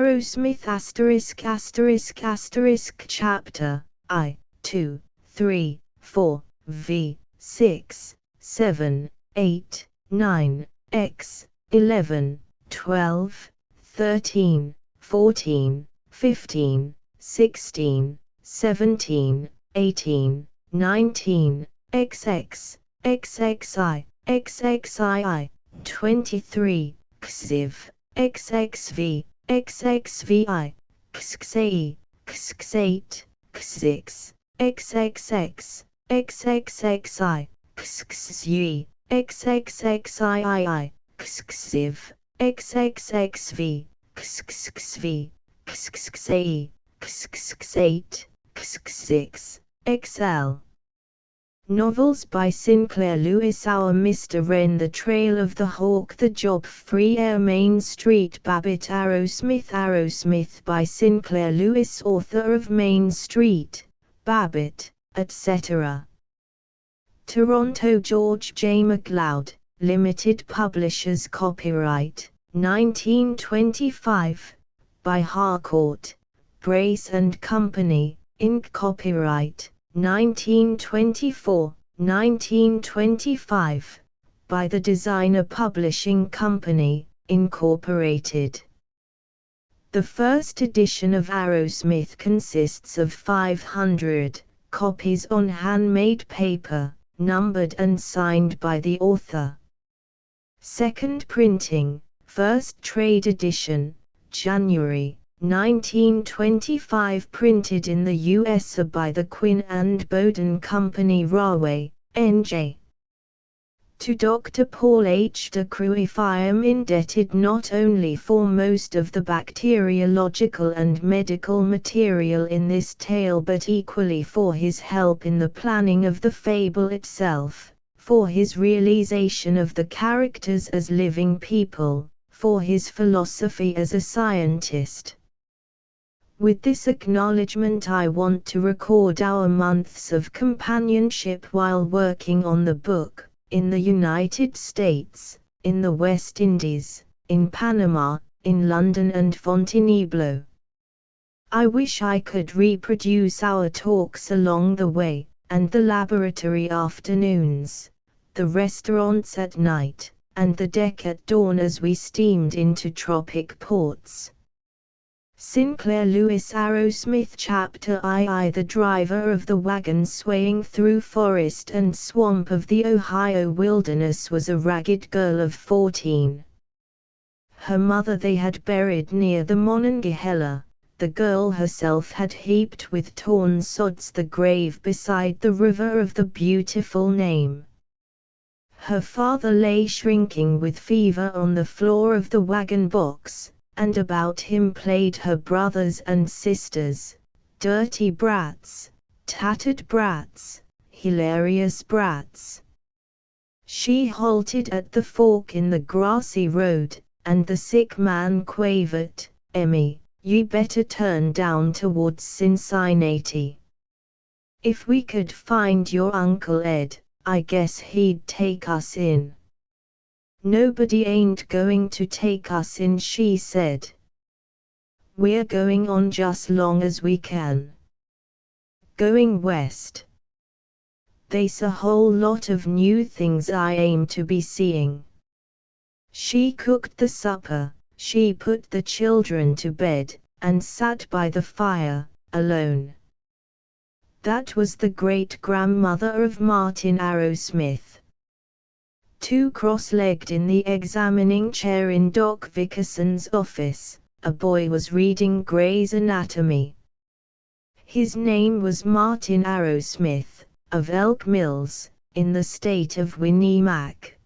Arrowsmith **** chapter I, 2, 3, 4, v, 6, 7, 8, 9, x, 11, 12, 13, 14, 15, 16, 17, 18, 19, XX, XXI, XXII, 23, XIV, XXV, XXVI, XXAE, XXVIII, XXVI, XXX, XXXI, XXUE, XXXII, XXIV, XXXV, XXXV, XXAE, XXVIII, XXVI, XL. Novels by Sinclair Lewis. Our Mr. Wren, The Trail of the Hawk, The Job, Free Air, Main Street, Babbitt, Arrowsmith by Sinclair Lewis, author of Main Street, Babbitt, etc. Toronto, George J. MacLeod, Limited Publishers. Copyright, 1925, by Harcourt, Brace and Company, Inc. Copyright, 1924, 1925, by the Designer Publishing Company, Incorporated. The first edition of Arrowsmith consists of 500 copies on handmade paper, numbered and signed by the author. Second printing, first trade edition, January 1925, printed in the U.S. by the Quinn and Bowden Company, Rahway, N.J. To Dr. Paul H. de Cruif I am indebted not only for most of the bacteriological and medical material in this tale, but equally for his help in the planning of the fable itself, for his realization of the characters as living people, for his philosophy as a scientist. With this acknowledgement, I want to record our months of companionship while working on the book, in the United States, in the West Indies, in Panama, in London and Fontainebleau. I wish I could reproduce our talks along the way, and the laboratory afternoons, the restaurants at night, and the deck at dawn as we steamed into tropic ports. Sinclair Lewis. Arrowsmith chapter II. The driver of the wagon swaying through forest and swamp of the Ohio wilderness was a ragged girl of 14. Her mother they had buried near the Monongahela. The girl herself had heaped with torn sods the grave beside the river of the beautiful name. Her father lay shrinking with fever on the floor of the wagon box, and about him played her brothers and sisters, dirty brats, tattered brats, hilarious brats. She halted at the fork in the grassy road, and the sick man quavered, "Emmy, you better turn down towards Cincinnati. If we could find your Uncle Ed, I guess he'd take us in." "Nobody ain't going to take us in," she said. "We're going on just long as we can. Going west. They's a whole lot of new things I aim to be seeing." She cooked the supper, she put the children to bed, and sat by the fire, alone. That was the great-grandmother of Martin Arrowsmith. Too cross-legged in the examining chair in Doc Vickerson's office, a boy was reading Gray's Anatomy. His name was Martin Arrowsmith, of Elk Mills, in the state of Winnemac.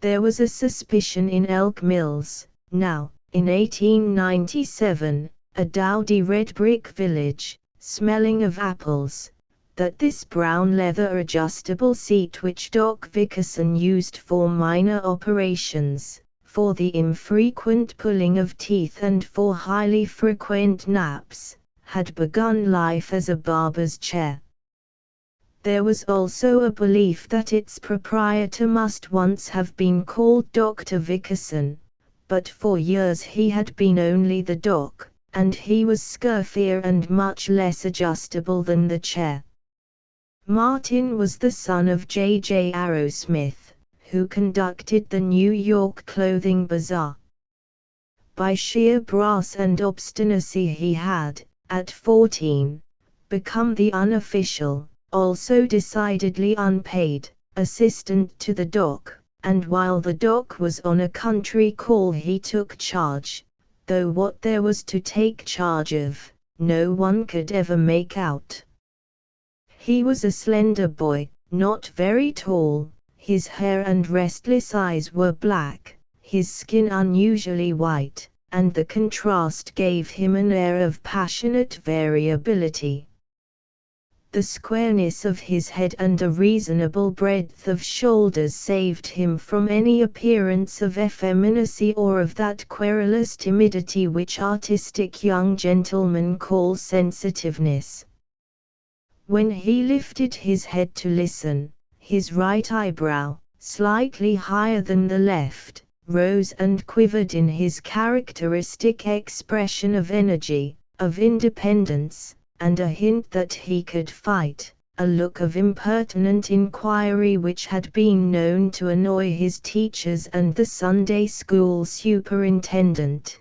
There was a suspicion in Elk Mills, now, in 1897, a dowdy red brick village, smelling of apples, that this brown leather adjustable seat which Doc Vickerson used for minor operations, for the infrequent pulling of teeth and for highly frequent naps, had begun life as a barber's chair. There was also a belief that its proprietor must once have been called Dr. Vickerson, but for years he had been only the dock, and he was scurfier and much less adjustable than the chair. Martin was the son of J. Arrowsmith, who conducted the New York clothing bazaar. By sheer brass and obstinacy he had, at 14, become the unofficial, also decidedly unpaid, assistant to the dock, and while the dock was on a country call he took charge, though what there was to take charge of, no one could ever make out. He was a slender boy, not very tall, his hair and restless eyes were black, his skin unusually white, and the contrast gave him an air of passionate variability. The squareness of his head and a reasonable breadth of shoulders saved him from any appearance of effeminacy or of that querulous timidity which artistic young gentlemen call sensitiveness. When he lifted his head to listen, his right eyebrow, slightly higher than the left, rose and quivered in his characteristic expression of energy, of independence, and a hint that he could fight, a look of impertinent inquiry which had been known to annoy his teachers and the Sunday school superintendent.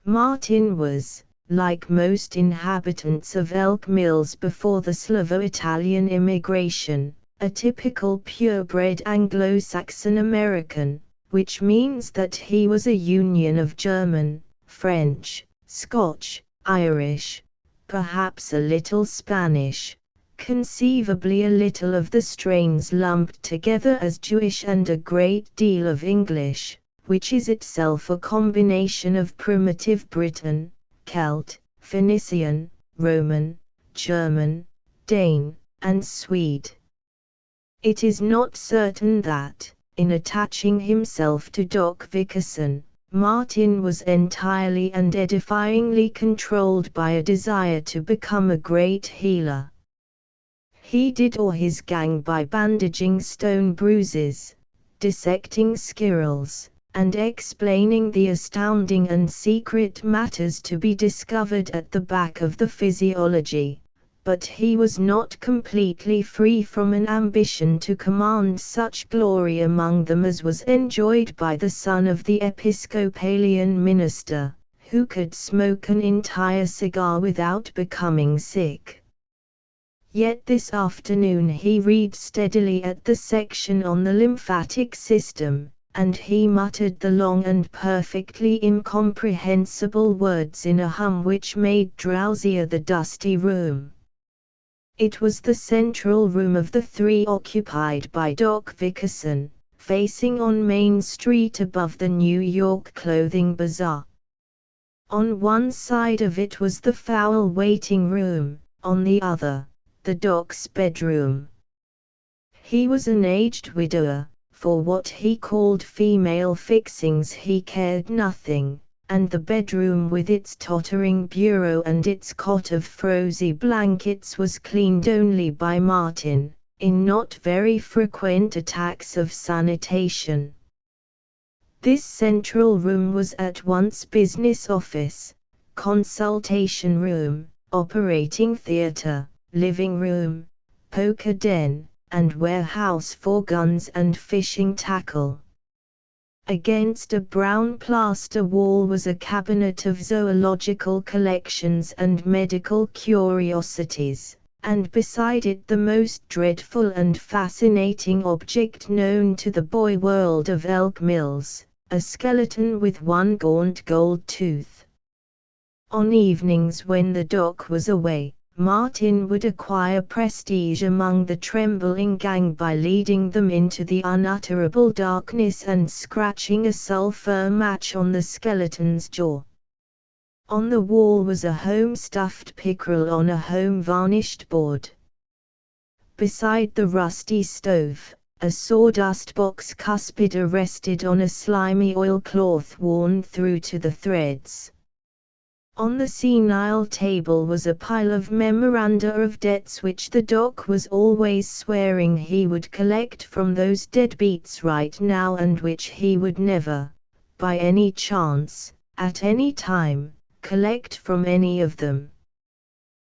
Martin was, like most inhabitants of Elk Mills before the Slavo-Italian immigration, a typical purebred Anglo-Saxon American, which means that he was a union of German, French, Scotch, Irish, perhaps a little Spanish, conceivably a little of the strains lumped together as Jewish, and a great deal of English, which is itself a combination of primitive Briton, Celt, Phoenician, Roman, German, Dane, and Swede. It is not certain that, in attaching himself to Doc Vickerson, Martin was entirely and edifyingly controlled by a desire to become a great healer. He did awe his gang by bandaging stone bruises, dissecting squirrels, and explaining the astounding and secret matters to be discovered at the back of the physiology, but he was not completely free from an ambition to command such glory among them as was enjoyed by the son of the Episcopalian minister, who could smoke an entire cigar without becoming sick. Yet this afternoon he read steadily at the section on the lymphatic system, and he muttered the long and perfectly incomprehensible words in a hum which made drowsier the dusty room. It was the central room of the three occupied by Doc Vickerson, facing on Main Street above the New York clothing bazaar. On one side of it was the fowl waiting room, on the other, the doc's bedroom. He was an aged widower. For what he called female fixings he cared nothing, and the bedroom with its tottering bureau and its cot of frosy blankets was cleaned only by Martin, in not very frequent attacks of sanitation. This central room was at once business office, consultation room, operating theater, living room, poker den, and warehouse for guns and fishing tackle. Against a brown plaster wall was a cabinet of zoological collections and medical curiosities, and beside it the most dreadful and fascinating object known to the boy world of Elk Mills, a skeleton with one gaunt gold tooth. On evenings when the doc was away, Martin would acquire prestige among the trembling gang by leading them into the unutterable darkness and scratching a sulphur match on the skeleton's jaw. On the wall was a home-stuffed pickerel on a home-varnished board. Beside the rusty stove, a sawdust box cuspida rested on a slimy oilcloth worn through to the threads. On the senile table was a pile of memoranda of debts which the doc was always swearing he would collect from those deadbeats right now and which he would never, by any chance, at any time, collect from any of them?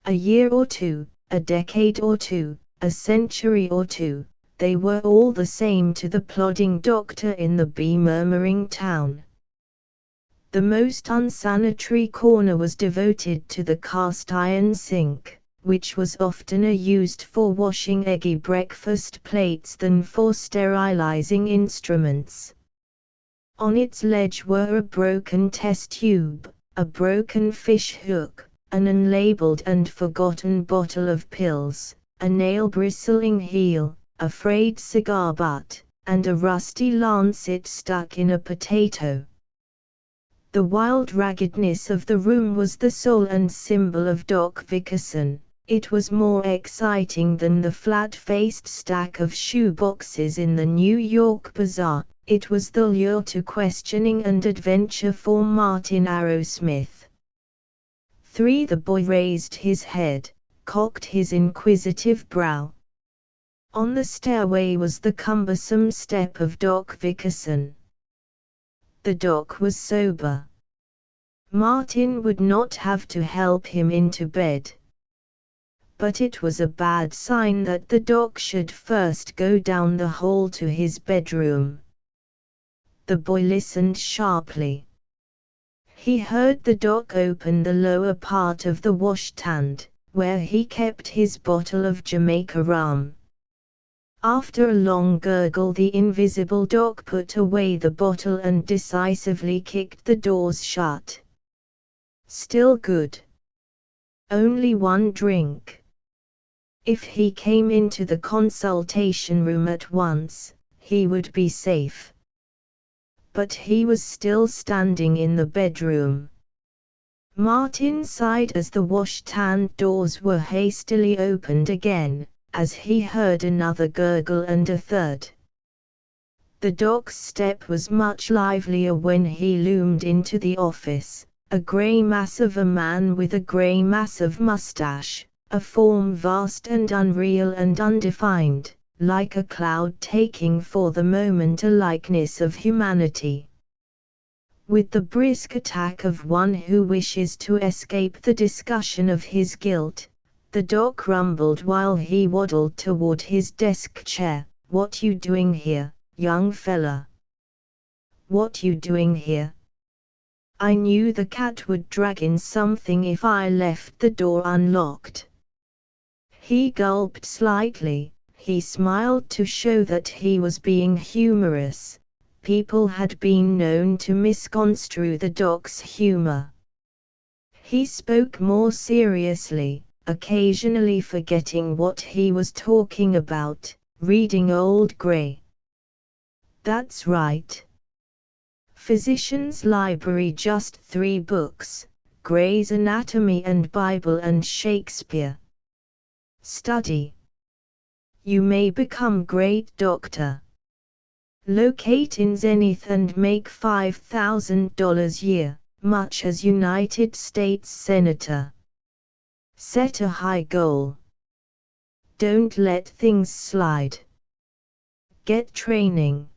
A year or two, a decade or two, a century or two, they were all the same to the plodding doctor in the bee-murmuring town. The most unsanitary corner was devoted to the cast-iron sink, which was oftener used for washing eggy breakfast plates than for sterilizing instruments. On its ledge were a broken test tube, a broken fish hook, an unlabeled and forgotten bottle of pills, a nail-bristling heel, a frayed cigar butt, and a rusty lancet stuck in a potato. The wild raggedness of the room was the soul and symbol of Doc Vickerson. It was more exciting than the flat-faced stack of shoeboxes in the New York Bazaar. It was the lure to questioning and adventure for Martin Arrowsmith. The boy raised his head, cocked his inquisitive brow. On the stairway was the cumbersome step of Doc Vickerson. The doc was sober. Martin would not have to help him into bed. But it was a bad sign that the doc should first go down the hall to his bedroom. The boy listened sharply. He heard the doc open the lower part of the washstand, where he kept his bottle of Jamaica rum. After a long gurgle, the invisible doc put away the bottle and decisively kicked the doors shut. Still good. Only one drink. If he came into the consultation room at once, he would be safe. But he was still standing in the bedroom. Martin sighed as the washstand doors were hastily opened again, as he heard another gurgle and a third. The doc's step was much livelier when he loomed into the office, a grey mass of a man with a grey mass of mustache, a form vast and unreal and undefined, like a cloud taking for the moment a likeness of humanity. With the brisk attack of one who wishes to escape the discussion of his guilt, the doc rumbled while he waddled toward his desk chair. "What you doing here, young fella? What you doing here? I knew the cat would drag in something if I left the door unlocked." He gulped slightly. He smiled to show that he was being humorous. People had been known to misconstrue the doc's humor. He spoke more seriously, occasionally forgetting what he was talking about, reading Old Gray. "That's right. Physician's Library, just 3 books, Gray's Anatomy and Bible and Shakespeare. Study. You may become great doctor. Locate in Zenith and make $5,000 year, much as United States Senator. Set a high goal. Don't let things slide. Get training.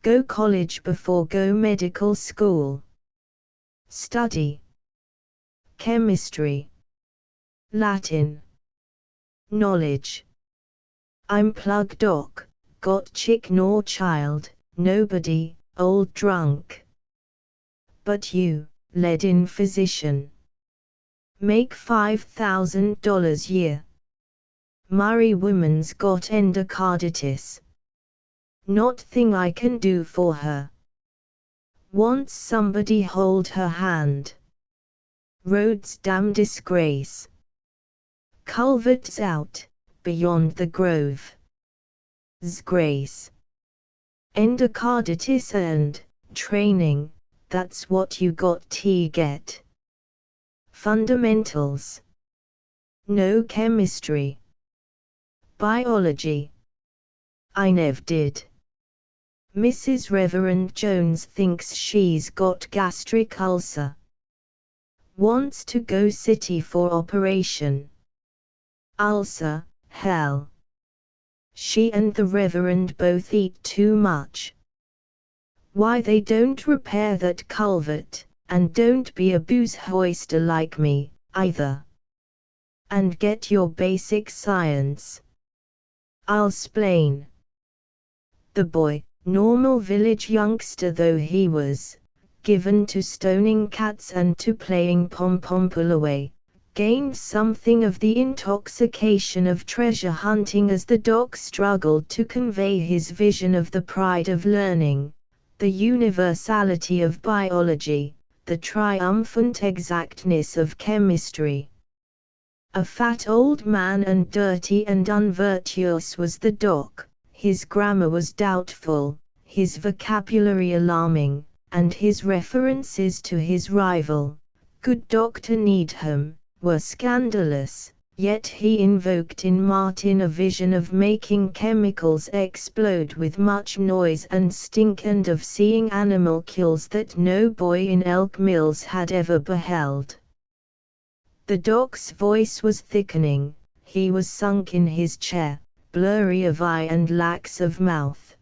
Go college before go medical school. Study. Chemistry. Latin. Knowledge. I'm plug doc, got chick nor child, nobody, old drunk. But you, lead-in physician. Make $5,000 year. Murray woman's got endocarditis. Not thing I can do for her. Wants somebody hold her hand. Roads damn disgrace. Culverts out, beyond the grove. Zgrace. Endocarditis and training, that's what you got to get. Fundamentals. No chemistry. Biology. I never did. Mrs. Reverend Jones thinks she's got gastric ulcer. Wants to go city for operation. Ulcer, hell. She and the Reverend both eat too much. Why they don't repair that culvert, and don't be a booze hoister like me, either. And get your basic science. I'll splain. The boy, normal village youngster though he was, given to stoning cats and to playing pom-pom-pull-away, gained something of the intoxication of treasure hunting as the doc struggled to convey his vision of the pride of learning, the universality of biology, the triumphant exactness of chemistry. A fat old man and dirty and unvirtuous was the doc, his grammar was doubtful, his vocabulary alarming, and his references to his rival, good Dr. Needham, were scandalous, yet he invoked in Martin a vision of making chemicals explode with much noise and stink and of seeing animal kills that no boy in Elk Mills had ever beheld. The doc's voice was thickening, he was sunk in his chair, blurry of eye and lax of mouth.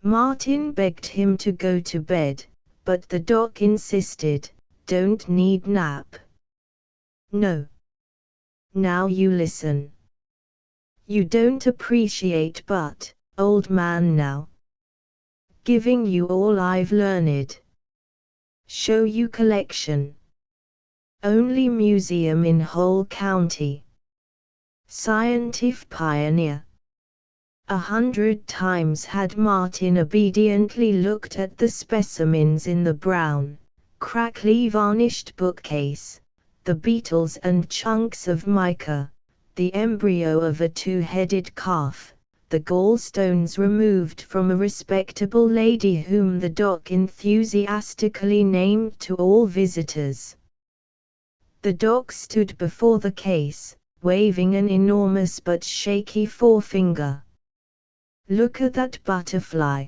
Martin begged him to go to bed, but the doc insisted, "Don't need nap." "No. Now you listen. You don't appreciate but, old man now. Giving you all I've learned. Show you collection. Only museum in whole county. Scientific pioneer." 100 times had Martin obediently looked at the specimens in the brown, crackly varnished bookcase, the beetles and chunks of mica, the embryo of a two-headed calf, the gallstones removed from a respectable lady whom the doc enthusiastically named to all visitors. The doc stood before the case, waving an enormous but shaky forefinger. "Look at that butterfly.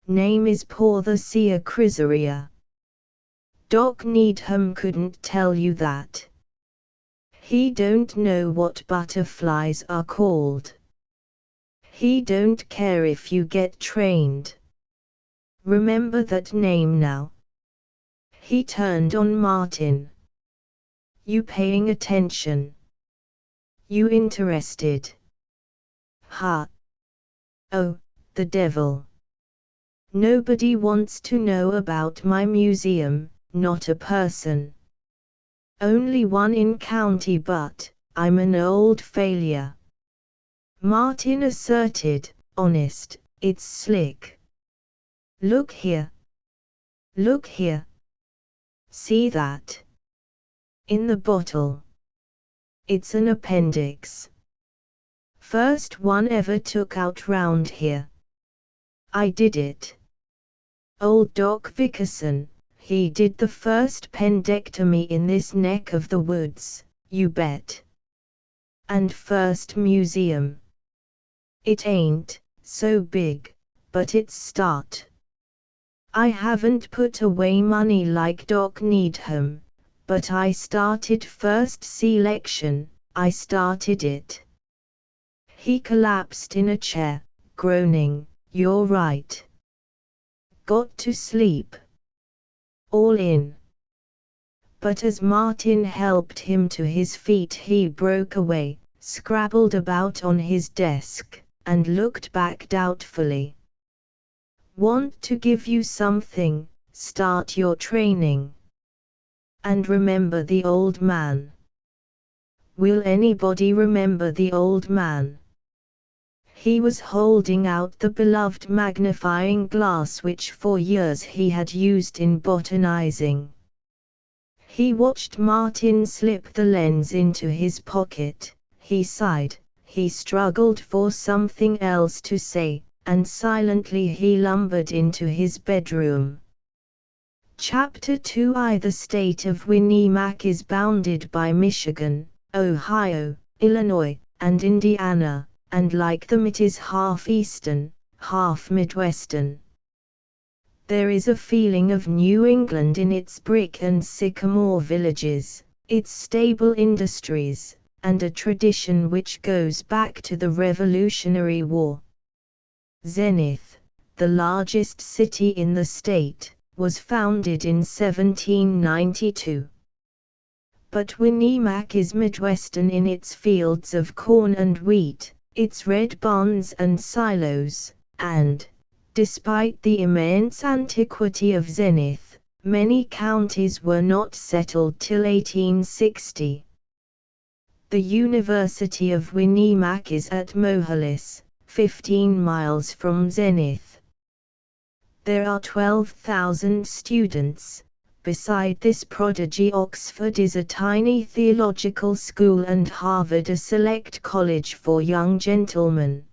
Name is Porthesia chrysaria. Doc Needham couldn't tell you that. He don't know what butterflies are called. He don't care if you get trained. Remember that name now." He turned on Martin. "You paying attention? You interested?" "Ha! Oh, the devil. Nobody wants to know about my museum, not a person. Only one in county but, I'm an old failure." Martin asserted, honest, "It's slick. Look here. Look here. See that? In the bottle. It's an appendix. First one ever took out round here. I did it. Old Doc Vickerson, he did the first pendectomy in this neck of the woods, you bet. And first museum. It ain't so big, but it's start. I haven't put away money like Doc Needham, but I started first selection, I started it." He collapsed in a chair, groaning, "You're right. Got to sleep. All in." But as Martin helped him to his feet he broke away, scrabbled about on his desk, and looked back doubtfully. "Want to give you something, start your training. And remember the old man." Will anybody remember the old man? He was holding out the beloved magnifying glass which for years he had used in botanizing. He watched Martin slip the lens into his pocket, he sighed, he struggled for something else to say, and silently he lumbered into his bedroom. Chapter 2 The state of Winnimac is bounded by Michigan, Ohio, Illinois, and Indiana, and like them it is half eastern, half midwestern. There is a feeling of New England in its brick and sycamore villages, its stable industries, and a tradition which goes back to the Revolutionary War. Zenith, the largest city in the state, was founded in 1792. But Winnemac is Midwestern in its fields of corn and wheat, its red barns and silos, and, despite the immense antiquity of Zenith, many counties were not settled till 1860. The University of Winnemac is at Mohalis, 15 miles from Zenith. There are 12,000 students. Beside this prodigy, Oxford is a tiny theological school and Harvard a select college for young gentlemen.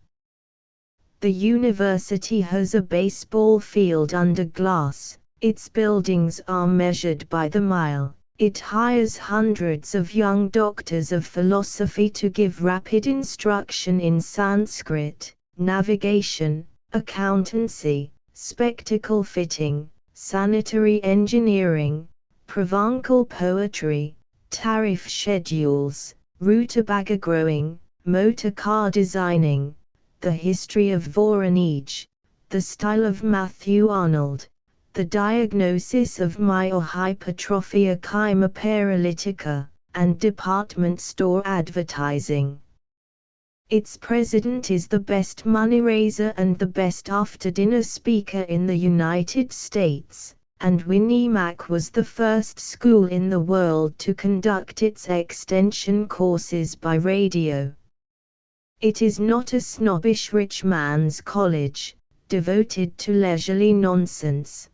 The university has a baseball field under glass, its buildings are measured by the mile, it hires hundreds of young doctors of philosophy to give rapid instruction in Sanskrit, navigation, accountancy, spectacle fitting, sanitary engineering, Provençal poetry, tariff schedules, rutabaga growing, motor car designing, the history of Voronezh, the style of Matthew Arnold, the diagnosis of myohypertrophia chyma paralytica, and department store advertising. Its president is the best money raiser and the best after-dinner speaker in the United States, and Winnemac was the first school in the world to conduct its extension courses by radio. It is not a snobbish rich man's college, devoted to leisurely nonsense.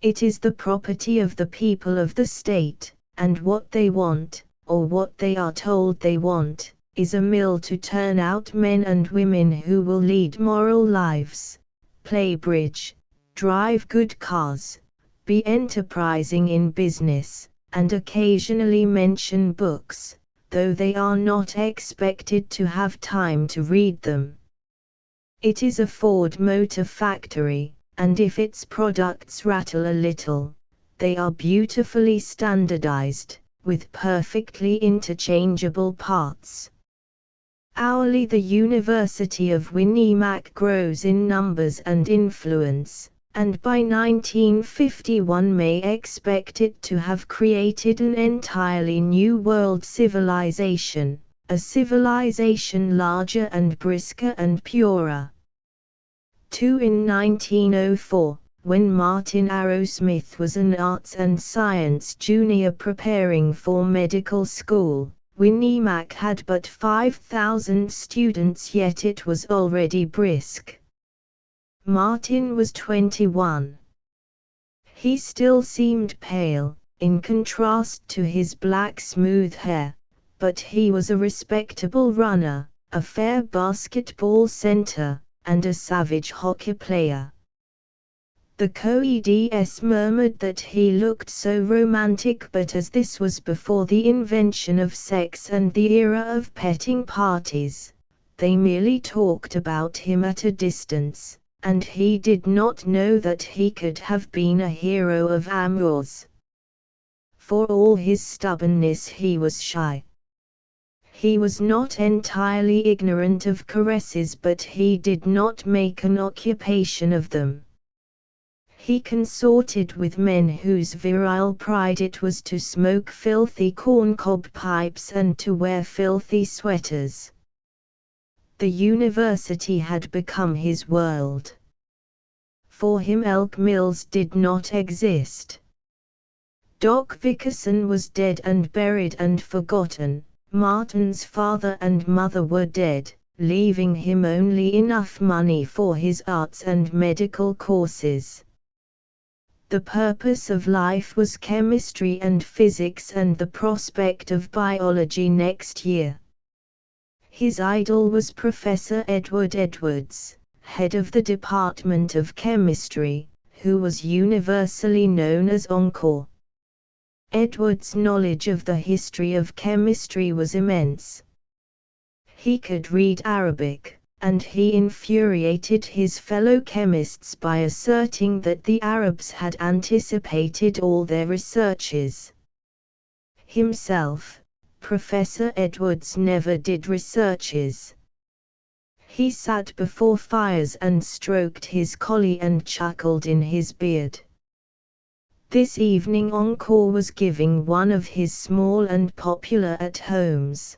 It is the property of the people of the state, and what they want, or what they are told they want, is a mill to turn out men and women who will lead moral lives, play bridge, drive good cars, be enterprising in business, and occasionally mention books, though they are not expected to have time to read them. It is a Ford Motor Factory, and if its products rattle a little, they are beautifully standardized, with perfectly interchangeable parts. Hourly the University of Winnemac grows in numbers and influence, and by 1951 may expect it to have created an entirely new world civilization, a civilization larger and brisker and purer. 2. In 1904, when Martin Arrowsmith was an arts and science junior preparing for medical school, Winnemac had but 5,000 students, yet it was already brisk. Martin was 21. He still seemed pale, in contrast to his black smooth hair, but he was a respectable runner, a fair basketball center, and a savage hockey player. The co-eds murmured that he looked so romantic, but as this was before the invention of sex and the era of petting parties, they merely talked about him at a distance, and he did not know that he could have been a hero of amours. For all his stubbornness he was shy. He was not entirely ignorant of caresses, but he did not make an occupation of them. He consorted with men whose virile pride it was to smoke filthy corncob pipes and to wear filthy sweaters. The university had become his world. For him Elk Mills did not exist. Doc Vickerson was dead and buried and forgotten. Martin's father and mother were dead, leaving him only enough money for his arts and medical courses. The purpose of life was chemistry and physics and the prospect of biology next year. His idol was Professor Edward Edwards, head of the Department of Chemistry, who was universally known as Encore. Edwards' knowledge of the history of chemistry was immense. He could read Arabic, and he infuriated his fellow chemists by asserting that the Arabs had anticipated all their researches. Himself, Professor Edwards never did researches. He sat before fires and stroked his collie and chuckled in his beard. This evening Encore was giving one of his small and popular at-homes.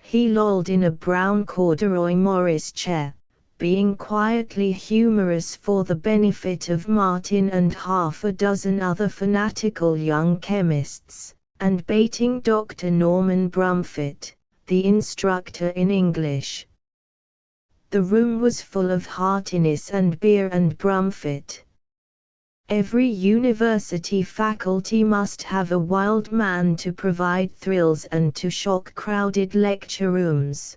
He lolled in a brown corduroy Morris chair, being quietly humorous for the benefit of Martin and half a dozen other fanatical young chemists, and baiting Dr. Norman Brumfitt, the instructor in English. The room was full of heartiness and beer and Brumfitt. Every university faculty must have a wild man to provide thrills and to shock crowded lecture rooms.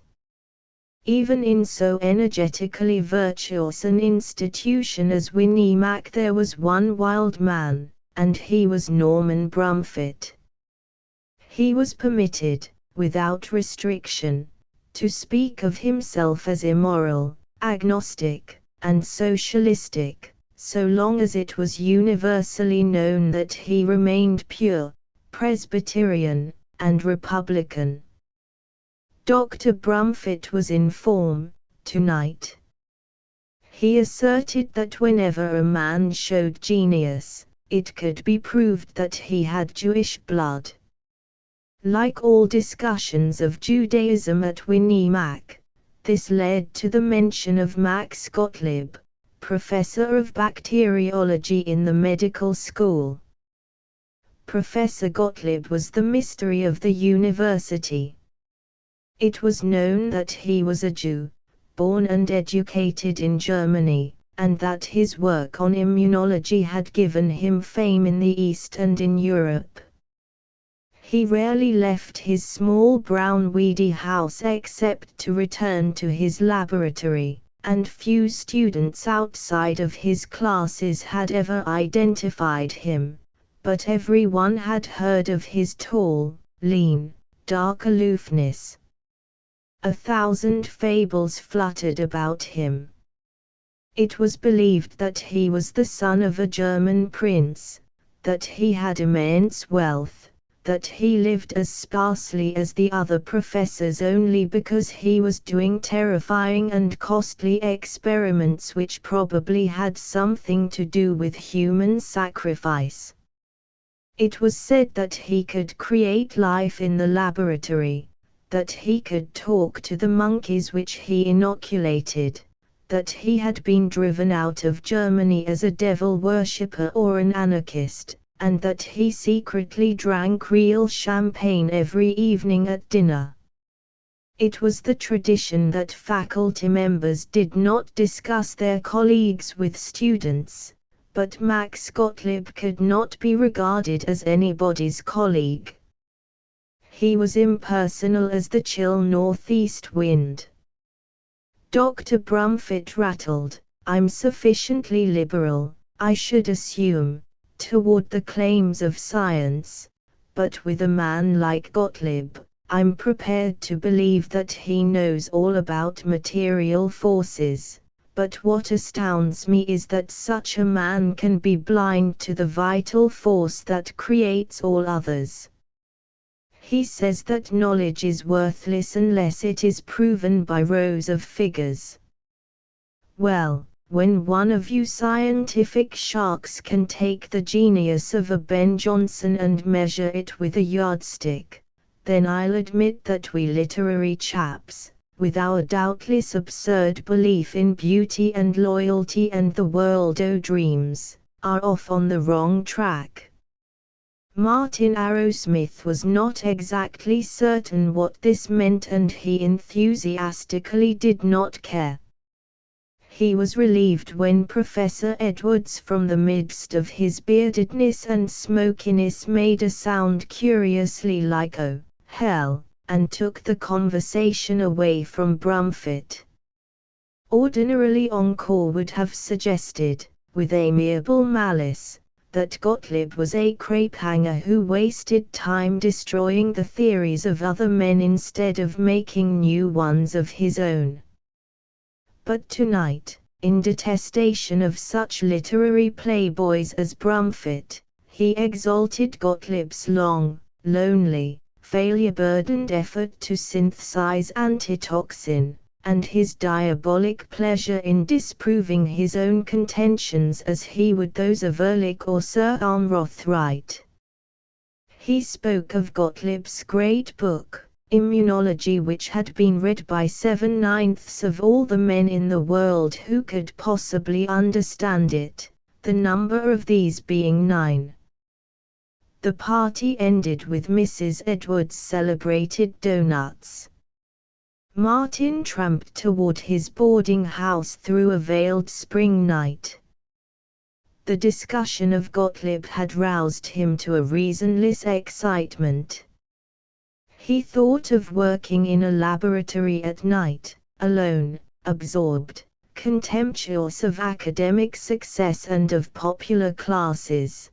Even in so energetically virtuous an institution as Winnemac there was one wild man, and he was Norman Brumfitt. He was permitted, without restriction, to speak of himself as immoral, agnostic, and socialistic, so long as it was universally known that he remained pure, Presbyterian, and Republican. Dr. Brumfitt was in form, tonight. He asserted that whenever a man showed genius, it could be proved that he had Jewish blood. Like all discussions of Judaism at Winnemac, this led to the mention of Max Gottlieb, professor of bacteriology in the medical school. Professor Gottlieb was the mystery of the university. It was known that he was a Jew, born and educated in Germany, and that his work on immunology had given him fame in the East and in Europe. He rarely left his small brown weedy house except to return to his laboratory, and few students outside of his classes had ever identified him, but everyone had heard of his tall, lean, dark aloofness. 1,000 fables fluttered about him. It was believed that he was the son of a German prince, that he had immense wealth, that he lived as sparsely as the other professors only because he was doing terrifying and costly experiments which probably had something to do with human sacrifice. It was said that he could create life in the laboratory, that he could talk to the monkeys which he inoculated, that he had been driven out of Germany as a devil worshipper or an anarchist, and that he secretly drank real champagne every evening at dinner. It was the tradition that faculty members did not discuss their colleagues with students, but Max Gottlieb could not be regarded as anybody's colleague. He was impersonal as the chill northeast wind. Dr. Brumfitt rattled, "I'm sufficiently liberal, I should assume, toward the claims of science, but with a man like Gottlieb, I'm prepared to believe that he knows all about material forces, but what astounds me is that such a man can be blind to the vital force that creates all others. He says that knowledge is worthless unless it is proven by rows of figures. Well, when one of you scientific sharks can take the genius of a Ben Jonson and measure it with a yardstick, then I'll admit that we literary chaps, with our doubtless absurd belief in beauty and loyalty and the world o' dreams, are off on the wrong track." Martin Arrowsmith was not exactly certain what this meant, and he enthusiastically did not care. He was relieved when Professor Edwards from the midst of his beardedness and smokiness made a sound curiously like "oh, hell," and took the conversation away from Brumfitt. Ordinarily Encore would have suggested, with amiable malice, that Gottlieb was a crepe-hanger who wasted time destroying the theories of other men instead of making new ones of his own. But tonight, in detestation of such literary playboys as Brumfitt, he exalted Gottlieb's long, lonely, failure-burdened effort to synthesize antitoxin, and his diabolic pleasure in disproving his own contentions as he would those of Ehrlich or Sir Arnroth Wright. He spoke of Gottlieb's great book, Immunology, which had been read by 7/9 of all the men in the world who could possibly understand it, the number of these being 9. The party ended with Mrs. Edwards' celebrated doughnuts. Martin tramped toward his boarding house through a veiled spring night. The discussion of Gottlieb had roused him to a reasonless excitement. He thought of working in a laboratory at night, alone, absorbed, contemptuous of academic success and of popular classes.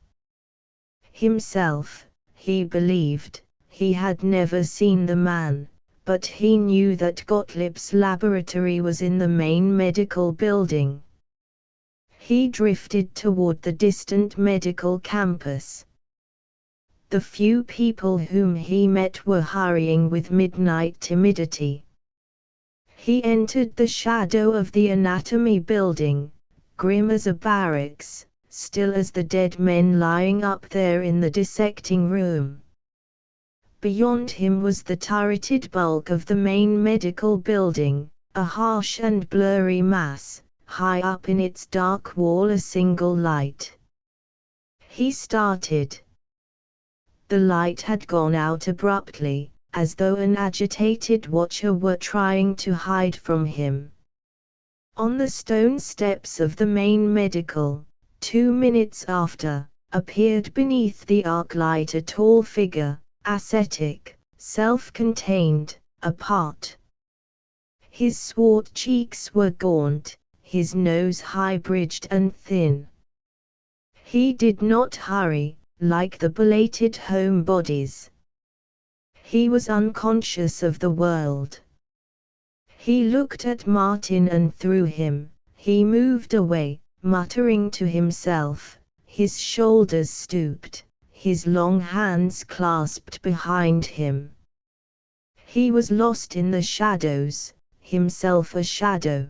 Himself, he believed, he had never seen the man, but he knew that Gottlieb's laboratory was in the main medical building. He drifted toward the distant medical campus. The few people whom he met were hurrying with midnight timidity. He entered the shadow of the anatomy building, grim as a barracks, still as the dead men lying up there in the dissecting room. Beyond him was the turreted bulk of the main medical building, a harsh and blurry mass, high up in its dark wall a single light. He started. The light had gone out abruptly, as though an agitated watcher were trying to hide from him. On the stone steps of the main medical, 2 minutes after, appeared beneath the arc light a tall figure, ascetic, self-contained, apart. His swart cheeks were gaunt, his nose high-bridged and thin. He did not hurry, like the belated homebodies. He was unconscious of the world. He looked at Martin and through him, he moved away, muttering to himself, his shoulders stooped, his long hands clasped behind him. He was lost in the shadows, himself a shadow.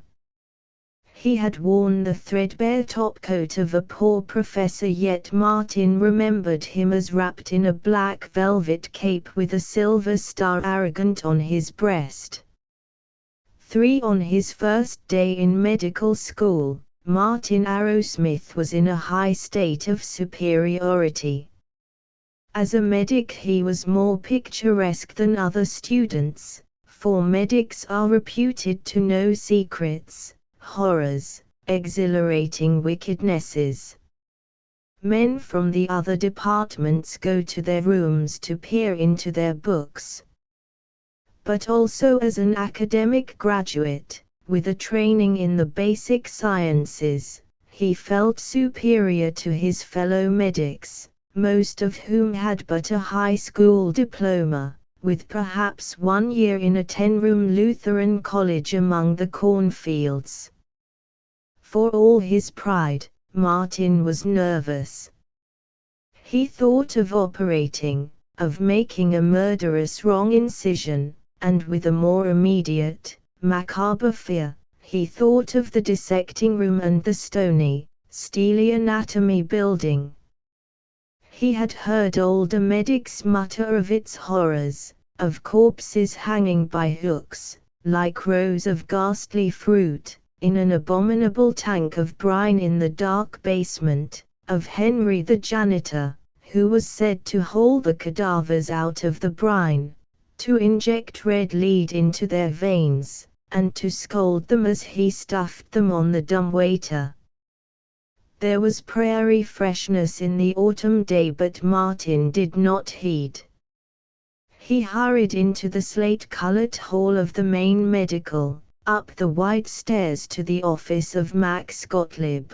He had worn the threadbare topcoat of a poor professor, yet Martin remembered him as wrapped in a black velvet cape with a silver star arrogant on his breast. 3 On his first day in medical school, Martin Arrowsmith was in a high state of superiority. As a medic he was more picturesque than other students, for medics are reputed to know secrets, horrors, exhilarating wickednesses. Men from the other departments go to their rooms to peer into their books. But also as an academic graduate, with a training in the basic sciences, he felt superior to his fellow medics, most of whom had but a high school diploma, with perhaps 1 year in a 10-room Lutheran college among the cornfields. For all his pride, Martin was nervous. He thought of operating, of making a murderous wrong incision, and with a more immediate, macabre fear, he thought of the dissecting room and the stony, steely anatomy building. He had heard older medics mutter of its horrors, of corpses hanging by hooks, like rows of ghastly fruit, in an abominable tank of brine in the dark basement, of Henry the janitor, who was said to haul the cadavers out of the brine, to inject red lead into their veins, and to scold them as he stuffed them on the dumbwaiter. There was prairie freshness in the autumn day, but Martin did not heed. He hurried into the slate-colored hall of the main medical, up the wide stairs to the office of Max Gottlieb.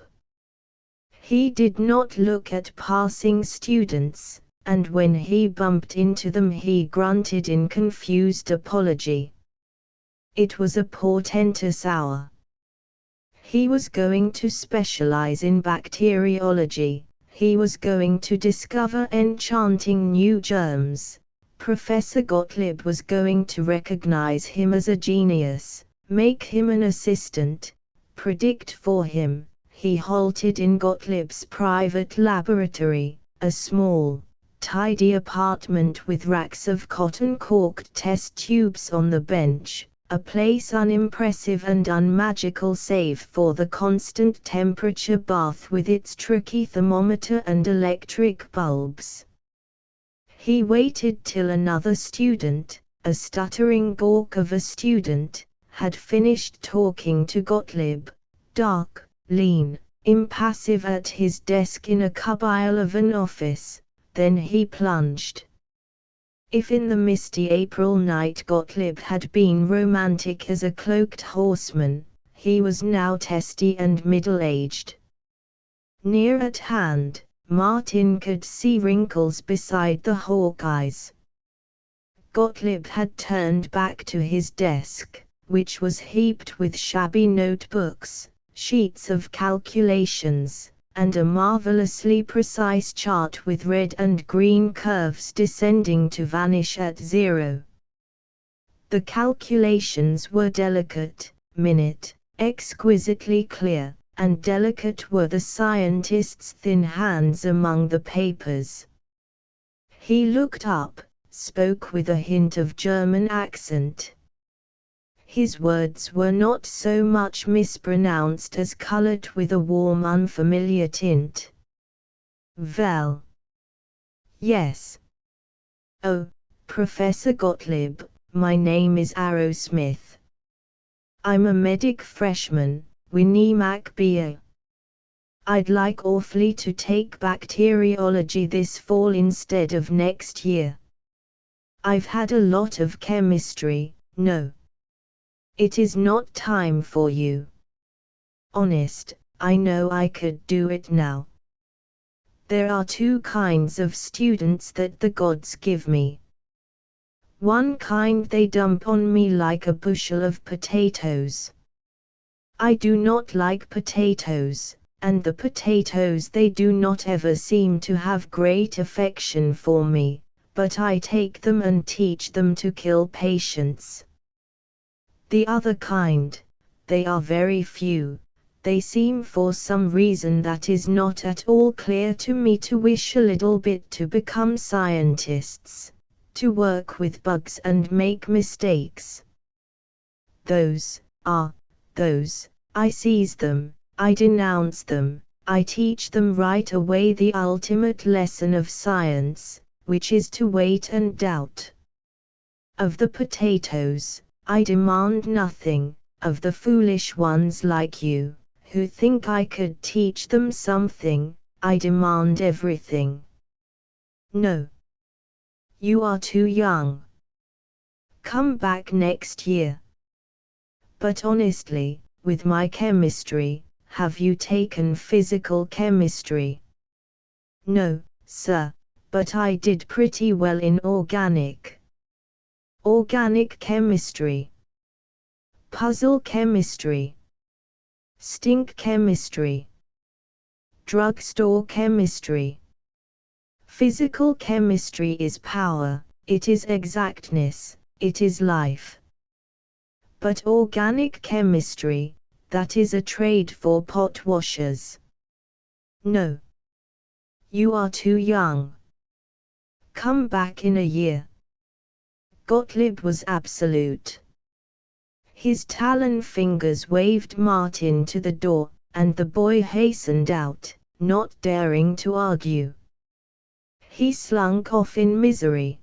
He did not look at passing students, and when he bumped into them he grunted in confused apology. It was a portentous hour. He was going to specialize in bacteriology, he was going to discover enchanting new germs. Professor Gottlieb was going to recognize him as a genius, make him an assistant, predict for him. He halted in Gottlieb's private laboratory, a small, tidy apartment with racks of cotton-corked test tubes on the bench, a place unimpressive and unmagical save for the constant temperature bath with its tricky thermometer and electric bulbs. He waited till another student, a stuttering gawk of a student, had finished talking to Gottlieb, dark, lean, impassive at his desk in a cubbyle of an office, then he plunged. If in the misty April night Gottlieb had been romantic as a cloaked horseman, he was now testy and middle-aged. Near at hand, Martin could see wrinkles beside the hawk eyes. Gottlieb had turned back to his desk, which was heaped with shabby notebooks, sheets of calculations, and a marvelously precise chart with red and green curves descending to vanish at zero. The calculations were delicate, minute, exquisitely clear, and delicate were the scientist's thin hands among the papers. He looked up, spoke with a hint of German accent. His words were not so much mispronounced as colored with a warm unfamiliar tint. Well. Yes. Oh, Professor Gottlieb, my name is Arrowsmith. I'm a medic freshman, Winnie Beer. I'd like awfully to take bacteriology this fall instead of next year. I've had a lot of chemistry, no. It is not time for you. Honest, I know I could do it now. There are two kinds of students that the gods give me. One kind they dump on me like a bushel of potatoes. I do not like potatoes, and the potatoes they do not ever seem to have great affection for me, but I take them and teach them to kill patients. The other kind, they are very few, they seem for some reason that is not at all clear to me to wish a little bit to become scientists, to work with bugs and make mistakes. Those, I seize them, I denounce them, I teach them right away the ultimate lesson of science, which is to wait and doubt. Of the potatoes, I demand nothing. Of the foolish ones like you, who think I could teach them something, I demand everything. No. You are too young. Come back next year. But honestly, with my chemistry, have you taken physical chemistry? No, sir, but I did pretty well in organic. Organic chemistry. Puzzle chemistry. Stink chemistry. Drugstore chemistry. Physical chemistry is power, it is exactness, it is life. But organic chemistry, that is a trade for pot washers. No. You are too young. Come back in a year. Gottlieb was absolute. His talon fingers waved Martin to the door, and the boy hastened out, not daring to argue. He slunk off in misery.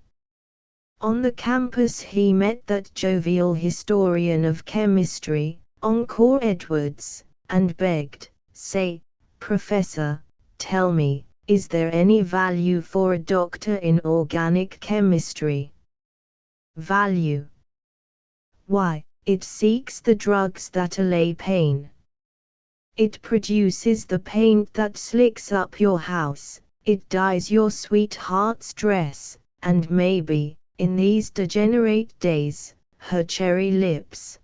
On the campus he met that jovial historian of chemistry, Encore Edwards, and begged, "Say, Professor, tell me, is there any value for a doctor in organic chemistry?" Value? Why, it seeks the drugs that allay pain. It produces the paint that slicks up your house, it dyes your sweetheart's dress, and maybe, in these degenerate days, her cherry lips.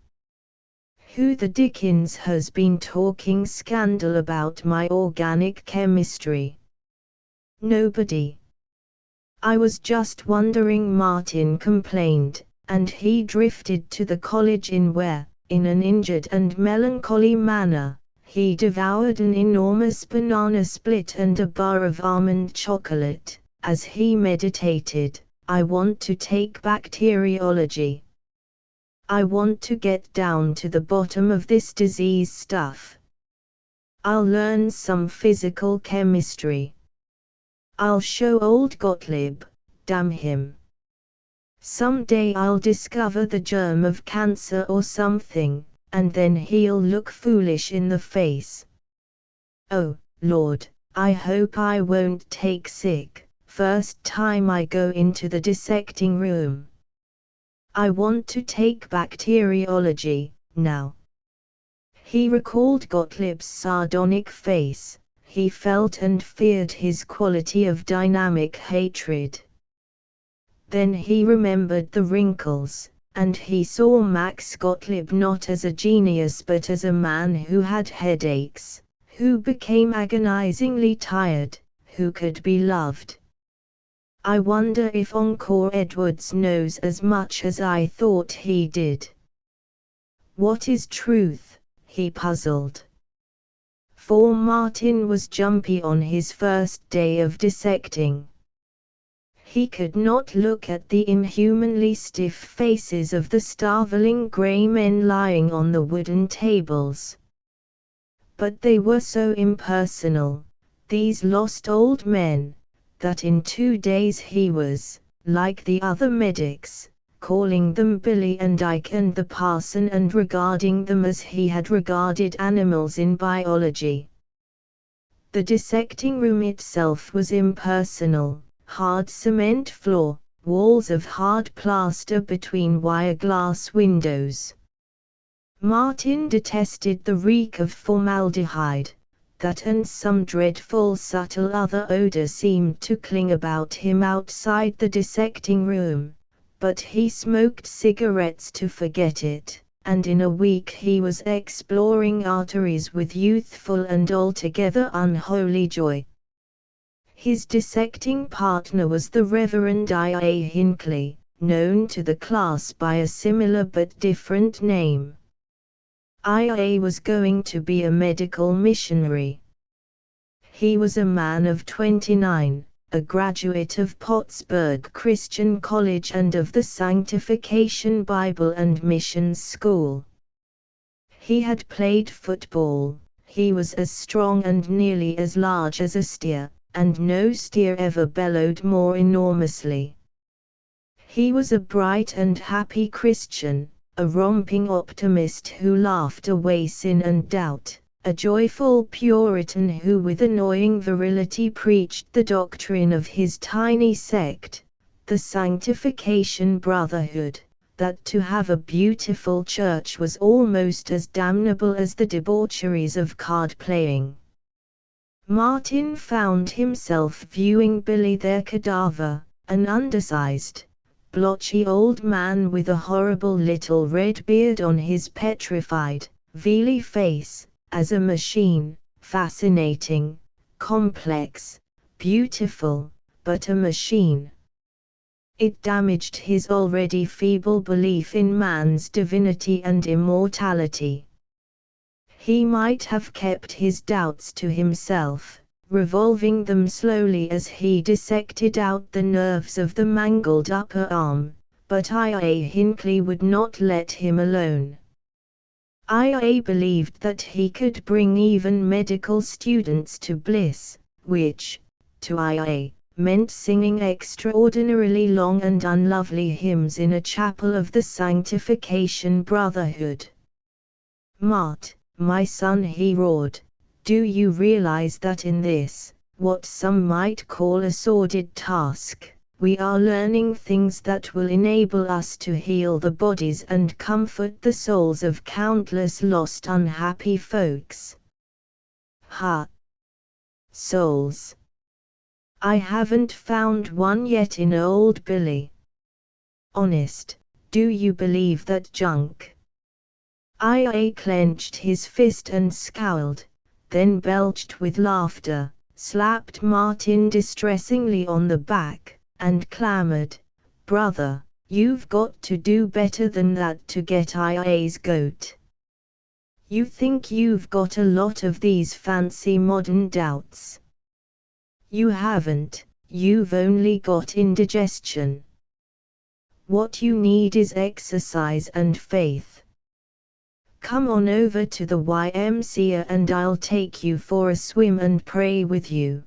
Who the dickens has been talking scandal about my organic chemistry? Nobody. I was just wondering, Martin complained, and he drifted to the college inn where, In an injured and melancholy manner, he devoured an enormous banana split and a bar of almond chocolate. As he meditated, I want to take bacteriology. I want to get down to the bottom of this disease stuff. I'll learn some physical chemistry. I'll show old Gottlieb, damn him. Someday I'll discover the germ of cancer or something, and then he'll look foolish in the face. Oh, Lord, I hope I won't take sick, first time I go into the dissecting room. I want to take bacteriology, now. He recalled Gottlieb's sardonic face, he felt and feared his quality of dynamic hatred. Then he remembered the wrinkles, and he saw Max Gottlieb not as a genius but as a man who had headaches, who became agonizingly tired, who could be loved. I wonder if Encore Edwards knows as much as I thought he did. What is truth? He puzzled. For Martin was jumpy on his first day of dissecting. He could not look at the inhumanly stiff faces of the starveling grey men lying on the wooden tables. But they were so impersonal, these lost old men, that in 2 days he was, like the other medics, calling them Billy and Ike and the parson and regarding them as he had regarded animals in biology. The dissecting room itself was impersonal. Hard cement floor, walls of hard plaster between wire glass windows. Martin detested the reek of formaldehyde, that and some dreadful subtle other odor seemed to cling about him outside the dissecting room, but he smoked cigarettes to forget it, and in a week he was exploring arteries with youthful and altogether unholy joy. His dissecting partner was the Reverend I.A. Hinckley, known to the class by a similar but different name. I.A. was going to be a medical missionary. He was a man of 29, a graduate of Pottsburg Christian College and of the Sanctification Bible and Missions School. He had played football, he was as strong and nearly as large as a steer, and no steer ever bellowed more enormously. He was a bright and happy Christian, a romping optimist who laughed away sin and doubt, a joyful Puritan who with annoying virility preached the doctrine of his tiny sect, the Sanctification Brotherhood, that to have a beautiful church was almost as damnable as the debaucheries of card-playing. Martin found himself viewing Billy their cadaver, an undersized, blotchy old man with a horrible little red beard on his petrified, vealy face, as a machine, fascinating, complex, beautiful, but a machine. It damaged his already feeble belief in man's divinity and immortality. He might have kept his doubts to himself, revolving them slowly as he dissected out the nerves of the mangled upper arm, but I.A. Hinckley would not let him alone. I.A. believed that he could bring even medical students to bliss, which, to I.A., meant singing extraordinarily long and unlovely hymns in a chapel of the Sanctification Brotherhood. "Mart, my son," he roared, "do you realize that in this, what some might call a sordid task, we are learning things that will enable us to heal the bodies and comfort the souls of countless lost unhappy folks?" Ha! Souls. I haven't found one yet in old Billy. Honest, do you believe that junk? I.A. clenched his fist and scowled, then belched with laughter, slapped Martin distressingly on the back, and clamored, "Brother, You've got to do better than that to get IA's goat. You think you've got a lot of these fancy modern doubts. You haven't, you've only got indigestion. What you need is exercise and faith. Come on over to the YMCA and I'll take you for a swim and pray with you.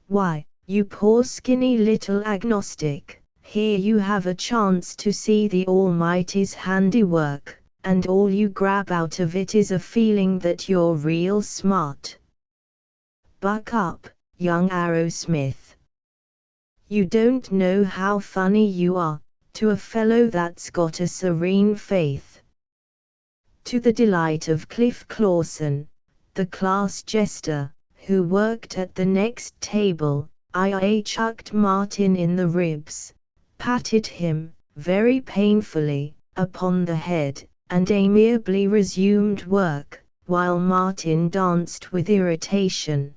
Why, you poor skinny little agnostic, here you have a chance to see the Almighty's handiwork, and all you grab out of it is a feeling that you're real smart. Buck up, young Arrowsmith. You don't know how funny you are, to a fellow that's got a serene faith. To the delight of Cliff Clawson, the class jester, who worked at the next table, I chucked Martin in the ribs, patted him, very painfully, upon the head, and amiably resumed work, while Martin danced with irritation.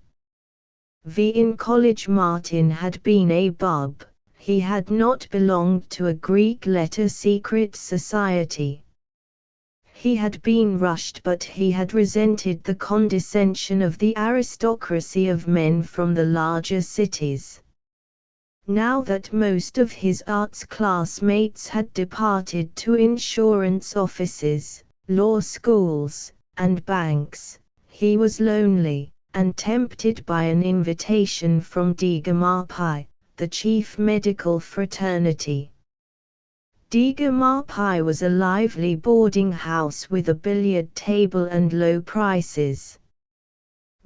In college Martin had been a bub, he had not belonged to a Greek letter secret society. He had been rushed, but he had resented the condescension of the aristocracy of men from the larger cities. Now that most of his arts classmates had departed to insurance offices, law schools, and banks, he was lonely, and tempted by an invitation from Digama Pi, the chief medical fraternity. Digama Pi was a lively boarding house with a billiard table and low prices.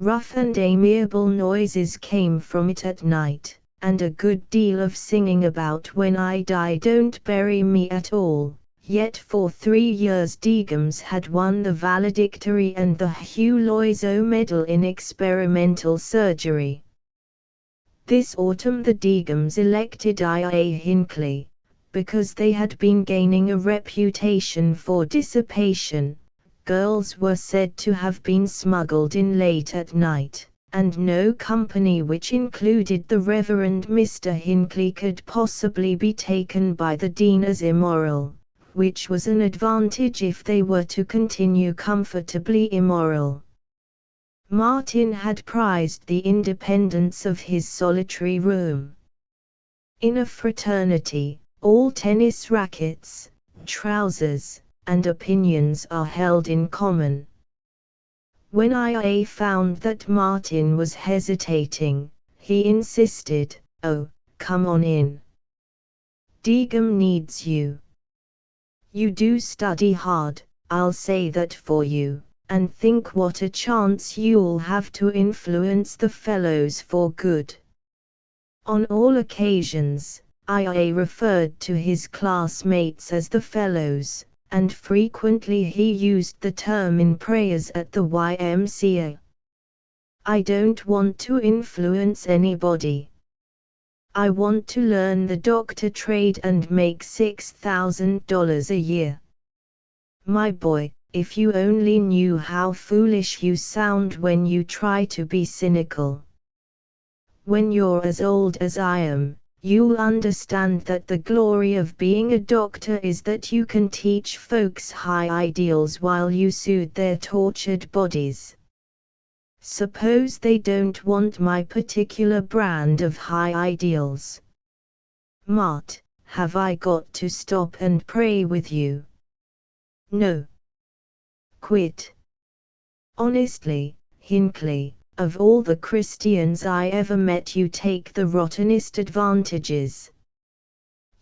Rough and amiable noises came from it at night, and a good deal of singing about "When I Die Don't Bury Me at All." Yet for 3 years Deagams had won the valedictory and the Hugh Loiseau Medal in experimental surgery. This autumn the Deagams elected I.A. Hinckley, because they had been gaining a reputation for dissipation. Girls were said to have been smuggled in late at night, and no company which included the Reverend Mr. Hinckley could possibly be taken by the Dean as immoral, which was an advantage if they were to continue comfortably immoral. Martin had prized the independence of his solitary room. In a fraternity, all tennis rackets, trousers, and opinions are held in common. When I.A. found that Martin was hesitating, he insisted, "Oh, come on in. Deagam needs you. You do study hard, I'll say that for you, and think what a chance you'll have to influence the fellows for good." On all occasions, I.A. referred to his classmates as the fellows, and frequently he used the term in prayers at the YMCA. "I don't want to influence anybody. I want to learn the doctor trade and make $6,000 a year. My boy, if you only knew how foolish you sound when you try to be cynical. When you're as old as I am, you'll understand that the glory of being a doctor is that you can teach folks high ideals while you soothe their tortured bodies. Suppose they don't want my particular brand of high ideals. Mart, have I got to stop and pray with you? No. Quit. Honestly, Hinckley, of all the Christians I ever met, you take the rottenest advantages.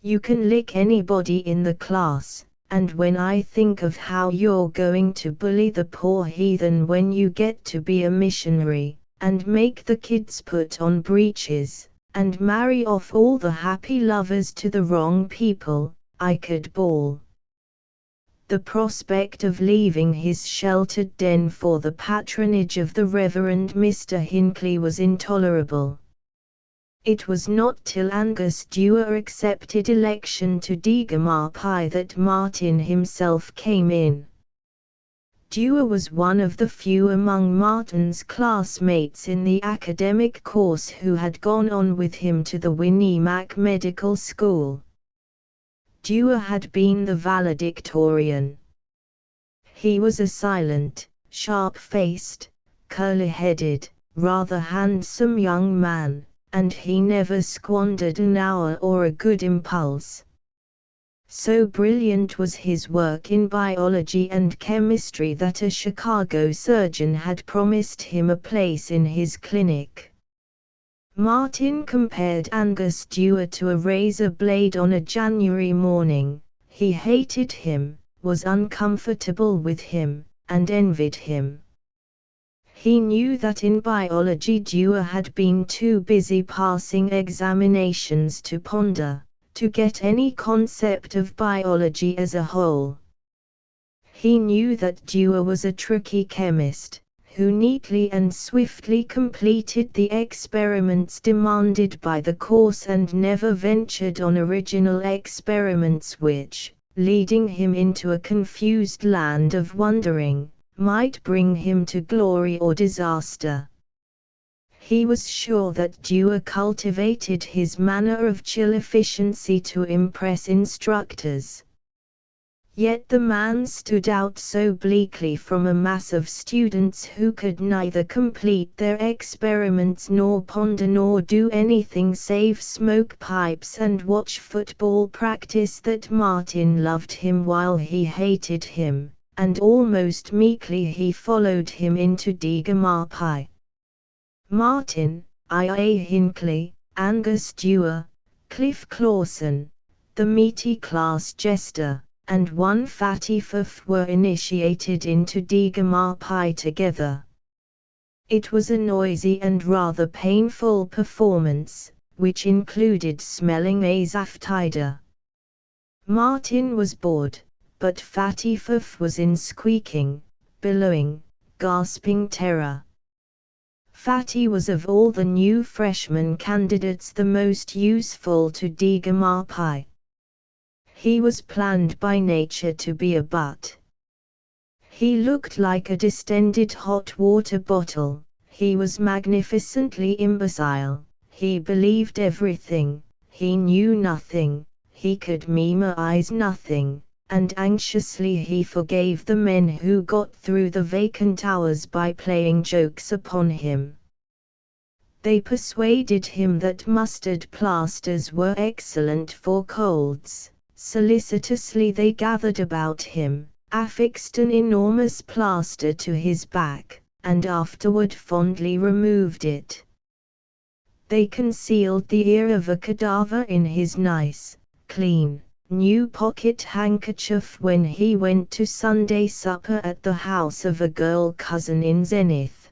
You can lick anybody in the class, and when I think of how you're going to bully the poor heathen when you get to be a missionary, and make the kids put on breeches, and marry off all the happy lovers to the wrong people, I could bawl. The prospect of leaving his sheltered den for the patronage of the Reverend Mr. Hinckley was intolerable. It was not till Angus Dewar accepted election to Digama Pi that Martin himself came in. Dewar was one of the few among Martin's classmates in the academic course who had gone on with him to the Winnie Mac Medical School. Dewar had been the valedictorian. He was a silent, sharp-faced, curly-headed, rather handsome young man, and he never squandered an hour or a good impulse. So brilliant was his work in biology and chemistry that a Chicago surgeon had promised him a place in his clinic. Martin compared Angus Dewar to a razor blade on a January morning. He hated him, was uncomfortable with him, and envied him. He knew that in biology Dewar had been too busy passing examinations to ponder, to get any concept of biology as a whole. He knew that Dewar was a tricky chemist, who neatly and swiftly completed the experiments demanded by the course and never ventured on original experiments which, leading him into a confused land of wondering, might bring him to glory or disaster. He was sure that Dewar cultivated his manner of chill efficiency to impress instructors. Yet the man stood out so bleakly from a mass of students who could neither complete their experiments nor ponder nor do anything save smoke pipes and watch football practice that Martin loved him while he hated him, and almost meekly he followed him into Digamar. Martin, I.A. Hinckley, Angus Dewar, Cliff Clawson, the meaty class jester, and one Fatty Fuff were initiated into Digamar together. It was a noisy and rather painful performance, which included smelling asafoetida. Martin was bored, but Fatty Fuff was in squeaking, bellowing, gasping terror. Fatty was of all the new freshman candidates the most useful to Digamar. He was planned by nature to be a butt. He looked like a distended hot water bottle, he was magnificently imbecile, he believed everything, he knew nothing, he could memorize nothing, and anxiously he forgave the men who got through the vacant hours by playing jokes upon him. They persuaded him that mustard plasters were excellent for colds. Solicitously they gathered about him, affixed an enormous plaster to his back, and afterward fondly removed it. They concealed the ear of a cadaver in his nice, clean, new pocket handkerchief when he went to Sunday supper at the house of a girl cousin in Zenith.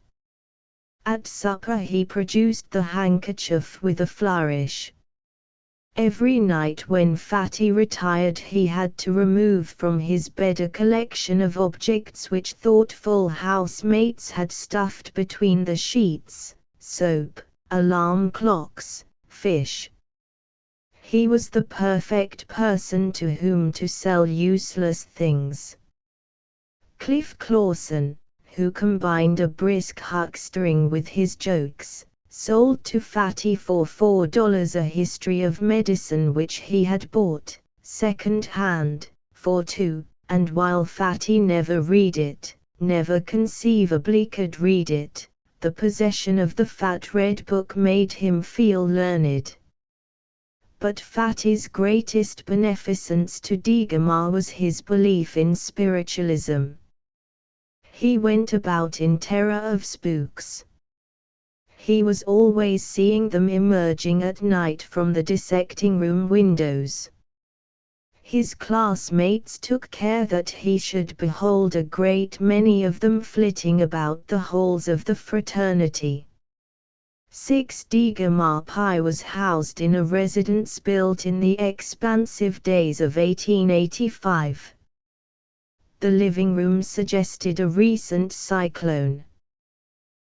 At supper he produced the handkerchief with a flourish. Every night when Fatty retired he had to remove from his bed a collection of objects which thoughtful housemates had stuffed between the sheets: soap, alarm clocks, fish. He was the perfect person to whom to sell useless things. Cliff Clawson, who combined a brisk huckstering with his jokes, sold to Fatty for $4 a history of medicine which he had bought, second-hand, for $2, and while Fatty never read it, never conceivably could read it, the possession of the fat red book made him feel learned. But Fatty's greatest beneficence to Digamar was his belief in spiritualism. He went about in terror of spooks. He was always seeing them emerging at night from the dissecting room windows. His classmates took care that he should behold a great many of them flitting about the halls of the fraternity. 6 Digamar was housed in a residence built in the expansive days of 1885. The living room suggested a recent cyclone.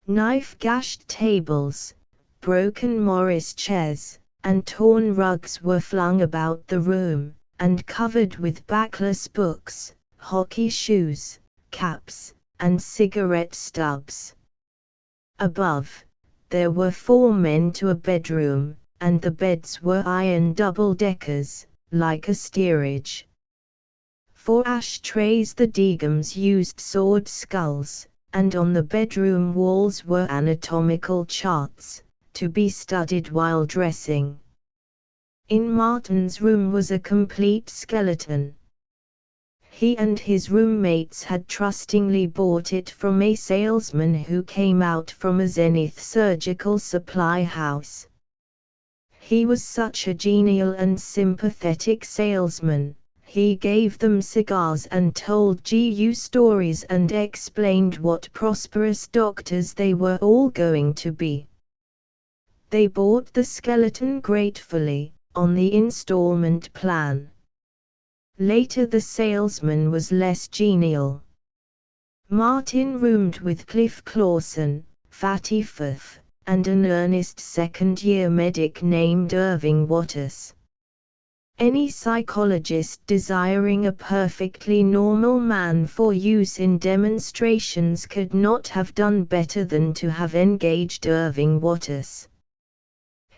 Knife-gashed tables, broken Morris chairs, and torn rugs were flung about the room, and covered with backless books, hockey shoes, caps, and cigarette stubs. Above, there were 4 men to a bedroom, and the beds were iron double-deckers, like a steerage. For ashtrays the Degums used sword skulls, and on the bedroom walls were anatomical charts, to be studied while dressing. In Martin's room was a complete skeleton. He and his roommates had trustingly bought it from a salesman who came out from a Zenith surgical supply house. He was such a genial and sympathetic salesman. He gave them cigars and told GU stories and explained what prosperous doctors they were all going to be. They bought the skeleton gratefully, on the installment plan. Later the salesman was less genial. Martin roomed with Cliff Clawson, Fatty Firth, and an earnest second-year medic named Irving Waters. Any psychologist desiring a perfectly normal man for use in demonstrations could not have done better than to have engaged Irving Waters.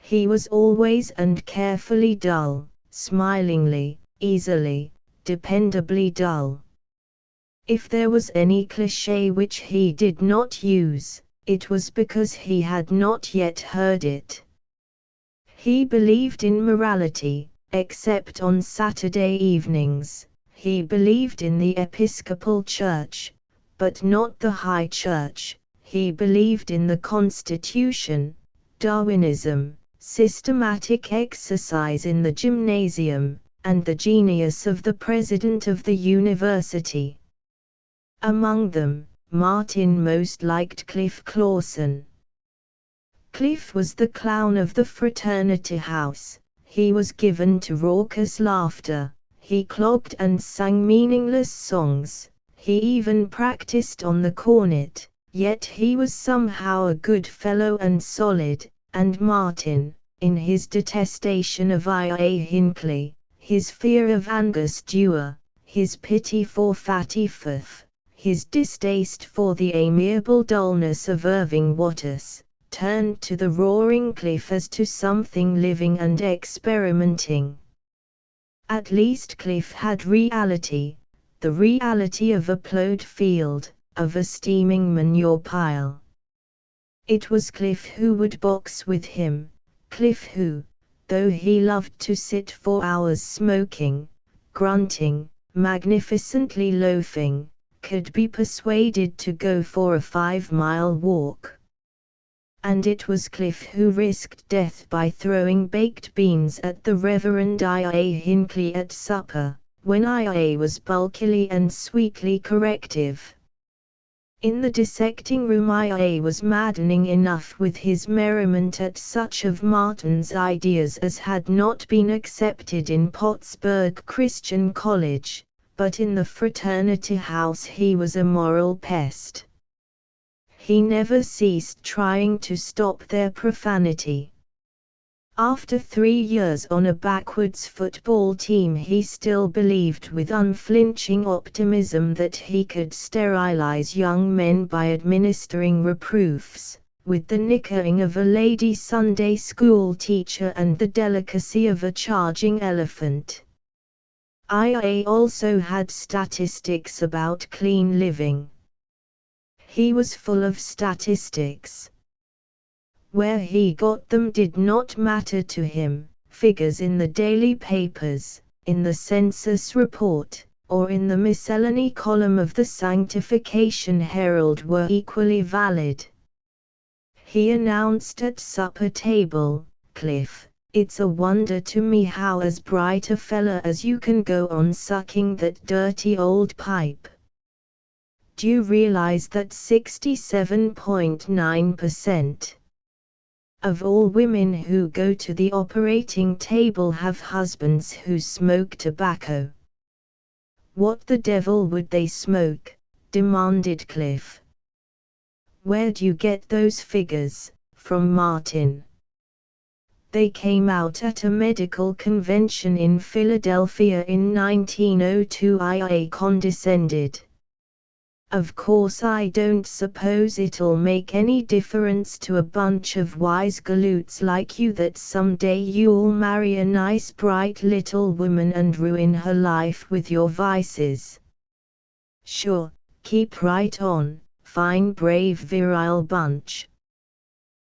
He was always and carefully dull, smilingly, easily, dependably dull. If there was any cliché which he did not use, it was because he had not yet heard it. He believed in morality, except on Saturday evenings. He believed in the Episcopal Church, but not the High Church. He believed in the Constitution, Darwinism, systematic exercise in the gymnasium, and the genius of the president of the university. Among them, Martin most liked Cliff Clawson. Cliff was the clown of the fraternity house. He was given to raucous laughter, he clogged and sang meaningless songs, he even practiced on the cornet, yet he was somehow a good fellow and solid, and Martin, in his detestation of I.A. Hinckley, his fear of Angus Dewar, his pity for Fatty Firth, his distaste for the amiable dullness of Irving Waters, turned to the roaring Cliff as to something living and experimenting. At least Cliff had reality, the reality of a plowed field, of a steaming manure pile. It was Cliff who would box with him, Cliff who, though he loved to sit for hours smoking, grunting, magnificently loafing, could be persuaded to go for a 5-mile walk. And it was Cliff who risked death by throwing baked beans at the Reverend I.A. Hinckley at supper, when I.A. was bulkily and sweetly corrective. In the dissecting room I.A. was maddening enough with his merriment at such of Martin's ideas as had not been accepted in Pottsburg Christian College, but in the fraternity house he was a moral pest. He never ceased trying to stop their profanity. After 3 years on a backwards football team he still believed with unflinching optimism that he could sterilize young men by administering reproofs, with the nickering of a lady Sunday school teacher and the delicacy of a charging elephant. IA also had statistics about clean living. He was full of statistics. Where he got them did not matter to him. Figures in the daily papers, in the census report, or in the miscellany column of the Sanctification Herald were equally valid. He announced at supper table, "Cliff, it's a wonder to me how as bright a fella as you can go on sucking that dirty old pipe. Do you realize that 67.9% of all women who go to the operating table have husbands who smoke tobacco?" "What the devil would they smoke?" demanded Cliff. "Where'd you get those figures?" "From Martin. They came out at a medical convention in Philadelphia in 1902. IA condescended. Of course I don't suppose it'll make any difference to a bunch of wise galoots like you that someday you'll marry a nice bright little woman and ruin her life with your vices. Sure, keep right on, fine brave virile bunch.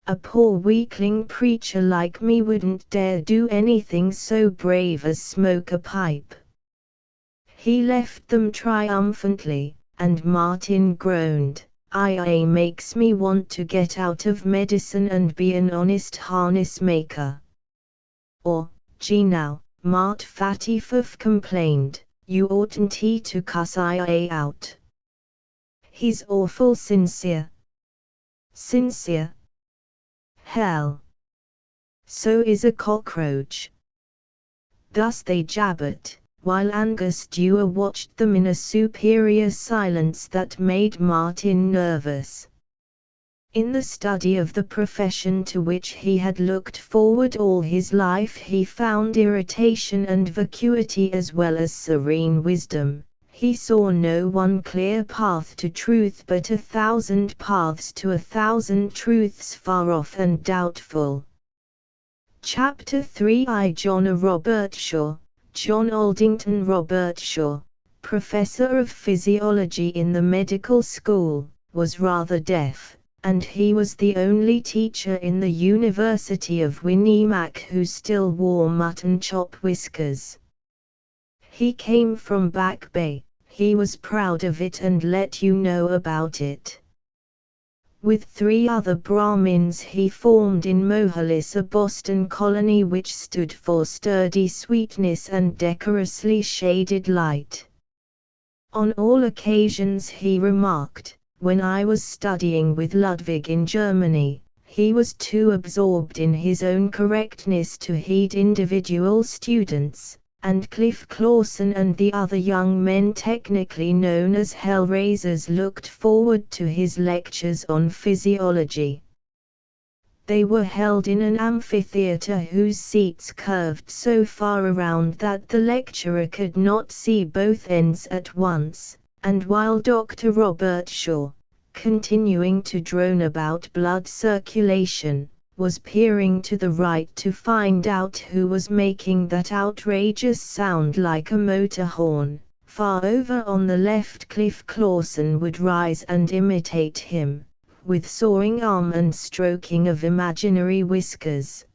A poor weakling preacher like me wouldn't dare do anything so brave as smoke a pipe. He left them triumphantly, and Martin groaned, "IA makes me want to get out of medicine and be an honest harness maker." Or, "Gee now, Mart Fattyfuff complained, you oughtn't he to cuss IA out. He's awful sincere." Sincere? Hell! So is a cockroach. Thus they jabbered, while Angostura watched them in a superior silence that made Martin nervous. In the study of the profession to which he had looked forward all his life he found irritation and vacuity as well as serene wisdom. He saw no one clear path to truth but 1,000 paths to 1,000 truths far off and doubtful. Chapter 3 I John Robertshaw, John Aldington Robertshaw, professor of physiology in the medical school, was rather deaf, and he was the only teacher in the University of Winnemac who still wore mutton chop whiskers. He came from Back Bay, he was proud of it and let you know about it. With 3 other Brahmins he formed in Mohalis a Boston colony which stood for sturdy sweetness and decorously shaded light. On all occasions he remarked, when I was studying with Ludwig in Germany, he was too absorbed in his own correctness to heed individual students, and Cliff Clawson and the other young men technically known as Hellraisers looked forward to his lectures on physiology. They were held in an amphitheater whose seats curved so far around that the lecturer could not see both ends at once, and while Dr. Robertshaw, continuing to drone about blood circulation, was peering to the right to find out who was making that outrageous sound like a motor horn. Far over on the left Cliff Clawson would rise and imitate him, with soaring arm and stroking of imaginary whiskers.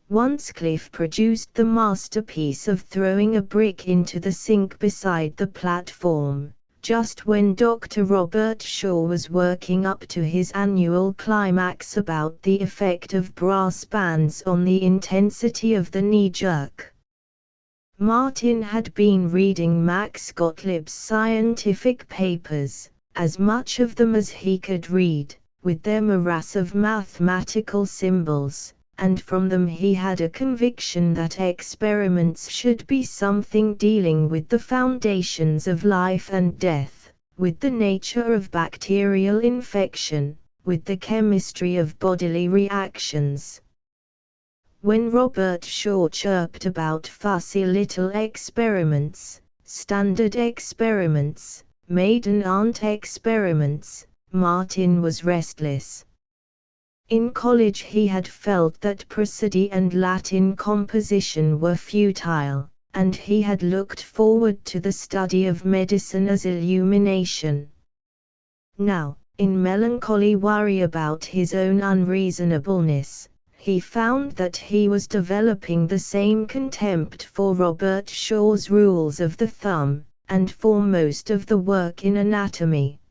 Once Cliff produced the masterpiece of throwing a brick into the sink beside the platform, just when Dr. Robertshaw was working up to his annual climax about the effect of brass bands on the intensity of the knee-jerk. Martin had been reading Max Gottlieb's scientific papers, as much of them as he could read, with their morass of mathematical symbols, and from them he had a conviction that experiments should be something dealing with the foundations of life and death, with the nature of bacterial infection, with the chemistry of bodily reactions. When Robertshaw chirped about fussy little experiments, standard experiments, maiden aunt experiments, Martin was restless. In college he had felt that prosody and Latin composition were futile, and he had looked forward to the study of medicine as illumination. Now, in melancholy worry about his own unreasonableness, he found that he was developing the same contempt for Robertshaw's rules of the thumb, and for most of the work in anatomy.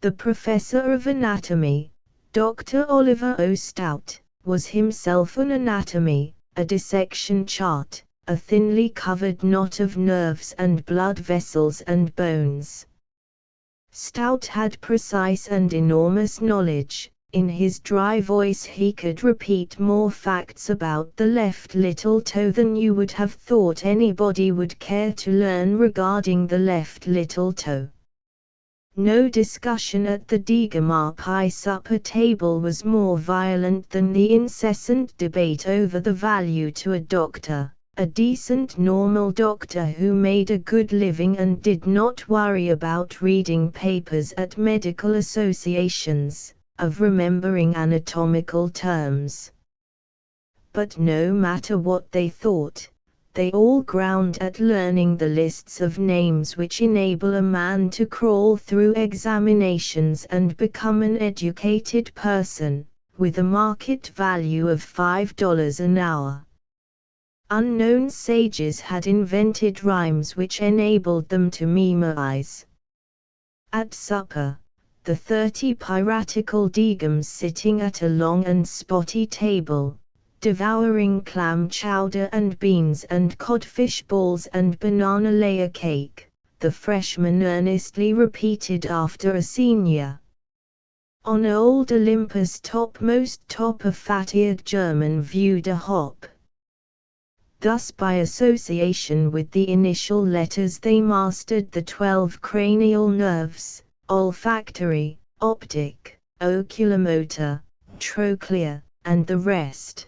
The professor of anatomy, Dr. Oliver O. Stout, was himself an anatomy, a dissection chart, a thinly covered knot of nerves and blood vessels and bones. Stout had precise and enormous knowledge. In his dry voice he could repeat more facts about the left little toe than you would have thought anybody would care to learn regarding the left little toe. No discussion at the Degamar pie supper table was more violent than the incessant debate over the value to a doctor, a decent normal doctor who made a good living and did not worry about reading papers at medical associations, of remembering anatomical terms. But no matter what they thought, they all ground at learning the lists of names which enable a man to crawl through examinations and become an educated person, with a market value of $5 an hour. Unknown sages had invented rhymes which enabled them to memorize. At supper, the 30 piratical Deegums sitting at a long and spotty table, devouring clam chowder and beans and codfish balls and banana layer cake, the freshman earnestly repeated after a senior. On old Olympus' topmost top a fat-eared German viewed a hop. Thus by association with the initial letters they mastered the 12 cranial nerves, olfactory, optic, oculomotor, trochlear, and the rest.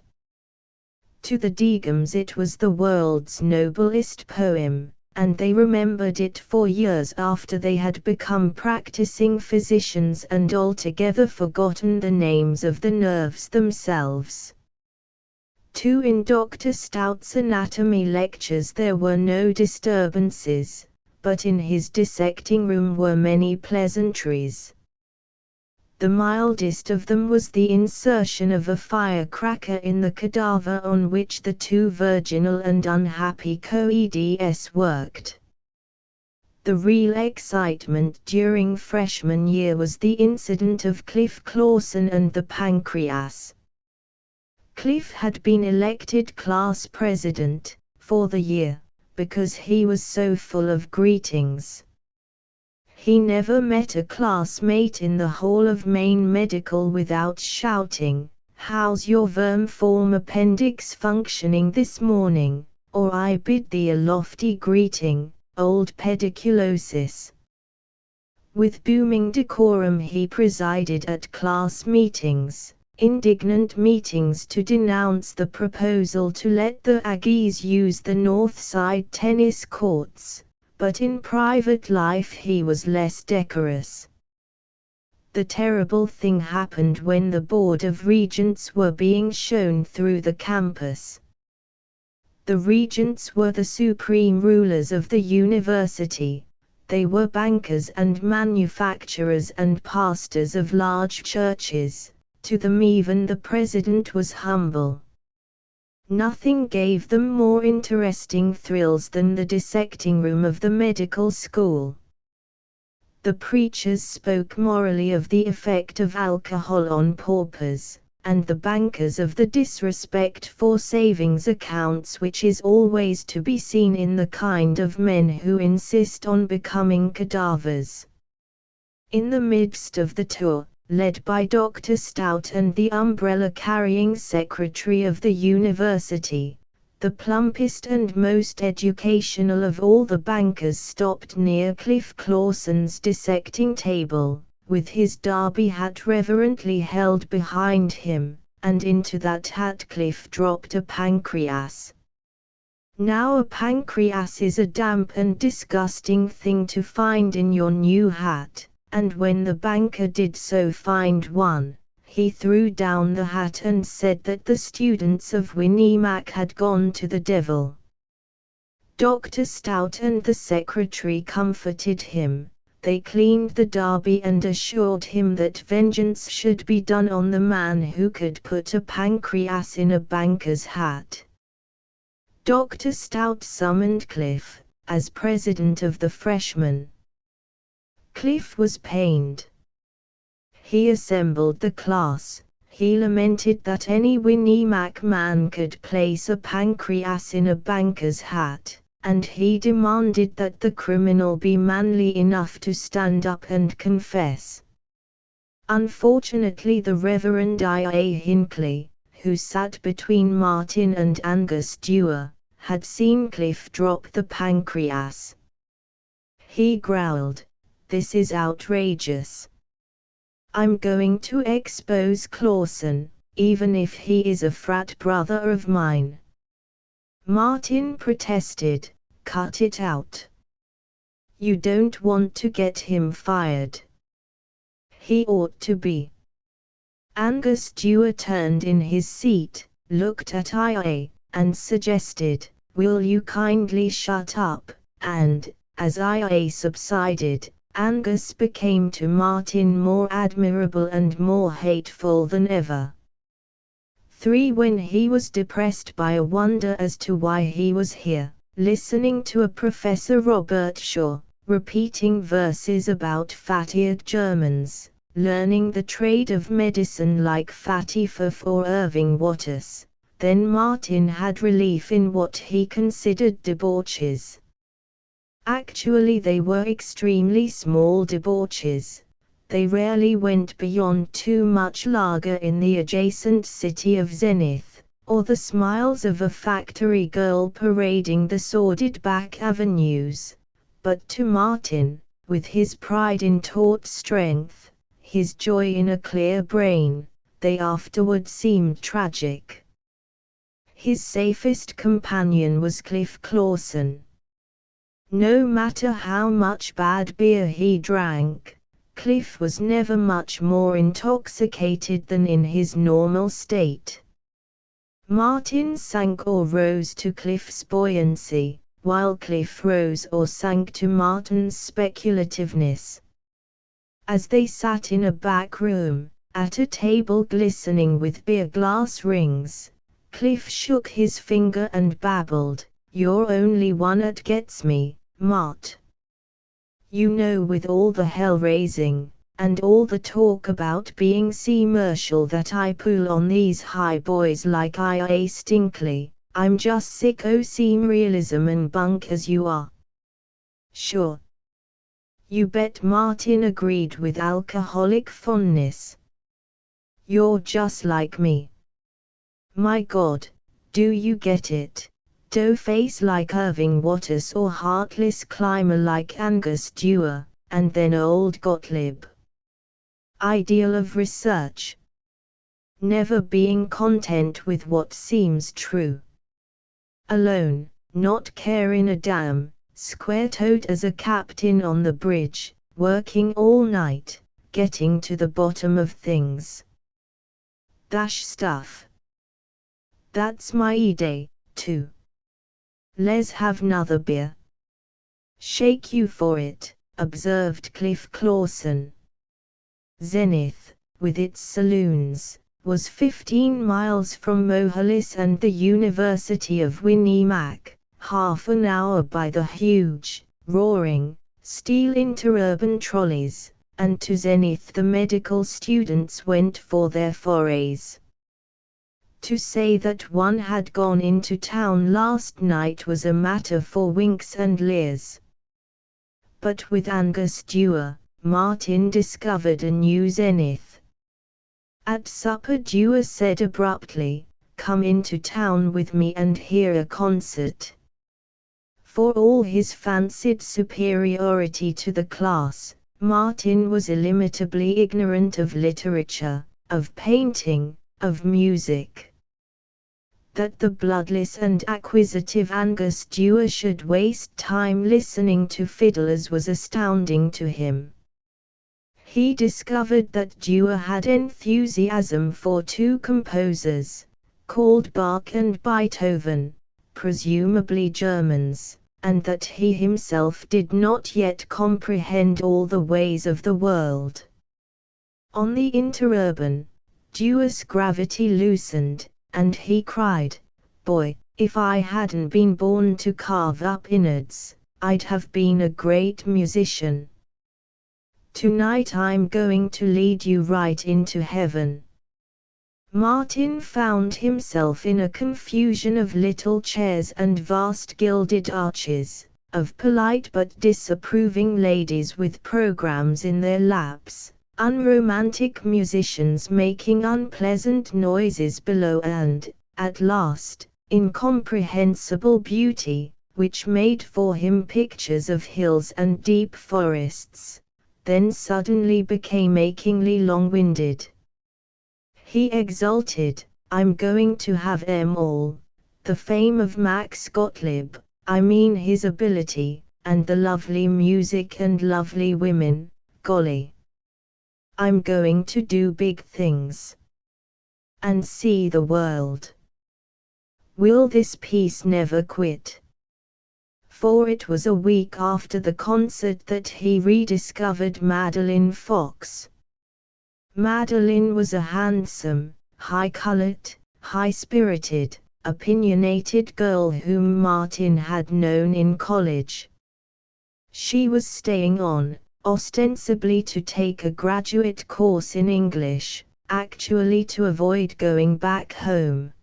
To the Deegums it was the world's noblest poem, and they remembered it for years after they had become practicing physicians and altogether forgotten the names of the nerves themselves. Too, in Dr. Stout's anatomy lectures there were no disturbances, but in his dissecting room were many pleasantries. The mildest of them was the insertion of a firecracker in the cadaver on which the two virginal and unhappy co-eds worked. The real excitement during freshman year was the incident of Cliff Clawson and the pancreas. Cliff had been elected class president, for the year, because he was so full of greetings. He never met a classmate in the Hall of Maine Medical without shouting, "How's your vermiform appendix functioning this morning?" or "I bid thee a lofty greeting, old pediculosis." With booming decorum he presided at class meetings, indignant meetings to denounce the proposal to let the Aggies use the North Side tennis courts, but in private life he was less decorous. The terrible thing happened when the Board of Regents were being shown through the campus. The regents were the supreme rulers of the university. They were bankers and manufacturers and pastors of large churches. To them even the president was humble. Nothing gave them more interesting thrills than the dissecting room of the medical school. The preachers spoke morally of the effect of alcohol on paupers, and the bankers of the disrespect for savings accounts which is always to be seen in the kind of men who insist on becoming cadavers. In the midst of the tour, led by Dr. Stout and the umbrella-carrying secretary of the university, the plumpest and most educational of all the bankers stopped near Cliff Clawson's dissecting table, with his derby hat reverently held behind him, and into that hat Cliff dropped a pancreas. Now a pancreas is a damp and disgusting thing to find in your new hat. And when the banker did so find one, he threw down the hat and said that the students of Winnie-Mac had gone to the devil. Dr. Stout and the secretary comforted him. They cleaned the derby and assured him that vengeance should be done on the man who could put a pancreas in a banker's hat. Dr. Stout summoned Cliff, as president of the freshmen. Cliff was pained. He assembled the class. He lamented that any Winnie-Mac man could place a pancreas in a banker's hat, and he demanded that the criminal be manly enough to stand up and confess. Unfortunately, the Reverend I.A. Hinckley, who sat between Martin and Angus Dewar, had seen Cliff drop the pancreas. He growled, "This is outrageous. I'm going to expose Clawson, even if he is a frat brother of mine." Martin protested, "Cut it out. You don't want to get him fired. He ought to be." Angus Dewar turned in his seat, looked at IA, and suggested, "Will you kindly shut up?" And, as IA subsided, Angus became to Martin more admirable and more hateful than ever. 3. When he was depressed by a wonder as to why he was here, listening to a Professor Robert Shaw, repeating verses about fat-eared Germans, learning the trade of medicine like Fatty Fuff or Irving Wallace, then Martin had relief in what he considered debauches. Actually they were extremely small debauches. They rarely went beyond too much lager in the adjacent city of Zenith, or the smiles of a factory girl parading the sordid back avenues. But to Martin, with his pride in taut strength, his joy in a clear brain, they afterward seemed tragic. His safest companion was Cliff Clawson. No matter how much bad beer he drank, Cliff was never much more intoxicated than in his normal state. Martin sank or rose to Cliff's buoyancy, while Cliff rose or sank to Martin's speculativeness. As they sat in a back room, at a table glistening with beer glass rings, Cliff shook his finger and babbled, "You're only one that gets me, Mart. You know, with all the hell-raising, and all the talk about being commercial that I pull on these high boys like I.A. Stinkley, I'm just sick o' seem realism and bunk as you are." "Sure. You bet," Martin agreed with alcoholic fondness. "You're just like me. My God, do you get it? Dough-face like Irving Wallace or heartless climber like Angus Dewar, and then old Gottlieb. Ideal of research. Never being content with what seems true. Alone, not caring a damn, square-toed as a captain on the bridge, working all night, getting to the bottom of things. Dash stuff. That's my day, too. Let's have 'nother beer." "Shake you for it," observed Cliff Clawson. Zenith, with its saloons, was 15 miles from Mohalis and the University of Winnemac, half an hour by the huge, roaring, steel interurban trolleys, and to Zenith the medical students went for their forays. To say that one had gone into town last night was a matter for winks and leers. But with Angus Dewar, Martin discovered a new zenith. At supper Dewar said abruptly, "Come into town with me and hear a concert." For all his fancied superiority to the class, Martin was illimitably ignorant of literature, of painting, of music. That the bloodless and acquisitive Angus Dewar should waste time listening to fiddlers was astounding to him. He discovered that Dewar had enthusiasm for two composers, called Bach and Beethoven, presumably Germans, and that he himself did not yet comprehend all the ways of the world. On the interurban, Dewar's gravity loosened, and he cried, "Boy, if I hadn't been born to carve up innards, I'd have been a great musician. Tonight I'm going to lead you right into heaven." Martin found himself in a confusion of little chairs and vast gilded arches, of polite but disapproving ladies with programs in their laps, unromantic musicians making unpleasant noises below and, at last, incomprehensible beauty, which made for him pictures of hills and deep forests, then suddenly became achingly long-winded. He exulted, "I'm going to have 'em all, The fame of Max Gottlieb, I mean his ability, and the lovely music and lovely women, golly. I'm going to do big things. And see the world. Will this piece never quit? For it was a week after the concert that he rediscovered Madeline Fox. Madeline was a handsome, high-colored, high-spirited, opinionated girl whom Martin had known in college. She was staying on, ostensibly to take a graduate course in English, actually to avoid going back home.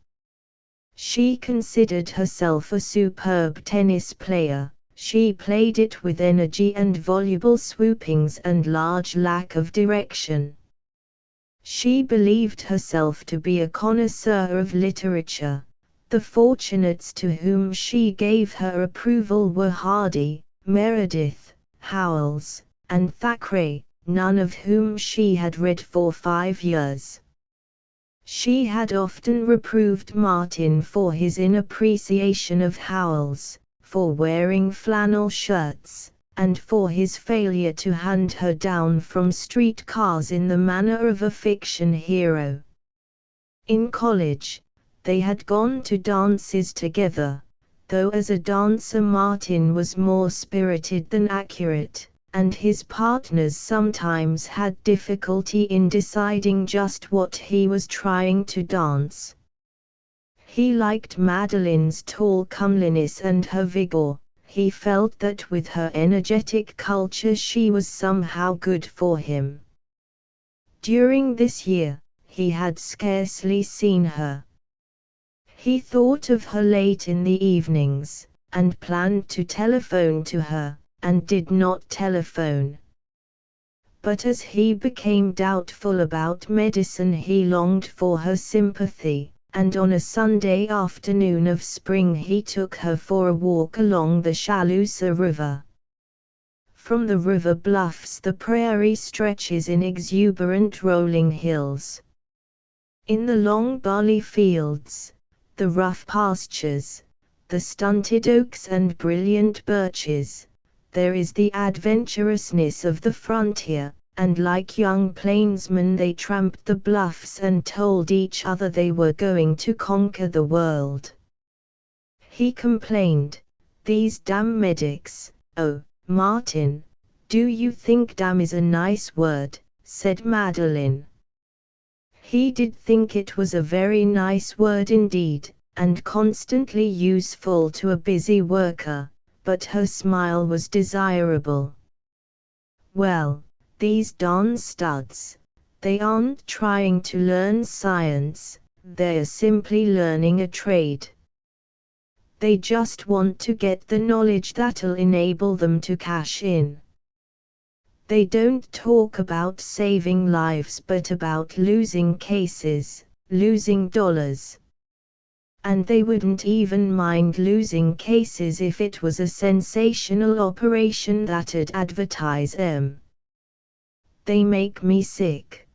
She considered herself a superb tennis player. She played it with energy and voluble swoopings and large lack of direction. She believed herself to be a connoisseur of literature. The fortunates to whom she gave her approval were Hardy, Meredith, Howells, and Thackeray, none of whom she had read for 5 years. She had often reproved Martin for his inappreciation of Howells, for wearing flannel shirts, and for his failure to hand her down from streetcars in the manner of a fiction hero. In college, they had gone to dances together, though as a dancer Martin was more spirited than accurate, and his partners sometimes had difficulty in deciding just what he was trying to dance. He liked Madeline's tall comeliness and her vigor. He felt that with her energetic culture she was somehow good for him. During this year, he had scarcely seen her. He thought of her late in the evenings, and planned to telephone to her, and did not telephone. But as he became doubtful about medicine he longed for her sympathy, and on a Sunday afternoon of spring he took her for a walk along the Chalusa River. From the river bluffs the prairie stretches in exuberant rolling hills. In the long barley fields, the rough pastures, the stunted oaks and brilliant birches, there is the adventurousness of the frontier, and like young plainsmen they tramped the bluffs and told each other they were going to conquer the world. He complained, "These damn medics." "Oh, Martin, do you think damn is a nice word?" said Madeline. He did think it was a very nice word indeed, and constantly useful to a busy worker, but her smile was desirable. "Well, these darn studs, they aren't trying to learn science, they're simply learning a trade. They just want to get the knowledge that'll enable them to cash in. They don't talk about saving lives but about losing cases, losing dollars. And they wouldn't even mind losing cases if it was a sensational operation that'd advertise them. They make me sick.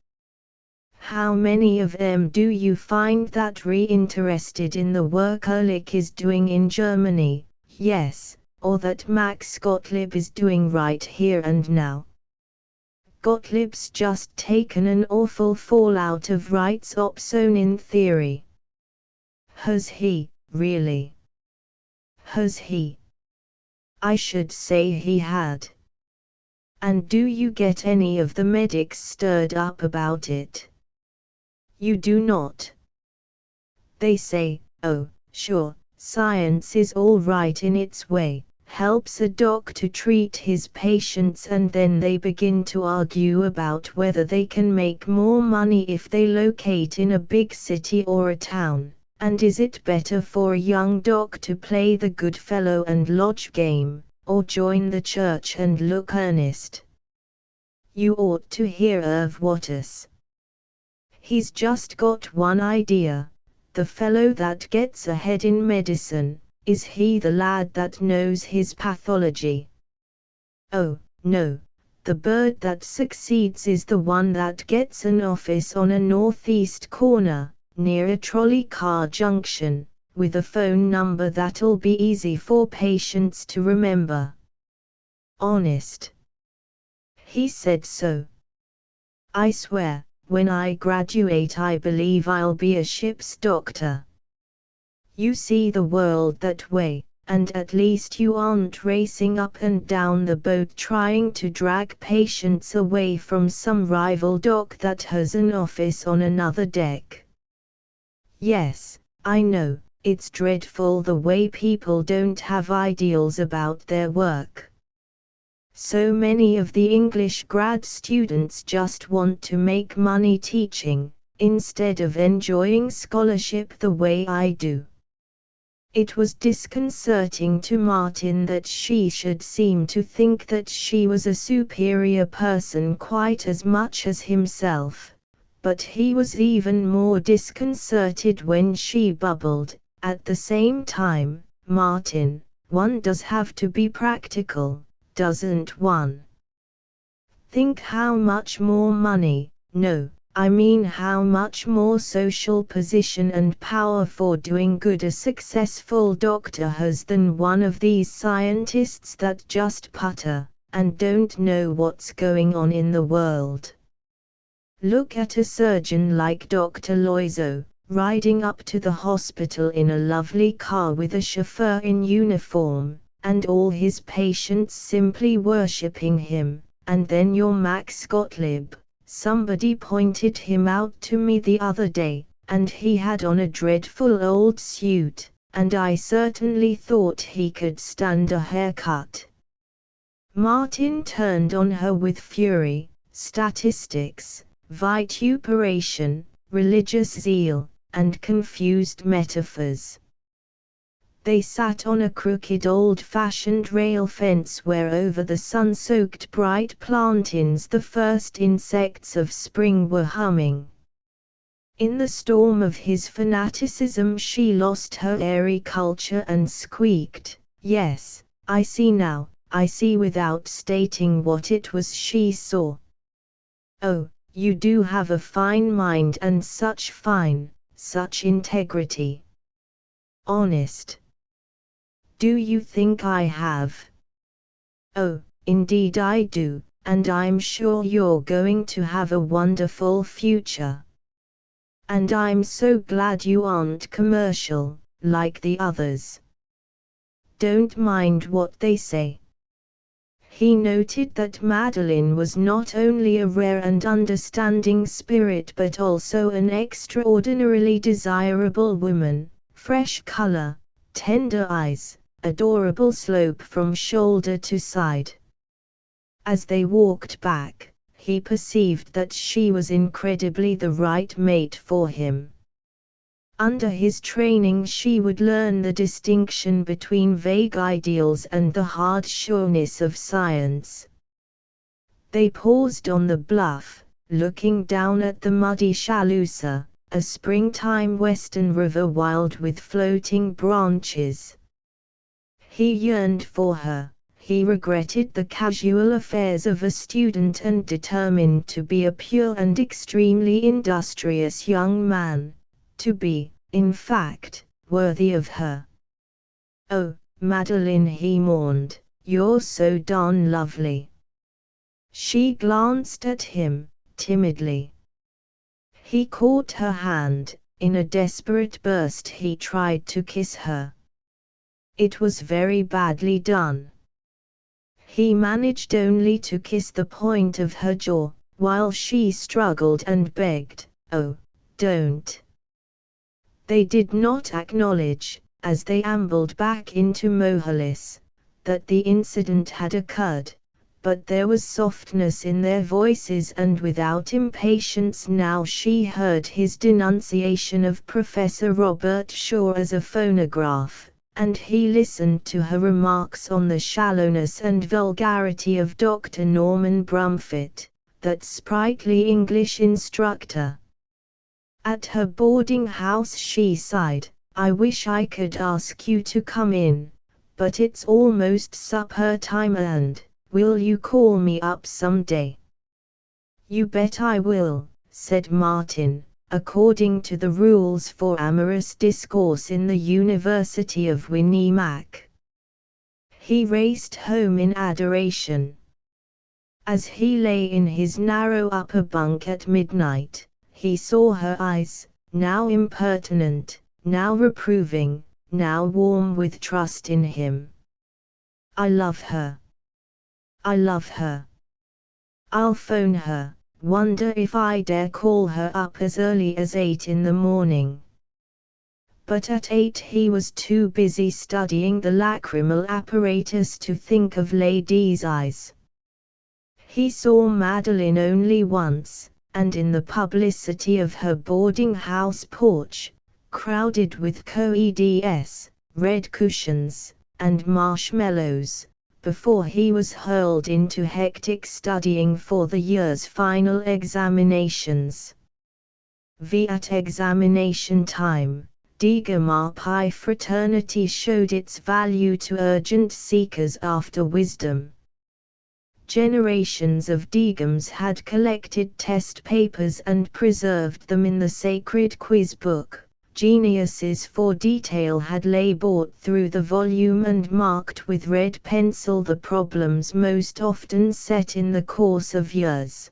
How many of them do you find that re-interested in the work Ehrlich is doing in Germany, yes, or that Max Gottlieb is doing right here and now? Gottlieb's just taken an awful fall out of Wright's opsonin theory." "Has he, really?" "Has he? I should say he had. And do you get any of the medics stirred up about it?" "You do not. They say, oh, sure, science is all right in its way, helps a doc to treat his patients, and then they begin to argue about whether they can make more money if they locate in a big city or a town, and is it better for a young doc to play the good fellow and lodge game, or join the church and look earnest? You ought to hear Irv Waters. He's just got one idea, the fellow that gets ahead in medicine. Is he the lad that knows his pathology? Oh, no, the bird that succeeds is the one that gets an office on a northeast corner, near a trolley car junction, with a phone number that'll be easy for patients to remember. Honest. He said so. I swear, when I graduate I believe I'll be a ship's doctor. You see the world that way, and at least you aren't racing up and down the boat trying to drag patients away from some rival dock that has an office on another deck. Yes, I know, it's dreadful the way people don't have ideals about their work. So many of the English grad students just want to make money teaching, instead of enjoying scholarship the way I do. It was disconcerting to Martin that she should seem to think that she was a superior person quite as much as himself, but he was even more disconcerted when she bubbled, at the same time, Martin, one does have to be practical, doesn't one? Think how much more money, no, I mean how much more social position and power for doing good a successful doctor has than one of these scientists that just putter, and don't know what's going on in the world. Look at a surgeon like Dr. Loiseau, riding up to the hospital in a lovely car with a chauffeur in uniform, and all his patients simply worshipping him, and then your Max Gottlieb, somebody pointed him out to me the other day, and he had on a dreadful old suit, and I certainly thought he could stand a haircut. Martin turned on her with fury, statistics, vituperation, religious zeal, and confused metaphors. They sat on a crooked old-fashioned rail fence where over the sun-soaked bright plantains the first insects of spring were humming. In the storm of his fanaticism she lost her airy culture and squeaked, "Yes, I see now, I see," without stating what it was she saw. "Oh, you do have a fine mind and such integrity." Honest. Do you think I have? Oh, indeed I do, and I'm sure you're going to have a wonderful future. And I'm so glad you aren't commercial, like the others. Don't mind what they say. He noted that Madeline was not only a rare and understanding spirit but also an extraordinarily desirable woman, fresh color, tender eyes, adorable slope from shoulder to side. As they walked back, he perceived that she was incredibly the right mate for him. Under his training she would learn the distinction between vague ideals and the hard sureness of science. They paused on the bluff, looking down at the muddy Chalusa, a springtime western river wild with floating branches. He yearned for her, he regretted the casual affairs of a student and determined to be a pure and extremely industrious young man, to be, in fact, worthy of her. "Oh, Madeline," he mourned, "you're so darn lovely." She glanced at him, timidly. He caught her hand, in a desperate burst he tried to kiss her. It was very badly done. He managed only to kiss the point of her jaw, while she struggled and begged, "Oh, don't." They did not acknowledge, as they ambled back into Mohalis, that the incident had occurred, but there was softness in their voices and without impatience now she heard his denunciation of Professor Robert Shaw as a phonograph, and he listened to her remarks on the shallowness and vulgarity of Dr. Norman Brumfitt, that sprightly English instructor. At her boarding house she sighed, "I wish I could ask you to come in, but it's almost supper time and, will you call me up someday?" "You bet I will," said Martin, according to the rules for amorous discourse in the University of Winnemac. He raced home in adoration. As he lay in his narrow upper bunk at midnight, he saw her eyes, now impertinent, now reproving, now warm with trust in him. "I love her. I love her. I'll phone her, wonder if I dare call her up as early as 8 in the morning." But at 8 he was too busy studying the lacrimal apparatus to think of ladies' eyes. He saw Madeline only once, and in the publicity of her boarding house porch, crowded with co-eds, red cushions, and marshmallows, before he was hurled into hectic studying for the year's final examinations. At examination time, Digama Pi fraternity showed its value to urgent seekers after wisdom. Generations of Digams had collected test papers and preserved them in the sacred quiz book. Geniuses for detail had labored through the volume and marked with red pencil the problems most often set in the course of years.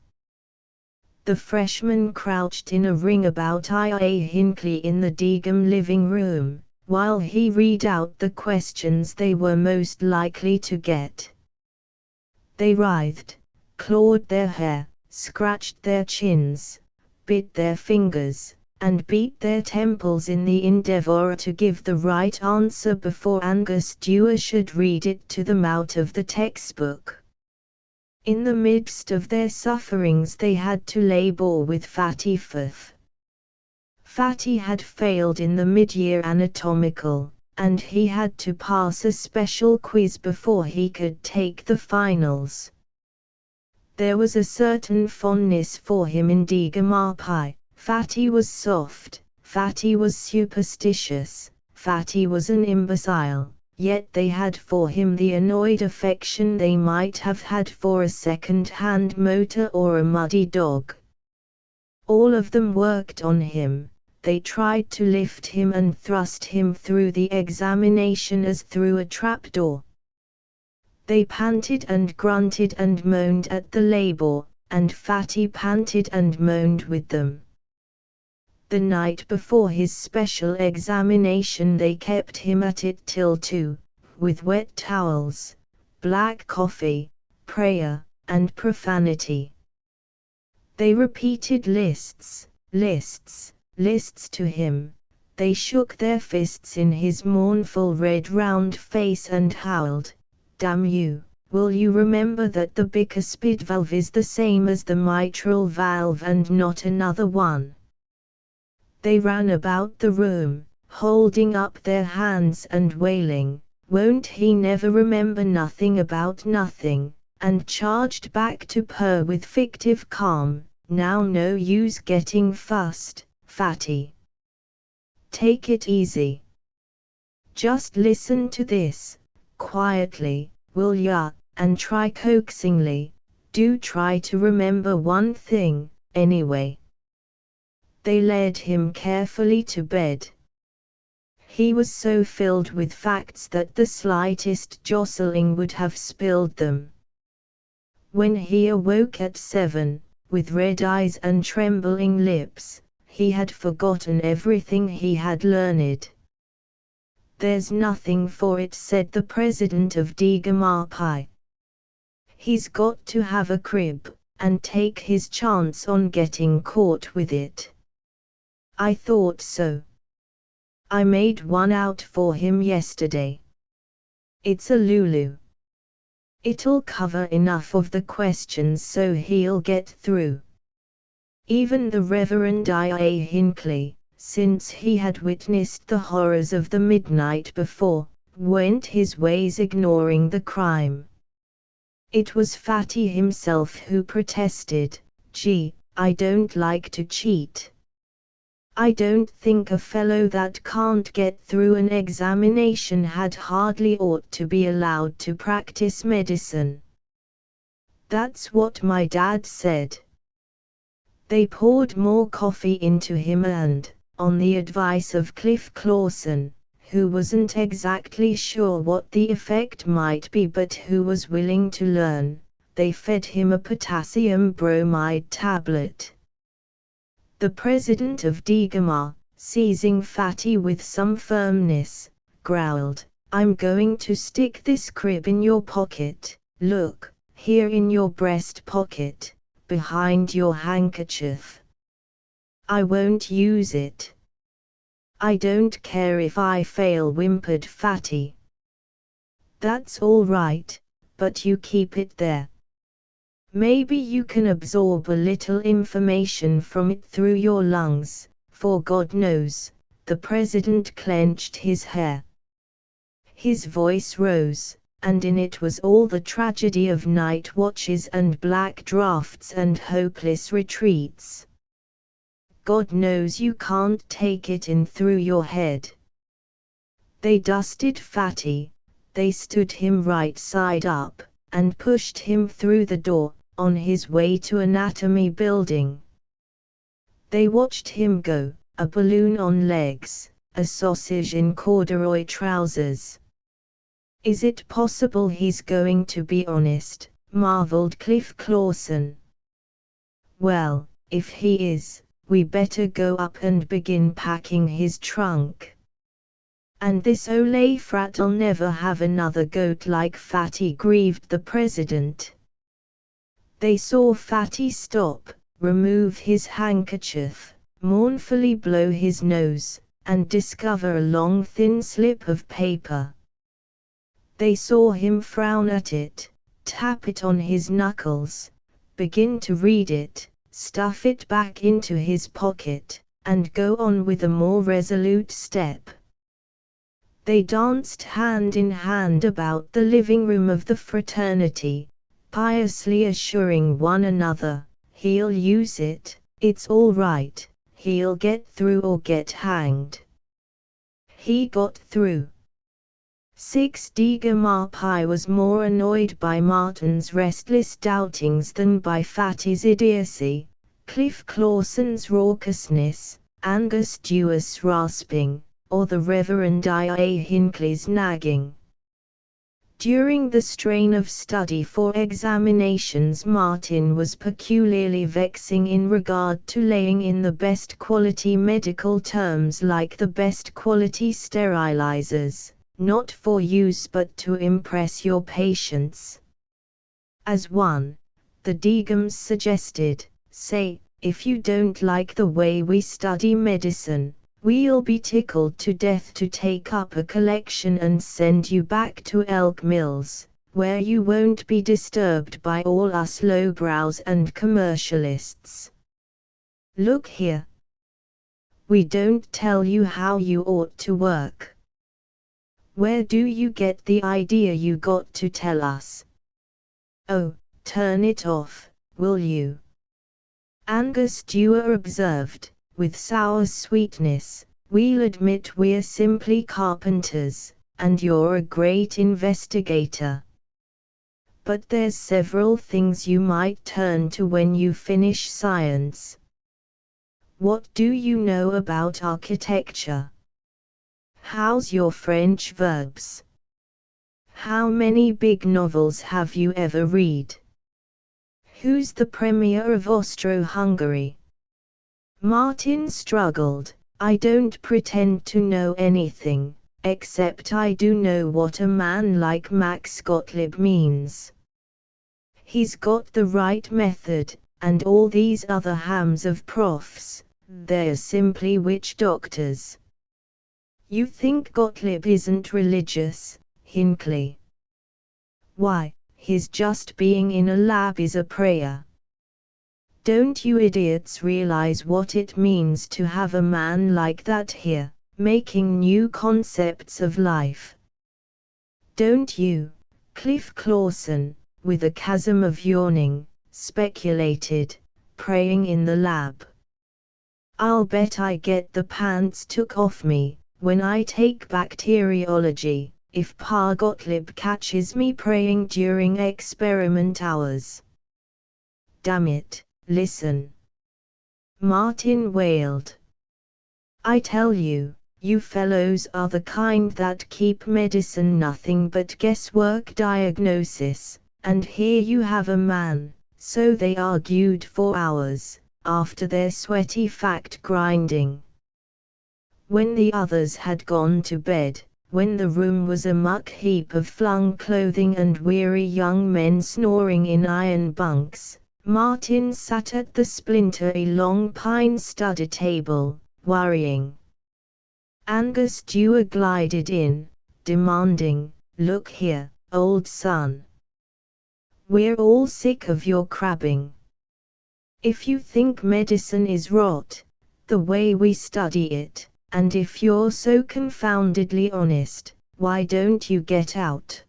The freshmen crouched in a ring about I.A. Hinckley in the Digam living room, while he read out the questions they were most likely to get. They writhed, clawed their hair, scratched their chins, bit their fingers, and beat their temples in the endeavor to give the right answer before Angus Dewar should read it to them out of the textbook. In the midst of their sufferings they had to labor with Fatty Firth. Fatty had failed in the mid-year anatomical, and he had to pass a special quiz before he could take the finals. There was a certain fondness for him in Digama Pi. Fatty was soft, Fatty was superstitious, Fatty was an imbecile, yet they had for him the annoyed affection they might have had for a second-hand motor or a muddy dog. All of them worked on him. They tried to lift him and thrust him through the examination as through a trapdoor. They panted and grunted and moaned at the labor, and Fatty panted and moaned with them. The night before his special examination they kept him at it till 2, with wet towels, black coffee, prayer, and profanity. They repeated lists, lists, lists to him. They shook their fists in his mournful red round face and howled, "Damn you, will you remember that the bicuspid valve is the same as the mitral valve and not another one?" They ran about the room, holding up their hands and wailing, "Won't he never remember nothing about nothing," and charged back to purr with fictive calm, "Now no use getting fussed, Fatty. Take it easy. Just listen to this, quietly, will ya, and try coaxingly, do try to remember one thing, anyway." They led him carefully to bed. He was so filled with facts that the slightest jostling would have spilled them. When he awoke at 7, with red eyes and trembling lips, he had forgotten everything he had learned. "There's nothing for it," said the president of Digama Pi. "He's got to have a crib, and take his chance on getting caught with it. I thought so. I made one out for him yesterday. It's a Lulu. It'll cover enough of the questions so he'll get through." Even the Reverend I.A. Hinckley, since he had witnessed the horrors of the midnight before, went his ways ignoring the crime. It was Fatty himself who protested, "Gee, I don't like to cheat. I don't think a fellow that can't get through an examination had hardly ought to be allowed to practice medicine. That's what my dad said." They poured more coffee into him and, on the advice of Cliff Clawson, who wasn't exactly sure what the effect might be but who was willing to learn, they fed him a potassium bromide tablet. The president of Degama, seizing Fatty with some firmness, growled, "I'm going to stick this crib in your pocket, look, here in your breast pocket, behind your handkerchief. I won't use it." "I don't care if I fail," whimpered Fatty. "That's all right, but you keep it there. Maybe you can absorb a little information from it through your lungs, for God knows." The president clenched his hair. His voice rose, and in it was all the tragedy of night watches and black drafts and hopeless retreats. "God knows you can't take it in through your head." They dusted Fatty, they stood him right side up, and pushed him through the door, on his way to Anatomy Building. They watched him go, a balloon on legs, a sausage in corduroy trousers. "Is it possible he's going to be honest?" marveled Cliff Clawson. "Well, if he is, we better go up and begin packing his trunk. And this Ole frat'll never have another goat like Fatty," grieved the president. They saw Fatty stop, remove his handkerchief, mournfully blow his nose, and discover a long thin slip of paper. They saw him frown at it, tap it on his knuckles, begin to read it, stuff it back into his pocket, and go on with a more resolute step. They danced hand in hand about the living room of the fraternity, piously assuring one another, "He'll use it, it's all right, he'll get through or get hanged." He got through. 6D Marpai was more annoyed by Martin's restless doubtings than by Fatty's idiocy, Cliff Clawson's raucousness, Angus Dewar's rasping, or the Reverend I.A. Hinckley's nagging. During the strain of study for examinations, Martin was peculiarly vexing in regard to laying in the best quality medical terms like the best quality sterilizers, not for use but to impress your patients. As one, the Degams suggested, say, "If you don't like the way we study medicine, we'll be tickled to death to take up a collection and send you back to Elk Mills, where you won't be disturbed by all us lowbrows and commercialists. Look here. We don't tell you how you ought to work. Where do you get the idea you got to tell us? Oh, turn it off, will you?" Angus Dewar observed, with sour sweetness, "We'll admit we're simply carpenters, and you're a great investigator. But there's several things you might turn to when you finish science. What do you know about architecture? How's your French verbs? How many big novels have you ever read? Who's the Premier of Austro-Hungary?" Martin struggled. "I don't pretend to know anything, except I do know what a man like Max Gottlieb means. He's got the right method, and all these other hams of profs, they're simply witch doctors." "You think Gottlieb isn't religious, Hinckley?" "Why, his just being in a lab is a prayer. Don't you idiots realize what it means to have a man like that here, making new concepts of life? Don't you?" Cliff Clawson, with a chasm of yawning, speculated, "praying in the lab? I'll bet I get the pants took off me, when I take bacteriology, if Pa Gottlieb catches me praying during experiment hours. Damn it, listen. Martin wailed. I tell you, you fellows are the kind that keep medicine nothing but guesswork diagnosis, and here you have a man. So they argued for hours, after their sweaty fact grinding. When the others had gone to bed, when the room was a muck heap of flung clothing and weary young men snoring in iron bunks, Martin sat at the splintery long pine study table, worrying. Angus Dewar glided in, demanding, "Look here, old son. We're all sick of your crabbing. If you think medicine is rot, the way we study it, and if you're so confoundedly honest, why don't you get out?"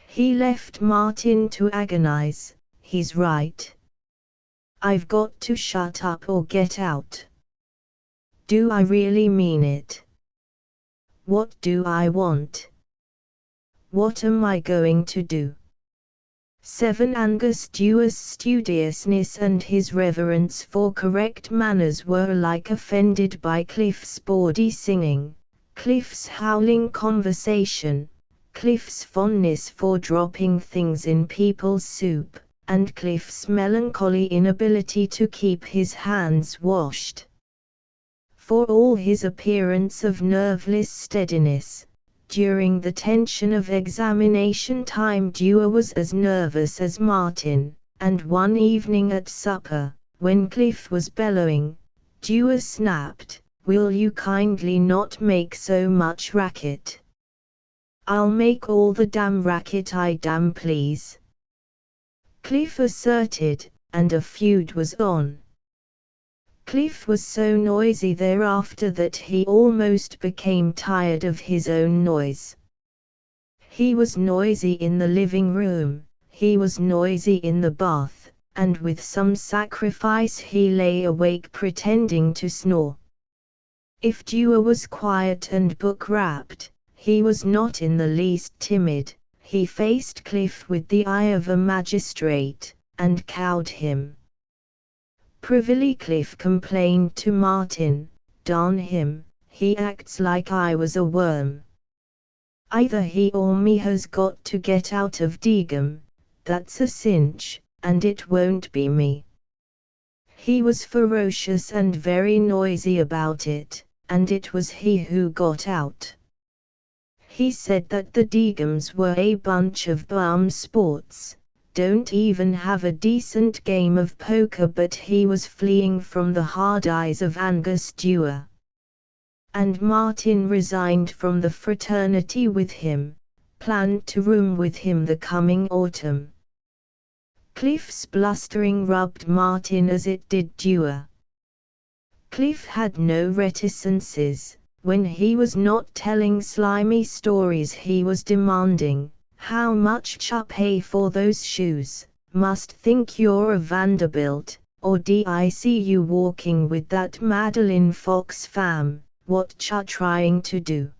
He left Martin to agonize. He's right. I've got to shut up or get out. Do I really mean it? What do I want? What am I going to do? 7 Angus Dewar's studiousness and his reverence for correct manners were alike offended by Cliff's bawdy singing, Cliff's howling conversation, Cliff's fondness for dropping things in people's soup, and Cliff's melancholy inability to keep his hands washed. For all his appearance of nerveless steadiness, during the tension of examination time Dewar was as nervous as Martin, and one evening at supper, when Cliff was bellowing, Dewar snapped, "Will you kindly not make so much racket? I'll make all the damn racket I damn please," Cliff asserted, and a feud was on. Cliff was so noisy thereafter that he almost became tired of his own noise. He was noisy in the living room, he was noisy in the bath, and with some sacrifice he lay awake pretending to snore. If Dewar was quiet and book-wrapped, he was not in the least timid. He faced Cliff with the eye of a magistrate, and cowed him. Privily Cliff complained to Martin, "Darn him, he acts like I was a worm. Either he or me has got to get out of Deegam, that's a cinch, and it won't be me." He was ferocious and very noisy about it, and it was he who got out. He said that the Deegams were a bunch of bum sports, don't even have a decent game of poker, but he was fleeing from the hard eyes of Angus Dewar. And Martin resigned from the fraternity with him, planned to room with him the coming autumn. Cliff's blustering rubbed Martin as it did Dewar. Cliff had no reticences. When he was not telling slimy stories he was demanding, "How much you pay for those shoes? Must think you're a Vanderbilt, or I see you walking with that Madeline Fox fam, what you trying to do?"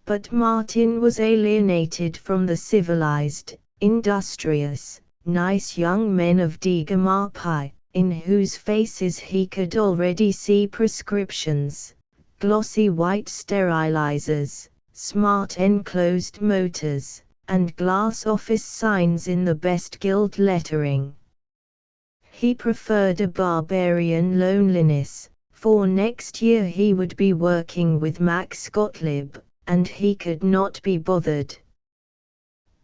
But Martin was alienated from the civilized, industrious, nice young men of Deegamapie, in whose faces he could already see prescriptions. Glossy white sterilizers, smart enclosed motors, and glass office signs in the best gilt lettering. He preferred a barbarian loneliness, for next year he would be working with Max Gottlieb, and he could not be bothered.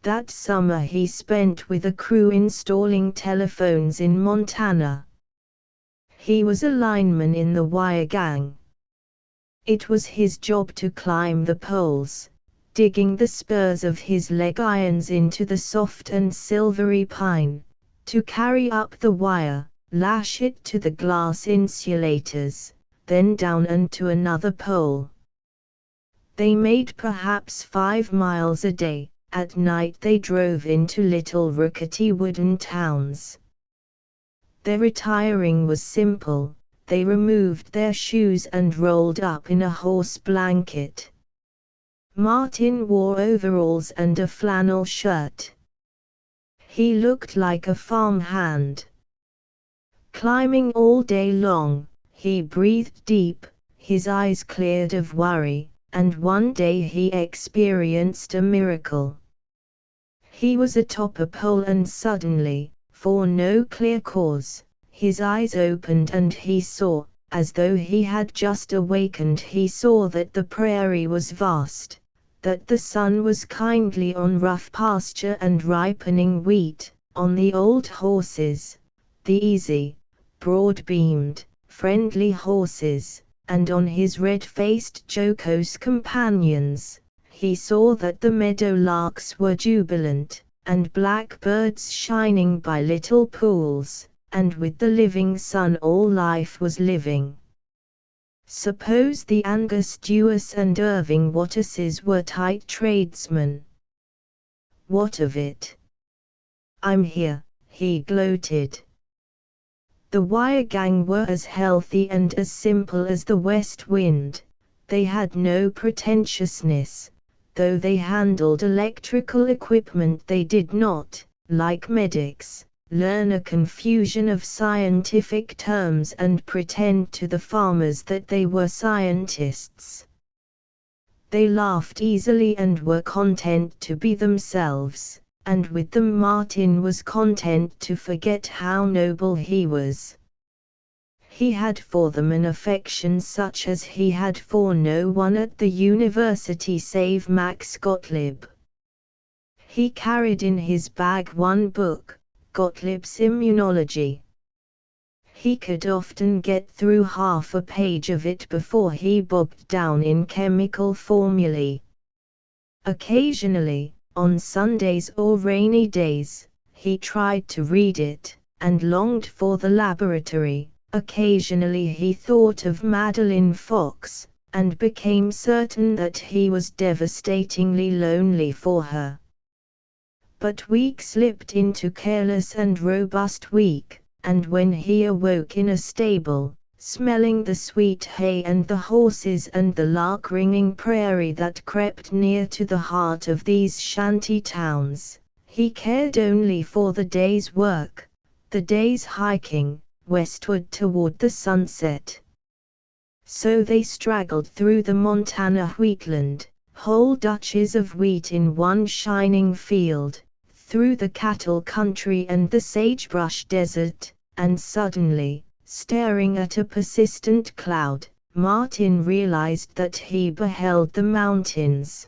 That summer he spent with a crew installing telephones in Montana. He was a lineman in the wire gang. It was his job to climb the poles, digging the spurs of his leg irons into the soft and silvery pine, to carry up the wire, lash it to the glass insulators, then down and to another pole. They made perhaps 5 miles a day. At night they drove into little rickety wooden towns. Their retiring was simple. They removed their shoes and rolled up in a horse blanket. Martin wore overalls and a flannel shirt. He looked like a farm hand. Climbing all day long, he breathed deep, his eyes cleared of worry, and one day he experienced a miracle. He was atop a pole and suddenly, for no clear cause, his eyes opened and he saw, as though he had just awakened, he saw that the prairie was vast, that the sun was kindly on rough pasture and ripening wheat, on the old horses, the easy, broad-beamed, friendly horses, and on his red-faced jocose companions. He saw that the meadow larks were jubilant, and blackbirds shining by little pools, and with the living sun all life was living. Suppose the Angustewers and Irving Watterses were tight tradesmen. What of it? I'm here, he gloated. The Wire Gang were as healthy and as simple as the west wind. They had no pretentiousness. Though they handled electrical equipment, they did not, like medics, learn a confusion of scientific terms and pretend to the farmers that they were scientists. They laughed easily and were content to be themselves, and with them Martin was content to forget how noble he was. He had for them an affection such as he had for no one at the university save Max Gottlieb. He carried in his bag one book, Gottlieb's Immunology. He could often get through half a page of it before he bogged down in chemical formulae. Occasionally, on Sundays or rainy days, he tried to read it, and longed for the laboratory. Occasionally he thought of Madeline Fox, and became certain that he was devastatingly lonely for her. But week slipped into careless and robust week, and when he awoke in a stable, smelling the sweet hay and the horses and the lark-ringing prairie that crept near to the heart of these shanty towns, he cared only for the day's work, the day's hiking, westward toward the sunset. So they straggled through the Montana wheatland, whole dutches of wheat in one shining field, through the cattle country and the sagebrush desert, and suddenly, staring at a persistent cloud, Martin realized that he beheld the mountains.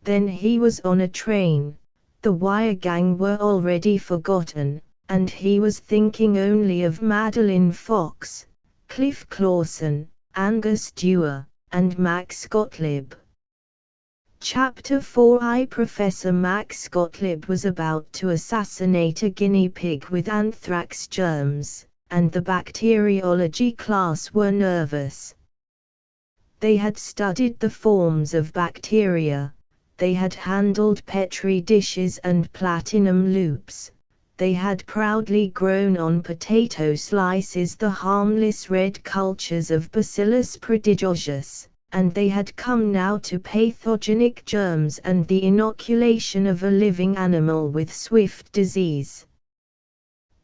Then he was on a train. The Wire Gang were already forgotten, and he was thinking only of Madeline Fox, Cliff Clawson, Angus Dewar, and Max Gottlieb. Chapter 4. Professor Max Gottlieb was about to assassinate a guinea pig with anthrax germs, and the bacteriology class were nervous. They had studied the forms of bacteria, they had handled Petri dishes and platinum loops. They had proudly grown on potato slices the harmless red cultures of Bacillus prodigiosus, and they had come now to pathogenic germs and the inoculation of a living animal with swift disease.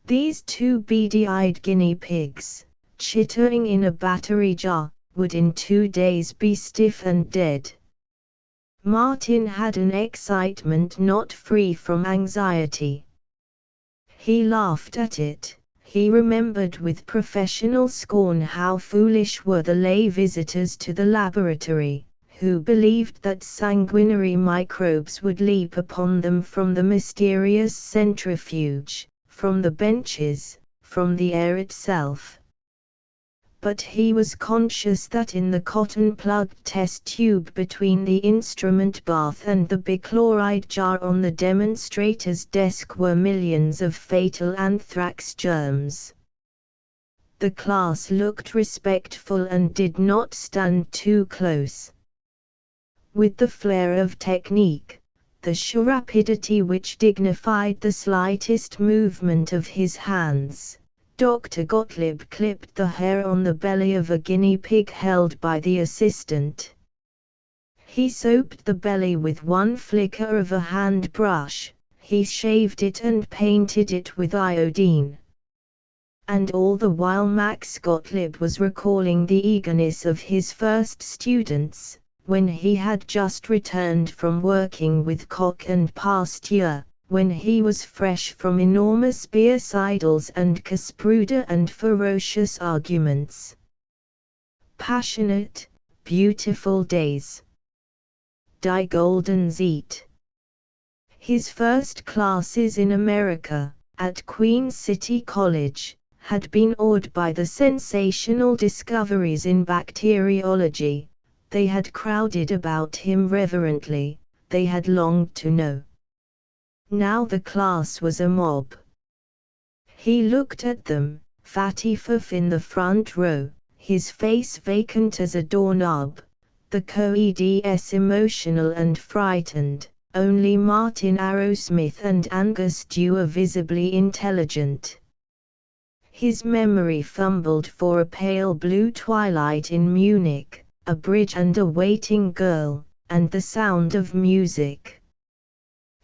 These two beady-eyed guinea pigs, chittering in a battery jar, would in 2 days be stiff and dead. Martin had an excitement not free from anxiety. He laughed at it. He remembered with professional scorn how foolish were the lay visitors to the laboratory, who believed that sanguinary microbes would leap upon them from the mysterious centrifuge, from the benches, from the air itself. But he was conscious that in the cotton-plugged test tube between the instrument bath and the bichloride jar on the demonstrator's desk were millions of fatal anthrax germs. The class looked respectful and did not stand too close. With the flair of technique, the sure rapidity which dignified the slightest movement of his hands, Dr. Gottlieb clipped the hair on the belly of a guinea pig held by the assistant. He soaped the belly with one flicker of a hand brush, he shaved it and painted it with iodine. And all the while Max Gottlieb was recalling the eagerness of his first students, when he had just returned from working with Koch and Pasteur, when he was fresh from enormous Bierseidels and Kaspruder and ferocious arguments. Passionate, beautiful days. Die Golden Zeit. His first classes in America, at Queen City College, had been awed by the sensational discoveries in bacteriology. They had crowded about him reverently, they had longed to know. Now the class was a mob. He looked at them, Fatty Fuff in the front row, his face vacant as a doorknob, the co-eds emotional and frightened, only Martin Arrowsmith and Angus Dewar visibly intelligent. His memory fumbled for a pale blue twilight in Munich, a bridge and a waiting girl, and the sound of music.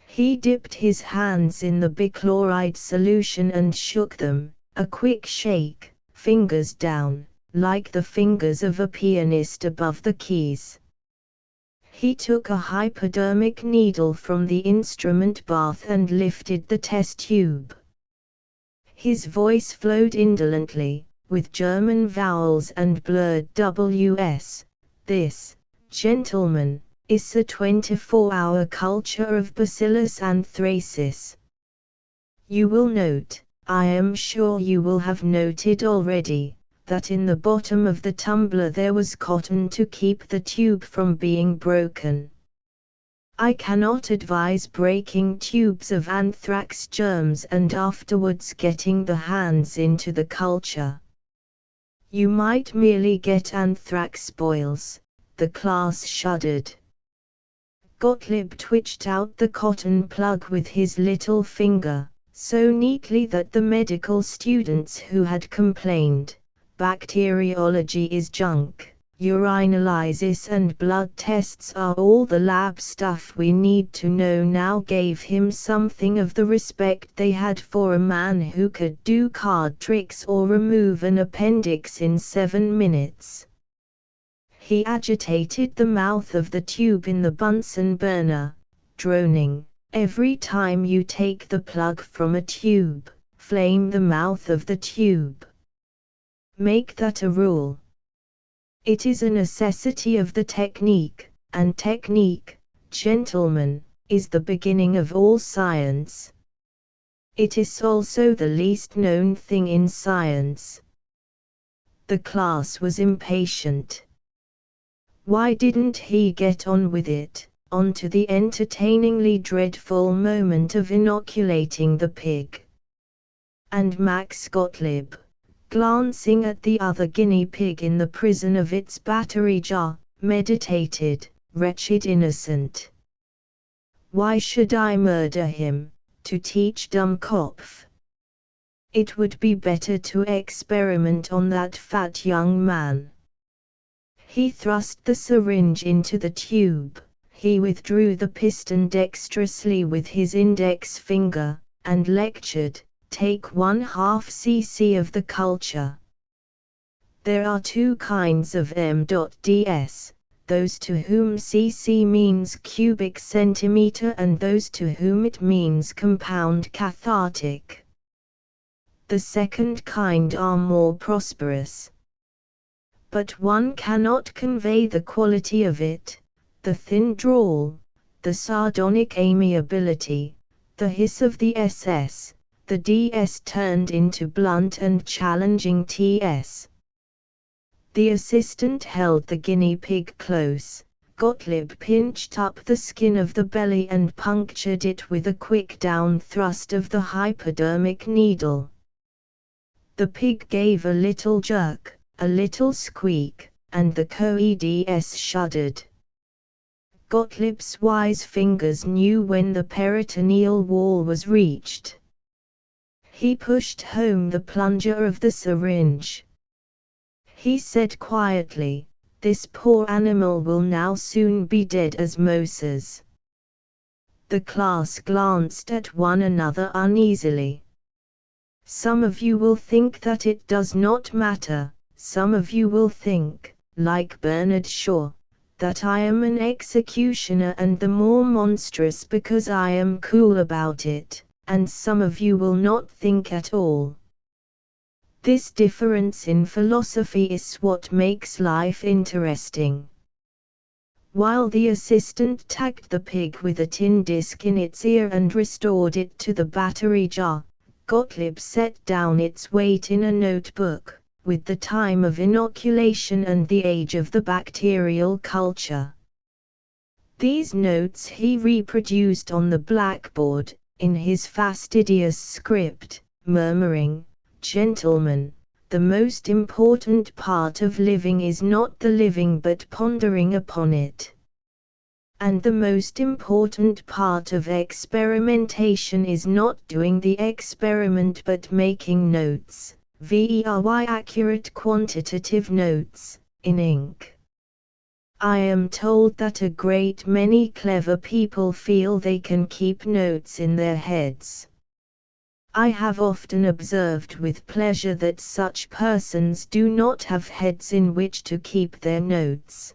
He dipped his hands in the bichloride solution and shook them, a quick shake, fingers down, like the fingers of a pianist above the keys. He took a hypodermic needle from the instrument bath and lifted the test tube. His voice flowed indolently, with German vowels and blurred Ws. This, gentlemen, is a 24-hour culture of Bacillus anthracis. You will note, I am sure you will have noted already, that in the bottom of the tumbler there was cotton to keep the tube from being broken. I cannot advise breaking tubes of anthrax germs and afterwards getting the hands into the culture. You might merely get anthrax spoils. The class shuddered. Gottlieb twitched out the cotton plug with his little finger, so neatly that the medical students who had complained, "Bacteriology is junk, urinalysis and blood tests are all the lab stuff we need to know," now gave him something of the respect they had for a man who could do card tricks or remove an appendix in 7 minutes. He agitated the mouth of the tube in the Bunsen burner, droning, "Every time you take the plug from a tube, flame the mouth of the tube. Make that a rule. It is a necessity of the technique, and technique, gentlemen, is the beginning of all science. It is also the least known thing in science." The class was impatient. Why didn't he get on with it, on to the entertainingly dreadful moment of inoculating the pig? And Max Gottlieb, glancing at the other guinea pig in the prison of its battery jar, meditated, "Wretched innocent. Why should I murder him, to teach Dummkopf? It would be better to experiment on that fat young man." He thrust the syringe into the tube, he withdrew the piston dexterously with his index finger, and lectured, "Take 1/2 cc of the culture. There are 2 kinds of m.ds, those to whom cc means cubic centimeter and those to whom it means compound cathartic. The second kind are more prosperous. But one cannot convey the quality of it, the thin drawl, the sardonic amiability, the hiss of the SS, the DS turned into blunt and challenging TS. The assistant held the guinea pig close. Gottlieb pinched up the skin of the belly and punctured it with a quick down thrust of the hypodermic needle. The pig gave a little jerk, a little squeak, and the co-eds shuddered. Gottlieb's wise fingers knew when the peritoneal wall was reached. He pushed home the plunger of the syringe. He said quietly, "This poor animal will now soon be dead as Moses." The class glanced at one another uneasily. Some of you will think that it does not matter. Some of you will think, like Bernard Shaw, that I am an executioner and the more monstrous because I am cool about it, and some of you will not think at all. This difference in philosophy is what makes life interesting. While the assistant tagged the pig with a tin disc in its ear and restored it to the battery jar, Gottlieb set down its weight in a notebook, with the time of inoculation and the age of the bacterial culture. These notes he reproduced on the blackboard, in his fastidious script, murmuring, "Gentlemen, the most important part of living is not the living but pondering upon it. And the most important part of experimentation is not doing the experiment but making notes, very accurate quantitative notes, in ink." I am told that a great many clever people feel they can keep notes in their heads. I have often observed with pleasure that such persons do not have heads in which to keep their notes.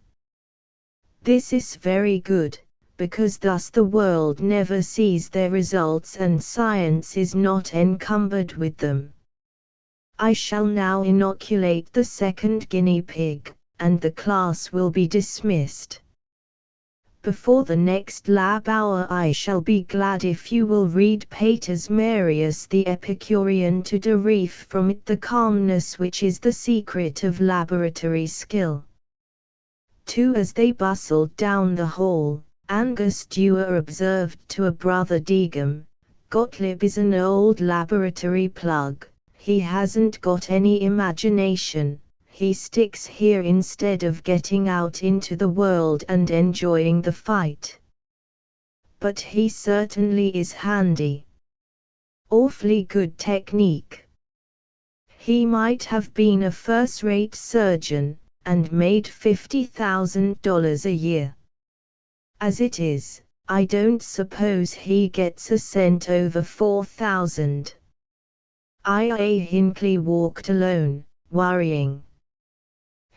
This is very good, because thus the world never sees their results and science is not encumbered with them. I shall now inoculate the second guinea pig, and the class will be dismissed. Before the next lab hour I shall be glad if you will read Pater's Marius the Epicurean to derive from it the calmness which is the secret of laboratory skill. 2. As they bustled down the hall, Angus Dewar observed to a brother Degum, "Gottlieb is an old laboratory plug, he hasn't got any imagination. He sticks here instead of getting out into the world and enjoying the fight. But he certainly is handy. Awfully good technique. He might have been a first-rate surgeon, and made $50,000 a year. As it is, I don't suppose he gets a cent over 4,000. I.A. Hinckley walked alone, worrying.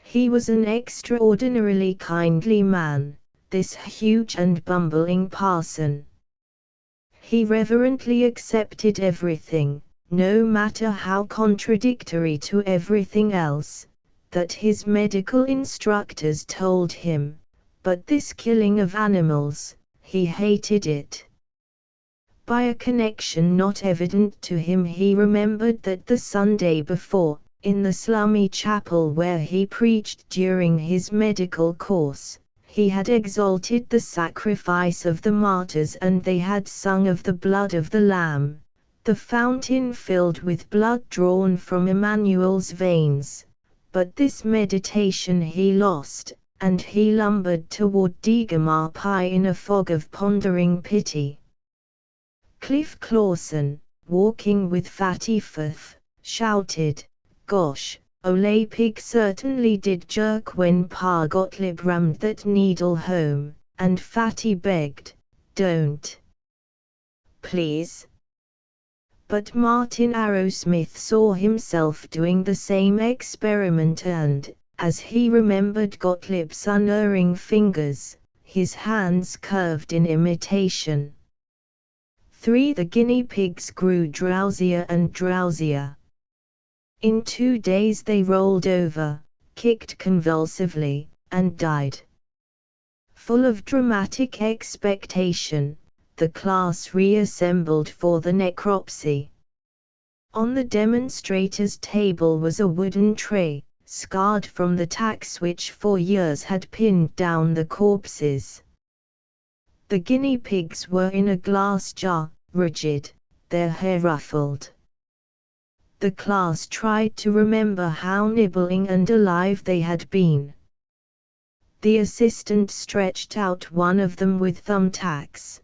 He was an extraordinarily kindly man, this huge and bumbling parson. He reverently accepted everything, no matter how contradictory to everything else, that his medical instructors told him, but this killing of animals, he hated it. By a connection not evident to him he remembered that the Sunday before, in the slummy chapel where he preached during his medical course, he had exalted the sacrifice of the martyrs and they had sung of the blood of the Lamb, the fountain filled with blood drawn from Emmanuel's veins. But this meditation he lost, and he lumbered toward Degum Pie in a fog of pondering pity. Cliff Clawson, walking with Fatty Firth, shouted, "Gosh, ole pig certainly did jerk when Pa Gottlieb rammed that needle home," and Fatty begged, "Don't. Please." But Martin Arrowsmith saw himself doing the same experiment and, as he remembered Gottlieb's unerring fingers, his hands curved in imitation. 3. The guinea pigs grew drowsier and drowsier. In 2 days they rolled over, kicked convulsively, and died. Full of dramatic expectation, the class reassembled for the necropsy. On the demonstrators' table was a wooden tray, scarred from the tacks which for years had pinned down the corpses. The guinea pigs were in a glass jar, rigid, their hair ruffled. The class tried to remember how nibbling and alive they had been. The assistant stretched out one of them with thumbtacks.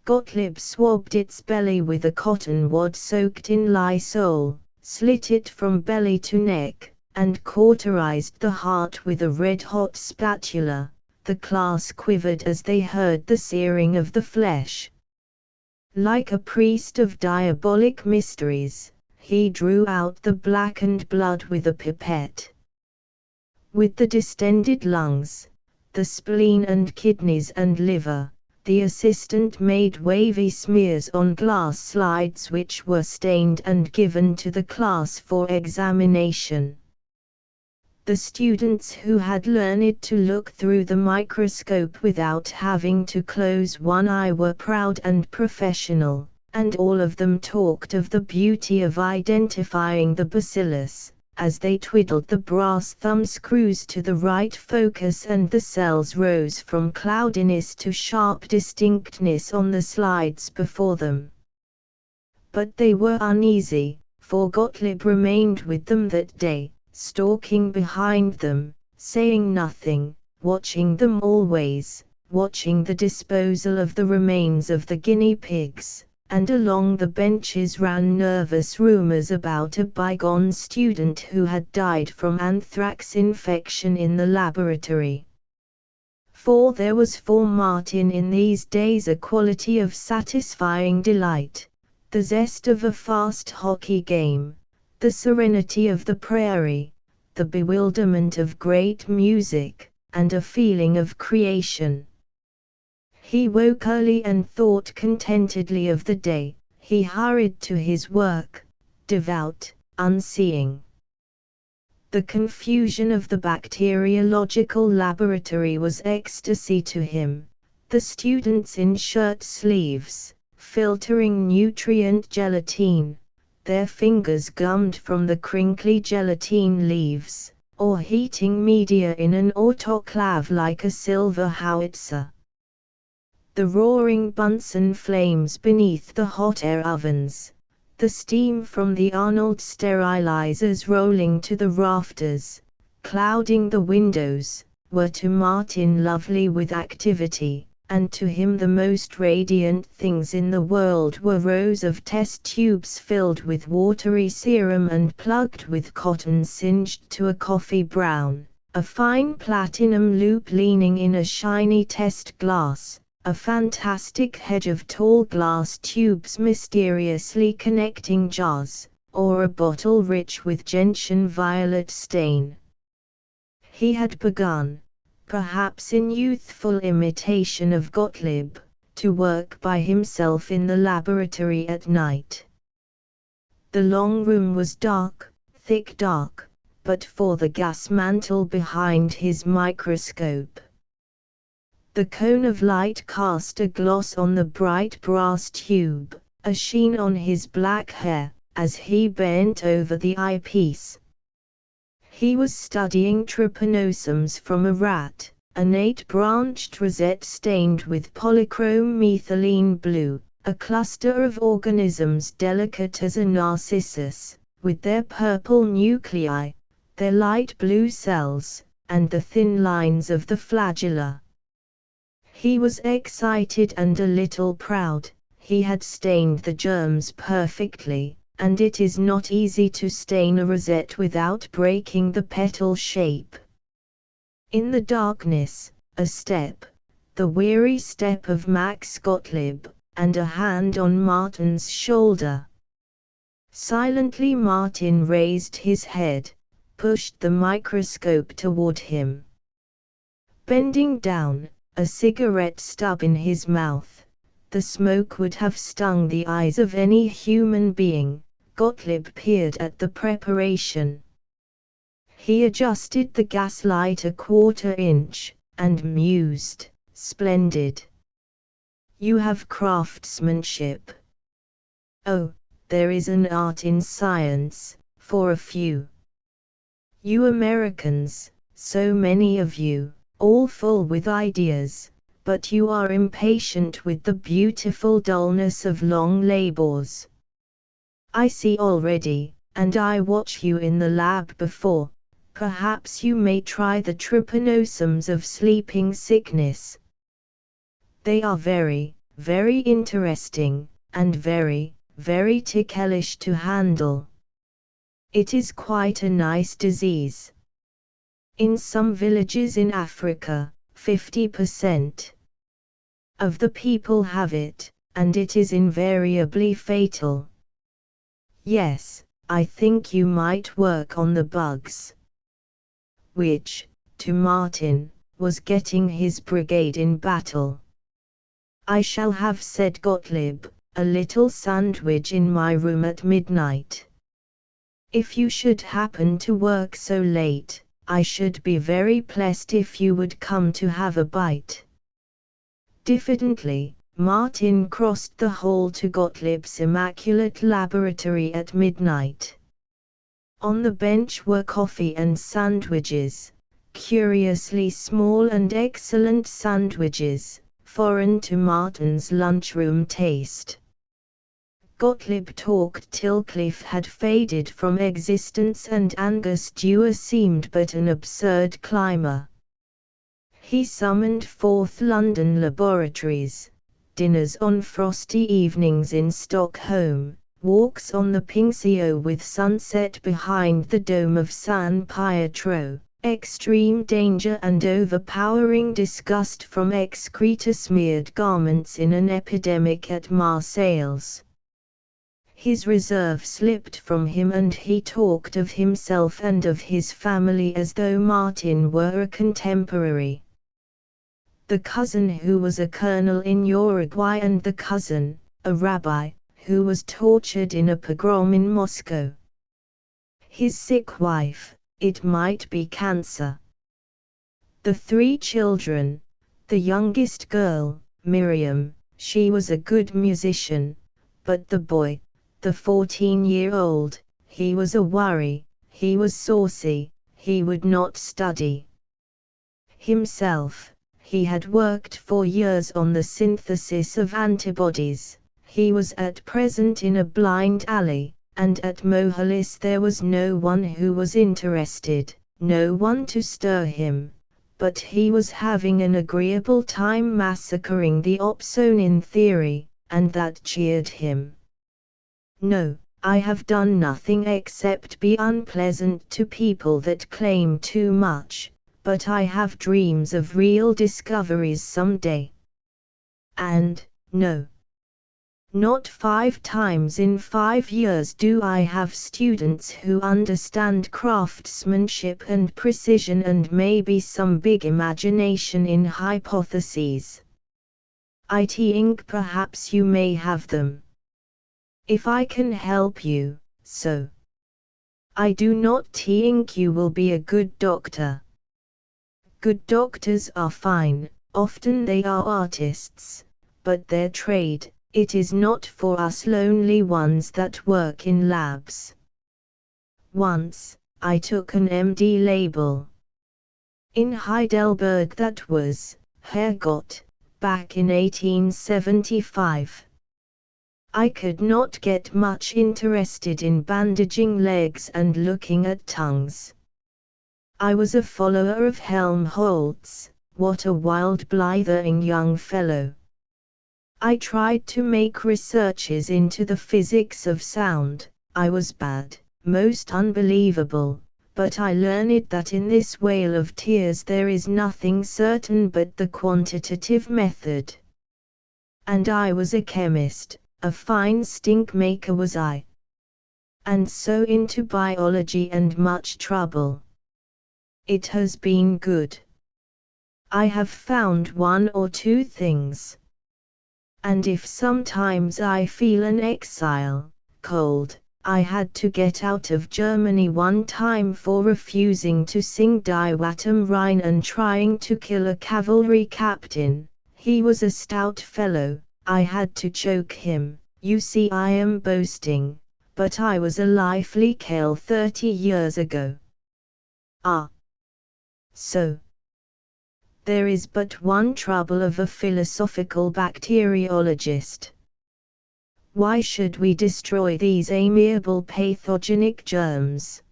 Gottlieb swabbed its belly with a cotton wad soaked in Lysol, slit it from belly to neck, and cauterized the heart with a red-hot spatula. The class quivered as they heard the searing of the flesh. Like a priest of diabolic mysteries, he drew out the blackened blood with a pipette. With the distended lungs, the spleen and kidneys and liver, the assistant made wavy smears on glass slides which were stained and given to the class for examination. The students who had learned to look through the microscope without having to close one eye were proud and professional, and all of them talked of the beauty of identifying the bacillus, as they twiddled the brass thumb screws to the right focus and the cells rose from cloudiness to sharp distinctness on the slides before them. But they were uneasy, for Gottlieb remained with them that day, stalking behind them, saying nothing, watching them always, watching the disposal of the remains of the guinea pigs, and along the benches ran nervous rumors about a bygone student who had died from anthrax infection in the laboratory. For there was for Martin in these days a quality of satisfying delight, the zest of a fast hockey game, the serenity of the prairie, the bewilderment of great music, and a feeling of creation. He woke early and thought contentedly of the day. He hurried to his work, devout, unseeing. The confusion of the bacteriological laboratory was ecstasy to him. The students in shirt sleeves, filtering nutrient gelatine, their fingers gummed from the crinkly gelatine leaves, or heating media in an autoclave like a silver howitzer. The roaring Bunsen flames beneath the hot air ovens, the steam from the Arnold sterilizers rolling to the rafters, clouding the windows, were to Martin lovely with activity, and to him the most radiant things in the world were rows of test tubes filled with watery serum and plugged with cotton singed to a coffee brown, a fine platinum loop leaning in a shiny test glass, a fantastic hedge of tall glass tubes mysteriously connecting jars, or a bottle rich with gentian violet stain. He had begun, perhaps in youthful imitation of Gottlieb, to work by himself in the laboratory at night. The long room was dark, thick dark, but for the gas mantle behind his microscope. The cone of light cast a gloss on the bright brass tube, a sheen on his black hair, as he bent over the eyepiece. He was studying trypanosomes from a rat, an 8-branched rosette stained with polychrome methylene blue, a cluster of organisms delicate as a narcissus, with their purple nuclei, their light blue cells, and the thin lines of the flagella. He was excited and a little proud. He had stained the germs perfectly, and it is not easy to stain a rosette without breaking the petal shape. In the darkness, a step, the weary step of Max Gottlieb, and a hand on Martin's shoulder. Silently Martin raised his head, pushed the microscope toward him. Bending down, a cigarette stub in his mouth, the smoke would have stung the eyes of any human being. Gottlieb peered at the preparation. He adjusted the gaslight a 1/4 inch, and mused, "Splendid. You have craftsmanship. Oh, there is an art in science, for a few. You Americans, so many of you, all full with ideas, but you are impatient with the beautiful dullness of long labors. I see already, and I watch you in the lab before. Perhaps you may try the trypanosomes of sleeping sickness. They are very, very interesting, and very, very ticklish to handle. It is quite a nice disease. In some villages in Africa, 50% of the people have it, and it is invariably fatal. Yes, I think you might work on the bugs. Which, to Martin, was getting his brigade in battle. I shall have, said Gottlieb, a little sandwich in my room at midnight. If you should happen to work so late, I should be very pleased if you would come to have a bite. Diffidently, Martin crossed the hall to Gottlieb's immaculate laboratory at midnight. On the bench were coffee and sandwiches, curiously small and excellent sandwiches, foreign to Martin's lunchroom taste. Gottlieb talked till Cliff had faded from existence and Angus Dewar seemed but an absurd climber. He summoned forth London laboratories, dinners on frosty evenings in Stockholm, walks on the Pincio with sunset behind the dome of San Pietro, extreme danger and overpowering disgust from excreta-smeared garments in an epidemic at Marseilles. His reserve slipped from him and he talked of himself and of his family as though Martin were a contemporary. The cousin who was a colonel in Uruguay and the cousin, a rabbi, who was tortured in a pogrom in Moscow. His sick wife, it might be cancer. The 3 children, the youngest girl, Miriam, she was a good musician, but the boy, the 14-year-old, he was a worry, he was saucy, he would not study. Himself, he had worked for years on the synthesis of antibodies, he was at present in a blind alley, and at Mohalis there was no one who was interested, no one to stir him, but he was having an agreeable time massacring the opsone in theory, and that cheered him. No, I have done nothing except be unpleasant to people that claim too much, but I have dreams of real discoveries some day. And, no. Not 5 times in 5 years do I have students who understand craftsmanship and precision and maybe some big imagination in hypotheses. I think perhaps you may have them. If I can help you, so. I do not think you will be a good doctor. Good doctors are fine, often they are artists, but their trade, it is not for us lonely ones that work in labs. Once, I took an MD label. In Heidelberg, that was, Herrgott, back in 1875. I could not get much interested in bandaging legs and looking at tongues. I was a follower of Helmholtz, what a wild blithering young fellow. I tried to make researches into the physics of sound, I was bad, most unbelievable, but I learned that in this whale of tears there is nothing certain but the quantitative method. And I was a chemist. A fine stink maker was I. And so into biology and much trouble. It has been good. I have found 1 or 2 things. And if sometimes I feel an exile, cold, I had to get out of Germany one time for refusing to sing Die Wattem Rhein and trying to kill a cavalry captain. He was a stout fellow. I had to choke him. You see, I am boasting, but I was a lively Kale 30 years ago. Ah. So. There is but one trouble of a philosophical bacteriologist. Why should we destroy these amiable pathogenic germs?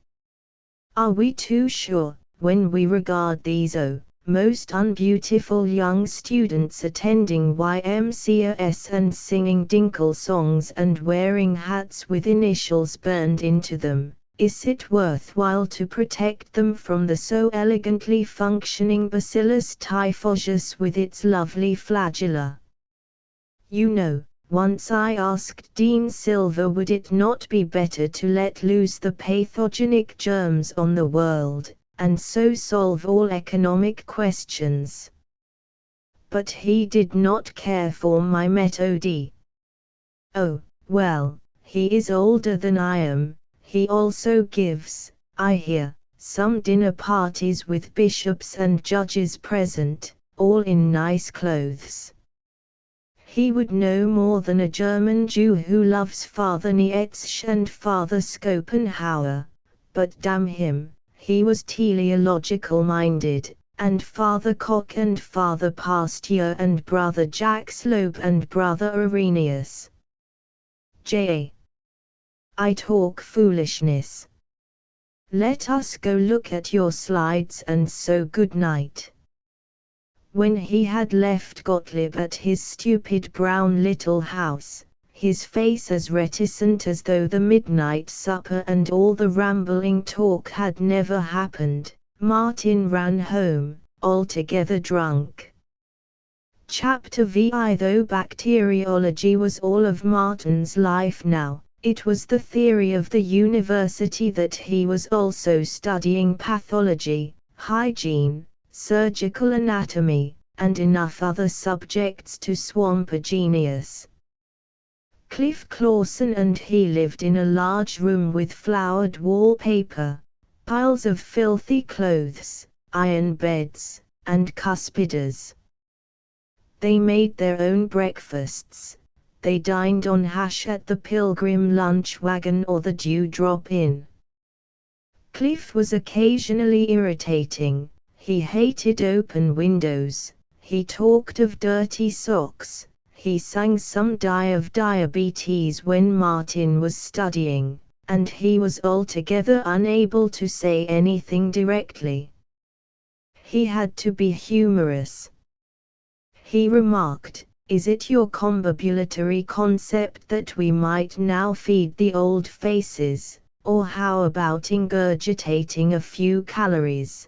Are we too sure, when we regard these most unbeautiful young students attending YMCAs and singing Dinkel songs and wearing hats with initials burned into them, is it worthwhile to protect them from the so elegantly functioning Bacillus typhosus with its lovely flagella? You know, Once I asked Dean Silver, would it not be better to let loose the pathogenic germs on the world, and so solve all economic questions? But he did not care for my method. Oh, well, he is older than I am. He also gives, I hear, some dinner parties with bishops and judges present, all in nice clothes. He would know more than a German Jew who loves Father Nietzsche and Father Schopenhauer, but damn him, he was teleological-minded, and Father Koch and Father Pasteur and Brother Jack Slope and Brother Irenaeus. J. I talk foolishness. Let us go look at your slides, and so good night. When he had left Gottlieb at his stupid brown little house, his face as reticent as though the midnight supper and all the rambling talk had never happened, Martin ran home, altogether drunk. Chapter VI. Though bacteriology was all of Martin's life now, it was the theory of the university that he was also studying: pathology, hygiene, surgical anatomy, and enough other subjects to swamp a genius. Cliff Clawson and he lived in a large room with flowered wallpaper, piles of filthy clothes, iron beds, and cuspidors. They made their own breakfasts. They dined on hash at the Pilgrim lunch wagon or the Dewdrop Inn. Cliff was occasionally irritating. He hated open windows. He talked of dirty socks. He sang some die of diabetes when Martin was studying, and he was altogether unable to say anything directly. He had to be humorous. He remarked, "Is it your combobulatory concept that we might now feed the old faces, or how about ingurgitating a few calories?"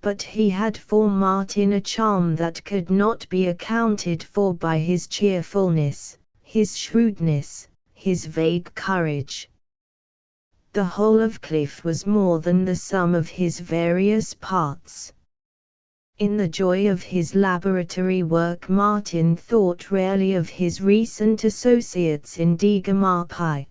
But he had for Martin a charm that could not be accounted for by his cheerfulness, his shrewdness, his vague courage. The whole of Cliff was more than the sum of his various parts. In the joy of his laboratory work, Martin thought rarely of his recent associates in Digamar.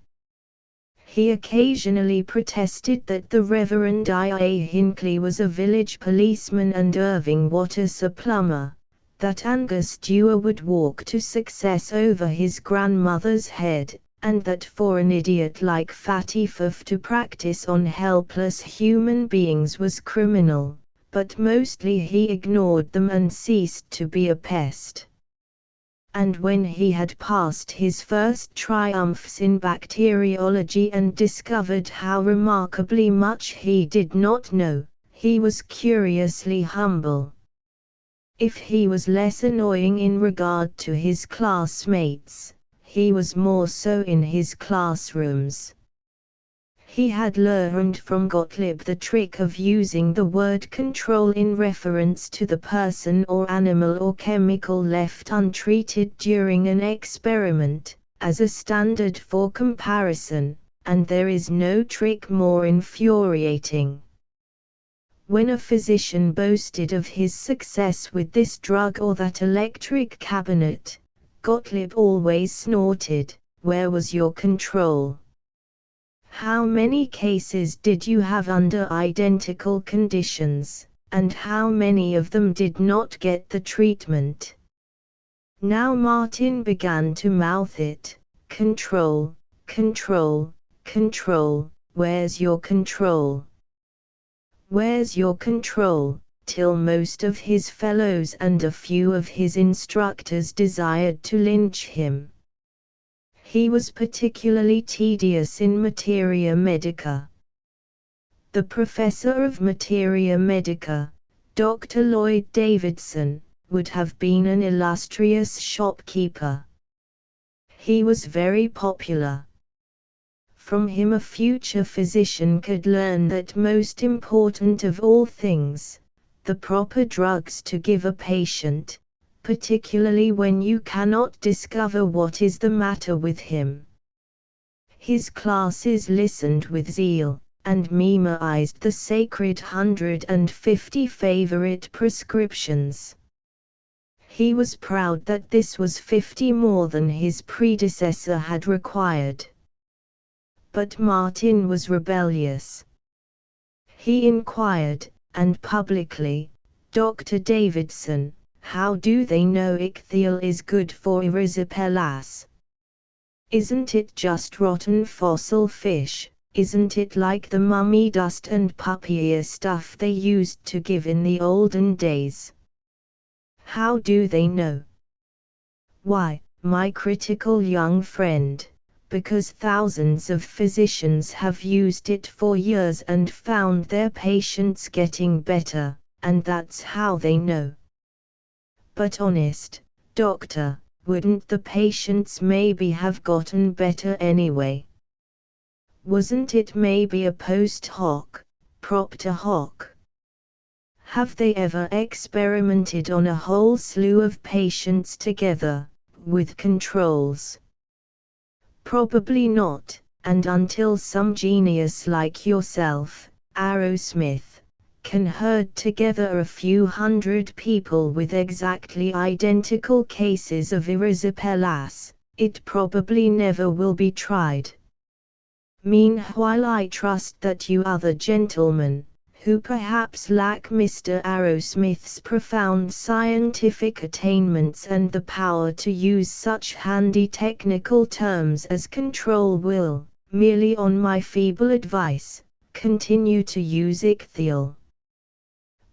He occasionally protested that the Reverend I.A. Hinckley was a village policeman and Irving Waters a plumber, that Angus Dewar would walk to success over his grandmother's head, and that for an idiot like Fatty Fuff to practice on helpless human beings was criminal, but mostly he ignored them and ceased to be a pest. And when he had passed his first triumphs in bacteriology and discovered how remarkably much he did not know, he was curiously humble. If he was less annoying in regard to his classmates, he was more so in his classrooms. He had learned from Gottlieb the trick of using the word control in reference to the person or animal or chemical left untreated during an experiment, as a standard for comparison, and there is no trick more infuriating. When a physician boasted of his success with this drug or that electric cabinet, Gottlieb always snorted, "Where was your control? How many cases did you have under identical conditions, and how many of them did not get the treatment?" Now Martin began to mouth it, "Control, control, control, where's your control? Where's your control?" till most of his fellows and a few of his instructors desired to lynch him. He was particularly tedious in materia medica. The professor of materia medica, Dr. Lloyd Davidson, would have been an illustrious shopkeeper. He was very popular. From him a future physician could learn that most important of all things, the proper drugs to give a patient, particularly when you cannot discover what is the matter with him. His classes listened with zeal, and memorized the sacred 150 favorite prescriptions. He was proud that this was 50 more than his predecessor had required. But Martin was rebellious. He inquired, and publicly, "Dr. Davidson, how do they know ichthyol is good for erysipelas? Isn't it just rotten fossil fish? Isn't it like the mummy dust and puppy ear stuff they used to give in the olden days? How do they know?" "Why, my critical young friend, because thousands of physicians have used it for years and found their patients getting better, and that's how they know." "But honest, doctor, wouldn't the patients maybe have gotten better anyway? Wasn't it maybe a post hoc, propter hoc? Have they ever experimented on a whole slew of patients together, with controls? Probably not, and until some genius like yourself, Arrowsmith, can herd together a few hundred people with exactly identical cases of erysipelas, it probably never will be tried. Meanwhile, I trust that you other gentlemen, who perhaps lack Mr. Arrowsmith's profound scientific attainments and the power to use such handy technical terms as control, will, merely on my feeble advice, continue to use ichthyol."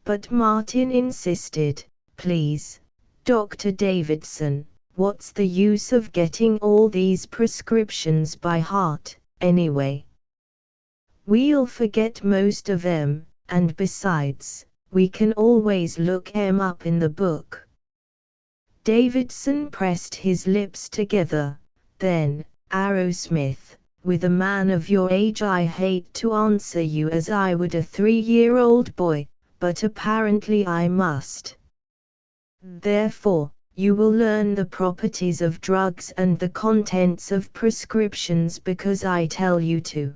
But Martin insisted, "Please, Dr. Davidson, what's the use of getting all these prescriptions by heart, anyway? We'll forget most of 'em, and besides, we can always look 'em up in the book." Davidson pressed his lips together. "Then, Arrowsmith, with a man of your age I hate to answer you as I would a 3-year-old boy, but apparently I must. Therefore, you will learn the properties of drugs and the contents of prescriptions because I tell you to.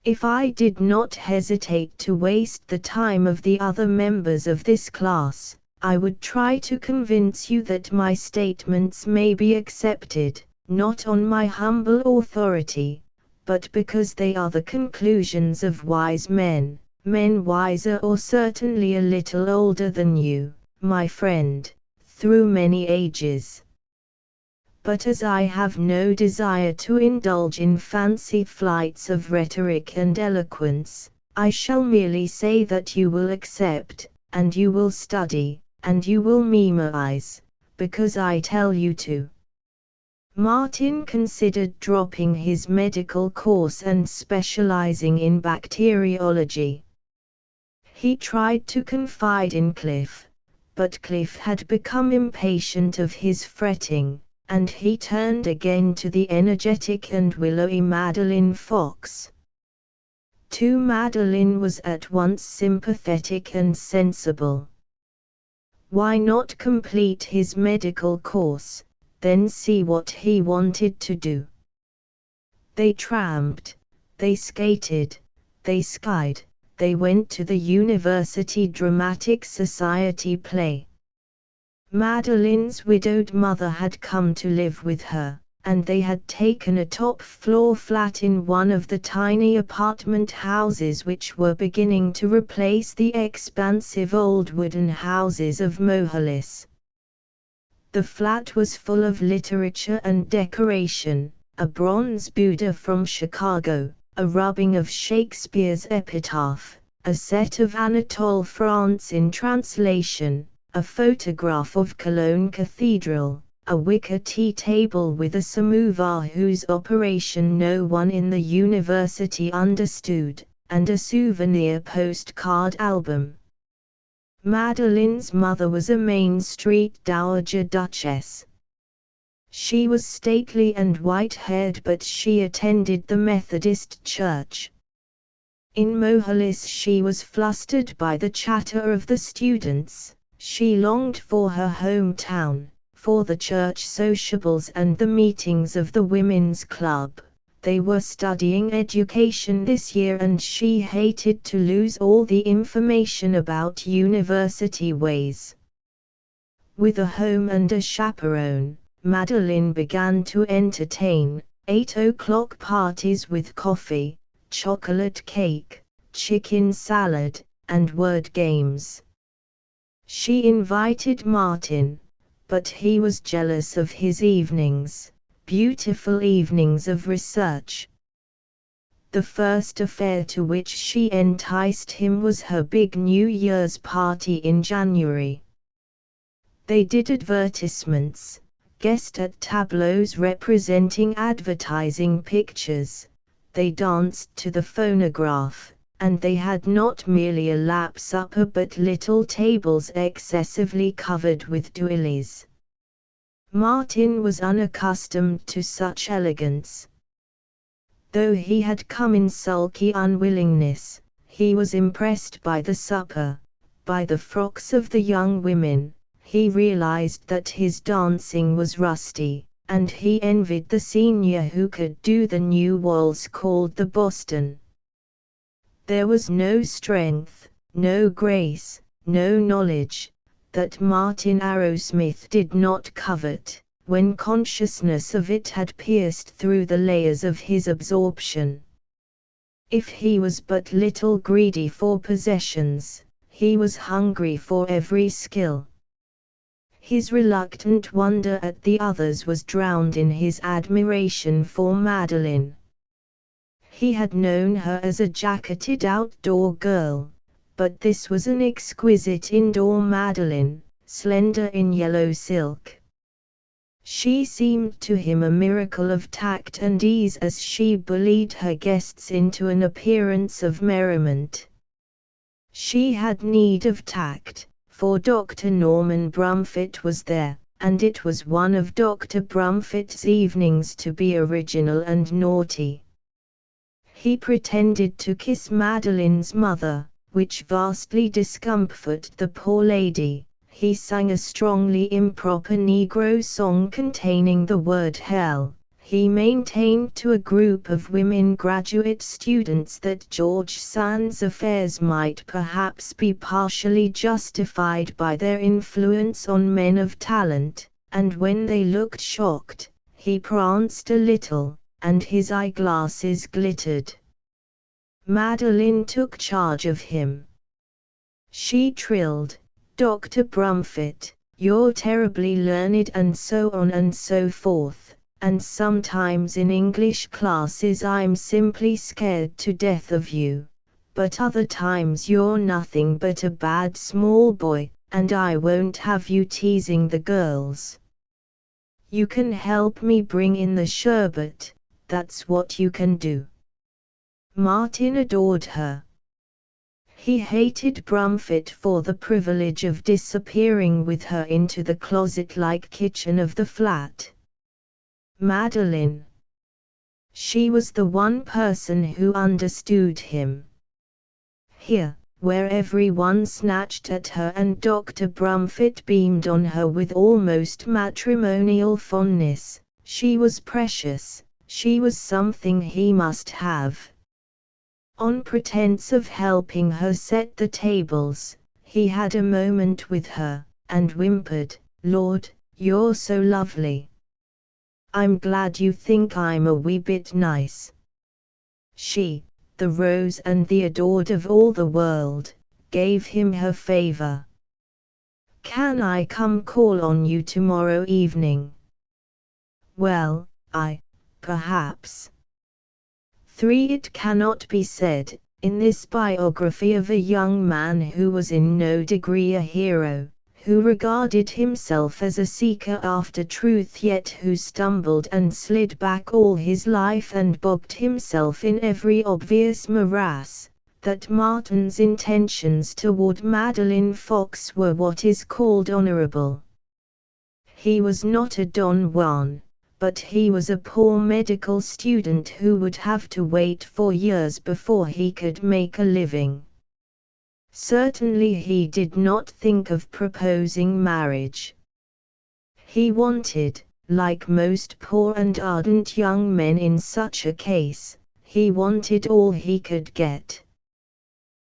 If I did not hesitate to waste the time of the other members of this class, I would try to convince you that my statements may be accepted, not on my humble authority, but because they are the conclusions of wise men, men wiser or certainly a little older than you, my friend, through many ages. But as I have no desire to indulge in fancy flights of rhetoric and eloquence, I shall merely say that you will accept, and you will study, and you will memorize, because I tell you to." Martin considered dropping his medical course and specializing in bacteriology. He tried to confide in Cliff, but Cliff had become impatient of his fretting, and he turned again to the energetic and willowy Madeline Fox. To Madeline was at once sympathetic and sensible. Why not complete his medical course, then see what he wanted to do? They tramped, they skated, they skied, they went to the University Dramatic Society play. Madeline's widowed mother had come to live with her, and they had taken a top-floor flat in one of the tiny apartment houses which were beginning to replace the expansive old wooden houses of Mohalis. The flat was full of literature and decoration, a bronze Buddha from Chicago, a rubbing of Shakespeare's epitaph, a set of Anatole France in translation, a photograph of Cologne Cathedral, a wicker tea table with a samovar whose operation no one in the university understood, and a souvenir postcard album. Madeline's mother was a Main Street dowager duchess. She was stately and white-haired, but she attended the Methodist church. In Mohalis she was flustered by the chatter of the students. She longed for her hometown, for the church sociables and the meetings of the women's club. They were studying education this year and she hated to lose all the information about university ways. With a home and a chaperone, Madeline began to entertain 8 o'clock parties with coffee, chocolate cake, chicken salad, and word games. She invited Martin, but he was jealous of his evenings, beautiful evenings of research. The first affair to which she enticed him was her big New Year's party in January. They did advertisements, guessed at tableaus representing advertising pictures, they danced to the phonograph, and they had not merely a lap supper but little tables excessively covered with doilies. Martin was unaccustomed to such elegance. Though he had come in sulky unwillingness, he was impressed by the supper, by the frocks of the young women. He realized that his dancing was rusty, and he envied the senior who could do the new waltz called the Boston. There was no strength, no grace, no knowledge, that Martin Arrowsmith did not covet, when consciousness of it had pierced through the layers of his absorption. If he was but little greedy for possessions, he was hungry for every skill. His reluctant wonder at the others was drowned in his admiration for Madeline. He had known her as a jacketed outdoor girl, but this was an exquisite indoor Madeline, slender in yellow silk. She seemed to him a miracle of tact and ease as she bullied her guests into an appearance of merriment. She had need of tact, for Dr. Norman Brumfitt was there, and it was one of Dr. Brumfitt's evenings to be original and naughty. He pretended to kiss Madeline's mother, which vastly discomforted the poor lady. He sang a strongly improper Negro song containing the word hell. He maintained to a group of women graduate students that George Sand's affairs might perhaps be partially justified by their influence on men of talent, and when they looked shocked, he pranced a little, and his eyeglasses glittered. Madeline took charge of him. She trilled, "Dr. Brumfitt, you're terribly learned," and so on and so forth, and sometimes in English classes I'm simply scared to death of you, but other times you're nothing but a bad small boy, and I won't have you teasing the girls. You can help me bring in the sherbet, that's what you can do. Martin adored her. He hated Brumfitt for the privilege of disappearing with her into the closet-like kitchen of the flat. Madeline. She was the one person who understood him. Here, where everyone snatched at her and Dr. Brumfitt beamed on her with almost matrimonial fondness, she was precious, she was something he must have. On pretense of helping her set the tables, he had a moment with her, and whimpered, "Lord, you're so lovely. I'm glad you think I'm a wee bit nice." She, the rose and the adored of all the world, gave him her favor. "Can I come call on you tomorrow evening?" "Well, perhaps." 3. It cannot be said, in this biography of a young man who was in no degree a hero, who regarded himself as a seeker after truth yet who stumbled and slid back all his life and bogged himself in every obvious morass, that Martin's intentions toward Madeline Fox were what is called honorable. He was not a Don Juan, but he was a poor medical student who would have to wait for years before he could make a living. Certainly he did not think of proposing marriage. He wanted, like most poor and ardent young men in such a case, he wanted all he could get.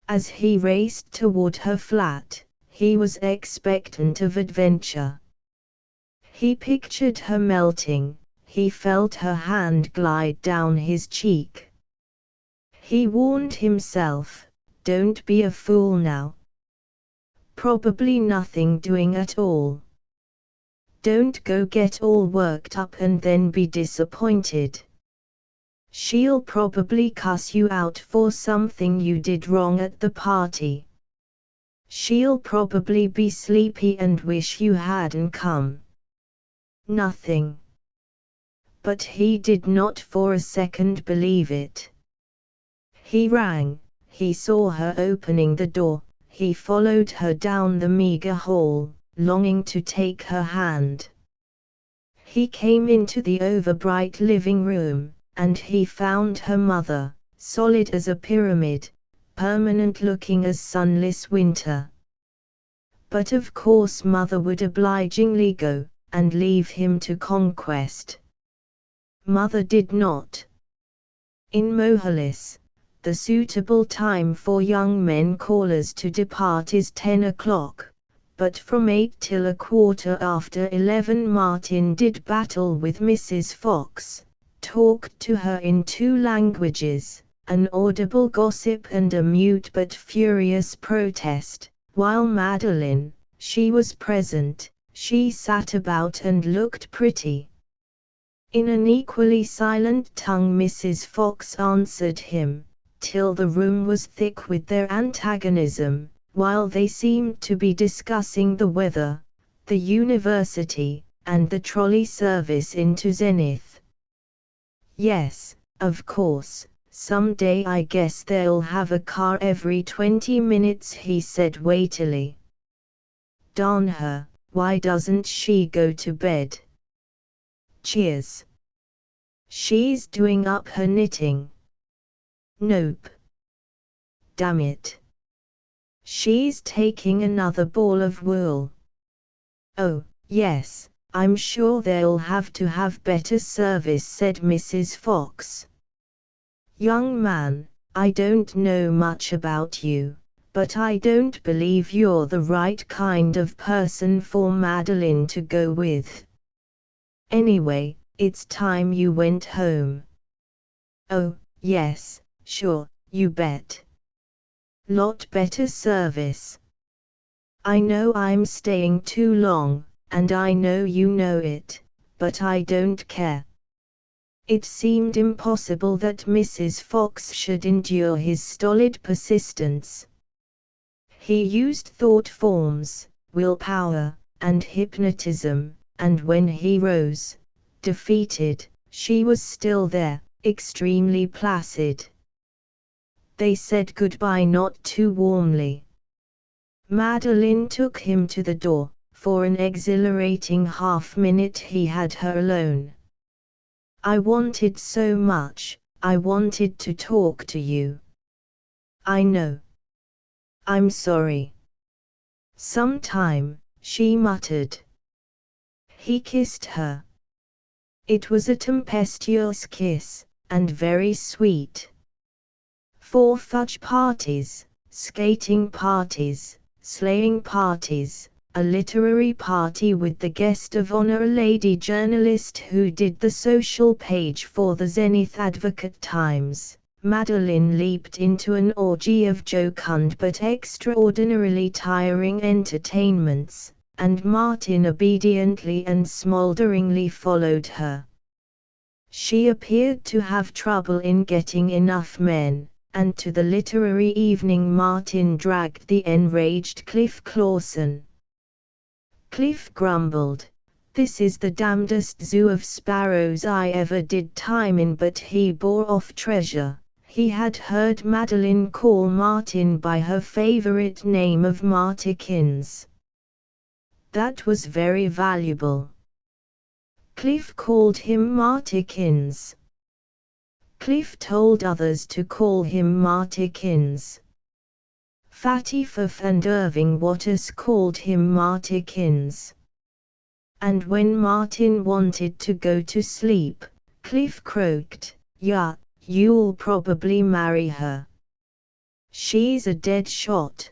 As he raced toward her flat, he was expectant of adventure. He pictured her melting, he felt her hand glide down his cheek. He warned himself, don't be a fool now. Probably nothing doing at all. Don't go get all worked up and then be disappointed. She'll probably cuss you out for something you did wrong at the party. She'll probably be sleepy and wish you hadn't come. Nothing. But he did not for a second believe it. He rang, he saw her opening the door, he followed her down the meager hall, longing to take her hand. He came into the overbright living room, and he found her mother, solid as a pyramid, permanent looking as sunless winter. But of course mother would obligingly go, and leave him to conquest. Mother did not. In Mohalis, the suitable time for young men callers to depart is 10 o'clock. But from 8 till a quarter after 11 Martin did battle with Mrs. Fox, talked to her in 2 languages, an audible gossip and a mute but furious protest, while Madeline, she was present, she sat about and looked pretty. In an equally silent tongue Mrs. Fox answered him, till the room was thick with their antagonism, while they seemed to be discussing the weather, the university, and the trolley service into Zenith. Yes, of course, someday I guess they'll have a car every 20 minutes, he said weightily. Darn her, why doesn't she go to bed? Cheers. She's doing up her knitting. Nope. Damn it. She's taking another ball of wool. Oh, yes, I'm sure they'll have to have better service, said Mrs. Fox. Young man, I don't know much about you, but I don't believe you're the right kind of person for Madeline to go with. Anyway, it's time you went home. Oh, yes, sure, you bet. Lot better service. I know I'm staying too long, and I know you know it, but I don't care. It seemed impossible that Mrs. Fox should endure his stolid persistence. He used thought forms, willpower, and hypnotism, and when he rose, defeated, she was still there, extremely placid. They said goodbye not too warmly. Madeline took him to the door. For an exhilarating half-minute he had her alone. I wanted so much, I wanted to talk to you. I know. I'm sorry. Sometime, she muttered. He kissed her. It was a tempestuous kiss, and very sweet. 4 fudge parties, skating parties, sleighing parties, a literary party with the guest of honor, a lady journalist who did the social page for the Zenith Advocate Times. Madeline leaped into an orgy of jocund but extraordinarily tiring entertainments, and Martin obediently and smolderingly followed her. She appeared to have trouble in getting enough men, and to the literary evening Martin dragged the enraged Cliff Clawson. Cliff grumbled, "This is the damnedest zoo of sparrows I ever did time in," but he bore off treasure. He had heard Madeline call Martin by her favorite name of Martikins. That was very valuable. Cliff called him Martikins. Cliff told others to call him Martikins. Fatty Fuff and Irving Waters called him Martikins. And when Martin wanted to go to sleep, Cliff croaked, "Yeah, you'll probably marry her. She's a dead shot.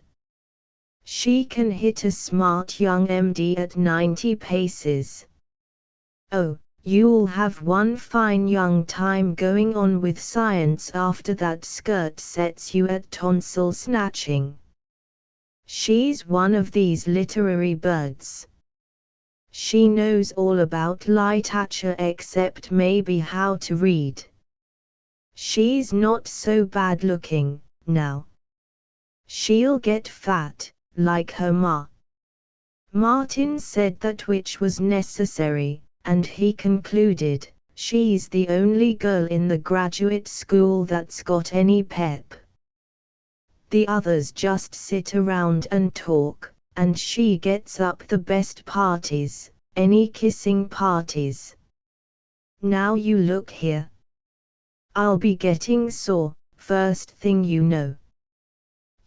She can hit a smart young MD at 90 paces. Oh, you'll have one fine young time going on with science after that skirt sets you at tonsil snatching. She's one of these literary birds. She knows all about literature except maybe how to read. She's not so bad looking, now. She'll get fat, like her ma." Martin said that which was necessary, and he concluded, "She's the only girl in the graduate school that's got any pep. The others just sit around and talk, and she gets up the best parties, any kissing parties. Now you look here. I'll be getting sore, first thing you know.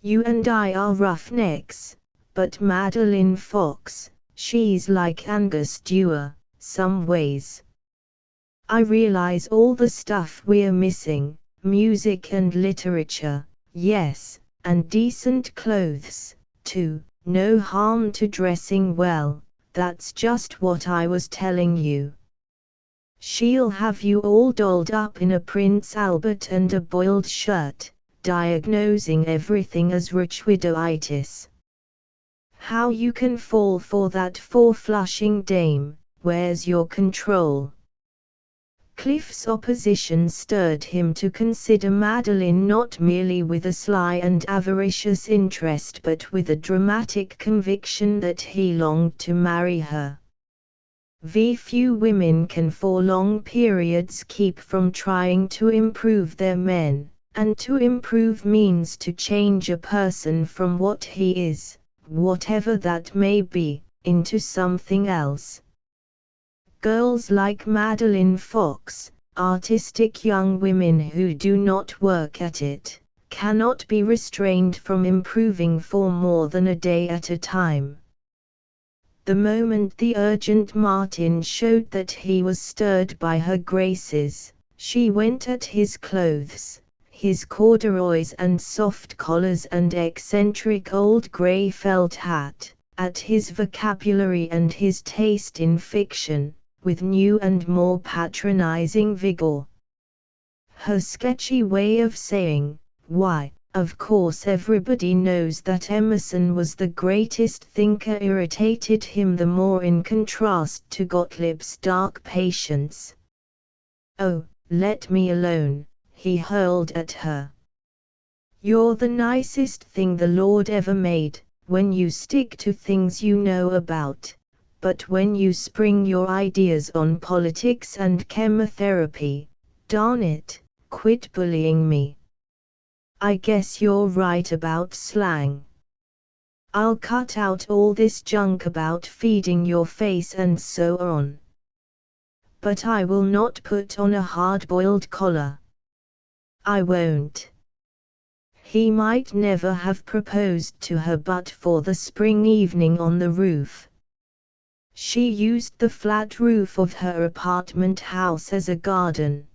You and I are roughnecks, but Madeline Fox, she's like Angus Dewar, some ways. I realize all the stuff we're missing, music and literature, yes, and decent clothes, too. No harm to dressing well, that's just what I was telling you. She'll have you all dolled up in a Prince Albert and a boiled shirt, diagnosing everything as rich widowitis. How you can fall for that four-flushing dame, where's your control?" Cliff's opposition stirred him to consider Madeline not merely with a sly and avaricious interest but with a dramatic conviction that he longed to marry her. Few women can for long periods keep from trying to improve their men, and to improve means to change a person from what he is, whatever that may be, into something else. Girls like Madeline Fox, artistic young women who do not work at it, cannot be restrained from improving for more than a day at a time. The moment the urgent Martin showed that he was stirred by her graces, she went at his clothes, his corduroys and soft collars and eccentric old grey felt hat, at his vocabulary and his taste in fiction, with new and more patronizing vigor. Her sketchy way of saying, "Why, of course everybody knows that Emerson was the greatest thinker," irritated him the more in contrast to Gottlieb's dark patience. "Oh, let me alone," he hurled at her. "You're the nicest thing the Lord ever made, when you stick to things you know about. But when you spring your ideas on politics and chemotherapy, darn it, quit bullying me. I guess you're right about slang. I'll cut out all this junk about feeding your face and so on. But I will not put on a hard-boiled collar. I won't." He might never have proposed to her but for the spring evening on the roof. She used the flat roof of her apartment house as a garden.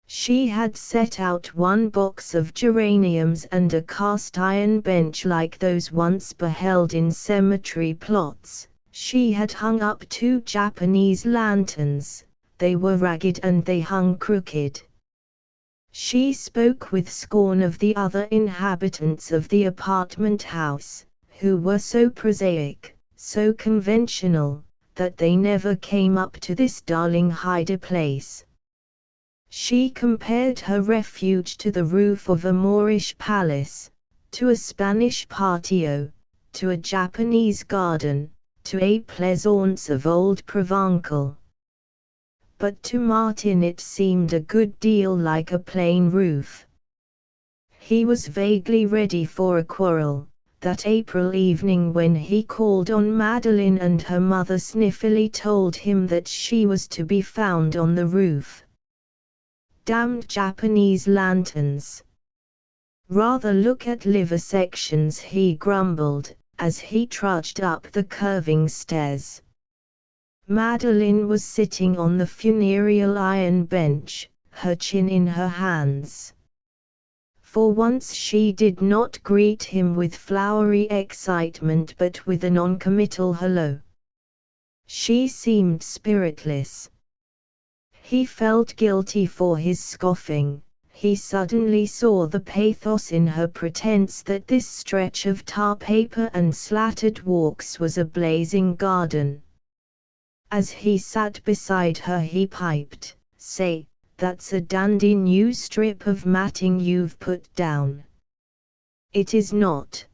She had set out one box of geraniums and a cast-iron bench like those once beheld in cemetery plots. She had hung up 2 Japanese lanterns. They were ragged and they hung crooked. She spoke with scorn of the other inhabitants of the apartment house, who were so prosaic, so conventional, that they never came up to this darling hiding place. She compared her refuge to the roof of a Moorish palace, to a Spanish patio, to a Japanese garden, to a pleasaunce of old Provencal. But to Martin it seemed a good deal like a plain roof. He was vaguely ready for a quarrel, that April evening when he called on Madeline and her mother sniffily told him that she was to be found on the roof. Damned Japanese lanterns. Rather look at liver-sections, he grumbled, as he trudged up the curving stairs. Madeline was sitting on the funereal iron bench, her chin in her hands. For once she did not greet him with flowery excitement but with a non-committal hello. She seemed spiritless. He felt guilty for his scoffing. He suddenly saw the pathos in her pretense that this stretch of tar paper and slatted walks was a blazing garden. As he sat beside her he piped, "Say, that's a dandy new strip of matting you've put down." "It is not.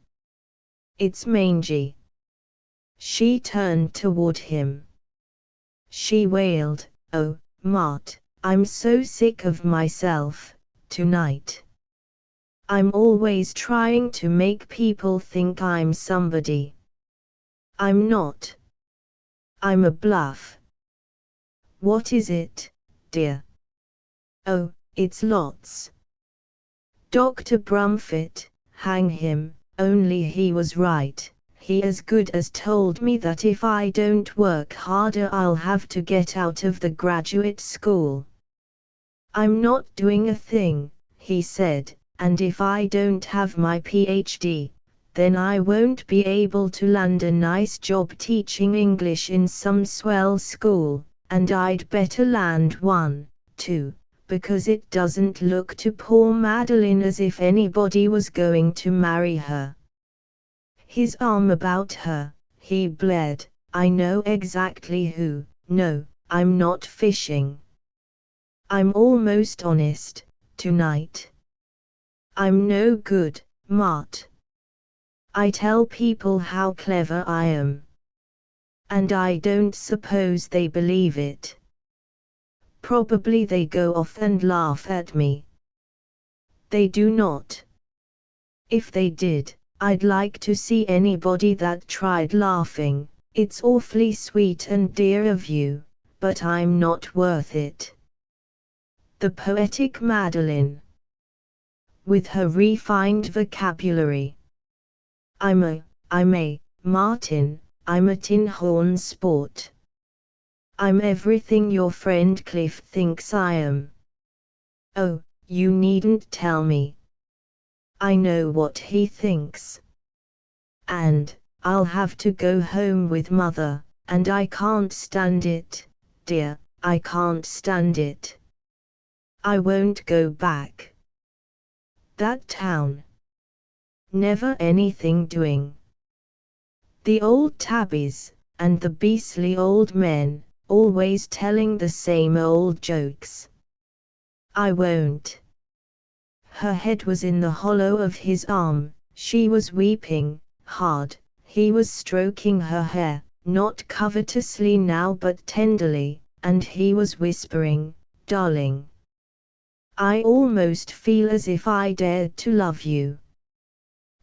It's mangy." She turned toward him. She wailed, "Oh, Mart, I'm so sick of myself, tonight. I'm always trying to make people think I'm somebody. I'm not. I'm a bluff." "What is it, dear?" "Oh, it's lots. Dr. Brumfitt, hang him, only he was right. He as good as told me that if I don't work harder I'll have to get out of the graduate school. I'm not doing a thing," he said, "and if I don't have my PhD, then I won't be able to land a nice job teaching English in some swell school, and I'd better land one, too, because it doesn't look to poor Madeline as if anybody was going to marry her." His arm about her, he bled, "I know exactly who. No, I'm not fishing. I'm almost honest, tonight. I'm no good, Mart. I tell people how clever I am. And I don't suppose they believe it. Probably they go off and laugh at me. They do not. If they did, I'd like to see anybody that tried laughing. It's awfully sweet and dear of you, but I'm not worth it." The poetic Madeline, with her refined vocabulary. I'm a, Martin, I'm a tin horn sport. I'm everything your friend Cliff thinks I am." "Oh, you needn't tell me. I know what he thinks. And I'll have to go home with Mother, and I can't stand it, dear, I can't stand it. I won't go back. That town. Never anything doing. The old tabbies, and the beastly old men, always telling the same old jokes. I won't." Her head was in the hollow of his arm, she was weeping, hard, he was stroking her hair, not covetously now but tenderly, and he was whispering, "Darling, I almost feel as if I dared to love you.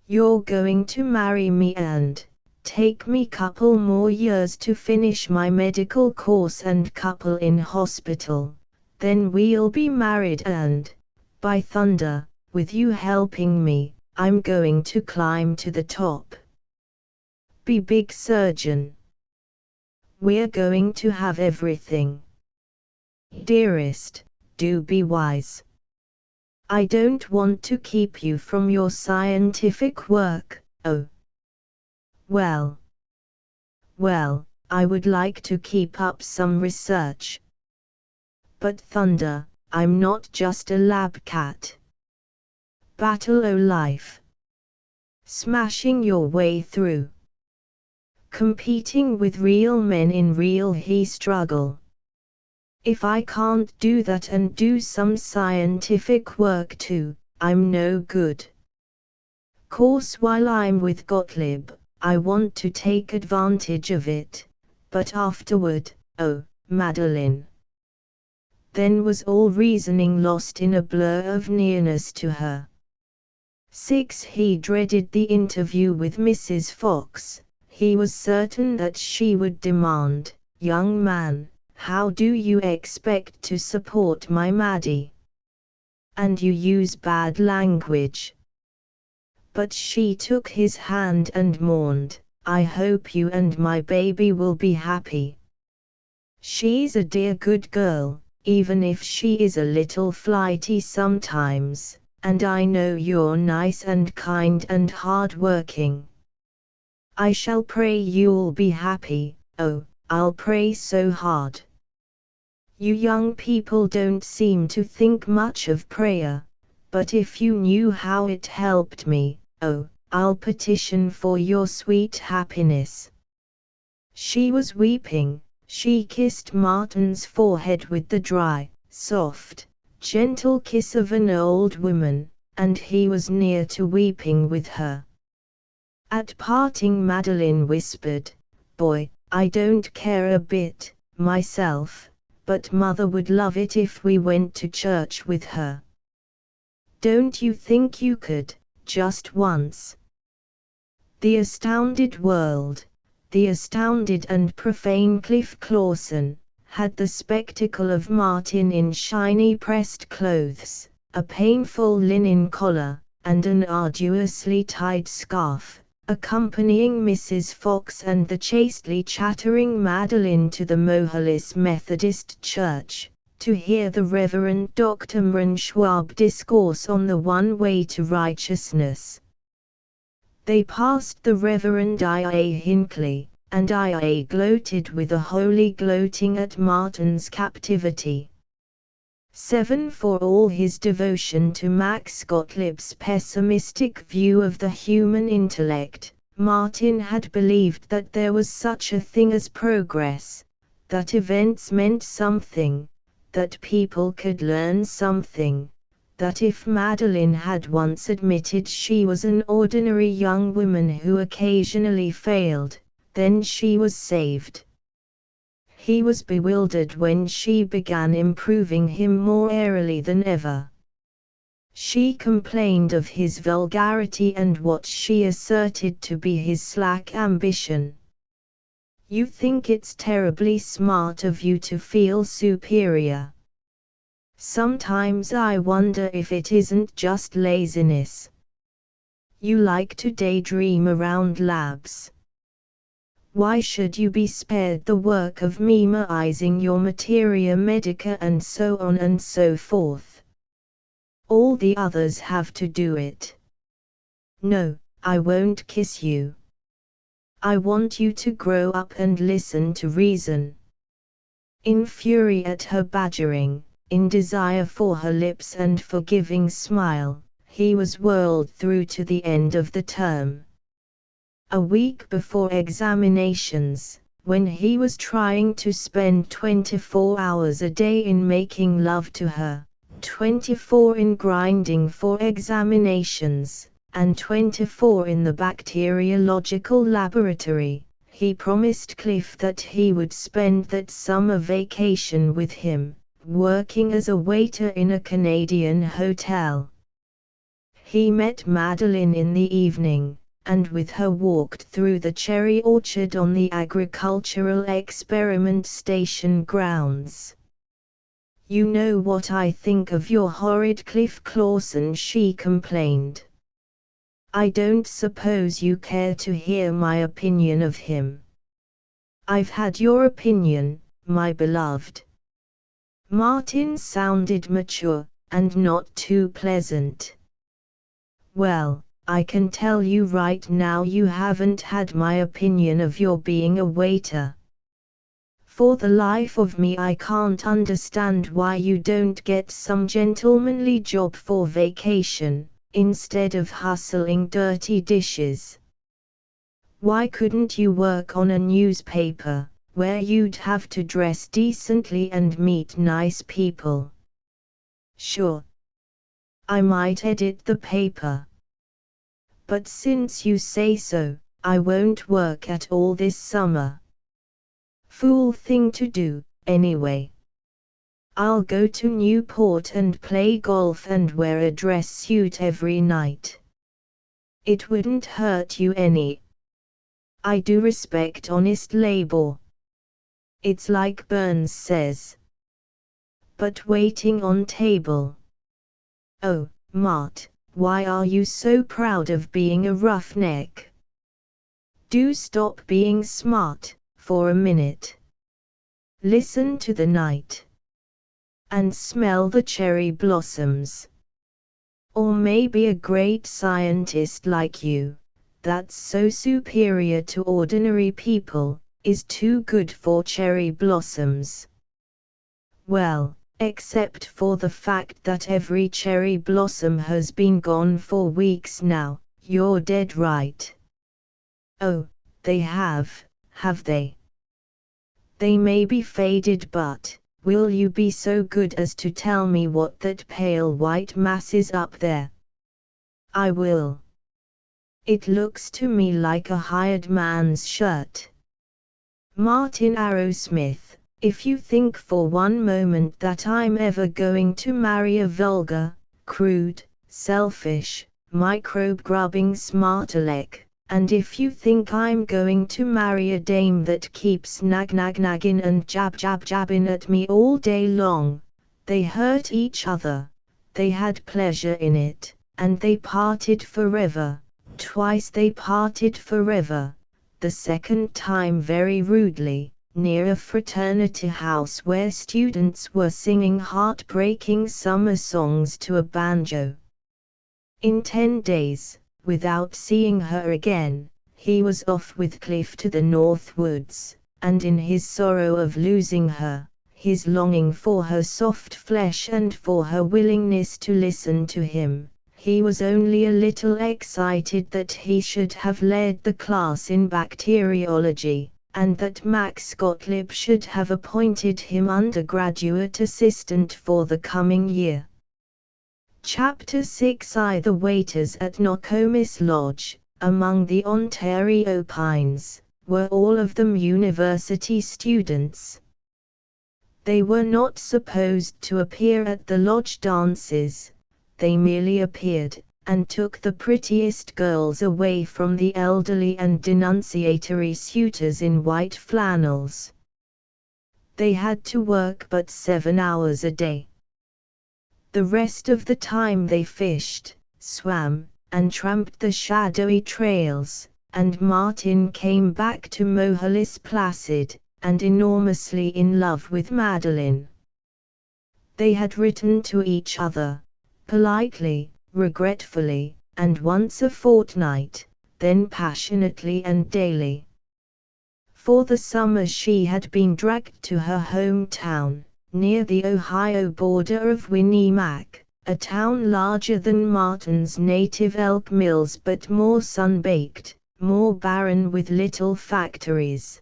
You're going to marry me and take me couple more years to finish my medical course and couple in hospital, then we'll be married and, by thunder, with you helping me, I'm going to climb to the top. Be big surgeon. We're going to have everything. Dearest, do be wise. I don't want to keep you from your scientific work, oh. Well, I would like to keep up some research. But thunder, I'm not just a lab cat. Battle o' life. Smashing your way through. Competing with real men in real he struggle. If I can't do that and do some scientific work too, I'm no good. Course while I'm with Gottlieb, I want to take advantage of it, but afterward, oh, Madeline." Then was all reasoning lost in a blur of nearness to her. 6. He dreaded the interview with Mrs. Fox. He was certain that she would demand, "Young man, how do you expect to support my Maddie? And you use bad language. But she took his hand and mourned, "I hope you and my baby will be happy. She's a dear good girl, even if she is a little flighty sometimes, and I know you're nice and kind and hard-working. I shall pray you'll be happy. Oh, I'll pray so hard." You young people don't seem to think much of prayer, but if you knew how it helped me, oh, I'll petition for your sweet happiness. She was weeping. She kissed Martin's forehead with the dry, soft, gentle kiss of an old woman, and he was near to weeping with her. At parting, Madeline whispered, "Boy, I don't care a bit, myself, but Mother would love it if we went to church with her. Don't you think you could, just once?" The astounded world, the astounded and profane Cliff Clawson, had the spectacle of Martin in shiny pressed clothes, a painful linen collar, and an arduously tied scarf, accompanying Mrs. Fox and the chastely chattering Madeline to the Mohalis Methodist Church, to hear the Reverend Dr. Mran Schwab discourse on the one way to righteousness. They passed the Reverend I.A. Hinckley, and I.A. gloated with a holy gloating at Martin's captivity. 7 For all his devotion to Max Gottlieb's pessimistic view of the human intellect, Martin had believed that there was such a thing as progress, that events meant something, that people could learn something, that if Madeline had once admitted she was an ordinary young woman who occasionally failed, then she was saved. He was bewildered when she began improving him more airily than ever. She complained of his vulgarity and what she asserted to be his slack ambition. "You think it's terribly smart of you to feel superior. Sometimes I wonder if it isn't just laziness. You like to daydream around labs. Why should you be spared the work of memorizing your materia medica and so on and so forth? All the others have to do it. No, I won't kiss you. I want you to grow up and listen to reason." In fury at her badgering, in desire for her lips and forgiving smile, he was whirled through to the end of the term. A week before examinations, when he was trying to spend 24 hours a day in making love to her, 24 in grinding for examinations, and 24 in the bacteriological laboratory, he promised Cliff that he would spend that summer vacation with him, working as a waiter in a Canadian hotel. He met Madeline in the evening, and with her walked through the cherry orchard on the agricultural experiment station grounds. "You know what I think of your horrid Cliff Clawson," she complained. "I don't suppose you care to hear my opinion of him." "I've had your opinion, my beloved." Martin sounded mature, and not too pleasant. "Well, I can tell you right now you haven't had my opinion of your being a waiter. For the life of me I can't understand why you don't get some gentlemanly job for vacation, instead of hustling dirty dishes. Why couldn't you work on a newspaper, where you'd have to dress decently and meet nice people?" "Sure. I might edit the paper. But since you say so, I won't work at all this summer." "Fool thing to do, anyway. I'll go to Newport and play golf and wear a dress suit every night. It wouldn't hurt you any. I do respect honest labor. It's like Burns says. But waiting on table. Oh, Mart, Why are you so proud of being a roughneck? Do stop being smart, for a minute. Listen to the night. And smell the cherry blossoms. Or maybe a great scientist like you, that's so superior to ordinary people, is too good for cherry blossoms. Well, except for the fact that every cherry blossom has been gone for weeks now, you're dead right. Oh, they have they? They may be faded, but will you be so good as to tell me what that pale white mass is up there? I will. It looks to me like a hired man's shirt. Martin Arrowsmith, if you think for one moment that I'm ever going to marry a vulgar, crude, selfish, microbe-grubbing smartaleck, and if you think I'm going to marry a dame that keeps nagging and jabbing at me all day long, they hurt each other, they had pleasure in it, and they parted forever, twice they parted forever, the second time very rudely, near a fraternity house where students were singing heartbreaking summer songs to a banjo. In 10 days, without seeing her again, he was off with Cliff to the North Woods, and in his sorrow of losing her, his longing for her soft flesh and for her willingness to listen to him, he was only a little excited that he should have led the class in bacteriology, and that Max Gottlieb should have appointed him undergraduate assistant for the coming year. Chapter 6 The waiters at Nokomis Lodge, among the Ontario pines, were all of them university students. They were not supposed to appear at the lodge dances, they merely appeared, and took the prettiest girls away from the elderly and denunciatory suitors in white flannels. They had to work but 7 hours a day. The rest of the time they fished, swam, and tramped the shadowy trails, and Martin came back to Mohalis placid, and enormously in love with Madeline. They had written to each other, politely, regretfully, and once a fortnight, then passionately and daily. For the summer she had been dragged to her hometown, near the Ohio border of Winnimac, a town larger than Martin's native Elk Mills but more sun-baked, more barren with little factories.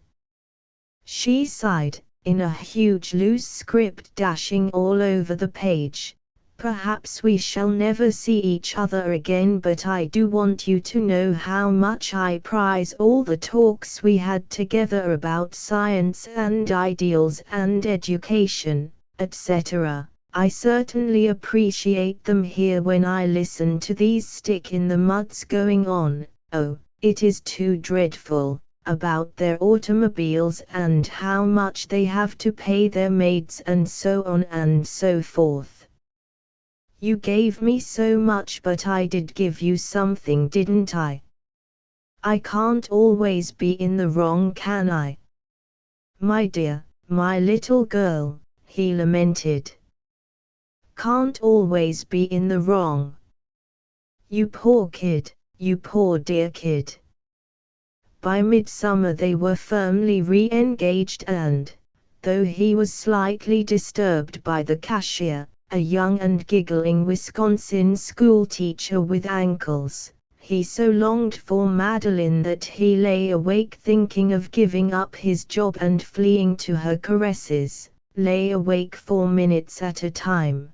She sighed, in a huge loose script dashing all over the page, "Perhaps we shall never see each other again, but I do want you to know how much I prize all the talks we had together about science and ideals and education, etc. I certainly appreciate them here when I listen to these stick-in-the-muds going on, oh, it is too dreadful, about their automobiles and how much they have to pay their maids and so on and so forth. You gave me so much, but I did give you something, didn't I? I can't always be in the wrong, can I? My dear, my little girl," he lamented. "Can't always be in the wrong. You poor kid, you poor dear kid." By midsummer they were firmly re-engaged and, though he was slightly disturbed by the cashier, a young and giggling Wisconsin schoolteacher with ankles, he so longed for Madeline that he lay awake thinking of giving up his job and fleeing to her caresses, lay awake for minutes at a time.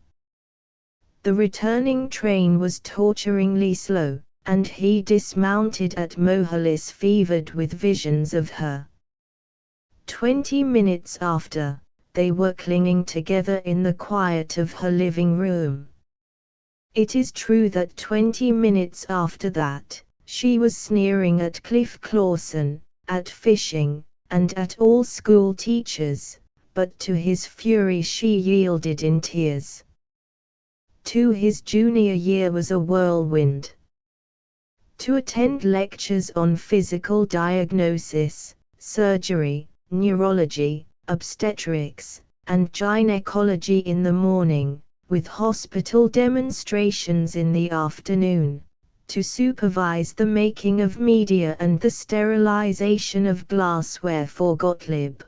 The returning train was torturingly slow, and he dismounted at Mohalis fevered with visions of her. 20 minutes after, they were clinging together in the quiet of her living room. It is true that 20 minutes after that, she was sneering at Cliff Clawson, at fishing, and at all school teachers, but to his fury she yielded in tears. His junior year was a whirlwind. To attend lectures on physical diagnosis, surgery, neurology, obstetrics, and gynecology in the morning, with hospital demonstrations in the afternoon. To supervise the making of media and the sterilization of glassware for Gottlieb.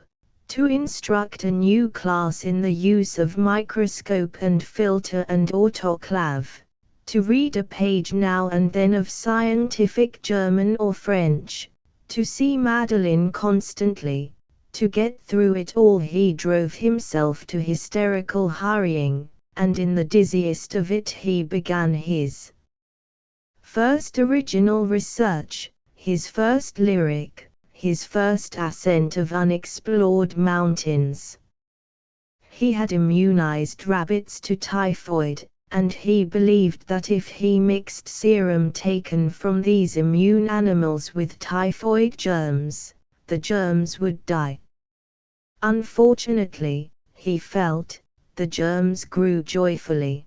To instruct a new class in the use of microscope and filter and autoclave. To read a page now and then of scientific German or French. To see Madeline constantly. To get through it all he drove himself to hysterical hurrying, and in the dizziest of it he began his first original research, his first lyric, his first ascent of unexplored mountains. He had immunized rabbits to typhoid, and he believed that if he mixed serum taken from these immune animals with typhoid germs, the germs would die. Unfortunately, he felt, the germs grew joyfully.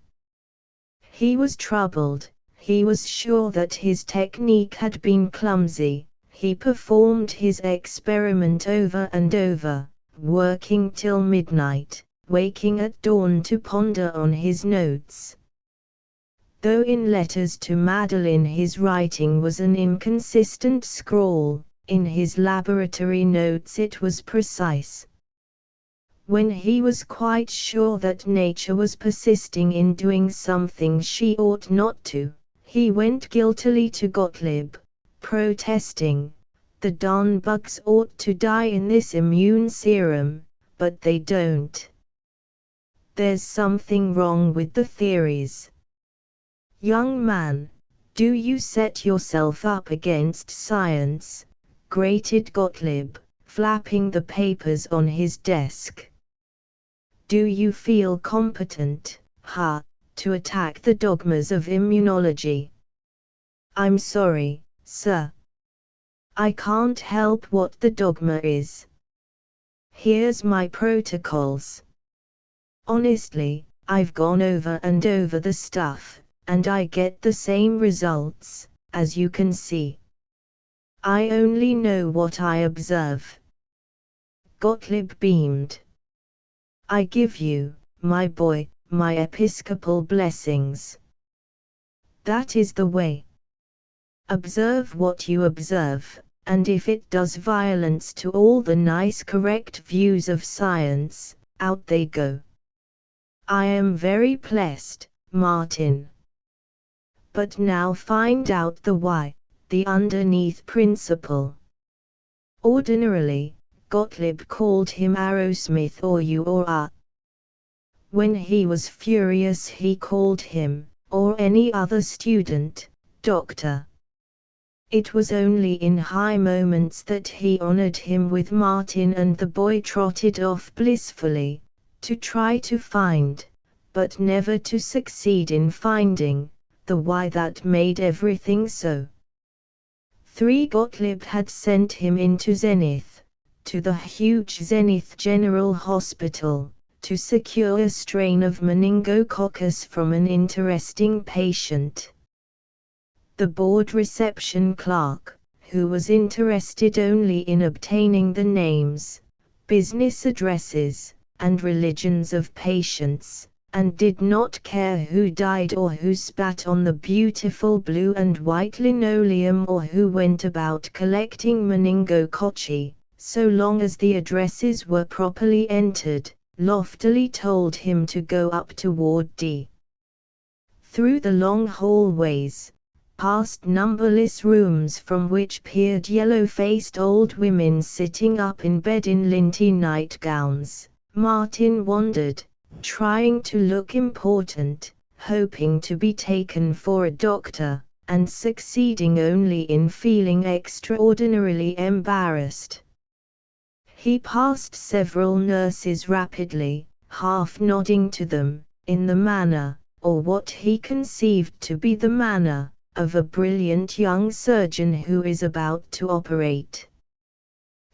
He was troubled, he was sure that his technique had been clumsy. He performed his experiment over and over, working till midnight, waking at dawn to ponder on his notes. Though in letters to Madeline his writing was an inconsistent scrawl, in his laboratory notes it was precise. When he was quite sure that nature was persisting in doing something she ought not to, he went guiltily to Gottlieb, protesting, "The darn bugs ought to die in this immune serum, but they don't. There's something wrong with the theories. Young man, do you set yourself up against science?" grated Gottlieb, flapping the papers on his desk. "Do you feel competent, to attack the dogmas of immunology?" "I'm sorry, sir. I can't help what the dogma is. Here's my protocols. Honestly, I've gone over and over the stuff, and I get the same results, as you can see. I only know what I observe." Gottlieb beamed. "I give you, my boy, my episcopal blessings. That is the way. Observe what you observe, and if it does violence to all the nice correct views of science, out they go. I am very pleased, Martin. But now find out the why, the underneath principle." Ordinarily, Gottlieb called him Arrowsmith or you or a. When he was furious he called him, or any other student, Doctor. It was only in high moments that he honored him with Martin, and the boy trotted off blissfully, to try to find, but never to succeed in finding, the why that made everything so. 3. Gottlieb had sent him into Zenith, to the huge Zenith General Hospital, to secure a strain of meningococcus from an interesting patient. The board reception clerk, who was interested only in obtaining the names, business addresses, and religions of patients, and did not care who died or who spat on the beautiful blue and white linoleum or who went about collecting meningococci, so long as the addresses were properly entered, loftily told him to go up to Ward D. Through the long hallways, past numberless rooms from which peered yellow-faced old women sitting up in bed in linty nightgowns, Martin wandered, trying to look important, hoping to be taken for a doctor, and succeeding only in feeling extraordinarily embarrassed. He passed several nurses rapidly, half nodding to them, in the manner, or what he conceived to be the manner, of a brilliant young surgeon who is about to operate.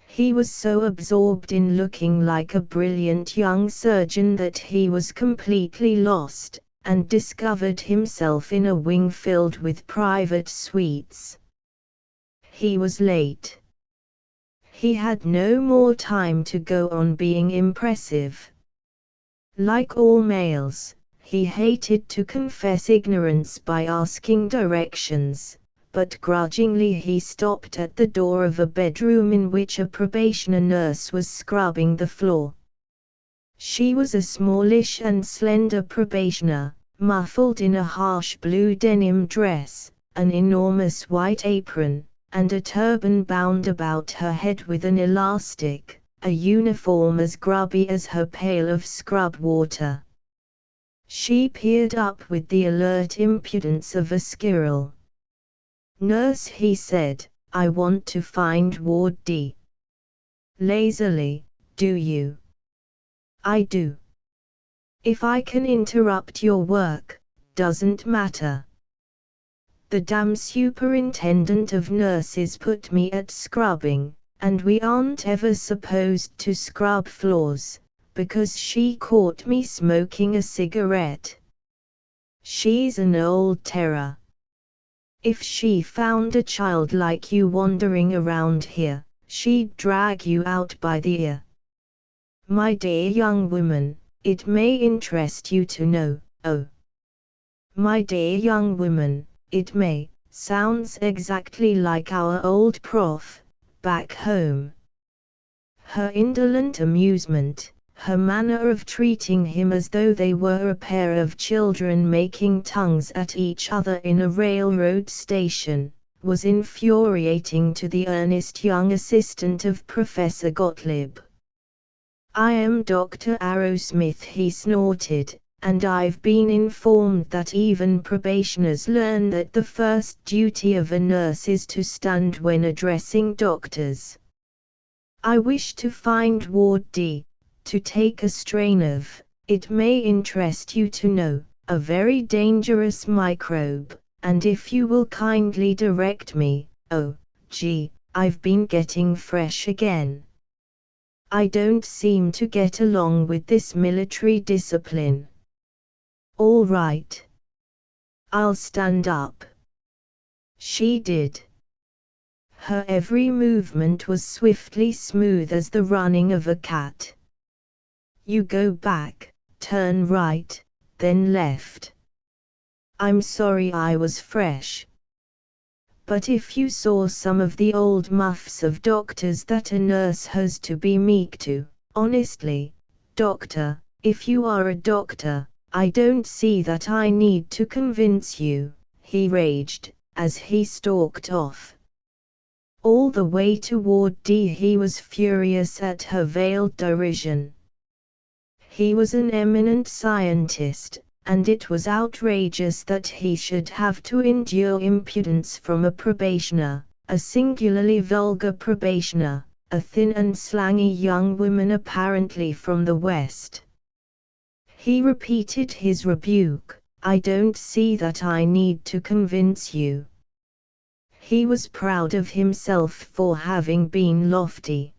He was so absorbed in looking like a brilliant young surgeon that he was completely lost, and discovered himself in a wing filled with private suites. He was late. He had no more time to go on being impressive. Like all males, he hated to confess ignorance by asking directions, but grudgingly he stopped at the door of a bedroom in which a probationer nurse was scrubbing the floor. She was a smallish and slender probationer, muffled in a harsh blue denim dress, an enormous white apron, and a turban bound about her head with an elastic, a uniform as grubby as her pail of scrub water. She peered up with the alert impudence of a squirrel. "Nurse," he said, "I want to find Ward D." Lazily, "Do you?" "I do. If I can interrupt your work, doesn't matter. The damn superintendent of nurses put me at scrubbing, and we aren't ever supposed to scrub floors, because she caught me smoking a cigarette. She's an old terror. If she found a child like you wandering around here, she'd drag you out by the ear. My dear young woman, it may interest you to know, oh. My dear young woman, it may," sounds exactly like our old prof, back home. Her indolent amusement, her manner of treating him as though they were a pair of children making tongues at each other in a railroad station, was infuriating to the earnest young assistant of Professor Gottlieb. "I am Dr. Arrowsmith," he snorted, "and I've been informed that even probationers learn that the first duty of a nurse is to stand when addressing doctors. I wish to find Ward D, to take a strain of, it may interest you to know, a very dangerous microbe, and if you will kindly direct me, oh, gee, I've been getting fresh again. I don't seem to get along with this military discipline. All right. I'll stand up." She did. Her every movement was swiftly smooth as the running of a cat. "You go back, turn right, then left. I'm sorry I was fresh. But if you saw some of the old muffs of doctors that a nurse has to be meek to, honestly, doctor, if you are a doctor, I don't see that I need to convince you," he raged, as he stalked off. All the way to Ward D he was furious at her veiled derision. He was an eminent scientist, and it was outrageous that he should have to endure impudence from a probationer, a singularly vulgar probationer, a thin and slangy young woman apparently from the West. He repeated his rebuke, "I don't see that I need to convince you." He was proud of himself for having been lofty.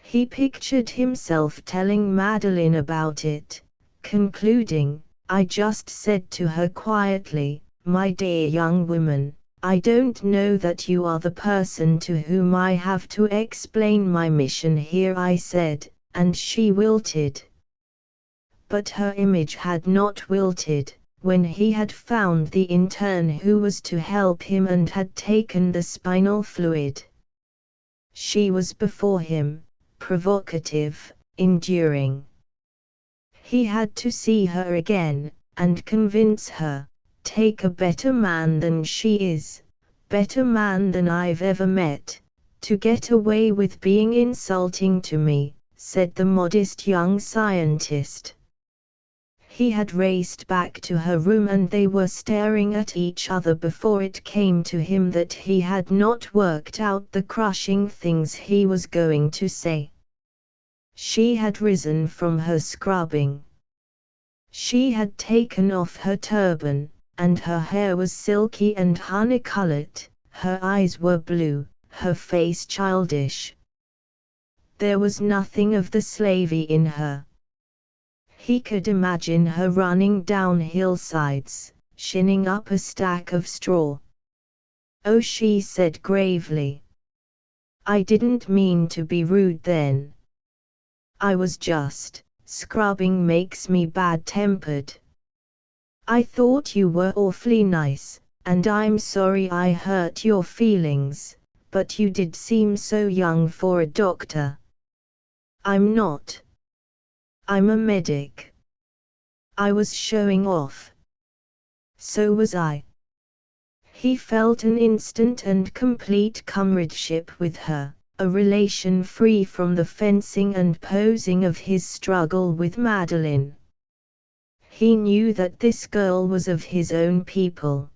He pictured himself telling Madeline about it, concluding, "I just said to her quietly, 'My dear young woman, I don't know that you are the person to whom I have to explain my mission here,' I said, and she wilted." But her image had not wilted, when he had found the intern who was to help him and had taken the spinal fluid. She was before him, provocative, enduring. He had to see her again, and convince her, "Take a better man than she is, better man than I've ever met, to get away with being insulting to me," said the modest young scientist. He had raced back to her room and they were staring at each other before it came to him that he had not worked out the crushing things he was going to say. She had risen from her scrubbing. She had taken off her turban, and her hair was silky and honey-colored, her eyes were blue, her face childish. There was nothing of the slavey in her. He could imagine her running down hillsides, shinning up a stack of straw. "Oh," she said gravely. "I didn't mean to be rude then. I was just, scrubbing makes me bad-tempered. I thought you were awfully nice, and I'm sorry I hurt your feelings, but you did seem so young for a doctor." "I'm not. I'm a medic." I was showing off. So was I. He felt an instant and complete comradeship with her, a relation free from the fencing and posing of his struggle with Madeline. He knew that this girl was of his own people.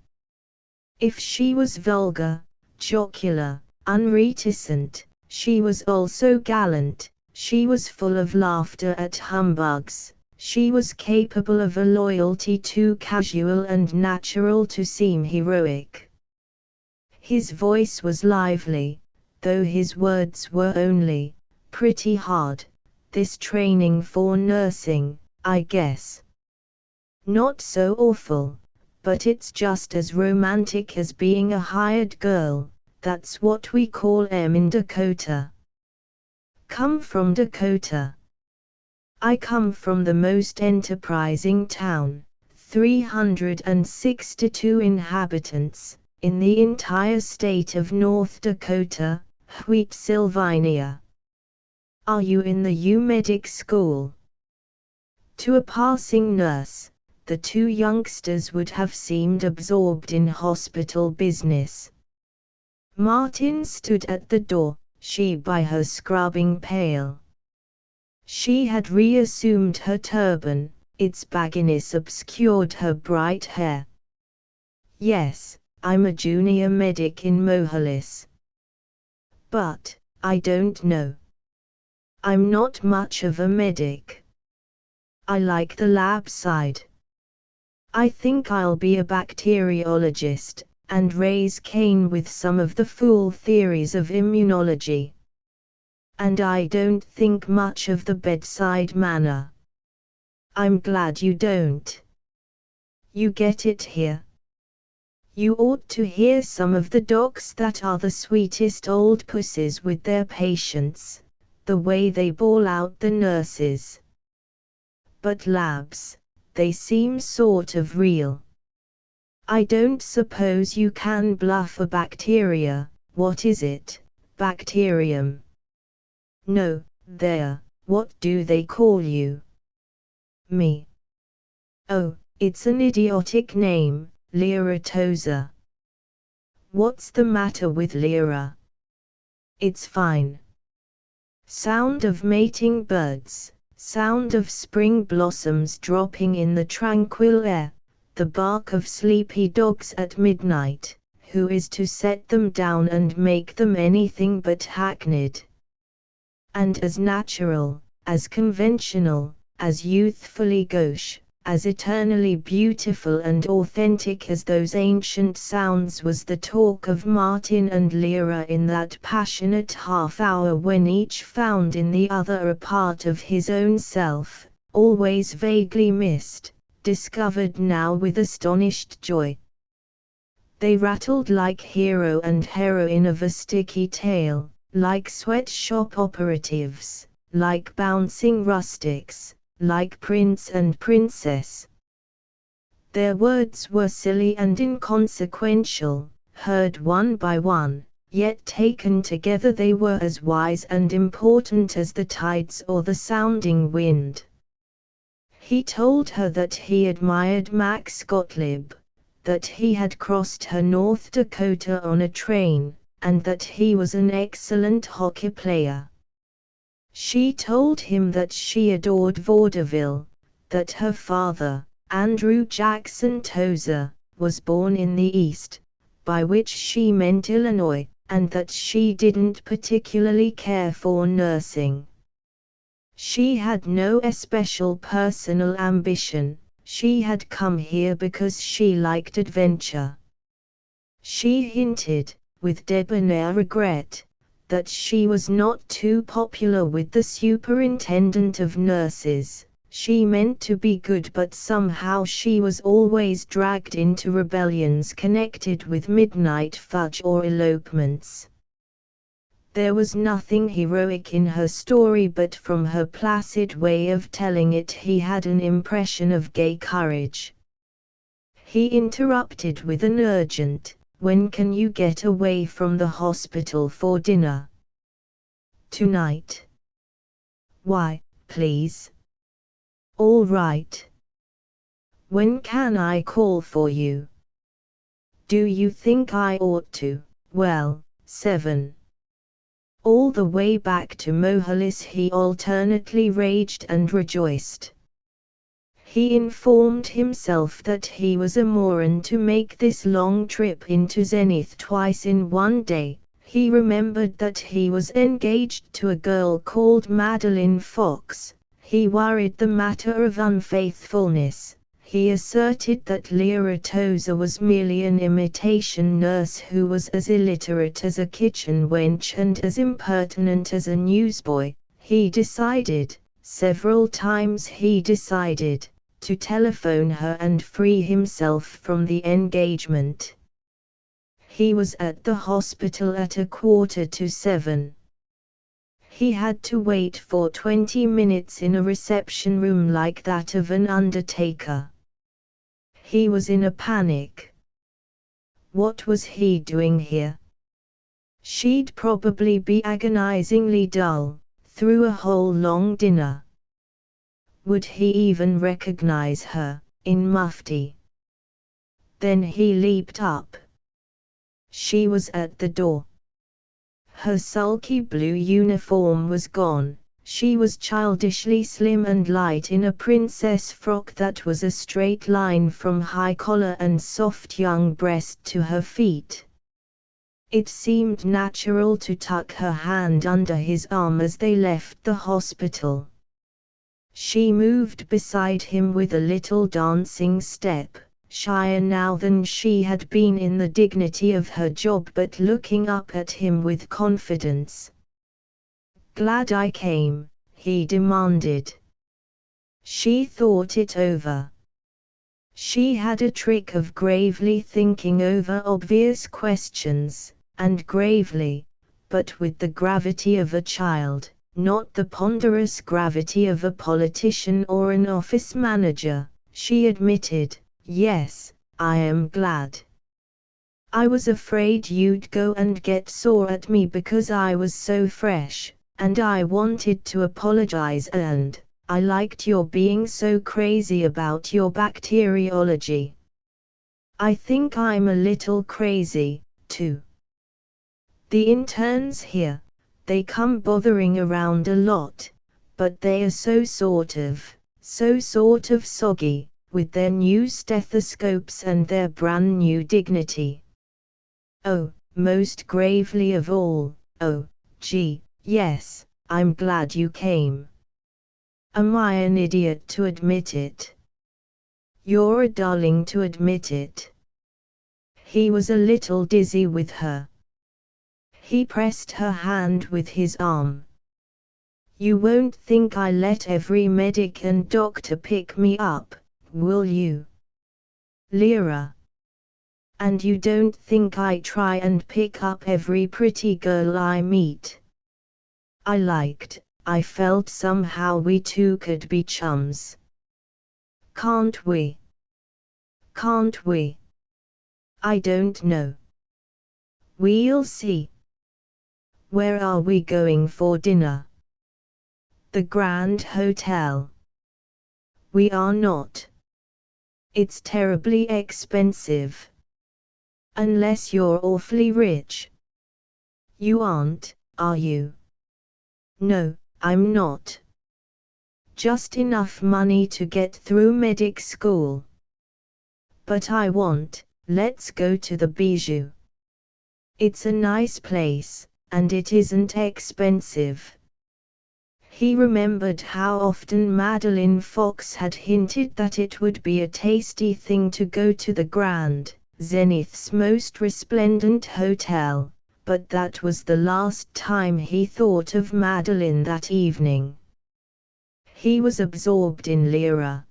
If she was vulgar, jocular, unreticent, she was also gallant. She was full of laughter at humbugs. She was capable of a loyalty too casual and natural to seem heroic. His voice was lively, though his words were only, "Pretty hard, this training for nursing, I guess. Not so awful, but it's just as romantic as being a hired girl. That's what we call 'em in Dakota." "Come from Dakota?" "I come from the most enterprising town, 362 inhabitants, in the entire state of North Dakota, Wheatsylvania." "Are you in the U-Medic school?" To a passing nurse, the two youngsters would have seemed absorbed in hospital business. Martin stood at the door, she by her scrubbing pail. She had reassumed her turban, its bagginess obscured her bright hair. "Yes, I'm a junior medic in Mohalis. But, I don't know. I'm not much of a medic. I like the lab side. I think I'll be a bacteriologist, and raise Cain with some of the fool theories of immunology. And I don't think much of the bedside manner." "I'm glad you don't. You get it here. You ought to hear some of the docs that are the sweetest old pussies with their patients, the way they bawl out the nurses. But labs, they seem sort of real. I don't suppose you can bluff a bacteria. What is it, bacterium?" "No, there, what do they call you?" "Me? Oh, it's an idiotic name, Lyra Tozer." "What's the matter with Lyra?" "It's fine. Sound of mating birds, sound of spring blossoms dropping in the tranquil air, the bark of sleepy dogs at midnight. Who is to set them down and make them anything but hackneyed? And as natural, as conventional, as youthfully gauche, as eternally beautiful and authentic as those ancient sounds was the talk of Martin and Lyra in that passionate half-hour when each found in the other a part of his own self, always vaguely missed, discovered now with astonished joy. They rattled like hero and heroine of a sticky tale, like sweatshop operatives, like bouncing rustics, like prince and princess. Their words were silly and inconsequential, heard one by one, yet taken together they were as wise and important as the tides or the sounding wind. He told her that he admired Max Gottlieb, that he had crossed her North Dakota on a train, and that he was an excellent hockey player. She told him that she adored vaudeville, that her father, Andrew Jackson Tozer, was born in the East, by which she meant Illinois, and that she didn't particularly care for nursing. She had no especial personal ambition. She had come here because she liked adventure. She hinted, with debonair regret, that she was not too popular with the superintendent of nurses, She meant to be good, but somehow she was always dragged into rebellions connected with midnight fudge or elopements. There was nothing heroic in her story, but from her placid way of telling it he had an impression of gay courage. He interrupted with an urgent, "When can you get away from the hospital for dinner?" "Tonight." "Why, please?" "All right." "When can I call for you?" "Do you think I ought to?" "Well, 7. All the way back to Mohalis he alternately raged and rejoiced. He informed himself that he was a moron to make this long trip into Zenith twice in one day. He remembered that he was engaged to a girl called Madeline Fox. He worried the matter of unfaithfulness. He asserted that Lyra Tozer was merely an imitation nurse who was as illiterate as a kitchen wench and as impertinent as a newsboy. He decided, several times he decided, to telephone her and free himself from the engagement. He was at the hospital at 6:45. He had to wait for 20 minutes in a reception room like that of an undertaker. He was in a panic. What was he doing here? She'd probably be agonizingly dull, through a whole long dinner. Would he even recognize her, in mufti? Then he leaped up. She was at the door. Her sulky blue uniform was gone. She was childishly slim and light in a princess frock that was a straight line from high collar and soft young breast to her feet. It seemed natural to tuck her hand under his arm as they left the hospital. She moved beside him with a little dancing step, shyer now than she had been in the dignity of her job, but looking up at him with confidence. "Glad I came?" he demanded. She thought it over. She had a trick of gravely thinking over obvious questions, and gravely, but with the gravity of a child, not the ponderous gravity of a politician or an office manager. She admitted, "Yes, I am glad. I was afraid you'd go and get sore at me because I was so fresh, and I wanted to apologize, and I liked your being so crazy about your bacteriology. I think I'm a little crazy, too. The interns here, they come bothering around a lot, but they are so sort of soggy, with their new stethoscopes and their brand new dignity. Oh, most gravely of all, oh, gee, yes, I'm glad you came. Am I an idiot to admit it? You're a darling to admit it." He was a little dizzy with her. He pressed her hand with his arm. "You won't think I let every medic and doctor pick me up, will you, Lyra? And you don't think I try and pick up every pretty girl I meet? I felt somehow we two could be chums. Can't we? Can't we? I don't know. We'll see. Where are we going for dinner?" "The Grand Hotel." "We are not. It's terribly expensive. Unless you're awfully rich." "You aren't, are you?" "No, I'm not. Just enough money to get through medic school." "But I want, let's go to the Bijou. It's a nice place, and it isn't expensive." He remembered how often Madeline Fox had hinted that it would be a tasty thing to go to the Grand, Zenith's most resplendent hotel, but that was the last time he thought of Madeline that evening. He was absorbed in Lyra.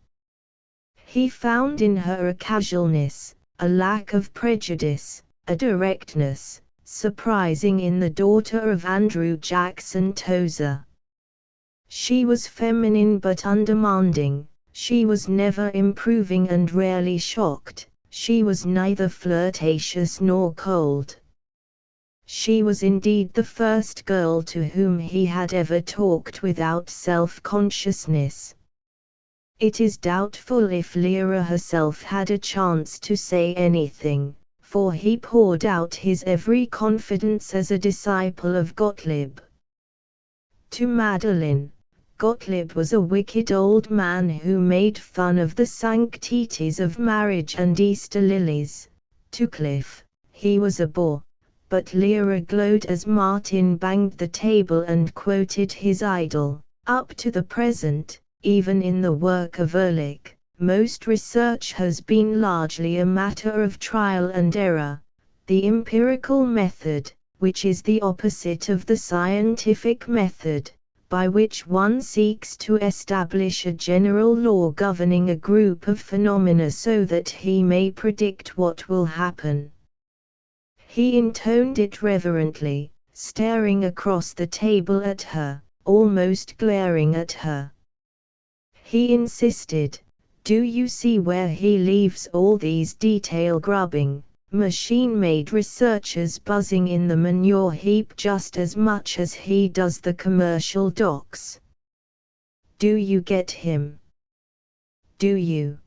He found in her a casualness, a lack of prejudice, a directness, surprising in the daughter of Andrew Jackson Tozer. She was feminine but undemanding, she was never improving and rarely shocked, she was neither flirtatious nor cold. She was indeed the first girl to whom he had ever talked without self-consciousness. It is doubtful if Lyra herself had a chance to say anything, for he poured out his every confidence as a disciple of Gottlieb. To Madeline, Gottlieb was a wicked old man who made fun of the sanctities of marriage and Easter lilies. To Cliff, he was a bore, but Lyra glowed as Martin banged the table and quoted his idol. Up to the present, even in the work of Ehrlich, most research has been largely a matter of trial and error. The empirical method, which is the opposite of the scientific method, by which one seeks to establish a general law governing a group of phenomena so that he may predict what will happen. He intoned it reverently, staring across the table at her, almost glaring at her. He insisted, "Do you see where he leaves all these detail grubbing, machine-made researchers buzzing in the manure heap just as much as he does the commercial docs? Do you get him? Do you?"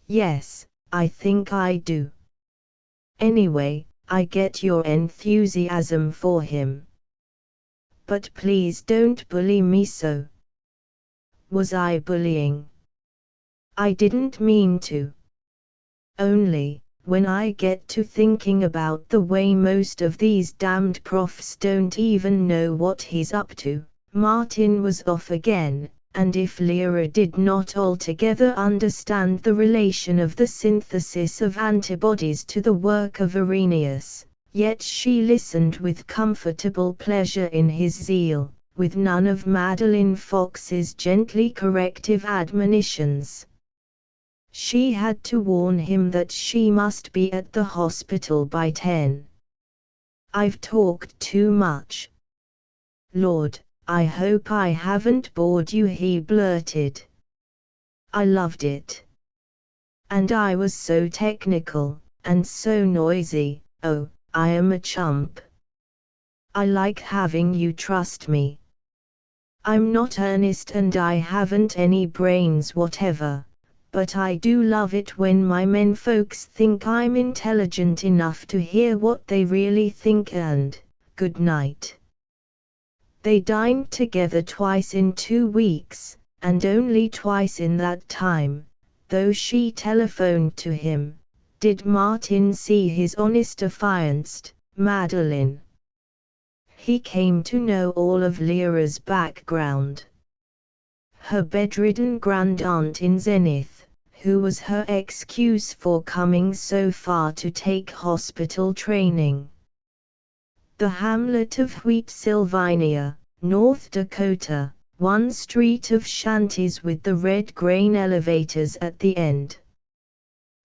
"Yes, I think I do. Anyway, I get your enthusiasm for him. But please don't bully me so." Was I bullying? I didn't mean to. Only, when I get to thinking about the way most of these damned profs don't even know what he's up to, Martin was off again, and if Lyra did not altogether understand the relation of the synthesis of antibodies to the work of Arrhenius, yet she listened with comfortable pleasure in his zeal, with none of Madeline Fox's gently corrective admonitions. She had to warn him that she must be at the hospital by 10. "I've talked too much. Lord, I hope I haven't bored you," he blurted. I loved it. And I was so technical, and so noisy. Oh, I am a chump. I like having you trust me. I'm not earnest and I haven't any brains whatever, but I do love it when my menfolks think I'm intelligent enough to hear what they really think and, good night. They dined together twice in 2 weeks, and only twice in that time, though she telephoned to him, did Martin see his honest affianced, Madeline. He came to know all of Lyra's background. Her bedridden grandaunt in Zenith, who was her excuse for coming so far to take hospital training. The hamlet of Wheat Sylvania, North Dakota, one street of shanties with the red grain elevators at the end.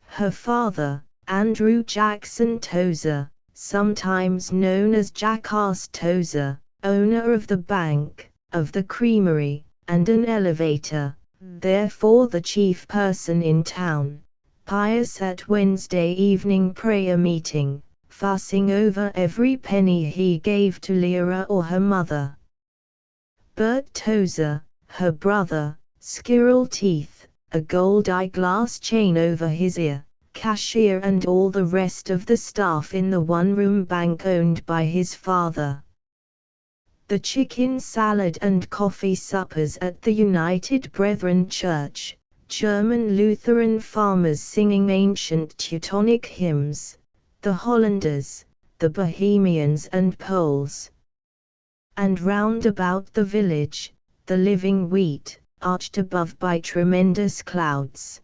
Her father, Andrew Jackson Tozer, sometimes known as Jackass Tozer, owner of the bank, of the creamery, and an elevator, therefore the chief person in town, pious at Wednesday evening prayer meeting, fussing over every penny he gave to Lyra or her mother. Bert Tozer, her brother, squirrel teeth, a gold eyeglass chain over his ear, cashier and all the rest of the staff in the one-room bank owned by his father. The chicken salad and coffee suppers at the United Brethren Church, German Lutheran farmers singing ancient Teutonic hymns, the Hollanders, the Bohemians and Poles. And round about the village, the living wheat, arched above by tremendous clouds.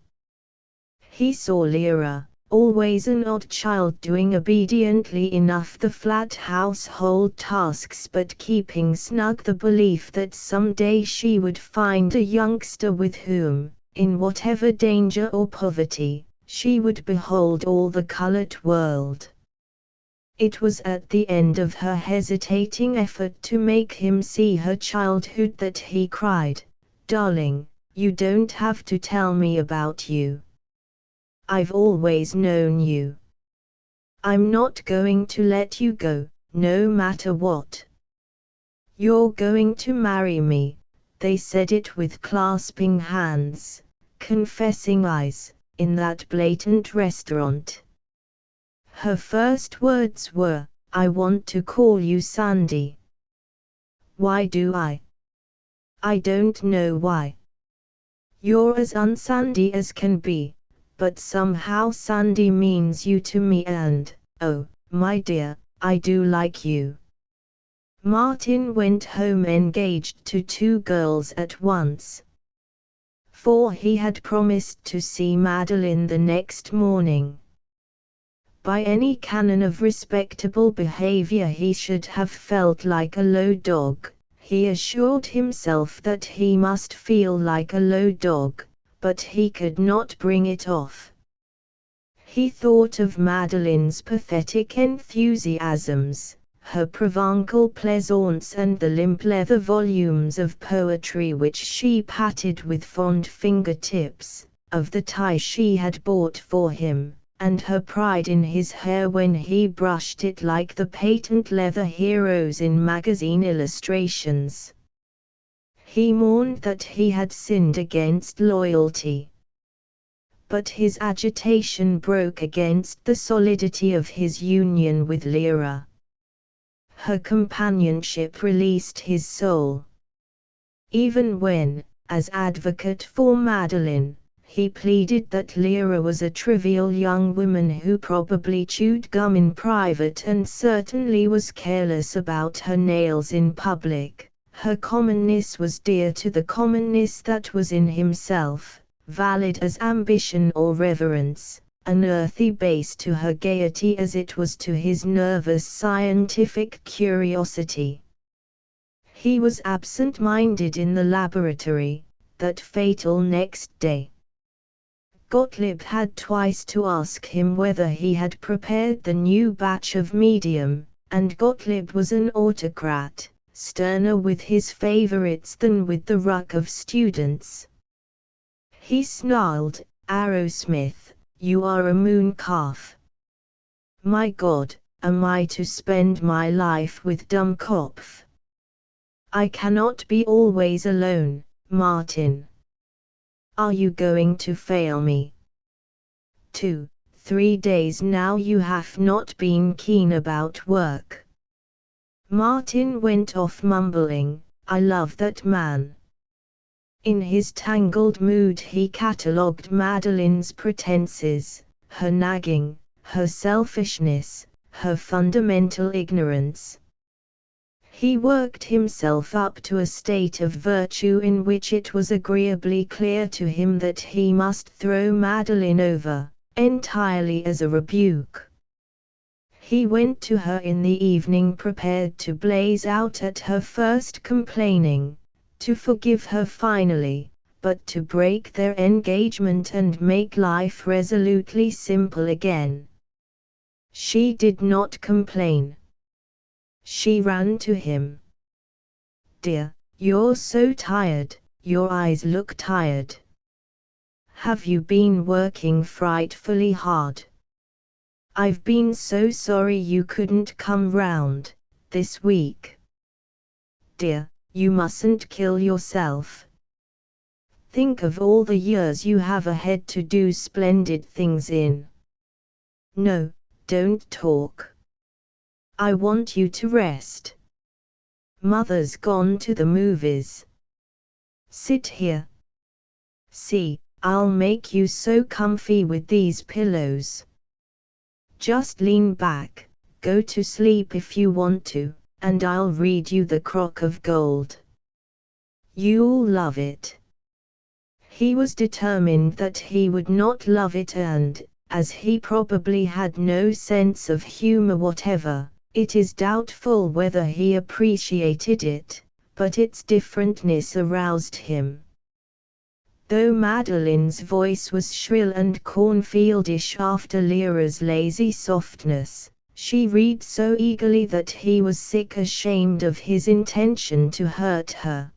He saw Lyra, always an odd child doing obediently enough the flat household tasks but keeping snug the belief that someday she would find a youngster with whom, in whatever danger or poverty, she would behold all the colored world. It was at the end of her hesitating effort to make him see her childhood that he cried, "Darling, you don't have to tell me about you. I've always known you. I'm not going to let you go, no matter what. You're going to marry me." They said it with clasping hands, confessing eyes, in that blatant restaurant. Her first words were, "I want to call you Sandy." "Why do I?" "I don't know why. You're as unsandy as can be. But somehow Sandy means you to me and, oh, my dear, I do like you." Martin went home engaged to 2 girls at once. For he had promised to see Madeline the next morning. By any canon of respectable behavior he should have felt like a low dog. He assured himself that he must feel like a low dog, but he could not bring it off. He thought of Madeline's pathetic enthusiasms, her provincial plaisance and the limp leather volumes of poetry which she patted with fond fingertips, of the tie she had bought for him, and her pride in his hair when he brushed it like the patent leather heroes in magazine illustrations. He mourned that he had sinned against loyalty. But his agitation broke against the solidity of his union with Lyra. Her companionship released his soul. Even when, as advocate for Madeline, he pleaded that Lyra was a trivial young woman who probably chewed gum in private and certainly was careless about her nails in public, her commonness was dear to the commonness that was in himself, valid as ambition or reverence, an earthy base to her gaiety as it was to his nervous scientific curiosity. He was absent-minded in the laboratory, that fatal next day. Gottlieb had twice to ask him whether he had prepared the new batch of medium, and Gottlieb was an autocrat, sterner with his favorites than with the ruck of students. He snarled, "Arrowsmith, you are a mooncalf. My God, am I to spend my life with Dummkopf? I cannot be always alone, Martin. Are you going to fail me? 2-3 days now you have not been keen about work." Martin went off mumbling, "I love that man." In his tangled mood he catalogued Madeline's pretenses, her nagging, her selfishness, her fundamental ignorance. He worked himself up to a state of virtue in which it was agreeably clear to him that he must throw Madeline over, entirely as a rebuke. He went to her in the evening prepared to blaze out at her first complaining, to forgive her finally, but to break their engagement and make life resolutely simple again. She did not complain. She ran to him. "Dear, you're so tired, your eyes look tired. Have you been working frightfully hard? I've been so sorry you couldn't come round this week. Dear, you mustn't kill yourself. Think of all the years you have ahead to do splendid things in. No, don't talk. I want you to rest. Mother's gone to the movies. Sit here. See, I'll make you so comfy with these pillows. Just lean back, go to sleep if you want to, and I'll read you the Crock of Gold. You'll love it." He was determined that he would not love it and, as he probably had no sense of humor whatever. It is doubtful whether he appreciated it, but its differentness aroused him. Though Madeline's voice was shrill and cornfieldish after Lyra's lazy softness, she read so eagerly that he was sick ashamed of his intention to hurt her.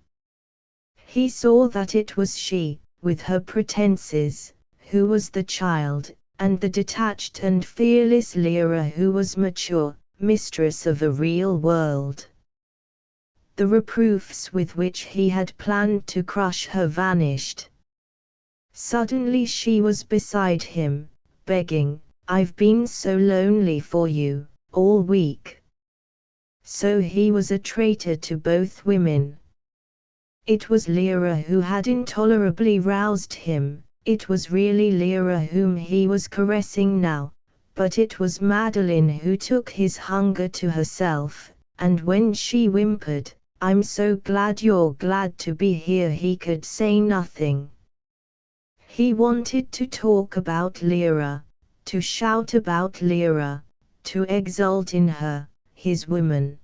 He saw that it was she, with her pretenses, who was the child, and the detached and fearless Lyra who was mature, mistress of a real world. The reproofs with which he had planned to crush her vanished. Suddenly she was beside him, begging, "I've been so lonely for you, all week." So he was a traitor to both women. It was Lyra who had intolerably roused him, it was really Lyra whom he was caressing now, but it was Madeline who took his hunger to herself, and when she whimpered, "I'm so glad you're glad to be here," he could say nothing. He wanted to talk about Lyra, to shout about Lyra, to exult in her, his woman.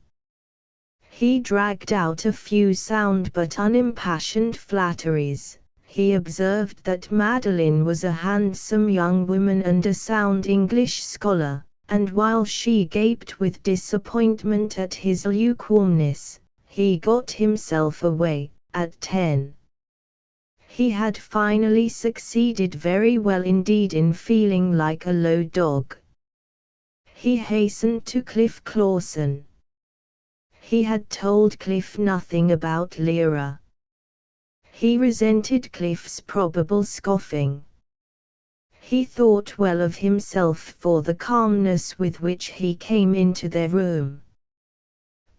He dragged out a few sound but unimpassioned flatteries. He observed that Madeline was a handsome young woman and a sound English scholar, and while she gaped with disappointment at his lukewarmness, he got himself away. At 10. He had finally succeeded very well indeed in feeling like a low dog. He hastened to Cliff Clawson. He had told Cliff nothing about Lyra. He resented Cliff's probable scoffing. He thought well of himself for the calmness with which he came into their room.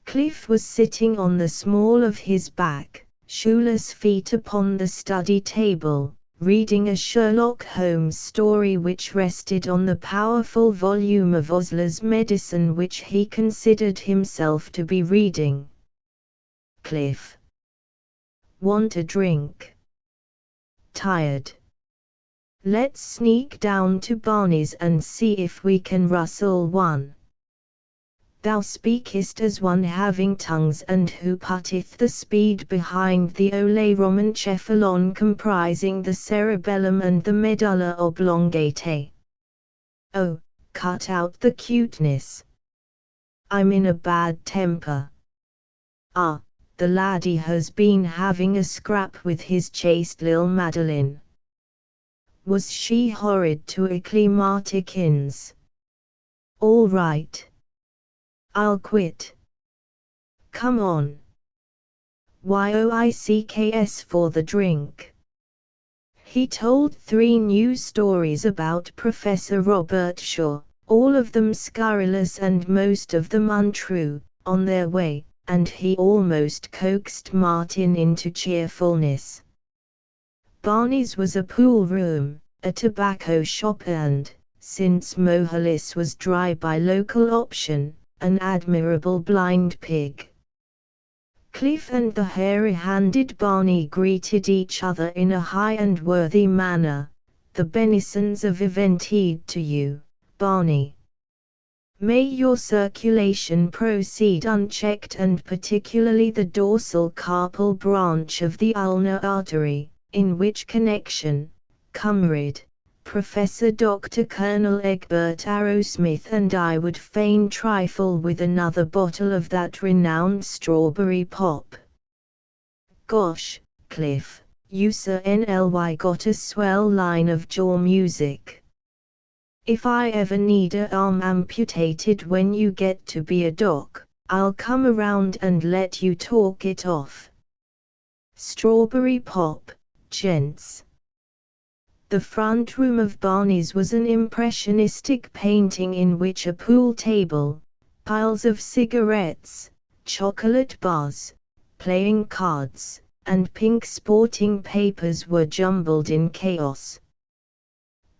Cliff was sitting on the small of his back, shoeless feet upon the study table, reading a Sherlock Holmes story which rested on the powerful volume of Osler's Medicine which he considered himself to be reading. "Cliff. Want a drink? Tired? Let's sneak down to Barney's and see if we can rustle one. Thou speakest as one having tongues, and who putteth the speed behind the oleiromencephalon comprising the cerebellum and the medulla oblongata. Oh, cut out the cuteness. I'm in a bad temper. Ah, the laddie has been having a scrap with his chaste lil Madeline. Was she horrid to acclimaticins? All right. I'll quit. Come on. YOICKS for the drink." He told 3 new stories about Professor Robert Shaw, all of them scurrilous and most of them untrue, on their way, and he almost coaxed Martin into cheerfulness. Barney's was a pool room, a tobacco shop and, since Mohalis was dry by local option, an admirable blind pig. Cliff and the hairy-handed Barney greeted each other in a high and worthy manner. "The benisons of Eventide to you, Barney. May your circulation proceed unchecked, and particularly the dorsal carpal branch of the ulnar artery, in which connection, comrade, Professor Dr. Colonel Egbert Arrowsmith and I would fain trifle with another bottle of that renowned strawberry pop. Gosh, Cliff, you certainly got a swell line of jaw music. If I ever need a arm amputated when you get to be a doc, I'll come around and let you talk it off. Strawberry pop, gents." The front room of Barney's was an impressionistic painting in which a pool table, piles of cigarettes, chocolate bars, playing cards, and pink sporting papers were jumbled in chaos.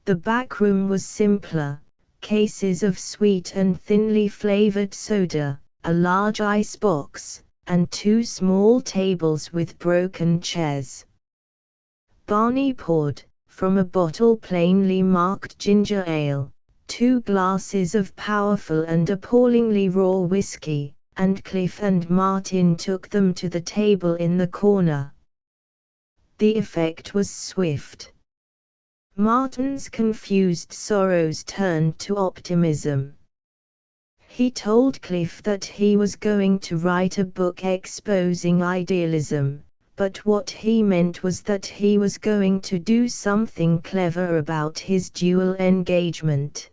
The back room was simpler, cases of sweet and thinly flavored soda, a large ice box, and 2 small tables with broken chairs. Barney poured, from a bottle plainly marked ginger ale, 2 glasses of powerful and appallingly raw whiskey, and Cliff and Martin took them to the table in the corner. The effect was swift. Martin's confused sorrows turned to optimism. He told Cliff that he was going to write a book exposing idealism, but what he meant was that he was going to do something clever about his dual engagement.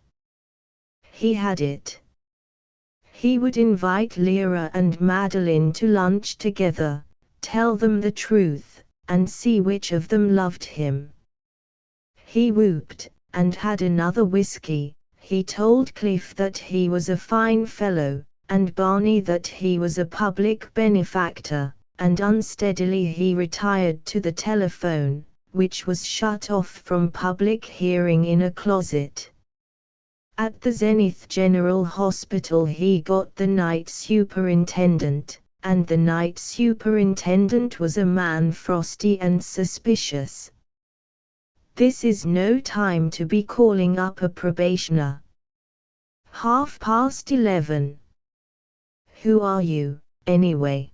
He had it. He would invite Lyra and Madeline to lunch together, tell them the truth, and see which of them loved him. He whooped, and had another whiskey. He told Cliff that he was a fine fellow, and Barney that he was a public benefactor, and unsteadily he retired to the telephone, which was shut off from public hearing in a closet. At the Zenith General Hospital he got the night superintendent, and the night superintendent was a man frosty and suspicious. This is no time to be calling up a probationer. 11:30. Who are you, anyway?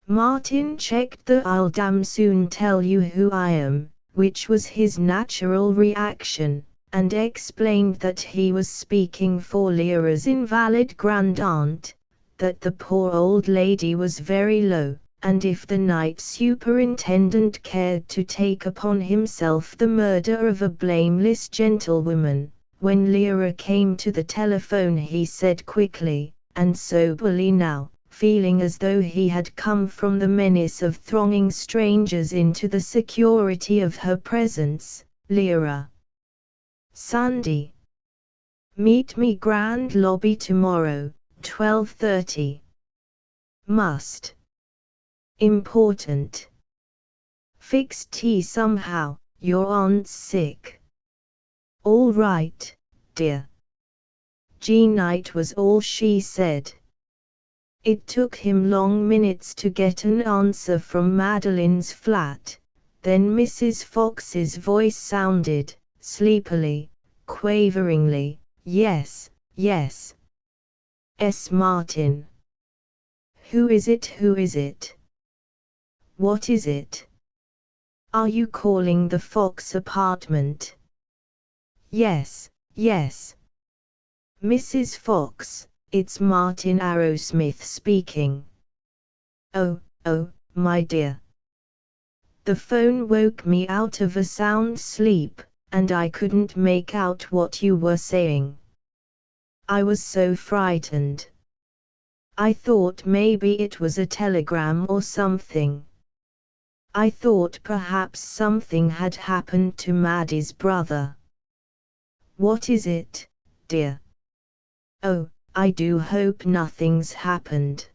Martin checked the "I'll damn soon tell you who I am," which was his natural reaction, and explained that he was speaking for Lyra's invalid grandaunt, that the poor old lady was very low, and if the night superintendent cared to take upon himself the murder of a blameless gentlewoman. When Lyra came to the telephone he said quickly, and soberly now, feeling as though he had come from the menace of thronging strangers into the security of her presence, "Lyra. Sunday. Meet me Grand Lobby tomorrow, 12:30. Must. Important. Fix tea somehow, your aunt's sick." "All right, dear." G-night was all she said. It took him long minutes to get an answer from Madeline's flat. Then Mrs. Fox's voice sounded, sleepily, quaveringly, "Yes, yes. S. Martin." Who is it? Who is it? What is it? Are you calling the Fox apartment? Yes, yes. Mrs. Fox, it's Martin Arrowsmith speaking. Oh, my dear. The phone woke me out of a sound sleep, and I couldn't make out what you were saying. I was so frightened. I thought maybe it was a telegram or something. I thought perhaps something had happened to Maddie's brother. What is it, dear? Oh, I do hope nothing's happened.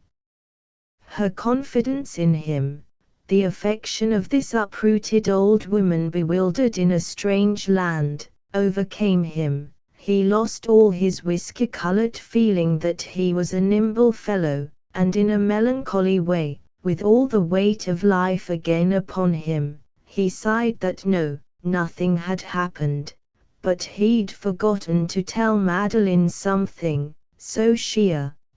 Her confidence in him, the affection of this uprooted old woman bewildered in a strange land, overcame him. He lost all his whiskey-colored feeling that he was a nimble fellow, and in a melancholy way, with all the weight of life again upon him, he sighed that nothing had happened, but he'd forgotten to tell Madeline something, so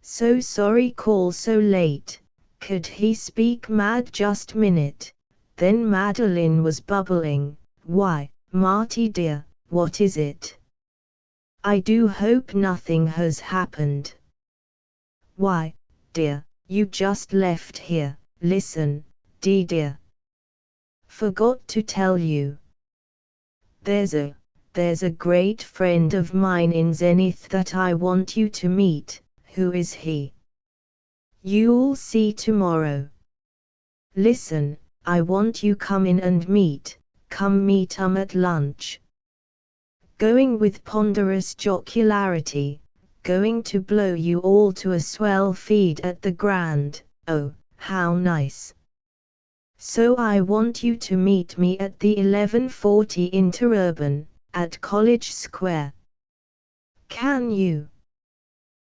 so sorry call so late. Could he speak mad just minute? Then Madeline was bubbling, "Why, Marty dear, what is it? I do hope nothing has happened." "Why, dear, you just left here, listen, dear. Forgot to tell you. There's a great friend of mine in Zenith that I want you to meet." "Who is he?" "You'll see tomorrow. Listen, I want you come in and come meet at lunch. Going with ponderous jocularity, going to blow you all to a swell feed at the Grand. Oh, how nice. So I want you to meet me at the 1140 Interurban, at College Square. Can you?"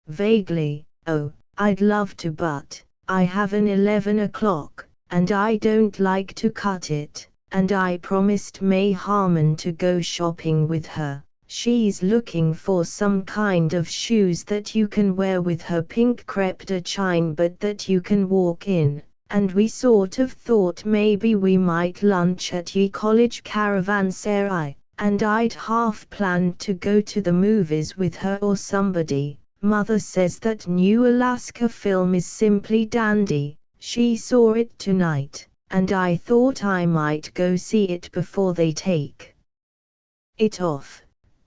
Vaguely, "Oh, I'd love to, but I have an 11 o'clock, and I don't like to cut it, and I promised May Harmon to go shopping with her. She's looking for some kind of shoes that you can wear with her pink crepe de chine but that you can walk in, and we sort of thought maybe we might lunch at ye college caravanserai, and I'd half planned to go to the movies with her or somebody. Mother says that new Alaska film is simply dandy. She saw it tonight, and I thought I might go see it before they take it off.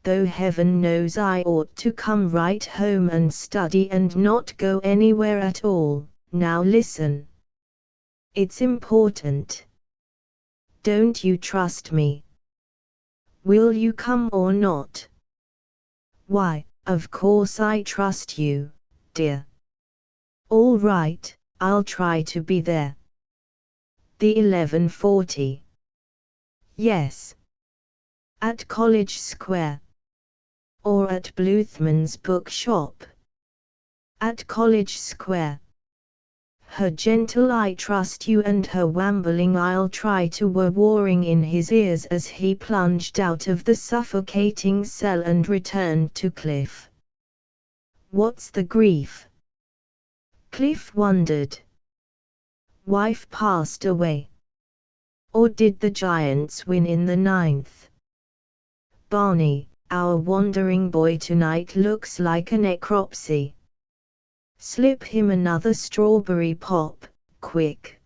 Though heaven knows I ought to come right home and study and not go anywhere at all. Now listen. It's important. Don't you trust me? Will you come or not? Why, of course I trust you, dear. All right, I'll try to be there. The 11:40. Yes. At College Square. Or at Bluthman's bookshop. At College Square. Her gentle "I trust you" and her wambling "I'll try to" were warring in his ears as he plunged out of the suffocating cell and returned to Cliff. What's the grief? Cliff wondered. Wife passed away. Or did the Giants win in the 9th? Barney, our wandering boy tonight looks like a necropsy. Slip him another strawberry pop, quick.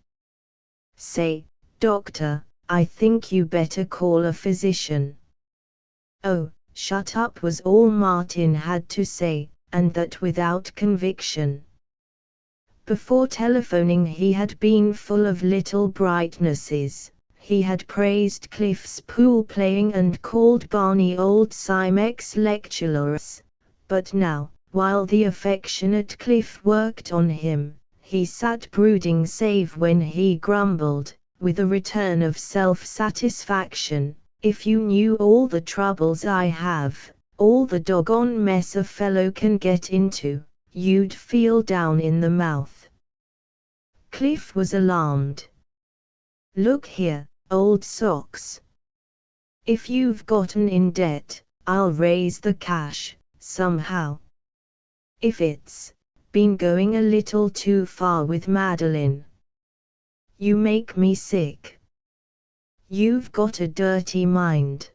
Say, doctor, I think you better call a physician. Oh, shut up was all Martin had to say, and that without conviction. Before telephoning he had been full of little brightnesses. He had praised Cliff's pool playing and called Barney old Simex lecturers, but now, while the affectionate Cliff worked on him, he sat brooding save when he grumbled, with a return of self-satisfaction, "If you knew all the troubles I have, all the doggone mess a fellow can get into, you'd feel down in the mouth." Cliff was alarmed. "Look here, old socks. If you've gotten in debt, I'll raise the cash, somehow. If it's been going a little too far with Madeline. You make me sick. You've got a dirty mind.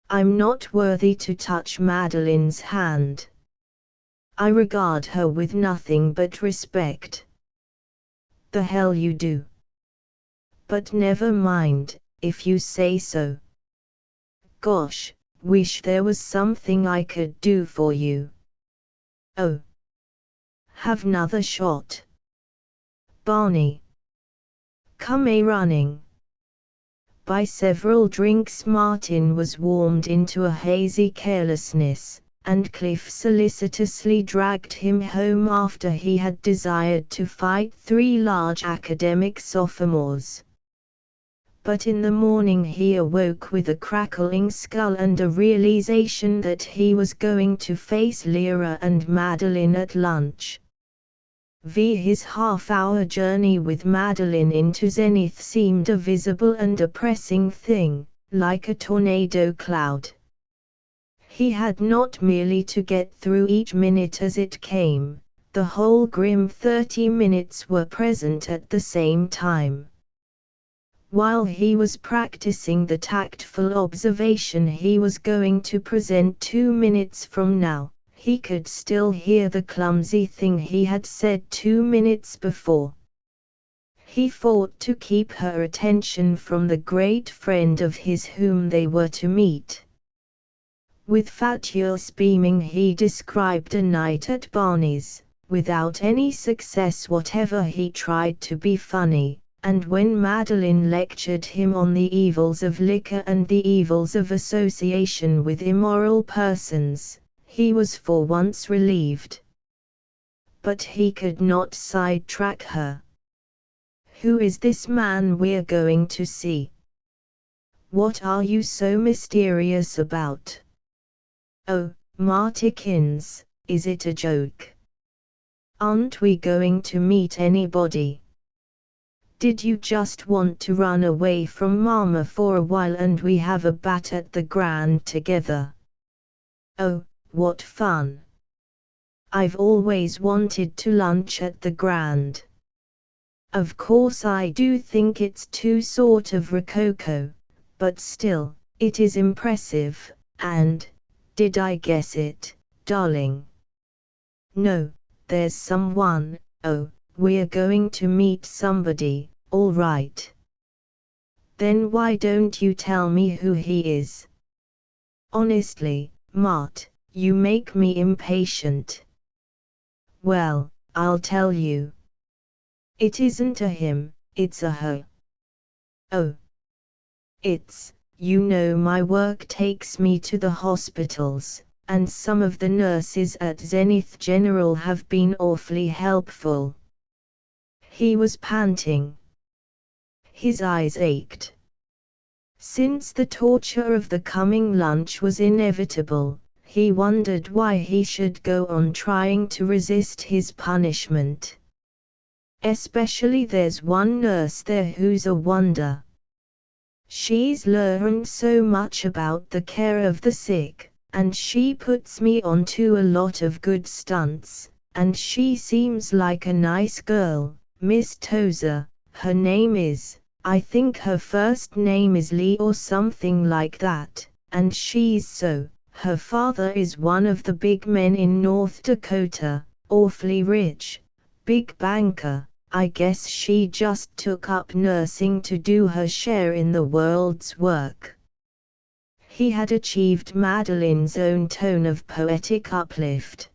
I'm not worthy to touch Madeline's hand. I regard her with nothing but respect." "The hell you do. But never mind, if you say so. Gosh, wish there was something I could do for you." "Oh. Have 'nother shot. Barney. Come a running." By several drinks Martin was warmed into a hazy carelessness, and Cliff solicitously dragged him home after he had desired to fight 3 large academic sophomores. But in the morning he awoke with a crackling skull and a realization that he was going to face Lyra and Madeline at lunch. His half-hour journey with Madeline into Zenith seemed a visible and oppressing thing, like a tornado cloud. He had not merely to get through each minute as it came, the whole grim 30 minutes were present at the same time. While he was practicing the tactful observation he was going to present 2 minutes from now, he could still hear the clumsy thing he had said 2 minutes before. He fought to keep her attention from the great friend of his whom they were to meet. With fatuous beaming he described a night at Barney's. Without any success whatever he tried to be funny, and when Madeline lectured him on the evils of liquor and the evils of association with immoral persons, he was for once relieved. But he could not sidetrack her. "Who is this man we're going to see? What are you so mysterious about? Oh, Martikins, is it a joke? Aren't we going to meet anybody? Did you just want to run away from Mama for a while and we have a bat at the Grand together? Oh, what fun! I've always wanted to lunch at the Grand. Of course I do think it's too sort of rococo, but still, it is impressive, and, did I guess it, darling? No, there's someone. Oh, we're going to meet somebody, all right. Then why don't you tell me who he is? Honestly, Mart, you make me impatient. Well, I'll tell you. It isn't a him, it's a her. Oh. You know my work takes me to the hospitals, and some of the nurses at Zenith General have been awfully helpful. He was panting. His eyes ached. Since the torture of the coming lunch was inevitable, he wondered why he should go on trying to resist his punishment. Especially there's one nurse there who's a wonder. She's learned so much about the care of the sick, and she puts me onto a lot of good stunts, and she seems like a nice girl, Miss Tozer. Her name is, I think her first name is Lee or something like that, and her father is one of the big men in North Dakota, awfully rich, big banker. I guess she just took up nursing to do her share in the world's work. He had achieved Madeline's own tone of poetic uplift.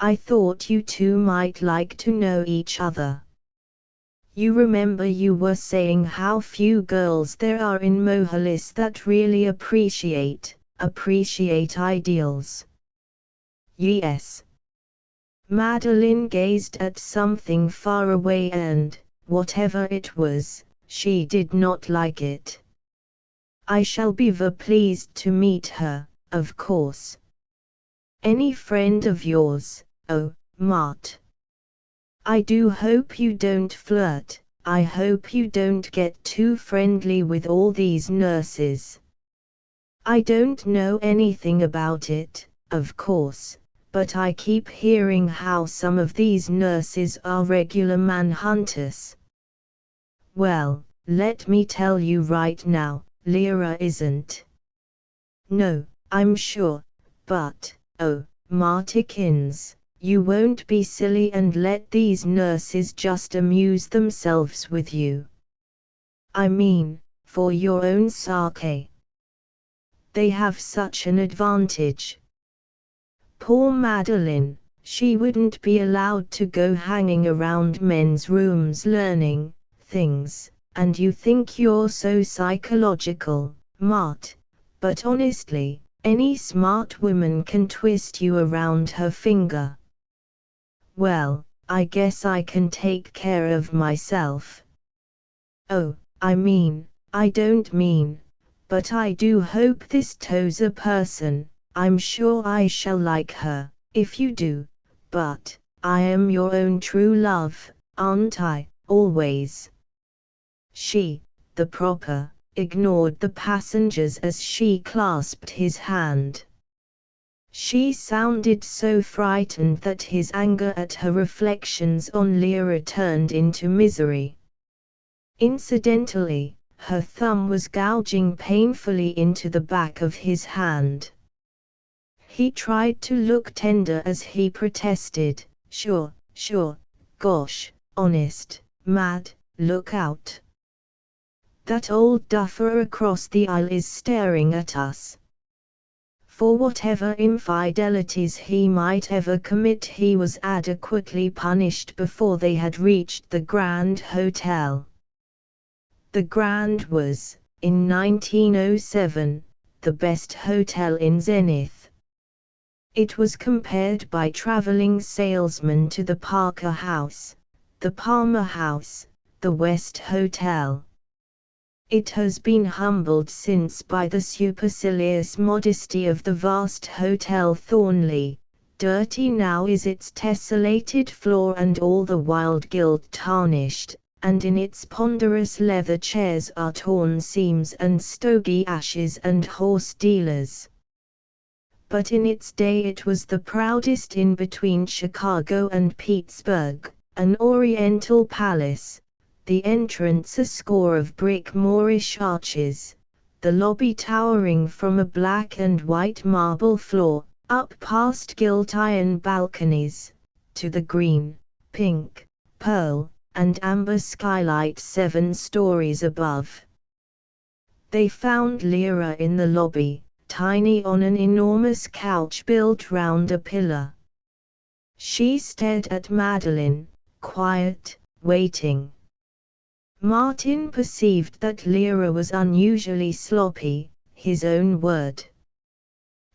I thought you two might like to know each other. You remember you were saying how few girls there are in Mohalis that really appreciate ideals. Yes. Madeline gazed at something far away and, whatever it was, she did not like it. I shall be very pleased to meet her, of course. Any friend of yours, oh, Mart. I do hope you don't flirt, I hope you don't get too friendly with all these nurses. I don't know anything about it, of course. But I keep hearing how some of these nurses are regular manhunters. Well, let me tell you right now, Lyra isn't. No, I'm sure, but, oh, Martikins, you won't be silly and let these nurses just amuse themselves with you. I mean, for your own sake. They have such an advantage. Poor Madeline, she wouldn't be allowed to go hanging around men's rooms learning things, and you think you're so psychological, Mart, but honestly, any smart woman can twist you around her finger. Well, I guess I can take care of myself. Oh, I don't mean, but I do hope this Tozer person, I'm sure I shall like her, if you do, but, I am your own true love, aren't I, always? She, the proper, ignored the passengers as she clasped his hand. She sounded so frightened that his anger at her reflections on Lyra turned into misery. Incidentally, her thumb was gouging painfully into the back of his hand. He tried to look tender as he protested, sure, gosh, honest, Mad, look out. That old duffer across the aisle is staring at us. For whatever infidelities he might ever commit, he was adequately punished before they had reached the Grand Hotel. The Grand was, in 1907, the best hotel in Zenith. It was compared by traveling salesmen to the Parker House, the Palmer House, the West Hotel. It has been humbled since by the supercilious modesty of the vast Hotel Thornley. Dirty now is its tessellated floor and all the wild gilt tarnished, and in its ponderous leather chairs are torn seams and stogie ashes and horse dealers. But in its day it was the proudest inn between Chicago and Pittsburgh, an oriental palace, the entrance a score of brick Moorish arches, the lobby towering from a black and white marble floor, up past gilt iron balconies, to the green, pink, pearl, and amber skylight 7 stories above. They found Lyra in the lobby, tiny on an enormous couch built round a pillar. She stared at Madeline, quiet, waiting. Martin perceived that Lyra was unusually sloppy, his own word.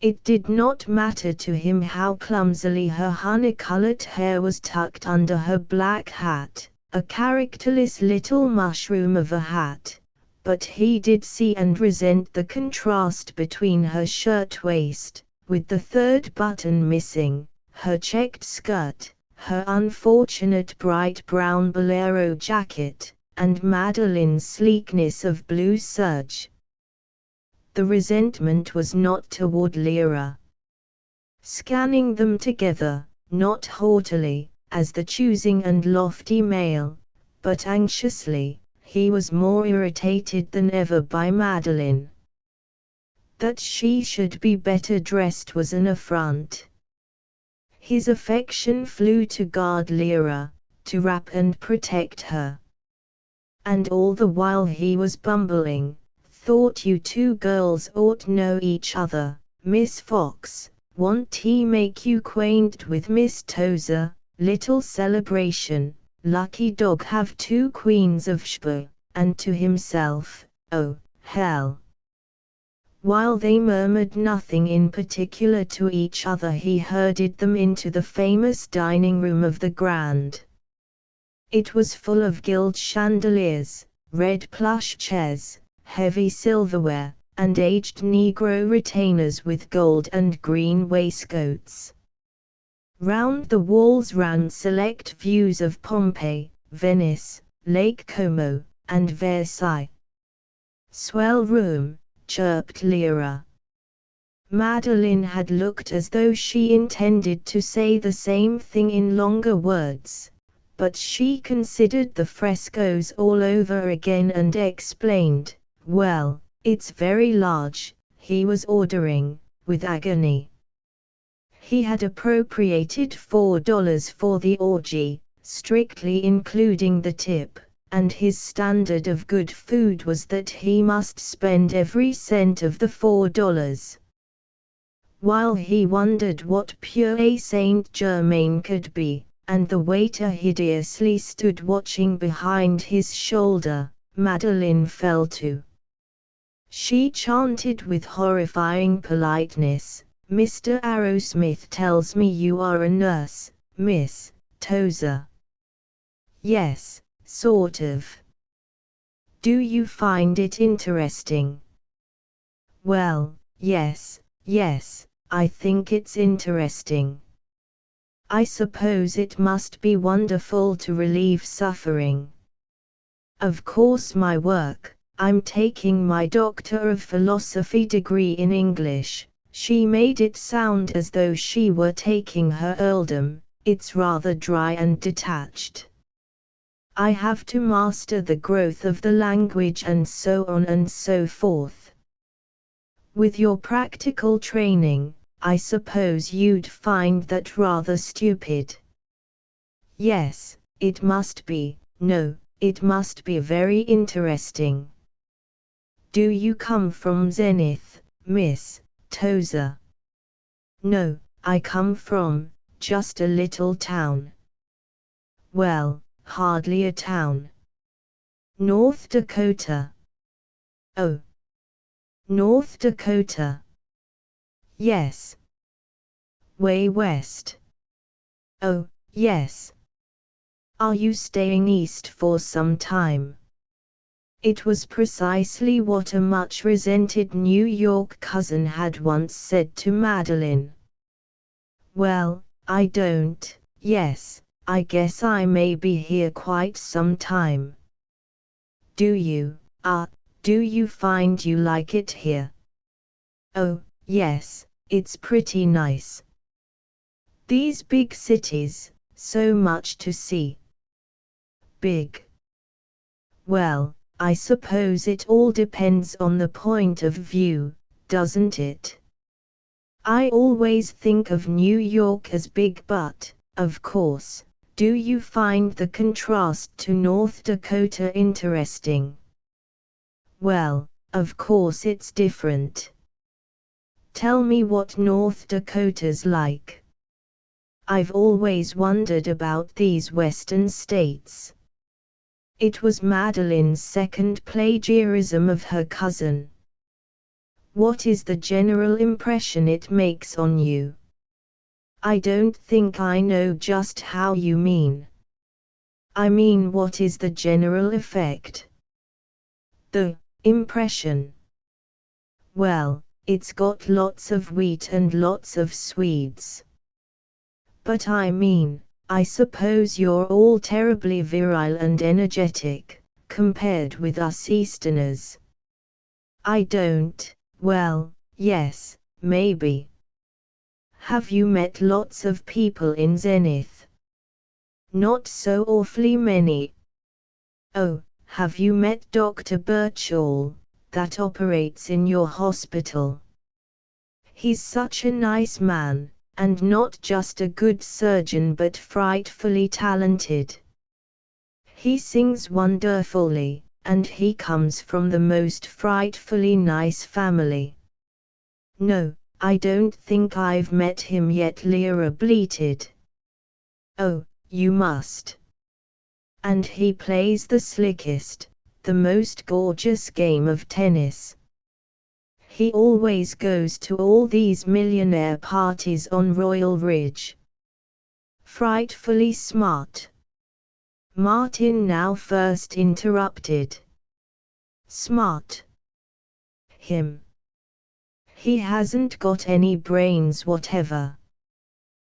It did not matter to him how clumsily her honey-colored hair was tucked under her black hat, a characterless little mushroom of a hat, but he did see and resent the contrast between her shirtwaist, with the 3rd button missing, her checked skirt, her unfortunate bright brown bolero jacket, and Madeline's sleekness of blue serge. The resentment was not toward Lyra. Scanning them together, not haughtily, as the choosing and lofty male, but anxiously, he was more irritated than ever by Madeline. That she should be better dressed was an affront. His affection flew to guard Lyra, to wrap and protect her. And all the while he was bumbling, "Thought you 2 girls ought know each other, Miss Fox, want he make you 'quainted with Miss Tozer, little celebration, lucky dog have 2 queens of Sheba," and to himself, "Oh, hell." While they murmured nothing in particular to each other, he herded them into the famous dining room of the Grand. It was full of gilt chandeliers, red plush chairs, heavy silverware, and aged Negro retainers with gold and green waistcoats. Round the walls ran select views of Pompeii, Venice, Lake Como, and Versailles. "Swell room," chirped Lyra. Madeline had looked as though she intended to say the same thing in longer words, but she considered the frescoes all over again and explained, "Well, it's very large," he was ordering, with agony. He had appropriated $4 for the orgy, strictly including the tip, and his standard of good food was that he must spend every cent of the $4. While he wondered what pure Saint Germain could be, and the waiter hideously stood watching behind his shoulder, Madeline fell to. She chanted with horrifying politeness, "Mr. Arrowsmith tells me you are a nurse, Miss Tozer." "Yes, sort of." "Do you find it interesting?" "Well, yes, I think it's interesting. I suppose it must be wonderful to relieve suffering. Of course my work, I'm taking my Doctor of Philosophy degree in English." She made it sound as though she were taking her earldom, "it's rather dry and detached. I have to master the growth of the language and so on and so forth. With your practical training, I suppose you'd find that rather stupid." "Yes, it must be. No, it must be very interesting." "Do you come from Zenith, Miss Tozer?" "No, I come from just a little town." "Well, hardly a town." "North Dakota." "Oh. North Dakota." "Yes." "Way west." "Oh, yes." "Are you staying east for some time?" It was precisely what a much resented New York cousin had once said to Madeline. "Well, I don't, yes, I guess I may be here quite some time. Do you find you like it here? Oh, yes, it's pretty nice. These big cities, so much to see. Big. Well, I suppose it all depends on the point of view, doesn't it? I always think of New York as big, but, of course, do you find the contrast to North Dakota interesting? Well, of course it's different. Tell me what North Dakota's like. I've always wondered about these western states. It was Madeline's second plagiarism of her cousin. What is the general impression it makes on you? I don't think I know just how you mean. I mean, what is the general effect? The impression. Well, it's got lots of wheat and lots of Swedes. But I mean, I suppose you're all terribly virile and energetic, compared with us Easterners. I don't, well, yes, maybe. Have you met lots of people in Zenith? Not so awfully many. Oh, have you met Dr. Birchall, that operates in your hospital? He's such a nice man, and not just a good surgeon but frightfully talented. He sings wonderfully, and he comes from the most frightfully nice family. No, I don't think I've met him yet, Lyra bleated. Oh, you must. And he plays the slickest, the most gorgeous game of tennis. He always goes to all these millionaire parties on Royal Ridge. Frightfully smart. Martin now first interrupted. Smart. Him. He hasn't got any brains whatever.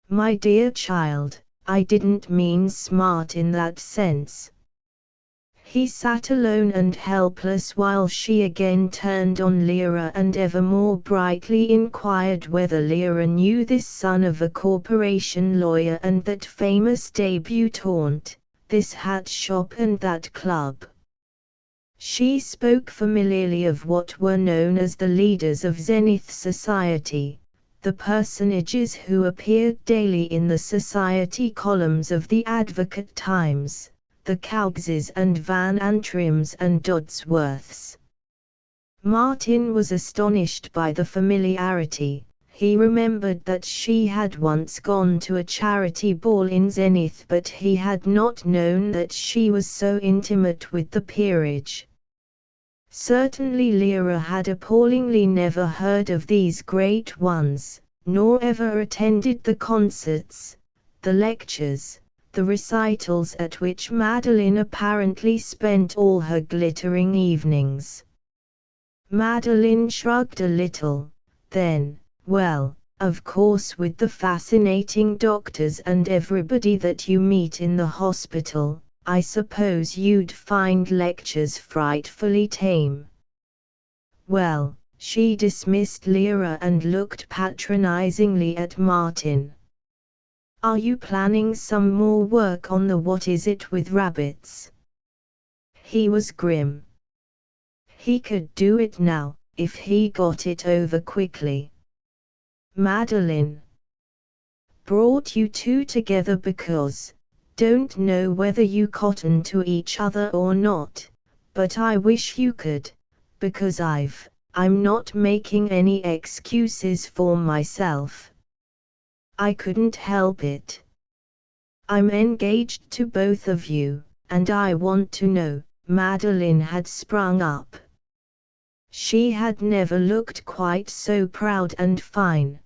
My dear child, I didn't mean smart in that sense. He sat alone and helpless while she again turned on Lyra and ever more brightly inquired whether Lyra knew this son of a corporation lawyer and that famous debutante, this hat shop and that club. She spoke familiarly of what were known as the leaders of Zenith society, the personages who appeared daily in the society columns of the Advocate Times, the Cowgeses and Van Antrims and Dodsworths. Martin was astonished by the familiarity. He remembered that she had once gone to a charity ball in Zenith, but he had not known that she was so intimate with the peerage. Certainly Lyra had appallingly never heard of these great ones, nor ever attended the concerts, the lectures, the recitals at which Madeline apparently spent all her glittering evenings. Madeline shrugged a little, then, well, of course with the fascinating doctors and everybody that you meet in the hospital, I suppose you'd find lectures frightfully tame. Well, she dismissed Lyra and looked patronizingly at Martin. Are you planning some more work on the what is it with rabbits? He was grim. He could do it now, if he got it over quickly. Madeline brought you two together because, don't know whether you cotton to each other or not, but I wish you could, because I'm not making any excuses for myself. I couldn't help it. I'm engaged to both of you, and I want to know. Madeline had sprung up. She had never looked quite so proud and fine.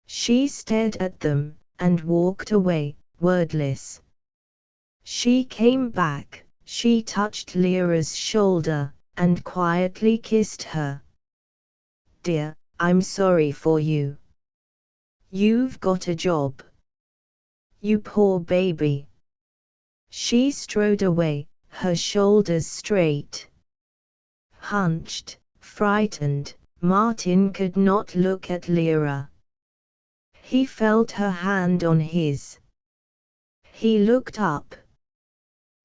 She stared at them, and walked away, wordless. She came back, she touched Lyra's shoulder, and quietly kissed her. Dear, I'm sorry for you. You've got a job. You poor baby. She strode away, her shoulders straight. Hunched, frightened, Martin could not look at Lyra. He felt her hand on his. He looked up.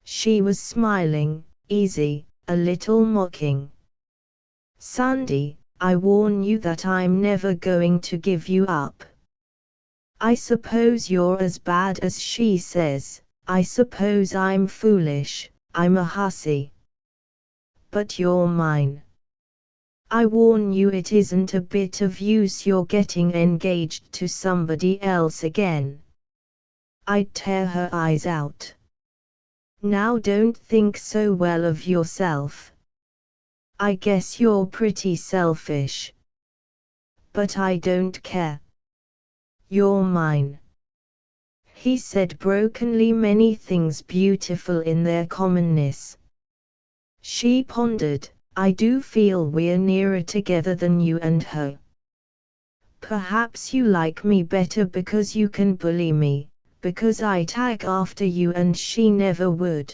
She was smiling, easy, a little mocking. Sandy, I warn you that I'm never going to give you up. I suppose you're as bad as she says, I suppose I'm foolish, I'm a hussy. But you're mine. I warn you it isn't a bit of use you're getting engaged to somebody else again. I'd tear her eyes out. Now don't think so well of yourself. I guess you're pretty selfish. But I don't care. You're mine. He said brokenly, many things beautiful in their commonness. She pondered, I do feel we're nearer together than you and her. Perhaps you like me better because you can bully me, because I tag after you and she never would.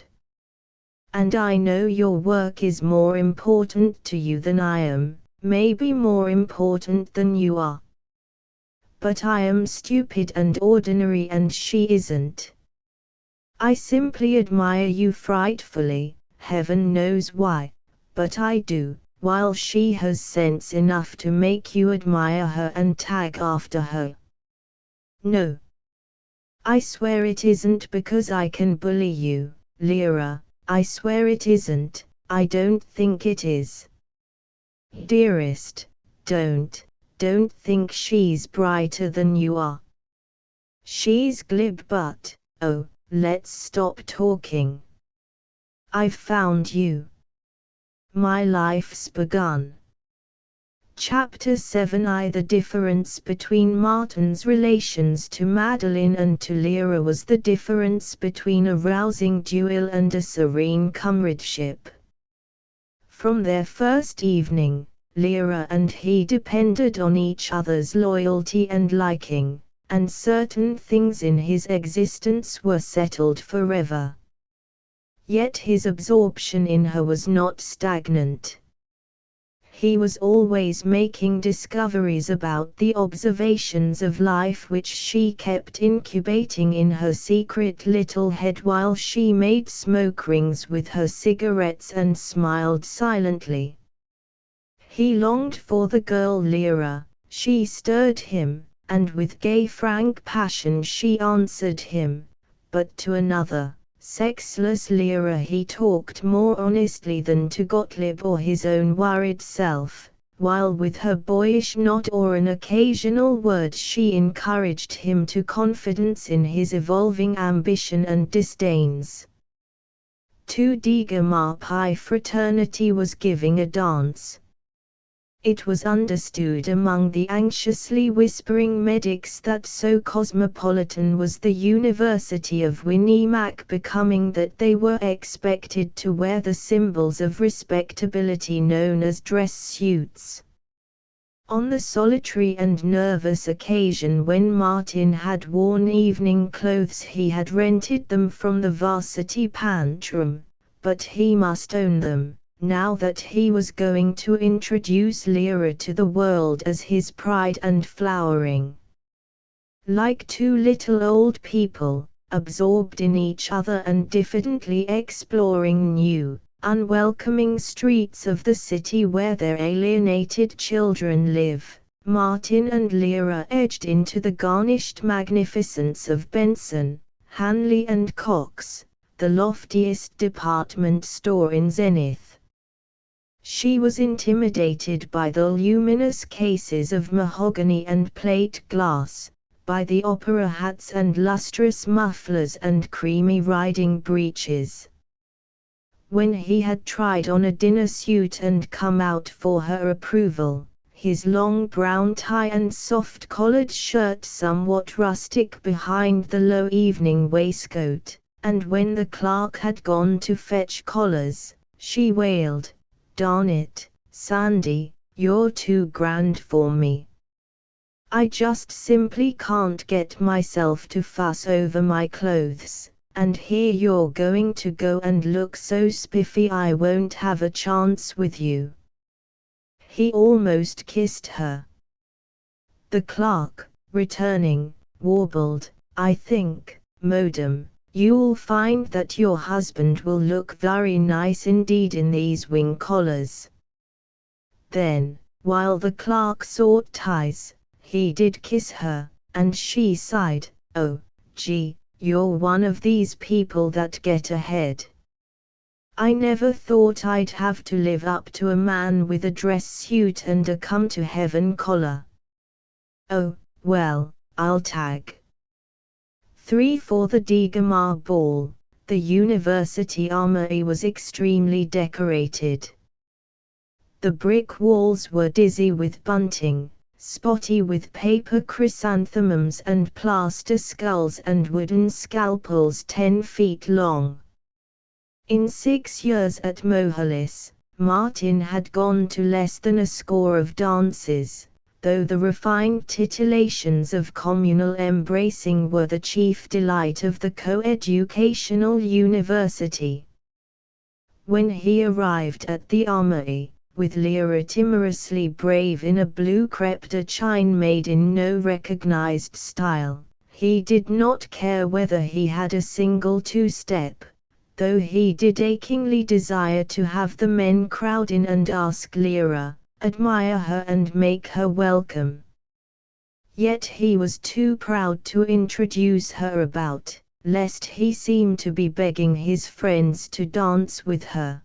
And I know your work is more important to you than I am, maybe more important than you are. But I am stupid and ordinary and she isn't. I simply admire you frightfully, heaven knows why, but I do, while she has sense enough to make you admire her and tag after her. No. I swear it isn't because I can bully you, Lyra, I swear it isn't, I don't think it is. Dearest, don't think she's brighter than you are. She's glib but, oh, let's stop talking. I've found you. My life's begun. Chapter 7 The difference between Martin's relations to Madeline and to Lyra was the difference between a rousing duel and a serene comradeship. From their first evening, Lyra and he depended on each other's loyalty and liking, and certain things in his existence were settled forever. Yet his absorption in her was not stagnant. He was always making discoveries about the observations of life which she kept incubating in her secret little head while she made smoke rings with her cigarettes and smiled silently. He longed for the girl Lyra, she stirred him, and with gay frank passion she answered him, but to another, sexless Lyra he talked more honestly than to Gottlieb or his own worried self, while with her boyish nod or an occasional word she encouraged him to confidence in his evolving ambition and disdains. 2D Gamma Pi fraternity was giving a dance. It was understood among the anxiously whispering medics that so cosmopolitan was the University of Winnemac becoming that they were expected to wear the symbols of respectability known as dress suits. On the solitary and nervous occasion when Martin had worn evening clothes he had rented them from the varsity pantry, but he must own them, now that he was going to introduce Lyra to the world as his pride and flowering. Like two little old people, absorbed in each other and diffidently exploring new, unwelcoming streets of the city where their alienated children live, Martin and Lyra edged into the garnished magnificence of Benson, Hanley and Cox, the loftiest department store in Zenith. She was intimidated by the luminous cases of mahogany and plate glass, by the opera hats and lustrous mufflers and creamy riding breeches. When he had tried on a dinner suit and come out for her approval, his long brown tie and soft-collared shirt somewhat rustic behind the low evening waistcoat, and when the clerk had gone to fetch collars, she wailed, "Darn it, Sandy, you're too grand for me. I just simply can't get myself to fuss over my clothes, and here you're going to go and look so spiffy I won't have a chance with you." He almost kissed her. The clerk, returning, warbled, "I think, madam, you'll find that your husband will look very nice indeed in these wing collars." Then, while the clerk sought ties, he did kiss her, and she sighed, "Oh, gee, you're one of these people that get ahead. I never thought I'd have to live up to a man with a dress suit and a come-to-heaven collar. Oh, well, I'll tag 3 for the Degamar ball." The university armory was extremely decorated. The brick walls were dizzy with bunting, spotty with paper chrysanthemums and plaster skulls and wooden scalpels 10 feet long. In 6 years at Mohalis, Martin had gone to less than a score of dances, though the refined titillations of communal embracing were the chief delight of the coeducational university. When he arrived at the armory, with Lyra timorously brave in a blue crepe de chine made in no recognized style, he did not care whether he had a single two-step, though he did achingly desire to have the men crowd in and ask Lyra, admire her and make her welcome. Yet he was too proud to introduce her about, lest he seem to be begging his friends to dance with her.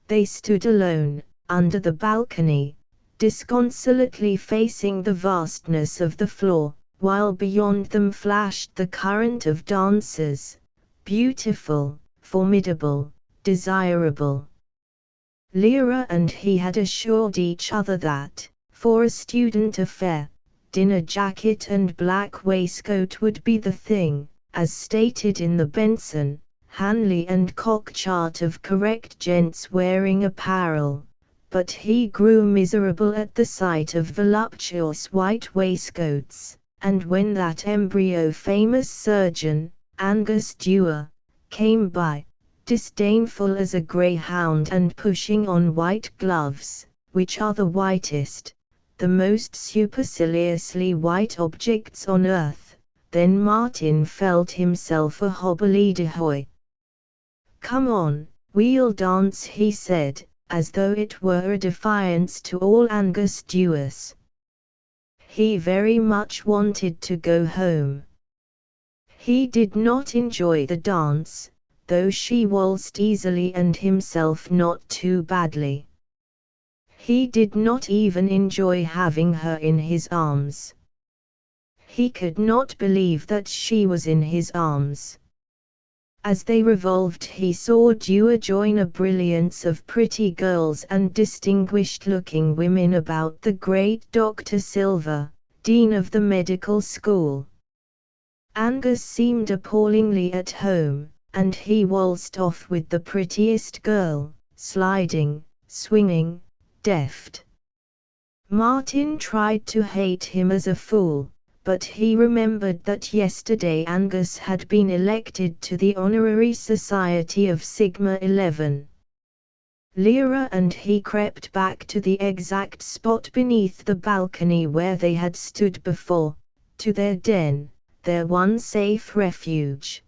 They stood alone, under the balcony, disconsolately facing the vastness of the floor, while beyond them flashed the current of dancers, beautiful, formidable, desirable. Lyra and he had assured each other that, for a student affair, dinner jacket and black waistcoat would be the thing, as stated in the Benson, Hanley and Koch chart of correct gents wearing apparel, but he grew miserable at the sight of voluptuous white waistcoats, and when that embryo famous surgeon, Angus Dewar, came by, disdainful as a greyhound and pushing on white gloves, which are the whitest, the most superciliously white objects on earth, then Martin felt himself a hobbledehoy. "Come on, we'll dance," he said, as though it were a defiance to all Angus Dewars. He very much wanted to go home. He did not enjoy the dance, though she waltzed easily and himself not too badly. He did not even enjoy having her in his arms. He could not believe that she was in his arms. As they revolved he saw Dewar join a brilliance of pretty girls and distinguished-looking women about the great Dr. Silver, dean of the medical school. Angus seemed appallingly at home, and he waltzed off with the prettiest girl, sliding, swinging, deft. Martin tried to hate him as a fool, but he remembered that yesterday Angus had been elected to the Honorary Society of Sigma 11. Lyra and he crept back to the exact spot beneath the balcony where they had stood before, to their den, their one safe refuge.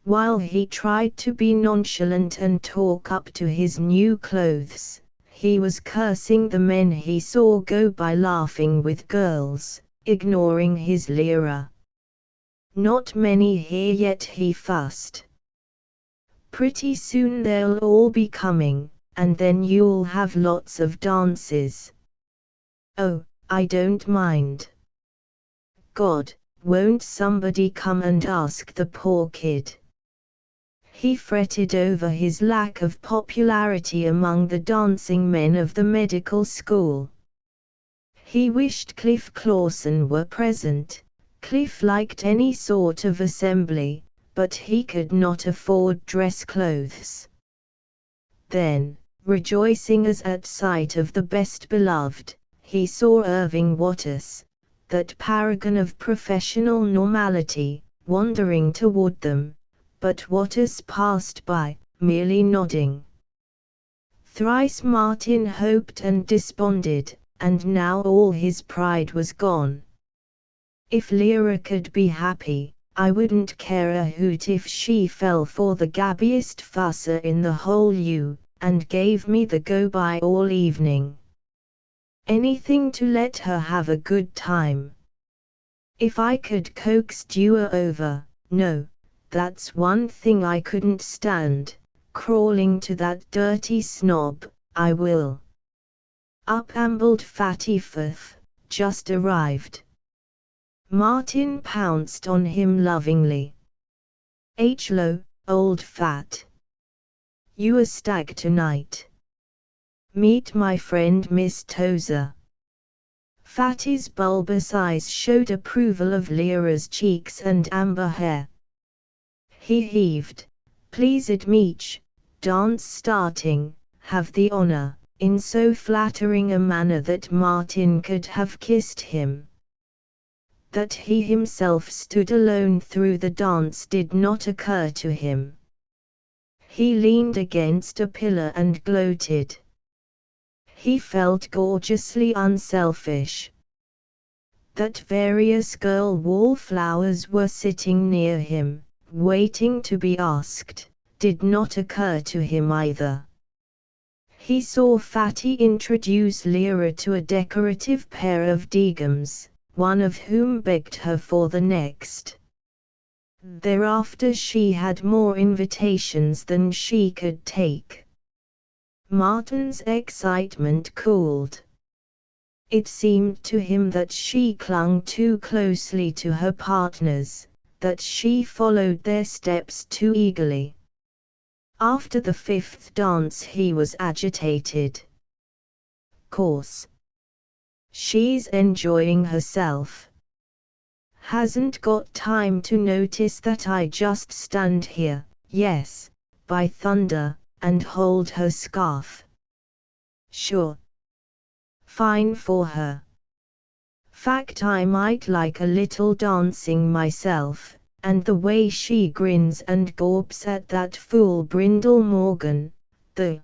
While he tried to be nonchalant and talk up to his new clothes, he was cursing the men he saw go by laughing with girls, ignoring his Lyra. "Not many here yet," he fussed. "Pretty soon they'll all be coming, and then you'll have lots of dances." "Oh, I don't mind. God, won't somebody come and ask the poor kid?" He fretted over his lack of popularity among the dancing men of the medical school. He wished Cliff Clawson were present. Cliff liked any sort of assembly, but he could not afford dress clothes. Then, rejoicing as at sight of the best beloved, he saw Irving Waters, that paragon of professional normality, wandering toward them, but Waters passed by, merely nodding. Thrice Martin hoped and desponded, and now all his pride was gone. If Lyra could be happy, I wouldn't care a hoot if she fell for the gabbiest fusser in the whole U, and gave me the go-by all evening. Anything to let her have a good time. If I could coax Dewar over, no, that's one thing I couldn't stand, crawling to that dirty snob, I will. Up ambled Fatty Firth, just arrived. Martin pounced on him lovingly. H-lo, old fat. You a stag tonight. Meet my friend Miss Tozer. Fatty's bulbous eyes showed approval of Lyra's cheeks and amber hair. He heaved. Pleased meech, dance starting, have the honor, in so flattering a manner that Martin could have kissed him. That he himself stood alone through the dance did not occur to him. He leaned against a pillar and gloated. He felt gorgeously unselfish. That various girl wallflowers were sitting near him, waiting to be asked, did not occur to him either. He saw Fatty introduce Lyra to a decorative pair of Degums, one of whom begged her for the next. Thereafter she had more invitations than she could take. Martin's excitement cooled. It seemed to him that she clung too closely to her partners, that she followed their steps too eagerly. After the fifth dance he was agitated. Course. She's enjoying herself. Hasn't got time to notice that I just stand here, yes, by thunder, and hold her scarf. Sure. Fine for her. Fact I might like a little dancing myself, and the way she grins and gawps at that fool Brindle Morgan, the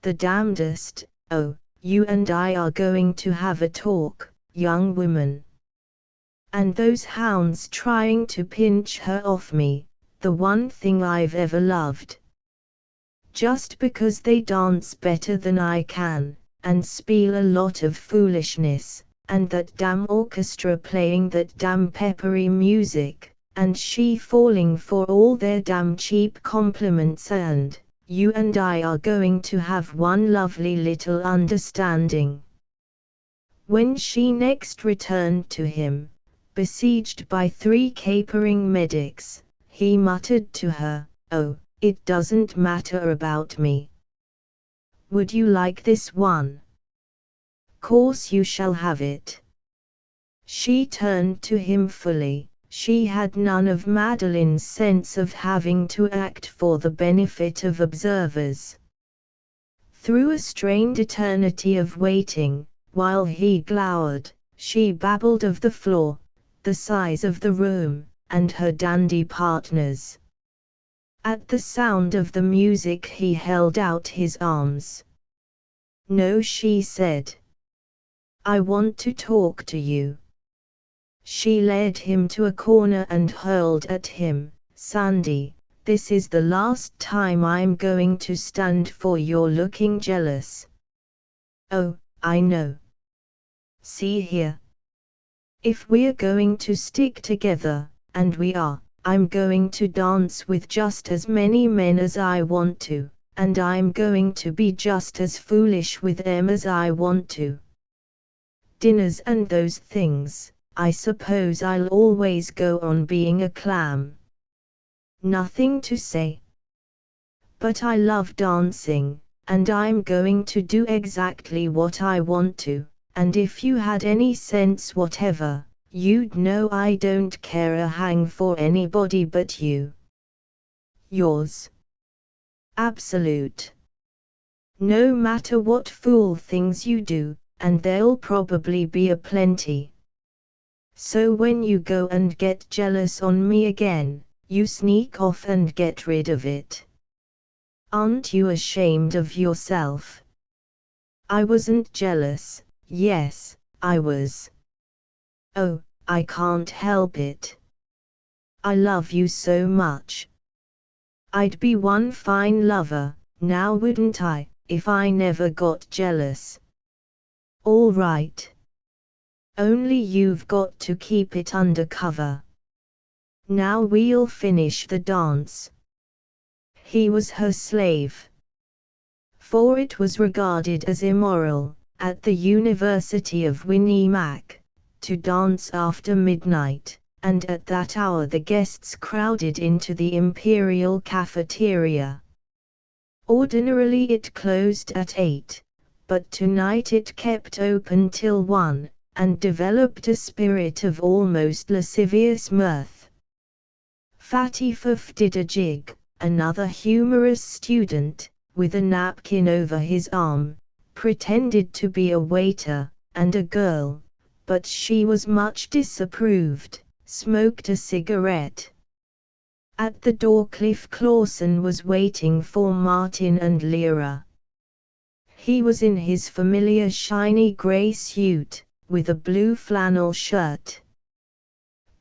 damnedest. Oh, you and I are going to have a talk, young woman. And those hounds trying to pinch her off me, the one thing I've ever loved. Just because they dance better than I can, and spiel a lot of foolishness, and that damn orchestra playing that damn peppery music, and she falling for all their damn cheap compliments, and you and I are going to have one lovely little understanding. When she next returned to him, besieged by 3 capering medics, he muttered to her, "Oh, it doesn't matter about me. Would you like this one? Course you shall have it." She turned to him fully. She had none of Madeline's sense of having to act for the benefit of observers. Through a strained eternity of waiting, while he glowered, she babbled of the floor, the size of the room, and her dandy partners. At the sound of the music he held out his arms. "No," she said. "I want to talk to you." She led him to a corner and hurled at him, "Sandy, this is the last time I'm going to stand for your looking jealous." "Oh, I know. See here. If we're going to stick together, and we are, I'm going to dance with just as many men as I want to, and I'm going to be just as foolish with them as I want to. Dinners and those things, I suppose I'll always go on being a clam. Nothing to say. But I love dancing, and I'm going to do exactly what I want to, and if you had any sense whatever, you'd know I don't care a hang for anybody but you. Yours. Absolute. No matter what fool things you do, and there'll probably be a plenty. So when you go and get jealous on me again, you sneak off and get rid of it. Aren't you ashamed of yourself? I wasn't jealous. Yes, I was. Oh, I can't help it. I love you so much. I'd be one fine lover, now wouldn't I, if I never got jealous? All right. Only you've got to keep it undercover. Now we'll finish the dance. He was her slave. For it was regarded as immoral, at the University of Winnemac, to dance after midnight, and at that hour the guests crowded into the imperial cafeteria. Ordinarily it closed at 8, but tonight it kept open till 1, and developed a spirit of almost lascivious mirth. Fatty Fuff did a jig, another humorous student, with a napkin over his arm, pretended to be a waiter, and a girl, but she was much disapproved, smoked a cigarette. At the door Cliff Clawson was waiting for Martin and Lyra. He was in his familiar shiny grey suit, with a blue flannel shirt.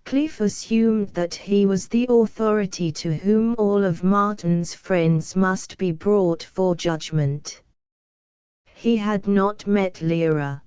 Cliff assumed that he was the authority to whom all of Martin's friends must be brought for judgment. He had not met Lyra.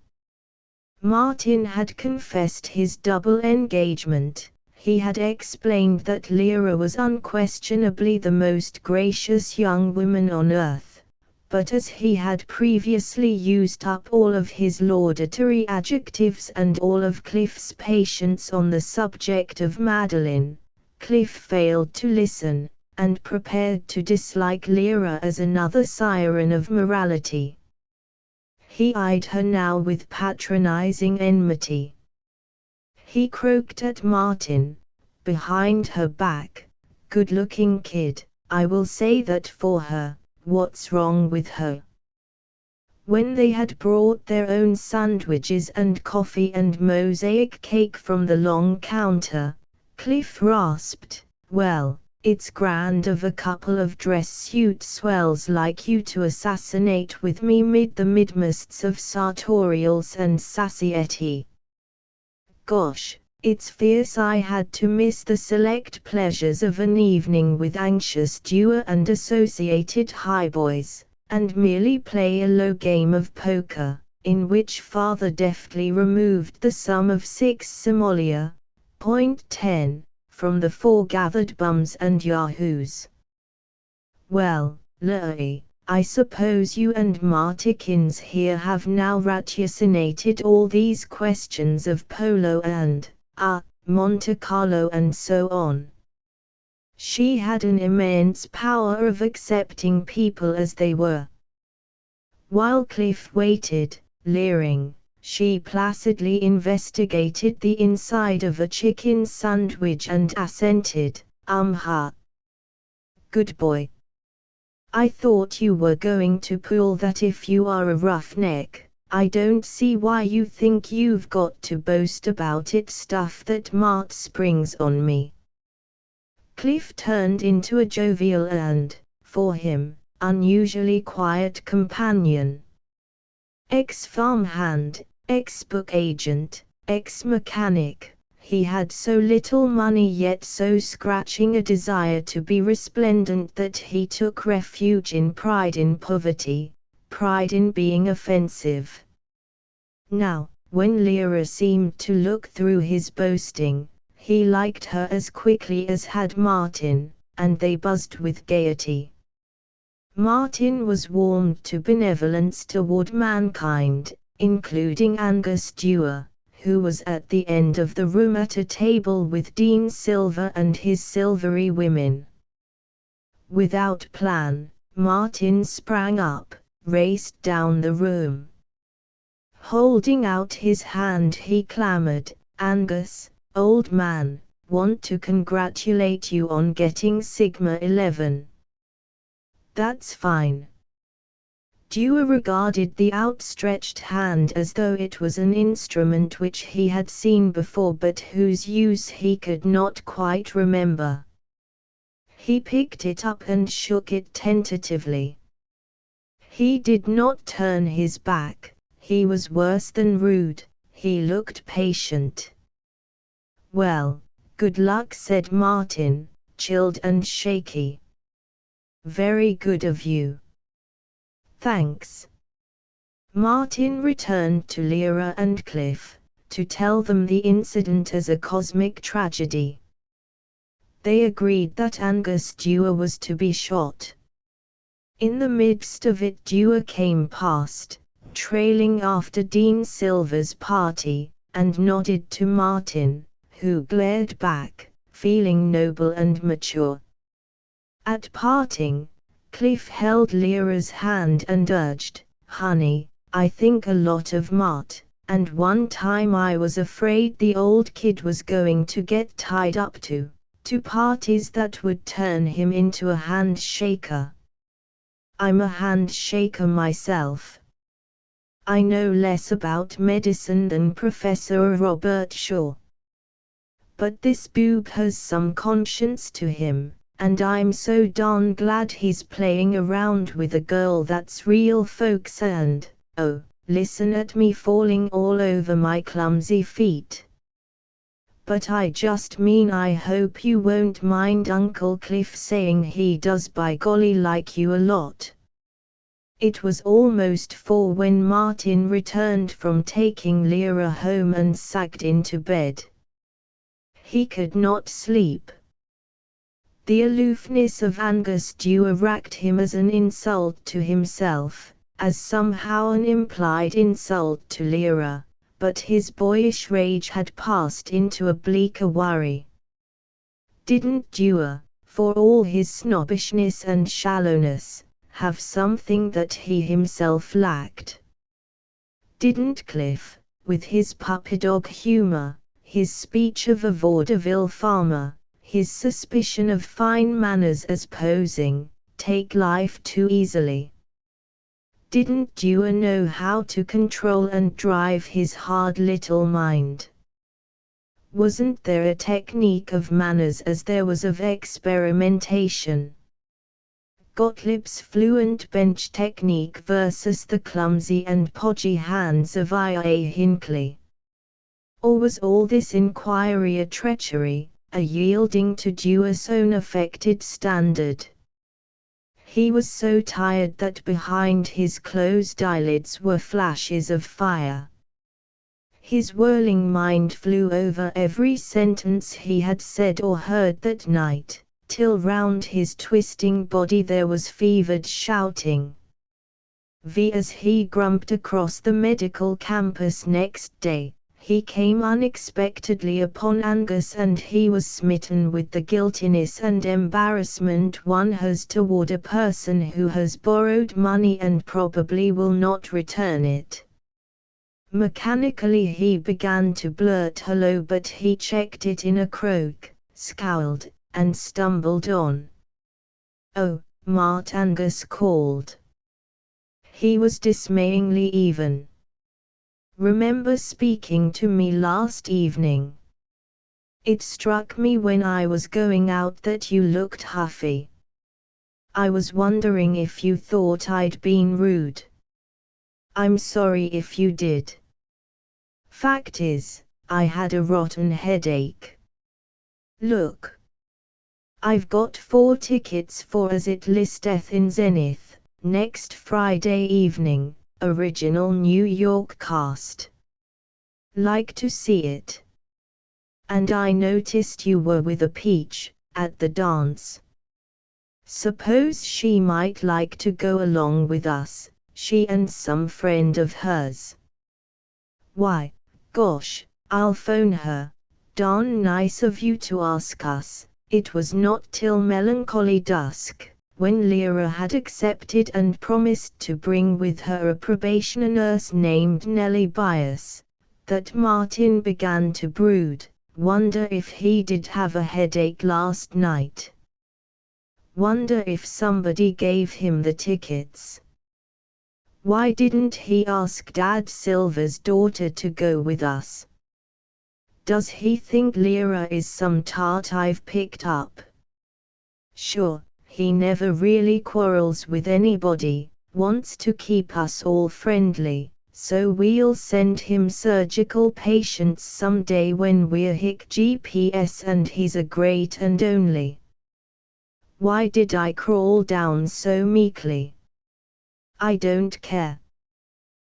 Martin had confessed his double engagement. He had explained that Lyra was unquestionably the most gracious young woman on earth. But as he had previously used up all of his laudatory adjectives and all of Cliff's patience on the subject of Madeline, Cliff failed to listen, and prepared to dislike Lyra as another siren of morality. He eyed her now with patronizing enmity. He croaked at Martin, behind her back, "Good-looking kid, I will say that for her. What's wrong with her?" When they had brought their own sandwiches and coffee and mosaic cake from the long counter, Cliff rasped, "Well, it's grand of a couple of dress suit swells like you to assassinate with me mid the midmosts of sartorials and satiety. Gosh, it's fierce I had to miss the select pleasures of an evening with anxious Dewar and associated highboys, and merely play a low game of poker, in which father deftly removed the sum of 6 simoleons, from the foregathered bums and yahoos. Well, Louis, I suppose you and Martikins here have now ratiocinated all these questions of polo and, Monte Carlo and so on." She had an immense power of accepting people as they were. While Cliff waited, leering, she placidly investigated the inside of a chicken sandwich and assented, "Good boy. I thought you were going to pull that if you are a roughneck. I don't see why you think you've got to boast about it stuff that Mart springs on me." Cliff turned into a jovial and, for him, unusually quiet companion. Ex-farmhand, ex-book agent, ex-mechanic, he had so little money yet so scratching a desire to be resplendent that he took refuge in pride in poverty, pride in being offensive. Now, when Lyra seemed to look through his boasting, he liked her as quickly as had Martin, and they buzzed with gaiety. Martin was warmed to benevolence toward mankind, including Angus Dewar, who was at the end of the room at a table with Dean Silver and his silvery women. Without plan, Martin sprang up, raced down the room. Holding out his hand he clamored, "Angus, old man, want to congratulate you on getting Sigma 11. That's fine. Dewar regarded the outstretched hand as though it was an instrument which he had seen before but whose use he could not quite remember. He picked it up and shook it tentatively. He did not turn his back, he was worse than rude, he looked patient. "Well, good luck," said Martin, chilled and shaky. "Very good of you." "Thanks." Martin returned to Lyra and Cliff, to tell them the incident as a cosmic tragedy. They agreed that Angus Dewar was to be shot. In the midst of it Dewar came past, trailing after Dean Silver's party, and nodded to Martin, who glared back, feeling noble and mature. At parting, Cliff held Lyra's hand and urged, "Honey, I think a lot of Mart, and one time I was afraid the old kid was going to get tied up to parties that would turn him into a handshaker. I'm a handshaker myself. I know less about medicine than Professor Robert Shaw. But this boob has some conscience to him, and I'm so darn glad he's playing around with a girl that's real folks and, oh, listen at me falling all over my clumsy feet. But I just mean I hope you won't mind Uncle Cliff saying he does by golly like you a lot." It was almost 4 when Martin returned from taking Lyra home and sagged into bed. He could not sleep. The aloofness of Angus Dewar racked him as an insult to himself, as somehow an implied insult to Lyra, but his boyish rage had passed into a bleaker worry. Didn't Dewar, for all his snobbishness and shallowness, have something that he himself lacked? Didn't Cliff, with his puppy dog humor, his speech of a vaudeville farmer, his suspicion of fine manners as posing, take life too easily? Didn't Dewar know how to control and drive his hard little mind? Wasn't there a technique of manners as there was of experimentation? Gottlieb's fluent bench technique versus the clumsy and podgy hands of I.A. Hinckley? Or was all this inquiry a treachery, a yielding to Dewar's own affected standard? He was so tired that behind his closed eyelids were flashes of fire. His whirling mind flew over every sentence he had said or heard that night, till round his twisting body there was fevered shouting. As he grumped across the medical campus next day, he came unexpectedly upon Angus and he was smitten with the guiltiness and embarrassment one has toward a person who has borrowed money and probably will not return it. Mechanically he began to blurt hello, but he checked it in a croak, scowled, and stumbled on. "Oh, Mart," Angus called. He was dismayingly even. "Remember speaking to me last evening? It struck me when I was going out that you looked huffy. I was wondering if you thought I'd been rude. I'm sorry if you did. Fact is, I had a rotten headache. Look. I've got 4 tickets for As It Listeth in Zenith, next Friday evening. Original New York cast. Like to see it? And I noticed you were with a peach, at the dance. Suppose she might like to go along with us, she and some friend of hers. Why, gosh, I'll phone her. Darn nice of you to ask us." It was not till melancholy dusk, when Lyra had accepted and promised to bring with her a probationer nurse named Nellie Bias, that Martin began to brood, wonder if he did have a headache last night. Wonder if somebody gave him the tickets. Why didn't he ask Dad Silver's daughter to go with us? Does he think Lyra is some tart I've picked up? Sure, he never really quarrels with anybody, wants to keep us all friendly, so we'll send him surgical patients someday when we're hic GPS and he's a great and only. Why did I crawl down so meekly? I don't care.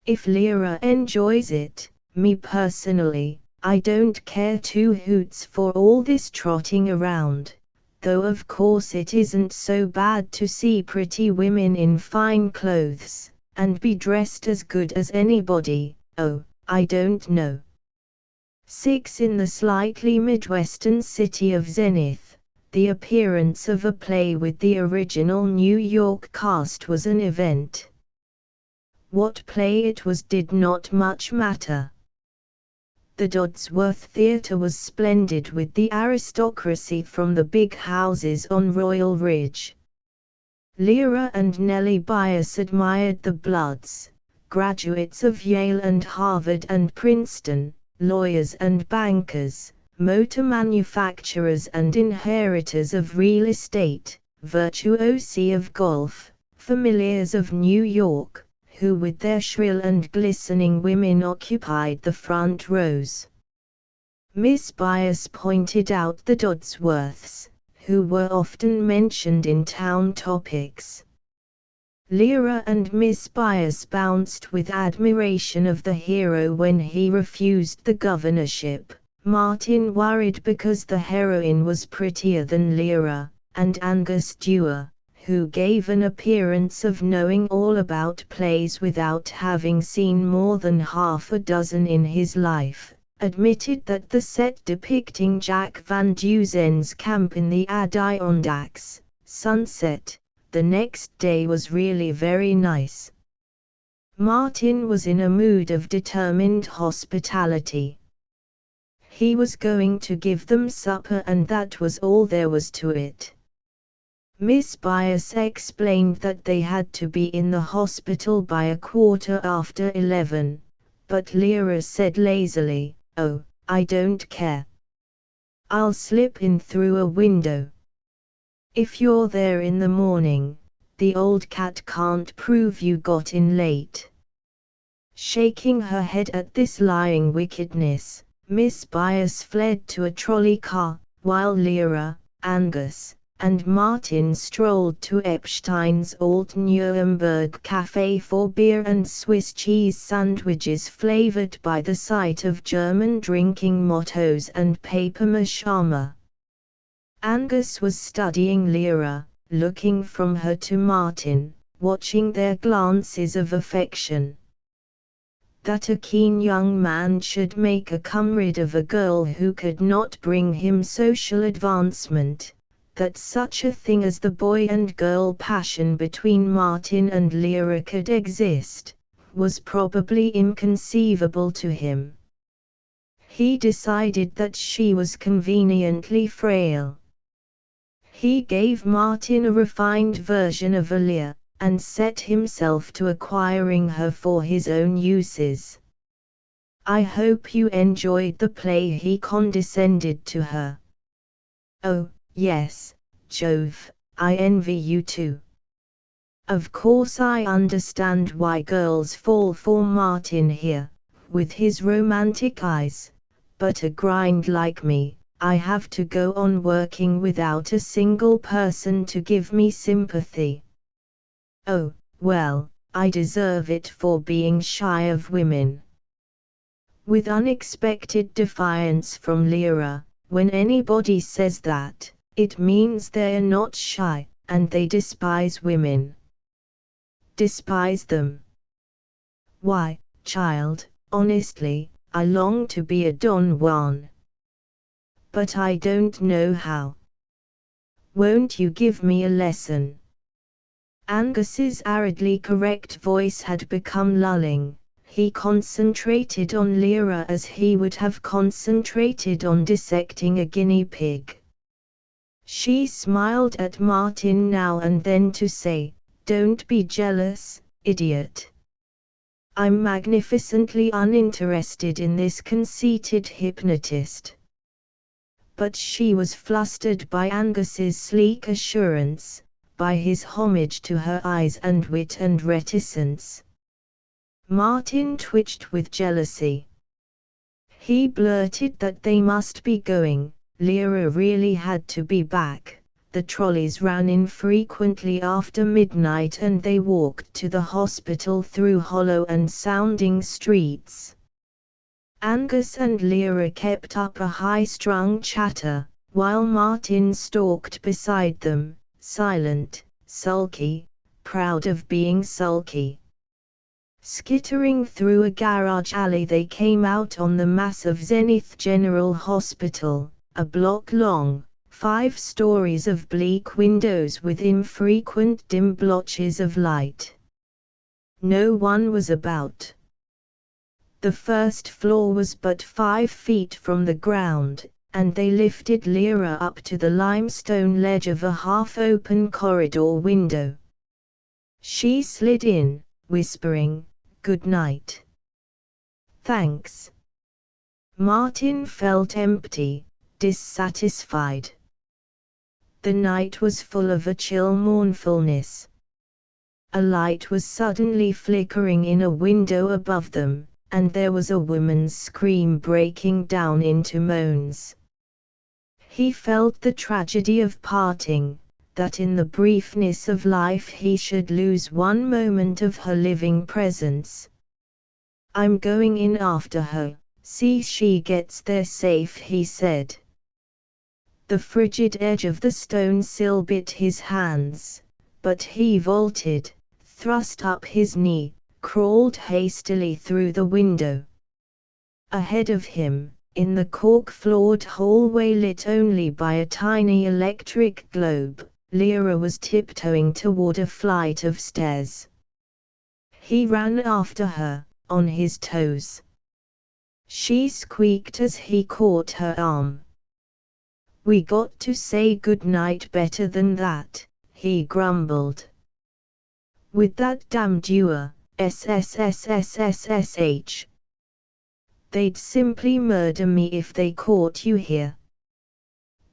If Lyra enjoys it, me personally, I don't care two hoots for all this trotting around. Though of course it isn't so bad to see pretty women in fine clothes, and be dressed as good as anybody, I don't know. 6. In the slightly Midwestern city of Zenith, the appearance of a play with the original New York cast was an event. What play it was did not much matter. The Dodsworth Theatre was splendid with the aristocracy from the big houses on Royal Ridge. Lyra and Nellie Bias admired the Bloods, graduates of Yale and Harvard and Princeton, lawyers and bankers, motor manufacturers and inheritors of real estate, virtuosi of golf, familiars of New York, who with their shrill and glistening women occupied the front rows. Miss Bias pointed out the Dodsworths, who were often mentioned in town topics. Lyra and Miss Bias bounced with admiration of the hero when he refused the governorship. Martin worried because the heroine was prettier than Lyra, and Angus Dewar, who gave an appearance of knowing all about plays without having seen more than half a dozen in his life, admitted that the set depicting Jack Van Duzen's camp in the Adirondacks, sunset, the next day was really very nice. Martin was in a mood of determined hospitality. He was going to give them supper and that was all there was to it. Miss Bias explained that they had to be in the hospital by 11:15, but Lyra said lazily, "Oh, I don't care. I'll slip in through a window. If you're there in the morning, the old cat can't prove you got in late." Shaking her head at this lying wickedness, Miss Bias fled to a trolley car, while Lyra, Angus, and Martin strolled to Epstein's Alt Nuremberg Café for beer and Swiss cheese sandwiches flavored by the sight of German drinking mottos and paper mache armor. Angus was studying Lyra, looking from her to Martin, watching their glances of affection. That a keen young man should make a comrade of a girl who could not bring him social advancement, that such a thing as the boy and girl passion between Martin and Lyra could exist, was probably inconceivable to him. He decided that she was conveniently frail. He gave Martin a refined version of Alia, and set himself to acquiring her for his own uses. "I hope you enjoyed the play," he condescended to her. "Oh, yes, Jove, I envy you too. Of course I understand why girls fall for Martin here, with his romantic eyes, but a grind like me, I have to go on working without a single person to give me sympathy. Oh, well, I deserve it for being shy of women." With unexpected defiance from Lyra, "When anybody says that, it means they're not shy, and they despise women." "Despise them? Why, child, honestly, I long to be a Don Juan. But I don't know how. Won't you give me a lesson?" Angus's aridly correct voice had become lulling. He concentrated on Lyra as he would have concentrated on dissecting a guinea pig. She smiled at Martin now and then to say, "Don't be jealous, idiot. I'm magnificently uninterested in this conceited hypnotist. But she was flustered by Angus's sleek assurance, by his homage to her eyes and wit and reticence. Martin twitched with jealousy. He blurted that they must be going. Lyra really had to be back. The trolleys ran infrequently after midnight and they walked to the hospital through hollow and sounding streets. Angus and Lyra kept up a high-strung chatter, while Martin stalked beside them, silent, sulky, proud of being sulky. Skittering through a garage alley they came out on the massive Zenith General Hospital, a block long, 5 stories of bleak windows with infrequent dim blotches of light. No one was about. The first floor was but 5 feet from the ground, and they lifted Lyra up to the limestone ledge of a half-open corridor window. She slid in, whispering, "Good night." "Thanks." Martin felt empty, dissatisfied. The night was full of a chill mournfulness. A light was suddenly flickering in a window above them, and there was a woman's scream breaking down into moans. He felt the tragedy of parting, that in the briefness of life he should lose one moment of her living presence. "I'm going in after her, see she gets there safe," he said. The frigid edge of the stone sill bit his hands, but he vaulted, thrust up his knee, crawled hastily through the window. Ahead of him, in the cork-floored hallway lit only by a tiny electric globe, Lyra was tiptoeing toward a flight of stairs. He ran after her, on his toes. She squeaked as he caught her arm. "We got to say good night better than that," he grumbled. "With that damned doer, SSSSSSH. They'd simply murder me if they caught you here.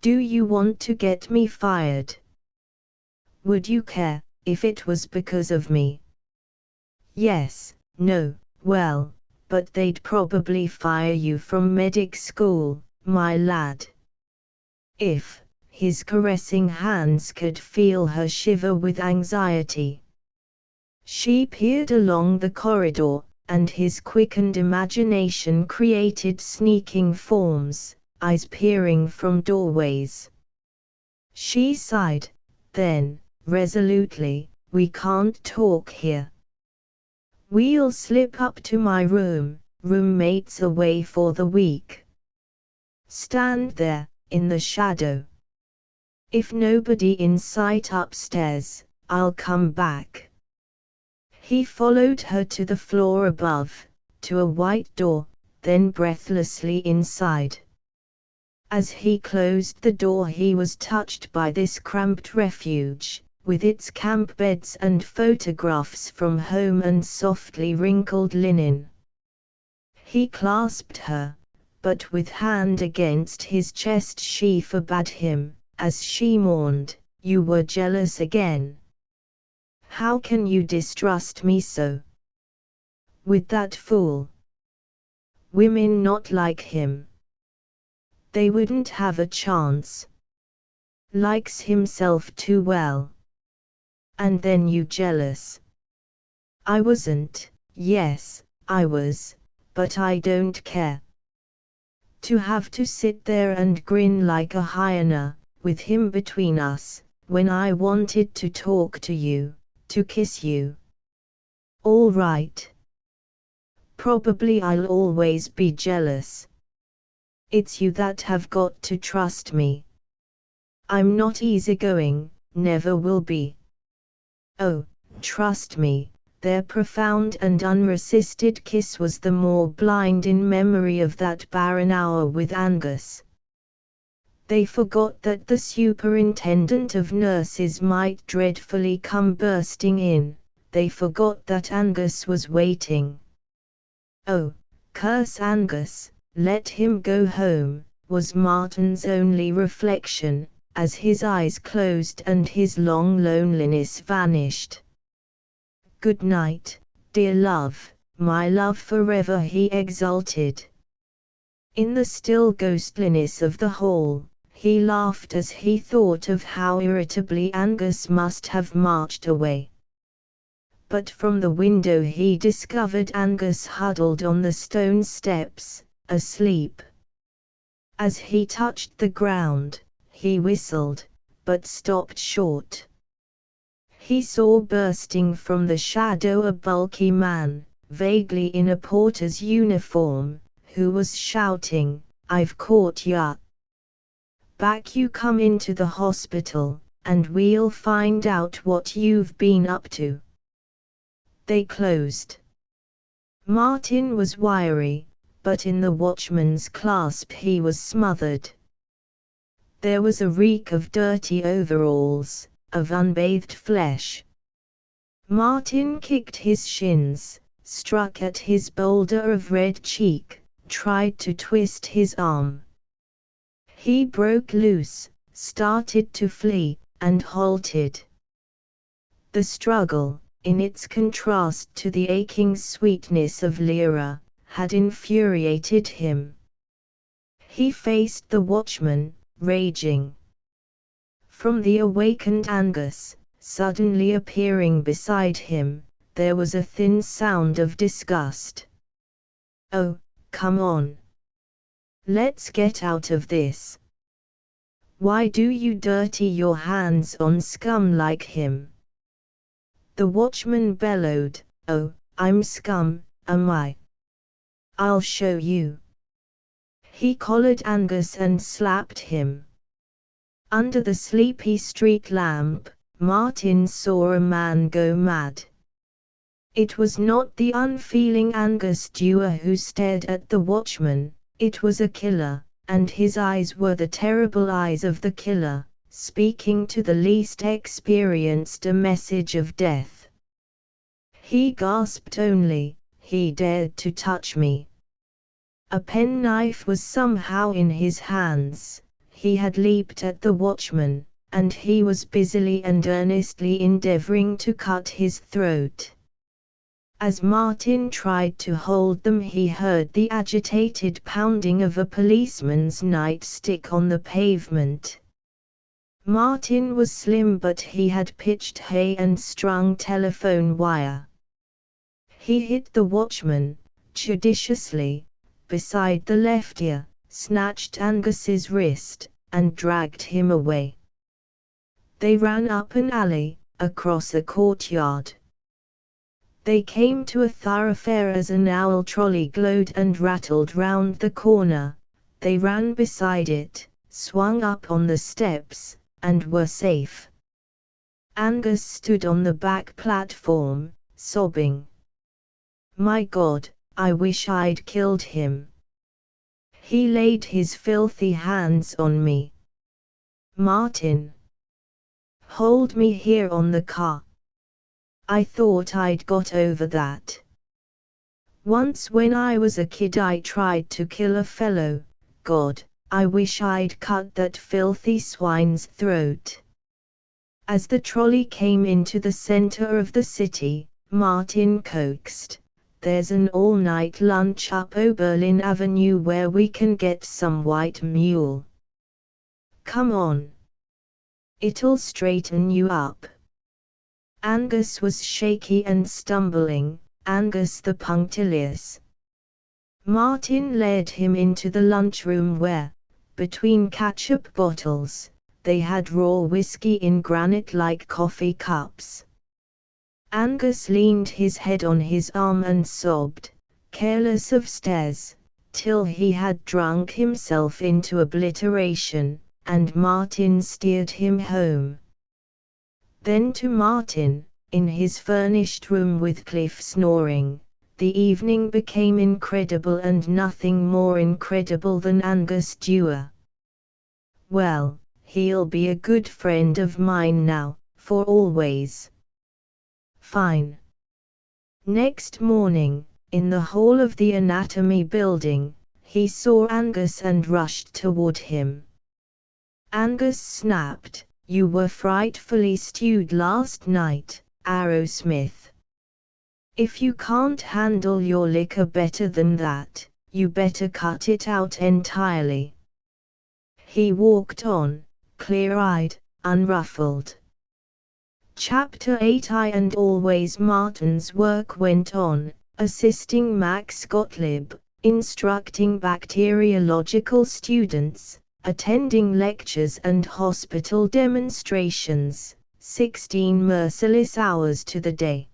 Do you want to get me fired? Would you care, if it was because of me?" "Yes, no, well, but they'd probably fire you from medic school, my lad." If his caressing hands could feel her shiver with anxiety. She peered along the corridor, and his quickened imagination created sneaking forms, eyes peering from doorways. She sighed, then, resolutely, "We can't talk here. We'll slip up to my room, roommates away for the week. Stand there, in the shadow. If nobody in sight upstairs, I'll come back." He followed her to the floor above, to a white door, then breathlessly inside. As he closed the door he was touched by this cramped refuge, with its camp beds and photographs from home and softly wrinkled linen. He clasped her, but with hand against his chest she forbade him, as she mourned, "You were jealous again. How can you distrust me so? With that fool? Women not like him. They wouldn't have a chance. Likes himself too well. And then you jealous." "I wasn't, yes, I was, but I don't care. To have to sit there and grin like a hyena, with him between us, when I wanted to talk to you, to kiss you. All right. Probably I'll always be jealous. It's you that have got to trust me. I'm not easygoing, never will be. Oh, trust me." Their profound and unresisted kiss was the more blind in memory of that barren hour with Angus. They forgot that the superintendent of nurses might dreadfully come bursting in, they forgot that Angus was waiting. "Oh, curse Angus, let him go home," was Martin's only reflection, as his eyes closed and his long loneliness vanished. "Good night, dear love, my love forever," he exulted. In the still ghostliness of the hall, he laughed as he thought of how irritably Angus must have marched away. But from the window he discovered Angus huddled on the stone steps, asleep. As he touched the ground, he whistled, but stopped short. He saw bursting from the shadow a bulky man, vaguely in a porter's uniform, who was shouting, "I've caught ya! Back you come into the hospital, and we'll find out what you've been up to." They closed. Martin was wiry, but in the watchman's clasp he was smothered. There was a reek of dirty overalls, of unbathed flesh. Martin kicked his shins, struck at his boulder of red cheek, tried to twist his arm. He broke loose, started to flee, and halted. The struggle, in its contrast to the aching sweetness of Lyra, had infuriated him. He faced the watchman, raging. From the awakened Angus, suddenly appearing beside him, there was a thin sound of disgust. "Oh, come on. Let's get out of this. Why do you dirty your hands on scum like him?" The watchman bellowed, "Oh, I'm scum, am I? I'll show you." He collared Angus and slapped him. Under the sleepy street lamp, Martin saw a man go mad. It was not the unfeeling Angus Dewar who stared at the watchman, it was a killer, and his eyes were the terrible eyes of the killer, speaking to the least experienced a message of death. He gasped only, "He dared to touch me." A penknife was somehow in his hands. He had leaped at the watchman, and he was busily and earnestly endeavoring to cut his throat. As Martin tried to hold them, he heard the agitated pounding of a policeman's nightstick on the pavement. Martin was slim, but he had pitched hay and strung telephone wire. He hit the watchman, judiciously, beside the left ear, snatched Angus's wrist, and dragged him away. They ran up an alley, across a courtyard. They came to a thoroughfare as an owl trolley glowed and rattled round the corner. They ran beside it, swung up on the steps, and were safe. Angus stood on the back platform, sobbing. "My God, I wish I'd killed him. He laid his filthy hands on me. Martin, hold me here on the car. I thought I'd got over that. Once when I was a kid I tried to kill a fellow. God, I wish I'd cut that filthy swine's throat." As the trolley came into the center of the city, Martin coaxed, "There's an all-night lunch up Oberlin Avenue where we can get some white mule. Come on. It'll straighten you up." Angus was shaky and stumbling, Angus the punctilious. Martin led him into the lunchroom where, between ketchup bottles, they had raw whiskey in granite-like coffee cups. Angus leaned his head on his arm and sobbed, careless of stairs, till he had drunk himself into obliteration, and Martin steered him home. Then to Martin, in his furnished room with Cliff snoring, the evening became incredible and nothing more incredible than Angus Dewar. Well, he'll be a good friend of mine now, for always. Fine. Next morning, In the hall of the anatomy building, he saw Angus and rushed toward him. Angus snapped, "You were frightfully stewed last night, Arrowsmith. If you can't handle your liquor better than that, you better cut it out entirely." He walked on, clear-eyed, unruffled. Chapter 8. And always Martin's work went on, assisting Max Gottlieb, instructing bacteriological students, attending lectures and hospital demonstrations, 16 merciless hours to the day.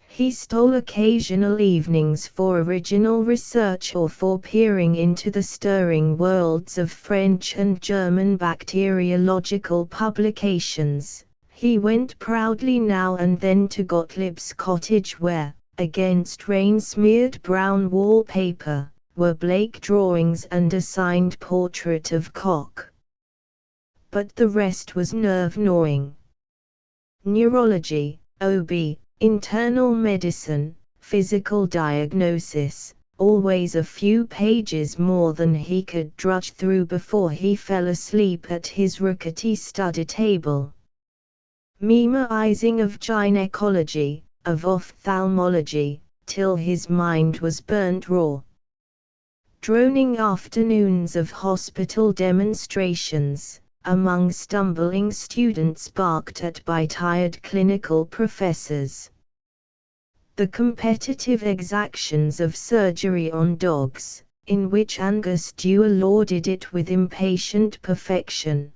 He stole occasional evenings for original research or for peering into the stirring worlds of French and German bacteriological publications. He went proudly now and then to Gottlieb's cottage where, against rain-smeared brown wallpaper, were Blake drawings and a signed portrait of Koch. But the rest was nerve-gnawing. Neurology, OB, internal medicine, physical diagnosis, always a few pages more than he could drudge through before he fell asleep at his rickety study table. Memorizing of gynecology, of ophthalmology, till his mind was burnt raw. Droning afternoons of hospital demonstrations, among stumbling students barked at by tired clinical professors. The competitive exactions of surgery on dogs, in which Angus Dewar lauded it with impatient perfection.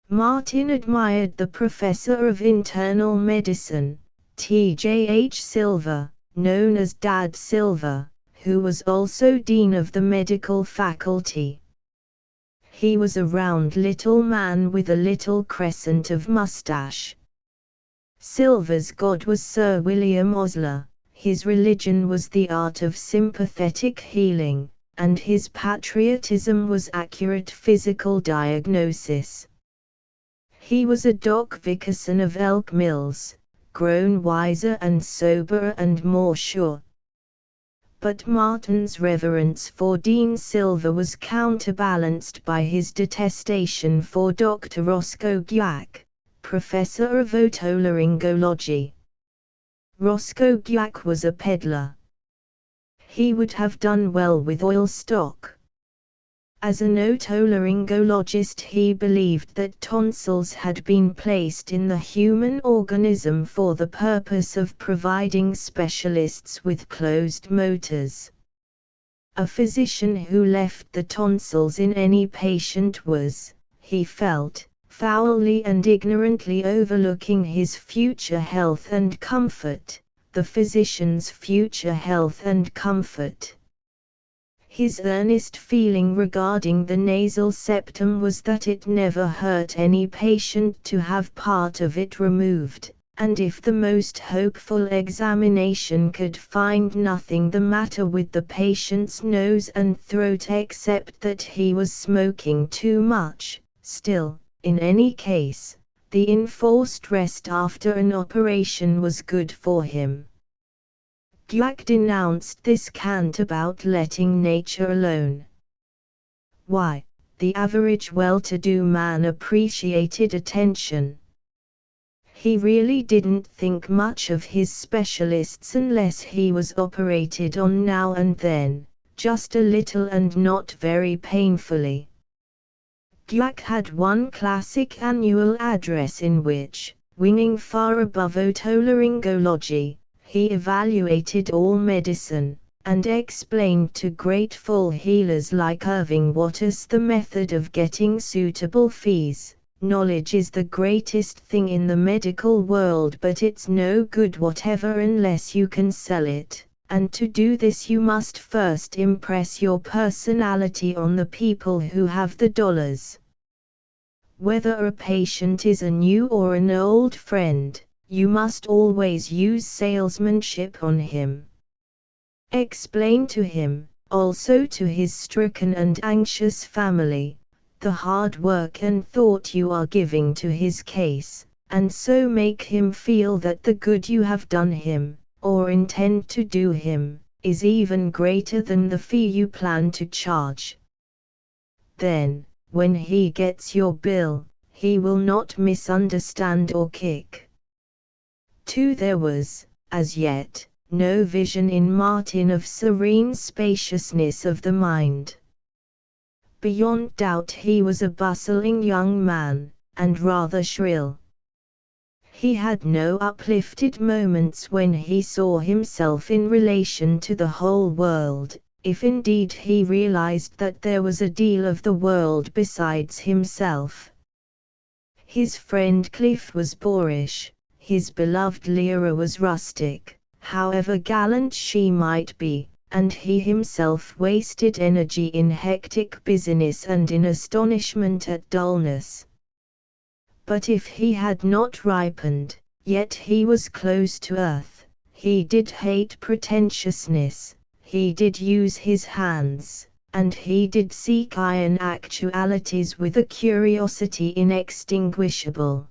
Martin admired the professor of internal medicine, T.J.H. Silver, known as Dad Silver, who was also dean of the medical faculty. He was a round little man with a little crescent of mustache. Silver's god was Sir William Osler, his religion was the art of sympathetic healing, and his patriotism was accurate physical diagnosis. He was a Doc Vickerson of Elk Mills, grown wiser and soberer and more sure. But Martin's reverence for Dean Silver was counterbalanced by his detestation for Dr. Roscoe Guyac, professor of otolaryngology. Roscoe Guyac was a peddler. He would have done well with oil stock. As an otolaryngologist, he believed that tonsils had been placed in the human organism for the purpose of providing specialists with closed motors. A physician who left the tonsils in any patient was, he felt, foully and ignorantly overlooking his future health and comfort, the physician's future health and comfort. His earnest feeling regarding the nasal septum was that it never hurt any patient to have part of it removed, and if the most hopeful examination could find nothing the matter with the patient's nose and throat except that he was smoking too much, still, in any case, the enforced rest after an operation was good for him. Guyac denounced this cant about letting nature alone. Why, the average well-to-do man appreciated attention. He really didn't think much of his specialists unless he was operated on now and then, just a little and not very painfully. Guyac had one classic annual address in which, winging far above otolaryngology, he evaluated all medicine, and explained to grateful healers like Irving Watters the method of getting suitable fees. Knowledge is the greatest thing in the medical world, but it's no good whatever unless you can sell it, and to do this you must first impress your personality on the people who have the dollars. Whether a patient is a new or an old friend, you must always use salesmanship on him. Explain to him, also to his stricken and anxious family, the hard work and thought you are giving to his case, and so make him feel that the good you have done him, or intend to do him, is even greater than the fee you plan to charge. Then, when he gets your bill, he will not misunderstand or kick. 2. There was, as yet, no vision in Martin of serene spaciousness of the mind. Beyond doubt he was a bustling young man, and rather shrill. He had no uplifted moments when he saw himself in relation to the whole world, if indeed he realized that there was a deal of the world besides himself. His friend Cliff was boorish, his beloved Lyra was rustic, however gallant she might be, and he himself wasted energy in hectic business and in astonishment at dullness. But if he had not ripened, yet he was close to earth, he did hate pretentiousness, he did use his hands, and he did seek iron actualities with a curiosity inextinguishable.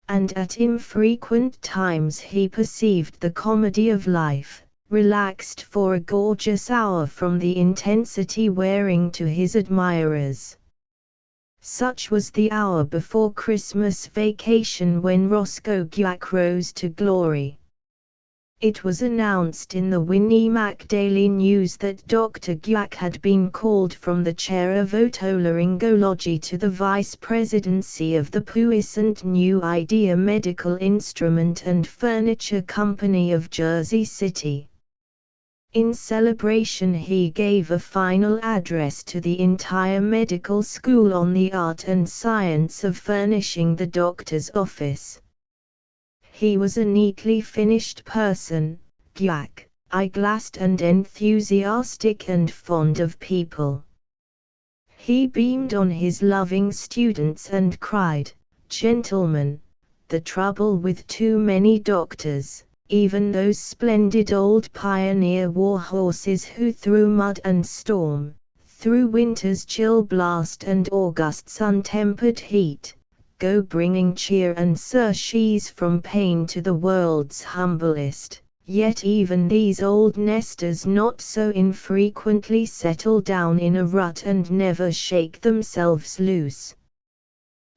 And at infrequent times he perceived the comedy of life, relaxed for a gorgeous hour from the intensity wearing to his admirers. Such was the hour before Christmas vacation when Roscoe Guyac rose to glory. It was announced in the Winnimac Daily News that Dr. Guyac had been called from the chair of otolaryngology to the vice presidency of the puissant New Idea Medical Instrument and Furniture Company of Jersey City. In celebration he gave a final address to the entire medical school on the art and science of furnishing the doctor's office. He was a neatly finished person, Guyac, eyeglassed and enthusiastic and fond of people. He beamed on his loving students and cried, "Gentlemen, the trouble with too many doctors, even those splendid old pioneer war horses who through mud and storm, through winter's chill blast and August's untempered heat, go bringing cheer and surcease from pain to the world's humblest, yet even these old nesters not so infrequently settle down in a rut and never shake themselves loose.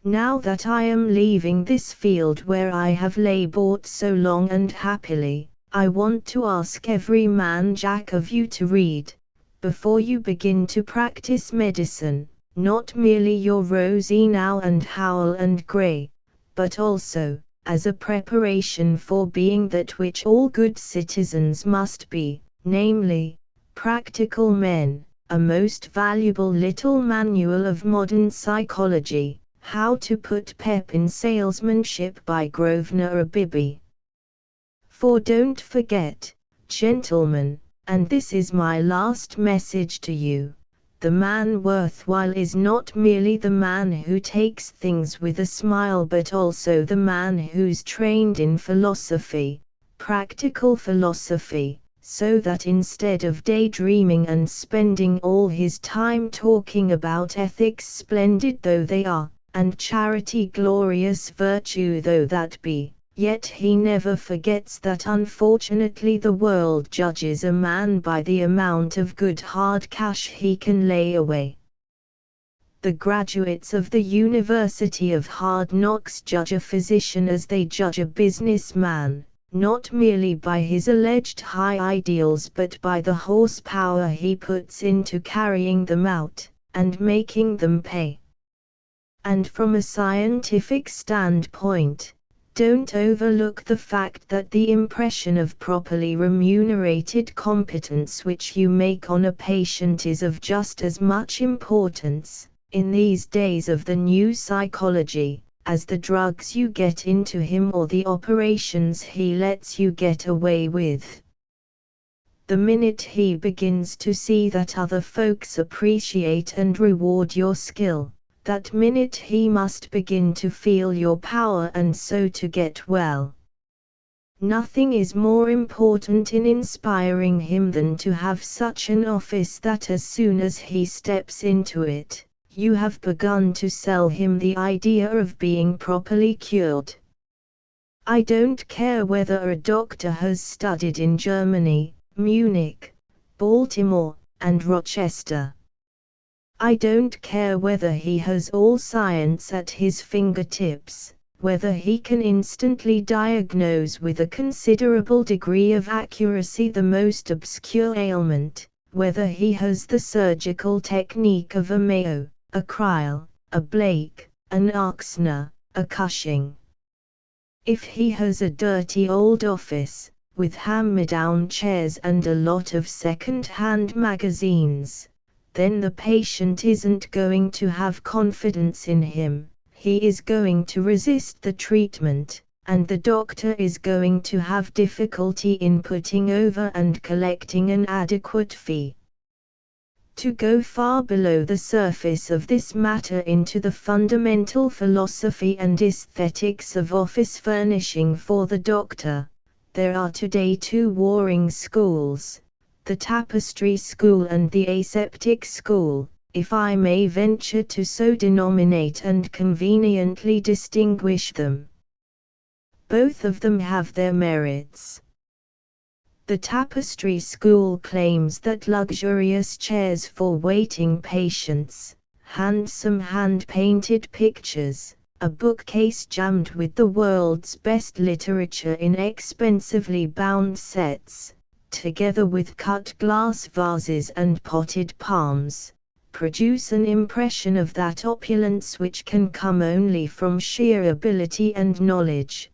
Now that I am leaving this field where I have labored so long and happily, I want to ask every man jack of you to read, before you begin to practice medicine, not merely your Rosie Now and Howell and Gray, but also, as a preparation for being that which all good citizens must be, namely, practical men, a most valuable little manual of modern psychology. How to Put Pep in Salesmanship by Grosvenor Abibbi. For don't forget, gentlemen, and this is my last message to you, the man worthwhile is not merely the man who takes things with a smile but also the man who's trained in philosophy, practical philosophy, so that instead of daydreaming and spending all his time talking about ethics splendid though they are, and charity glorious virtue though that be, yet he never forgets that unfortunately the world judges a man by the amount of good hard cash he can lay away. The graduates of the University of Hard Knocks judge a physician as they judge a businessman, not merely by his alleged high ideals but by the horsepower he puts into carrying them out, and making them pay. And from a scientific standpoint, don't overlook the fact that the impression of properly remunerated competence which you make on a patient is of just as much importance, in these days of the new psychology, as the drugs you get into him or the operations he lets you get away with. The minute he begins to see that other folks appreciate and reward your skill, that minute he must begin to feel your power and so to get well. Nothing is more important in inspiring him than to have such an office that as soon as he steps into it, you have begun to sell him the idea of being properly cured. I don't care whether a doctor has studied in Germany, Munich, Baltimore, and Rochester. I don't care whether he has all science at his fingertips, whether he can instantly diagnose with a considerable degree of accuracy the most obscure ailment, whether he has the surgical technique of a Mayo, a Cryle, a Blake, an Oxner, a Cushing. If he has a dirty old office, with hand-me-down chairs and a lot of second-hand magazines, then the patient isn't going to have confidence in him, he is going to resist the treatment, and the doctor is going to have difficulty in putting over and collecting an adequate fee. To go far below the surface of this matter into the fundamental philosophy and aesthetics of office furnishing for the doctor, there are today two warring schools, the tapestry school and the aseptic school, if I may venture to so denominate and conveniently distinguish them. Both of them have their merits. The tapestry school claims that luxurious chairs for waiting patients, handsome hand-painted pictures, a bookcase jammed with the world's best literature in expensively bound sets, together with cut glass vases and potted palms, produce an impression of that opulence which can come only from sheer ability and knowledge.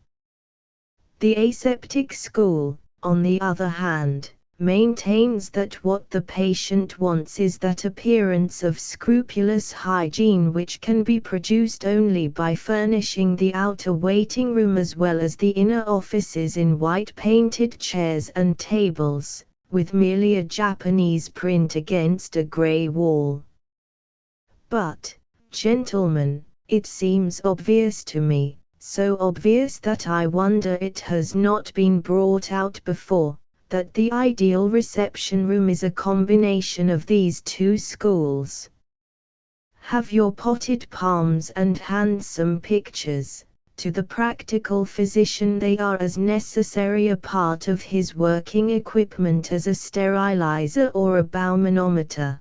The aseptic school, on the other hand, maintains that what the patient wants is that appearance of scrupulous hygiene which can be produced only by furnishing the outer waiting room as well as the inner offices in white painted chairs and tables, with merely a Japanese print against a grey wall. But, gentlemen, it seems obvious to me, so obvious that I wonder it has not been brought out before, that the ideal reception room is a combination of these two schools. Have your potted palms and handsome pictures. To the practical physician they are as necessary a part of his working equipment as a sterilizer or a bowmanometer.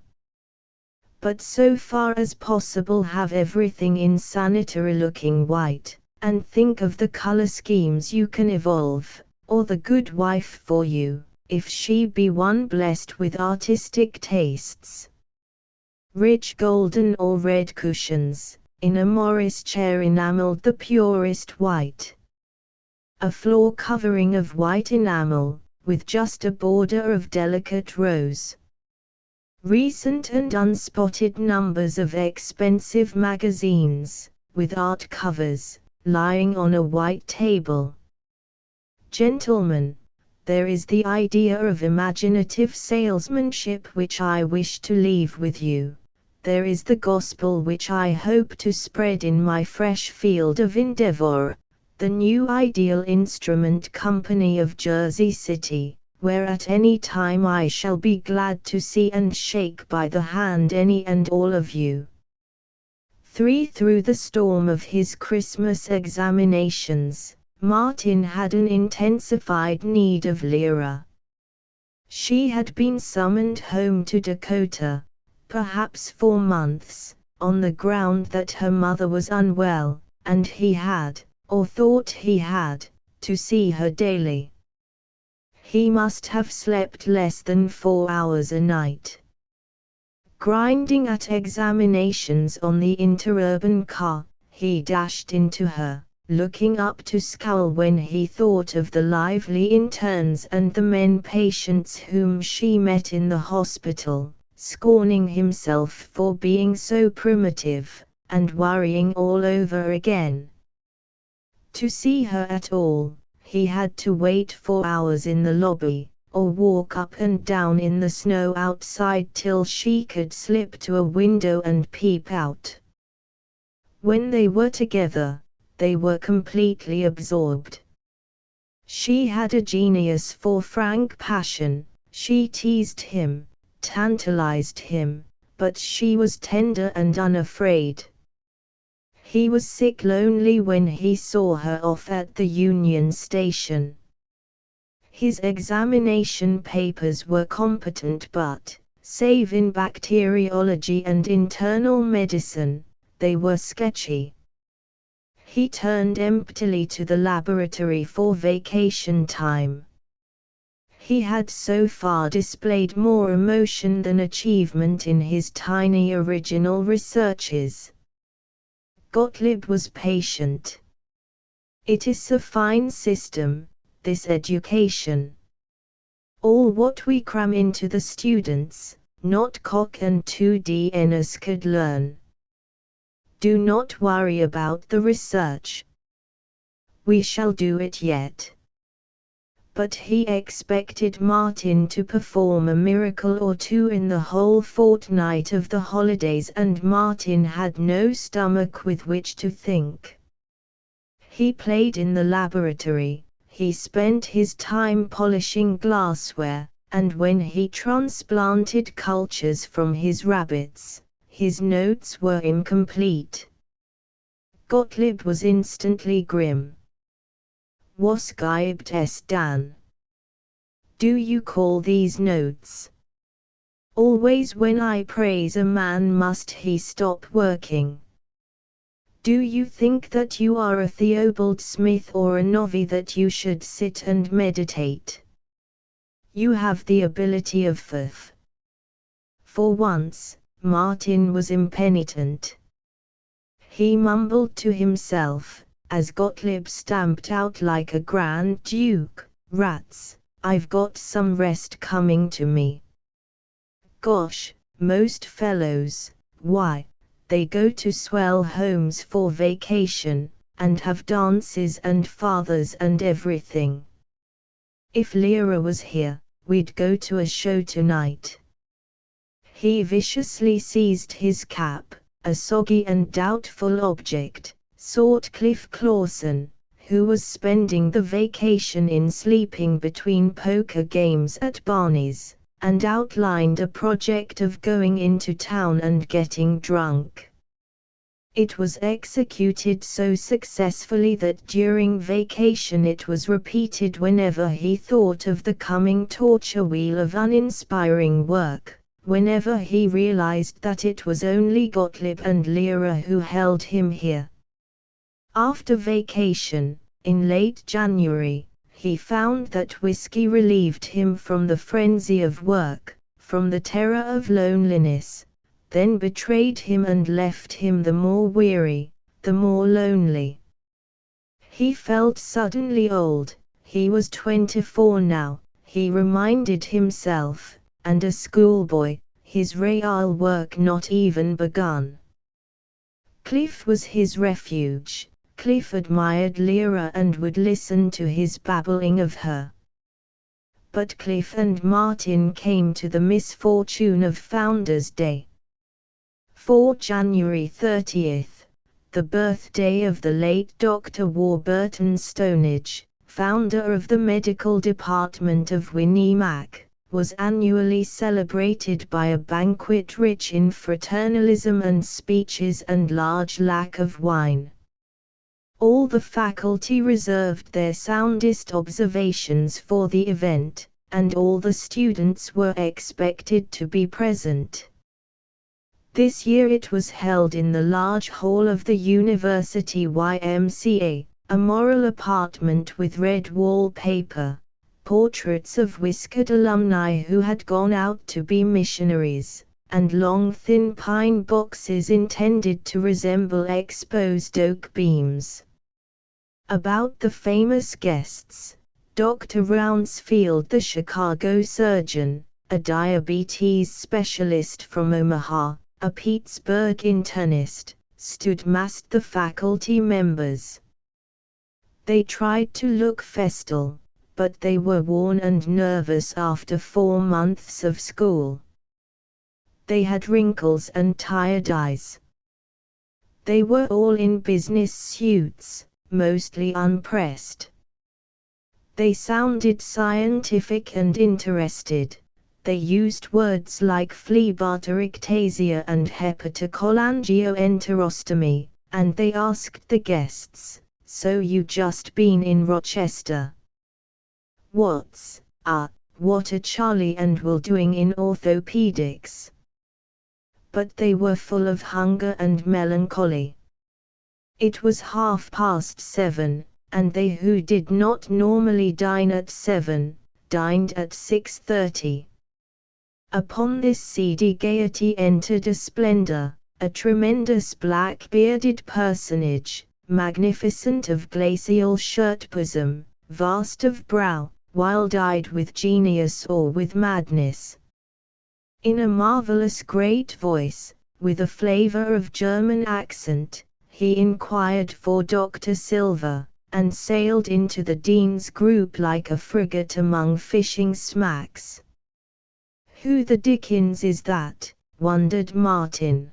But so far as possible have everything in sanitary-looking white, and think of the color schemes you can evolve, or the good wife for you, if she be one blessed with artistic tastes. Rich golden or red cushions, in a Morris chair enameled the purest white. A floor covering of white enamel, with just a border of delicate rose. Recent and unspotted numbers of expensive magazines, with art covers, lying on a white table. Gentlemen, there is the idea of imaginative salesmanship which I wish to leave with you. There is the gospel which I hope to spread in my fresh field of endeavor, the new ideal instrument company of Jersey City, where at any time I shall be glad to see and shake by the hand any and all of you. Through the storm of his Christmas examinations, Martin had an intensified need of Lyra. She had been summoned home to Dakota, perhaps 4 months, on the ground that her mother was unwell, and he had, or thought he had, to see her daily. He must have slept less than 4 hours a night. Grinding at examinations on the interurban car, he dashed into her, looking up to scowl when he thought of the lively interns and the men patients whom she met in the hospital, scorning himself for being so primitive, and worrying all over again. To see her at all, he had to wait 4 hours in the lobby, or walk up and down in the snow outside till she could slip to a window and peep out. When they were together, they were completely absorbed. She had a genius for frank passion, she teased him, tantalized him, but she was tender and unafraid. He was sick lonely when he saw her off at the Union Station. His examination papers were competent but, save in bacteriology and internal medicine, they were sketchy. He turned emptily to the laboratory for vacation time. He had so far displayed more emotion than achievement in his tiny original researches. Gottlieb was patient. It is a fine system, this education. All what we cram into the students, not cock and 2 DNs could learn. Do not worry about the research. We shall do it yet. But he expected Martin to perform a miracle or two in the whole fortnight of the holidays, and Martin had no stomach with which to think. He played in the laboratory, he spent his time polishing glassware, and when he transplanted cultures from his rabbits, his notes were incomplete. Gottlieb was instantly grim. Was gibt es dann? Do you call these notes? Always when I praise a man must he stop working. Do you think that you are a Theobald Smith or a Novi that you should sit and meditate? You have the ability of faith. For once, Martin was impenitent. He mumbled to himself, as Gottlieb stamped out like a Grand Duke, "Rats, I've got some rest coming to me. Gosh, most fellows, why, they go to swell homes for vacation, and have dances and fathers and everything. If Lyra was here, we'd go to a show tonight." He viciously seized his cap, a soggy and doubtful object, sought Cliff Clawson, who was spending the vacation in sleeping between poker games at Barney's, and outlined a project of going into town and getting drunk. It was executed so successfully that during vacation it was repeated whenever he thought of the coming torture wheel of uninspiring work, whenever he realized that it was only Gottlieb and Lyra who held him here. After vacation, in late January, he found that whiskey relieved him from the frenzy of work, from the terror of loneliness, then betrayed him and left him the more weary, the more lonely. He felt suddenly old. He was 24 now, he reminded himself, and a schoolboy, his real work not even begun. Cliff was his refuge. Cliff admired Lyra and would listen to his babbling of her. But Cliff and Martin came to the misfortune of Founders' Day. For January 30th, the birthday of the late Dr. Warburton Stonage, founder of the medical department of Winnie Mac, was annually celebrated by a banquet rich in fraternalism and speeches and large lack of wine. All the faculty reserved their soundest observations for the event, and all the students were expected to be present. This year it was held in the large hall of the University YMCA, a moral apartment with red wallpaper, portraits of whiskered alumni who had gone out to be missionaries, and long thin pine boxes intended to resemble exposed oak beams. About the famous guests, Dr. Rounsfield, the Chicago surgeon, a diabetes specialist from Omaha, a Pittsburgh internist, stood massed the faculty members. They tried to look festal, but they were worn and nervous after 4 months of school. They had wrinkles and tired eyes. They were all in business suits, mostly unpressed. They sounded scientific and interested. They used words like phlebitis ictasia and hepatocholangioenterostomy, and they asked the guests, "So you just been in Rochester? What are Charlie and Will doing in orthopedics?" But they were full of hunger and melancholy. It was 7:30, and they who did not normally dine at 7, dined at 6:30. Upon this seedy gaiety entered a splendor, a tremendous black-bearded personage, magnificent of glacial shirt-bosom, vast of brow, wild-eyed with genius or with madness. In a marvelous great voice, with a flavor of German accent, he inquired for Dr. Silver, and sailed into the dean's group like a frigate among fishing smacks. "Who the dickens is that?" wondered Martin.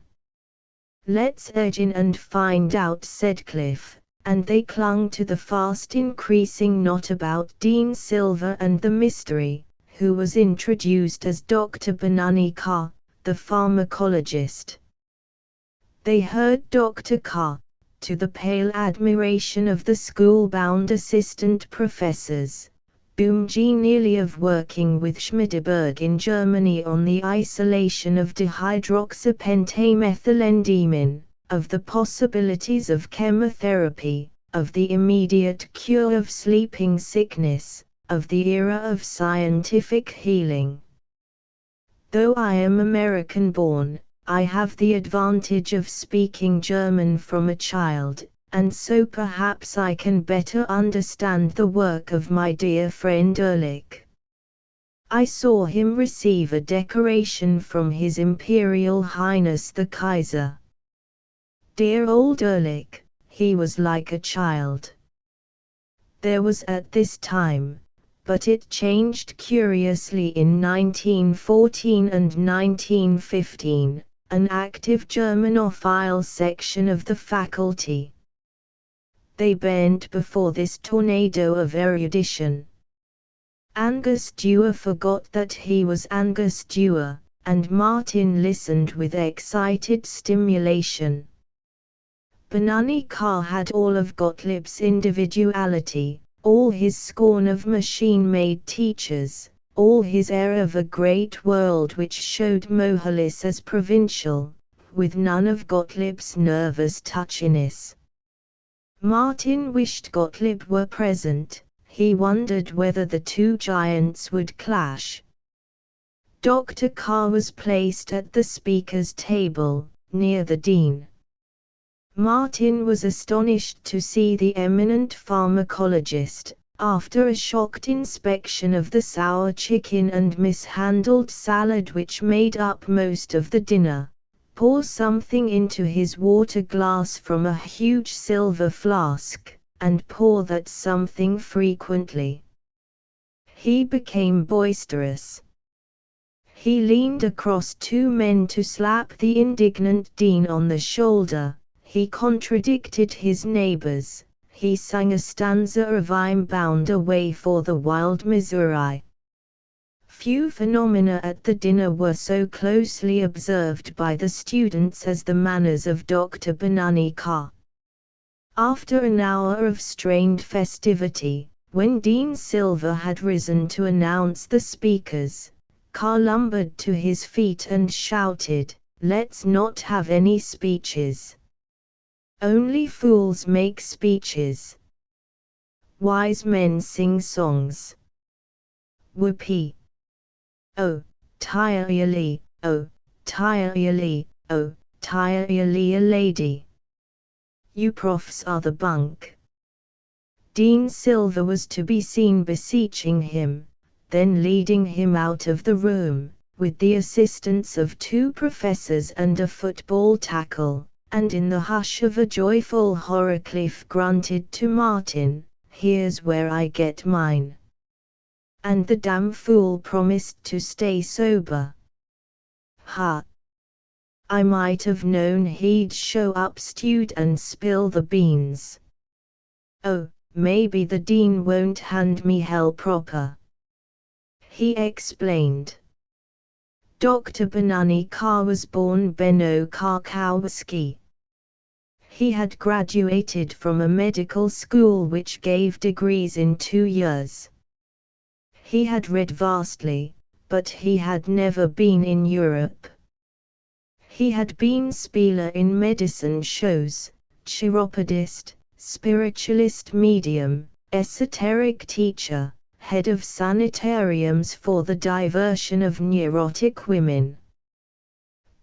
"Let's edge in and find out," said Cliff, and they clung to the fast increasing knot about Dean Silver and the mystery, who was introduced as Dr. Benani Carr, the pharmacologist. They heard Dr. Carr, to the pale admiration of the school-bound assistant professors, boom genially of working with Schmidberg in Germany on the isolation of dihydroxypentamethylenediamine, of the possibilities of chemotherapy, of the immediate cure of sleeping sickness, of the era of scientific healing. "Though I am American-born, I have the advantage of speaking German from a child, and so perhaps I can better understand the work of my dear friend Ehrlich. I saw him receive a decoration from His Imperial Highness the Kaiser. Dear old Ehrlich, he was like a child. There was at this time, but it changed curiously in 1914 and 1915, an active Germanophile section of the faculty. They bent before this tornado of erudition. Angus Dewar forgot that he was Angus Dewar, and Martin listened with excited stimulation. Benani Carr had all of Gottlieb's individuality, all his scorn of machine-made teachers, all his air of a great world which showed Mohalis as provincial, with none of Gottlieb's nervous touchiness. Martin wished Gottlieb were present. He wondered whether the two giants would clash. Dr. Carr was placed at the speaker's table, near the dean. Martin was astonished to see the eminent pharmacologist, after a shocked inspection of the sour chicken and mishandled salad which made up most of the dinner, pour something into his water glass from a huge silver flask, and pour that something frequently. He became boisterous. He leaned across two men to slap the indignant dean on the shoulder. He contradicted his neighbors. He sang a stanza of "I'm bound away for the wild Missouri." Few phenomena at the dinner were so closely observed by the students as the manners of Dr. Benani Carr. After an hour of strained festivity, when Dean Silver had risen to announce the speakers, Carr lumbered to his feet and shouted, "Let's not have any speeches. Only fools make speeches. Wise men sing songs. Whoopee. Oh, tirely, oh, tirely, oh, tirely a lady. You profs are the bunk." Dean Silver was to be seen beseeching him, then leading him out of the room, with the assistance of two professors and a football tackle, and in the hush of a joyful horror Cliff grunted to Martin, "Here's where I get mine." And the damn fool promised to stay sober. Ha! I might have known he'd show up stewed and spill the beans. Oh, maybe the dean won't hand me hell proper. He explained. Dr. Benani Carr was born Benno Karkowski. He had graduated from a medical school which gave degrees in 2 years. He had read vastly, but he had never been in Europe. He had been spieler in medicine shows, chiropodist, spiritualist medium, esoteric teacher, head of sanitariums for the diversion of neurotic women.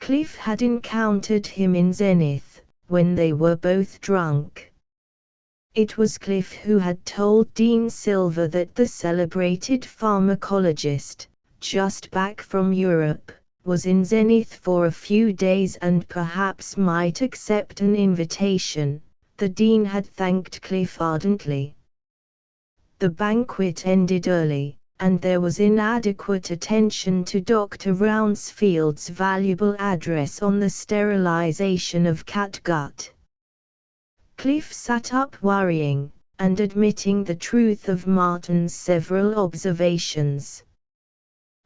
Cliff had encountered him in Zenith, when they were both drunk. It was Cliff who had told Dean Silver that the celebrated pharmacologist, just back from Europe, was in Zenith for a few days and perhaps might accept an invitation. The Dean had thanked Cliff ardently. The banquet ended early, and there was inadequate attention to Dr. Rounsfield's valuable address on the sterilization of catgut. Cliff sat up worrying, and admitting the truth of Martin's several observations.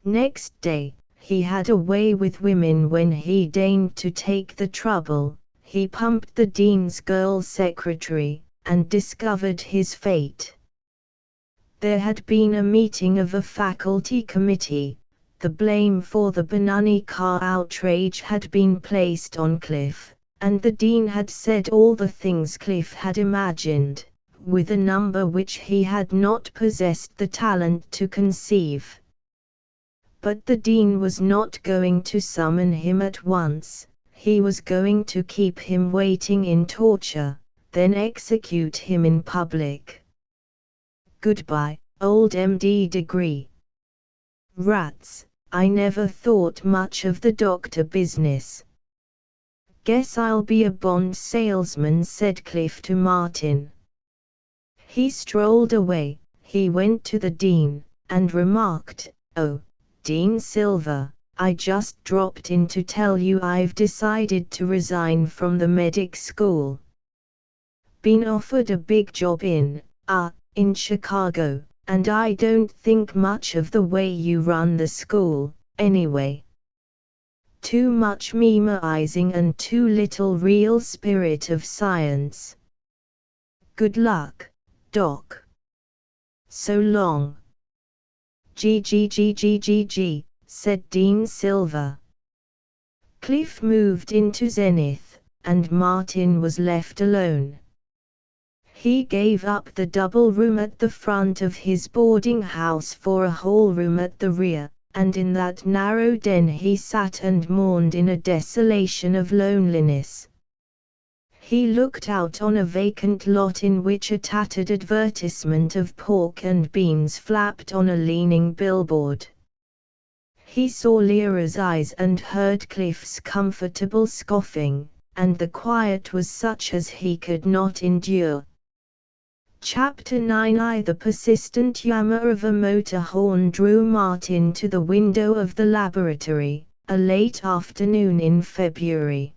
Next day, he had a way with women when he deigned to take the trouble. He pumped the dean's girl secretary, and discovered his fate. There had been a meeting of a faculty committee. The blame for the Benoni car outrage had been placed on Cliff, and the dean had said all the things Cliff had imagined, with a number which he had not possessed the talent to conceive. But the dean was not going to summon him at once. He was going to keep him waiting in torture, then execute him in public. Goodbye, old MD degree. Rats, I never thought much of the doctor business. Guess I'll be a bond salesman, said Cliff to Martin. He strolled away. He went to the dean, and remarked, "Oh, Dean Silver, I just dropped in to tell you I've decided to resign from the medic school. Been offered a big job in Chicago, and I don't think much of the way you run the school, anyway. Too much memorizing and too little real spirit of science. Good luck, Doc. So long." "G," said Dean Silver. Cliff moved into Zenith, and Martin was left alone. He gave up the double room at the front of his boarding house for a whole room at the rear, and in that narrow den he sat and mourned in a desolation of loneliness. He looked out on a vacant lot in which a tattered advertisement of pork and beans flapped on a leaning billboard. He saw Lyra's eyes and heard Cliff's comfortable scoffing, and the quiet was such as he could not endure. Chapter 9. The persistent yammer of a motor horn drew Martin to the window of the laboratory, a late afternoon in February.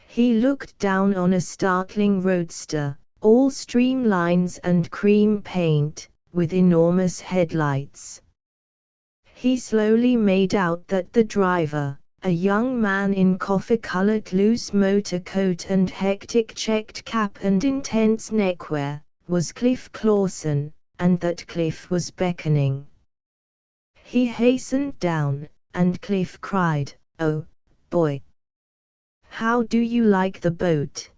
He looked down on a startling roadster, all streamlines and cream paint, with enormous headlights. He slowly made out that the driver, a young man in coffee-colored loose motor coat and hectic checked cap and intense neckwear, was Cliff Clawson, and that Cliff was beckoning. He hastened down, and Cliff cried, "Oh, boy! How do you like the boat?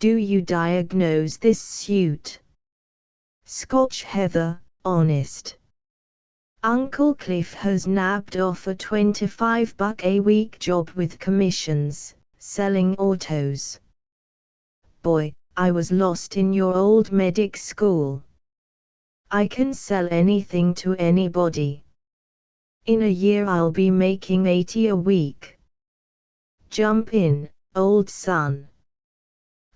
Do you diagnose this suit? Scotch heather, honest. Uncle Cliff has nabbed off a $25 a week job with commissions, selling autos. Boy, I was lost in your old medic school. I can sell anything to anybody. In a year I'll be making 80 a week. Jump in, old son.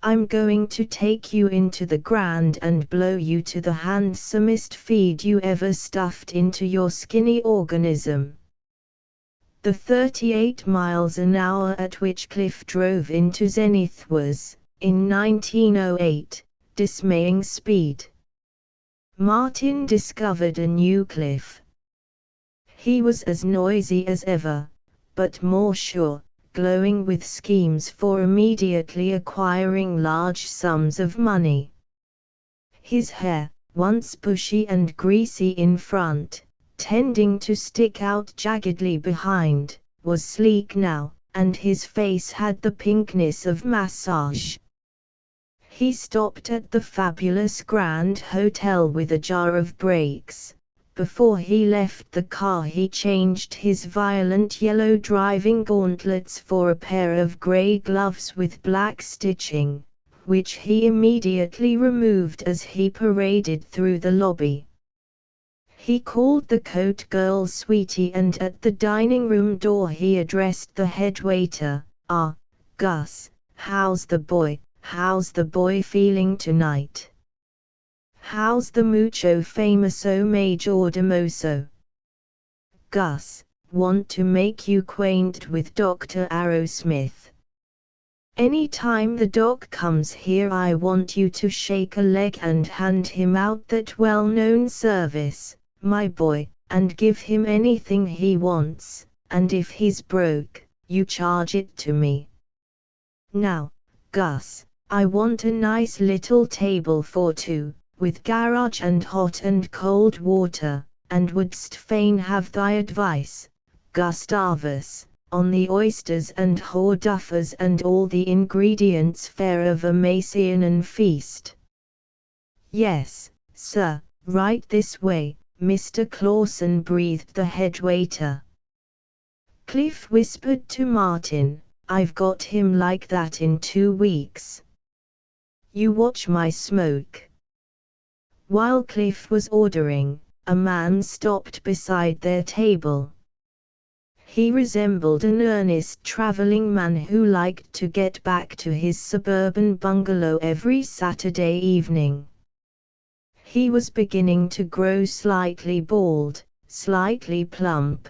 I'm going to take you into the Grand and blow you to the handsomest feed you ever stuffed into your skinny organism." The 38 miles an hour at which Cliff drove into Zenith was, in 1908, dismaying speed. Martin discovered a new Cliff. He was as noisy as ever, but more sure, glowing with schemes for immediately acquiring large sums of money. His hair, once bushy and greasy in front, tending to stick out jaggedly behind, was sleek now, and his face had the pinkness of massage. He stopped at the fabulous Grand Hotel with a jar of brakes. Before he left the car he changed his violent yellow driving gauntlets for a pair of grey gloves with black stitching, which he immediately removed as he paraded through the lobby. He called the coat girl sweetie, and at the dining room door he addressed the head waiter. "Ah, Gus, how's the boy feeling tonight? How's the mucho famoso majordomoso? Gus, want to make you acquainted with Dr. Arrowsmith. Any time the doc comes here I want you to shake a leg and hand him out that well-known service, my boy, and give him anything he wants, and if he's broke, you charge it to me. Now, Gus, I want a nice little table for two, with garage and hot and cold water, and wouldst fain have thy advice, Gustavus, on the oysters and hors d'oeuvres and all the ingredients fair of a Macedonian feast." "Yes, sir, right this way, Mr. Clawson," breathed the head waiter. Cliff whispered to Martin, "I've got him like that in 2 weeks. You watch my smoke." While Cliff was ordering, a man stopped beside their table. He resembled an earnest traveling man who liked to get back to his suburban bungalow every Saturday evening. He was beginning to grow slightly bald, slightly plump.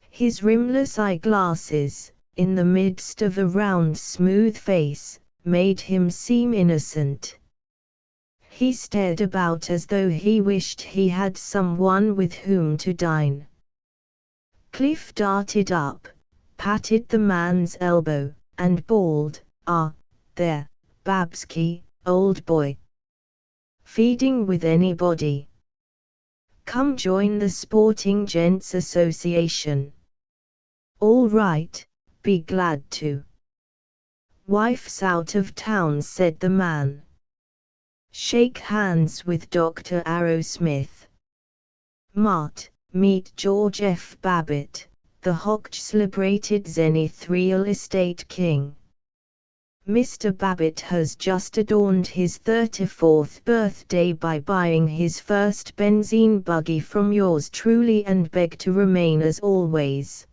His rimless eyeglasses, in the midst of a round smooth face, made him seem innocent. He stared about as though he wished he had someone with whom to dine. Cliff darted up, patted the man's elbow, and bawled, "Ah, there, Babski, old boy. Feeding with anybody? Come join the Sporting Gents Association." "All right, be glad to." "Wife's out of town," said the man. "Shake hands with Dr. Arrowsmith. Mart, meet George F. Babbitt, the hoch-celebrated Zenith real estate king. Mr. Babbitt has just adorned his 34th birthday by buying his first benzine buggy from yours truly and beg to remain as always."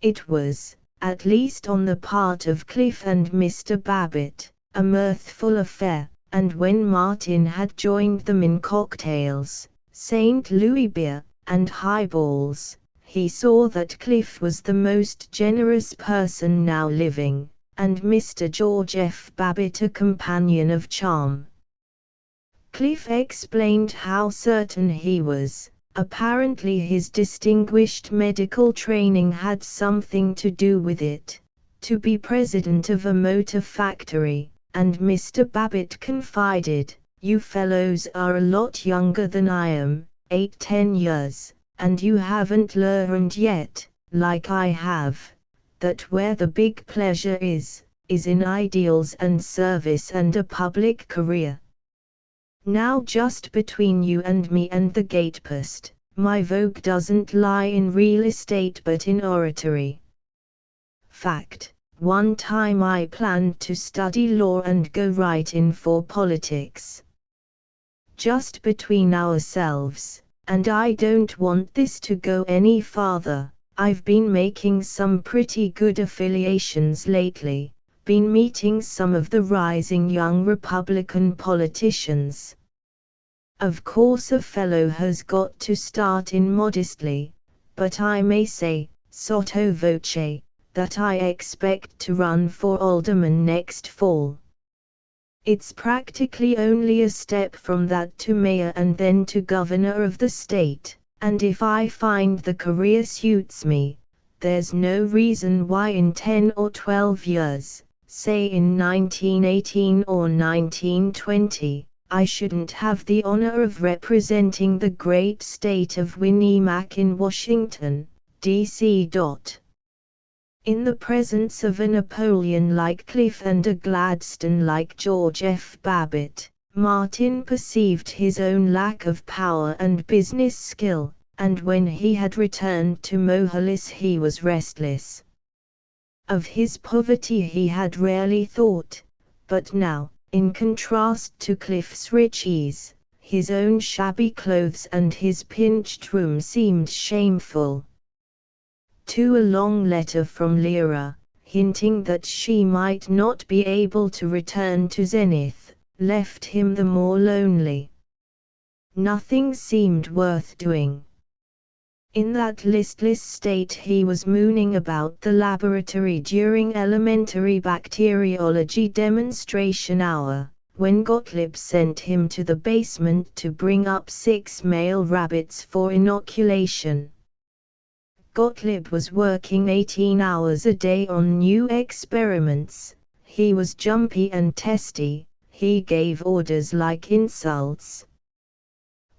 It was, at least on the part of Cliff and Mr. Babbitt, a mirthful affair, and when Martin had joined them in cocktails, St. Louis beer, and highballs, he saw that Cliff was the most generous person now living, and Mr. George F. Babbitt a companion of charm. Cliff explained how certain he was. Apparently his distinguished medical training had something to do with it, to be president of a motor factory, and Mr. Babbitt confided, "You fellows are a lot younger than I am, 8-10 years, and you haven't learned yet, like I have, that where the big pleasure is in ideals and service and a public career. Now just between you and me and the gatepost, my vogue doesn't lie in real estate but in oratory. Fact, one time I planned to study law and go right in for politics. Just between ourselves, and I don't want this to go any farther, I've been making some pretty good affiliations lately. Been meeting some of the rising young Republican politicians. Of course a fellow has got to start in modestly, but I may say, sotto voce, that I expect to run for alderman next fall. It's practically only a step from that to mayor and then to governor of the state, and if I find the career suits me, there's no reason why in 10 or 12 years, say in 1918 or 1920, I shouldn't have the honor of representing the great state of Winnemac in Washington, D.C. In the presence of a Napoleon like Cliff and a Gladstone like George F. Babbitt, Martin perceived his own lack of power and business skill, and when he had returned to Mohalis he was restless. Of his poverty he had rarely thought, but now, in contrast to Cliff's rich ease, his own shabby clothes and his pinched room seemed shameful. To a long letter from Lyra, hinting that she might not be able to return to Zenith, left him the more lonely. Nothing seemed worth doing. In that listless state he was mooning about the laboratory during elementary bacteriology demonstration hour, when Gottlieb sent him to the basement to bring up 6 male rabbits for inoculation. Gottlieb was working 18 hours a day on new experiments. He was jumpy and testy, he gave orders like insults.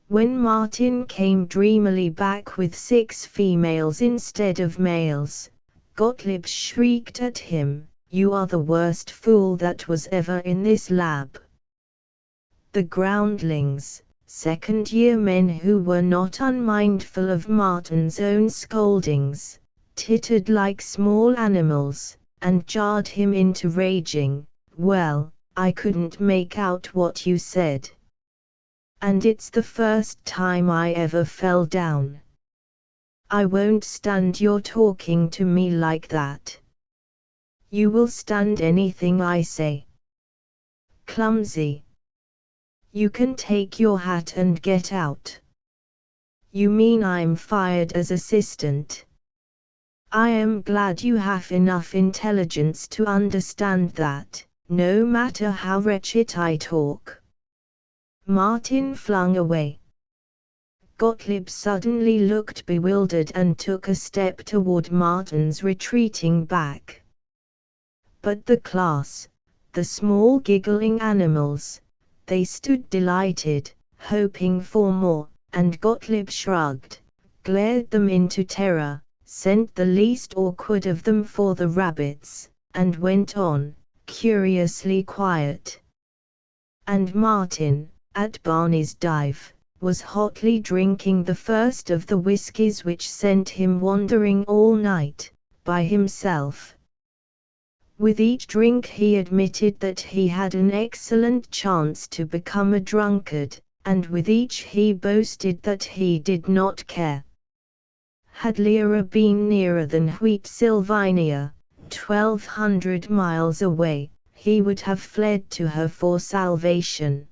When Martin came dreamily back with 6 females instead of males, Gottlieb shrieked at him, "You are the worst fool that was ever in this lab." The groundlings, second-year men who were not unmindful of Martin's own scoldings, tittered like small animals, and jarred him into raging, "Well, I couldn't make out what you said. And it's the first time I ever fell down. I won't stand your talking to me like that. You will stand anything I say. Clumsy. You can take your hat and get out." "You mean I'm fired as assistant?" "I am glad you have enough intelligence to understand that, no matter how wretched I talk." Martin flung away. Gottlieb suddenly looked bewildered and took a step toward Martin's retreating back. But the class, the small giggling animals, they stood delighted, hoping for more, and Gottlieb shrugged, glared them into terror, sent the least awkward of them for the rabbits, and went on, curiously quiet. And Martin, at Barney's dive, was hotly drinking the first of the whiskies which sent him wandering all night, by himself. With each drink he admitted that he had an excellent chance to become a drunkard, and with each he boasted that he did not care. Had Lyra been nearer than Wheat Sylvania, 1,200 miles away, he would have fled to her for salvation.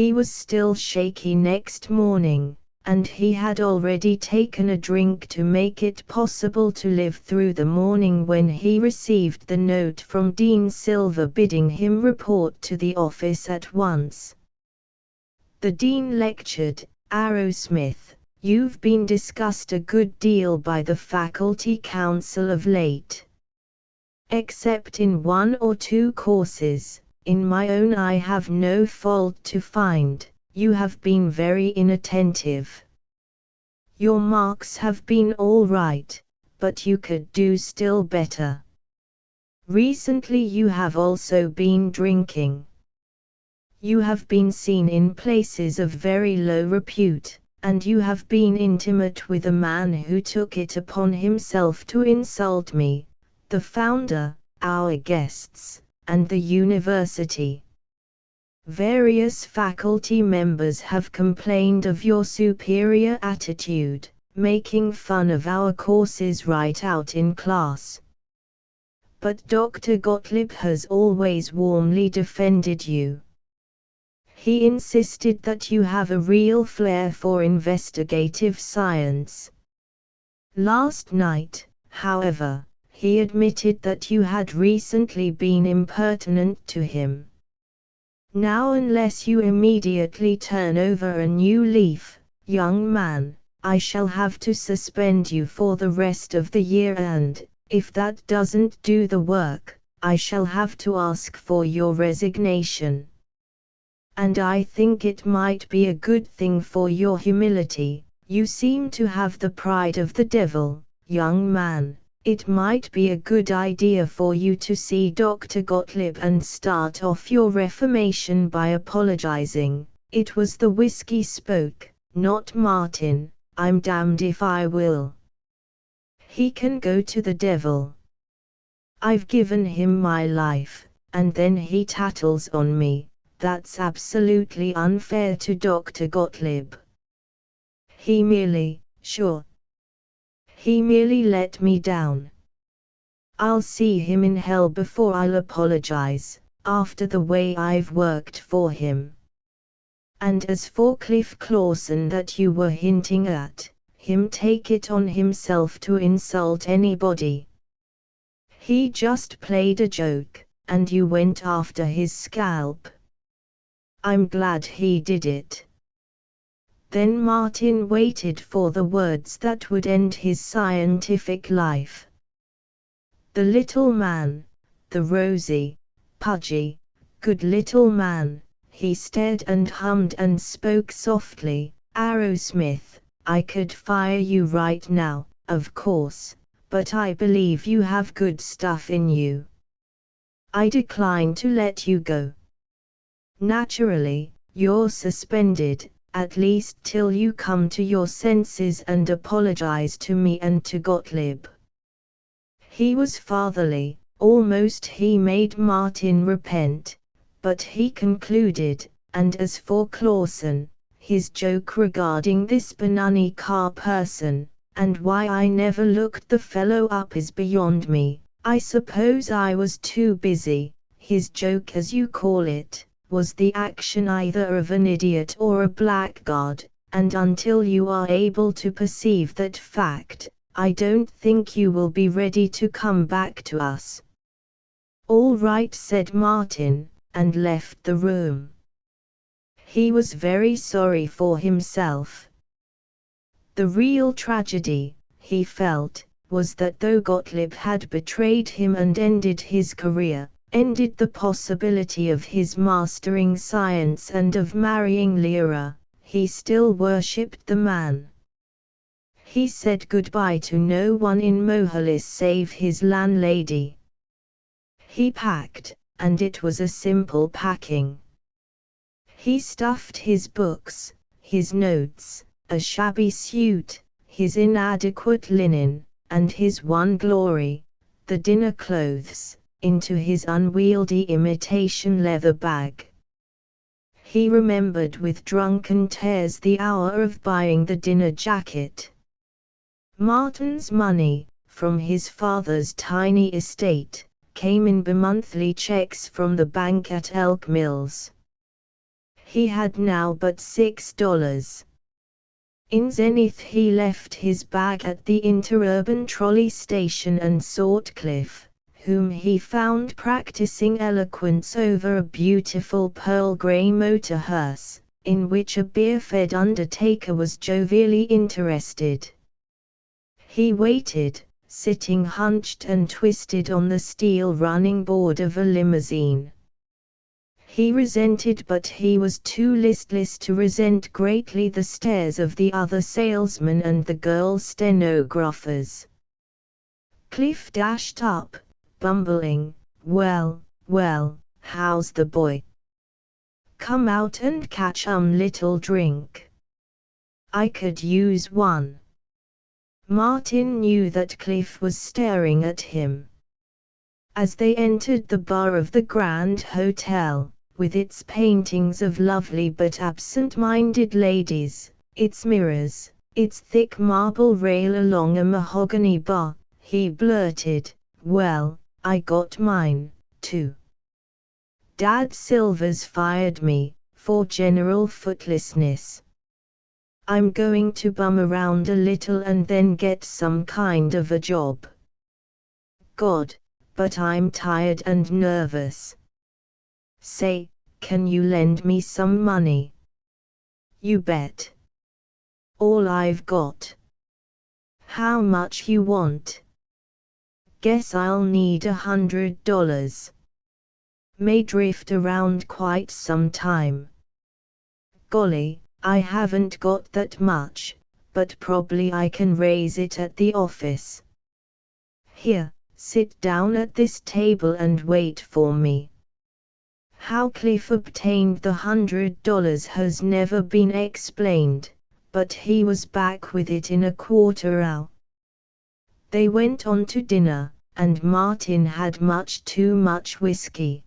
He was still shaky next morning, and he had already taken a drink to make it possible to live through the morning when he received the note from Dean Silver bidding him report to the office at once. The dean lectured, "Arrowsmith, you've been discussed a good deal by the faculty council of late. Except in 1 or 2 courses, in my own I have no fault to find. You have been very inattentive. Your marks have been all right, but you could do still better. Recently you have also been drinking. You have been seen in places of very low repute, and you have been intimate with a man who took it upon himself to insult me, the founder, our guests, and the university. Various faculty members have complained of your superior attitude, making fun of our courses right out in class. But Dr. Gottlieb has always warmly defended you. He insisted that you have a real flair for investigative science. Last night, however, he admitted that you had recently been impertinent to him. Now unless you immediately turn over a new leaf, young man, I shall have to suspend you for the rest of the year and, if that doesn't do the work, I shall have to ask for your resignation. And I think it might be a good thing for your humility. You seem to have the pride of the devil, young man. It might be a good idea for you to see Dr. Gottlieb and start off your reformation by apologizing. It was the whiskey spoke, not Martin. I'm damned if I will. He can go to the devil. I've given him my life, and then he tattles on me. That's absolutely unfair to Dr. Gottlieb. He merely let me down. I'll see him in hell before I'll apologize, after the way I've worked for him. And as for Cliff Clawson that you were hinting at, him take it on himself to insult anybody. He just played a joke, and you went after his scalp. I'm glad he did it. Then Martin waited for the words that would end his scientific life. The little man, the rosy, pudgy, good little man, he stared and hummed and spoke softly. Arrowsmith, I could fire you right now, of course, but I believe you have good stuff in you. I decline to let you go. Naturally, you're suspended, at least till you come to your senses and apologize to me and to Gottlieb. He was fatherly, almost he made Martin repent, but he concluded, and as for Clawson, his joke regarding this Benoni car person, and why I never looked the fellow up is beyond me. I suppose I was too busy. His joke, as you call it, was the action either of an idiot or a blackguard, and until you are able to perceive that fact, I don't think you will be ready to come back to us. All right, said Martin, and left the room. He was very sorry for himself. The real tragedy, he felt, was that though Gottlieb had betrayed him and ended his career, ended the possibility of his mastering science and of marrying Lyra, he still worshipped the man. He said goodbye to no one in Mohalis save his landlady. He packed, and it was a simple packing. He stuffed his books, his notes, a shabby suit, his inadequate linen, and his one glory, the dinner clothes, into his unwieldy imitation leather bag. He remembered with drunken tears the hour of buying the dinner jacket. Martin's money, from his father's tiny estate, came in bi-monthly checks from the bank at Elk Mills. He had now but $6. In Zenith he left his bag at the interurban trolley station and sought Cliff, whom he found practicing eloquence over a beautiful pearl grey motor hearse, in which a beer-fed undertaker was jovially interested. He waited, sitting hunched and twisted on the steel running board of a limousine. He resented, but he was too listless to resent greatly, the stares of the other salesmen and the girl stenographers. Cliff dashed up, bumbling, well, how's the boy? Come out and catch little drink. I could use one. Martin knew that Cliff was staring at him. As they entered the bar of the Grand Hotel, with its paintings of lovely but absent-minded ladies, its mirrors, its thick marble rail along a mahogany bar, he blurted, well, I got mine, too. Dad Silvers fired me, for general footlessness. I'm going to bum around a little and then get some kind of a job. God, but I'm tired and nervous. Say, can you lend me some money? You bet. All I've got. How much you want? Guess I'll need $100. May drift around quite some time. Golly, I haven't got that much, but probably I can raise it at the office. Here, sit down at this table and wait for me. How Cliff obtained the $100 has never been explained, but he was back with it in a quarter hour. They went on to dinner, and Martin had much too much whiskey.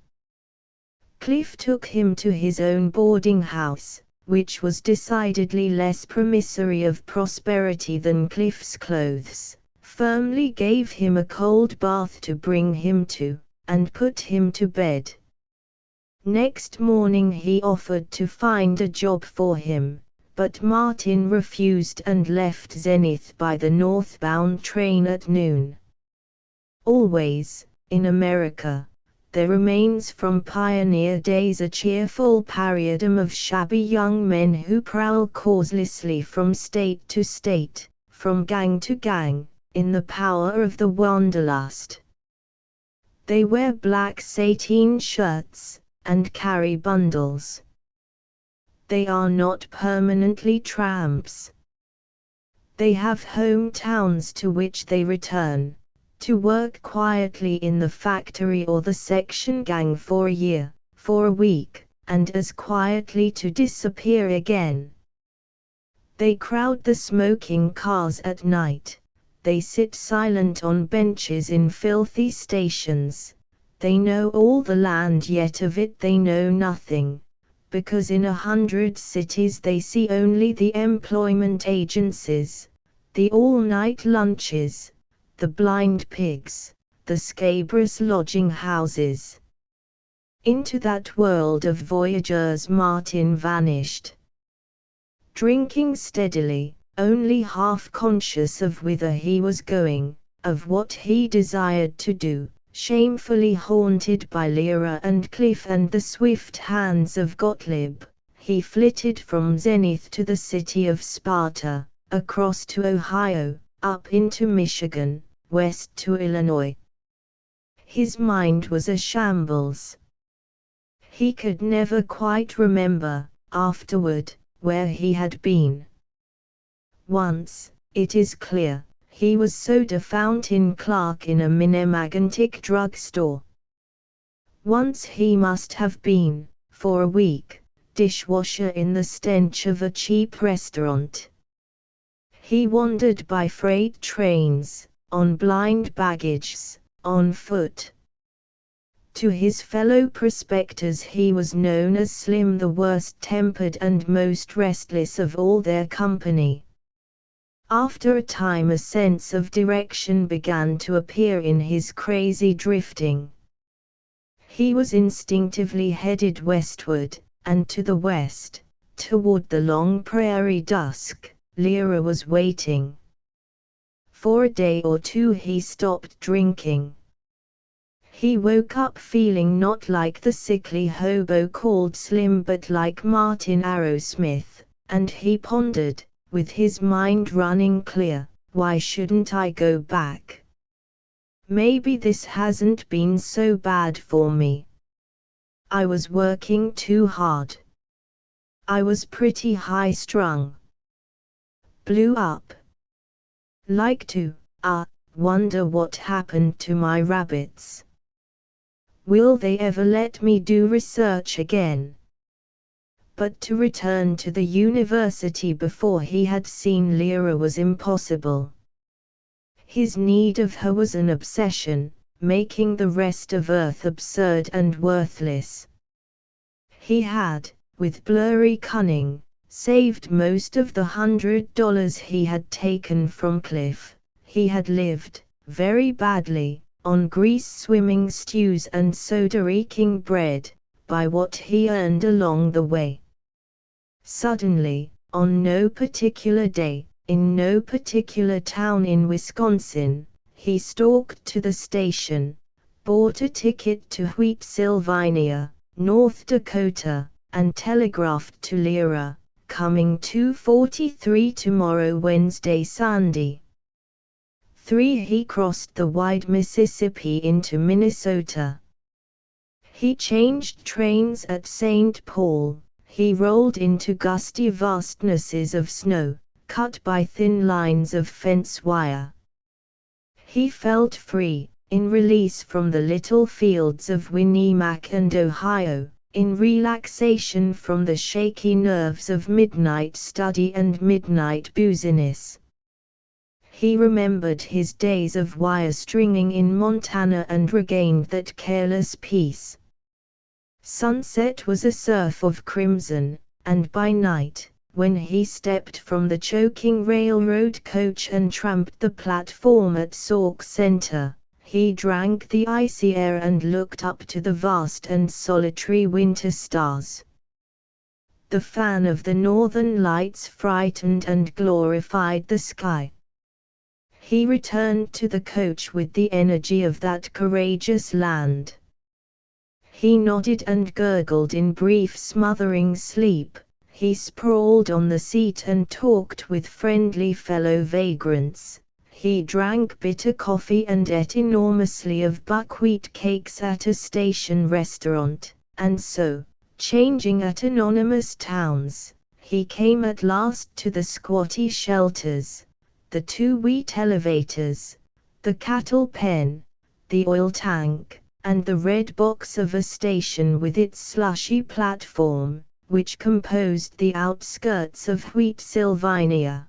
Cliff took him to his own boarding house, which was decidedly less promissory of prosperity than Cliff's clothes, firmly gave him a cold bath to bring him to, and put him to bed. Next morning he offered to find a job for him, but Martin refused and left Zenith by the northbound train at noon. Always, in America, there remains from pioneer days a cheerful paradom of shabby young men who prowl causelessly from state to state, from gang to gang, in the power of the wanderlust. They wear black sateen shirts, and carry bundles. They are not permanently tramps. They have hometowns to which they return, to work quietly in the factory or the section gang for a year, for a week, and as quietly to disappear again. They crowd the smoking cars at night. They sit silent on benches in filthy stations. They know all the land, yet of it they know nothing, because in 100 cities they see only the employment agencies, the all-night lunches, the blind pigs, the scabrous lodging houses. Into that world of voyageurs Martin vanished. Drinking steadily, only half conscious of whither he was going, of what he desired to do, shamefully haunted by Lyra and Cliff and the swift hands of Gottlieb, he flitted from Zenith to the city of Sparta, across to Ohio, up into Michigan, west to Illinois. His mind was a shambles. He could never quite remember, afterward, where he had been. Once, it is clear, he was soda fountain clerk in a Minnemantic drugstore. Once he must have been, for a week, dishwasher in the stench of a cheap restaurant. He wandered by freight trains, on blind baggages, on foot. To his fellow prospectors he was known as Slim, the worst-tempered and most restless of all their company. After a time a sense of direction began to appear in his crazy drifting. He was instinctively headed westward, and to the west, toward the long prairie dusk, Lyra was waiting. For a day or two he stopped drinking. He woke up feeling not like the sickly hobo called Slim but like Martin Arrowsmith, and he pondered, with his mind running clear, why shouldn't I go back? Maybe this hasn't been so bad for me. I was working too hard. I was pretty high-strung. Blew up. Like to, wonder what happened to my rabbits. Will they ever let me do research again? But to return to the university before he had seen Lyra was impossible. His need of her was an obsession, making the rest of Earth absurd and worthless. He had, with blurry cunning, saved most of the $100 he had taken from Cliff. He had lived, very badly, on grease-swimming stews and soda-reeking bread, by what he earned along the way. Suddenly, on no particular day, in no particular town in Wisconsin, he stalked to the station, bought a ticket to Wheat, Sylvania, North Dakota, and telegraphed to Lyra, coming 2:43 tomorrow Wednesday Sunday. 3. He crossed the wide Mississippi into Minnesota. He changed trains at St. Paul. He rolled into gusty vastnesses of snow, cut by thin lines of fence wire. He felt free, in release from the little fields of Winemac and Ohio, in relaxation from the shaky nerves of midnight study and midnight booziness. He remembered his days of wire stringing in Montana and regained that careless peace. Sunset was a surf of crimson, and by night, when he stepped from the choking railroad coach and tramped the platform at Sauk Center, he drank the icy air and looked up to the vast and solitary winter stars. The fan of the northern lights frightened and glorified the sky. He returned to the coach with the energy of that courageous land. He nodded and gurgled in brief smothering sleep. He sprawled on the seat and talked with friendly fellow vagrants. He drank bitter coffee and ate enormously of buckwheat cakes at a station restaurant, and so, changing at anonymous towns, he came at last to the squatty shelters, the 2 wheat elevators, the cattle pen, the oil tank, and the red box of a station with its slushy platform, which composed the outskirts of Wheatsylvania.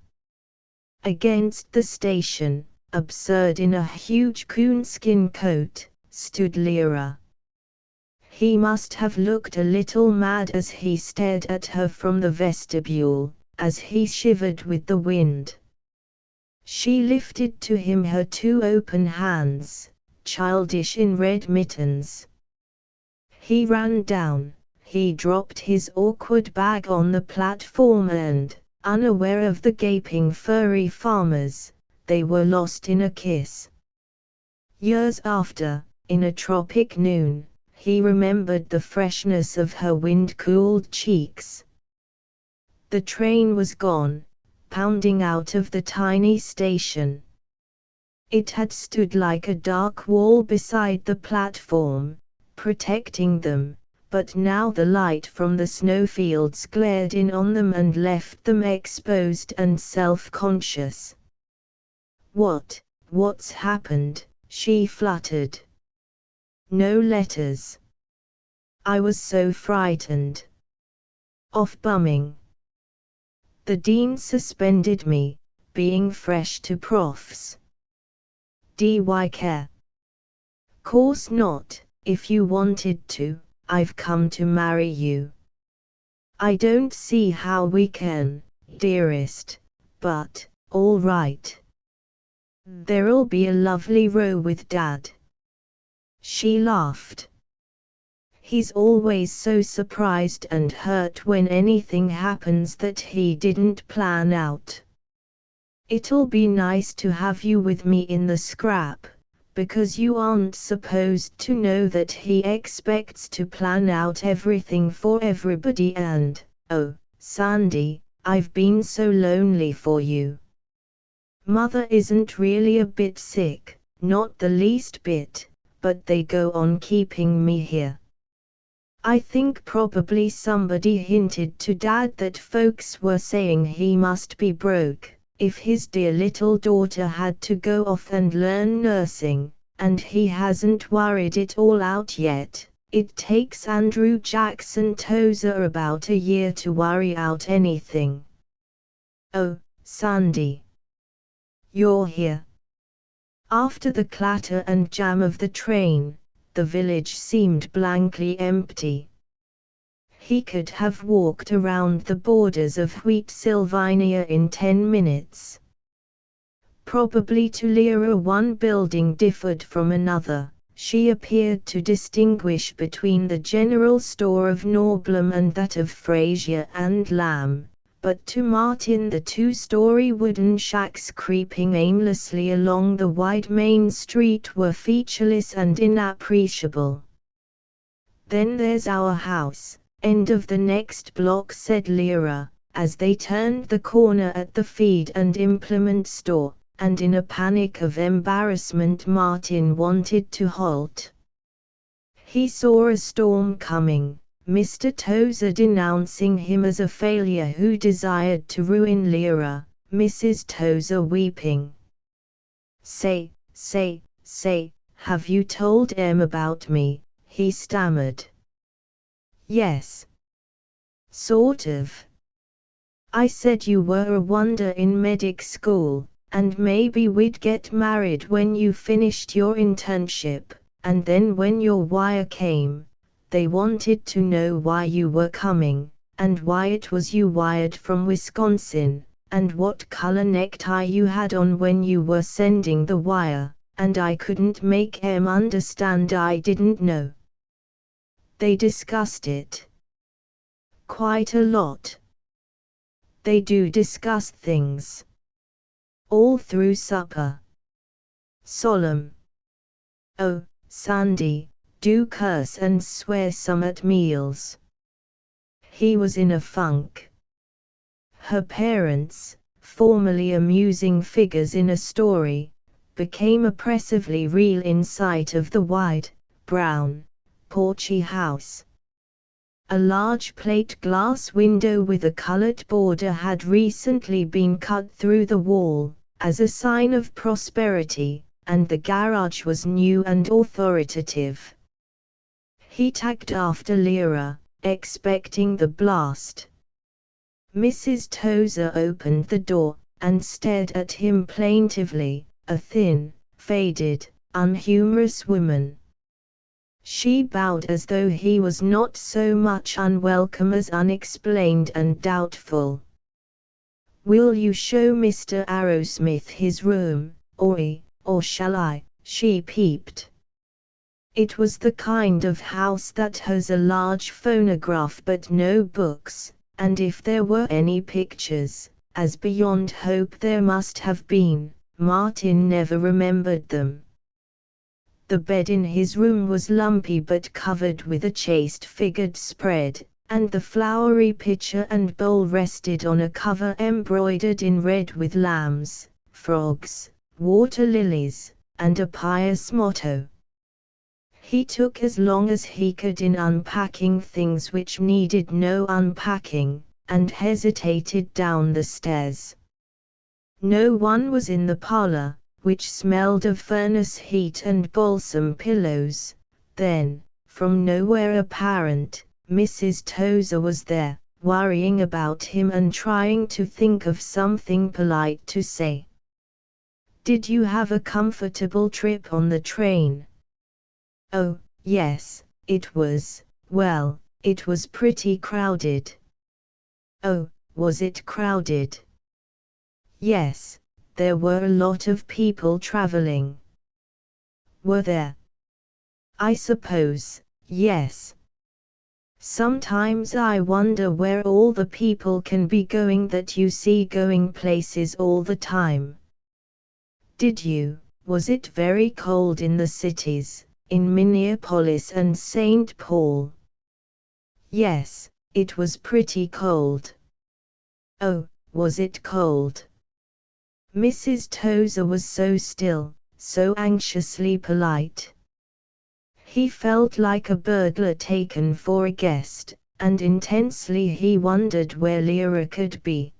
Against the station, absurd in a huge coonskin coat, stood Lyra. He must have looked a little mad as he stared at her from the vestibule, as he shivered with the wind. She lifted to him her 2 open hands, childish in red mittens. He ran down. He dropped his awkward bag on the platform and, unaware of the gaping furry farmers, they were lost in a kiss. Years after, in a tropic noon, he remembered the freshness of her wind-cooled cheeks. The train was gone, pounding out of the tiny station. It had stood like a dark wall beside the platform, protecting them, but now the light from the snowfields glared in on them and left them exposed and self-conscious. What's happened?" she fluttered. "No letters. I was so frightened. Off bumming. The dean suspended me, being fresh to profs. Do I care? Course not. If you wanted to, I've come to marry you. I don't see how we can, dearest, but, all right. There'll be a lovely row with Dad." She laughed. "He's always so surprised and hurt when anything happens that he didn't plan out. It'll be nice to have you with me in the scrap, because you aren't supposed to know that he expects to plan out everything for everybody and, oh, Sandy, I've been so lonely for you. Mother isn't really a bit sick, not the least bit, but they go on keeping me here. I think probably somebody hinted to Dad that folks were saying he must be broke, if his dear little daughter had to go off and learn nursing, and he hasn't worried it all out yet. It takes Andrew Jackson Tozer about a year to worry out anything. Oh, Sandy. You're here." After the clatter and jam of the train, the village seemed blankly empty. He could have walked around the borders of Wheatsylvania in 10 minutes. Probably to Lyra one building differed from another. She appeared to distinguish between the general store of Norblum and that of Frazier and Lamb, but to Martin the 2-story wooden shacks creeping aimlessly along the wide main street were featureless and inappreciable. "Then there's our house, end of the next block," said Lyra, as they turned the corner at the feed and implement store, and in a panic of embarrassment Martin wanted to halt. He saw a storm coming, Mr. Tozer denouncing him as a failure who desired to ruin Lyra, Mrs. Tozer weeping. Say, have you told Em about me?" he stammered. "Yes. Sort of. I said you were a wonder in medic school, and maybe we'd get married when you finished your internship, and then when your wire came, they wanted to know why you were coming, and why it was you wired from Wisconsin, and what color necktie you had on when you were sending the wire, and I couldn't make Em understand I didn't know. They discussed it. Quite a lot. They do discuss things. All through supper. Solemn. Oh, Sandy, do curse and swear some at meals." He was in a funk. Her parents, formerly amusing figures in a story, became oppressively real in sight of the wide, brown, porchy house. A large plate glass window with a colored border had recently been cut through the wall, as a sign of prosperity, and the garage was new and authoritative. He tagged after Lyra, expecting the blast. Mrs. Tozer opened the door, and stared at him plaintively, a thin, faded, unhumorous woman. She bowed as though he was not so much unwelcome as unexplained and doubtful. "Will you show Mr. Arrowsmith his room, or shall I?" she peeped. It was the kind of house that has a large phonograph but no books, and if there were any pictures, as beyond hope there must have been, Martin never remembered them. The bed in his room was lumpy but covered with a chaste-figured spread, and the flowery pitcher and bowl rested on a cover embroidered in red with lambs, frogs, water lilies, and a pious motto. He took as long as he could in unpacking things which needed no unpacking, and hesitated down the stairs. No one was in the parlor, which smelled of furnace heat and balsam pillows. Then, from nowhere apparent, Mrs. Tozer was there, worrying about him and trying to think of something polite to say. "Did you have a comfortable trip on the train?" "Oh, yes, it was pretty crowded." "Oh, was it crowded?" "Yes. There were a lot of people traveling." "Were there?" "I suppose, yes. Sometimes I wonder where all the people can be going that you see going places all the time." Was it very cold in the cities, in Minneapolis and St. Paul?" "Yes, it was pretty cold." "Oh, was it cold?" Mrs. Tozer was so still, so anxiously polite. He felt like a burglar taken for a guest, and intensely he wondered where Lyra could be.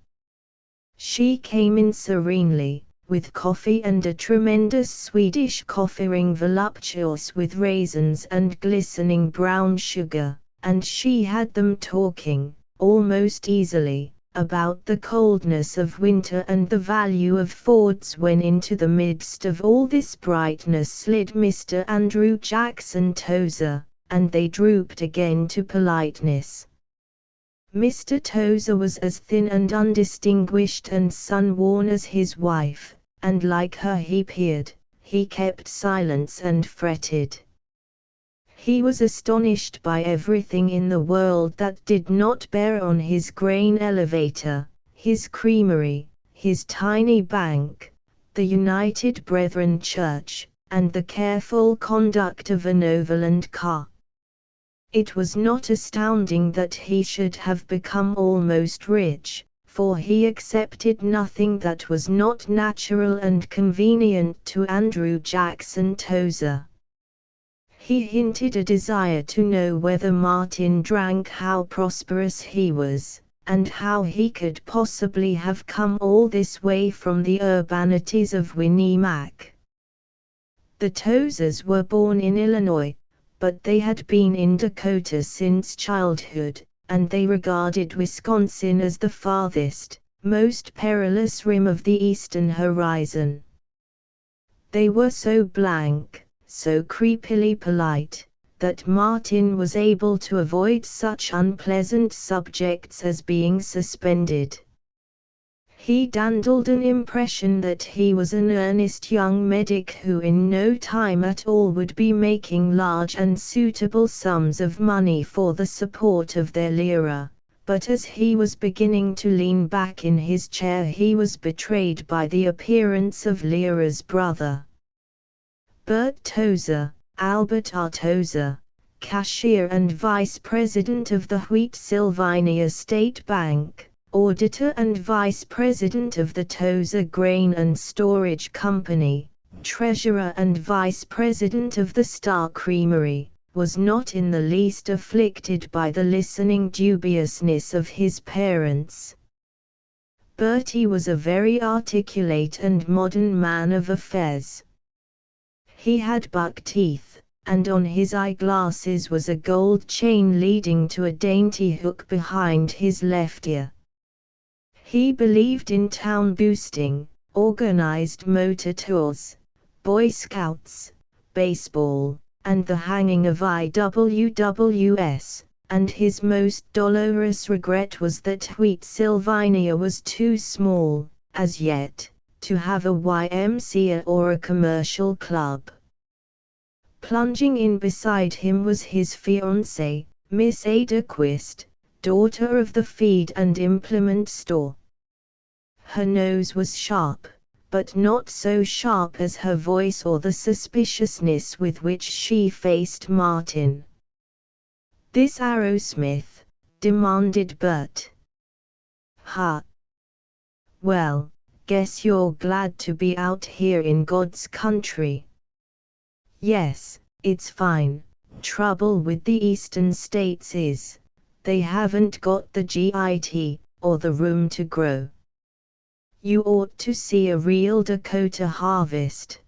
She came in serenely, with coffee and a tremendous Swedish coffee ring voluptuous with raisins and glistening brown sugar, and she had them talking, almost easily, about the coldness of winter and the value of Fords when into the midst of all this brightness slid Mr. Andrew Jackson Tozer, and they drooped again to politeness. Mr. Tozer was as thin and undistinguished and sun-worn as his wife, and like her he kept silence and fretted. He was astonished by everything in the world that did not bear on his grain elevator, his creamery, his tiny bank, the United Brethren Church, and the careful conduct of an overland car. It was not astounding that he should have become almost rich, for he accepted nothing that was not natural and convenient to Andrew Jackson Tozer. He hinted a desire to know whether Martin drank, how prosperous he was, and how he could possibly have come all this way from the urbanities of Winnimac. The Tozers were born in Illinois, but they had been in Dakota since childhood, and they regarded Wisconsin as the farthest, most perilous rim of the eastern horizon. They were so blank, so creepily polite, that Martin was able to avoid such unpleasant subjects as being suspended. He dandled an impression that he was an earnest young medic who in no time at all would be making large and suitable sums of money for the support of their Lyra, but as he was beginning to lean back in his chair he was betrayed by the appearance of Lyra's brother. Bert Tozer, Albert R. Tozer, cashier and vice president of the Wheat-Sylvania State Bank, auditor and vice president of the Tozer Grain and Storage Company, treasurer and vice president of the Star Creamery, was not in the least afflicted by the listening dubiousness of his parents. Bertie was a very articulate and modern man of affairs. He had buck teeth, and on his eyeglasses was a gold chain leading to a dainty hook behind his left ear. He believed in town boosting, organized motor tours, Boy Scouts, baseball, and the hanging of IWWS, and his most dolorous regret was that Wheat-Sylvania was too small, as yet, to have a YMCA or a commercial club. Plunging in beside him was his fiancée, Miss Ada Quist, daughter of the feed and implement store. Her nose was sharp, but not so sharp as her voice or the suspiciousness with which she faced Martin. "This Arrowsmith?" demanded Bert. "Ha! Well, guess you're glad to be out here in God's country." "Yes, it's fine. Trouble with the eastern states is, they haven't got the GIT, or the room to grow. You ought to see a real Dakota harvest.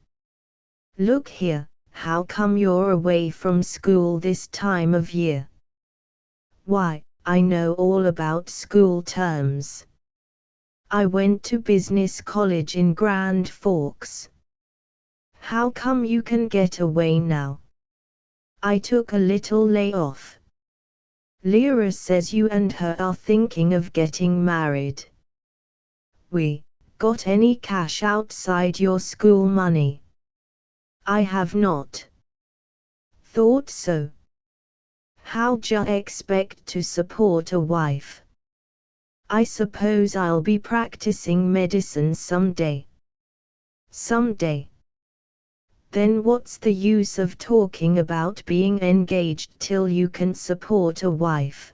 Look here, how come you're away from school this time of year?" "Why, I know all about school terms. I went to business college in Grand Forks." "How come you can get away now?" "I took a little layoff. Lyra says you and her are thinking of getting married." "We got any cash outside your school money?" "I have not." "Thought so. How'd ya expect to support a wife?" "I suppose I'll be practicing medicine someday." "Someday? Then what's the use of talking about being engaged till you can support a wife?"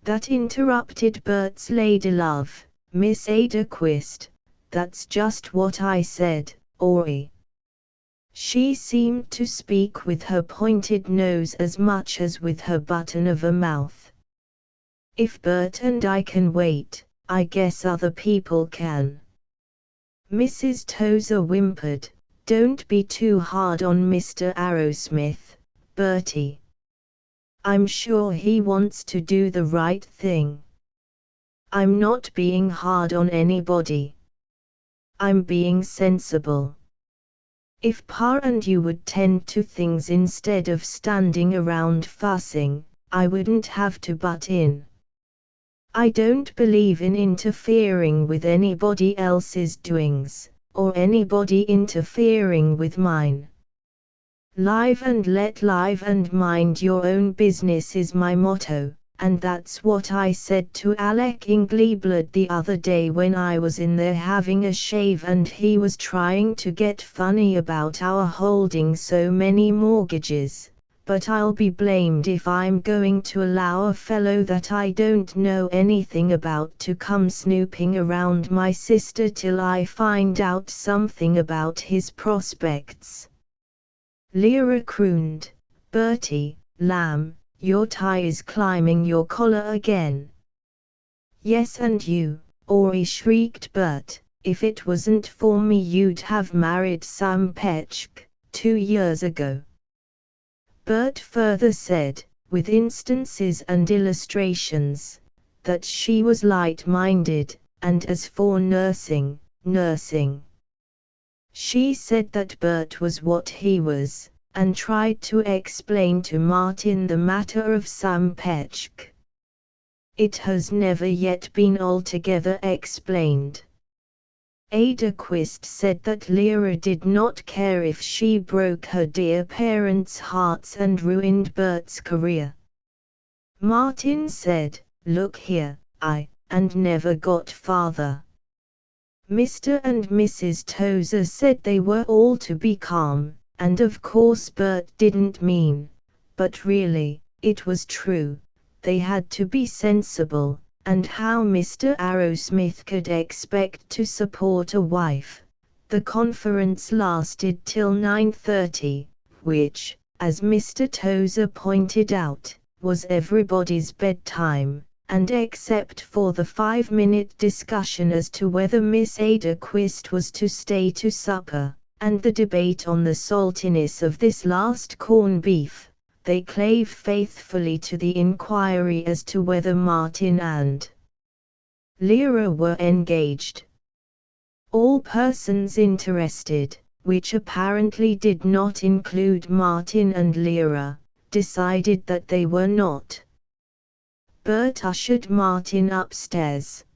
That interrupted Bert's ladylove, Miss Ada Quist. "That's just what I said, Oi." She seemed to speak with her pointed nose as much as with her button of a mouth. "If Bert and I can wait, I guess other people can." Mrs. Tozer whimpered, "Don't be too hard on Mr. Arrowsmith, Bertie. I'm sure he wants to do the right thing." "I'm not being hard on anybody. I'm being sensible. If Pa and you would tend to things instead of standing around fussing, I wouldn't have to butt in. I don't believe in interfering with anybody else's doings, or anybody interfering with mine. Live and let live and mind your own business is my motto, and that's what I said to Alec Ingleblood the other day when I was in there having a shave and he was trying to get funny about our holding so many mortgages, but I'll be blamed if I'm going to allow a fellow that I don't know anything about to come snooping around my sister till I find out something about his prospects." Lyra crooned, "Bertie, lamb, your tie is climbing your collar again." "Yes, and you," Ori shrieked. "But if it wasn't for me you'd have married Sam Petchk 2 years ago." Bert further said, with instances and illustrations, that she was light-minded, and as for nursing. She said that Bert was what he was, and tried to explain to Martin the matter of Sam Petchk. It has never yet been altogether explained. Ada Quist said that Lyra did not care if she broke her dear parents' hearts and ruined Bert's career. Martin said, "Look here, and never got father." Mr. and Mrs. Tozer said they were all to be calm, and of course Bert didn't mean, but really, it was true, they had to be sensible. And how Mr. Arrowsmith could expect to support a wife. The conference lasted till 9:30, which, as Mr. Tozer pointed out, was everybody's bedtime, and except for the 5-minute discussion as to whether Miss Ada Quist was to stay to supper, and the debate on the saltiness of this last corned beef, they clave faithfully to the inquiry as to whether Martin and Lyra were engaged. All persons interested, which apparently did not include Martin and Lyra, decided that they were not. Bert ushered Martin upstairs.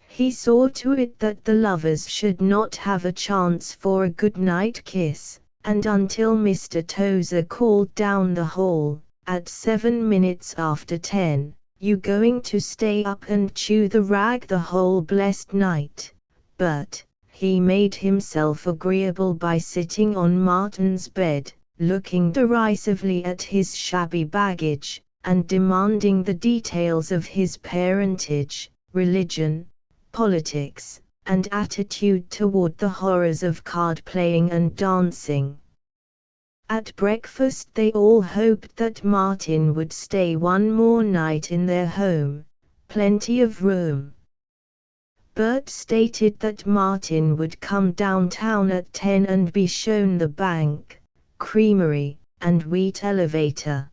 He saw to it that the lovers should not have a chance for a good-night kiss, and until Mr. Tozer called down the hall, at 7 minutes after 10, "You going to stay up and chew the rag the whole blessed night?" But he made himself agreeable by sitting on Martin's bed, looking derisively at his shabby baggage, and demanding the details of his parentage, religion, politics, and attitude toward the horrors of card-playing and dancing. At breakfast they all hoped that Martin would stay one more night in their home, plenty of room. Bert stated that Martin would come downtown at 10 and be shown the bank, creamery, and wheat elevator.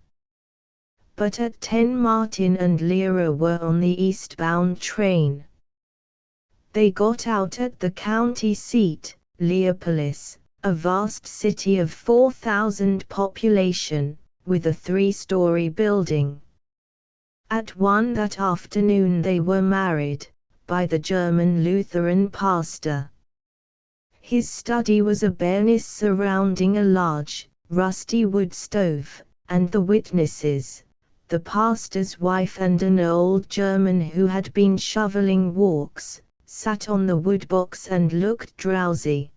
But at 10 Martin and Lyra were on the eastbound train. They got out at the county seat, Leopolis, a vast city of 4,000 population, with a 3-story building. At 1 that afternoon they were married, by the German Lutheran pastor. His study was a bareness surrounding a large, rusty wood stove, and the witnesses, the pastor's wife and an old German who had been shoveling walks, sat on the woodbox and looked drowsy.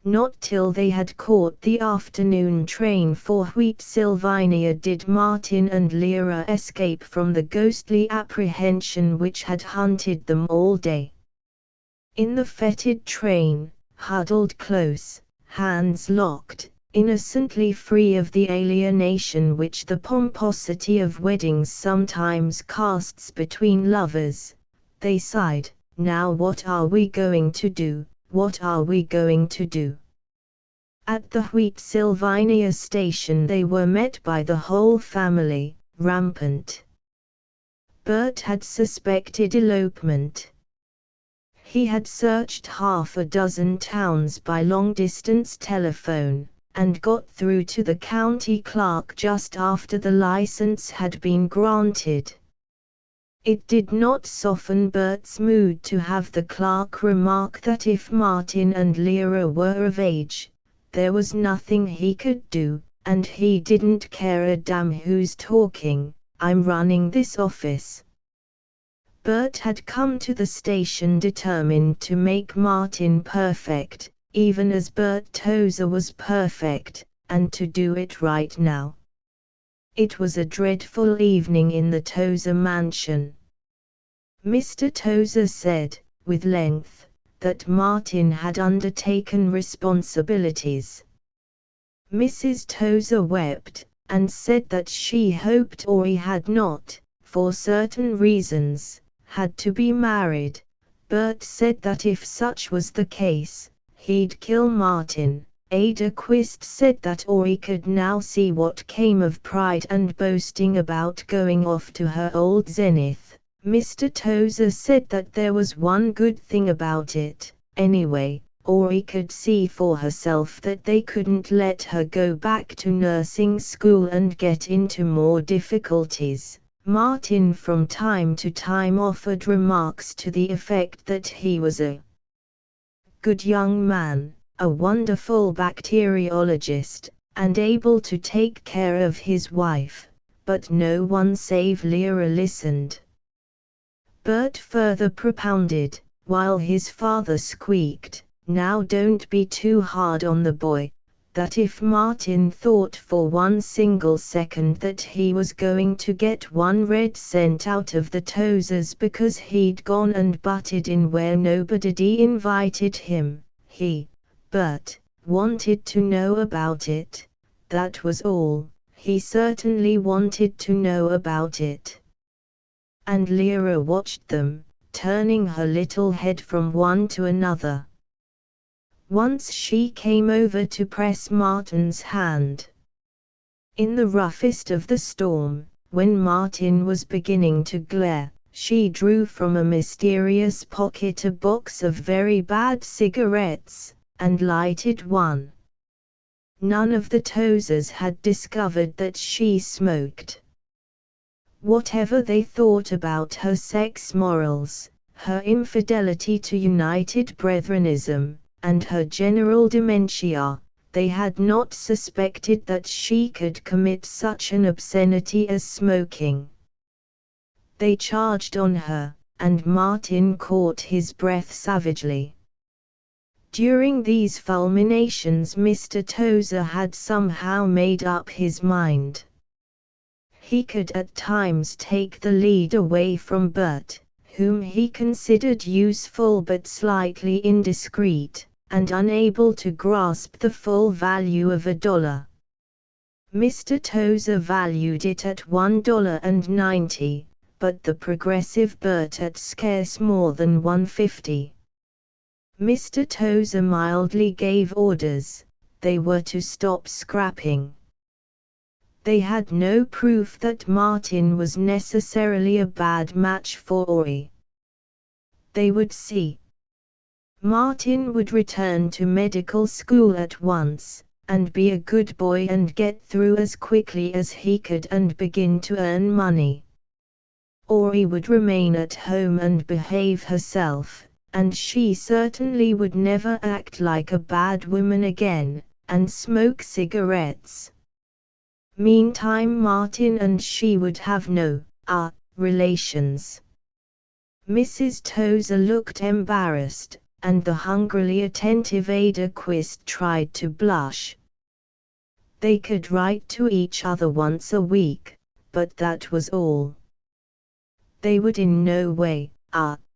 Not till they had caught the afternoon train for Wheat-Sylvania did Martin and Lyra escape from the ghostly apprehension which had hunted them all day. In the fetid train, huddled close, hands locked, innocently free of the alienation which the pomposity of weddings sometimes casts between lovers, they sighed, "Now what are we going to do? What are we going to do?" At the Wheat-Sylvania station they were met by the whole family, rampant. Bert had suspected elopement. He had searched half a dozen towns by long-distance telephone, and got through to the county clerk just after the license had been granted. It did not soften Bert's mood to have the clerk remark that if Martin and Lyra were of age, there was nothing he could do, and he didn't care a damn who's talking, "I'm running this office." Bert had come to the station determined to make Martin perfect, even as Bert Tozer was perfect, and to do it right now. It was a dreadful evening in the Tozer mansion. Mr. Tozer said, with length, that Martin had undertaken responsibilities. Mrs. Tozer wept, and said that she hoped Ori had not, for certain reasons, had to be married. Bert said that if such was the case, he'd kill Martin. Ada Quist said that Ori could now see what came of pride and boasting about going off to her old zenith. Mr. Tozer said that there was one good thing about it, anyway. Ori could see for herself that they couldn't let her go back to nursing school and get into more difficulties. Martin from time to time offered remarks to the effect that he was a good young man, a wonderful bacteriologist, and able to take care of his wife, but no one save Lyra listened. Bert further propounded, while his father squeaked, "Now don't be too hard on the boy," that if Martin thought for one single second that he was going to get 1 red cent out of the Tozers because he'd gone and butted in where nobody invited him, Bert, wanted to know about it. That was all. He certainly wanted to know about it. And Lyra watched them, turning her little head from one to another. Once she came over to press Martin's hand. In the roughest of the storm, when Martin was beginning to glare, she drew from a mysterious pocket a box of very bad cigarettes, and lighted one. None of the Tozers had discovered that she smoked. Whatever they thought about her sex morals, her infidelity to United Brethrenism, and her general dementia, they had not suspected that she could commit such an obscenity as smoking. They charged on her, and Martin caught his breath savagely. During these fulminations Mr. Tozer had somehow made up his mind. He could at times take the lead away from Bert, whom he considered useful but slightly indiscreet, and unable to grasp the full value of $1. Mr. Tozer valued it at $1.90, but the progressive Bert at scarce more than $1.50. Mr. Tozer mildly gave orders. They were to stop scrapping. They had no proof that Martin was necessarily a bad match for Ori. They would see. Martin would return to medical school at once, and be a good boy and get through as quickly as he could and begin to earn money. Ori would remain at home and behave herself, and she certainly would never act like a bad woman again, and smoke cigarettes. Meantime Martin and she would have no relations. Mrs. Tozer looked embarrassed, and the hungrily attentive Ada Quist tried to blush. They could write to each other once a week, but that was all. They would in no way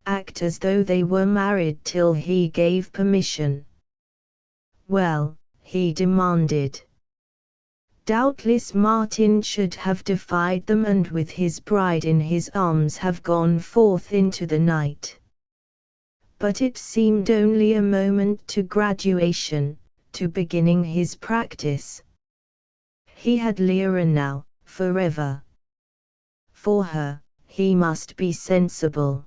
act as though they were married till he gave permission. Well, he demanded. Doubtless Martin should have defied them and with his bride in his arms have gone forth into the night. But it seemed only a moment to graduation, to beginning his practice. He had Lyra now, forever. For her, he must be sensible.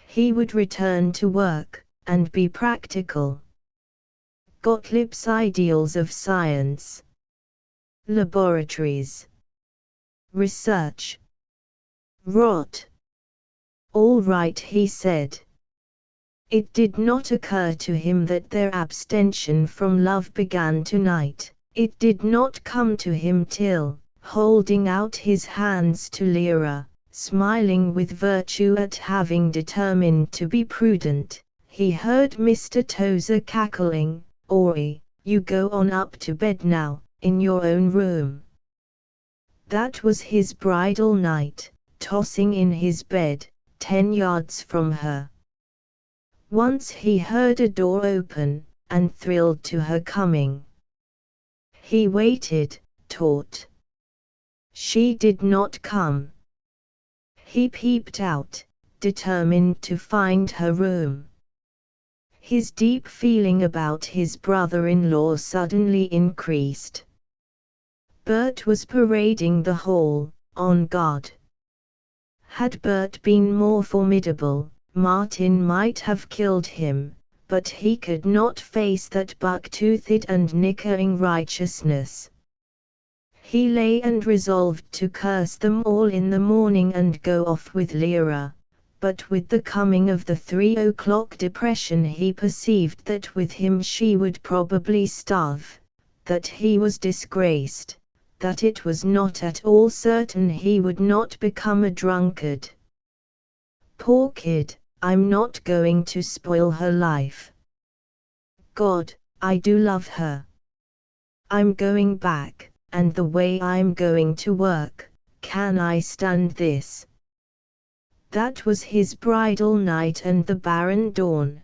He would return to work, and be practical. Gottlieb's ideals of science. Laboratories. Research. Rot. All right, he said. It did not occur to him that their abstention from love began tonight. It did not come to him till, holding out his hands to Lyra, smiling with virtue at having determined to be prudent, he heard Mr. Tozer cackling, "Ori, You go on up to bed now, in your own room. That was his bridal night, tossing in his bed, 10 yards from her. Once he heard a door open, and thrilled to her coming. He waited, taut. She did not come. He peeped out, determined to find her room. His deep feeling about his brother-in-law suddenly increased. Bert was parading the hall, on guard. Had Bert been more formidable, Martin might have killed him, but he could not face that buck-toothed and nickering righteousness. He lay and resolved to curse them all in the morning and go off with Lyra, but with the coming of the 3 o'clock depression he perceived that with him she would probably starve, that he was disgraced, that it was not at all certain he would not become a drunkard. Poor kid, I'm not going to spoil her life. God, I do love her. I'm going back, and the way I'm going to work, can I stand this? That was his bridal night and the barren dawn.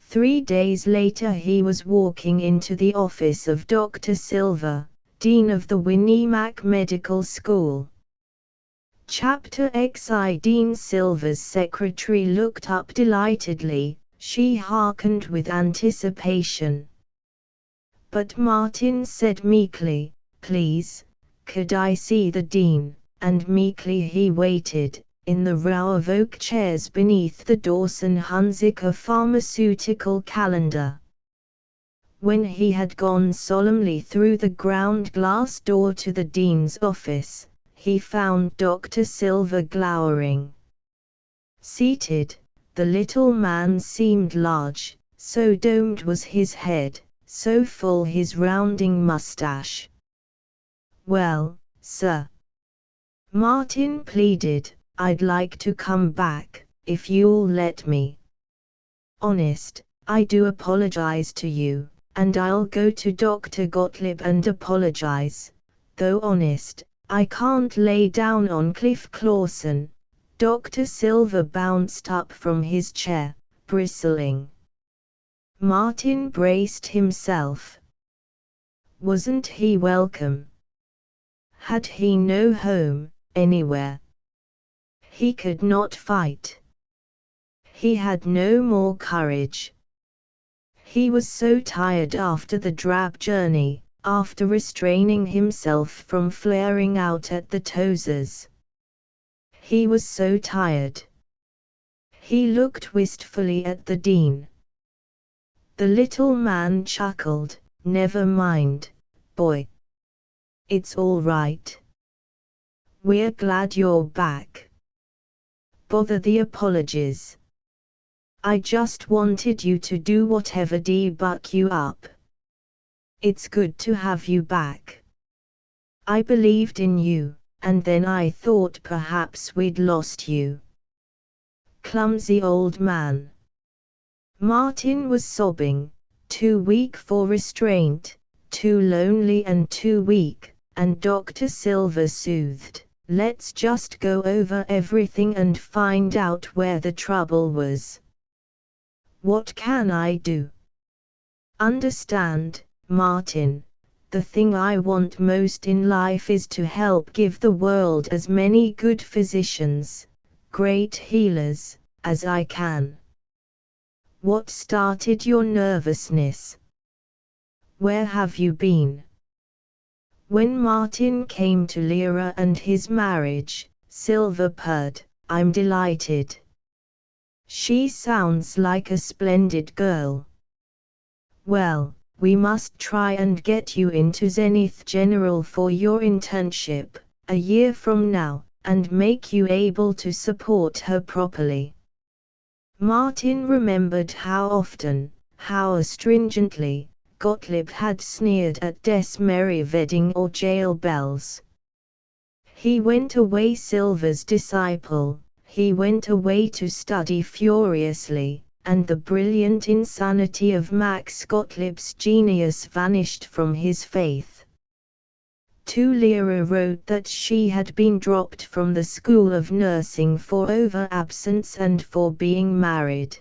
3 days later he was walking into the office of Dr. Silver, Dean of the Winnie Mac Medical School. Chapter XI. Dean Silver's secretary looked up delightedly, she hearkened with anticipation. But Martin said meekly, "Please, could I see the Dean?" And meekly he waited, in the row of oak chairs beneath the Dawson Hunziker pharmaceutical calendar. When he had gone solemnly through the ground glass door to the Dean's office, he found Dr. Silver glowering. Seated, the little man seemed large, so domed was his head, so full his rounding mustache. "Well, sir," Martin pleaded, "I'd like to come back, if you'll let me. Honest, I do apologize to you, and I'll go to Dr. Gottlieb and apologize, though honest, I can't lay down on Cliff Clawson." Dr. Silver bounced up from his chair, bristling. Martin braced himself. Wasn't he welcome? Had he no home, anywhere? He could not fight. He had no more courage. He was so tired after the drab journey, after restraining himself from flaring out at the Tozers. He was so tired. He looked wistfully at the Dean. The little man chuckled, "Never mind, boy. It's all right. We're glad you're back. Bother the apologies. I just wanted you to do whatever buck you up. It's good to have you back. I believed in you, and then I thought perhaps we'd lost you." Clumsy old man. Martin was sobbing, too weak for restraint, too lonely and too weak, and Dr. Silver soothed, "Let's just go over everything and find out where the trouble was. What can I do? Understand, Martin, the thing I want most in life is to help give the world as many good physicians, great healers, as I can. What started your nervousness? Where have you been?" When Martin came to Lyra and his marriage, Silver purred, "I'm delighted. She sounds like a splendid girl. Well, we must try and get you into Zenith General for your internship, a year from now, and make you able to support her properly." Martin remembered how often, how astringently, Gottlieb had sneered at des merry wedding or jail bells. He went away Silver's disciple, he went away to study furiously, and the brilliant insanity of Max Gottlieb's genius vanished from his faith. To Lyra wrote that she had been dropped from the School of Nursing for over-absence and for being married.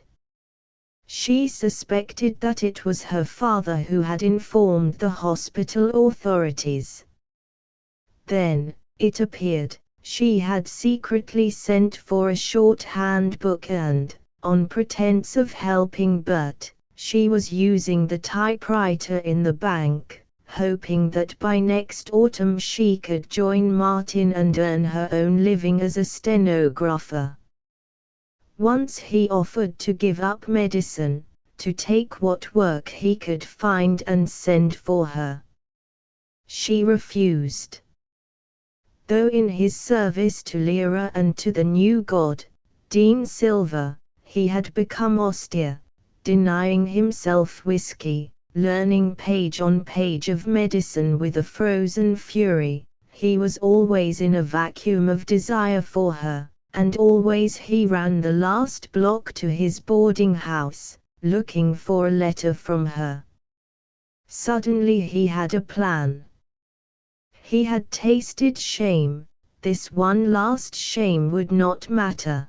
She suspected that it was her father who had informed the hospital authorities. Then, it appeared, she had secretly sent for a shorthand book and, on pretense of helping Bert, she was using the typewriter in the bank, hoping that by next autumn she could join Martin and earn her own living as a stenographer. Once he offered to give up medicine, to take what work he could find and send for her. She refused. Though in his service to Lyra and to the new god, Dean Silver, he had become austere, denying himself whiskey, learning page on page of medicine with a frozen fury, he was always in a vacuum of desire for her, and always he ran the last block to his boarding house, looking for a letter from her. Suddenly he had a plan. He had tasted shame, this one last shame would not matter.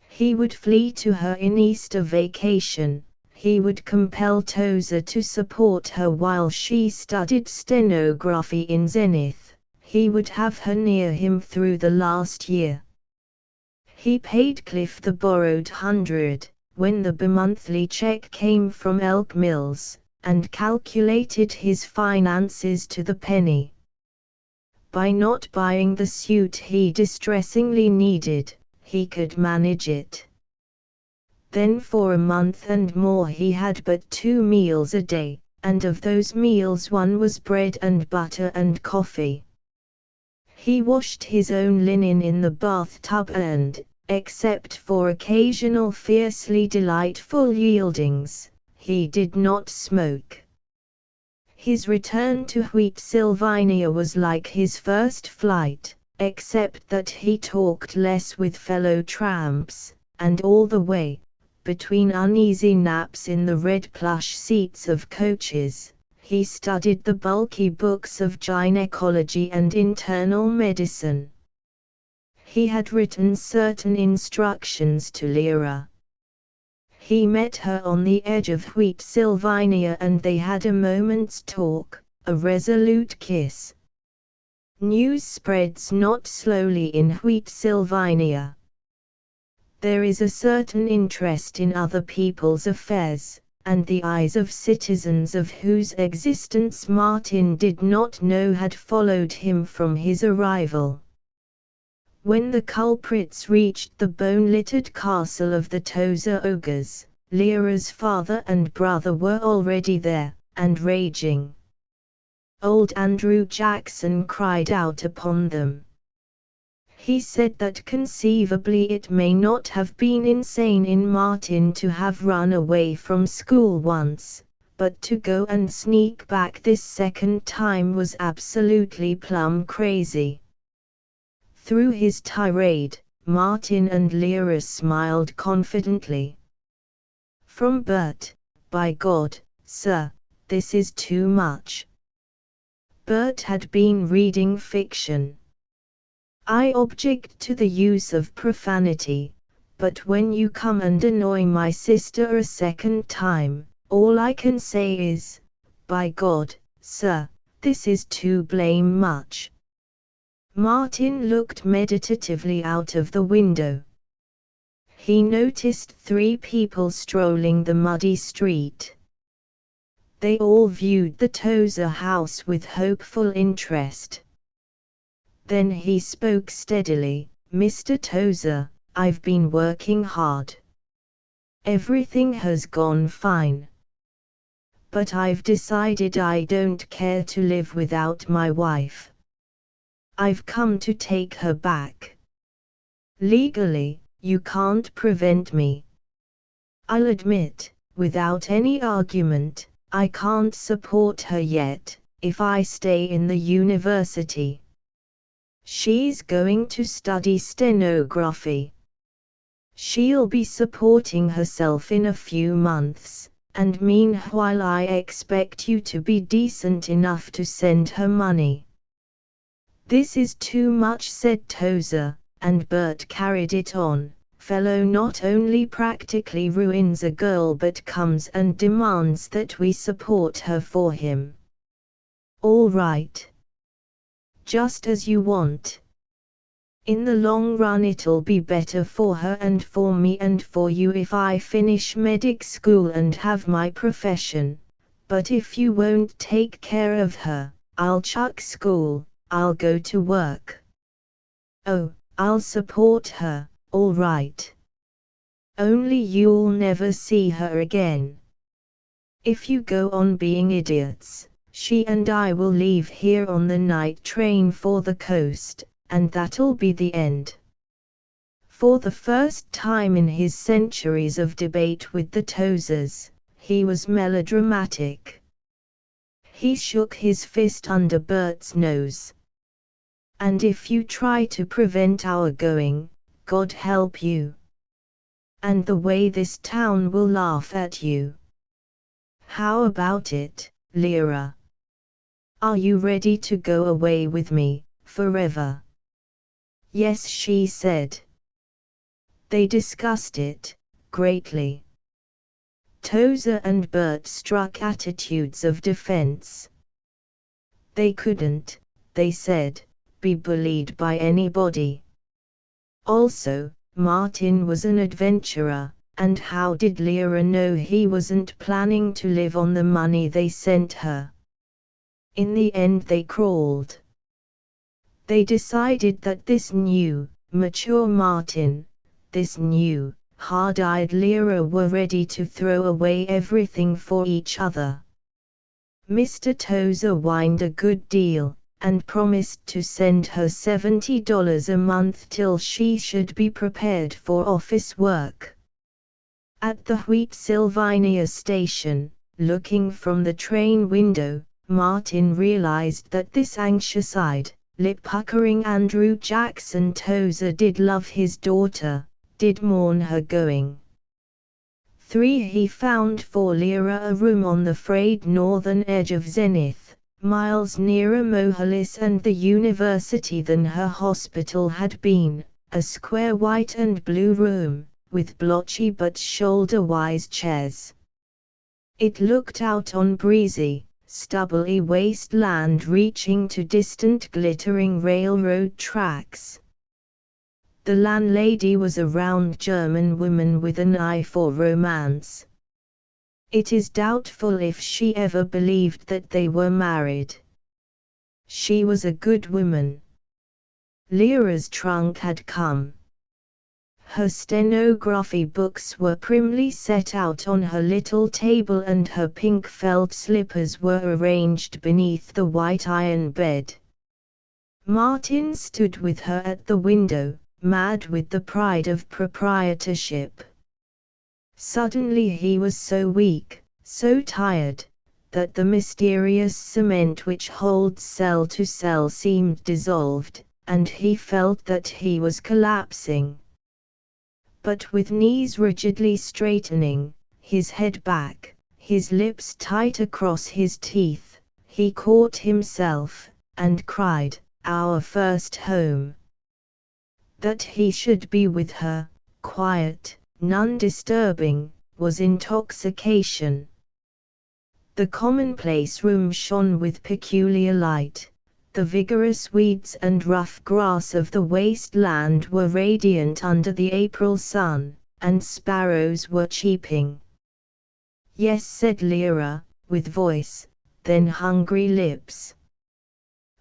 He would flee to her in Easter vacation, he would compel Tozer to support her while she studied stenography in Zenith, he would have her near him through the last year. He paid Cliff the borrowed $100, when the bimonthly check came from Elk Mills, and calculated his finances to the penny. By not buying the suit he distressingly needed, he could manage it. Then for a month and more he had but 2 meals a day, and of those meals one was bread and butter and coffee. He washed his own linen in the bathtub and, except for occasional fiercely delightful yieldings, he did not smoke. His return to Wheatsylvania was like his first flight, except that he talked less with fellow tramps, and all the way, between uneasy naps in the red plush seats of coaches, he studied the bulky books of gynecology and internal medicine. He had written certain instructions to Lyra. He met her on the edge of Wheatsylvania and they had a moment's talk, a resolute kiss. News spreads not slowly in Wheatsylvania. There is a certain interest in other people's affairs, and the eyes of citizens of whose existence Martin did not know had followed him from his arrival. When the culprits reached the bone-littered castle of the Tozer ogres, Lyra's father and brother were already there, and raging. Old Andrew Jackson cried out upon them. He said that conceivably it may not have been insane in Martin to have run away from school once, but to go and sneak back this second time was absolutely plumb crazy. Through his tirade, Martin and Lyra smiled confidently. From Bert, by God, sir, this is too much. Bert had been reading fiction. I object to the use of profanity, but when you come and annoy my sister a second time, all I can say is, by God, sir, this is too blame much. Martin looked meditatively out of the window. He noticed 3 people strolling the muddy street. They all viewed the Tozer house with hopeful interest. Then he spoke steadily, Mr. Tozer, I've been working hard. Everything has gone fine. But I've decided I don't care to live without my wife. I've come to take her back. Legally, you can't prevent me. I'll admit, without any argument, I can't support her yet, if I stay in the university. She's going to study stenography. She'll be supporting herself in a few months, and meanwhile I expect you to be decent enough to send her money." "This is too much," said Tozer, and Bert carried it on. "Fellow not only practically ruins a girl but comes and demands that we support her for him." "All right. Just as you want. In the long run it'll be better for her and for me and for you if I finish medic school and have my profession, but if you won't take care of her, I'll chuck school, I'll go to work." "Oh, I'll support her, all right. Only you'll never see her again. If you go on being idiots, she and I will leave here on the night train for the coast, and that'll be the end." For the first time in his centuries of debate with the Tozers, he was melodramatic. He shook his fist under Bert's nose. "And if you try to prevent our going, God help you. And the way this town will laugh at you. How about it, Lyra? Are you ready to go away with me, forever?" "Yes," she said. They discussed it, greatly. Tozer and Bert struck attitudes of defense. They couldn't, they said, be bullied by anybody. Also, Martin was an adventurer, and how did Lyra know he wasn't planning to live on the money they sent her? In the end they crawled. They decided that this new, mature Martin, this new, hard-eyed Lyra were ready to throw away everything for each other. Mr. Tozer whined a good deal, and promised to send her $70 a month till she should be prepared for office work. At the Wheat Sylvania station, looking from the train window, Martin realized that this anxious-eyed, lip-puckering Andrew Jackson Tozer did love his daughter, did mourn her going. 3. He found for Lyra a room on the frayed northern edge of Zenith, miles nearer Mohalis and the university than her hospital had been, a square white and blue room, with blotchy but shoulder-wise chairs. It looked out on breezy, stubbly wasteland reaching to distant glittering railroad tracks. The landlady was a round German woman with an eye for romance. It is doubtful if she ever believed that they were married. She was a good woman. Lyra's trunk had come. Her stenography books were primly set out on her little table and her pink felt slippers were arranged beneath the white iron bed. Martin stood with her at the window, mad with the pride of proprietorship. Suddenly he was so weak, so tired, that the mysterious cement which holds cell to cell seemed dissolved, and he felt that he was collapsing. But with knees rigidly straightening, his head back, his lips tight across his teeth, he caught himself, and cried, "Our first home." That he should be with her, quiet, none disturbing, was intoxication. The commonplace room shone with peculiar light. The vigorous weeds and rough grass of the wasteland were radiant under the April sun, and sparrows were cheeping. "Yes," said Lyra, with voice, then hungry lips.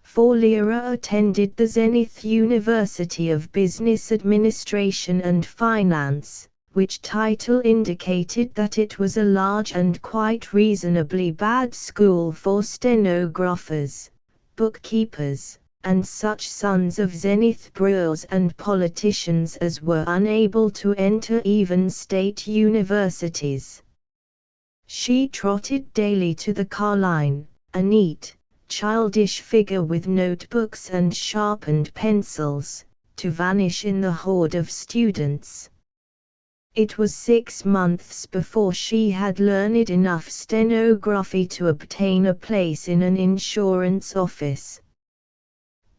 For Lyra attended the Zenith University of Business Administration and Finance, which title indicated that it was a large and quite reasonably bad school for stenographers, bookkeepers, and such sons of Zenith brewers and politicians as were unable to enter even state universities. She trotted daily to the car line, a neat, childish figure with notebooks and sharpened pencils, to vanish in the horde of students. It was 6 months before she had learned enough stenography to obtain a place in an insurance office.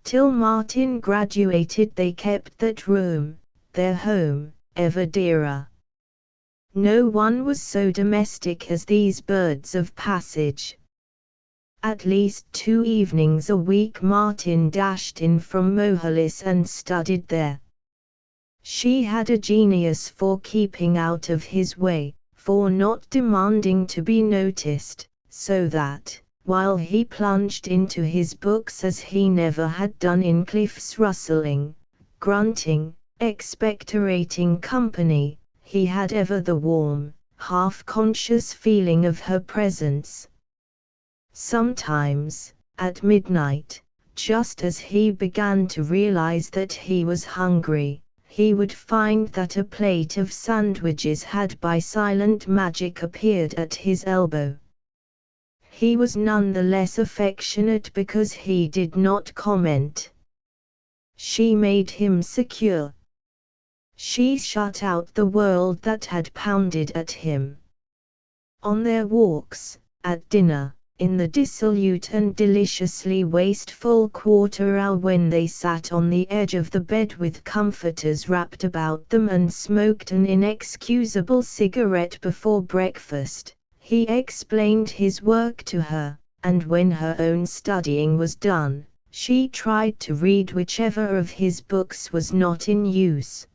Till Martin graduated they kept that room, their home, ever dearer. No one was so domestic as these birds of passage. At least 2 evenings a week Martin dashed in from Mohalis and studied there. She had a genius for keeping out of his way, for not demanding to be noticed, so that, while he plunged into his books as he never had done in Cliff's rustling, grunting, expectorating company, he had ever the warm, half-conscious feeling of her presence. Sometimes, at midnight, just as he began to realize that he was hungry, he would find that a plate of sandwiches had by silent magic appeared at his elbow. He was none the less affectionate because he did not comment. She made him secure. She shut out the world that had pounded at him. On their walks, at dinner, in the dissolute and deliciously wasteful quarter-hour when they sat on the edge of the bed with comforters wrapped about them and smoked an inexcusable cigarette before breakfast, he explained his work to her, and when her own studying was done, she tried to read whichever of his books was not in use.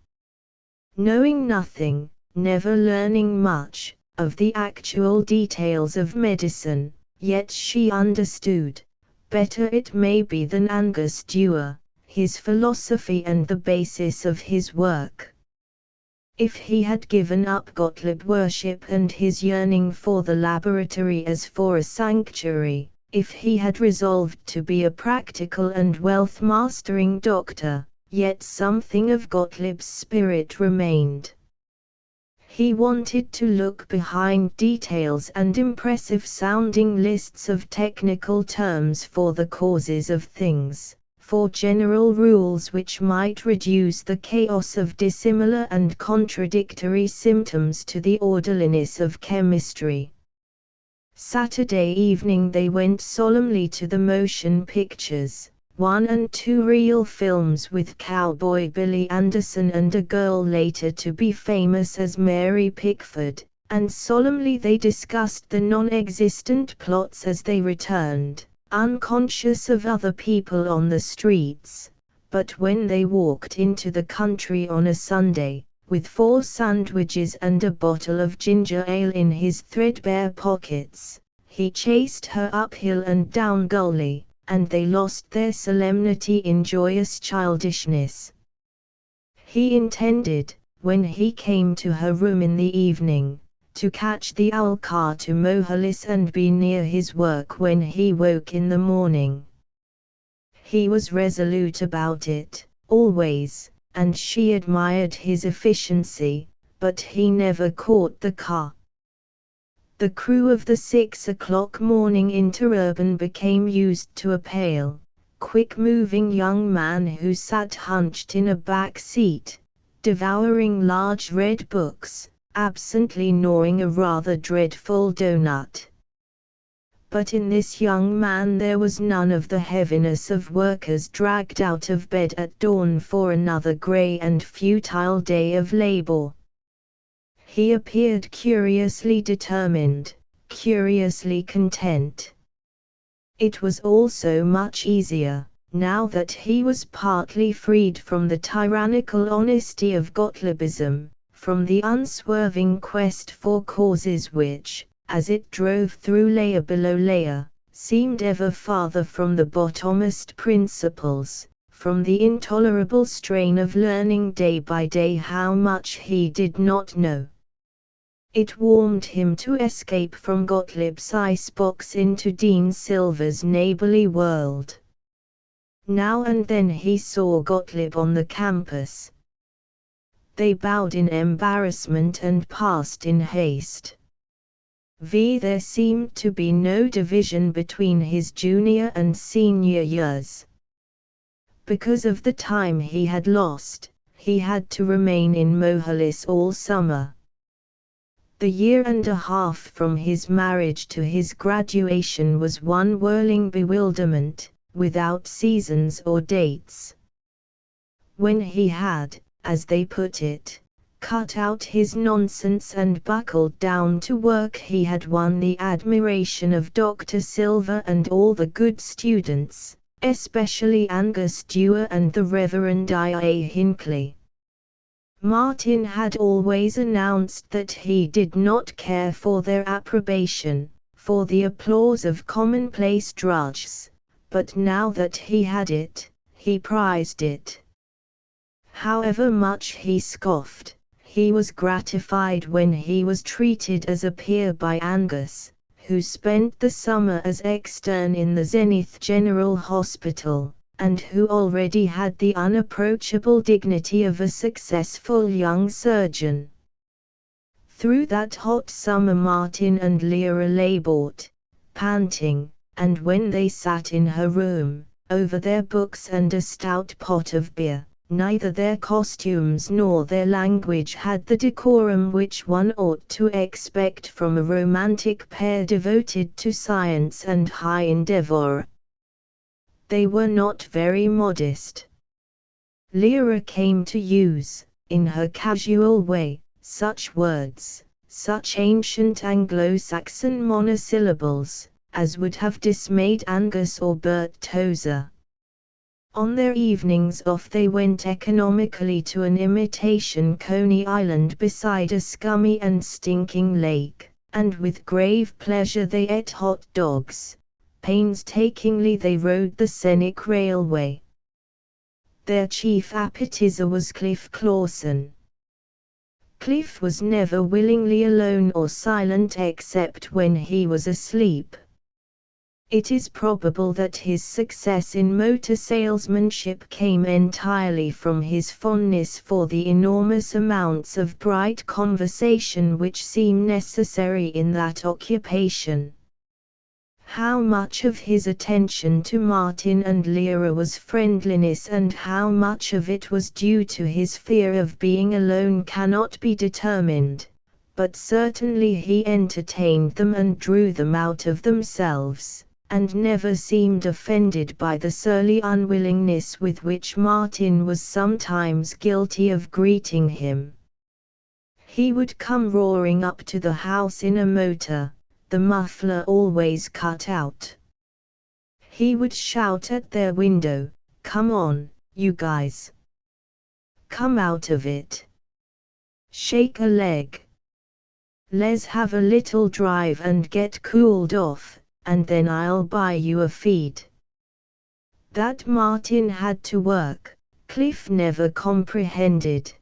Knowing nothing, never learning much, of the actual details of medicine, yet she understood, better it may be than Angus Dewar, his philosophy and the basis of his work. If he had given up Gottlieb worship and his yearning for the laboratory as for a sanctuary, if he had resolved to be a practical and wealth-mastering doctor, yet something of Gottlieb's spirit remained. He wanted to look behind details and impressive-sounding lists of technical terms for the causes of things, for general rules which might reduce the chaos of dissimilar and contradictory symptoms to the orderliness of chemistry. Saturday evening they went solemnly to the motion pictures. 1 and 2 reel films with Cowboy Billy Anderson and a girl later to be famous as Mary Pickford, and solemnly they discussed the non-existent plots as they returned, unconscious of other people on the streets. But when they walked into the country on a Sunday, with 4 sandwiches and a bottle of ginger ale in his threadbare pockets, he chased her uphill and down gully, and they lost their solemnity in joyous childishness. He intended, when he came to her room in the evening, to catch the owl car to Mohalis and be near his work when he woke in the morning. He was resolute about it, always, and she admired his efficiency, but he never caught the car. The crew of the 6 o'clock morning interurban became used to a pale, quick-moving young man who sat hunched in a back seat, devouring large red books, absently gnawing a rather dreadful doughnut. But in this young man there was none of the heaviness of workers dragged out of bed at dawn for another grey and futile day of labor. He appeared curiously determined, curiously content. It was also much easier, now that he was partly freed from the tyrannical honesty of Gottliebism, from the unswerving quest for causes which, as it drove through layer below layer, seemed ever farther from the bottommost principles, from the intolerable strain of learning day by day how much he did not know. It warmed him to escape from Gottlieb's icebox into Dean Silver's neighborly world. Now and then he saw Gottlieb on the campus. They bowed in embarrassment and passed in haste. There seemed to be no division between his junior and senior years. Because of the time he had lost, he had to remain in Mohalis all summer, The year and a half from his marriage to his graduation was one whirling bewilderment, without seasons or dates. When he had, as they put it, cut out his nonsense and buckled down to work, he had won the admiration of Dr. Silver and all the good students, especially Angus Dewar and the Reverend I.A. Hinckley. Martin had always announced that he did not care for their approbation, for the applause of commonplace drudges, but now that he had it, he prized it. However much he scoffed, he was gratified when he was treated as a peer by Angus, who spent the summer as extern in the Zenith General Hospital, and who already had the unapproachable dignity of a successful young surgeon. Through that hot summer Martin and Lyra labored, panting, and when they sat in her room, over their books and a stout pot of beer, neither their costumes nor their language had the decorum which one ought to expect from a romantic pair devoted to science and high endeavor. They were not very modest. Lyra came to use, in her casual way, such words, such ancient Anglo-Saxon monosyllables, as would have dismayed Angus or Bert Tozer. On their evenings off they went economically to an imitation Coney Island beside a scummy and stinking lake, and with grave pleasure they ate hot dogs. Painstakingly they rode the Scenic Railway. Their chief appetizer was Cliff Clawson. Cliff was never willingly alone or silent except when he was asleep. It is probable that his success in motor salesmanship came entirely from his fondness for the enormous amounts of bright conversation which seem necessary in that occupation. How much of his attention to Martin and Lyra was friendliness and how much of it was due to his fear of being alone cannot be determined, but certainly he entertained them and drew them out of themselves, and never seemed offended by the surly unwillingness with which Martin was sometimes guilty of greeting him. He would come roaring up to the house in a motor, the muffler always cut out. He would shout at their window, "Come on, you guys. Come out of it. Shake a leg. Let's have a little drive and get cooled off, and then I'll buy you a feed." That Martin had to work, Cliff never comprehended.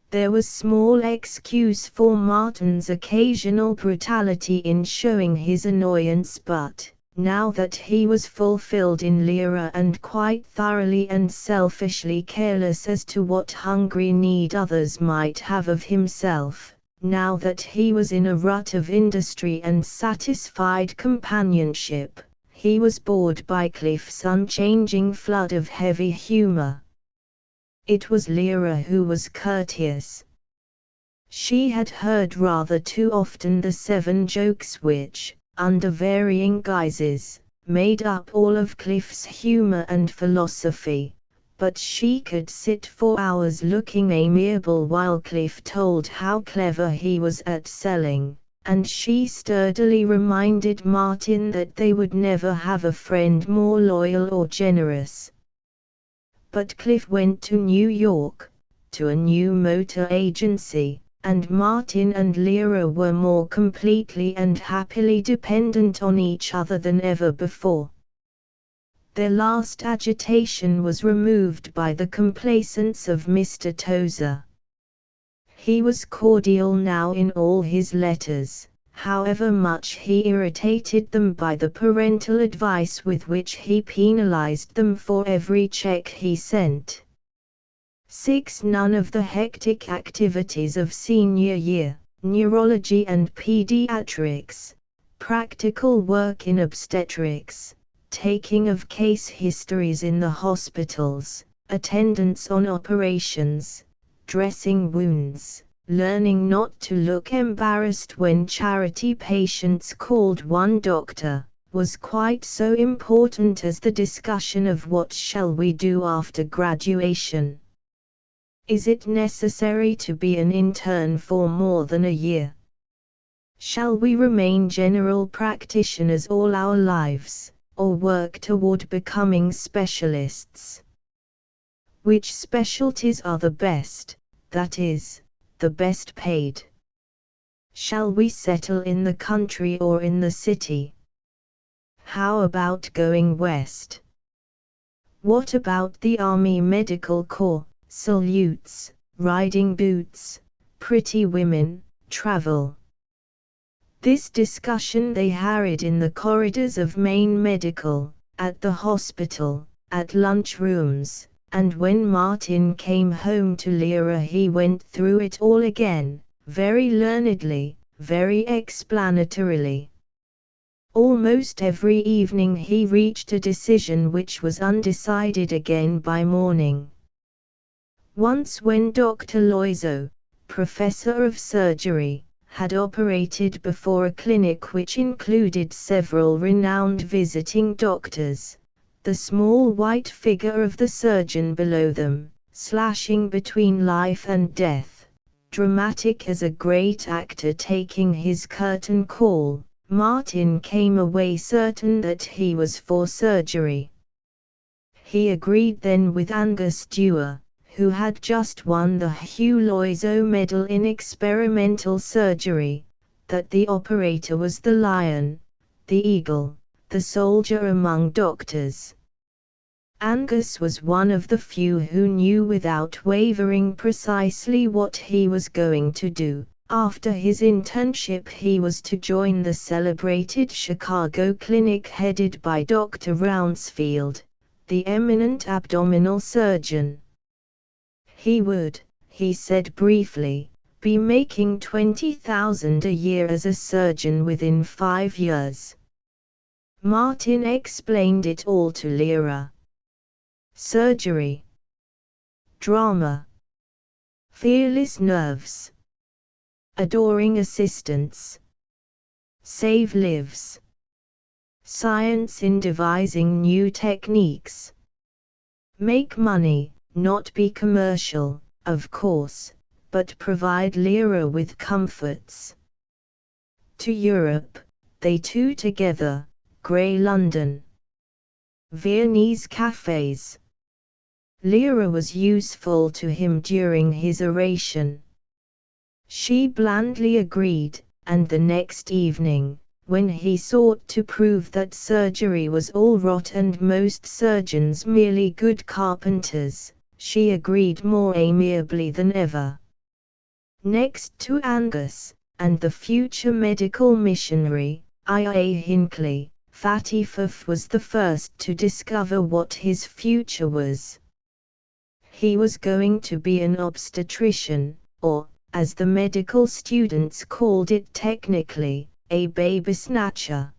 There was small excuse for Martin's occasional brutality in showing his annoyance, but, now that he was fulfilled in Lyra and quite thoroughly and selfishly careless as to what hungry need others might have of himself, now that he was in a rut of industry and satisfied companionship, he was bored by Cliff's unchanging flood of heavy humor. It was Lyra who was courteous. She had heard rather too often the 7 jokes which, under varying guises, made up all of Cliff's humor and philosophy, but she could sit for hours looking amiable while Cliff told how clever he was at selling, and she sturdily reminded Martin that they would never have a friend more loyal or generous. But Cliff went to New York, to a new motor agency, and Martin and Lyra were more completely and happily dependent on each other than ever before. Their last agitation was removed by the complacence of Mr. Tozer. He was cordial now in all his letters, however much he irritated them by the parental advice with which he penalized them for every check he sent. 6. None of the hectic activities of senior year, neurology and pediatrics, practical work in obstetrics, taking of case histories in the hospitals, attendance on operations, dressing wounds, learning not to look embarrassed when charity patients called one doctor, was quite so important as the discussion of what shall we do after graduation. Is it necessary to be an intern for more than a year? Shall we remain general practitioners all our lives, or work toward becoming specialists? Which specialties are the best, that is, the best paid? Shall we settle in the country or in the city? How about going west? What about the Army Medical Corps, salutes, riding boots, pretty women, travel? This discussion they harried in the corridors of Maine Medical, at the hospital, at lunchrooms, and when Martin came home to Lyra he went through it all again, very learnedly, very explanatorily. Almost every evening he reached a decision which was undecided again by morning. Once when Dr. Loiseau, professor of surgery, had operated before a clinic which included several renowned visiting doctors, the small white figure of the surgeon below them, slashing between life and death, dramatic as a great actor taking his curtain call, Martin came away certain that he was for surgery. He agreed then with Angus Dewar, who had just won the Hugh Loiseau Medal in experimental surgery, that the operator was the lion, the eagle, the soldier among doctors. Angus was one of the few who knew without wavering precisely what he was going to do. After his internship he was to join the celebrated Chicago clinic headed by Dr. Rounsfield, the eminent abdominal surgeon. He would, he said briefly, be making $20,000 a year as a surgeon within 5 years. Martin explained it all to Lyra. Surgery. Drama. Fearless nerves. Adoring assistants. Save lives. Science in devising new techniques. Make money. Not be commercial, of course, but provide Lyra with comforts. To Europe, they two together, grey London. Viennese cafes. Lyra was useful to him during his oration. She blandly agreed, and the next evening, when he sought to prove that surgery was all rot and most surgeons merely good carpenters, she agreed more amiably than ever. Next to Angus, and the future medical missionary, I.A. Hinckley, Fatty Fuff was the first to discover what his future was. He was going to be an obstetrician, or, as the medical students called it technically, a baby snatcher.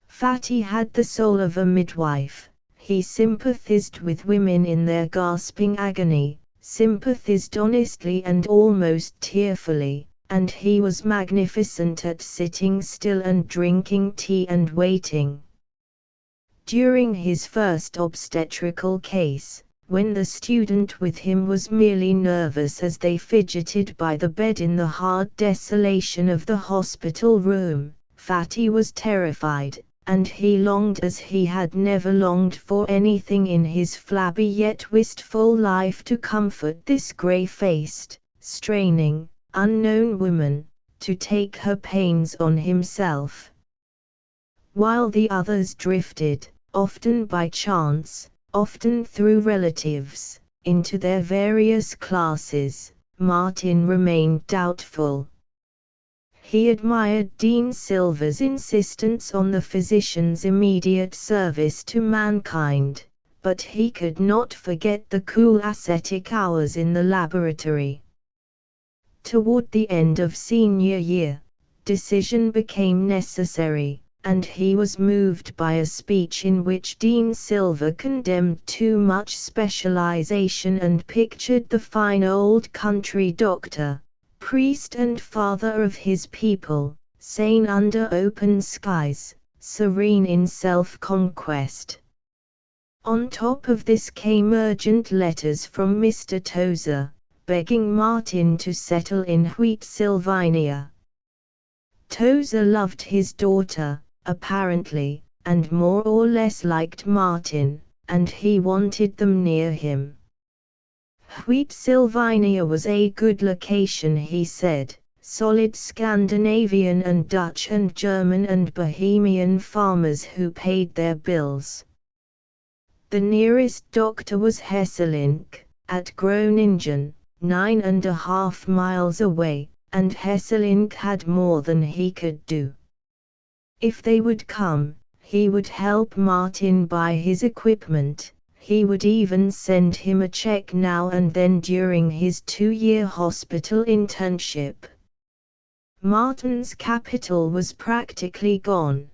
Fatty had the soul of a midwife. He sympathized with women in their gasping agony, sympathized honestly and almost tearfully, and he was magnificent at sitting still and drinking tea and waiting. During his first obstetrical case, when the student with him was merely nervous as they fidgeted by the bed in the hard desolation of the hospital room, Fatty was terrified, and he longed as he had never longed for anything in his flabby yet wistful life to comfort this grey-faced, straining, unknown woman, to take her pains on himself. While the others drifted, often by chance, often through relatives, into their various classes, Martin remained doubtful. He admired Dean Silver's insistence on the physician's immediate service to mankind, but he could not forget the cool ascetic hours in the laboratory. Toward the end of senior year, decision became necessary, and he was moved by a speech in which Dean Silver condemned too much specialization and pictured the fine old country doctor, priest and father of his people, sane under open skies, serene in self-conquest. On top of this came urgent letters from Mr. Tozer, begging Martin to settle in Wheatsylvania. Tozer loved his daughter, apparently, and more or less liked Martin, and he wanted them near him. Wheatsylvania was a good location, he said, solid Scandinavian and Dutch and German and Bohemian farmers who paid their bills. The nearest doctor was Hesselink, at Groningen, 9.5 miles away, and Hesselink had more than he could do. If they would come, he would help Martin buy his equipment. He would even send him a check now and then during his 2-year hospital internship. Martin's capital was practically gone.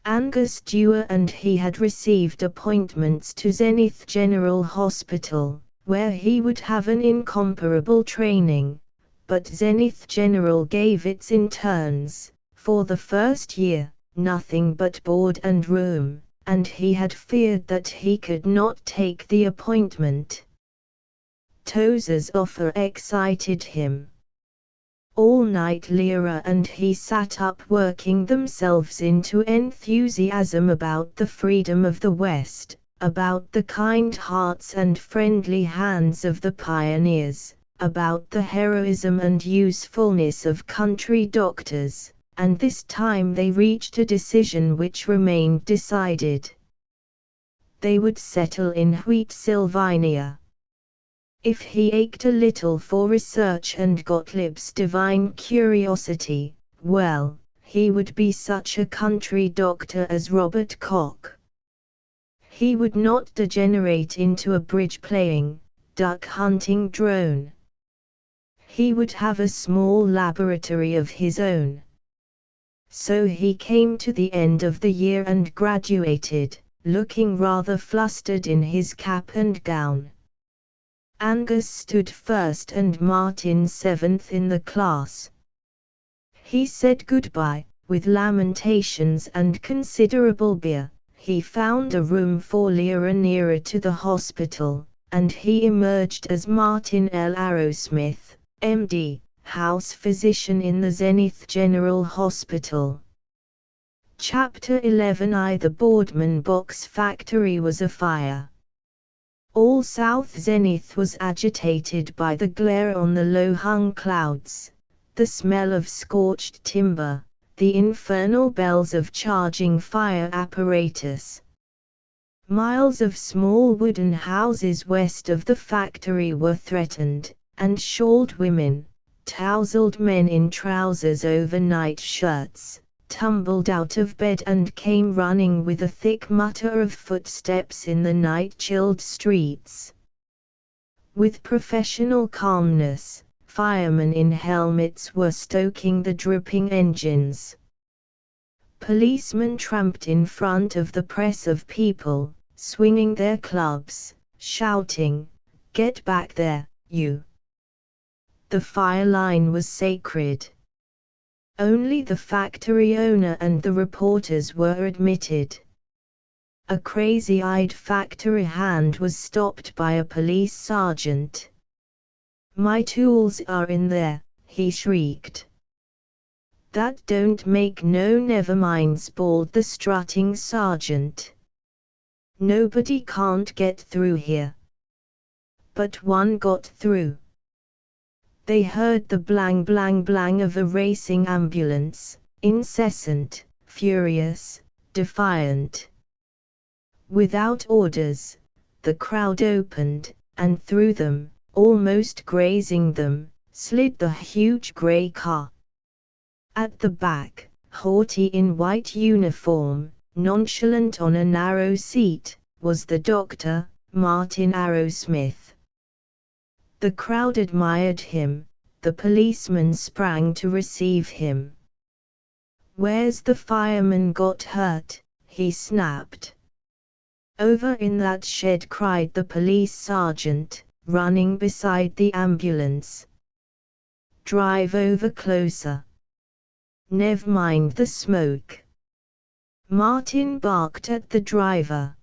Angus Dewar and he had received appointments to Zenith General Hospital, where he would have an incomparable training, but Zenith General gave its interns, for the first year, nothing but board and room, and he had feared that he could not take the appointment. Tozer's offer excited him. All night Lyra and he sat up working themselves into enthusiasm about the freedom of the West, about the kind hearts and friendly hands of the pioneers, about the heroism and usefulness of country doctors, and this time they reached a decision which remained decided. They would settle in Wheatsylvania. If he ached a little for research and Gottlieb's divine curiosity, well, he would be such a country doctor as Robert Koch. He would not degenerate into a bridge-playing, duck-hunting drone. He would have a small laboratory of his own. So he came to the end of the year and graduated, looking rather flustered in his cap and gown. Angus stood first and Martin 7th in the class. He said goodbye, with lamentations and considerable beer. He found a room for Lyra nearer to the hospital, and he emerged as Martin L. Arrowsmith, M.D., house physician in the Zenith General Hospital. Chapter 11. The Boardman box factory was afire. All South Zenith was agitated by the glare on the low-hung clouds, the smell of scorched timber, the infernal bells of charging fire apparatus. Miles of small wooden houses west of the factory were threatened, and shawled women, tousled men in trousers over night shirts, tumbled out of bed and came running with a thick mutter of footsteps in the night-chilled streets. With professional calmness, firemen in helmets were stoking the dripping engines. Policemen tramped in front of the press of people, swinging their clubs, shouting, "Get back there, you!" The fire line was sacred. Only the factory owner and the reporters were admitted. A crazy-eyed factory hand was stopped by a police sergeant. "My tools are in there," he shrieked. "That don't make no never minds," bawled the strutting sergeant. "Nobody can't get through here." But one got through. They heard the blang blang blang of a racing ambulance, incessant, furious, defiant. Without orders, the crowd opened, and through them, almost grazing them, slid the huge grey car. At the back, haughty in white uniform, nonchalant on a narrow seat, was the doctor, Martin Arrowsmith. The crowd admired him, the policeman sprang to receive him. "Where's the fireman got hurt?" he snapped. "Over in that shed," cried the police sergeant, running beside the ambulance. Drive over closer. Never mind the smoke. Martin barked at the driver.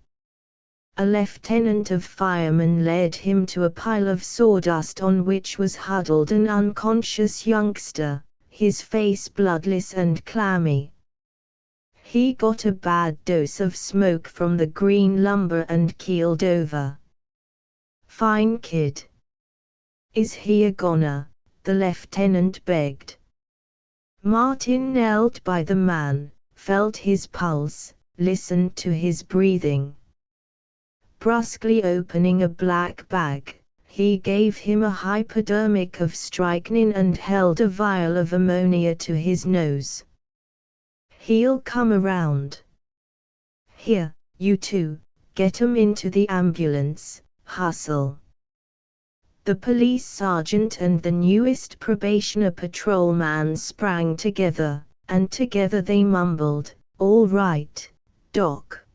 A lieutenant of firemen led him to a pile of sawdust on which was huddled an unconscious youngster, his face bloodless and clammy. He got a bad dose of smoke from the green lumber and keeled over. "Fine kid. Is he a goner?" the lieutenant begged. Martin knelt by the man, felt his pulse, listened to his breathing. Brusquely opening a black bag, he gave him a hypodermic of strychnine and held a vial of ammonia to his nose. "He'll come around. Here, you two, get 'em into the ambulance, hustle." The police sergeant and the newest probationer patrolman sprang together, and together they mumbled, "All right, Doc."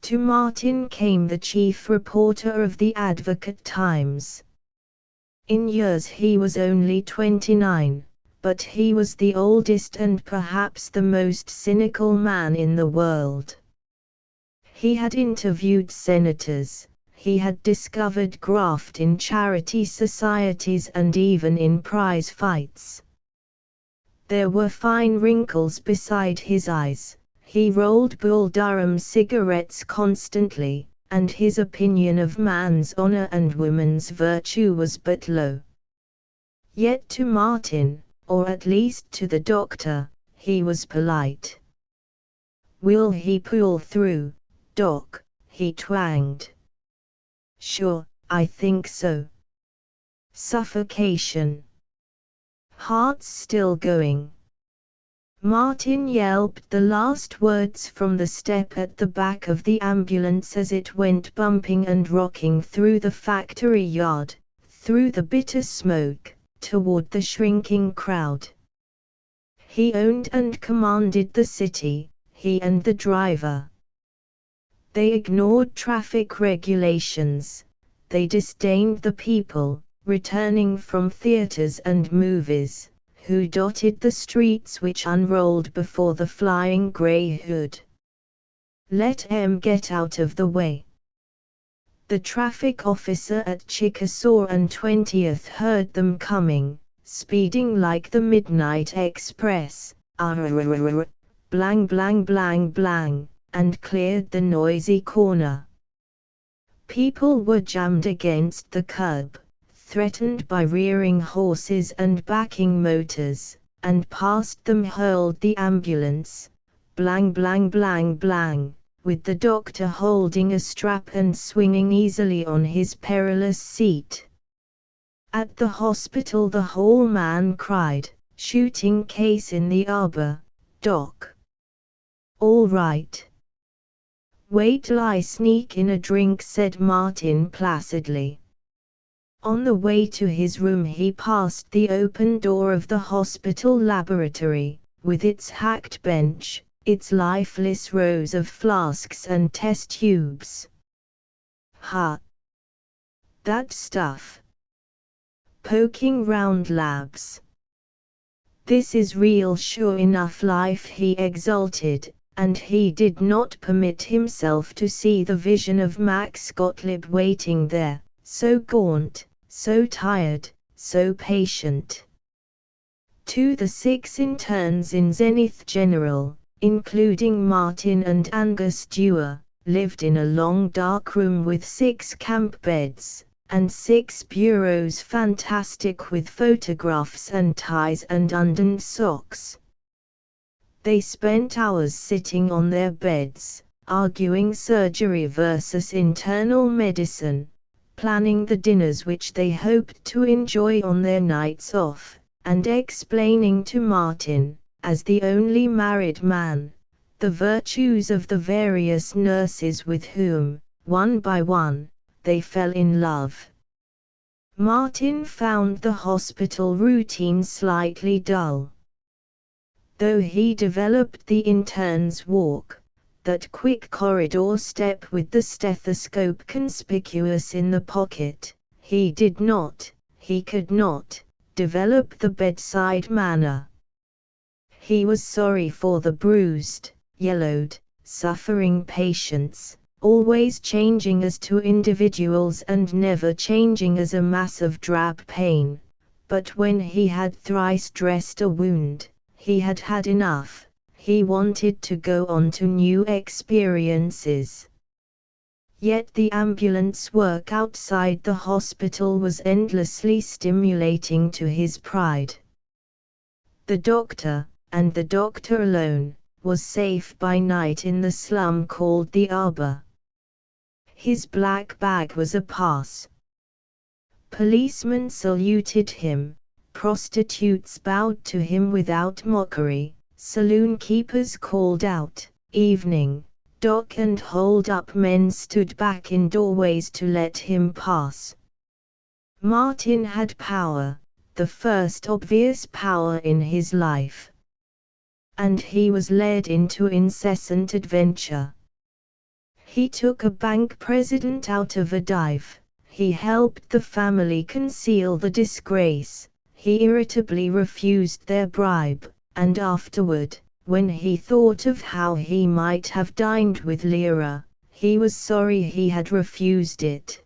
To Martin came the chief reporter of the Advocate-Times. In years he was only 29, but he was the oldest and perhaps the most cynical man in the world. He had interviewed senators, he had discovered graft in charity societies and even in prize fights. There were fine wrinkles beside his eyes. He rolled Bull Durham cigarettes constantly, and his opinion of man's honor and woman's virtue was but low. Yet to Martin, or at least to the doctor, he was polite. "Will he pull through, Doc?" he twanged. "Sure, I think so." Suffocation. Heart's still going. Martin yelped the last words from the step at the back of the ambulance as it went bumping and rocking through the factory yard, through the bitter smoke, toward the shrinking crowd. He owned and commanded the city, he and the driver. They ignored traffic regulations, they disdained the people, returning from theaters and movies, who dotted the streets which unrolled before the flying grey hood. Let 'em get out of the way. The traffic officer at Chickasaw and 20th heard them coming, speeding like the Midnight Express, blang blang blang blang, and cleared the noisy corner. People were jammed against the curb, threatened by rearing horses and backing motors, and past them hurled the ambulance, blang blang blang blang, with the doctor holding a strap and swinging easily on his perilous seat. At the hospital the whole man cried, "Shooting case in the arbor, Doc." "All right. Wait till I sneak in a drink," said Martin placidly. On the way to his room he passed the open door of the hospital laboratory, with its hacked bench, its lifeless rows of flasks and test tubes. "Ha! That stuff. Poking round labs. This is real sure enough life," he exulted, and he did not permit himself to see the vision of Max Gottlieb waiting there, so gaunt, so tired, so patient. To the 6 interns in Zenith General, including Martin and Angus Dewar, lived in a long dark room with 6 camp beds, and 6 bureaus fantastic with photographs and ties and undone socks. They spent hours sitting on their beds, arguing surgery versus internal medicine, planning the dinners which they hoped to enjoy on their nights off, and explaining to Martin, as the only married man, the virtues of the various nurses with whom, one by one, they fell in love. Martin found the hospital routine slightly dull. Though he developed the intern's walk, that quick corridor step with the stethoscope conspicuous in the pocket, he could not, develop the bedside manner. He was sorry for the bruised, yellowed, suffering patients, always changing as two individuals and never changing as a mass of drab pain. But when he had thrice dressed a wound, he had had enough. He wanted to go on to new experiences. Yet the ambulance work outside the hospital was endlessly stimulating to his pride. The doctor, and the doctor alone, was safe by night in the slum called the Arbor. His black bag was a pass. Policemen saluted him, prostitutes bowed to him without mockery, saloon keepers called out, "Evening, Doc," and hold-up men stood back in doorways to let him pass. Martin had power, the first obvious power in his life. And he was led into incessant adventure. He took a bank president out of a dive. He helped the family conceal the disgrace. He irritably refused their bribe, and afterward, when he thought of how he might have dined with Lyra, he was sorry he had refused it.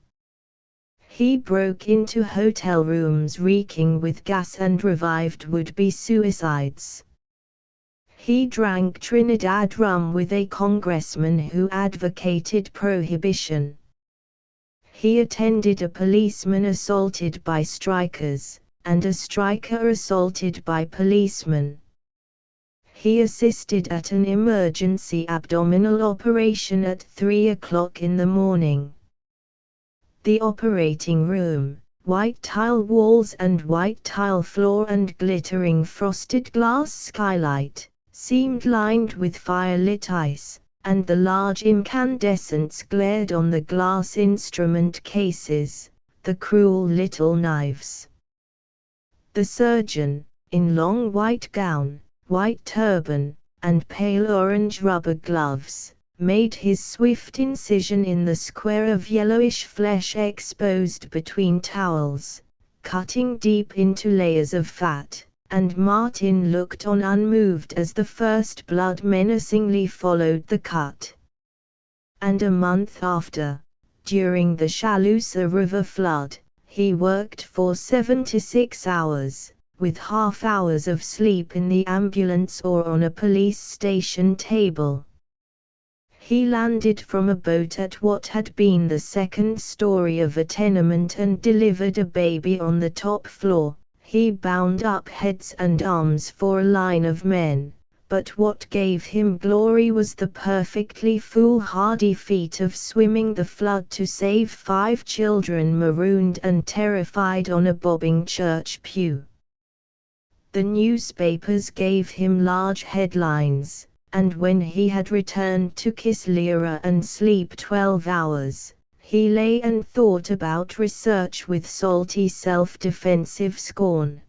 He broke into hotel rooms reeking with gas and revived would-be suicides. He drank Trinidad rum with a congressman who advocated prohibition. He attended a policeman assaulted by strikers, and a striker assaulted by policemen. He assisted at an emergency abdominal operation at 3 o'clock in the morning. The operating room, white tile walls and white tile floor and glittering frosted glass skylight, seemed lined with fire-lit ice, and the large incandescents glared on the glass instrument cases, the cruel little knives. The surgeon, in long white gown, white turban, and pale orange rubber gloves, made his swift incision in the square of yellowish flesh exposed between towels, cutting deep into layers of fat, and Martin looked on unmoved as the first blood menacingly followed the cut. And a month after, during the Shalusa River flood, he worked for 76 hours, with half hours of sleep in the ambulance or on a police station table. He landed from a boat at what had been the second story of a tenement and delivered a baby on the top floor. He bound up heads and arms for a line of men, but what gave him glory was the perfectly foolhardy feat of swimming the flood to save 5 children marooned and terrified on a bobbing church pew. The newspapers gave him large headlines, and when he had returned to kiss Lyra and sleep 12 hours, he lay and thought about research with salty self-defensive scorn.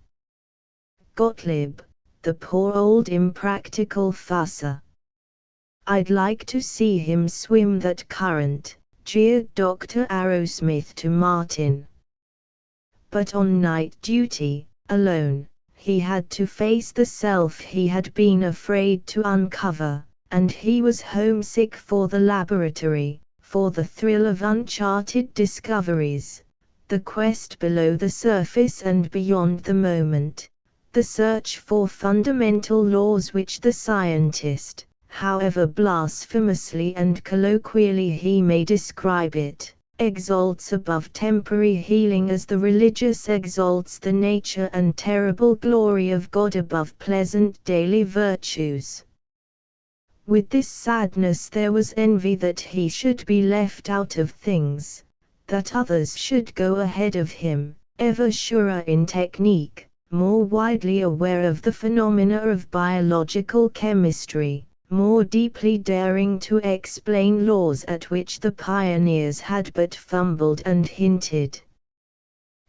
Gottlieb, the poor old impractical fusser. "I'd like to see him swim that current," jeered Dr. Arrowsmith to Martin. But on night duty, alone, he had to face the self he had been afraid to uncover, and he was homesick for the laboratory, for the thrill of uncharted discoveries, the quest below the surface and beyond the moment, the search for fundamental laws which the scientist, however blasphemously and colloquially he may describe it, exalts above temporary healing as the religious exalts the nature and terrible glory of God above pleasant daily virtues. With this sadness there was envy that he should be left out of things, that others should go ahead of him, ever surer in technique, more widely aware of the phenomena of biological chemistry, more deeply daring to explain laws at which the pioneers had but fumbled and hinted.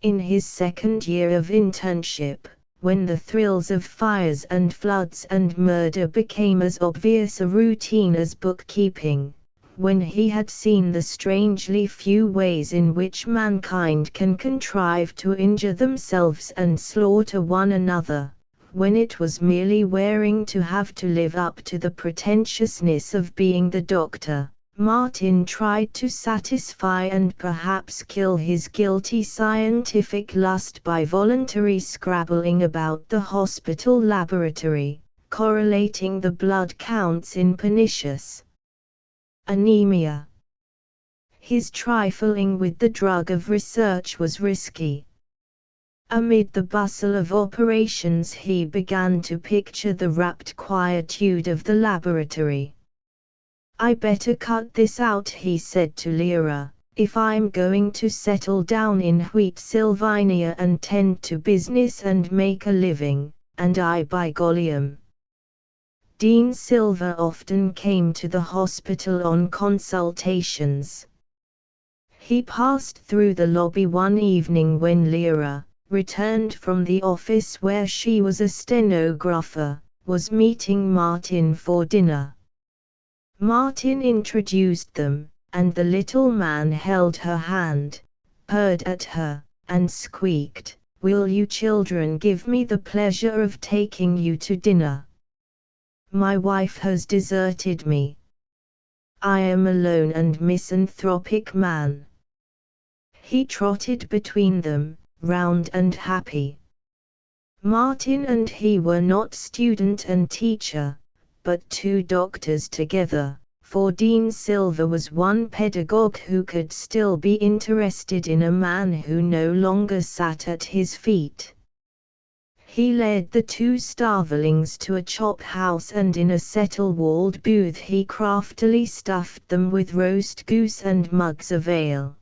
In his second year of internship, when the thrills of fires and floods and murder became as obvious a routine as bookkeeping, when he had seen the strangely few ways in which mankind can contrive to injure themselves and slaughter one another, when it was merely wearing to have to live up to the pretentiousness of being the doctor, Martin tried to satisfy and perhaps kill his guilty scientific lust by voluntary scrabbling about the hospital laboratory, correlating the blood counts in pernicious anemia. His trifling with the drug of research was risky. Amid the bustle of operations he began to picture the rapt quietude of the laboratory. "I better cut this out," he said to Lyra, "if I'm going to settle down in Wheat Sylvania and tend to business and make a living, and I by golly. Dean Silver often came to the hospital on consultations. He passed through the lobby one evening when Lyra, returned from the office where she was a stenographer, was meeting Martin for dinner. Martin introduced them, and the little man held her hand, purred at her, and squeaked, "Will you children give me the pleasure of taking you to dinner? My wife has deserted me. I am a lone and misanthropic man." He trotted between them, round and happy. Martin and he were not student and teacher, but two doctors together, for Dean Silver was one pedagogue who could still be interested in a man who no longer sat at his feet. He led the two starvelings to a chop house, and in a settle-walled booth he craftily stuffed them with roast goose and mugs of ale.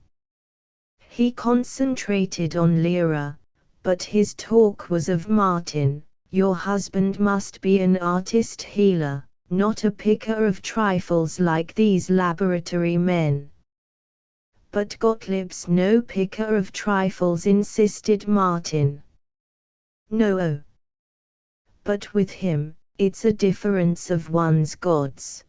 He concentrated on Lyra, but his talk was of Martin. "Your husband must be an artist healer, not a picker of trifles like these laboratory men." "But Gottlieb's no picker of trifles," insisted Martin. "No. But with him, it's a difference of one's gods.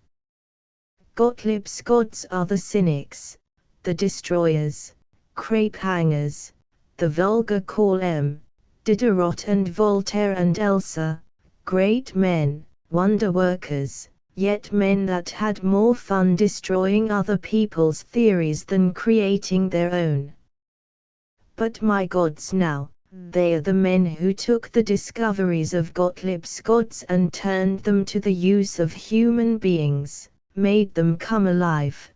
Gottlieb's gods are the cynics, the destroyers, crepe hangers, the vulgar call 'em, Diderot and Voltaire and Elsa, great men, wonder workers, yet men that had more fun destroying other people's theories than creating their own. But my gods now, they are the men who took the discoveries of Gottlieb's gods and turned them to the use of human beings, made them come alive.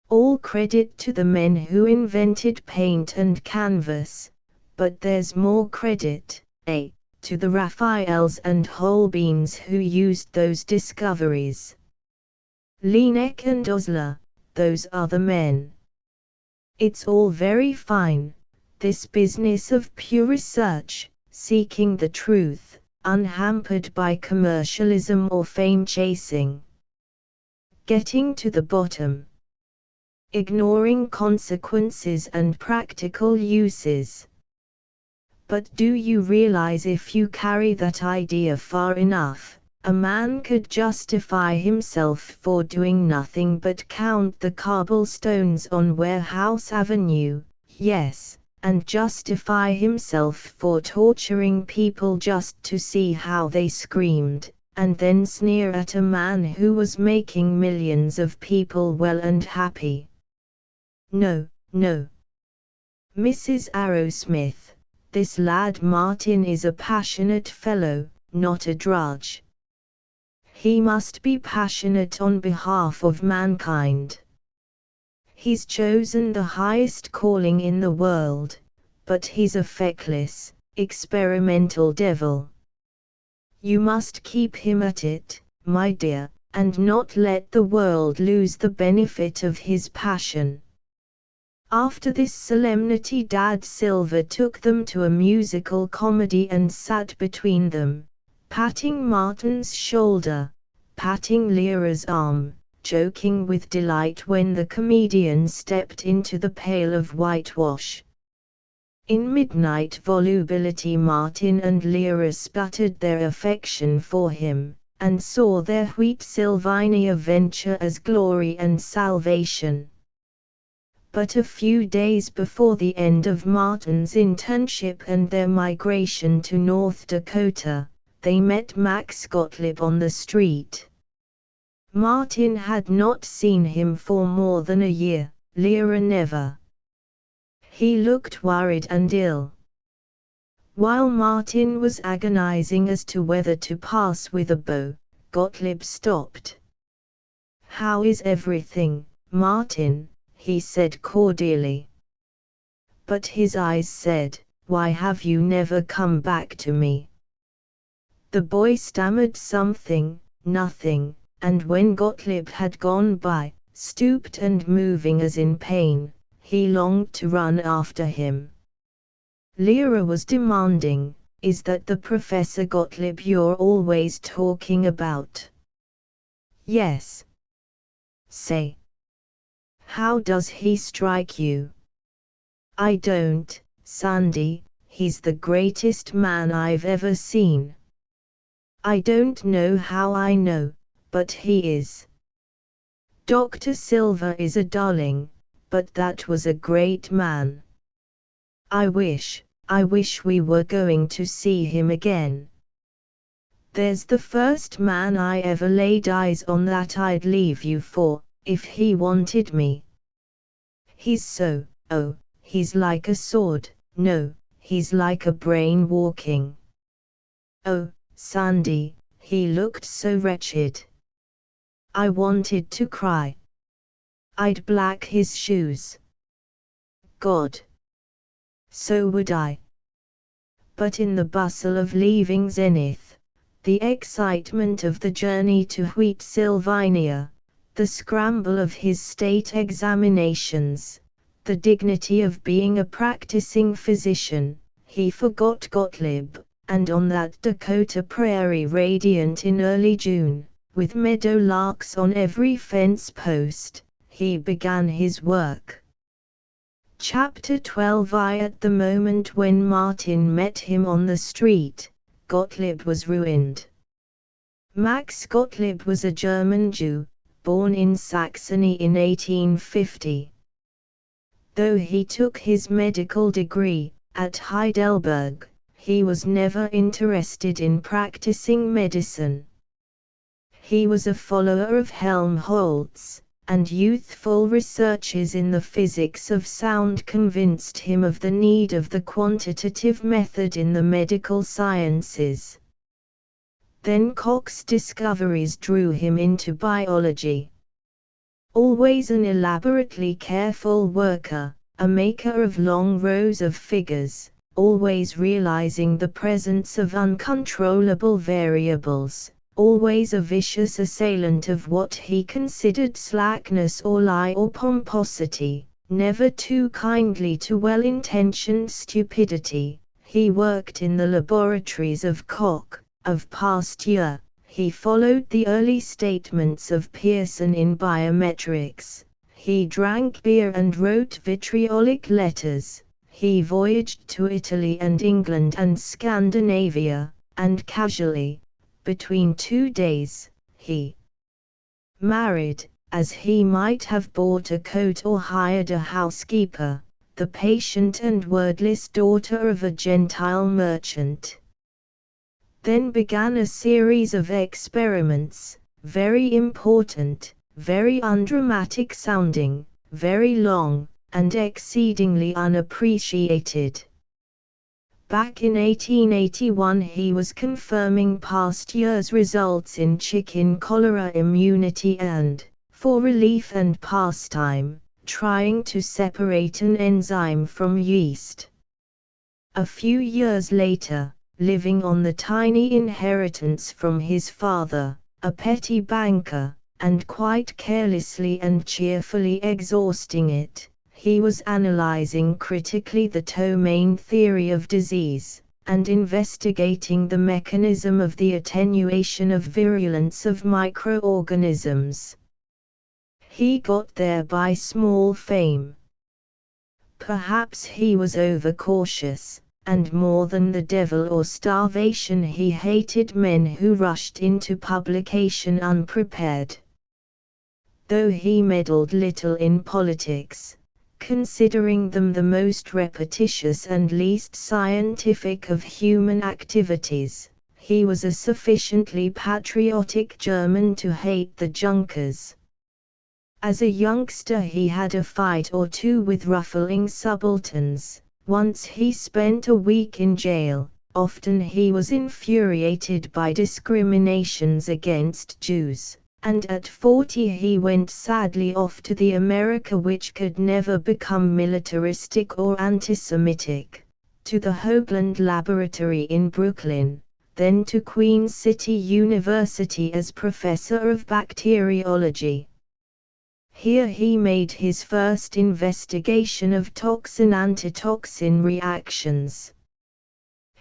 All credit to the men who invented paint and canvas, but there's more credit, to the Raphaels and Holbeins who used those discoveries. Lineck and Osler, those are the men. It's all very fine, this business of pure research, seeking the truth, unhampered by commercialism or fame-chasing. Getting to the bottom. Ignoring consequences and practical uses. But do you realize if you carry that idea far enough, a man could justify himself for doing nothing but count the cobblestones on Warehouse Avenue, yes, and justify himself for torturing people just to see how they screamed, and then sneer at a man who was making millions of people well and happy? No. Mrs. Arrowsmith, this lad Martin is a passionate fellow, not a drudge. He must be passionate on behalf of mankind. He's chosen the highest calling in the world, but he's a feckless, experimental devil. You must keep him at it, my dear, and not let the world lose the benefit of his passion. After this solemnity Dad Silver took them to a musical comedy and sat between them, patting Martin's shoulder, patting Lyra's arm, joking with delight when the comedian stepped into the pail of whitewash. In midnight volubility Martin and Lyra sputtered their affection for him, and saw their wheat Sylvania venture as glory and salvation. But a few days before the end of Martin's internship and their migration to North Dakota, they met Max Gottlieb on the street. Martin had not seen him for more than a year, Lyra never. He looked worried and ill. While Martin was agonizing as to whether to pass with a bow, Gottlieb stopped. "How is everything, Martin?" he said cordially. But his eyes said, "Why have you never come back to me?" The boy stammered something, nothing, and when Gottlieb had gone by, stooped and moving as in pain, he longed to run after him. Lyra was demanding, "Is that the Professor Gottlieb you're always talking about?" "Yes." "Say. How does he strike you?" "I don't, Sandy, he's the greatest man I've ever seen." "I don't know how I know, but he is. Dr. Silver is a darling, but that was a great man. I wish we were going to see him again. There's the first man I ever laid eyes on that I'd leave you for, if he wanted me. He's so, oh, he's like a sword, no, he's like a brain walking. Oh, Sandy, he looked so wretched. I wanted to cry. I'd black his shoes. God. So would I. But in the bustle of leaving Zenith, the excitement of the journey to Wheat Sylvania, the scramble of his state examinations, the dignity of being a practicing physician, he forgot Gottlieb, and on that Dakota prairie radiant in early June, with meadow larks on every fence post, he began his work. Chapter 12. At the moment when Martin met him on the street, Gottlieb was ruined. Max Gottlieb was a German Jew, born in Saxony in 1850. Though he took his medical degree at Heidelberg, he was never interested in practicing medicine. He was a follower of Helmholtz, and youthful researches in the physics of sound convinced him of the need of the quantitative method in the medical sciences. Then Koch's discoveries drew him into biology. Always an elaborately careful worker, a maker of long rows of figures, always realizing the presence of uncontrollable variables, always a vicious assailant of what he considered slackness or lie or pomposity, never too kindly to well-intentioned stupidity, he worked in the laboratories of Koch, of Pasteur. He followed the early statements of Pearson in biometrics. He drank beer and wrote vitriolic letters. He voyaged to Italy and England and Scandinavia, and casually, between 2 days, he married, as he might have bought a coat or hired a housekeeper, the patient and wordless daughter of a Gentile merchant. Then began a series of experiments, very important, very undramatic sounding, very long, and exceedingly unappreciated. Back in 1881 he was confirming past years' results in chicken cholera immunity and, for relief and pastime, trying to separate an enzyme from yeast. A few years later, living on the tiny inheritance from his father, a petty banker, and quite carelessly and cheerfully exhausting it, he was analyzing critically the ptomaine theory of disease, and investigating the mechanism of the attenuation of virulence of microorganisms. He got there by small fame. Perhaps he was overcautious, and more than the devil or starvation he hated men who rushed into publication unprepared. Though he meddled little in politics, considering them the most repetitious and least scientific of human activities, he was a sufficiently patriotic German to hate the Junkers. As a youngster he had a fight or two with ruffling subalterns. Once he spent a week in jail. Often he was infuriated by discriminations against Jews, and at 40 he went sadly off to the America which could never become militaristic or anti-Semitic, to the Hoagland Laboratory in Brooklyn, then to Queen City University as professor of bacteriology. Here he made his first investigation of toxin-antitoxin reactions.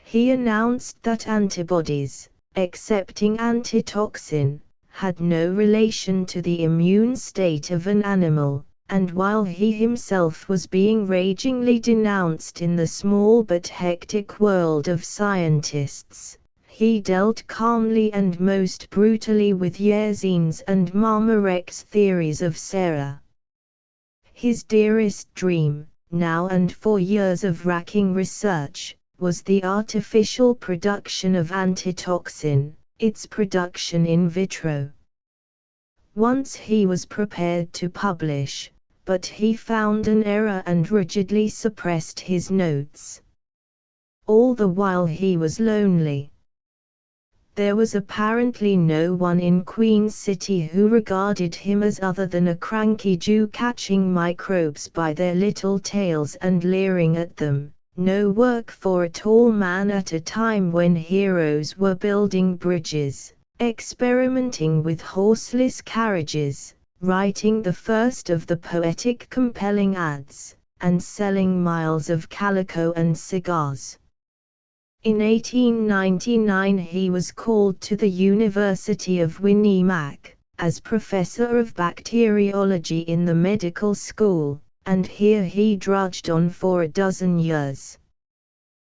He announced that antibodies, excepting antitoxin, had no relation to the immune state of an animal, and while he himself was being ragingly denounced in the small but hectic world of scientists, he dealt calmly and most brutally with Yersin's and Marmarek's theories of Sarah. His dearest dream, now and for years of racking research, was the artificial production of antitoxin, its production in vitro. Once he was prepared to publish, but he found an error and rigidly suppressed his notes. All the while he was lonely. There was apparently no one in Queen City who regarded him as other than a cranky Jew catching microbes by their little tails and leering at them, no work for a tall man at a time when heroes were building bridges, experimenting with horseless carriages, writing the first of the poetic compelling ads, and selling miles of calico and cigars. In 1899 he was called to the University of Winnemac, as professor of bacteriology in the medical school, and here he drudged on for a dozen years.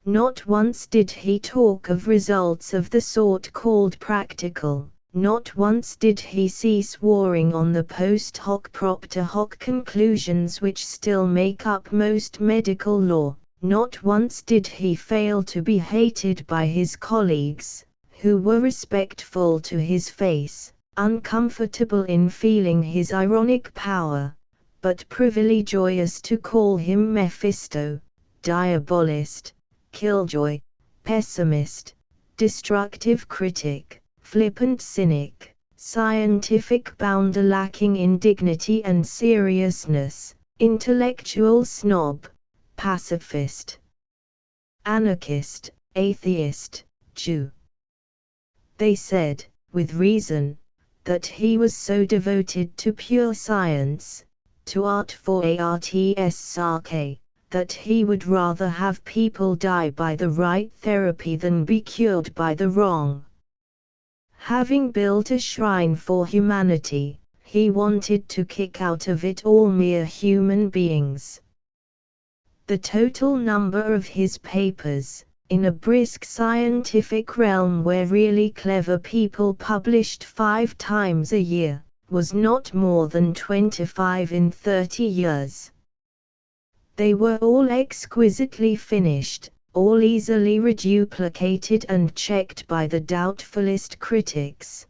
Not once did he talk of results of the sort called practical, not once did he cease warring on the post hoc propter hoc conclusions which still make up most medical law. Not once did he fail to be hated by his colleagues, who were respectful to his face, uncomfortable in feeling his ironic power, but privily joyous to call him Mephisto, diabolist, killjoy, pessimist, destructive critic, flippant cynic, scientific bounder lacking in dignity and seriousness, intellectual snob, pacifist, anarchist, atheist, Jew. They said, with reason, that he was so devoted to pure science, to art for arts sake, that he would rather have people die by the right therapy than be cured by the wrong. Having built a shrine for humanity, he wanted to kick out of it all mere human beings. The total number of his papers, in a brisk scientific realm where really clever people published 5 times a year, was not more than 25 in 30 years. They were all exquisitely finished, all easily reduplicated and checked by the doubtfulest critics.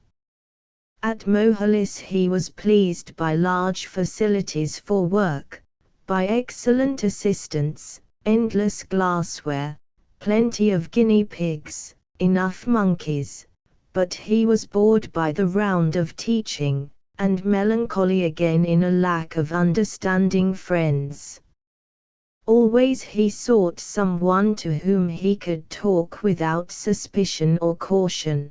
At Mohalis he was pleased by large facilities for work, by excellent assistants, endless glassware, plenty of guinea pigs, enough monkeys, but he was bored by the round of teaching, and melancholy again in a lack of understanding friends. Always he sought someone to whom he could talk without suspicion or caution.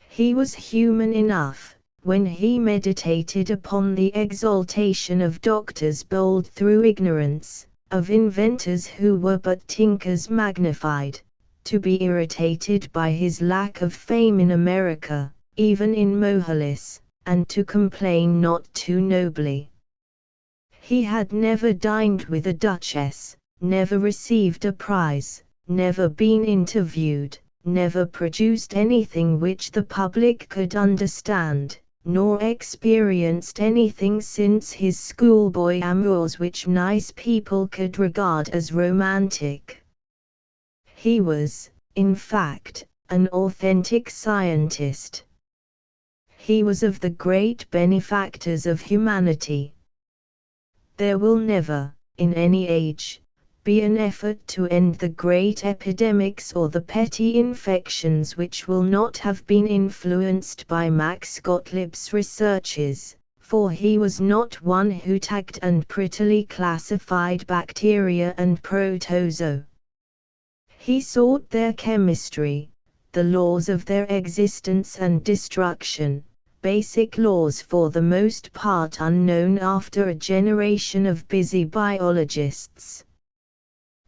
He was human enough, when he meditated upon the exaltation of doctors bold through ignorance, of inventors who were but tinkers magnified, to be irritated by his lack of fame in America, even in Mohalis, and to complain not too nobly. He had never dined with a duchess, never received a prize, never been interviewed, never produced anything which the public could understand, nor experienced anything since his schoolboy amours which nice people could regard as romantic. He was, in fact, an authentic scientist. He was of the great benefactors of humanity. There will never, in any age, be an effort to end the great epidemics or the petty infections which will not have been influenced by Max Gottlieb's researches, for he was not one who tagged and prettily classified bacteria and protozoa. He sought their chemistry, the laws of their existence and destruction, basic laws for the most part unknown after a generation of busy biologists.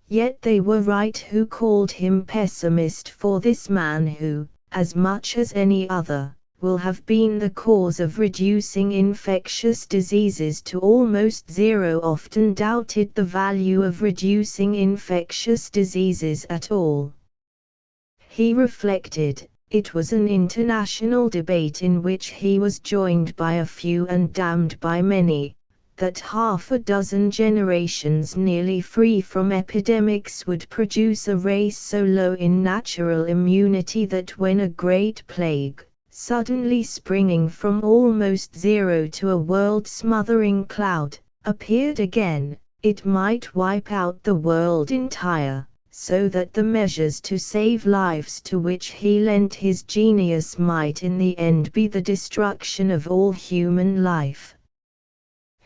Yet they were right who called him pessimist, for this man who, as much as any other, will have been the cause of reducing infectious diseases to almost zero often doubted the value of reducing infectious diseases at all. He reflected, it was an international debate in which he was joined by a few and damned by many, that half a dozen generations nearly free from epidemics would produce a race so low in natural immunity that when a great plague, suddenly springing from almost zero to a world-smothering cloud, appeared again, it might wipe out the world entire, so that the measures to save lives to which he lent his genius might in the end be the destruction of all human life.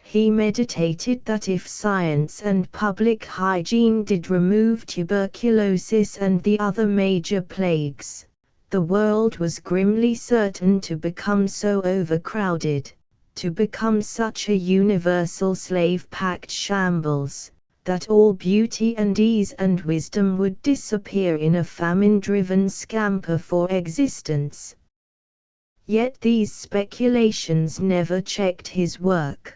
He meditated that if science and public hygiene did remove tuberculosis and the other major plagues, the world was grimly certain to become so overcrowded, to become such a universal slave-packed shambles, that all beauty and ease and wisdom would disappear in a famine-driven scamper for existence. Yet these speculations never checked his work.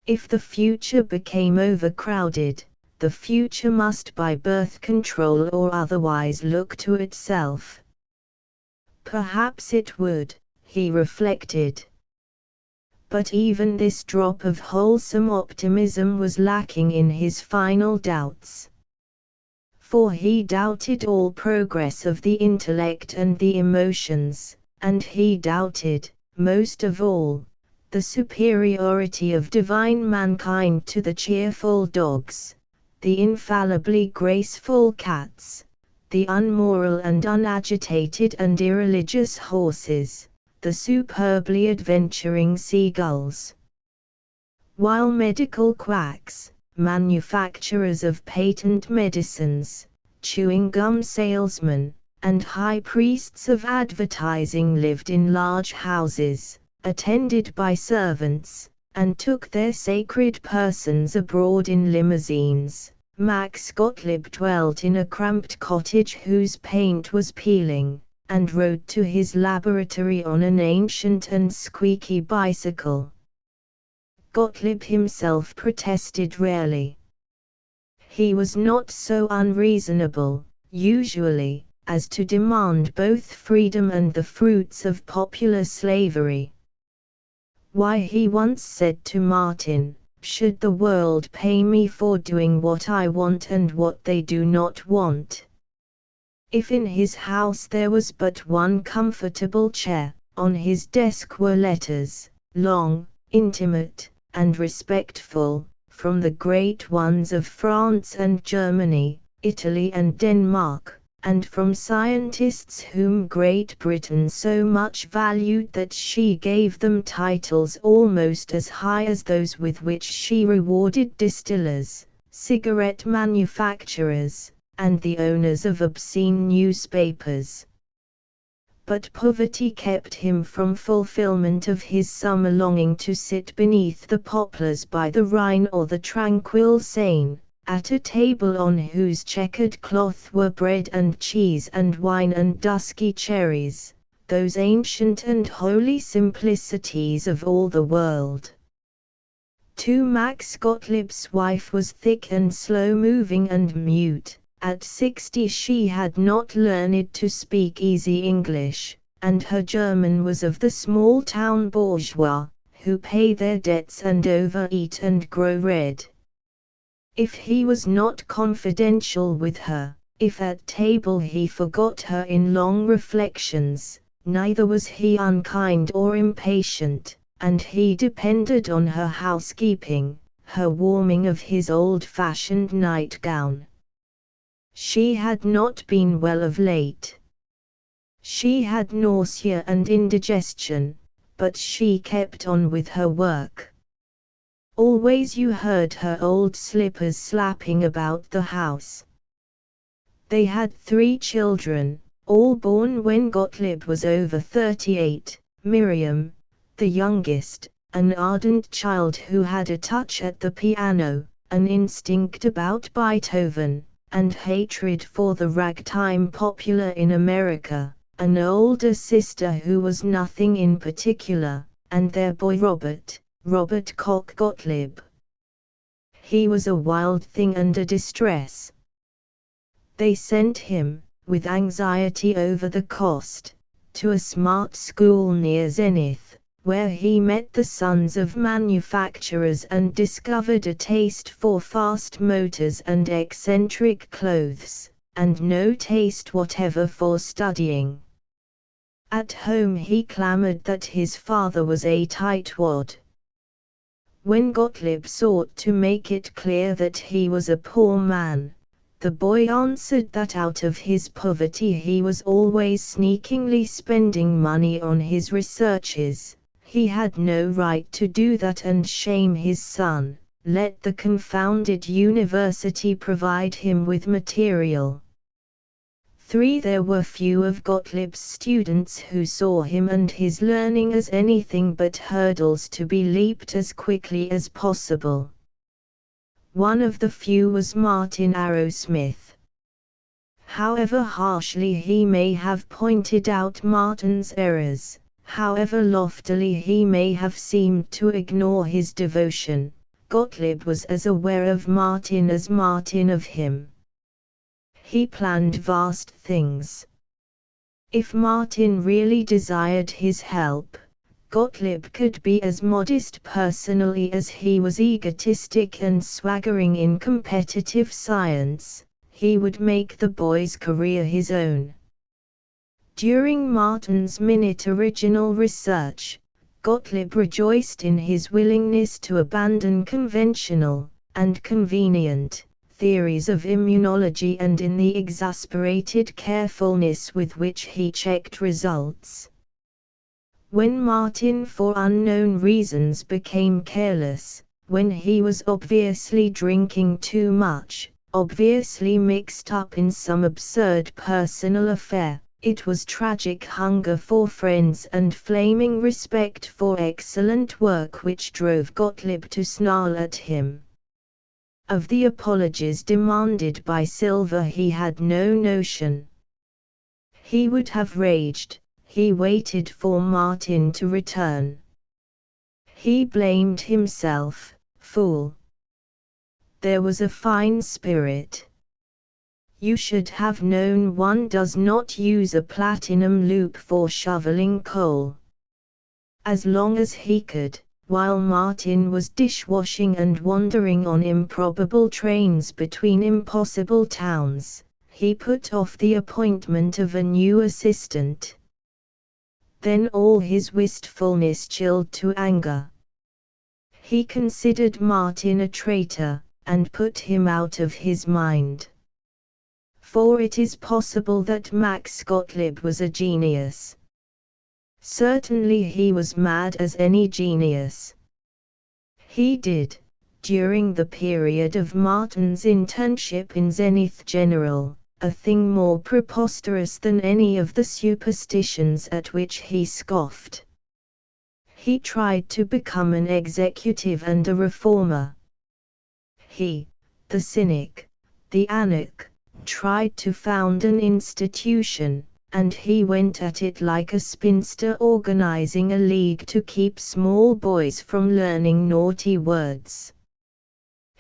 If the future became overcrowded, the future must by birth control or otherwise look to itself. Perhaps it would, he reflected. But even this drop of wholesome optimism was lacking in his final doubts. For he doubted all progress of the intellect and the emotions, and he doubted, most of all, the superiority of divine mankind to the cheerful dogs, the infallibly graceful cats, the unmoral and unagitated and irreligious horses, the superbly adventuring seagulls. While medical quacks, manufacturers of patent medicines, chewing gum salesmen, and high priests of advertising lived in large houses, attended by servants, and took their sacred persons abroad in limousines, Max Gottlieb dwelt in a cramped cottage whose paint was peeling, and rode to his laboratory on an ancient and squeaky bicycle. Gottlieb himself protested rarely. He was not so unreasonable, usually, as to demand both freedom and the fruits of popular slavery. Why, he once said to Martin, should the world pay me for doing what I want and what they do not want? If in his house there was but one comfortable chair, on his desk were letters, long, intimate, and respectful, from the great ones of France and Germany, Italy and Denmark, and from scientists whom Great Britain so much valued that she gave them titles almost as high as those with which she rewarded distillers, cigarette manufacturers, and the owners of obscene newspapers. But poverty kept him from fulfillment of his summer longing to sit beneath the poplars by the Rhine or the tranquil Seine, at a table on whose checkered cloth were bread and cheese and wine and dusky cherries, those ancient and holy simplicities of all the world. Max Gottlieb's wife was thick and slow-moving and mute. At 60 she had not learned to speak easy English, and her German was of the small-town bourgeois, who pay their debts and overeat and grow red. If he was not confidential with her, if at table he forgot her in long reflections, neither was he unkind or impatient, and he depended on her housekeeping, her warming of his old-fashioned nightgown. She had not been well of late. She had nausea and indigestion, but she kept on with her work. Always you heard her old slippers slapping about the house. They had 3 children, all born when Gottlieb was over 38, Miriam, the youngest, an ardent child who had a touch at the piano, an instinct about Beethoven, and hatred for the ragtime popular in America, an older sister who was nothing in particular, and their boy Robert Koch Gottlieb. He was a wild thing and a distress. They sent him, with anxiety over the cost, to a smart school near Zenith, where he met the sons of manufacturers and discovered a taste for fast motors and eccentric clothes, and no taste whatever for studying. At home he clamored that his father was a tightwad. When Gottlieb sought to make it clear that he was a poor man, the boy answered that out of his poverty he was always sneakingly spending money on his researches. He had no right to do that and shame his son. Let the confounded university provide him with material. There were few of Gottlieb's students who saw him and his learning as anything but hurdles to be leaped as quickly as possible. One of the few was Martin Arrowsmith. However harshly he may have pointed out Martin's errors, however loftily he may have seemed to ignore his devotion, Gottlieb was as aware of Martin as Martin of him. He planned vast things. If Martin really desired his help, Gottlieb could be as modest personally as he was egotistic and swaggering in competitive science. He would make the boy's career his own. During Martin's minute original research, Gottlieb rejoiced in his willingness to abandon conventional, and convenient, theories of immunology and in the exasperated carefulness with which he checked results. When Martin for unknown reasons became careless, when he was obviously drinking too much, obviously mixed up in some absurd personal affair, it was tragic hunger for friends and flaming respect for excellent work which drove Gottlieb to snarl at him. Of the apologies demanded by Silver he had no notion. He would have raged. He waited for Martin to return. He blamed himself, fool. There was a fine spirit. You should have known one does not use a platinum loop for shoveling coal. As long as he could, while Martin was dishwashing and wandering on improbable trains between impossible towns, he put off the appointment of a new assistant. Then all his wistfulness chilled to anger. He considered Martin a traitor, and put him out of his mind. For it is possible that Max Gottlieb was a genius. Certainly he was mad as any genius. He did, during the period of Martin's internship in Zenith General, a thing more preposterous than any of the superstitions at which he scoffed. He tried to become an executive and a reformer. He, the cynic, the anarch, tried to found an institution, and he went at it like a spinster organizing a league to keep small boys from learning naughty words.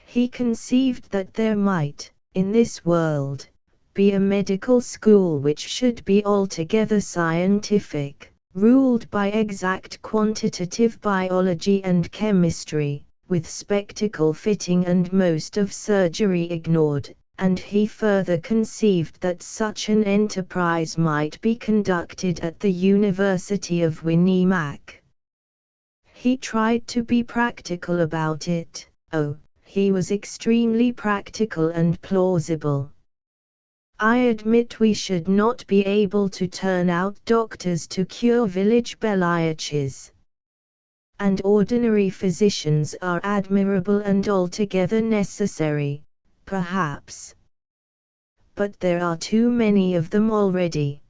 He conceived that there might, in this world, be a medical school which should be altogether scientific, ruled by exact quantitative biology and chemistry, with spectacle fitting and most of surgery ignored, and he further conceived that such an enterprise might be conducted at the University of Winnemac. He tried to be practical about it. He was extremely practical and plausible. I admit we should not be able to turn out doctors to cure village bellyaches. And ordinary physicians are admirable and altogether necessary, perhaps. But there are too many of them already.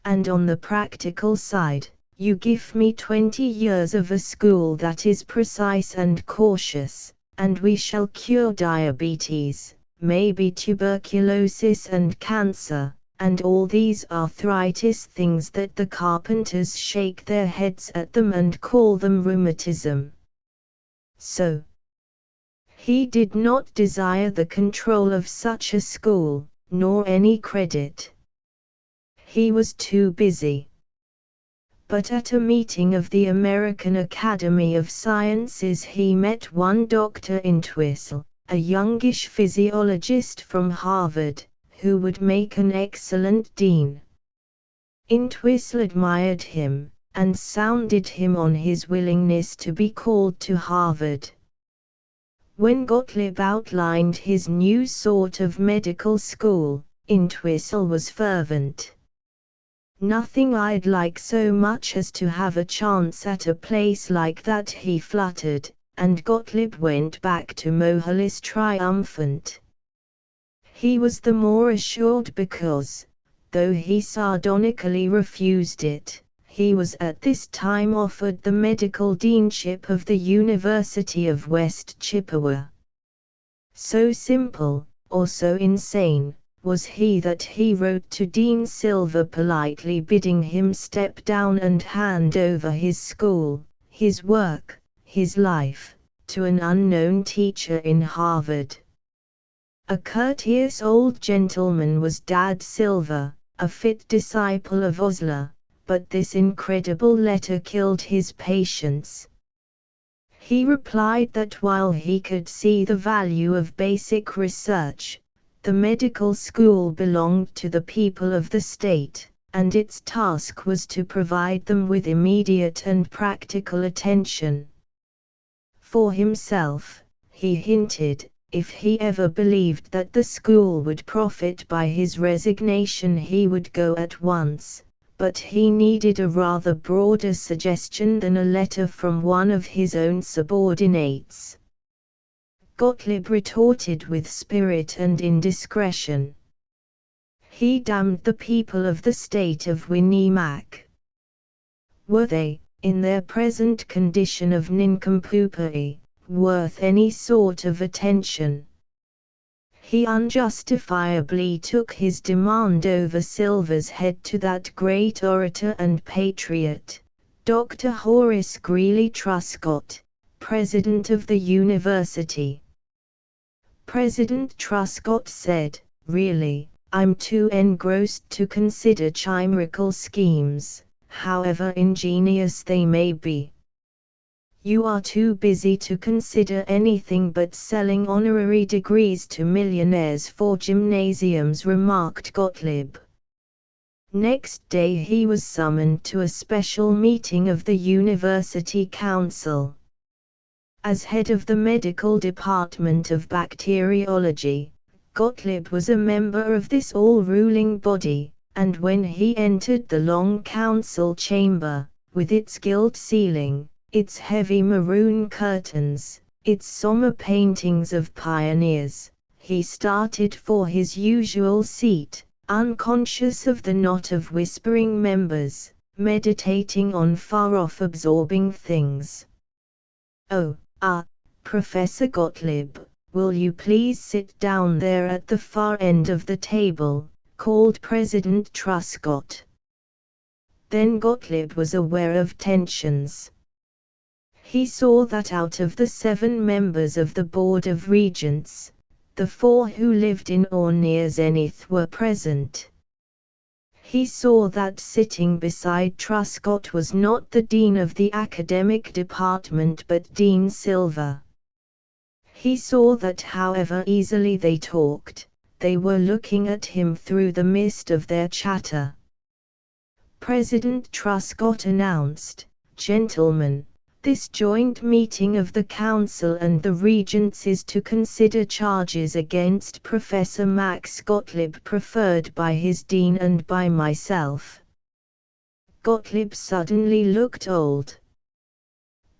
And on the practical side, you give me 20 years of a school that is precise and cautious, and we shall cure diabetes, maybe tuberculosis and cancer, and all these arthritis things that the carpenters shake their heads at them and call them rheumatism. So, he did not desire the control of such a school, nor any credit. He was too busy. But at a meeting of the American Academy of Sciences he met one Dr. Entwistle, a youngish physiologist from Harvard, who would make an excellent dean. Entwistle admired him, and sounded him on his willingness to be called to Harvard. When Gottlieb outlined his new sort of medical school, Entwistle was fervent. "Nothing I'd like so much as to have a chance at a place like that," he fluttered, and Gottlieb went back to Mohalis triumphant. He was the more assured because, though he sardonically refused it, he was at this time offered the medical deanship of the University of West Chippewa. So simple, or so insane, was he that he wrote to Dean Silver politely bidding him step down and hand over his school, his work, his life, to an unknown teacher in Harvard. A courteous old gentleman was Dad Silver, a fit disciple of Osler, but this incredible letter killed his patience. He replied that while he could see the value of basic research, the medical school belonged to the people of the state, and its task was to provide them with immediate and practical attention. For himself, he hinted, if he ever believed that the school would profit by his resignation he would go at once, but he needed a rather broader suggestion than a letter from one of his own subordinates. Gottlieb retorted with spirit and indiscretion. He damned the people of the state of Winnemac. Were they, in their present condition of nincompoopery, worth any sort of attention? He unjustifiably took his demand over Silver's head to that great orator and patriot, Dr. Horace Greeley Truscott, president of the university. President Truscott said, "Really, I'm too engrossed to consider chimerical schemes, however ingenious they may be." "You are too busy to consider anything but selling honorary degrees to millionaires for gymnasiums," remarked Gottlieb. Next day he was summoned to a special meeting of the University Council. As head of the medical department of bacteriology, Gottlieb was a member of this all-ruling body, and when he entered the long council chamber, with its gilt ceiling, its heavy maroon curtains, its sombre paintings of pioneers, he started for his usual seat, unconscious of the knot of whispering members, meditating on far-off absorbing things. Professor Gottlieb, will you please sit down there at the far end of the table?" called President Truscott. Then Gottlieb was aware of tensions. He saw that out of the 7 members of the Board of Regents, the 4 who lived in or near Zenith were present. He saw that sitting beside Truscott was not the dean of the academic department but Dean Silver. He saw that however easily they talked, they were looking at him through the mist of their chatter. President Truscott announced, "Gentlemen, this joint meeting of the Council and the Regents is to consider charges against Professor Max Gottlieb preferred by his dean and by myself." Gottlieb suddenly looked old.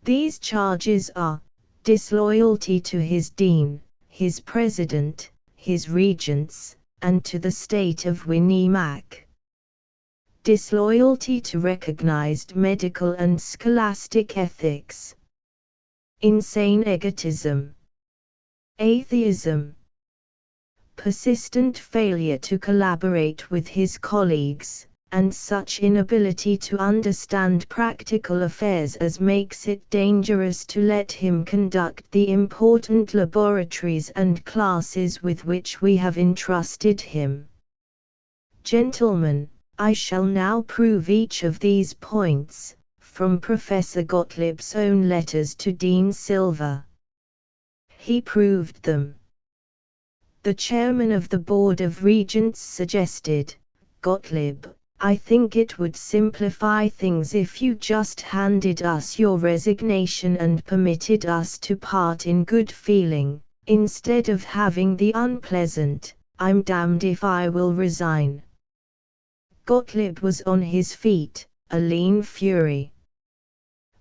"These charges are disloyalty to his dean, his president, his regents, and to the state of Winnie-Mac. Disloyalty to recognized medical and scholastic ethics. Insane egotism. Atheism. Persistent failure to collaborate with his colleagues, and such inability to understand practical affairs as makes it dangerous to let him conduct the important laboratories and classes with which we have entrusted him. Gentlemen, I shall now prove each of these points, from Professor Gottlieb's own letters to Dean Silver." He proved them. The chairman of the Board of Regents suggested, "Gottlieb, I think it would simplify things if you just handed us your resignation and permitted us to part in good feeling, instead of having the unpleasant, 'I'm damned if I will resign.'" Gottlieb was on his feet, a lean fury.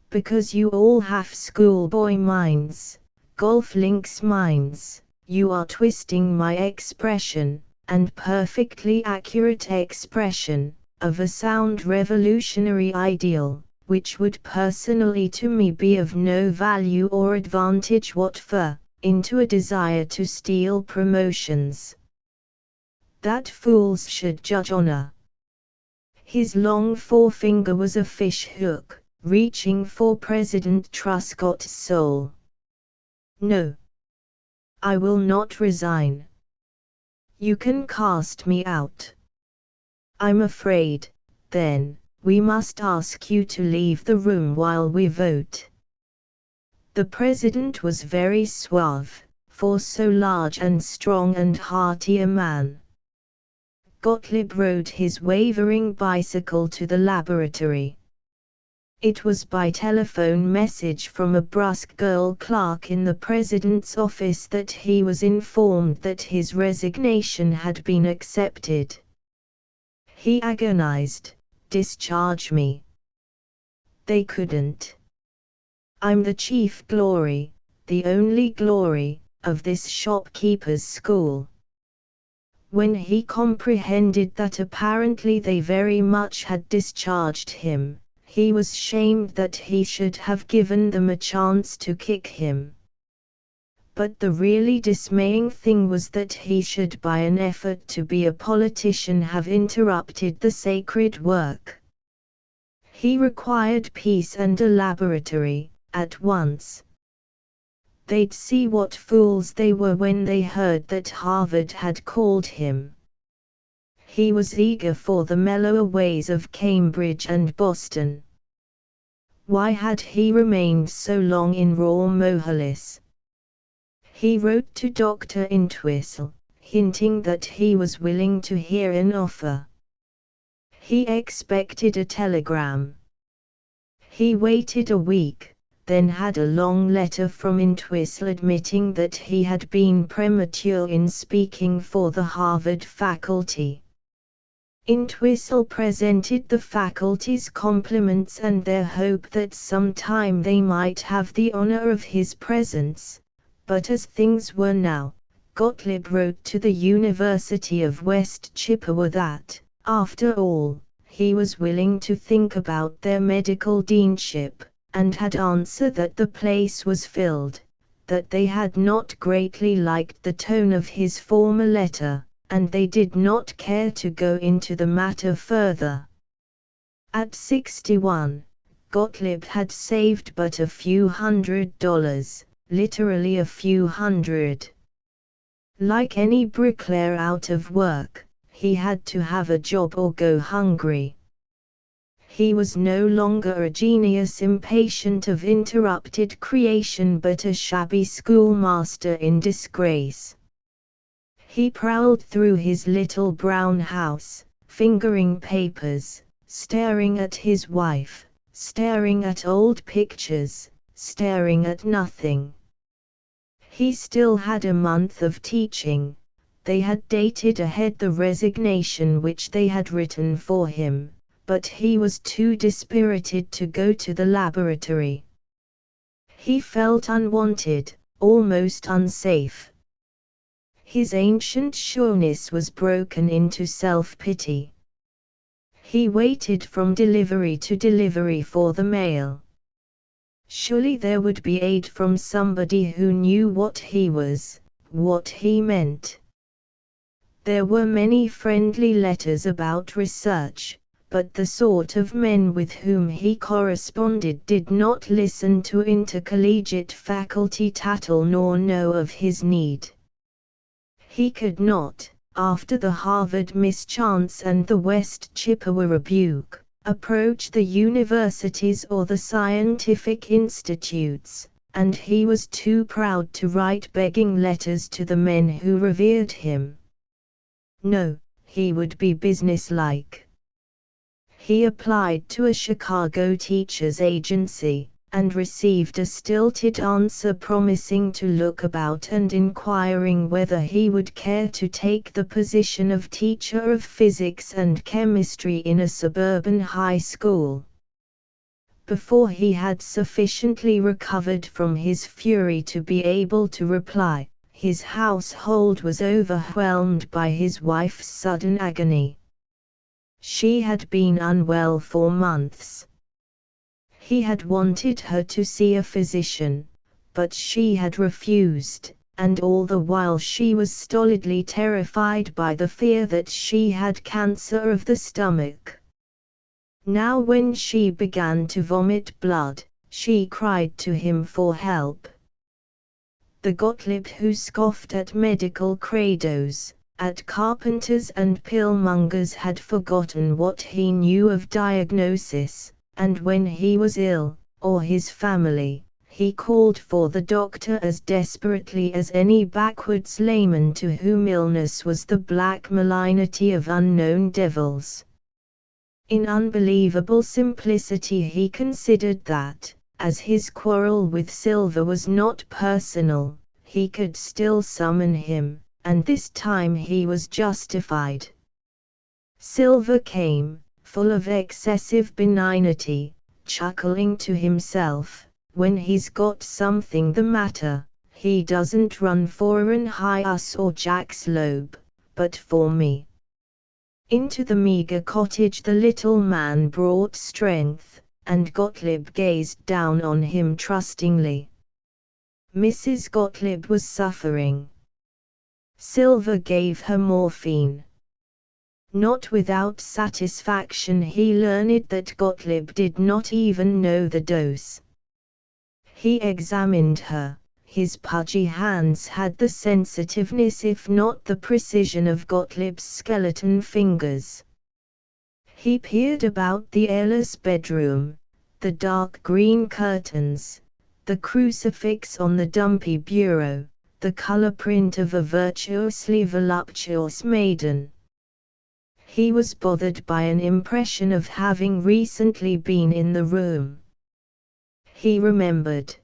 "Because you all have schoolboy minds, golf links minds, you are twisting my expression, and perfectly accurate expression, of a sound revolutionary ideal, which would personally to me be of no value or advantage whatever, into a desire to steal promotions. That fools should judge honor." His long forefinger was a fish hook, reaching for President Truscott's soul. "No. I will not resign. You can cast me out. I'm afraid, then, we must ask you to leave the room while we vote." The president was very suave, for so large and strong and hearty a man. Gottlieb rode his wavering bicycle to the laboratory. It was by telephone message from a brusque girl clerk in the president's office that he was informed that his resignation had been accepted. He agonized, "Discharge me." They couldn't. "I'm the chief glory, the only glory, of this shopkeeper's school." When he comprehended that apparently they very much had discharged him, he was shamed that he should have given them a chance to kick him. But the really dismaying thing was that he should by an effort to be a politician have interrupted the sacred work. He required peace and a laboratory, at once. They'd see what fools they were when they heard that Harvard had called him. He was eager for the mellower ways of Cambridge and Boston. Why had he remained so long in raw Mohalis? He wrote to Dr. Entwistle, hinting that he was willing to hear an offer. He expected a telegram. He waited a week, then had a long letter from Entwistle admitting that he had been premature in speaking for the Harvard faculty. Entwistle presented the faculty's compliments and their hope that sometime they might have the honor of his presence, but as things were now, Gottlieb wrote to the University of West Chippewa that, after all, he was willing to think about their medical deanship, and had answered that the place was filled, that they had not greatly liked the tone of his former letter, and they did not care to go into the matter further. At 61, Gottlieb had saved but a few $100, literally a few hundred. Like any bricklayer out of work, he had to have a job or go hungry. He was no longer a genius impatient of interrupted creation but a shabby schoolmaster in disgrace. He prowled through his little brown house, fingering papers, staring at his wife, staring at old pictures, staring at nothing. He still had a month of teaching. They had dated ahead the resignation which they had written for him, but he was too dispirited to go to the laboratory. He felt unwanted, almost unsafe. His ancient sureness was broken into self-pity. He waited from delivery to delivery for the mail. Surely there would be aid from somebody who knew what he was, what he meant. There were many friendly letters about research, but the sort of men with whom he corresponded did not listen to intercollegiate faculty tattle nor know of his need. He could not, after the Harvard mischance and the West Chippewa rebuke, approach the universities or the scientific institutes, and he was too proud to write begging letters to the men who revered him. No, he would be businesslike. He applied to a Chicago teachers' agency, and received a stilted answer promising to look about and inquiring whether he would care to take the position of teacher of physics and chemistry in a suburban high school. Before he had sufficiently recovered from his fury to be able to reply, his household was overwhelmed by his wife's sudden agony. She had been unwell for months. He had wanted her to see a physician, but she had refused, and all the while she was stolidly terrified by the fear that she had cancer of the stomach. Now when she began to vomit blood, she cried to him for help. The Gottlieb who scoffed at medical credos, at carpenters and pill-mongers had forgotten what he knew of diagnosis, and when he was ill, or his family, he called for the doctor as desperately as any backwoods layman to whom illness was the black malignity of unknown devils. In unbelievable simplicity he considered that, as his quarrel with Silver was not personal, he could still summon him, and this time he was justified. Silver came, full of excessive benignity, chuckling to himself, "When he's got something the matter, he doesn't run for an Hyas or Jack's Loeb, but for me." Into the meager cottage the little man brought strength, and Gottlieb gazed down on him trustingly. Mrs. Gottlieb was suffering. Silver gave her morphine. Not without satisfaction he learned that Gottlieb did not even know the dose. He examined her. His pudgy hands had the sensitiveness if not the precision of Gottlieb's skeleton fingers. He peered about the airless bedroom, the dark green curtains, the crucifix on the dumpy bureau, the color print of a virtuously voluptuous maiden. He was bothered by an impression of having recently been in the room. He remembered.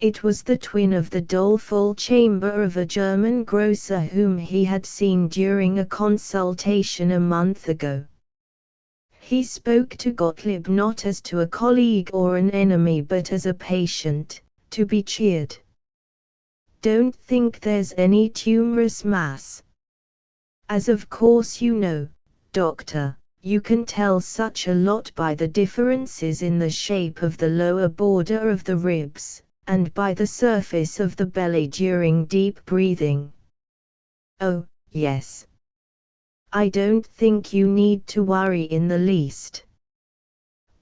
It was the twin of the doleful chamber of a German grocer whom he had seen during a consultation a month ago. He spoke to Gottlieb not as to a colleague or an enemy but as a patient, to be cheered. "Don't think there's any tumorous mass. As of course you know, doctor, you can tell such a lot by the differences in the shape of the lower border of the ribs, and by the surface of the belly during deep breathing." "Oh, yes. I don't think you need to worry in the least.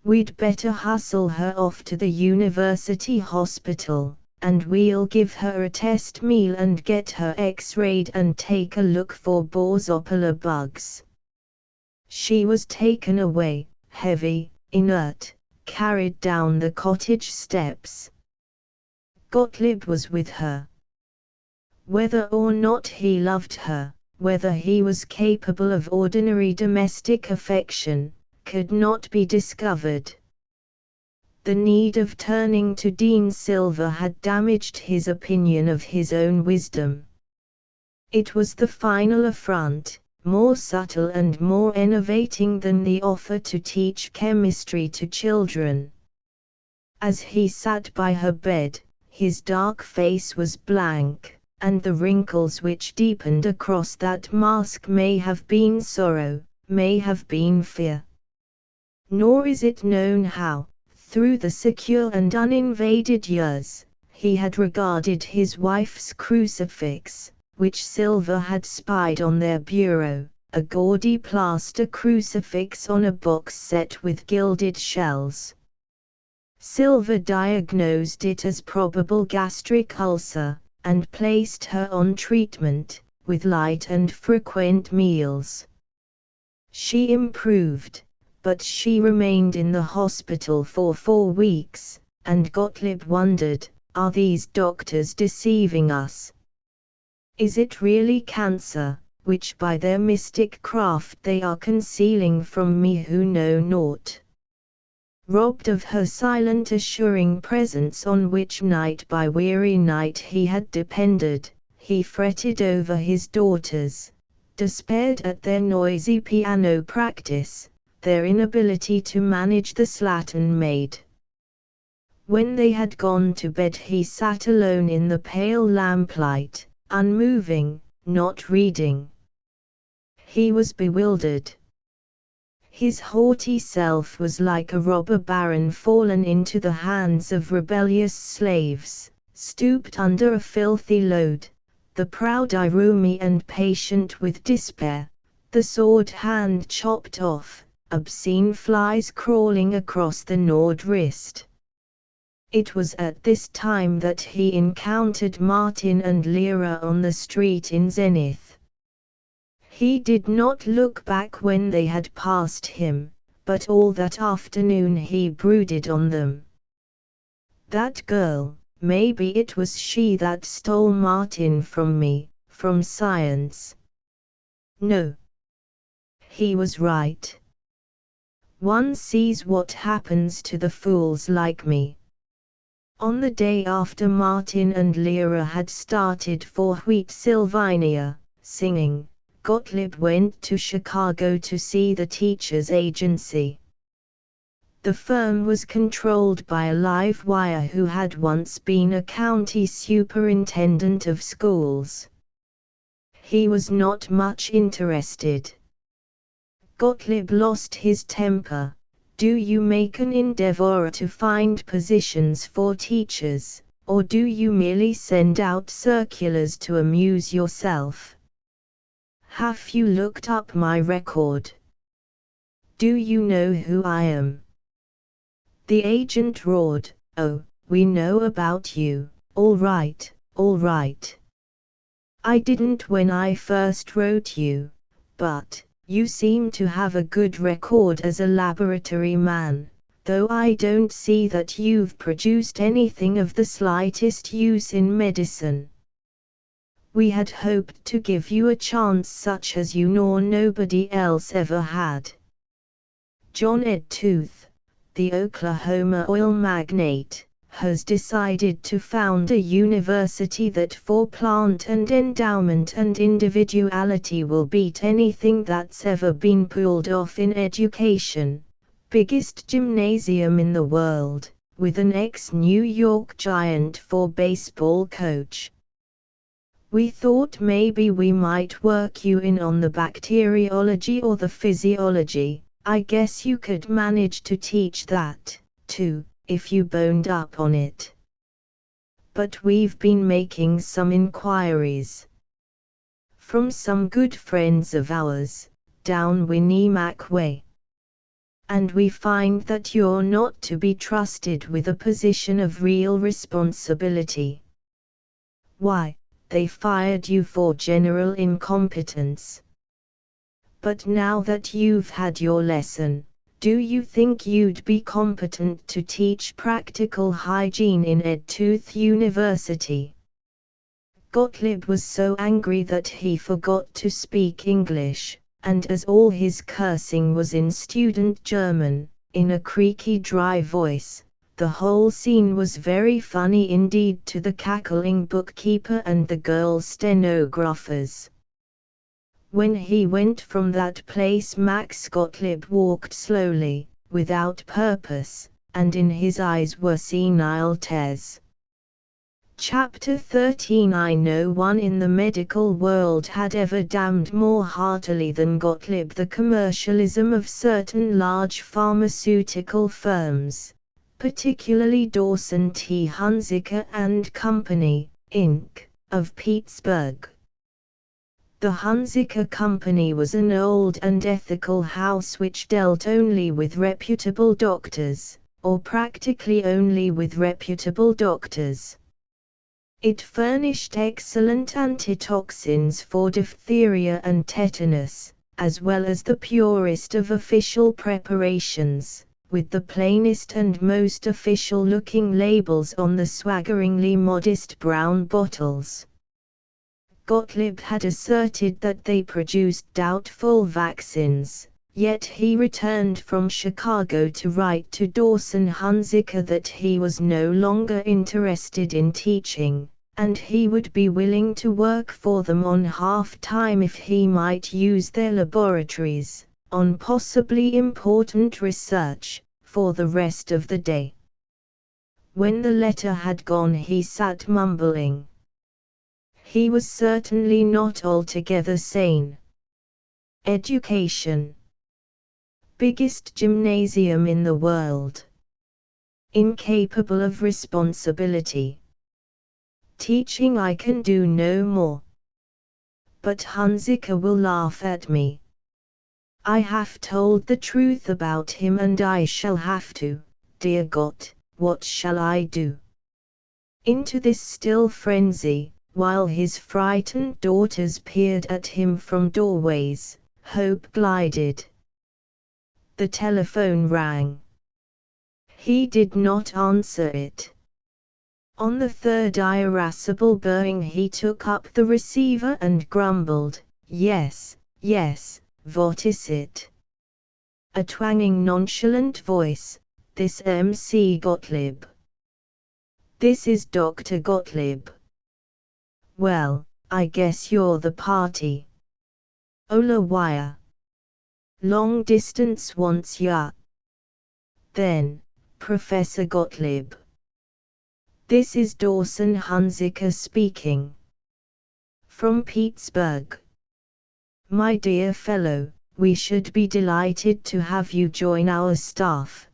We'd better hustle her off to the university hospital, and we'll give her a test meal and get her x-rayed and take a look for Borsopela bugs. She was taken away, heavy, inert, carried down the cottage steps. Gottlieb was with her. Whether or not he loved her, whether he was capable of ordinary domestic affection, could not be discovered. The need of turning to Dean Silver had damaged his opinion of his own wisdom. It was the final affront, more subtle and more enervating than the offer to teach chemistry to children. As he sat by her bed, his dark face was blank, and the wrinkles which deepened across that mask may have been sorrow, may have been fear. Nor is it known how, through the secure and uninvaded years, he had regarded his wife's crucifix, which Silver had spied on their bureau, a gaudy plaster crucifix on a box set with gilded shells. Silver diagnosed it as probable gastric ulcer, and placed her on treatment, with light and frequent meals. She improved, but she remained in the hospital for 4 weeks, and Gottlieb wondered, are these doctors deceiving us? Is it really cancer, which by their mystic craft they are concealing from me who know naught? Robbed of her silent assuring presence on which night by weary night he had depended, he fretted over his daughters, despaired at their noisy piano practice, their inability to manage the slattern maid. When they had gone to bed he sat alone in the pale lamplight, unmoving, not reading. He was bewildered. His haughty self was like a robber baron fallen into the hands of rebellious slaves, stooped under a filthy load, the proud Irumi and patient with despair, the sword hand chopped off, obscene flies crawling across the gnawed wrist. It was at this time that he encountered Martin and Lyra on the street in Zenith. He did not look back when they had passed him, but all that afternoon he brooded on them. That girl, maybe it was she that stole Martin from me, from science. No. He was right. One sees what happens to the fools like me. On the day after Martin and Lyra had started for Wheat Sylvania, singing, Gottlieb went to Chicago to see the teachers' agency. The firm was controlled by a live wire who had once been a county superintendent of schools. He was not much interested. Gottlieb lost his temper. Do you make an endeavor to find positions for teachers, or do you merely send out circulars to amuse yourself? Have you looked up my record? Do you know who I am? The agent roared, oh, we know about you, all right, all right. I didn't when I first wrote you, but you seem to have a good record as a laboratory man, though I don't see that you've produced anything of the slightest use in medicine. We had hoped to give you a chance such as you nor nobody else ever had. John Ed Tooth, the Oklahoma oil magnate, has decided to found a university that for plant and endowment and individuality will beat anything that's ever been pulled off in education. Biggest gymnasium in the world, with an ex-New York Giant for baseball coach. We thought maybe we might work you in on the bacteriology or the physiology. I guess you could manage to teach that, too, if you boned up on it. But we've been making some inquiries. from some good friends of ours, down Winnemac Way. And we find that you're not to be trusted with a position of real responsibility. Why, they fired you for general incompetence. But now that you've had your lesson, do you think you'd be competent to teach practical hygiene in Edtooth University? Gottlieb was so angry that he forgot to speak English, and as all his cursing was in student German, in a creaky dry voice, the whole scene was very funny indeed to the cackling bookkeeper and the girl stenographers. When he went from that place, Max Gottlieb walked slowly, without purpose, and in his eyes were senile tears. Chapter 13. No one in the medical world had ever damned more heartily than Gottlieb the commercialism of certain large pharmaceutical firms, particularly Dawson T. Hunziker and Company, Inc., of Pittsburgh. The Hunziker Company was an old and ethical house which dealt only with reputable doctors, or practically only with reputable doctors. It furnished excellent antitoxins for diphtheria and tetanus, as well as the purest of official preparations, with the plainest and most official-looking labels on the swaggeringly modest brown bottles. Gottlieb had asserted that they produced doubtful vaccines, yet he returned from Chicago to write to Dawson Hunziker that he was no longer interested in teaching, and he would be willing to work for them on half-time if he might use their laboratories, on possibly important research, for the rest of the day. When the letter had gone, he sat mumbling. He was certainly not altogether sane. Education. Biggest gymnasium in the world. Incapable of responsibility. Teaching I can do no more. But Hunziker will laugh at me. I have told the truth about him and I shall have to, dear God, what shall I do? Into this still frenzy, while his frightened daughters peered at him from doorways, hope glided. The telephone rang. He did not answer it. On the third irascible burring he took up the receiver and grumbled, "Yes, yes, what is it?" A twanging nonchalant voice, "This M.C. Gottlieb." "This is Dr. Gottlieb." "Well, I guess you're the party." "Ola wire." "Long distance wants ya." "Then, Professor Gottlieb." "This is Dawson Hunziker speaking. From Pittsburgh." "My dear fellow, we should be delighted to have you join our staff."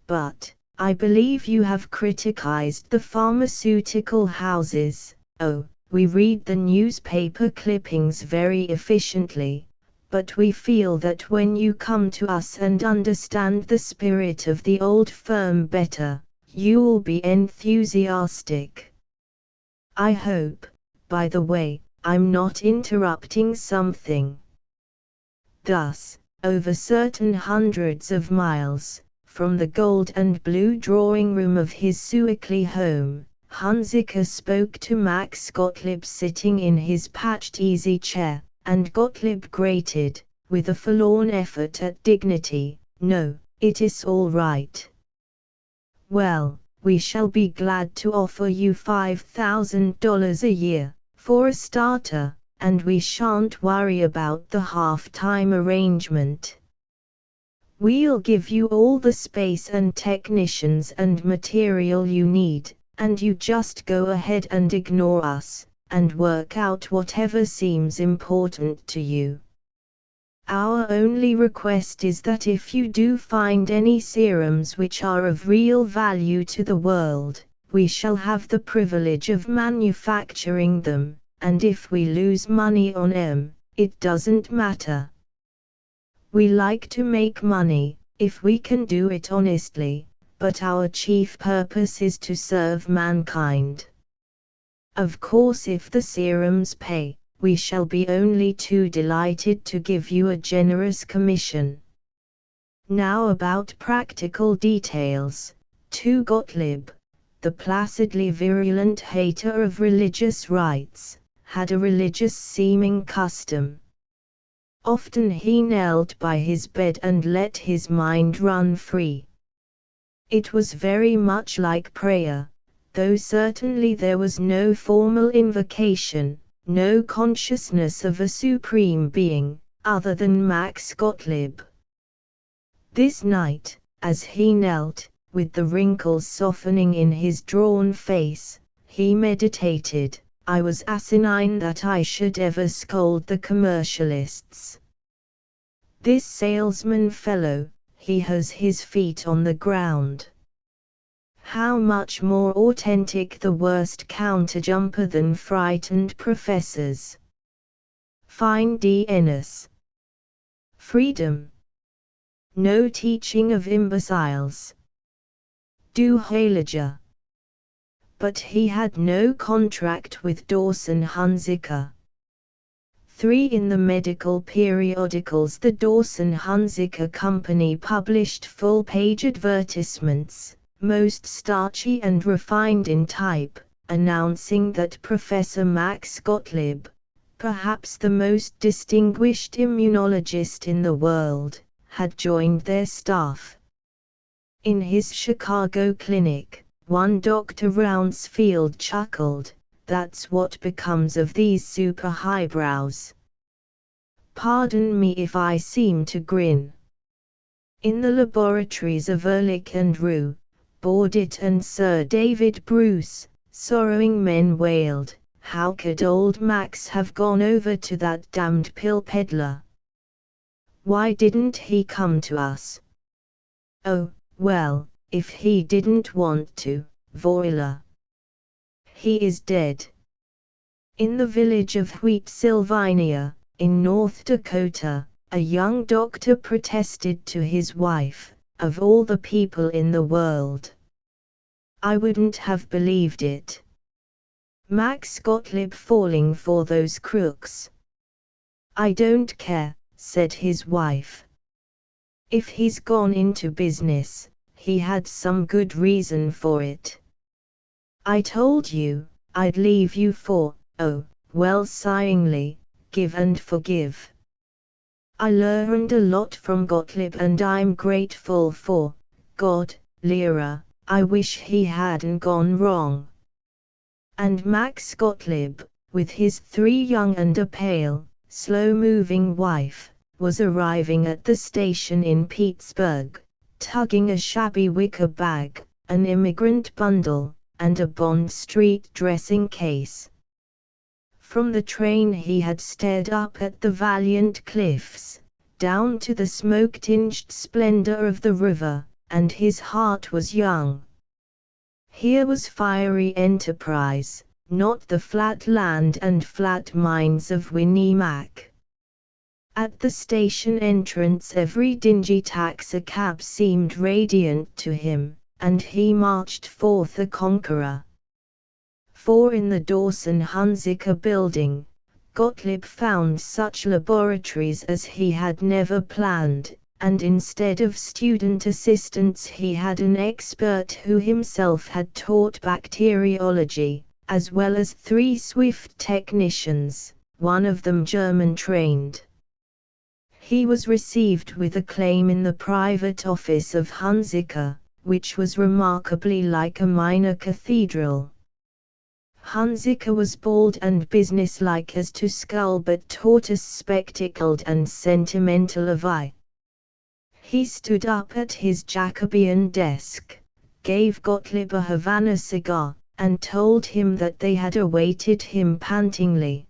But I believe you have criticized the pharmaceutical houses." "Oh, we read the newspaper clippings very efficiently, but we feel that when you come to us and understand the spirit of the old firm better, you'll be enthusiastic. I hope, by the way, I'm not interrupting something." Thus, over certain hundreds of miles, from the gold and blue drawing room of his Sewickley home, Hunziker spoke to Max Gottlieb sitting in his patched easy chair, and Gottlieb grated, with a forlorn effort at dignity, "No, it is all right." "Well, we shall be glad to offer you $5,000 a year, for a starter, and we shan't worry about the half-time arrangement. We'll give you all the space and technicians and material you need, and you just go ahead and ignore us, and work out whatever seems important to you. Our only request is that if you do find any serums which are of real value to the world, we shall have the privilege of manufacturing them, and if we lose money on M, it doesn't matter. We like to make money, if we can do it honestly, but our chief purpose is to serve mankind. Of course, if the serums pay, we shall be only too delighted to give you a generous commission. Now about practical details. To Gottlieb, the placidly virulent hater of religious rites, had a religious-seeming custom. Often he knelt by his bed and let his mind run free. It was very much like prayer, though certainly there was no formal invocation, no consciousness of a supreme being, other than Max Gottlieb. This night, as he knelt, with the wrinkles softening in his drawn face, he meditated, I was asinine that I should ever scold the commercialists. This salesman fellow, he has his feet on the ground. How much more authentic the worst counterjumper than frightened professors. Fine DNS. Freedom. No teaching of imbeciles. Du Heiliger. But he had no contract with Dawson Hunziker. 3. In the medical periodicals, the Dawson Hunziker Company published full-page advertisements, most starchy and refined in type, announcing that Professor Max Gottlieb, perhaps the most distinguished immunologist in the world, had joined their staff. In his Chicago clinic, one Dr. Rounsfield chuckled, that's what becomes of these super highbrows. Pardon me if I seem to grin. In the laboratories of Ehrlich and Roux, Baudet and Sir David Bruce, sorrowing men wailed, how could old Max have gone over to that damned pill peddler? Why didn't he come to us? Oh, well, if he didn't want to, voila. He is dead. In the village of Wheat, Sylvania, in North Dakota, a young doctor protested to his wife, of all the people in the world. I wouldn't have believed it. Max Gottlieb falling for those crooks. I don't care, said his wife. If he's gone into business, he had some good reason for it. I told you, I'd leave you for, oh, well, sighingly, give and forgive. I learned a lot from Gottlieb and I'm grateful for, God, Lyra, I wish he hadn't gone wrong. And Max Gottlieb, with his 3 young and a pale, slow-moving wife, was arriving at the station in Pittsburgh, tugging a shabby wicker bag, an immigrant bundle, and a Bond Street dressing case. From the train he had stared up at the valiant cliffs, down to the smoke-tinged splendor of the river, and his heart was young. Here was fiery enterprise, not the flat land and flat mines of Winnie Mac. At the station entrance every dingy taxicab seemed radiant to him, and he marched forth a conqueror. For in the Dawson Hunziker building, Gottlieb found such laboratories as he had never planned, and instead of student assistants he had an expert who himself had taught bacteriology, as well as 3 swift technicians, one of them German-trained. He was received with acclaim in the private office of Hunziker, which was remarkably like a minor cathedral. Hunziker was bald and businesslike as to skull but tortoise-spectacled and sentimental of eye. He stood up at his Jacobean desk, gave Gottlieb a Havana cigar, and told him that they had awaited him pantingly.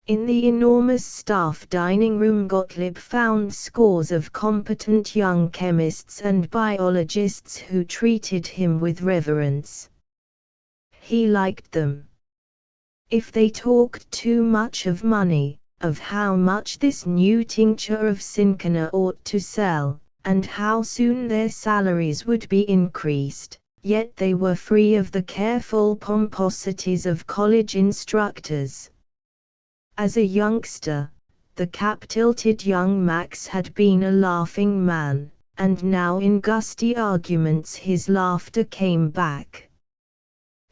In the enormous staff dining room Gottlieb found scores of competent young chemists and biologists who treated him with reverence. He liked them. If they talked too much of money, of how much this new tincture of Sinclair ought to sell, and how soon their salaries would be increased, yet they were free of the careful pomposities of college instructors. As a youngster, the cap-tilted young Max had been a laughing man, and now in gusty arguments his laughter came back.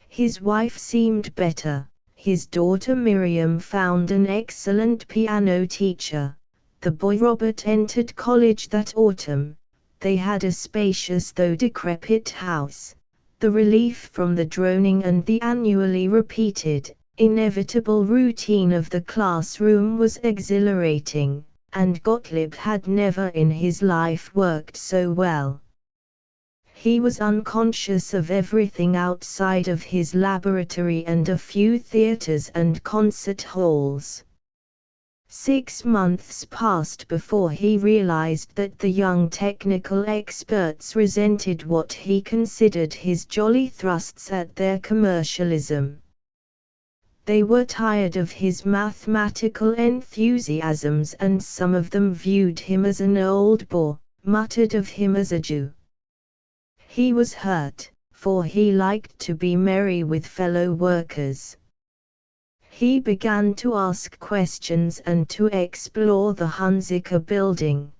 His wife seemed better, his daughter Miriam found an excellent piano teacher, the boy Robert entered college that autumn, they had a spacious though decrepit house. The relief from the droning and the annually repeated, inevitable routine of the classroom was exhilarating, and Gottlieb had never in his life worked so well. He was unconscious of everything outside of his laboratory and a few theaters and concert halls. 6 months passed before he realized that the young technical experts resented what he considered his jolly thrusts at their commercialism. They were tired of his mathematical enthusiasms, and some of them viewed him as an old bore, muttered of him as a Jew. He was hurt, for he liked to be merry with fellow workers. He began to ask questions and to explore the Hunziker building.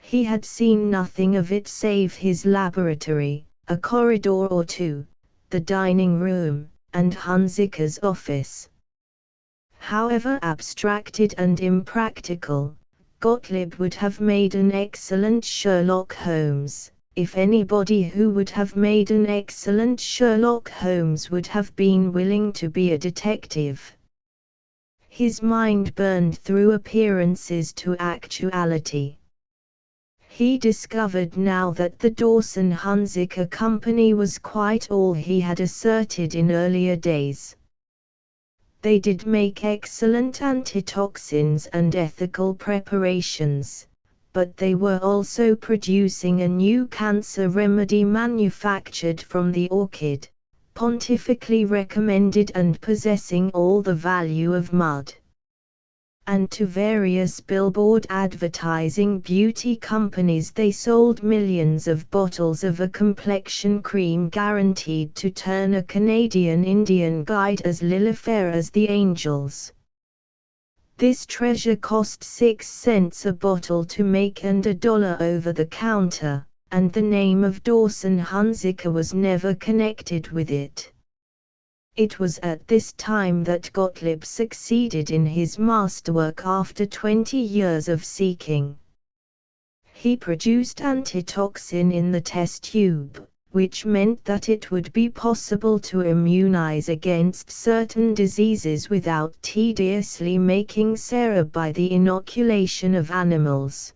He had seen nothing of it save his laboratory, a corridor or two, the dining room, and Hunziker's office. However abstracted and impractical, Gottlieb would have made an excellent Sherlock Holmes. If anybody who would have made an excellent Sherlock Holmes would have been willing to be a detective. His mind burned through appearances to actuality. He discovered now that the Dawson-Hunziker Company was quite all he had asserted in earlier days. They did make excellent antitoxins and ethical preparations, but they were also producing a new cancer remedy manufactured from the orchid, pontifically recommended and possessing all the value of mud. And to various billboard advertising beauty companies they sold millions of bottles of a complexion cream guaranteed to turn a Canadian Indian guide as lily-fair as the angels. This treasure cost 6 cents a bottle to make and $1 over the counter, and the name of Dawson-Hunziker was never connected with it. It was at this time that Gottlieb succeeded in his masterwork after 20 years of seeking. He produced antitoxin in the test tube, which meant that it would be possible to immunize against certain diseases without tediously making sera by the inoculation of animals.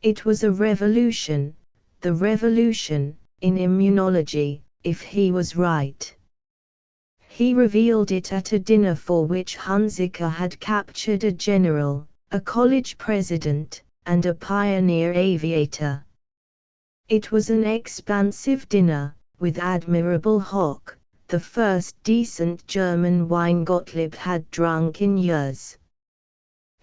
It was a revolution, the revolution, in immunology, if he was right. He revealed it at a dinner for which Hunziker had captured a general, a college president, and a pioneer aviator. It was an expansive dinner, with admirable hock, the first decent German wine Gottlieb had drunk in years.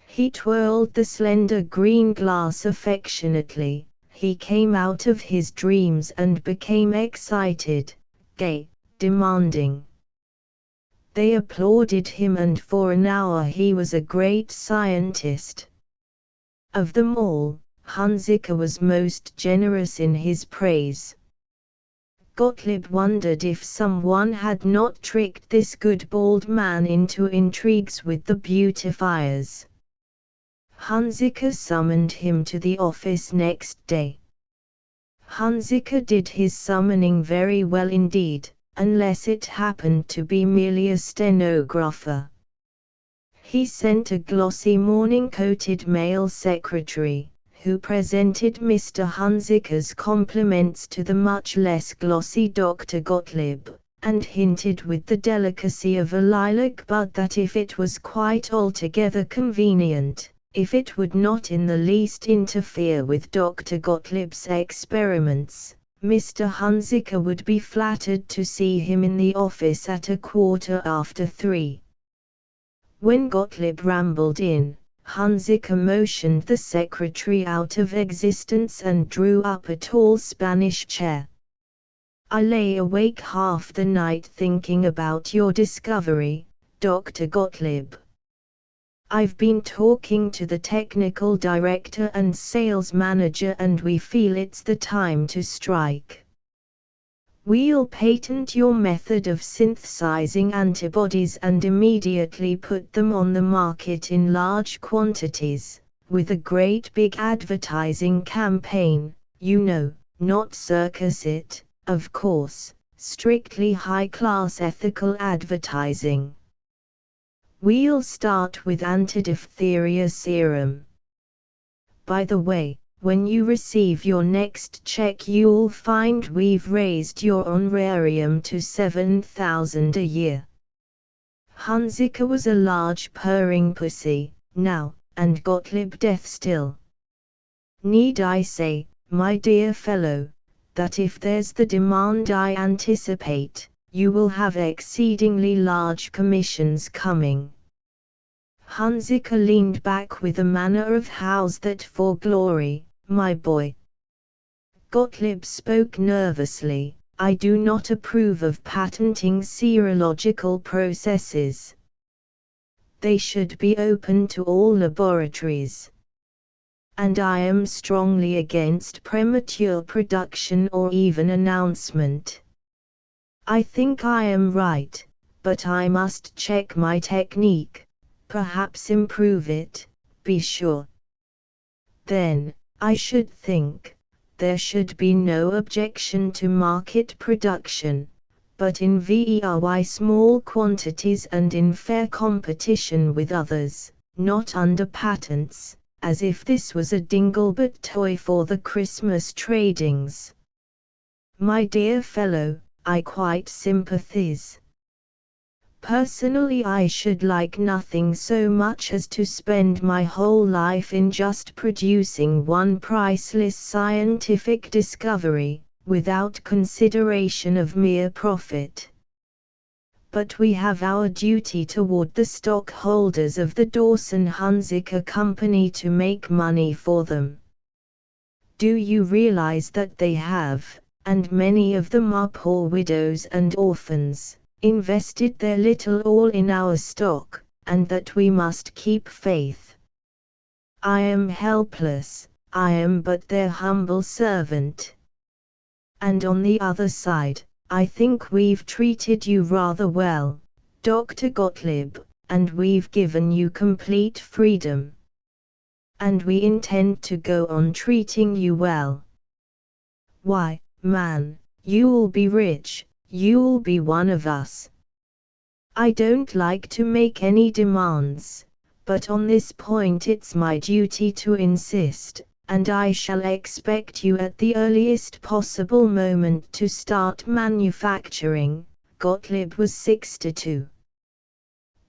He twirled the slender green glass affectionately. He came out of his dreams and became excited, gay, demanding. They applauded him, and for an hour he was a great scientist. Of them all, Hunziker was most generous in his praise. Gottlieb wondered if someone had not tricked this good bald man into intrigues with the beautifiers. Hunziker summoned him to the office next day. Hunziker did his summoning very well indeed, unless it happened to be merely a stenographer. He sent a glossy morning-coated male secretary, who presented Mr. Hunziker's compliments to the much less glossy Dr. Gottlieb, and hinted with the delicacy of a lilac bud that if it was quite altogether convenient, if it would not in the least interfere with Dr. Gottlieb's experiments, Mr. Hunziker would be flattered to see him in the office at 3:15. When Gottlieb rambled in, Hunziker motioned the secretary out of existence and drew up a tall Spanish chair. "I lay awake half the night thinking about your discovery, Dr. Gottlieb. I've been talking to the technical director and sales manager and we feel it's the time to strike. We'll patent your method of synthesizing antibodies and immediately put them on the market in large quantities, with a great big advertising campaign, not circus it, of course, strictly high-class ethical advertising. We'll start with antidiphtheria serum. By the way, when you receive your next check you'll find we've raised your honorarium to 7,000 a year." Hunziker was a large purring pussy, now, and Gottlieb deaf still. "Need I say, my dear fellow, that if there's the demand I anticipate, you will have exceedingly large commissions coming." Hunziker leaned back with a manner of "How's that for glory, my boy?" Gottlieb spoke nervously, "I do not approve of patenting serological processes. They should be open to all laboratories. And I am strongly against premature production or even announcement. I think I am right, but I must check my technique, perhaps improve it, be sure. Then, I should think, there should be no objection to market production, but in very small quantities and in fair competition with others, not under patents, as if this was a dinglebat toy for the Christmas tradings. My dear fellow, I quite sympathize. Personally I should like nothing so much as to spend my whole life in just producing one priceless scientific discovery, without consideration of mere profit. But we have our duty toward the stockholders of the Dawson-Hunziker Company to make money for them. Do you realize that they have, and many of them are poor widows and orphans, invested their little all in our stock, and that we must keep faith? I am helpless, I am but their humble servant. And on the other side, I think we've treated you rather well, Dr. Gottlieb, and we've given you complete freedom. And we intend to go on treating you well. Why, man, you'll be rich, you'll be one of us. I don't like to make any demands, but on this point it's my duty to insist, and I shall expect you at the earliest possible moment to start manufacturing. Gottlieb was 62.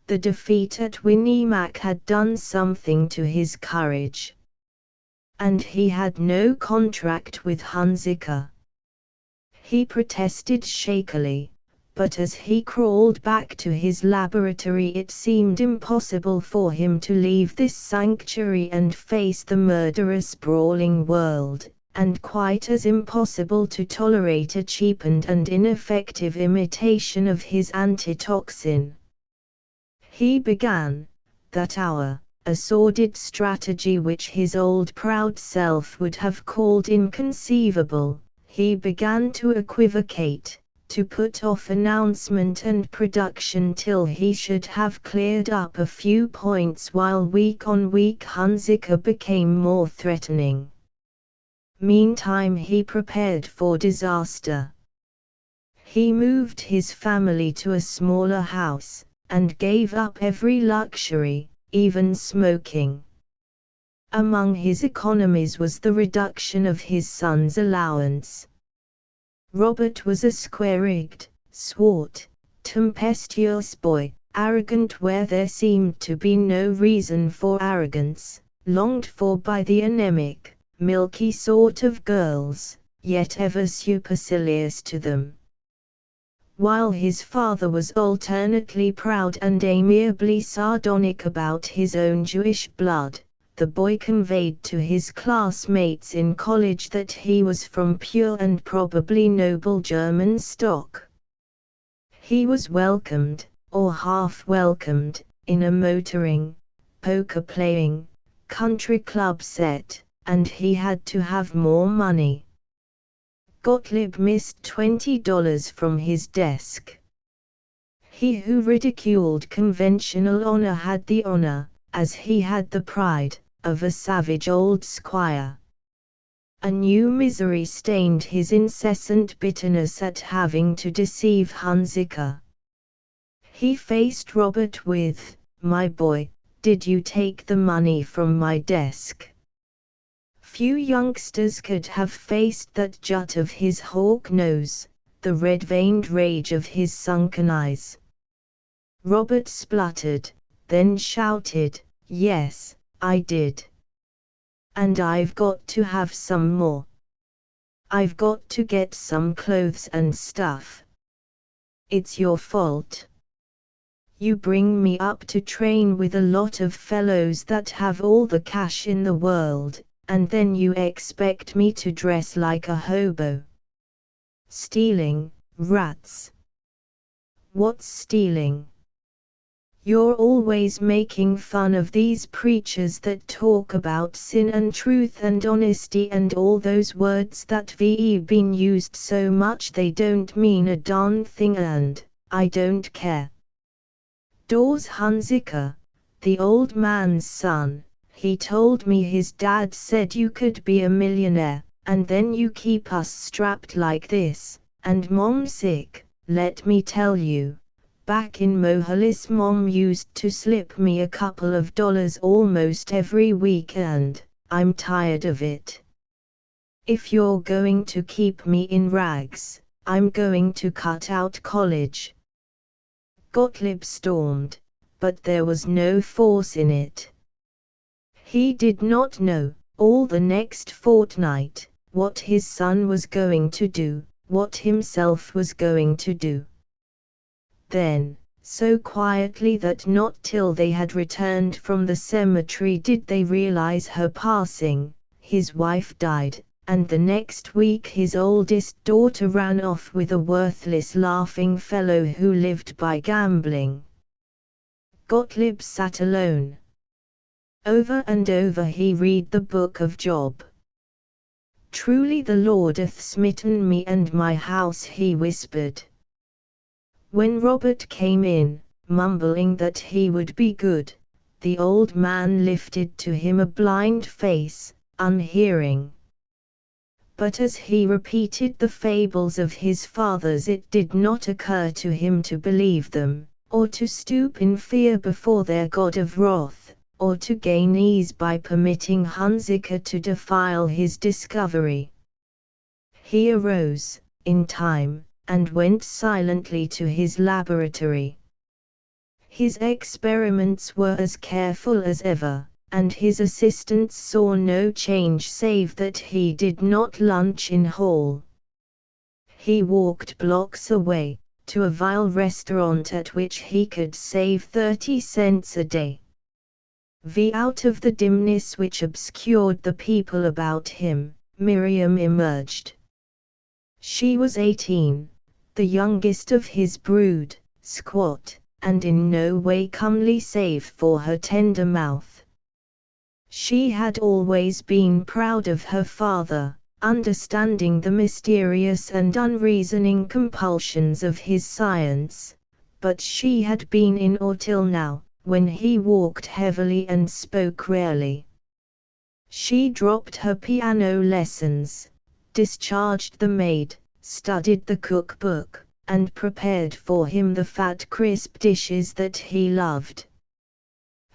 The defeat at Winnemac had done something to his courage. And he had no contract with Hunziker. He protested shakily, but as he crawled back to his laboratory it seemed impossible for him to leave this sanctuary and face the murderous brawling world, and quite as impossible to tolerate a cheapened and ineffective imitation of his antitoxin. He began, that hour, a sordid strategy which his old proud self would have called inconceivable. He began to equivocate, to put off announcement and production till he should have cleared up a few points, while week on week Hunziker became more threatening. Meantime he prepared for disaster. He moved his family to a smaller house, and gave up every luxury, even smoking. Among his economies was the reduction of his son's allowance. Robert was a square-rigged, swart, tempestuous boy, arrogant where there seemed to be no reason for arrogance, longed for by the anemic, milky sort of girls, yet ever supercilious to them. While his father was alternately proud and amiably sardonic about his own Jewish blood, the boy conveyed to his classmates in college that he was from pure and probably noble German stock. He was welcomed, or half welcomed, in a motoring, poker-playing, country club set, and he had to have more money. Gottlieb missed $20 from his desk. He who ridiculed conventional honor had the honor, as he had the pride, of a savage old squire. A new misery stained his incessant bitterness at having to deceive Hunziker. He faced Robert with, "My boy, did you take the money from my desk?" Few youngsters could have faced that jut of his hawk nose, the red-veined rage of his sunken eyes. Robert spluttered, then shouted, "Yes, I did. And I've got to have some more. I've got to get some clothes and stuff. It's your fault. You bring me up to train with a lot of fellows that have all the cash in the world, and then you expect me to dress like a hobo. Stealing, rats." "What's stealing?" "You're always making fun of these preachers that talk about sin and truth and honesty and all those words that we've been used so much they don't mean a darn thing, and I don't care." Dawes Hunziker, the old man's son, he told me his dad said you could be a millionaire, and then you keep us strapped like this, and Mom sick. Let me tell you, back in Mohalis Mom used to slip me a couple of dollars almost every week, and I'm tired of it. If you're going to keep me in rags, I'm going to cut out college." Gottlieb stormed, but there was no force in it. He did not know, all the next fortnight, what his son was going to do, what himself was going to do. Then, so quietly that not till they had returned from the cemetery did they realize her passing, his wife died, and the next week his oldest daughter ran off with a worthless laughing fellow who lived by gambling. Gottlieb sat alone. Over and over he read the book of Job. "Truly the Lord hath smitten me and my house," he whispered. When Robert came in, mumbling that he would be good, the old man lifted to him a blind face, unhearing. But as he repeated the fables of his fathers, it did not occur to him to believe them, or to stoop in fear before their God of wrath, or to gain ease by permitting Hunziker to defile his discovery. He arose, in time, and went silently to his laboratory. His experiments were as careful as ever, and his assistants saw no change save that he did not lunch in hall. He walked blocks away, to a vile restaurant at which he could save 30 cents a day. Out of the dimness which obscured the people about him, Miriam emerged. She was 18, the youngest of his brood, squat, and in no way comely save for her tender mouth. She had always been proud of her father, understanding the mysterious and unreasoning compulsions of his science, but she had been in awe till now, when he walked heavily and spoke rarely. She dropped her piano lessons, discharged the maid, studied the cookbook, and prepared for him the fat crisp dishes that he loved.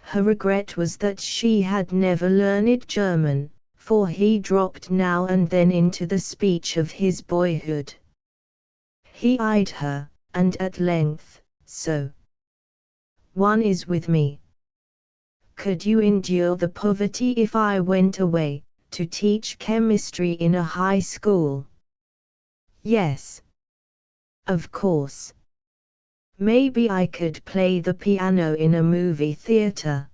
Her regret was that she had never learned German, for he dropped now and then into the speech of his boyhood. He eyed her, and at length, "So one is with me. Could you endure the poverty if I went away, to teach chemistry in a high school?" Yes. Of course. Maybe I could play the piano in a movie theater.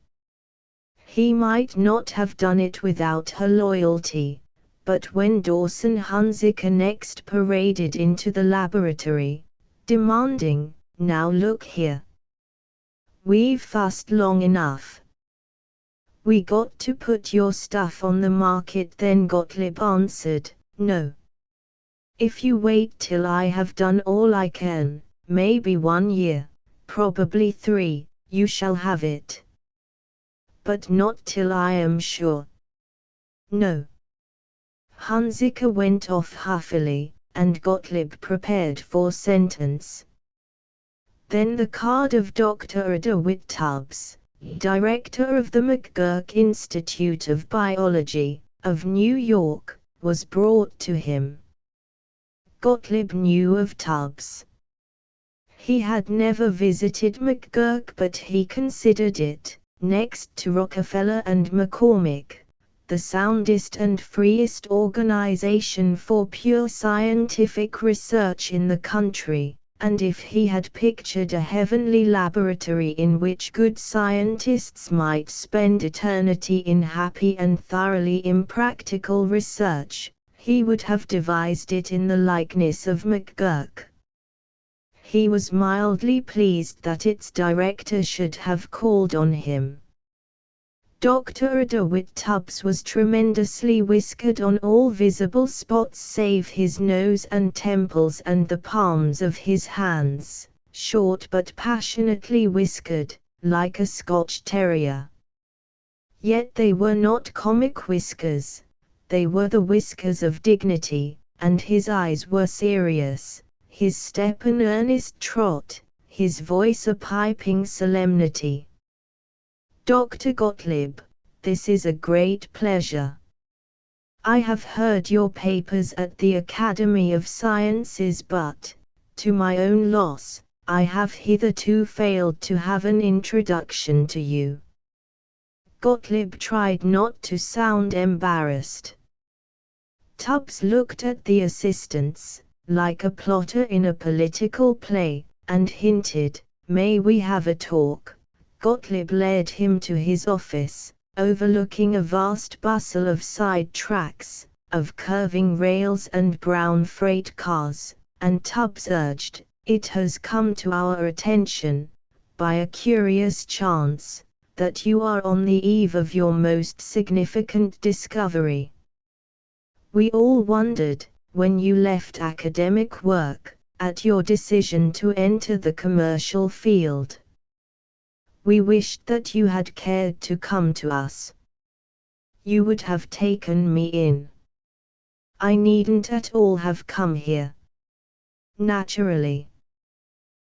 He might not have done it without her loyalty, but when Dawson Hunziker next paraded into the laboratory, demanding, "Now look here. We've fussed long enough. We got to put your stuff on the market," then Gottlieb answered, "No. If you wait till I have done all I can, maybe 1 year, probably 3, you shall have it. But not till I am sure." "No." Hunziker went off huffily, and Gottlieb prepared for sentence. Then the card of Dr. DeWitt Tubbs, director of the McGurk Institute of Biology, of New York, was brought to him. Gottlieb knew of Tubbs. He had never visited McGurk, but he considered it, next to Rockefeller and McCormick, the soundest and freest organization for pure scientific research in the country, and if he had pictured a heavenly laboratory in which good scientists might spend eternity in happy and thoroughly impractical research, he would have devised it in the likeness of McGurk. He was mildly pleased that its director should have called on him. Dr. DeWitt Tubbs was tremendously whiskered on all visible spots save his nose and temples and the palms of his hands, short but passionately whiskered, like a Scotch terrier. Yet they were not comic whiskers, they were the whiskers of dignity, and his eyes were serious, his step an earnest trot, his voice a piping solemnity. "Dr. Gottlieb, this is a great pleasure. I have heard your papers at the Academy of Sciences, but, to my own loss, I have hitherto failed to have an introduction to you." Gottlieb tried not to sound embarrassed. Tubbs looked at the assistants, like a plotter in a political play, and hinted, "May we have a talk?" Gottlieb led him to his office, overlooking a vast bustle of side tracks, of curving rails and brown freight cars, and Tubbs urged, "It has come to our attention, by a curious chance, that you are on the eve of your most significant discovery. We all wondered, when you left academic work, at your decision to enter the commercial field. We wished that you had cared to come to us. You would have taken me in. I needn't at all have come here. Naturally.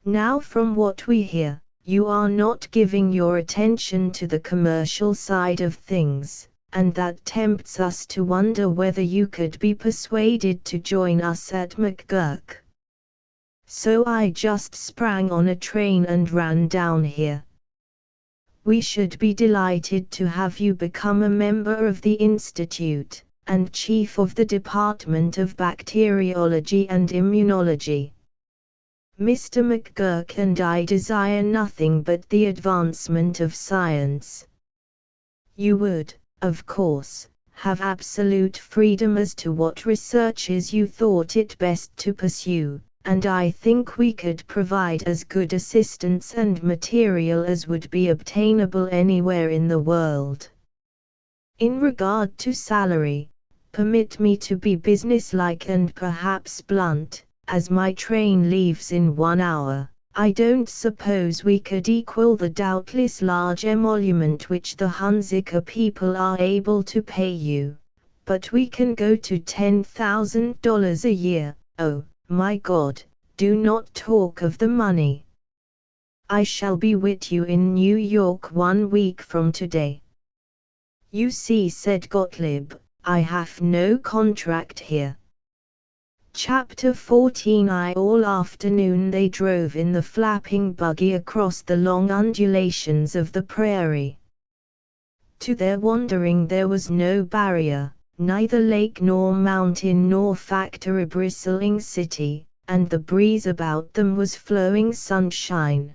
Now from what we hear, you are not giving your attention to the commercial side of things, and that tempts us to wonder whether you could be persuaded to join us at McGurk. So I just sprang on a train and ran down here. We should be delighted to have you become a member of the Institute, and chief of the Department of Bacteriology and Immunology. Mr. McGurk and I desire nothing but the advancement of science. You would, of course, have absolute freedom as to what researches you thought it best to pursue, and I think we could provide as good assistance and material as would be obtainable anywhere in the world. In regard to salary, permit me to be businesslike and perhaps blunt. As my train leaves in 1 hour, I don't suppose we could equal the doubtless large emolument which the Hunziker people are able to pay you, but we can go to $10,000 a year. Oh, my God, do not talk of the money. I shall be with you in New York 1 week from today. You see, said Gottlieb, I have no contract here. Chapter 14. All afternoon they drove in the flapping buggy across the long undulations of the prairie. To their wandering there was no barrier, neither lake nor mountain nor factory bristling city, and the breeze about them was flowing sunshine.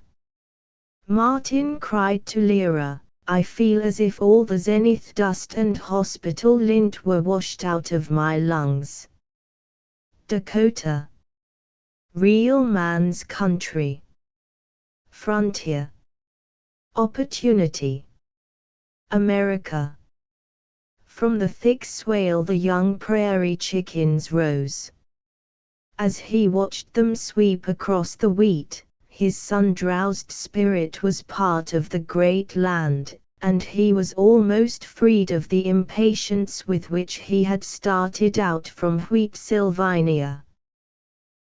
Martin cried to Lyra, "I feel as if all the zenith dust and hospital lint were washed out of my lungs." Dakota. Real man's country. Frontier. Opportunity. America. From the thick swale the young prairie chickens rose. As he watched them sweep across the wheat, his sun-drowsed spirit was part of the great land, and he was almost freed of the impatience with which he had started out from Wheatsylvania.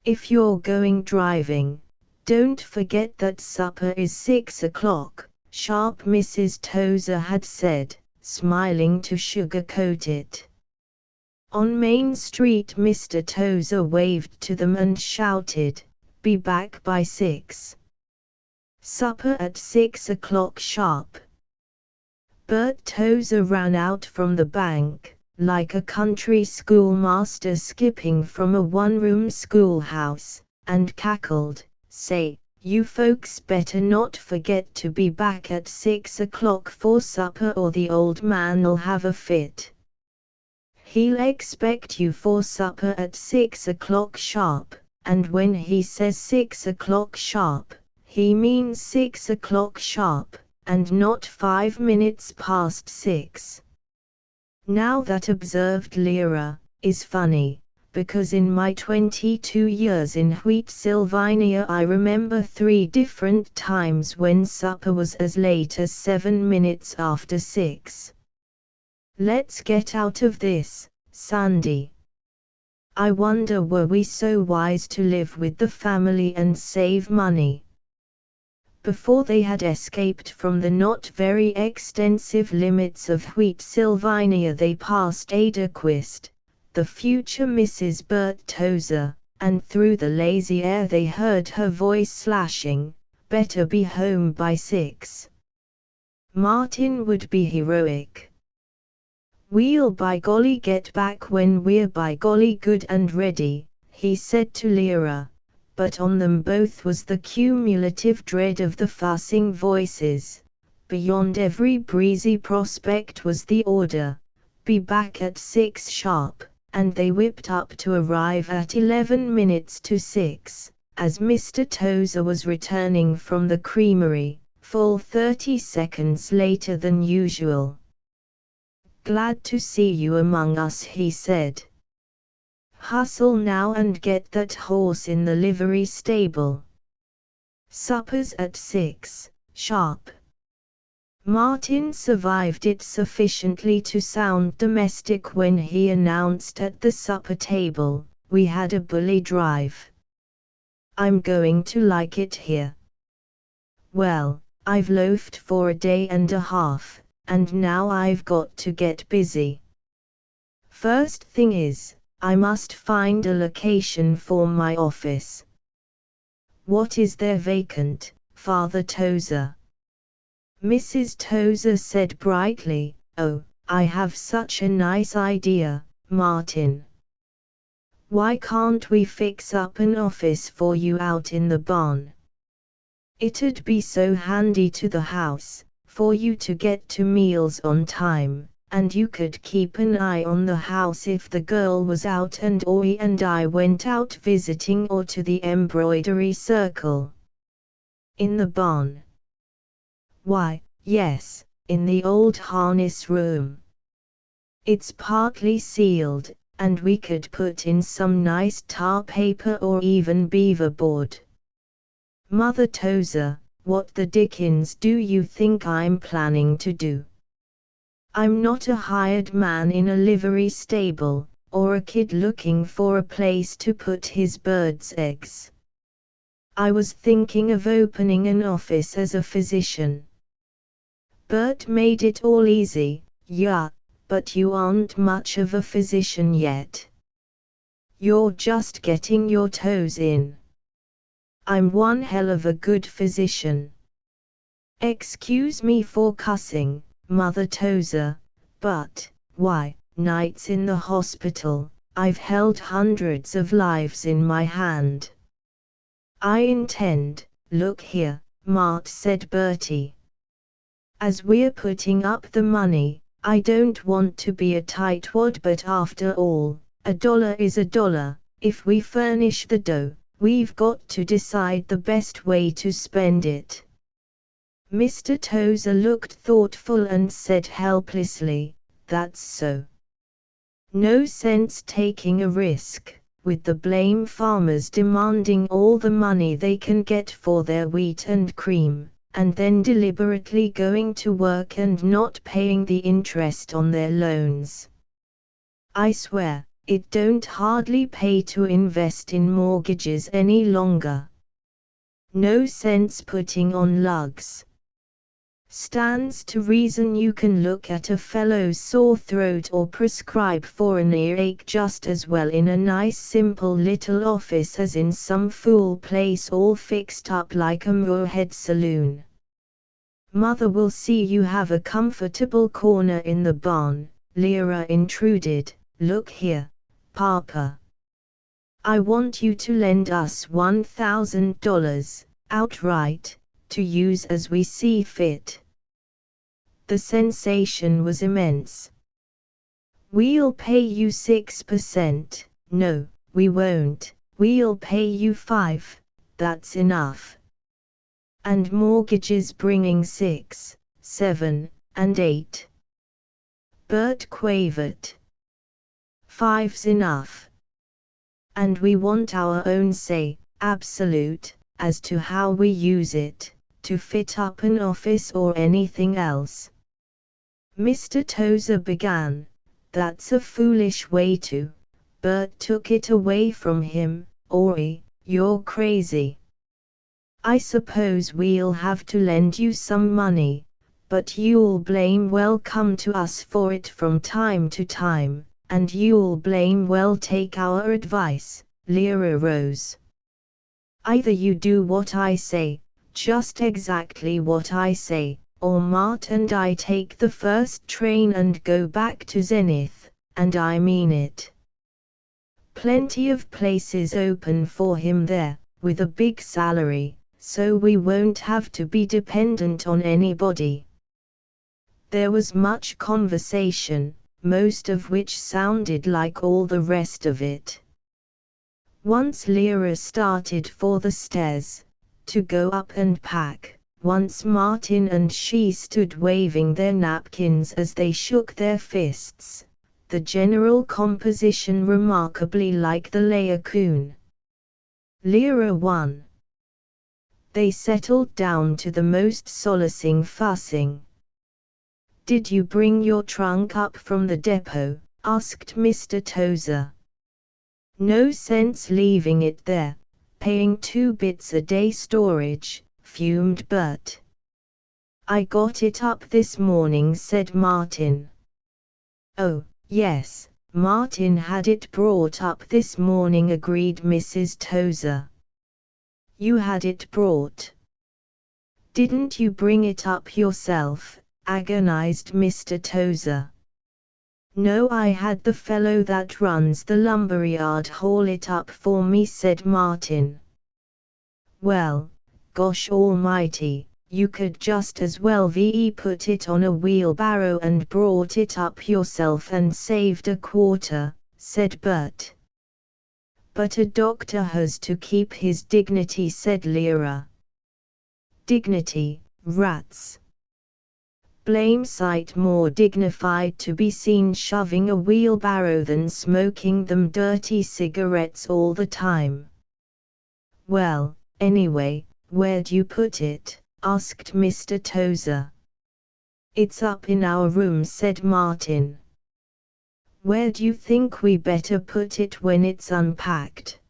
"If you're going driving, don't forget that supper is 6 o'clock, sharp," Mrs. Tozer had said, smiling to sugarcoat it. On Main Street Mr. Tozer waved to them and shouted, "Be back by 6. Supper at 6 o'clock sharp." Bert Tozer ran out from the bank, like a country schoolmaster skipping from a one-room schoolhouse, and cackled, "Say, you folks better not forget to be back at 6 o'clock for supper or the old man'll have a fit. He'll expect you for supper at 6 o'clock sharp, and when he says 6 o'clock sharp, he means 6 o'clock sharp, and not 5 minutes past 6. Now that," observed Lyra, "is funny, because in my 22 years in Wheatsylvania I remember 3 different times when supper was as late as 7 minutes after 6. Let's get out of this, Sandy. I wonder were we so wise to live with the family and save money?" Before they had escaped from the not very extensive limits of Wheatsylvania they passed Ada Quist, the future Mrs. Bert Tozer, and through the lazy air they heard her voice slashing, "Better be home by 6. Martin would be heroic. "We'll by golly get back when we're by golly good and ready," he said to Lyra, but on them both was the cumulative dread of the fussing voices. Beyond every breezy prospect was the order, "Be back at 6 sharp," and they whipped up to arrive at 11 minutes to 6, as Mr. Tozer was returning from the creamery, full 30 seconds later than usual. "Glad to see you among us," he said. "Hustle now and get that horse in the livery stable. Supper's at 6, sharp." Martin survived it sufficiently to sound domestic when he announced at the supper table, "We had a bully drive. I'm going to like it here. Well, I've loafed for a day and a half, and now I've got to get busy. First thing is, I must find a location for my office." "What is there vacant, Father Tozer?" Mrs. Tozer said brightly, "Oh, I have such a nice idea, Martin. Why can't we fix up an office for you out in the barn? It'd be so handy to the house, for you to get to meals on time, and you could keep an eye on the house if the girl was out and Oi and I went out visiting or to the embroidery circle." "In the barn?" "Why, yes, in the old harness room. It's partly sealed, and we could put in some nice tar paper or even beaver board." "Mother Tozer, what the dickens do you think I'm planning to do? I'm not a hired man in a livery stable, or a kid looking for a place to put his bird's eggs. I was thinking of opening an office as a physician." Bert made it all easy. "Yeah, but you aren't much of a physician yet. You're just getting your toes in. I'm one hell of a good physician. Excuse me for cussing, Mother Tozer, but, why, nights in the hospital, I've held hundreds of lives in my hand. I intend, look here, Mart, said Bertie. As we're putting up the money, I don't want to be a tightwad, but after all, $1 is $1. If we furnish the dough, we've got to decide the best way to spend it. Mr. Tozer looked thoughtful and said helplessly, that's so. No sense taking a risk, with the blame farmers demanding all the money they can get for their wheat and cream, and then deliberately going to work and not paying the interest on their loans. I swear, it don't hardly pay to invest in mortgages any longer. No sense putting on lugs. Stands to reason you can look at a fellow's sore throat or prescribe for an earache just as well in a nice simple little office as in some fool place all fixed up like a Moorhead saloon. Mother will see you have a comfortable corner in the barn, Lyra intruded. Look here, Papa. I want you to lend us $1,000, outright, to use as we see fit. The sensation was immense. We'll pay you 6%, no, we won't, we'll pay you 5%, that's enough. And mortgages bringing 6, 7, and 8. Bert quavered. 5's enough. And we want our own say, absolute, as to how we use it, to fit up an office or anything else. Mr. Tozer began. That's a foolish way to. Bert took it away from him. Ori, you're crazy. I suppose we'll have to lend you some money, but you'll blame well come to us for it from time to time, and you'll blame well take our advice. Lyra rose. Either you do what I say, just exactly what I say, or Mart and I take the first train and go back to Zenith, and I mean it. Plenty of places open for him there, with a big salary, so we won't have to be dependent on anybody. There was much conversation, most of which sounded like all the rest of it. Once Lyra started for the stairs, to go up and pack, once Martin and she stood waving their napkins as they shook their fists, the general composition remarkably like the Laocoon. Lyra won. They settled down to the most solacing fussing. Did you bring your trunk up from the depot? Asked Mr. Tozer. No sense leaving it there, paying 2 bits a day storage, fumed Bert. I got it up this morning, said Martin. Oh, yes, Martin had it brought up this morning, agreed Mrs. Tozer. You had it brought. Didn't you bring it up yourself? Agonized Mr. Tozer. No, I had the fellow that runs the lumberyard haul it up for me, said Martin. Well, gosh almighty, you could just as well put it on a wheelbarrow and brought it up yourself and saved a quarter, said Bert. But a doctor has to keep his dignity, said Lyra. Dignity, rats. Blame sight more dignified to be seen shoving a wheelbarrow than smoking them dirty cigarettes all the time. Well, anyway, where'd you put it? Asked Mr. Tozer. It's up in our room, said Martin. Where'd you think we better put it when it's unpacked?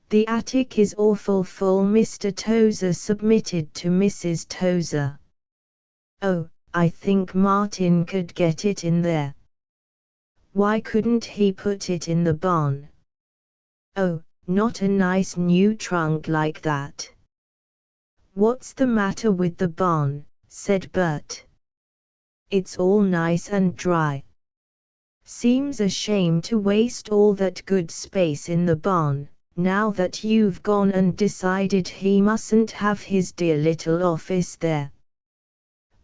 The attic is awful full, Mr. Tozer submitted to Mrs. Tozer. Oh, I think Martin could get it in there. Why couldn't he put it in the barn? Oh, not a nice new trunk like that. What's the matter with the barn? Said Bert. It's all nice and dry. Seems a shame to waste all that good space in the barn, now that you've gone and decided he mustn't have his dear little office there.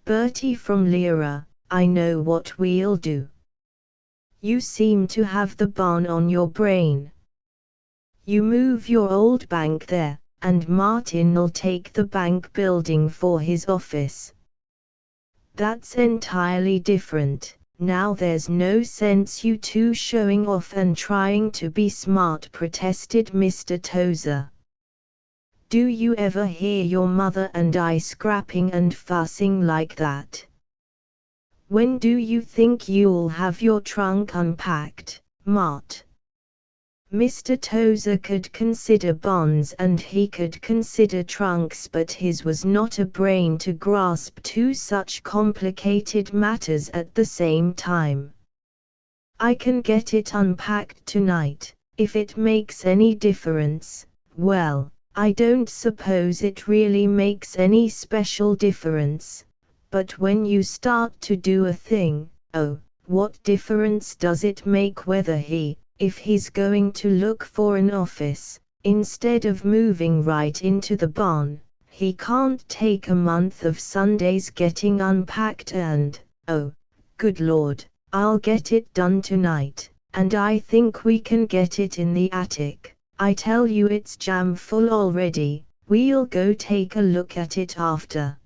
Bertie from Lyra, I know what we'll do. You seem to have the barn on your brain. You move your old bank there, and Martin'll take the bank building for his office. That's entirely different. Now there's no sense you two showing off and trying to be smart, protested Mr. Tozer. Do you ever hear your mother and I scrapping and fussing like that? When do you think you'll have your trunk unpacked, Mart? Mr. Tozer could consider bonds and he could consider trunks, but his was not a brain to grasp two such complicated matters at the same time. I can get it unpacked tonight, if it makes any difference. Well, I don't suppose it really makes any special difference, but when you start to do a thing, oh, what difference does it make whether if he's going to look for an office, instead of moving right into the barn, he can't take a month of Sundays getting unpacked and, oh, good Lord, I'll get it done tonight, and I think we can get it in the attic. I tell you it's jam full already, we'll go take a look at it after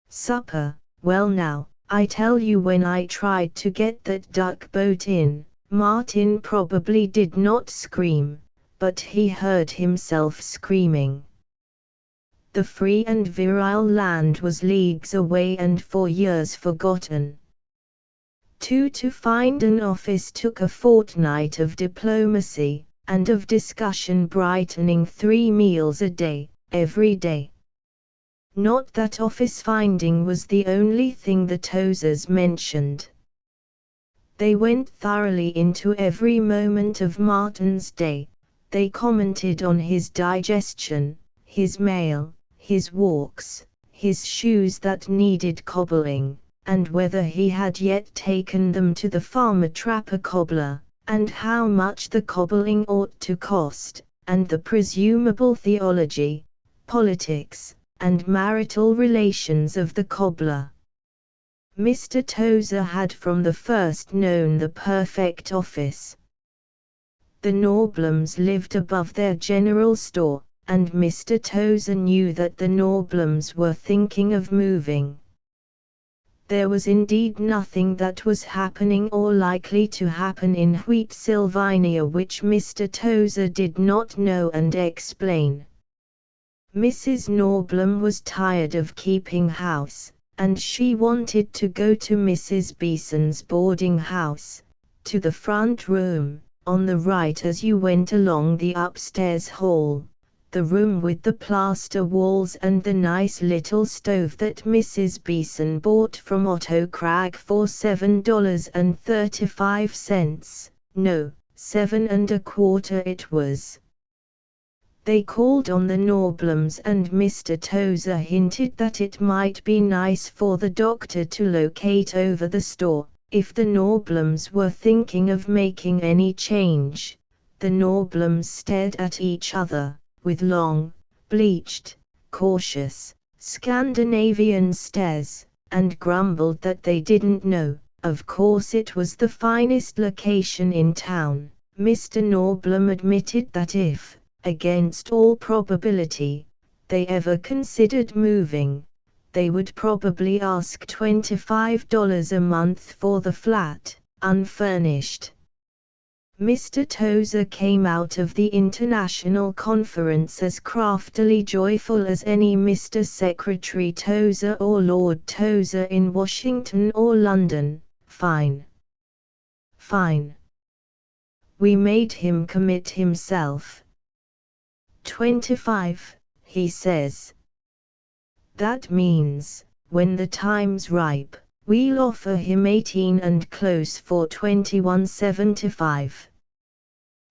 supper. Well now, I tell you, when I tried to get that duck boat in, Martin probably did not scream, but he heard himself screaming. The free and virile land was leagues away and for years forgotten. To find an office took a fortnight of diplomacy, and of discussion brightening 3 meals a day, every day. Not that office finding was the only thing the Tozers mentioned. They went thoroughly into every moment of Martin's day. They commented on his digestion, his mail, his walks, his shoes that needed cobbling, and whether he had yet taken them to the farmer-trapper cobbler, and how much the cobbling ought to cost, and the presumable theology, politics, and marital relations of the cobbler. Mr. Tozer had from the first known the perfect office. The Norblums lived above their general store, and Mr. Tozer knew that the Norblums were thinking of moving. There was indeed nothing that was happening or likely to happen in Wheat Sylvania which Mr. Tozer did not know and explain. Mrs. Norblum was tired of keeping house, and she wanted to go to Mrs. Beeson's boarding house, to the front room, on the right as you went along the upstairs hall, the room with the plaster walls and the nice little stove that Mrs. Beeson bought from Otto Cragg for $7.35, no, 7.25 it was. They called on the Norblums and Mr. Tozer hinted that it might be nice for the doctor to locate over the store, if the Norblums were thinking of making any change. The Norblums stared at each other, with long, bleached, cautious, Scandinavian stares, and grumbled that they didn't know. Of course it was the finest location in town. Mr. Norblum admitted that if, against all probability, they ever considered moving, they would probably ask $25 a month for the flat, unfurnished. Mr. Tozer came out of the international conference as craftily joyful as any Mr. Secretary Tozer or Lord Tozer in Washington or London. Fine. Fine. We made him commit himself. 25, he says. That means, when the time's ripe, we'll offer him 18 and close for $21.75.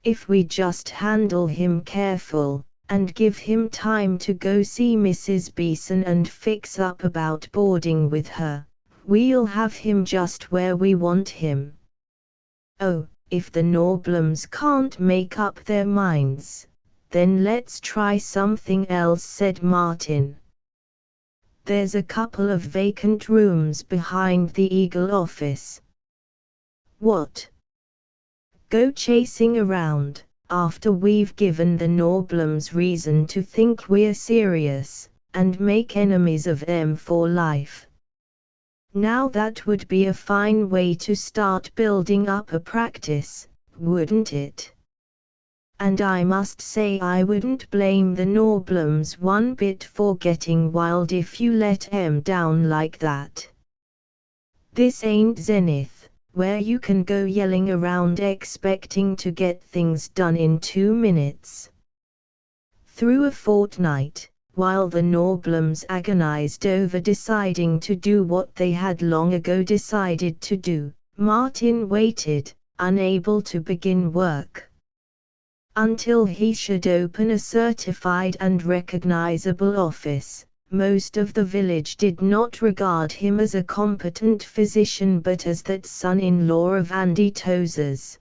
If we just handle him careful, and give him time to go see Mrs. Beeson and fix up about boarding with her, we'll have him just where we want him. Oh, if the Norblums can't make up their minds, then let's try something else, said Martin. There's a couple of vacant rooms behind the Eagle office. What? Go chasing around, after we've given the Norblums reason to think we're serious, and make enemies of them for life. Now that would be a fine way to start building up a practice, wouldn't it? And I must say I wouldn't blame the Norblums one bit for getting wild if you let 'em down like that. This ain't Zenith, where you can go yelling around expecting to get things done in 2 minutes. Through a fortnight, while the Norblums agonized over deciding to do what they had long ago decided to do, Martin waited, unable to begin work. Until he should open a certified and recognizable office, most of the village did not regard him as a competent physician but as that son-in-law of Andy Tozer's.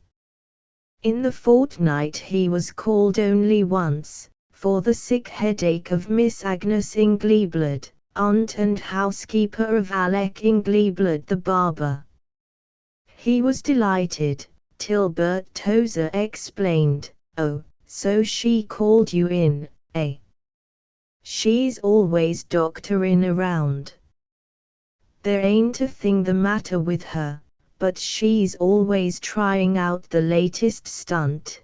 In the fortnight he was called only once, for the sick headache of Miss Agnes Ingleblood, aunt and housekeeper of Alec Ingleblood the barber. He was delighted, till Bert Tozer explained, "Oh, so she called you in, eh? She's always doctoring around. There ain't a thing the matter with her, but she's always trying out the latest stunt.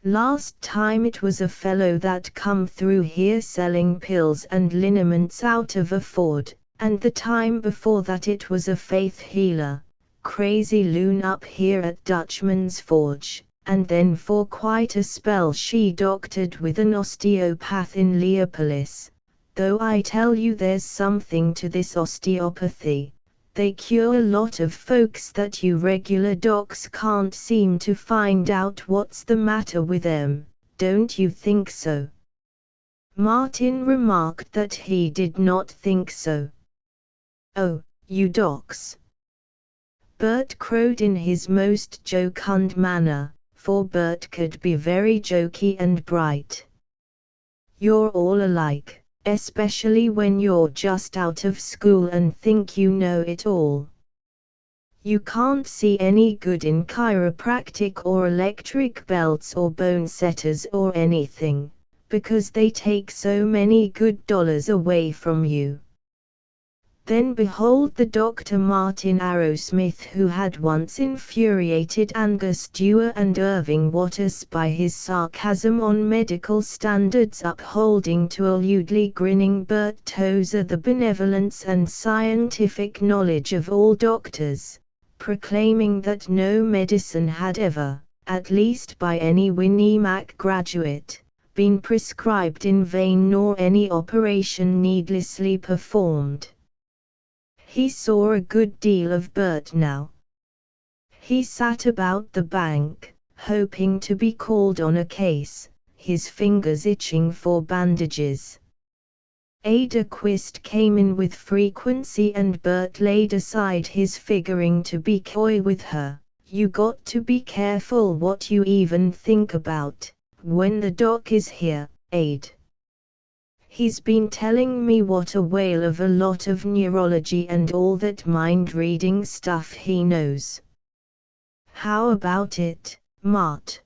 Last time it was a fellow that come through here selling pills and liniments out of a Ford, and the time before that it was a faith healer, crazy loon up here at Dutchman's Forge, and then for quite a spell she doctored with an osteopath in Leopolis, though I tell you there's something to this osteopathy. They cure a lot of folks that you regular docs can't seem to find out what's the matter with them, don't you think so?" Martin remarked that he did not think so. "Oh, you docs!" Bert crowed in his most jocund manner, for Bert could be very jokey and bright. "You're all alike, especially when you're just out of school and think you know it all. You can't see any good in chiropractic or electric belts or bone setters or anything, because they take so many good dollars away from you." Then behold the Dr. Martin Arrowsmith, who had once infuriated Angus Dewar and Irving Waters by his sarcasm on medical standards, upholding to a lewdly grinning Bert Tozer the benevolence and scientific knowledge of all doctors, proclaiming that no medicine had ever, at least by any Winnie Mac graduate, been prescribed in vain nor any operation needlessly performed. He saw a good deal of Bert now. He sat about the bank, hoping to be called on a case, his fingers itching for bandages. Ada Quist came in with frequency and Bert laid aside his figuring to be coy with her. "You got to be careful what you even think about, when the doc is here, Ade. He's been telling me what a whale of a lot of neurology and all that mind-reading stuff he knows. How about it, Mart?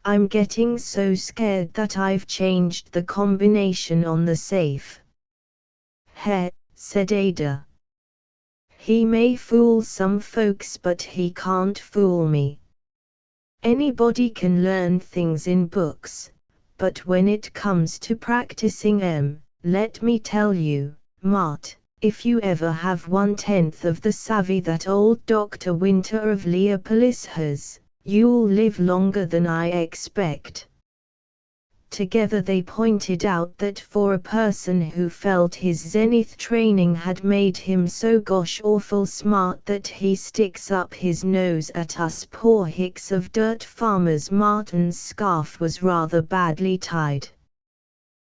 I'm getting so scared that I've changed the combination on the safe." "Heh," said Ada. "He may fool some folks but he can't fool me. Anybody can learn things in books, but when it comes to practicing 'em, let me tell you, Mart, if you ever have 1/10 of the savvy that old Dr. Winter of Leopolis has, you'll live longer than I expect." Together they pointed out that for a person who felt his Zenith training had made him so gosh awful smart that he sticks up his nose at us poor hicks of dirt farmers, Martin's scarf was rather badly tied.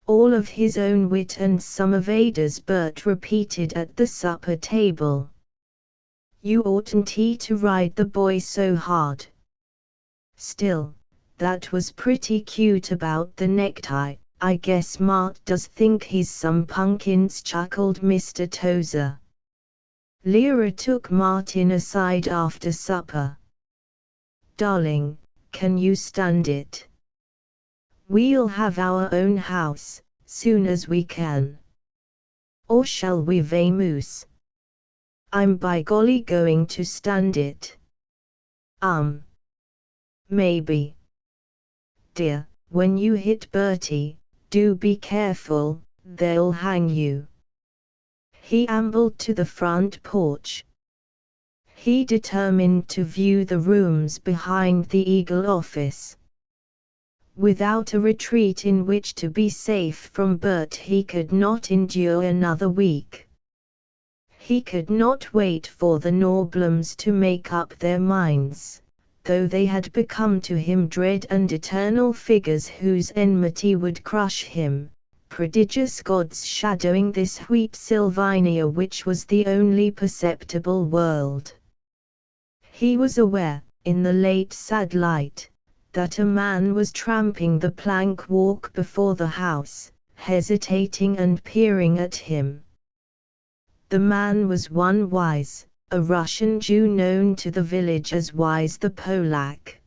All of his own wit and some of Ada's Bert repeated at the supper table. You oughtn't to ride the boy so hard. Still, that was pretty cute about the necktie. I guess Mart does think he's some punkins, chuckled Mr. Tozer. Lyra took Martin aside after supper. Darling, can you stand it? We'll have our own house, soon as we can. Or shall we vamoose? I'm by golly going to stand it. Maybe. Dear, when you hit Bertie, do be careful, they'll hang you. He ambled to the front porch. He determined to view the rooms behind the Eagle office. Without a retreat in which to be safe from Bert, he could not endure another week. He could not wait for the Norblums to make up their minds, though they had become to him dread and eternal figures whose enmity would crush him, prodigious gods shadowing this wheat Sylvania which was the only perceptible world. He was aware, in the late sad light, that a man was tramping the plank walk before the house, hesitating and peering at him. The man was one Wise, a Russian Jew known to the village as Wise the Polak.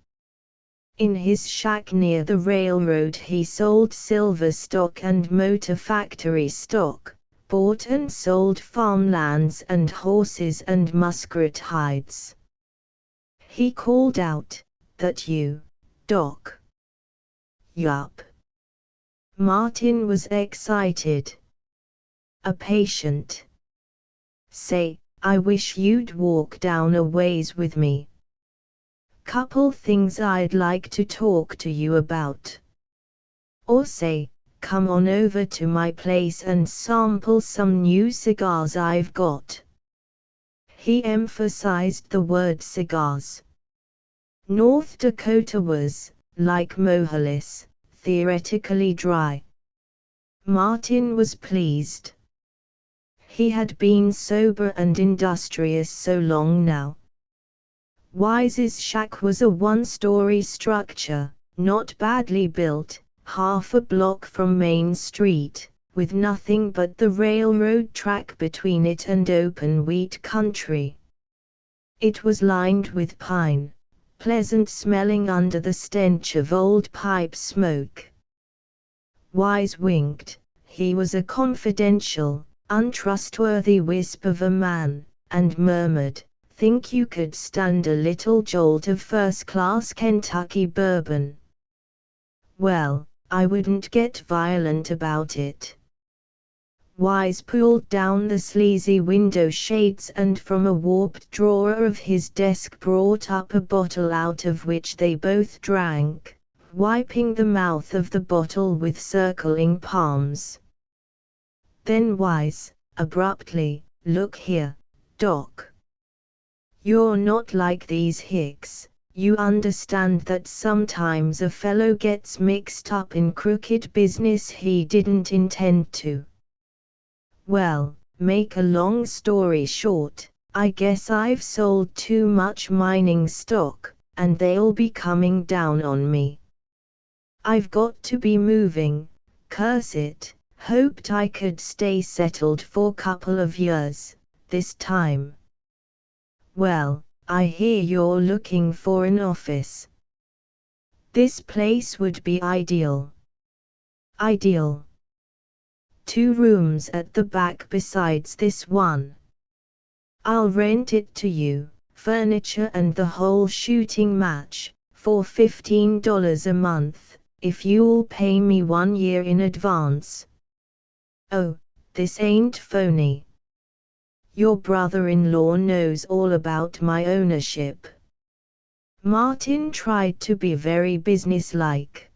In his shack near the railroad he sold silver stock and motor factory stock, bought and sold farmlands and horses and muskrat hides. He called out, "That you, Doc?" "Yup." Martin was excited. "A patient. Say, I wish you'd walk down a ways with me. Couple things I'd like to talk to you about. Or say, come on over to my place and sample some new cigars I've got." He emphasized the word cigars. North Dakota was, like Mohalis, theoretically dry. Martin was pleased. He had been sober and industrious so long now. Wise's shack was a one-story structure, not badly built, half a block from Main Street, with nothing but the railroad track between it and open wheat country. It was lined with pine, pleasant smelling under the stench of old pipe smoke. Wise winked. He was a confidential, untrustworthy wisp of a man, and murmured, "Think you could stand a little jolt of first-class Kentucky bourbon?" "Well, I wouldn't get violent about it." Wise pulled down the sleazy window shades and from a warped drawer of his desk brought up a bottle out of which they both drank, wiping the mouth of the bottle with circling palms. Then Wise, abruptly, "Look here, Doc. You're not like these hicks. You understand that sometimes a fellow gets mixed up in crooked business he didn't intend to. Well, make a long story short, I guess I've sold too much mining stock, and they'll be coming down on me. I've got to be moving, curse it. Hoped I could stay settled for couple of years, this time. Well, I hear you're looking for an office. This place would be ideal. Ideal. 2 rooms at the back besides this one. I'll rent it to you, furniture and the whole shooting match, for $15 a month, if you'll pay me 1 year in advance. Oh, this ain't phony. Your brother-in-law knows all about my ownership. Martin tried to be very businesslike.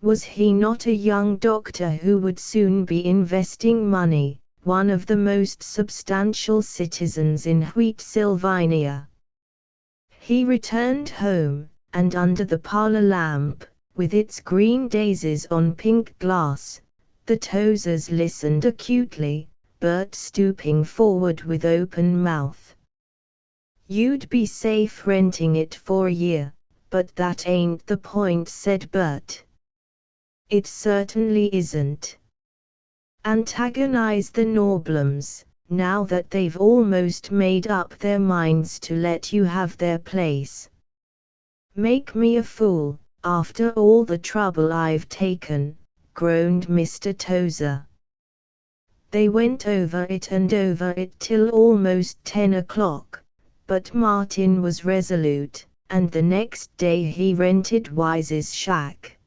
Was he not a young doctor who would soon be investing money, one of the most substantial citizens in Wheat Sylvania? He returned home, and under the parlor lamp, with its green daisies on pink glass, the Tozers listened acutely, Bert stooping forward with open mouth. You'd be safe renting it for a year, but that ain't the point, said Bert. It certainly isn't. Antagonize the Norblums, now that they've almost made up their minds to let you have their place. Make me a fool, after all the trouble I've taken, groaned Mr. Tozer. They went over it and over it till almost 10 o'clock, but Martin was resolute, and the next day he rented Wise's shack.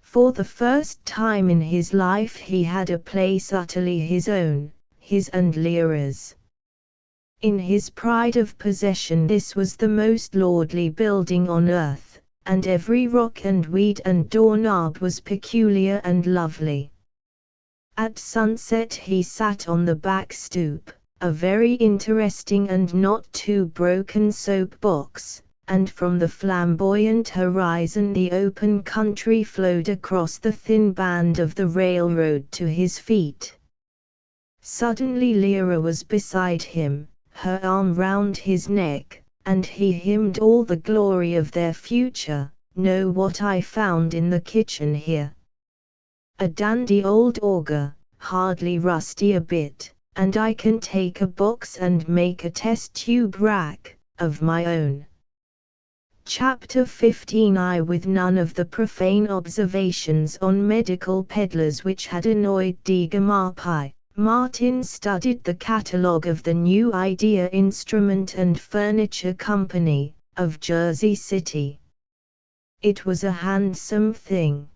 For the first time in his life he had a place utterly his own, his and Lyra's. In his pride of possession this was the most lordly building on earth, and every rock and weed and doorknob was peculiar and lovely. At sunset he sat on the back stoop, a very interesting and not too broken soapbox, and from the flamboyant horizon the open country flowed across the thin band of the railroad to his feet. Suddenly Lyra was beside him, her arm round his neck, and he hymned all the glory of their future. Know what I found in the kitchen here? A dandy old auger, hardly rusty a bit, and I can take a box and make a test tube rack of my own. Chapter 15. With none of the profane observations on medical peddlers which had annoyed Digamappi, Martin studied the catalogue of the New Idea Instrument and Furniture Company, of Jersey City. It was a handsome thing.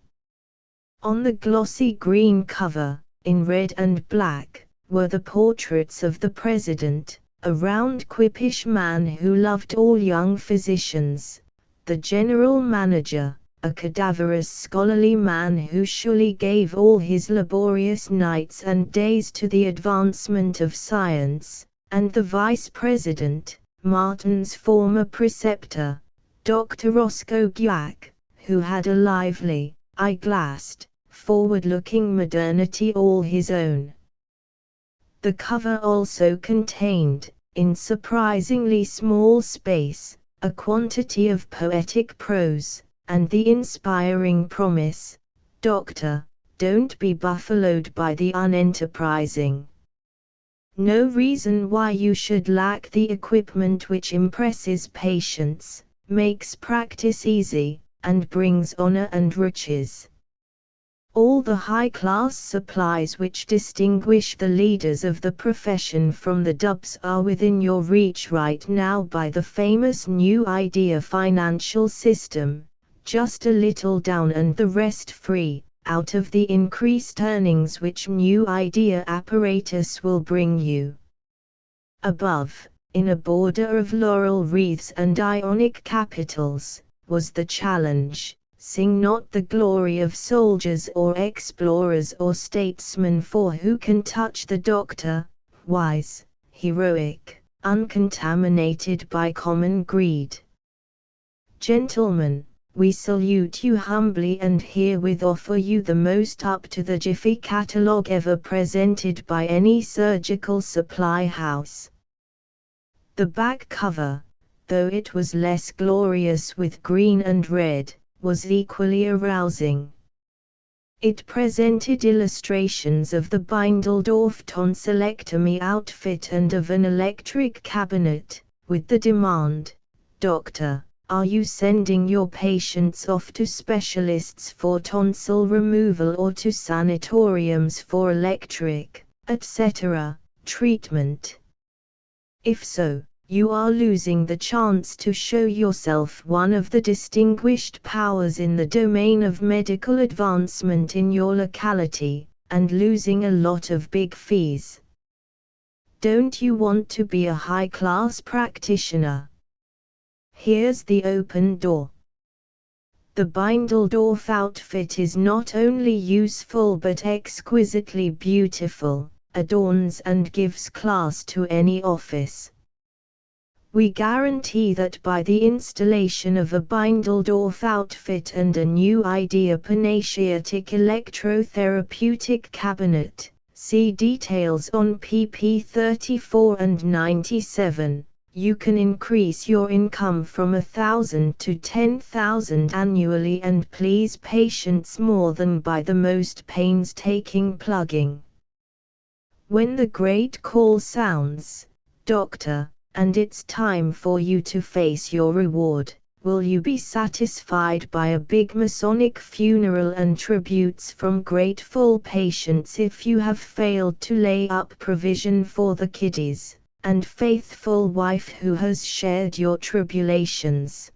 On the glossy green cover, in red and black, were the portraits of the president, a round quippish man who loved all young physicians, the general manager, a cadaverous scholarly man who surely gave all his laborious nights and days to the advancement of science, and the vice president, Martin's former preceptor, Dr. Roscoe Guyac, who had a lively, eye-glassed, forward-looking modernity all his own. The cover also contained, in surprisingly small space, a quantity of poetic prose, and the inspiring promise, "Doctor, don't be buffaloed by the unenterprising. No reason why you should lack the equipment which impresses patients, makes practice easy, and brings honor and riches. All the high-class supplies which distinguish the leaders of the profession from the dubs are within your reach right now by the famous New Idea financial system, just a little down and the rest free, out of the increased earnings which New Idea apparatus will bring you." Above, in a border of laurel wreaths and Ionic capitals, was the challenge: "Sing not the glory of soldiers or explorers or statesmen, for who can touch the doctor, wise, heroic, uncontaminated by common greed? Gentlemen, we salute you humbly and herewith offer you the most up-to-the-jiffy catalogue ever presented by any surgical supply house." The back cover, though it was less glorious with green and red, was equally arousing. It presented illustrations of the Beindldorf tonsillectomy outfit and of an electric cabinet, with the demand, "Doctor, are you sending your patients off to specialists for tonsil removal or to sanatoriums for electric, etc., treatment? If so, you are losing the chance to show yourself one of the distinguished powers in the domain of medical advancement in your locality, and losing a lot of big fees. Don't you want to be a high-class practitioner? Here's the open door." The Beindldorf outfit is not only useful but exquisitely beautiful, adorns and gives class to any office. We guarantee that by the installation of a Beindldorf outfit and a New Idea panaceutic electrotherapeutic cabinet, see details on pp 34 and 97, You can increase your income from 1,000 to 10,000 annually and please patients more than by the most painstaking plugging. When the great call sounds, doctor, and it's time for you to face your reward, will you be satisfied by a big Masonic funeral and tributes from grateful patients if you have failed to lay up provision for the kiddies and faithful wife who has shared your tribulations?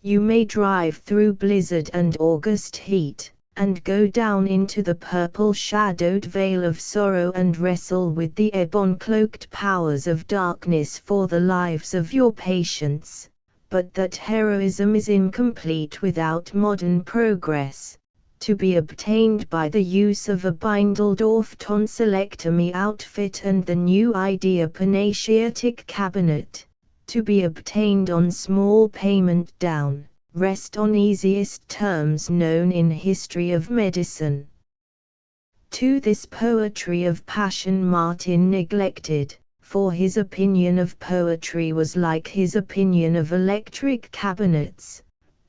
You may drive through blizzard and August heat, and go down into the purple-shadowed vale of sorrow and wrestle with the ebon-cloaked powers of darkness for the lives of your patients, but that heroism is incomplete without modern progress, to be obtained by the use of a Bindledorf tonsillectomy outfit and the new idea panaceutic cabinet, to be obtained on small payment down, rest on easiest terms known in history of medicine. To this poetry of passion Martin neglected, for his opinion of poetry was like his opinion of electric cabinets,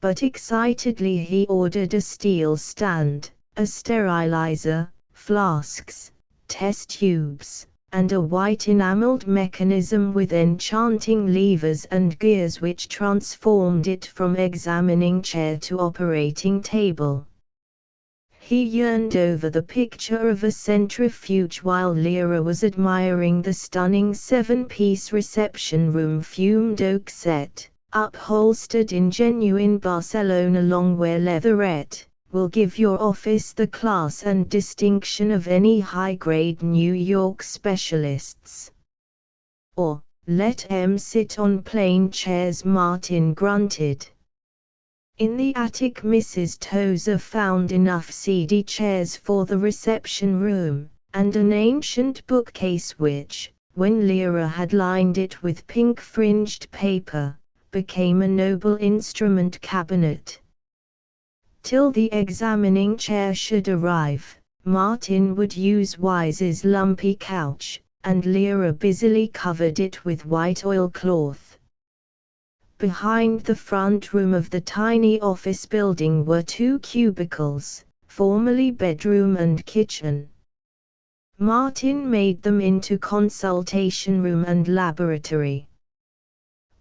but excitedly he ordered a steel stand, a sterilizer, flasks, test tubes, and a white enameled mechanism with enchanting levers and gears which transformed it from examining chair to operating table. He yearned over the picture of a centrifuge while Lyra was admiring the stunning 7-piece reception room fumed oak set, upholstered in genuine Barcelona longwear leatherette, will give your office the class and distinction of any high-grade New York specialists. Or, let 'em sit on plain chairs, Martin grunted. In the attic Mrs. Tozer found enough seedy chairs for the reception room, and an ancient bookcase which, when Lyra had lined it with pink-fringed paper, became a noble instrument cabinet. Till the examining chair should arrive, Martin would use Wise's lumpy couch, and Lyra busily covered it with white oilcloth. Behind the front room of the tiny office building were 2 cubicles, formerly bedroom and kitchen. Martin made them into consultation room and laboratory.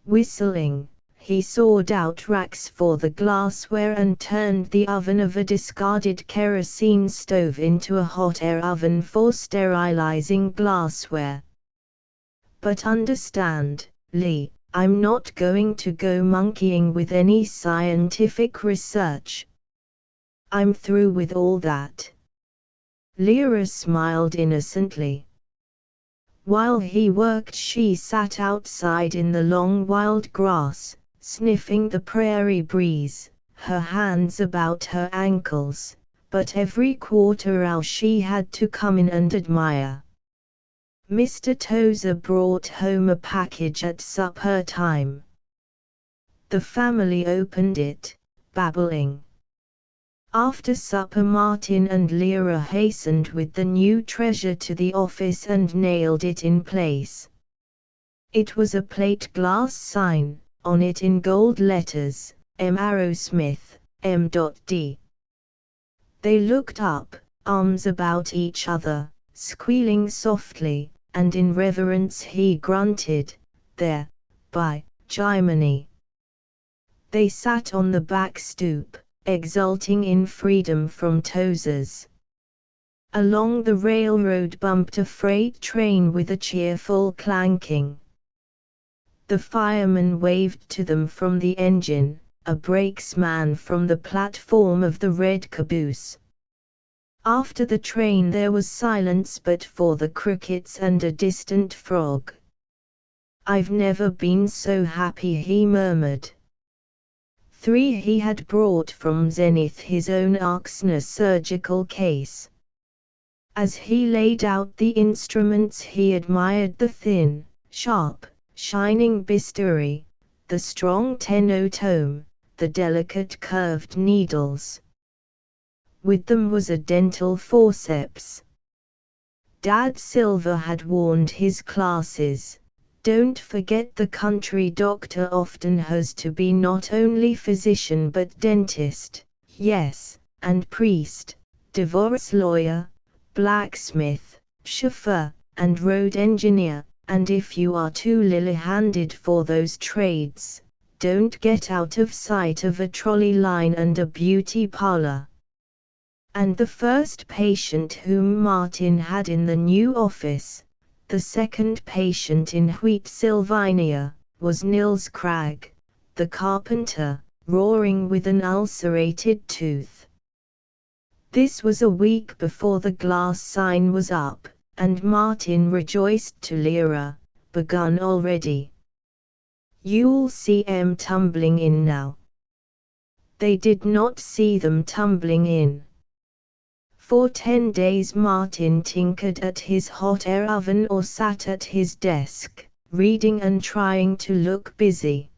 Whistling, he sawed out racks for the glassware and turned the oven of a discarded kerosene stove into a hot air oven for sterilizing glassware. But understand, Lee, I'm not going to go monkeying with any scientific research. I'm through with all that. Lyra smiled innocently. While he worked, she sat outside in the long wild grass, sniffing the prairie breeze, her hands about her ankles, but every quarter hour she had to come in and admire. Mr. Tozer brought home a package at supper time. The family opened it, babbling. After supper Martin and Lyra hastened with the new treasure to the office and nailed it in place. It was a plate glass sign, on it in gold letters, M. Arrowsmith, M.D. They looked up, arms about each other, squealing softly, and in reverence he grunted, "There, by Jiminy." They sat on the back stoop, exulting in freedom from Tozers. Along the railroad bumped a freight train with a cheerful clanking. The fireman waved to them from the engine, a brakesman from the platform of the red caboose. After the train there was silence but for the crickets and a distant frog. "I've never been so happy," he murmured. 3. He had brought from Zenith his own Arxner surgical case. As he laid out the instruments he admired the thin, sharp, shining bistoury, the strong tenotome, the delicate curved needles. With them was a dental forceps. Dad Silver had warned his classes, Don't forget the country doctor often has to be not only physician but dentist, yes, and priest, divorce lawyer, blacksmith, chauffeur, and road engineer, and if you are too lily-handed for those trades, don't get out of sight of a trolley line and a beauty parlor. And the first patient whom Martin had in the new office, the second patient in Wheat Sylvania, was Nils Cragg, the carpenter, roaring with an ulcerated tooth. This was a week before the glass sign was up, and Martin rejoiced to Lyra, begun already. You'll see 'em tumbling in now. They did not see them tumbling in. For 10 days Martin tinkered at his hot air oven or sat at his desk, reading and trying to look busy.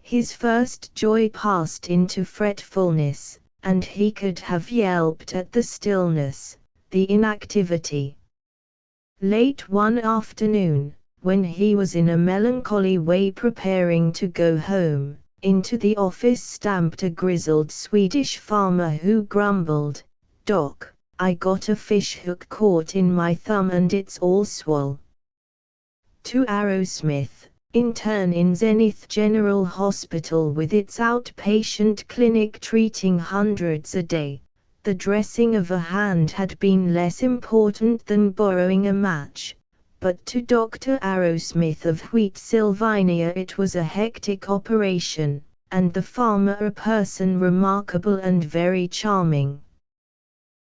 His first joy passed into fretfulness, and he could have yelped at the stillness, the inactivity. Late one afternoon, when he was in a melancholy way preparing to go home, into the office stamped a grizzled Swedish farmer who grumbled, "Doc, I got a fish hook caught in my thumb and it's all swole." To Arrowsmith, intern in Zenith General Hospital with its outpatient clinic treating hundreds a day, the dressing of a hand had been less important than borrowing a match, but to Dr. Arrowsmith of Wheat Sylvania it was a hectic operation, and the farmer a person remarkable and very charming.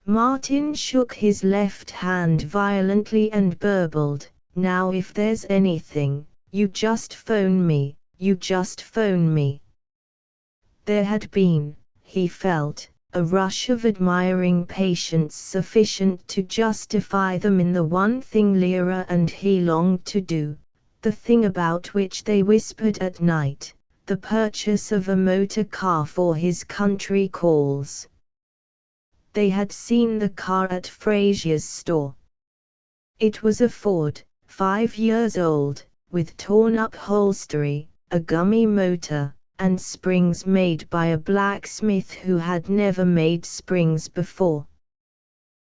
Martin shook his left hand violently and burbled, "Now if there's anything, you just phone me, you just phone me." There had been, he felt, a rush of admiring patients sufficient to justify them in the one thing Lyra and he longed to do, the thing about which they whispered at night, the purchase of a motor car for his country calls. They had seen the car at Frazier's store. It was a Ford, 5 years old, with torn-up upholstery, a gummy motor, and springs made by a blacksmith who had never made springs before.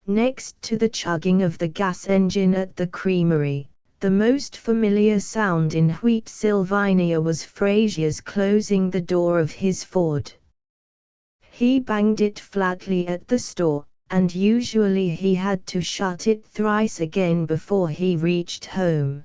Next to the chugging of the gas engine at the creamery, the most familiar sound in Wheat Sylvania was Frazier's closing the door of his Ford. He banged it flatly at the store, and usually he had to shut it thrice again before he reached home.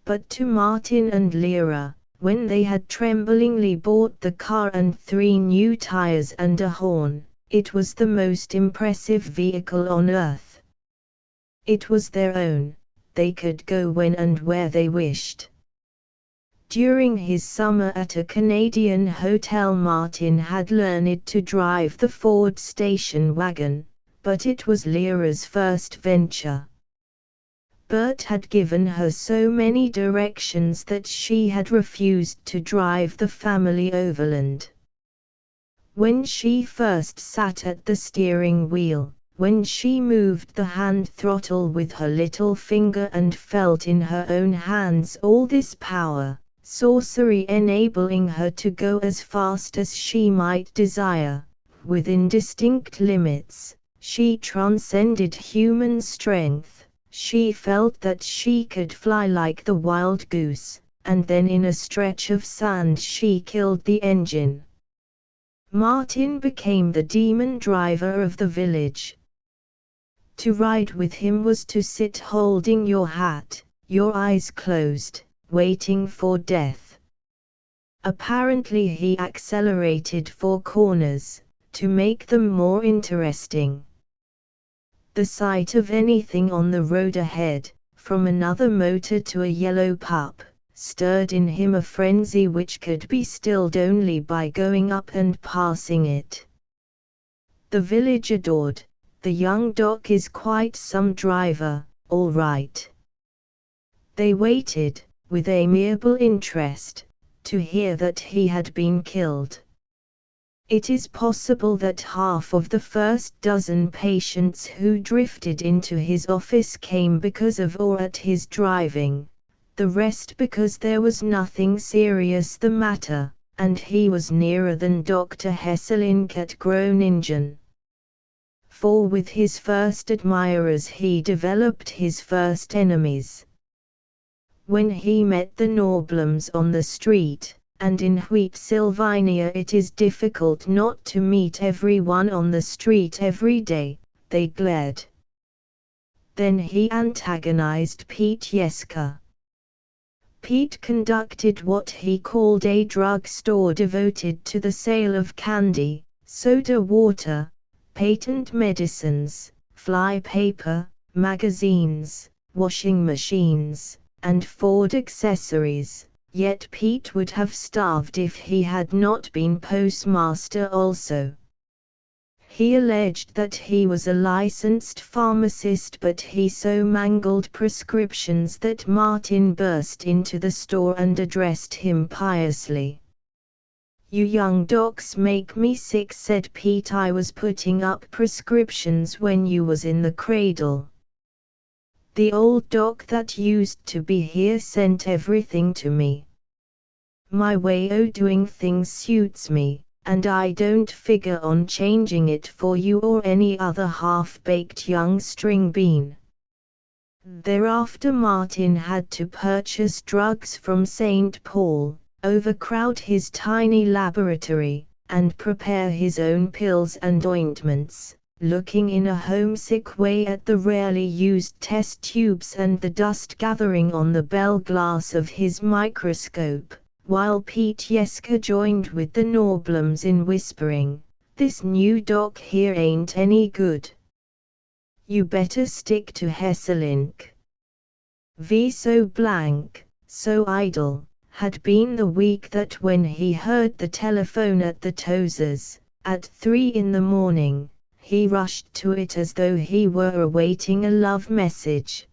But to Martin and Lyra, when they had tremblingly bought the car and 3 new tires and a horn, it was the most impressive vehicle on earth. It was their own, they could go when and where they wished. During his summer at a Canadian hotel Martin had learned to drive the Ford station wagon, but it was Lyra's first venture. Bert had given her so many directions that she had refused to drive the family overland. When she first sat at the steering wheel, when she moved the hand throttle with her little finger and felt in her own hands all this power, sorcery enabling her to go as fast as she might desire, within distinct limits, she transcended human strength. She felt that she could fly like the wild goose, and then in a stretch of sand she killed the engine. Martin became the demon driver of the village. To ride with him was to sit holding your hat, your eyes closed, waiting for death. Apparently he accelerated for corners, to make them more interesting. The sight of anything on the road ahead, from another motor to a yellow pup, stirred in him a frenzy which could be stilled only by going up and passing it. The village adored, "The young doc is quite some driver, all right." They waited, with amiable interest, to hear that he had been killed. It is possible that half of the first dozen patients who drifted into his office came because of or at his driving, the rest because there was nothing serious the matter, and he was nearer than Dr. Hesselink at Groningen. For with his first admirers he developed his first enemies. When he met the Norblums on the street, and in Wheat-Sylvania it is difficult not to meet everyone on the street every day, they glared. Then he antagonized Pete Jeske. Pete conducted what he called a drug store devoted to the sale of candy, soda water, patent medicines, fly paper, magazines, washing machines, and Ford accessories, yet Pete would have starved if he had not been postmaster also. He alleged that he was a licensed pharmacist, but he so mangled prescriptions that Martin burst into the store and addressed him piously. "You young docs make me sick," said Pete. "I was putting up prescriptions when you was in the cradle. The old doc that used to be here sent everything to me. My way o' doing things suits me, and I don't figure on changing it for you or any other half-baked young string bean." Thereafter Martin had to purchase drugs from St. Paul, overcrowd his tiny laboratory, and prepare his own pills and ointments, looking in a homesick way at the rarely used test tubes and the dust gathering on the bell glass of his microscope, while Pete Jeske joined with the Norblums in whispering, "This new doc here ain't any good. You better stick to Hesselink." V so blank, so idle, had been the week that when he heard the telephone at the Tozers, at 3 in the morning, he rushed to it as though he were awaiting a love message.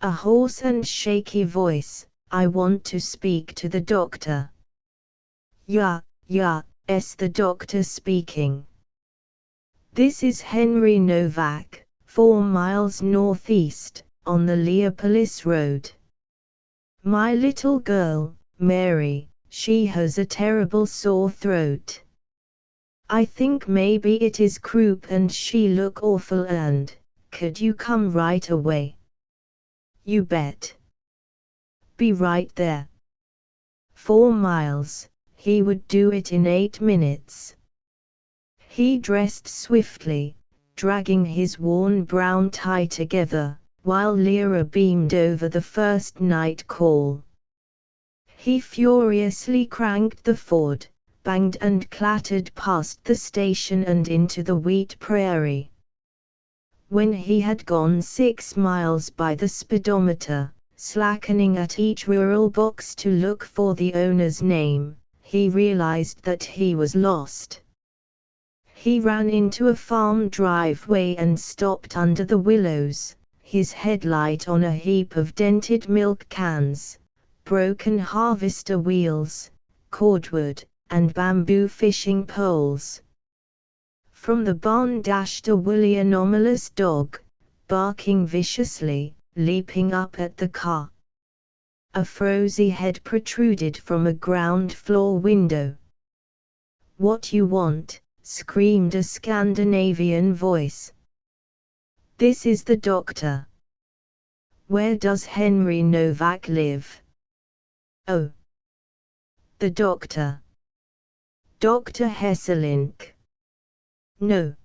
A hoarse and shaky voice, "I want to speak to the doctor." "Yeah, the doctor speaking. This is Henry Novak, 4 miles northeast, on the Leopolis Road. My little girl, Mary, she has a terrible sore throat. I think maybe it is croup and she look awful, and could you come right away?" "You bet. Be right there." 4 miles, he would do it in 8 minutes. He dressed swiftly, dragging his worn brown tie together, while Lyra beamed over the first night call. He furiously cranked the Ford, banged and clattered past the station and into the wheat prairie. When he had gone 6 miles by the speedometer, slackening at each rural box to look for the owner's name, he realized that he was lost. He ran into a farm driveway and stopped under the willows, his headlight on a heap of dented milk cans, broken harvester wheels, cordwood, and bamboo fishing poles. From the barn dashed a woolly anomalous dog, barking viciously, leaping up at the car. A frowsy head protruded from a ground floor window. "What you want?" screamed a Scandinavian voice. "This is the doctor." "Where does Henry Novak live?" "Oh, the doctor. Dr. Hesselink." "No.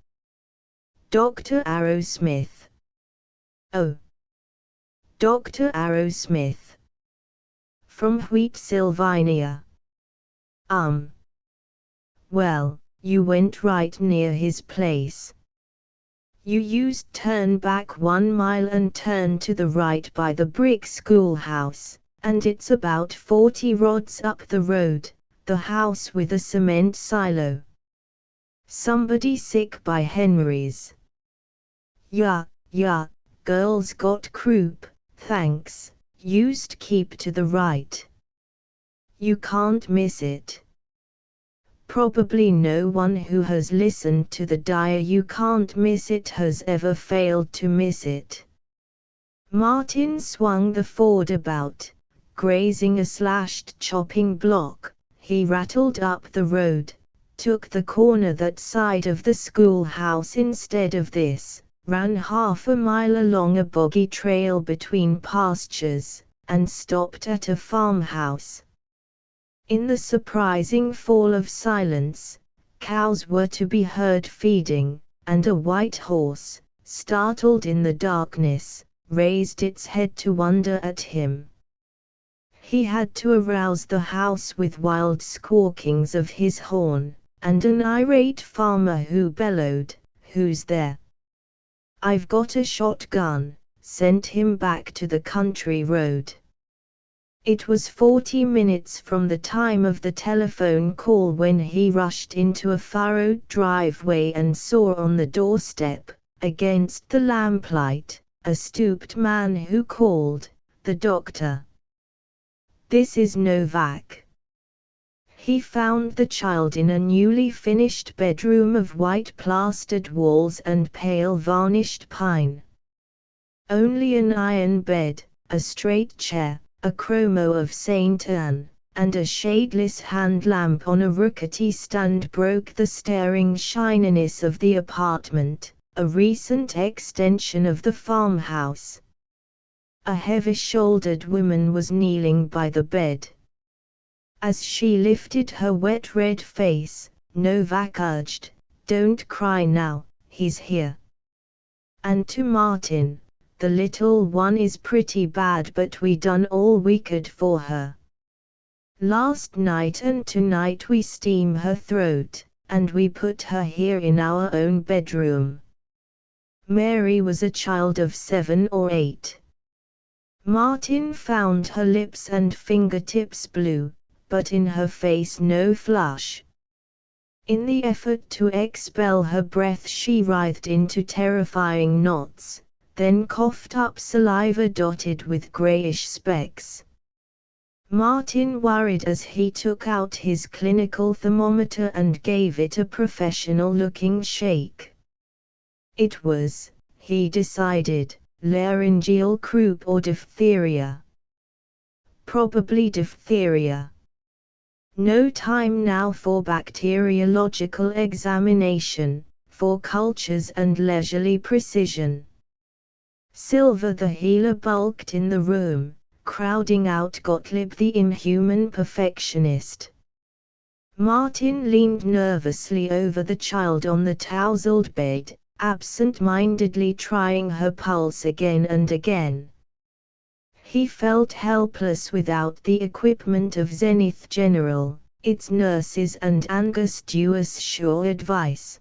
Dr. Arrowsmith." "Oh, Dr. Arrowsmith. From Wheat-Sylvania. Well, you went right near his place. You used turn back 1 mile and turn to the right by the brick schoolhouse, and it's about 40 rods up the road, the house with a cement silo. Somebody sick by Henry's." Yeah, girl's got croup, thanks, used keep to the right. You can't miss it. Probably no one who has listened to the dire "You Can't Miss It" has ever failed to miss it. Martin swung the Ford about. Grazing a slashed chopping block, he rattled up the road, took the corner that side of the schoolhouse instead of this, ran half a mile along a boggy trail between pastures, and stopped at a farmhouse. In the surprising fall of silence, cows were to be heard feeding, and a white horse, startled in the darkness, raised its head to wonder at him. He had to arouse the house with wild squawkings of his horn, and an irate farmer who bellowed, "Who's there?" "I've got a shotgun," sent him back to the country road. It was 40 minutes from the time of the telephone call when he rushed into a furrowed driveway and saw on the doorstep, against the lamplight, a stooped man who called, "The doctor." "This is Novak." He found the child in a newly finished bedroom of white plastered walls and pale varnished pine. Only an iron bed, a straight chair, a chromo of Saint Anne, and a shadeless hand lamp on a rickety stand broke the staring shininess of the apartment, a recent extension of the farmhouse. A heavy-shouldered woman was kneeling by the bed. As she lifted her wet red face, Novak urged, "Don't cry now, he's here." And to Martin, "The little one is pretty bad, but we done all we could for her. Last night and tonight we steam her throat, and we put her here in our own bedroom." Mary was a child of 7 or 8. Martin found her lips and fingertips blue, but in her face no flush. In the effort to expel her breath she writhed into terrifying knots, then coughed up saliva dotted with grayish specks. Martin worried as he took out his clinical thermometer and gave it a professional-looking shake. It was, he decided, laryngeal croup or diphtheria. Probably diphtheria. No time now for bacteriological examination, for cultures and leisurely precision. Silver the healer bulked in the room, crowding out Gottlieb the inhuman perfectionist. Martin leaned nervously over the child on the tousled bed, absent-mindedly trying her pulse again and again. He felt helpless without the equipment of Zenith General, its nurses and Angus sure advice.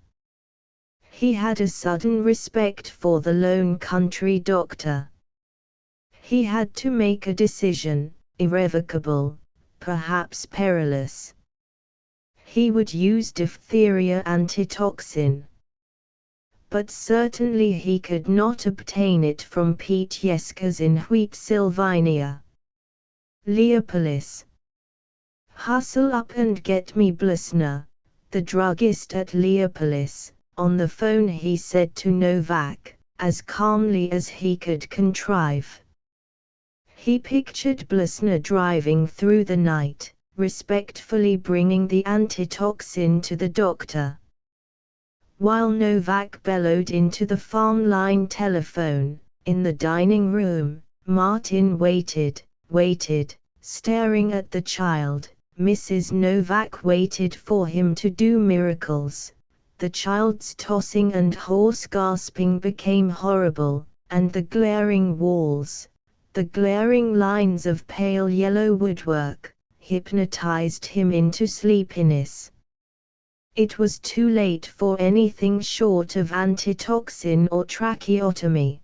He had a sudden respect for the lone country doctor. He had to make a decision, irrevocable, perhaps perilous. He would use diphtheria antitoxin. But certainly he could not obtain it from Pete Yeskas in Wheatsylvania. Leopolis. "Hustle up and get me Blusner, the druggist at Leopolis," on the phone he said to Novak, as calmly as he could contrive. He pictured Blusner driving through the night, respectfully bringing the antitoxin to the doctor. While Novak bellowed into the farm line telephone, in the dining room, Martin waited, staring at the child. Mrs. Novak waited for him to do miracles. The child's tossing and hoarse gasping became horrible, and the glaring walls, the glaring lines of pale yellow woodwork, hypnotized him into sleepiness. It was too late for anything short of antitoxin or tracheotomy.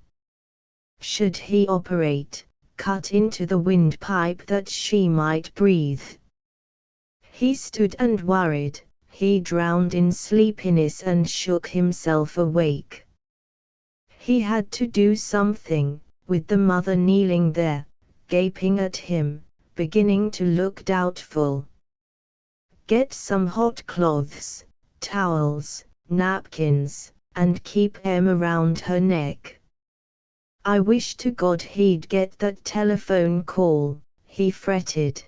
Should he operate, cut into the windpipe that she might breathe? He stood and worried, he drowned in sleepiness and shook himself awake. He had to do something, with the mother kneeling there, gaping at him, beginning to look doubtful. Get some hot cloths, towels, napkins, and keep them around her neck. I wish to God he'd get that telephone call, he fretted.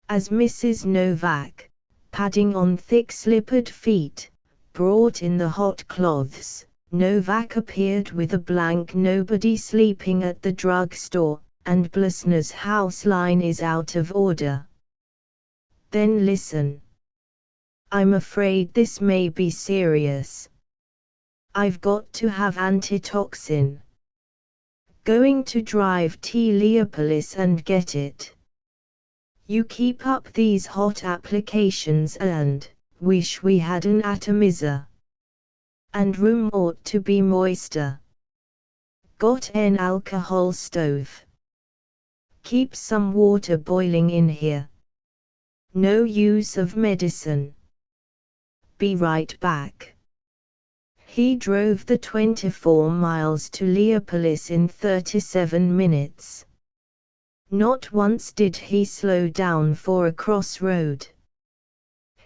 As Mrs. Novak, padding on thick slippered feet, brought in the hot cloths, Novak appeared with a blank "Nobody sleeping at the drugstore, and Blusner's house line is out of order." "Then listen. I'm afraid this may be serious. I've got to have antitoxin. Going to drive to Leopolis and get it. You keep up these hot applications and wish we had an atomizer. And room ought to be moister. Got an alcohol stove. Keep some water boiling in here. No use of medicine. Be right back." He drove the 24 miles to Leopolis in 37 minutes. Not once did he slow down for a crossroad.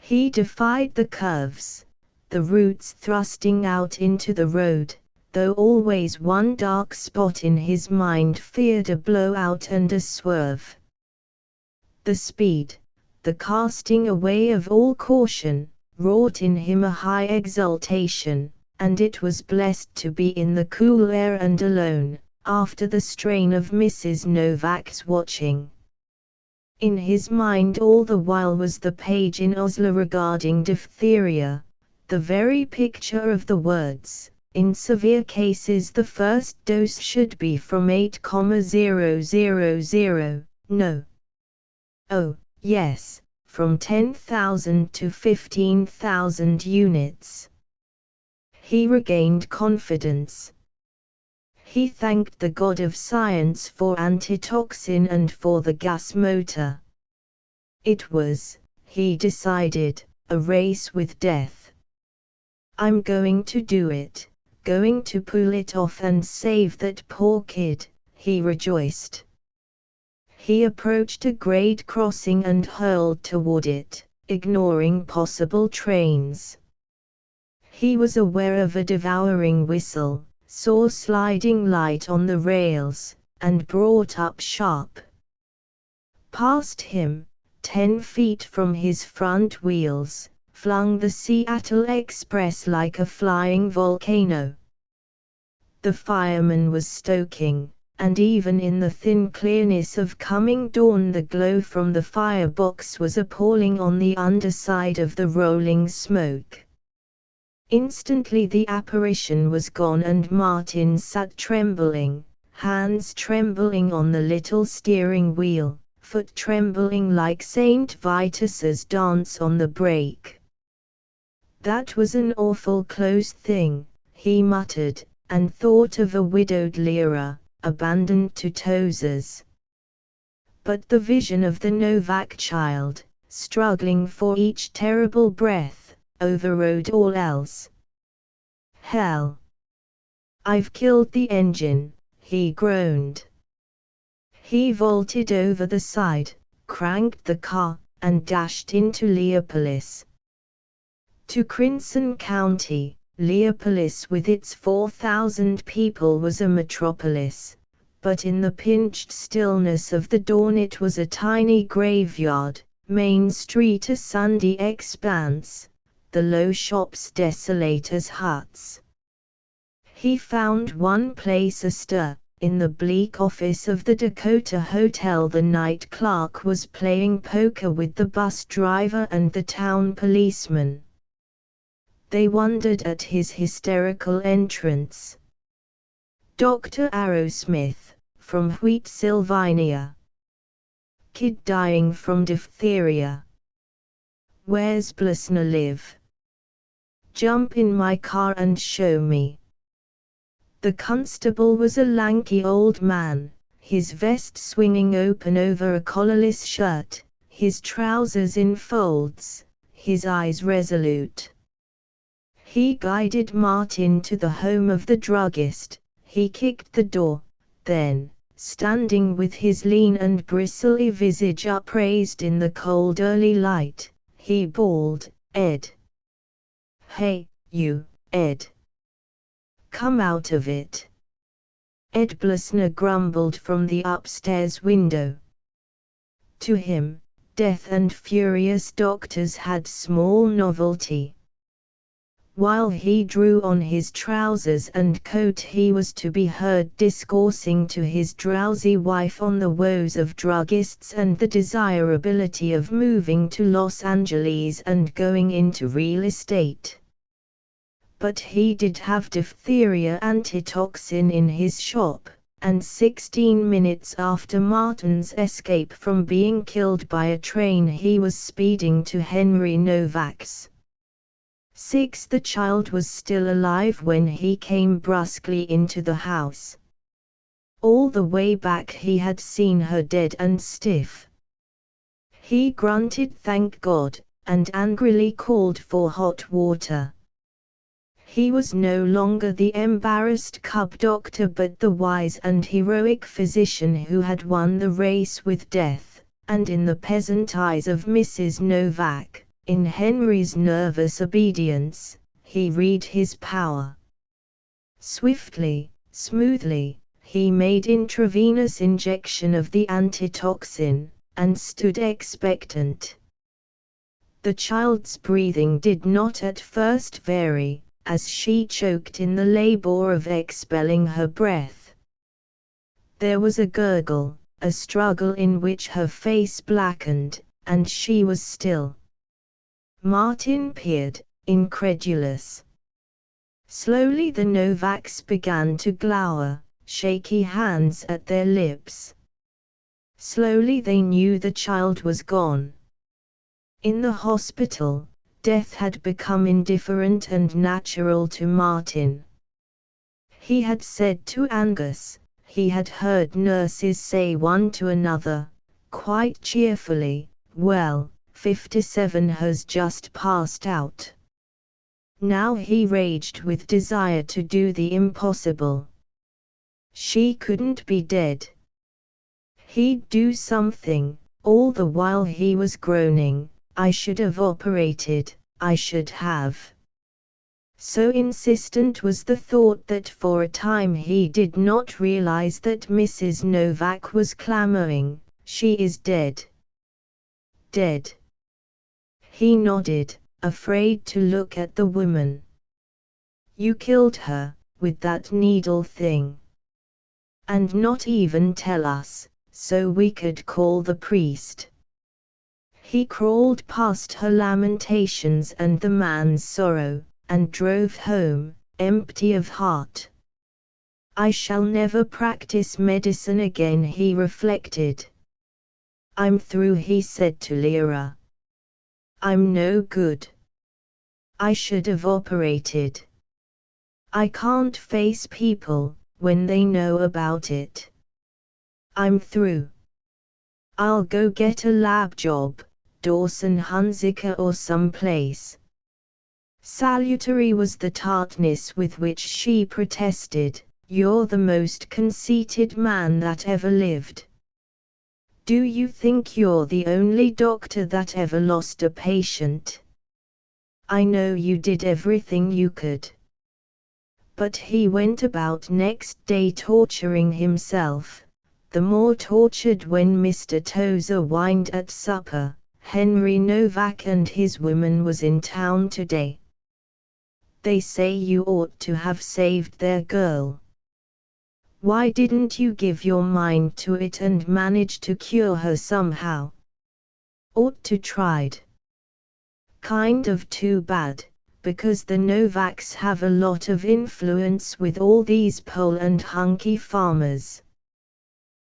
He defied the curves, the roots thrusting out into the road, though always one dark spot in his mind feared a blowout and a swerve. The speed, the casting away of all caution, wrought in him a high exultation, and it was blessed to be in the cool air and alone, after the strain of Mrs. Novak's watching. In his mind all the while was the page in Osler regarding diphtheria, the very picture of the words, "In severe cases the first dose should be from 8,000, no. Oh, yes, from 10,000 to 15,000 units." He regained confidence. He thanked the God of science for antitoxin and for the gas motor. It was, he decided, a race with death. "I'm going to do it, going to pull it off and save that poor kid," he rejoiced. He approached a grade crossing and hurled toward it, ignoring possible trains. He was aware of a devouring whistle, saw sliding light on the rails, and brought up sharp. Past him, 10 feet from his front wheels, flung the Seattle Express like a flying volcano. The fireman was stoking, and even in the thin clearness of coming dawn the glow from the firebox was appalling on the underside of the rolling smoke. Instantly the apparition was gone and Martin sat trembling, hands trembling on the little steering wheel, foot trembling like St. Vitus's dance on the brake. "That was an awful close thing," he muttered, and thought of a widowed Lyra, abandoned to Tozers. But the vision of the Novak child, struggling for each terrible breath, overrode all else. "Hell! I've killed the engine," he groaned. He vaulted over the side, cranked the car, and dashed into Leopolis. To Crimson County, Leopolis with its 4,000 people was a metropolis, but in the pinched stillness of the dawn it was a tiny graveyard, Main Street a sandy expanse, the low shops desolate as huts. He found one place astir. In the bleak office of the Dakota Hotel the night clerk was playing poker with the bus driver and the town policeman. They wondered at his hysterical entrance. "Dr. Arrowsmith, from Wheatsylvania. Kid dying from diphtheria. Where's Blusner live? Jump in my car and show me." The constable was a lanky old man, his vest swinging open over a collarless shirt, his trousers in folds, his eyes resolute. He guided Martin to the home of the druggist. He kicked the door, then, standing with his lean and bristly visage upraised in the cold early light, he bawled, "Ed! Hey, you, Ed! Come out of it! Ed Blusner grumbled from the upstairs window. To him, death and furious doctors had small novelty. While he drew on his trousers and coat, he was to be heard discoursing to his drowsy wife on the woes of druggists and the desirability of moving to Los Angeles and going into real estate. But he did have diphtheria antitoxin in his shop, and 16 minutes after Martin's escape from being killed by a train, he was speeding to Henry Novak's. 6. The child was still alive when he came brusquely into the house. All the way back he had seen her dead and stiff. He grunted thank God, and angrily called for hot water. He was no longer the embarrassed cub doctor but the wise and heroic physician who had won the race with death, and in the peasant eyes of Mrs. Novak, in Henry's nervous obedience, he read his power. Swiftly, smoothly, he made intravenous injection of the antitoxin, and stood expectant. The child's breathing did not at first vary, as she choked in the labor of expelling her breath. There was a gurgle, a struggle in which her face blackened, and she was still. Martin peered, incredulous. Slowly the Novaks began to glower, shaky hands at their lips. Slowly they knew the child was gone. In the hospital, death had become indifferent and natural to Martin. He had said to Angus, he had heard nurses say one to another, quite cheerfully, well, 57 has just passed out. Now he raged with desire to do the impossible. She couldn't be dead. He'd do something. All the while he was groaning, I should have operated, I should have. So insistent was the thought that for a time he did not realize that Mrs. Novak was clamoring, she is dead. Dead. He nodded, afraid to look at the woman. You killed her, with that needle thing. And not even tell us, so we could call the priest. He crawled past her lamentations and the man's sorrow, and drove home, empty of heart. I shall never practice medicine again, he reflected. I'm through, he said to Lyra. I'm no good. I should have operated. I can't face people, when they know about it. I'm through. I'll go get a lab job, Dawson Hunziker or someplace. Salutary was the tartness with which she protested, you're the most conceited man that ever lived. Do you think you're the only doctor that ever lost a patient? I know you did everything you could. But he went about next day torturing himself, the more tortured when Mr. Tozer whined at supper, Henry Novak and his woman was in town today. They say you ought to have saved their girl. Why didn't you give your mind to it and manage to cure her somehow? Ought to tried. Kind of too bad, because the Novaks have a lot of influence with all these pole and hunky farmers.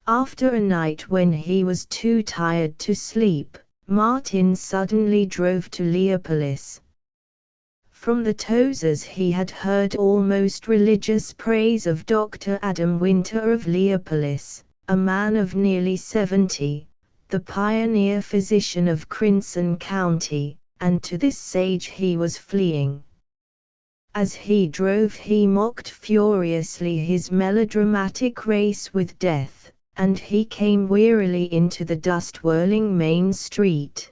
After a night when he was too tired to sleep, Martin suddenly drove to Leopolis. From the Tozers he had heard almost religious praise of Dr. Adam Winter of Leopolis, a man of nearly 70, the pioneer physician of Crimson County, and to this sage he was fleeing. As he drove he mocked furiously his melodramatic race with death, and he came wearily into the dust-whirling main street.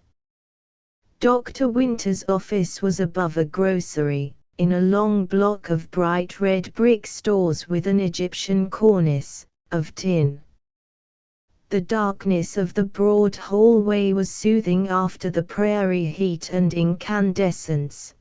Dr. Winter's office was above a grocery. in a long block of bright red brick stores with an Egyptian cornice, of tin. The darkness of the broad hallway was soothing after the prairie heat and incandescence.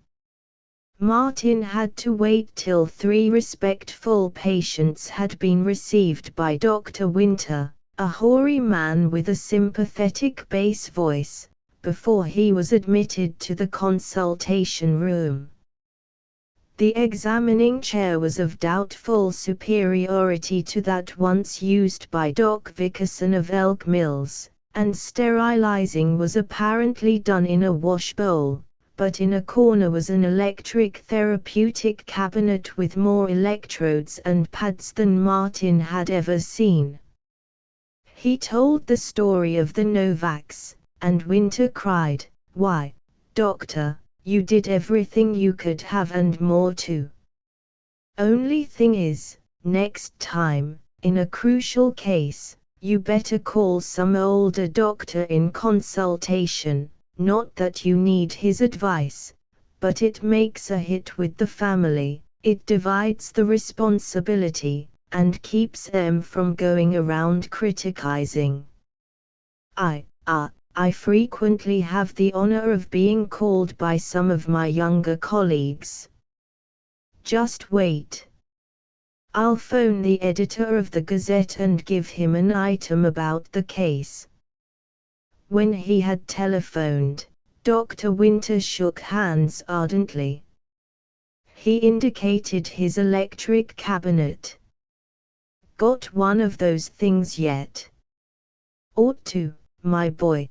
Martin had to wait till 3 respectful patients had been received by Dr. Winter, a hoary man with a sympathetic bass voice, before he was admitted to the consultation room. The examining chair was of doubtful superiority to that once used by Doc Vickerson of Elk Mills, and sterilizing was apparently done in a wash bowl, but in a corner was an electric therapeutic cabinet with more electrodes and pads than Martin had ever seen. He told the story of the Novaks, and Winter cried, "Why, Doctor, you did everything you could have and more too. Only thing is, next time, in a crucial case, you better call some older doctor in consultation, not that you need his advice, but it makes a hit with the family, it divides the responsibility, and keeps them from going around criticizing. I frequently have the honor of being called by some of my younger colleagues. Just wait. I'll phone the editor of the Gazette and give him an item about the case." When he had telephoned, Dr. Winter shook hands ardently. He indicated his electric cabinet. "Got one of those things yet?" "Ought to, my boy.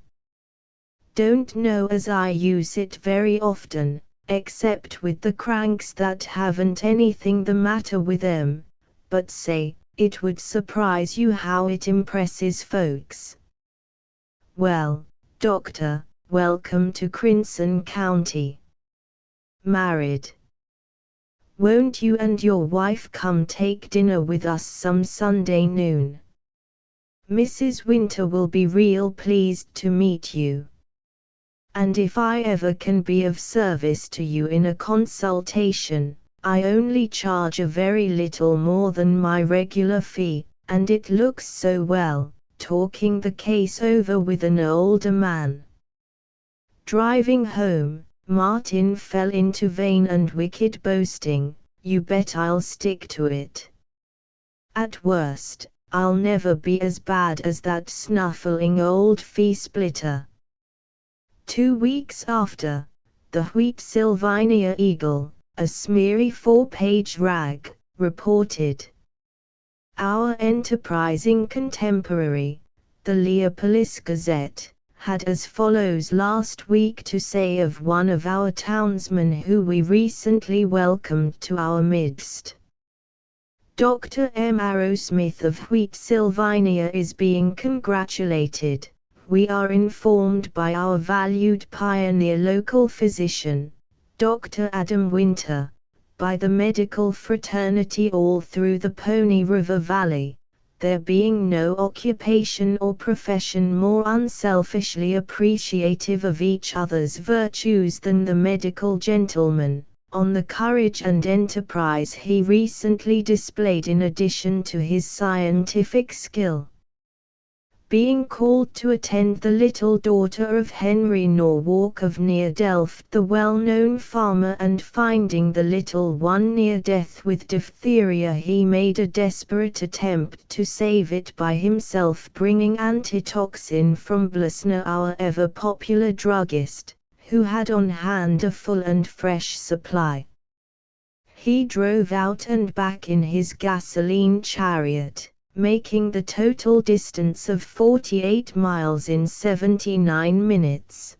Don't know as I use it very often, except with the cranks that haven't anything the matter with them, but say, it would surprise you how it impresses folks. Well, Doctor, welcome to Crimson County. Married? Won't you and your wife come take dinner with us some Sunday noon? Mrs. Winter will be real pleased to meet you. And if I ever can be of service to you in a consultation, I only charge a very little more than my regular fee, and it looks so well, talking the case over with an older man." Driving home, Martin fell into vain and wicked boasting, "You bet I'll stick to it. At worst, I'll never be as bad as that snuffling old fee-splitter." 2 weeks after, the Wheat-Sylvania Eagle, a smeary 4-page rag, reported. Our enterprising contemporary, the Leopolis Gazette, had as follows last week to say of one of our townsmen who we recently welcomed to our midst. Dr. M. Arrowsmith of Wheat-Sylvania is being congratulated, we are informed by our valued pioneer local physician, Dr. Adam Winter, by the medical fraternity all through the Pony River Valley, there being no occupation or profession more unselfishly appreciative of each other's virtues than the medical gentleman, on the courage and enterprise he recently displayed in addition to his scientific skill. Being called to attend the little daughter of Henry Norwalk of near Delft the well-known farmer and finding the little one near death with diphtheria he made a desperate attempt to save it by himself bringing antitoxin from Blesner our ever-popular druggist, who had on hand a full and fresh supply. He drove out and back in his gasoline chariot, making the total distance of 48 miles in 79 minutes.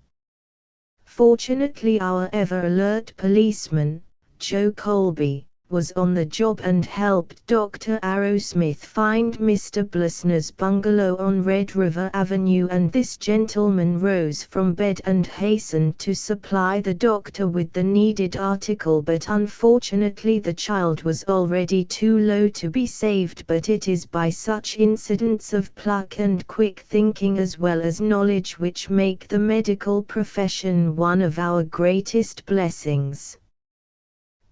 Fortunately our ever-alert policeman, Joe Colby, was on the job and helped Dr. Arrowsmith find Mr. Blesner's bungalow on Red River Avenue, and this gentleman rose from bed and hastened to supply the doctor with the needed article, but unfortunately the child was already too low to be saved. But it is by such incidents of pluck and quick thinking as well as knowledge which make the medical profession one of our greatest blessings.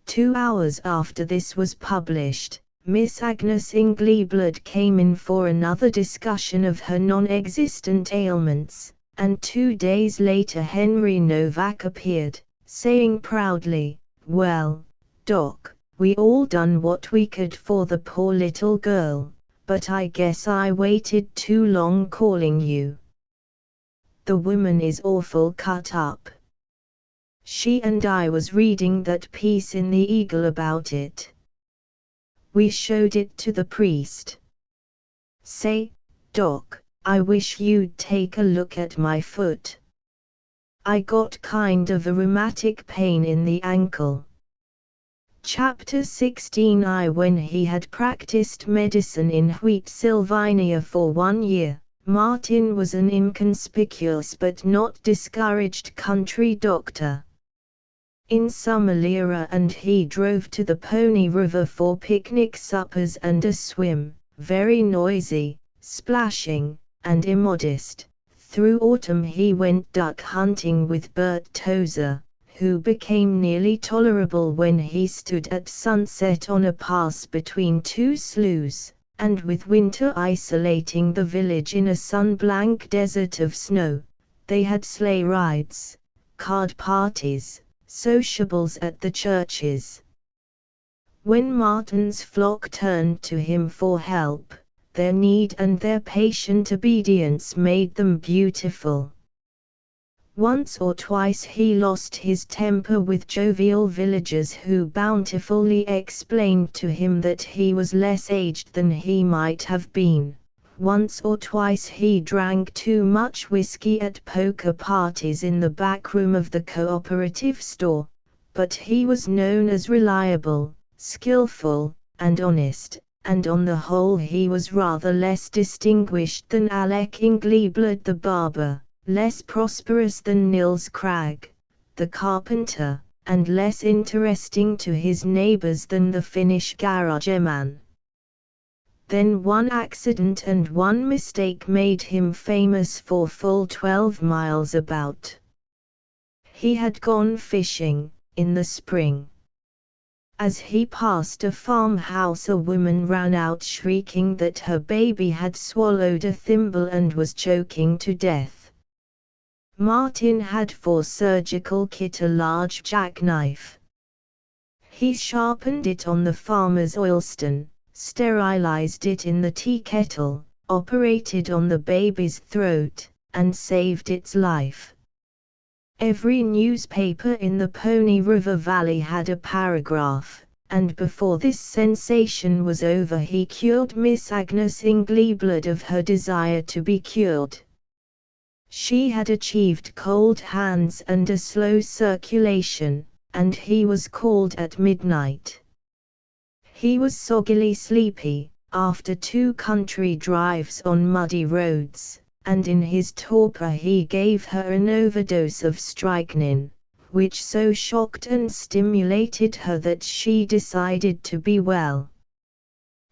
2 hours after this was published, Miss Agnes Ingleblood came in for another discussion of her non-existent ailments, and 2 days later Henry Novak appeared, saying proudly, "Well, Doc, we all done what we could for the poor little girl, but I guess I waited too long calling you. The woman is awful cut up. She and I was reading that piece in the Eagle about it. We showed it to the priest. Say, Doc, I wish you'd take a look at my foot. I got kind of a rheumatic pain in the ankle." Chapter 16. When he had practiced medicine in Wheat, Sylvania for 1 year, Martin was an inconspicuous but not discouraged country doctor. In summer Lyra and he drove to the Pony River for picnic suppers and a swim, very noisy, splashing, and immodest. Through autumn he went duck hunting with Bert Tozer, who became nearly tolerable when he stood at sunset on a pass between 2 sloughs, and with winter isolating the village in a sun-blank desert of snow. They had sleigh rides, card parties, sociables at the churches. When Martin's flock turned to him for help, their need and their patient obedience made them beautiful. Once or twice he lost his temper with jovial villagers who bountifully explained to him that he was less aged than he might have been. Once or twice he drank too much whiskey at poker parties in the back room of the cooperative store, but he was known as reliable, skillful, and honest, and on the whole he was rather less distinguished than Alec Ingleblood the barber, less prosperous than Nils Cragg, the carpenter, and less interesting to his neighbors than the Finnish garageman. Then one accident and one mistake made him famous for full 12 miles about. He had gone fishing, in the spring. As he passed a farmhouse a woman ran out shrieking that her baby had swallowed a thimble and was choking to death. Martin had for surgical kit a large jackknife. He sharpened it on the farmer's oilstone, sterilized it in the tea kettle, operated on the baby's throat, and saved its life. Every newspaper in the Pony River Valley had a paragraph, and before this sensation was over he cured Miss Agnes Ingleblood of her desire to be cured. She had achieved cold hands and a slow circulation, and he was called at midnight. He was soggily sleepy, after 2 country drives on muddy roads, and in his torpor he gave her an overdose of strychnine, which so shocked and stimulated her that she decided to be well.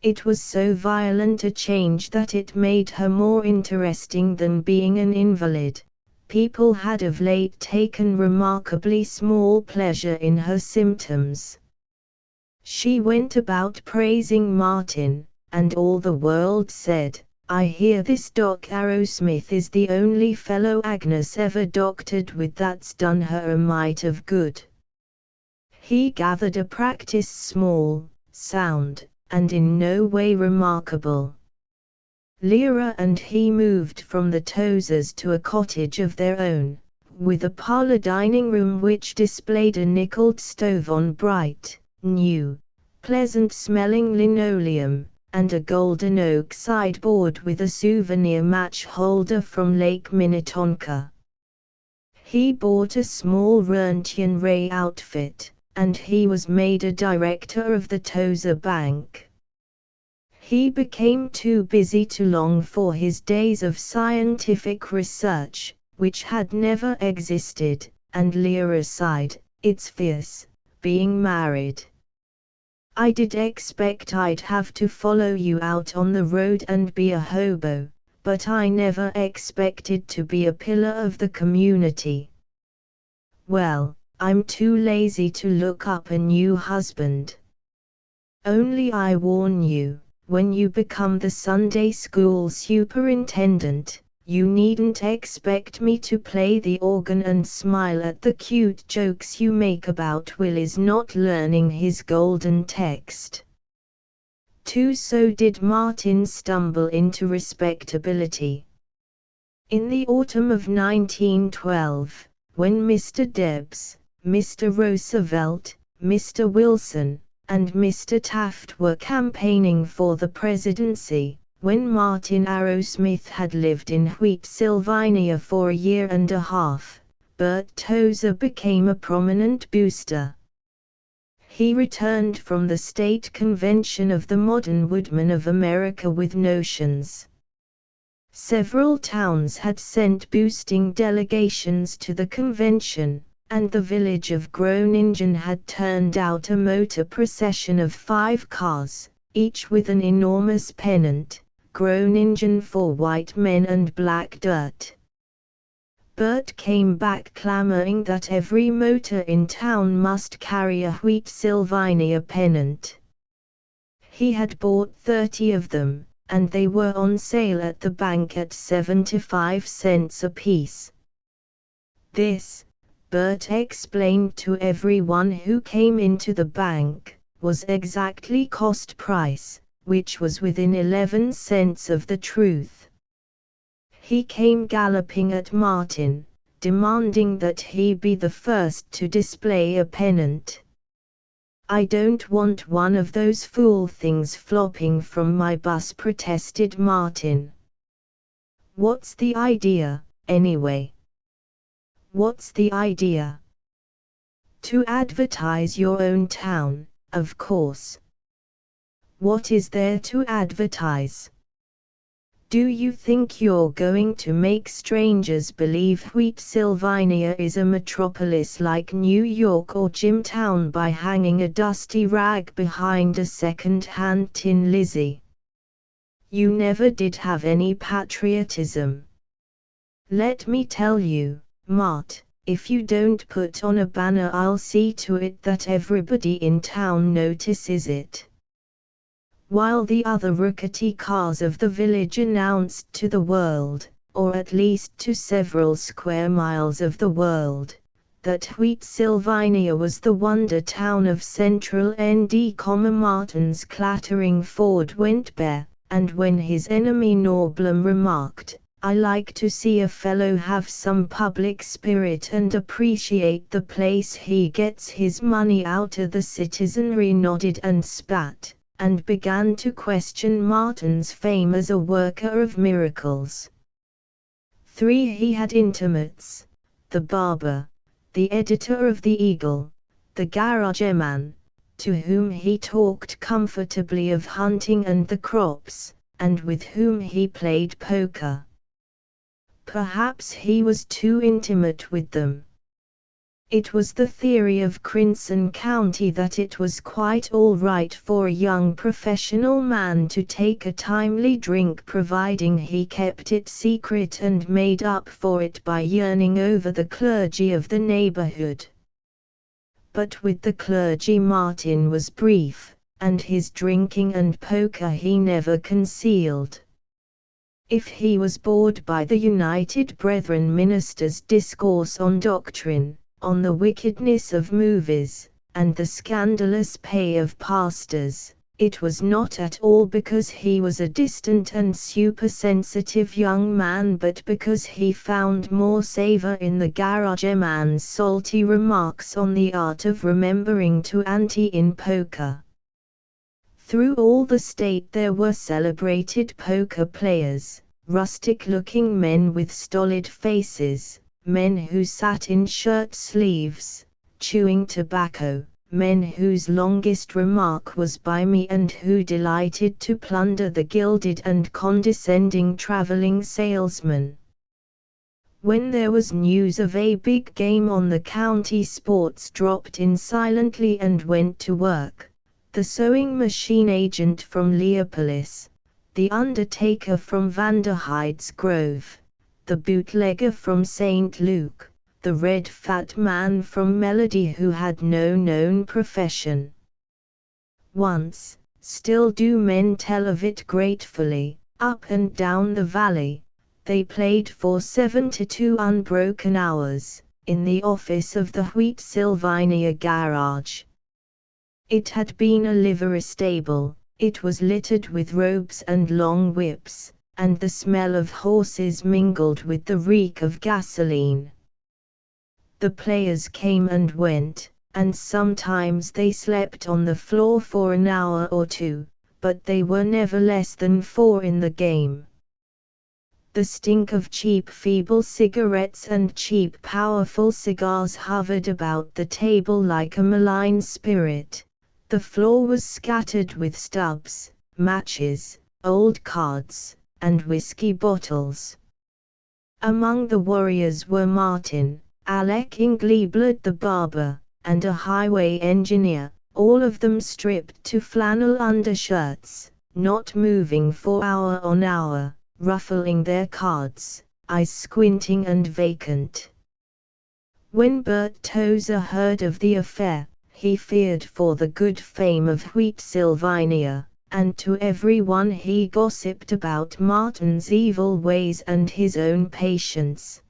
It was so violent a change that it made her more interesting than being an invalid. People had of late taken remarkably small pleasure in her symptoms. She went about praising Martin, and all the world said, "I hear this Doc Arrowsmith is the only fellow Agnes ever doctored with that's done her a mite of good." He gathered a practice small, sound, and in no way remarkable. Lyra and he moved from the Tozers to a cottage of their own, with a parlor dining room which displayed a nickeled stove on bright, new, pleasant-smelling linoleum, and a golden oak sideboard with a souvenir match holder from Lake Minnetonka. He bought a small Röntgen ray outfit, and he was made a director of the Tozer Bank. He became too busy to long for his days of scientific research, which had never existed, and Lyra sighed, "It's fierce, being married. I did expect I'd have to follow you out on the road and be a hobo, but I never expected to be a pillar of the community." "Well, I'm too lazy to look up a new husband. Only I warn you, when you become the Sunday school superintendent, you needn't expect me to play the organ and smile at the cute jokes you make about Willie's not learning his golden text. So did Martin stumble into respectability. In the autumn of 1912, when Mr. Debs, Mr. Roosevelt, Mr. Wilson, and Mr. Taft were campaigning for the presidency, when Martin Arrowsmith had lived in Wheatsylvania for a year and a half, Bert Tozer became a prominent booster. He returned from the state convention of the Modern Woodmen of America with notions. Several towns had sent boosting delegations to the convention, and the village of Groningen had turned out a motor procession of 5 cars, each with an enormous pennant, Groningen for white men and black dirt. Bert came back clamoring that every motor in town must carry a Wheatsylvania pennant. He had bought 30 of them, and they were on sale at the bank at 75 cents apiece. This, Bert explained to everyone who came into the bank, was exactly cost price, which was within 11 cents of the truth. He came galloping at Martin, demanding that he be the first to display a pennant. "I don't want one of those fool things flopping from my bus," protested Martin. "What's the idea, anyway?" "What's the idea?" "To advertise your own town, of course." "What is there to advertise? Do you think you're going to make strangers believe Wheatsylvania is a metropolis like New York or Jimtown by hanging a dusty rag behind a second-hand Tin Lizzie? You never did have any patriotism. Let me tell you, Mart, if you don't put on a banner, I'll see to it that everybody in town notices it." While the other rickety cars of the village announced to the world, or at least to several square miles of the world, that Wheatsylvania was the wonder town of central ND, Martin's clattering Ford went bare, and when his enemy Norblom remarked, "I like to see a fellow have some public spirit and appreciate the place he gets his money out of," the citizenry nodded and spat, and began to question Martin's fame as a worker of miracles. 3. He had intimates: the barber, the editor of the Eagle, the garageman, to whom he talked comfortably of hunting and the crops, and with whom he played poker. Perhaps he was too intimate with them. It was the theory of Crimson County that it was quite all right for a young professional man to take a timely drink providing he kept it secret and made up for it by yearning over the clergy of the neighborhood. But with the clergy Martin was brief, and his drinking and poker he never concealed. If he was bored by the United Brethren minister's discourse on doctrine, on the wickedness of movies, and the scandalous pay of pastors, it was not at all because he was a distant and supersensitive young man, but because he found more savor in the garageman's salty remarks on the art of remembering to ante in poker. Through all the state there were celebrated poker players, rustic-looking men with stolid faces, men who sat in shirt sleeves, chewing tobacco, men whose longest remark was "buy me," and who delighted to plunder the gilded and condescending traveling salesman. When there was news of a big game on, the county sports dropped in silently and went to work. The sewing machine agent from Leopolis, the undertaker from Vanderhyde's Grove, the bootlegger from St. Luke, the red fat man from Melody who had no known profession. Once, still do men tell of it gratefully, up and down the valley, they played for 72 unbroken hours, in the office of the Wheat Sylvania garage. It had been a livery stable, it was littered with ropes and long whips, and the smell of horses mingled with the reek of gasoline. The players came and went, and sometimes they slept on the floor for an hour or two, but they were never less than 4 in the game. The stink of cheap feeble cigarettes and cheap powerful cigars hovered about the table like a malign spirit. The floor was scattered with stubs, matches, old cards, and whiskey bottles. Among the warriors were Martin, Alec Ingleblood the barber, and a highway engineer, all of them stripped to flannel undershirts, not moving for hour on hour, ruffling their cards, eyes squinting and vacant. When Bert Tozer heard of the affair, he feared for the good fame of Wheat Sylvania, and to everyone he gossiped about Martin's evil ways and his own patience.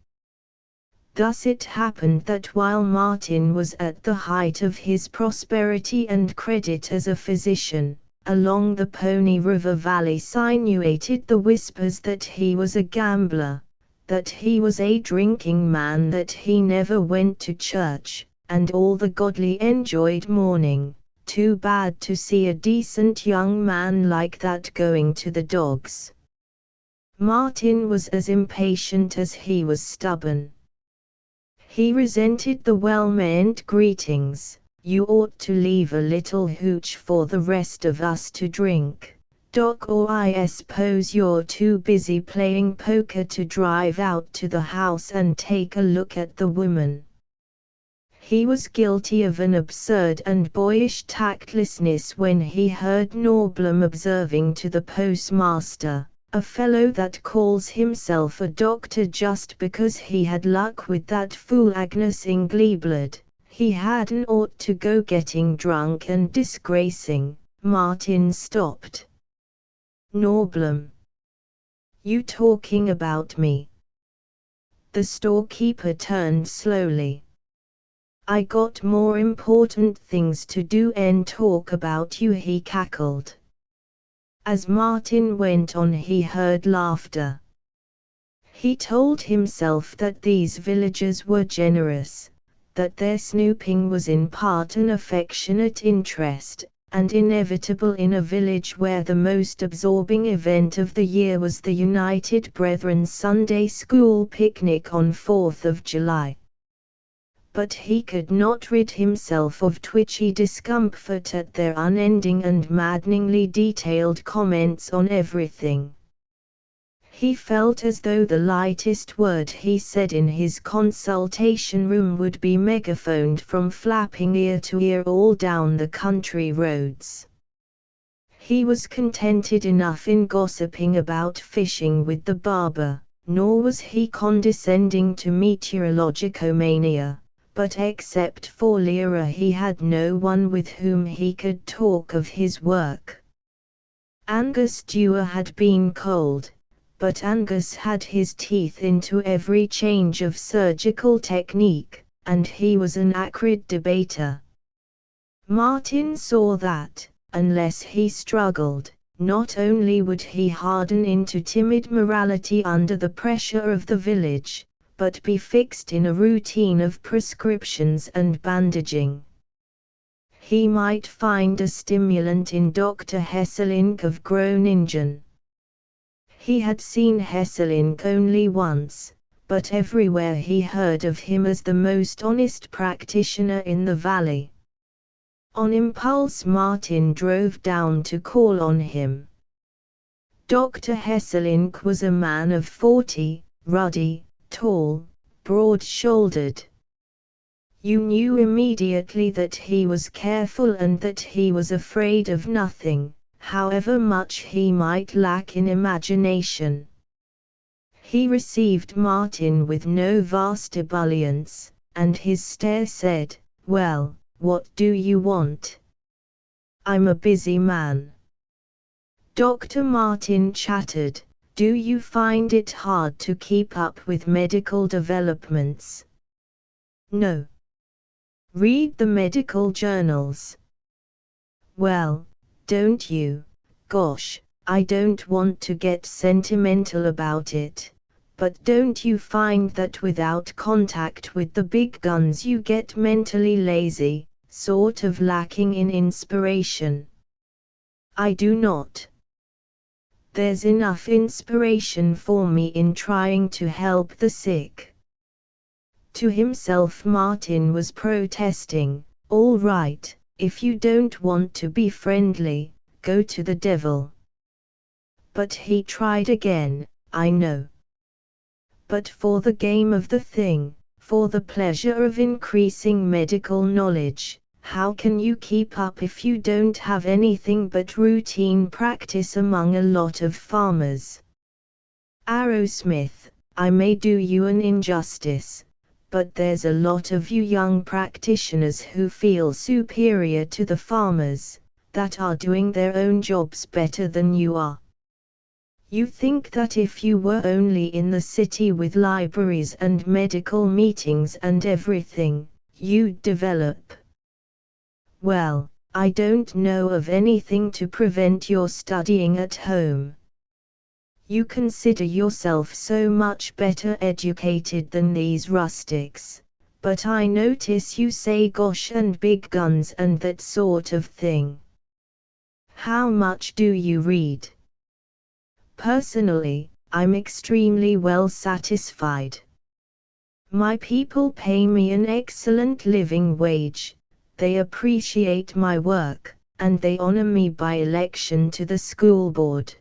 Thus it happened that while Martin was at the height of his prosperity and credit as a physician, along the Pony River Valley sinuated the whispers that he was a gambler, that he was a drinking man, that he never went to church, and all the godly enjoyed mourning. Too bad to see a decent young man like that going to the dogs. Martin was as impatient as he was stubborn. He resented the well-meant greetings, "You ought to leave a little hooch for the rest of us to drink, Doc, or I suppose you're too busy playing poker to drive out to the house and take a look at the woman." He was guilty of an absurd and boyish tactlessness when he heard Norblom observing to the postmaster, "A fellow that calls himself a doctor just because he had luck with that fool Agnes Ingleblood, he hadn't ought to go getting drunk and disgracing." Martin stopped. "Norblom, you talking about me?" The storekeeper turned slowly. "I got more important things to do and talk about you," he cackled. As Martin went on he heard laughter. He told himself that these villagers were generous, that their snooping was in part an affectionate interest, and inevitable in a village where the most absorbing event of the year was the United Brethren Sunday School picnic on 4th of July. But he could not rid himself of twitchy discomfort at their unending and maddeningly detailed comments on everything. He felt as though the lightest word he said in his consultation room would be megaphoned from flapping ear to ear all down the country roads. He was contented enough in gossiping about fishing with the barber, nor was he condescending to meteorologicomania. But except for Lyra he had no one with whom he could talk of his work. Angus Dewar had been cold, but Angus had his teeth into every change of surgical technique, and he was an acrid debater. Martin saw that, unless he struggled, not only would he harden into timid morality under the pressure of the village, but be fixed in a routine of prescriptions and bandaging. He might find a stimulant in Dr. Hesselink of Groningen. He had seen Hesselink only once, but everywhere he heard of him as the most honest practitioner in the valley. On impulse Martin drove down to call on him. Dr. Hesselink was a man of 40, ruddy, tall, broad-shouldered. You knew immediately that he was careful and that he was afraid of nothing, however much he might lack in imagination. He received Martin with no vast ebullience, and his stare said, "Well, what do you want? I'm a busy man." Dr. Martin chattered, "Do you find it hard to keep up with medical developments?" "No." "Read the medical journals?" "Well, don't you? Gosh, I don't want to get sentimental about it, but don't you find that without contact with the big guns you get mentally lazy, sort of lacking in inspiration?" "I do not. There's enough inspiration for me in trying to help the sick." To himself Martin was protesting, "All right, if you don't want to be friendly, go to the devil." But he tried again, "I know. But for the game of the thing, for the pleasure of increasing medical knowledge, how can you keep up if you don't have anything but routine practice among a lot of farmers?" "Arrowsmith, I may do you an injustice, but there's a lot of you young practitioners who feel superior to the farmers, that are doing their own jobs better than you are. You think that if you were only in the city with libraries and medical meetings and everything, you'd develop. Well, I don't know of anything to prevent your studying at home. You consider yourself so much better educated than these rustics, but I notice you say gosh and big guns and that sort of thing. How much do you read?" "Personally, I'm extremely well satisfied. My people pay me an excellent living wage, they appreciate my work, and they honor me by election to the school board.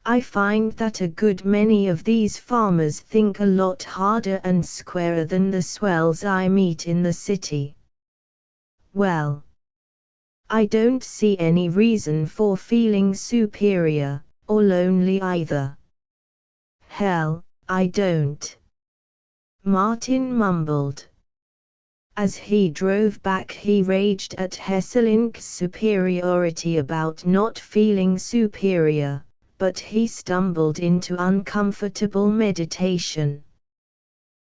I find that a good many of these farmers think a lot harder and squarer than the swells I meet in the city." "Well, I don't see any reason for feeling superior, or lonely either." "Hell, I don't," Martin mumbled. As he drove back he raged at Hesselink's superiority about not feeling superior, but he stumbled into uncomfortable meditation.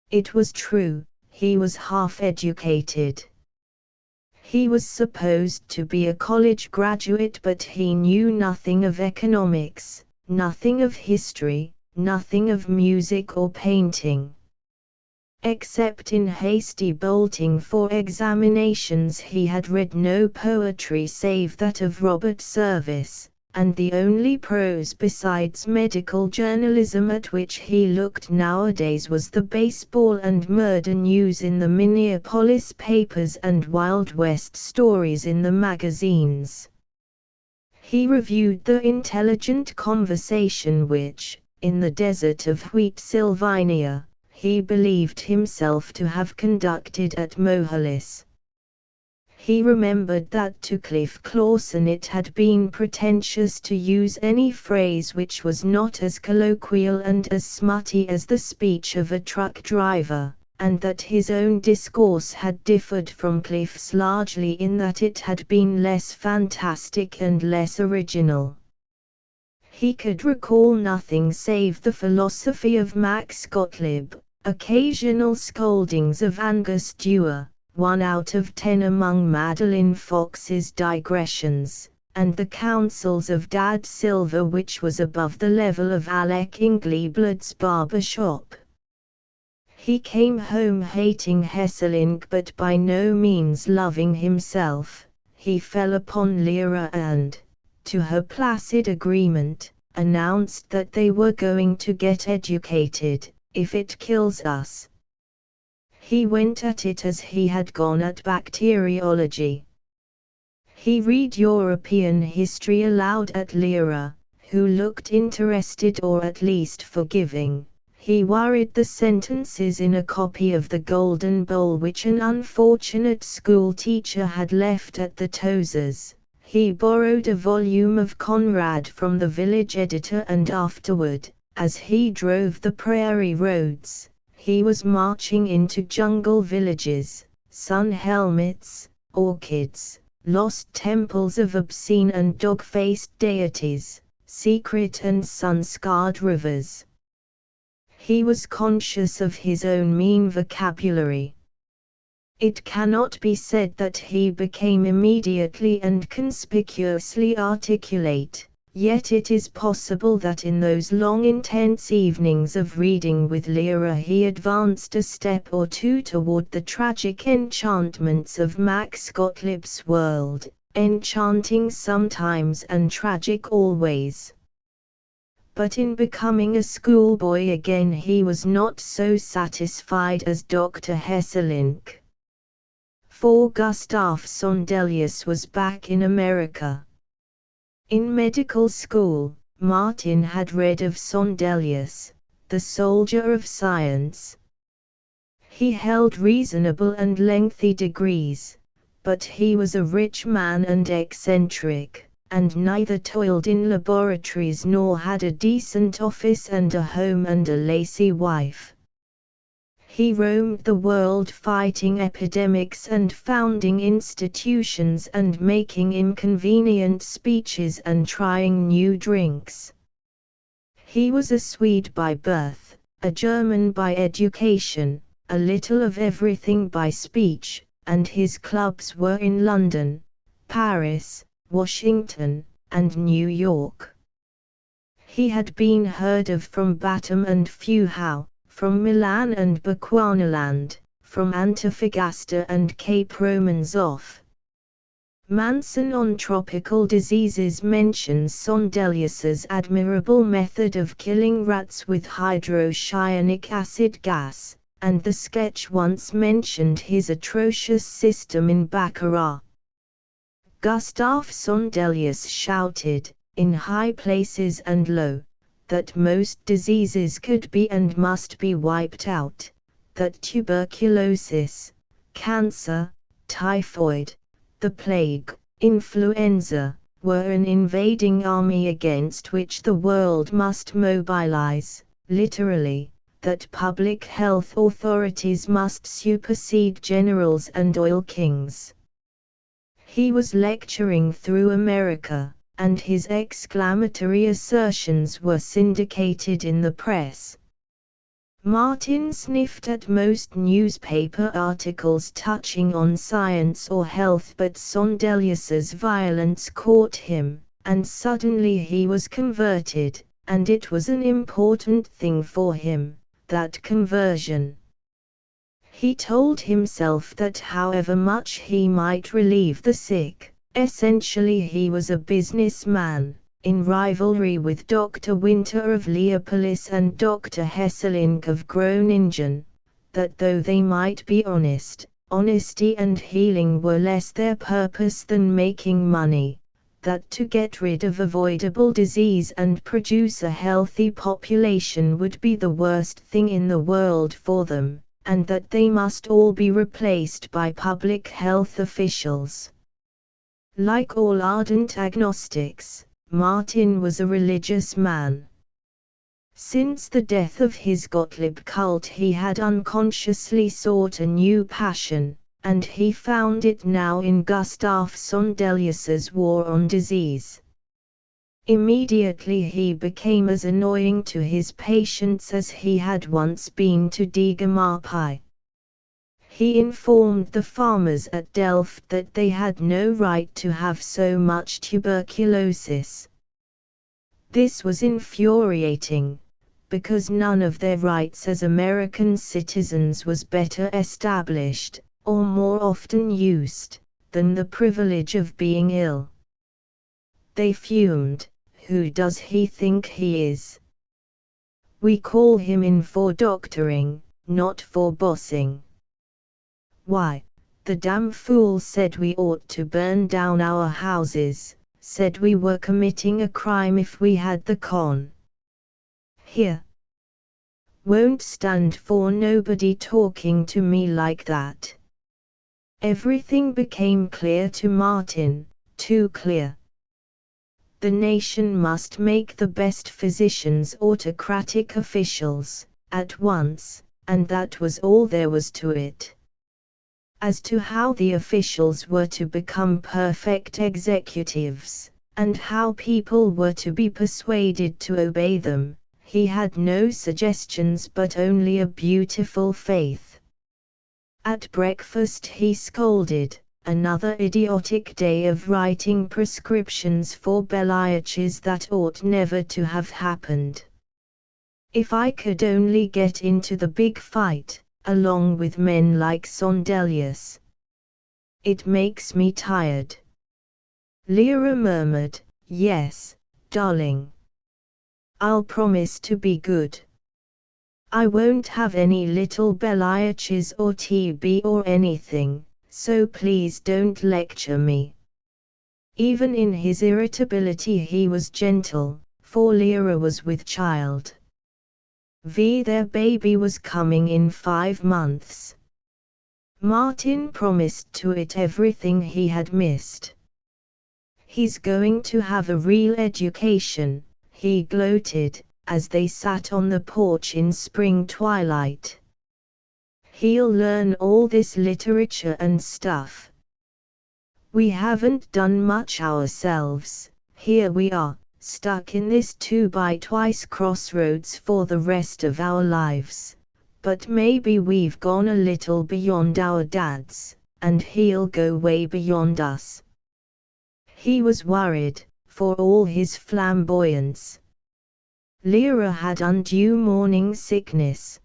It was true, he was half-educated. He was supposed to be a college graduate, but he knew nothing of economics, nothing of history, nothing of music or painting. Except in hasty bolting for examinations he had read no poetry save that of Robert Service, and the only prose besides medical journalism at which he looked nowadays was the baseball and murder news in the Minneapolis papers and Wild West stories in the magazines. He reviewed the intelligent conversation which, in the desert of Wheat-Sylvania, he believed himself to have conducted at Mohalis. He remembered that to Cliff Clawson it had been pretentious to use any phrase which was not as colloquial and as smutty as the speech of a truck driver, and that his own discourse had differed from Cliff's largely in that it had been less fantastic and less original. He could recall nothing save the philosophy of Max Gottlieb, occasional scoldings of Angus Dewar, 1 out of 10 among Madeline Fox's digressions, and the counsels of Dad Silver, which was above the level of Alec Ingleblood's barber shop. He came home hating Hesselink but by no means loving himself. He fell upon Lyra and, to her placid agreement, announced that they were going to get educated, if it kills us. He went at it as he had gone at bacteriology. He read European history aloud at Lyra, who looked interested or at least forgiving. He worried the sentences in a copy of the Golden Bowl which an unfortunate school teacher had left at the Tozers. He borrowed a volume of Conrad from the village editor and afterward, As he drove the prairie roads, he was marching into jungle villages, sun helmets, orchids, lost temples of obscene and dog-faced deities, secret and sun-scarred rivers. He was conscious of his own mean vocabulary. It cannot be said that he became immediately and conspicuously articulate, yet it is possible that in those long intense evenings of reading with Lyra he advanced a step or two toward the tragic enchantments of Max Gottlieb's world, enchanting sometimes and tragic always. But in becoming a schoolboy again he was not so satisfied as Dr. Hesselink. For Gustav Sondelius was back in America. In medical school, Martin had read of Sondelius, the soldier of science. He held reasonable and lengthy degrees, but he was a rich man and eccentric, and neither toiled in laboratories nor had a decent office and a home and a lacy wife. He roamed the world fighting epidemics and founding institutions and making inconvenient speeches and trying new drinks. He was a Swede by birth, a German by education, a little of everything by speech, and his clubs were in London, Paris, Washington, and New York. He had been heard of from Batum and Fuhau, from Milan and Bechuanaland, from Antofagasta and Cape Romanzoff. Manson on tropical diseases mentions Sondelius's admirable method of killing rats with hydrocyanic acid gas, and the sketch once mentioned his atrocious system in Baccarat. Gustav Sondelius shouted, in high places and low, that most diseases could be and must be wiped out, that tuberculosis, cancer, typhoid, the plague, influenza, were an invading army against which the world must mobilize, literally, that public health authorities must supersede generals and oil kings. He was lecturing through America, and his exclamatory assertions were syndicated in the press. Martin sniffed at most newspaper articles touching on science or health, but Sondelius's violence caught him, and suddenly he was converted, and it was an important thing for him, that conversion. He told himself that however much he might relieve the sick, essentially he was a businessman, in rivalry with Dr. Winter of Leopolis and Dr. Hesselink of Groningen, that though they might be honest, honesty and healing were less their purpose than making money, that to get rid of avoidable disease and produce a healthy population would be the worst thing in the world for them, and that they must all be replaced by public health officials. Like all ardent agnostics, Martin was a religious man. Since the death of his Gottlieb cult he had unconsciously sought a new passion, and he found it now in Gustav Sondelius's War on Disease. Immediately he became as annoying to his patients as he had once been to Degemarpi. He informed the farmers at Delft that they had no right to have so much tuberculosis. This was infuriating, because none of their rights as American citizens was better established, or more often used, than the privilege of being ill. They fumed, "Who does he think he is? We call him in for doctoring, not for bossing. Why, the damn fool said we ought to burn down our houses, said we were committing a crime if we had the con. Here. Won't stand for nobody talking to me like that." Everything became clear to Martin, too clear. The nation must make the best physicians autocratic officials, at once, and that was all there was to it. As to how the officials were to become perfect executives, and how people were to be persuaded to obey them, he had no suggestions but only a beautiful faith. At breakfast he scolded, "Another idiotic day of writing prescriptions for bellyaches that ought never to have happened. If I could only get into the big fight, along with men like Sondelius. It makes me tired." Lyra murmured, "Yes, darling. I'll promise to be good. I won't have any little bellyaches or TB or anything, so please don't lecture me." Even in his irritability he was gentle, for Lyra was with child. Their baby was coming in 5 months. Martin promised to it everything he had missed. "He's going to have a real education," he gloated, as they sat on the porch in spring twilight. "He'll learn all this literature and stuff. We haven't done much ourselves. Here we are, stuck in this 2x2 crossroads for the rest of our lives. But maybe we've gone a little beyond our dads, and he'll go way beyond us." He was worried, for all his flamboyance. Lyra had undue morning sickness.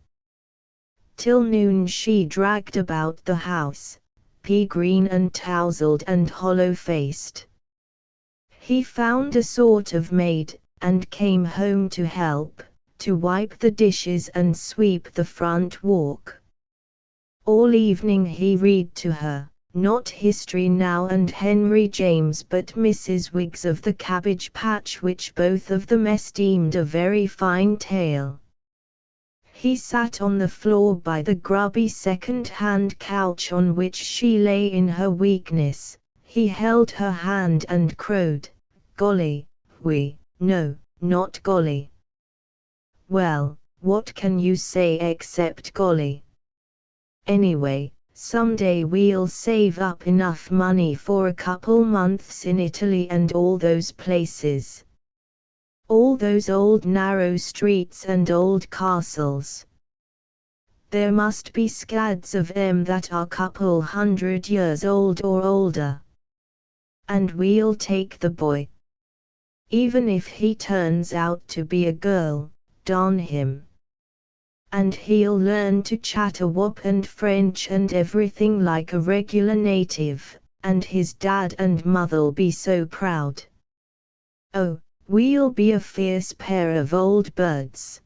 Till noon she dragged about the house, pea-green and tousled and hollow-faced. He found a sort of maid, and came home to help, to wipe the dishes and sweep the front walk. All evening he read to her, not History Now and Henry James but Mrs. Wiggs of the Cabbage Patch, which both of them esteemed a very fine tale. He sat on the floor by the grubby second-hand couch on which she lay in her weakness. He held her hand and crowed, "Golly, no, not golly." "Well, what can you say except golly? Anyway, someday we'll save up enough money for a couple months in Italy and all those places. All those old narrow streets and old castles. There must be scads of 'em that are couple 100 years old or older. And we'll take the boy. Even if he turns out to be a girl, darn him. And he'll learn to chatter Wop and French and everything like a regular native, and his dad and mother'll be so proud. Oh, we'll be a fierce pair of old birds.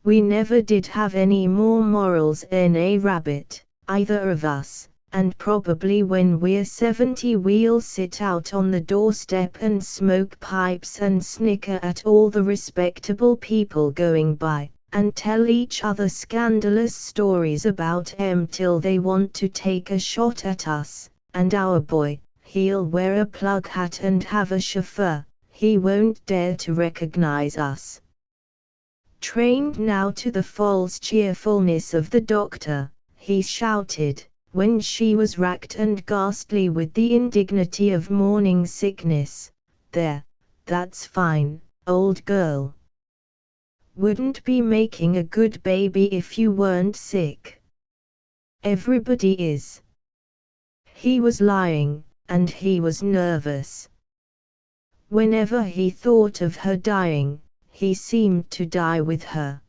We never did have any more morals than a rabbit, either of us, and probably when we're 70 we'll sit out on the doorstep and smoke pipes and snicker at all the respectable people going by, and tell each other scandalous stories about 'em till they want to take a shot at us, and our boy, he'll wear a plug hat and have a chauffeur, he won't dare to recognize us." Trained now to the false cheerfulness of the doctor, he shouted, when she was racked and ghastly with the indignity of morning sickness, "There, that's fine, old girl. Wouldn't be making a good baby if you weren't sick. Everybody is." He was lying, and he was nervous. Whenever he thought of her dying, he seemed to die with her.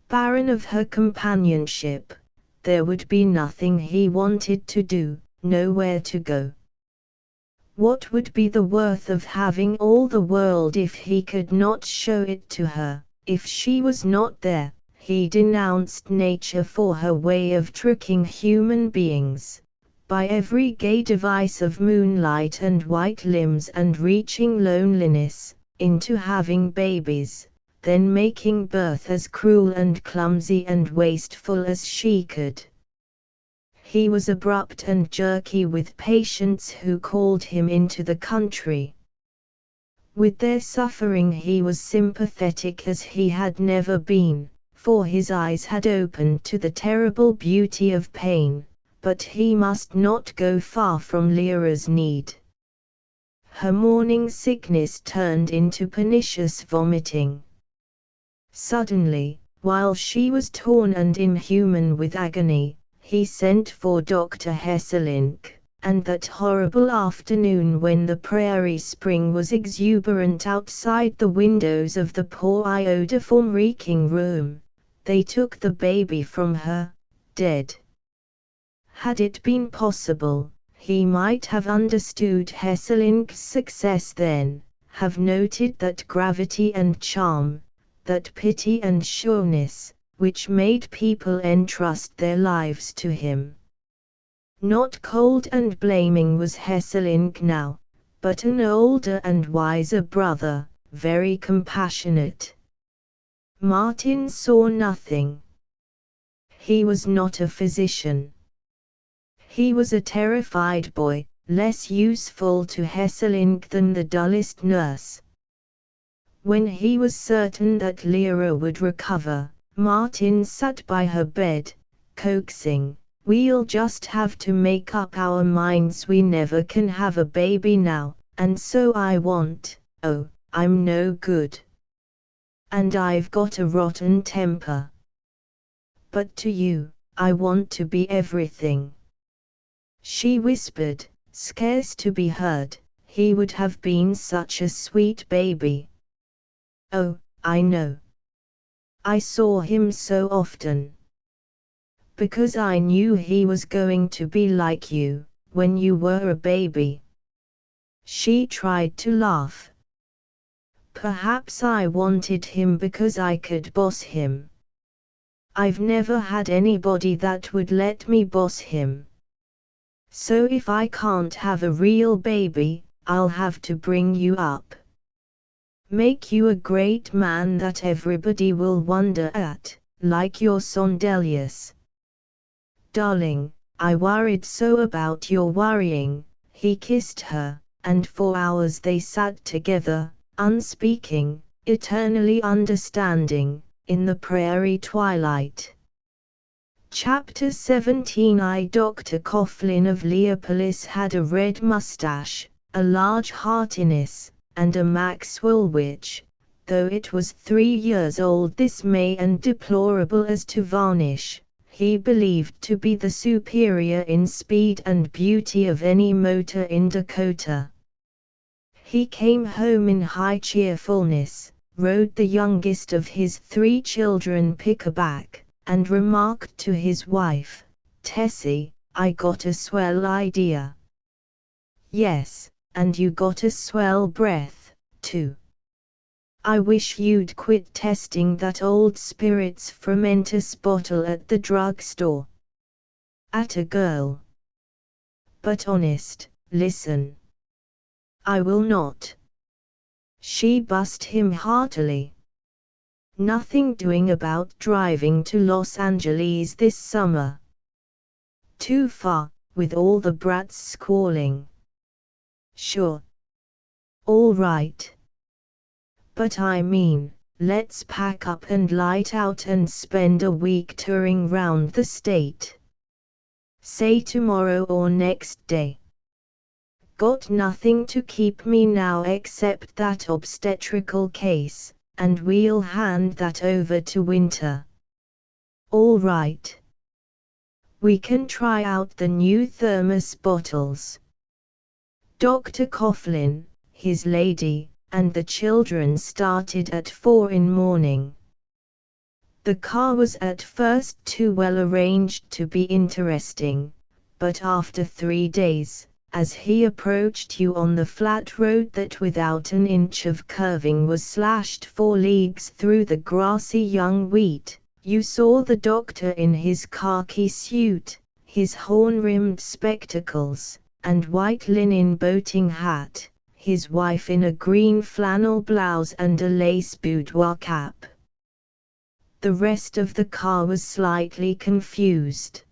Barren of her companionship, there would be nothing he wanted to do, nowhere to go. What would be the worth of having all the world if he could not show it to her? If she was not there, he denounced nature for her way of tricking human beings, by every gay device of moonlight and white limbs and reaching loneliness, into having babies, then making birth as cruel and clumsy and wasteful as she could. He was abrupt and jerky with patients who called him into the country. With their suffering he was sympathetic as he had never been, for his eyes had opened to the terrible beauty of pain, but he must not go far from Lyra's need. Her morning sickness turned into pernicious vomiting. Suddenly, while she was torn and inhuman with agony, he sent for Dr. Hesselink, and that horrible afternoon when the prairie spring was exuberant outside the windows of the poor iodoform-reeking room, they took the baby from her, dead. Had it been possible, he might have understood Hesselink's success then, have noted that gravity and charm, that pity and sureness, which made people entrust their lives to him. Not cold and blaming was Hesselink now, but an older and wiser brother, very compassionate. Martin saw nothing. He was not a physician. He was a terrified boy, less useful to Hesselink than the dullest nurse. When he was certain that Lyra would recover, Martin sat by her bed, coaxing, "We'll just have to make up our minds we never can have a baby now, and so I want, oh, I'm no good. And I've got a rotten temper. But to you, I want to be everything." She whispered, scarce to be heard, "He would have been such a sweet baby." "Oh, I know. I saw him so often. Because I knew he was going to be like you, when you were a baby." She tried to laugh. "Perhaps I wanted him because I could boss him. I've never had anybody that would let me boss him. So if I can't have a real baby, I'll have to bring you up. Make you a great man that everybody will wonder at, like your son Delius. Darling, I worried so about your worrying." He kissed her, and for hours they sat together, unspeaking, eternally understanding, in the prairie twilight. Chapter 17. Dr. Coughlin of Leopolis had a red mustache, a large heartiness, and a Maxwell which, though it was 3 years old this May and deplorable as to varnish, he believed to be the superior in speed and beauty of any motor in Dakota. He came home in high cheerfulness, rode the youngest of his 3 children pickaback, and remarked to his wife, "Tessie, I got a swell idea." "Yes, and you got a swell breath, too. I wish you'd quit testing that old spirits fermentus bottle at the drugstore." "At a girl." "But honest, listen." "I will not." She bussed him heartily. "Nothing doing about driving to Los Angeles this summer. Too far, with all the brats squalling." "Sure. All right. But I mean, let's pack up and light out and spend a week touring round the state. Say tomorrow or next day. Got nothing to keep me now except that obstetrical case, and we'll hand that over to Winter." "All right. We can try out the new thermos bottles." Dr. Coughlin, his lady, and the children started at 4 in morning. The car was at first too well arranged to be interesting, but after 3 days, as he approached you on the flat road that without an inch of curving was slashed 4 leagues through the grassy young wheat, you saw the doctor in his khaki suit, his horn-rimmed spectacles, and white linen boating hat, his wife in a green flannel blouse and a lace boudoir cap. The rest of the car was slightly confused.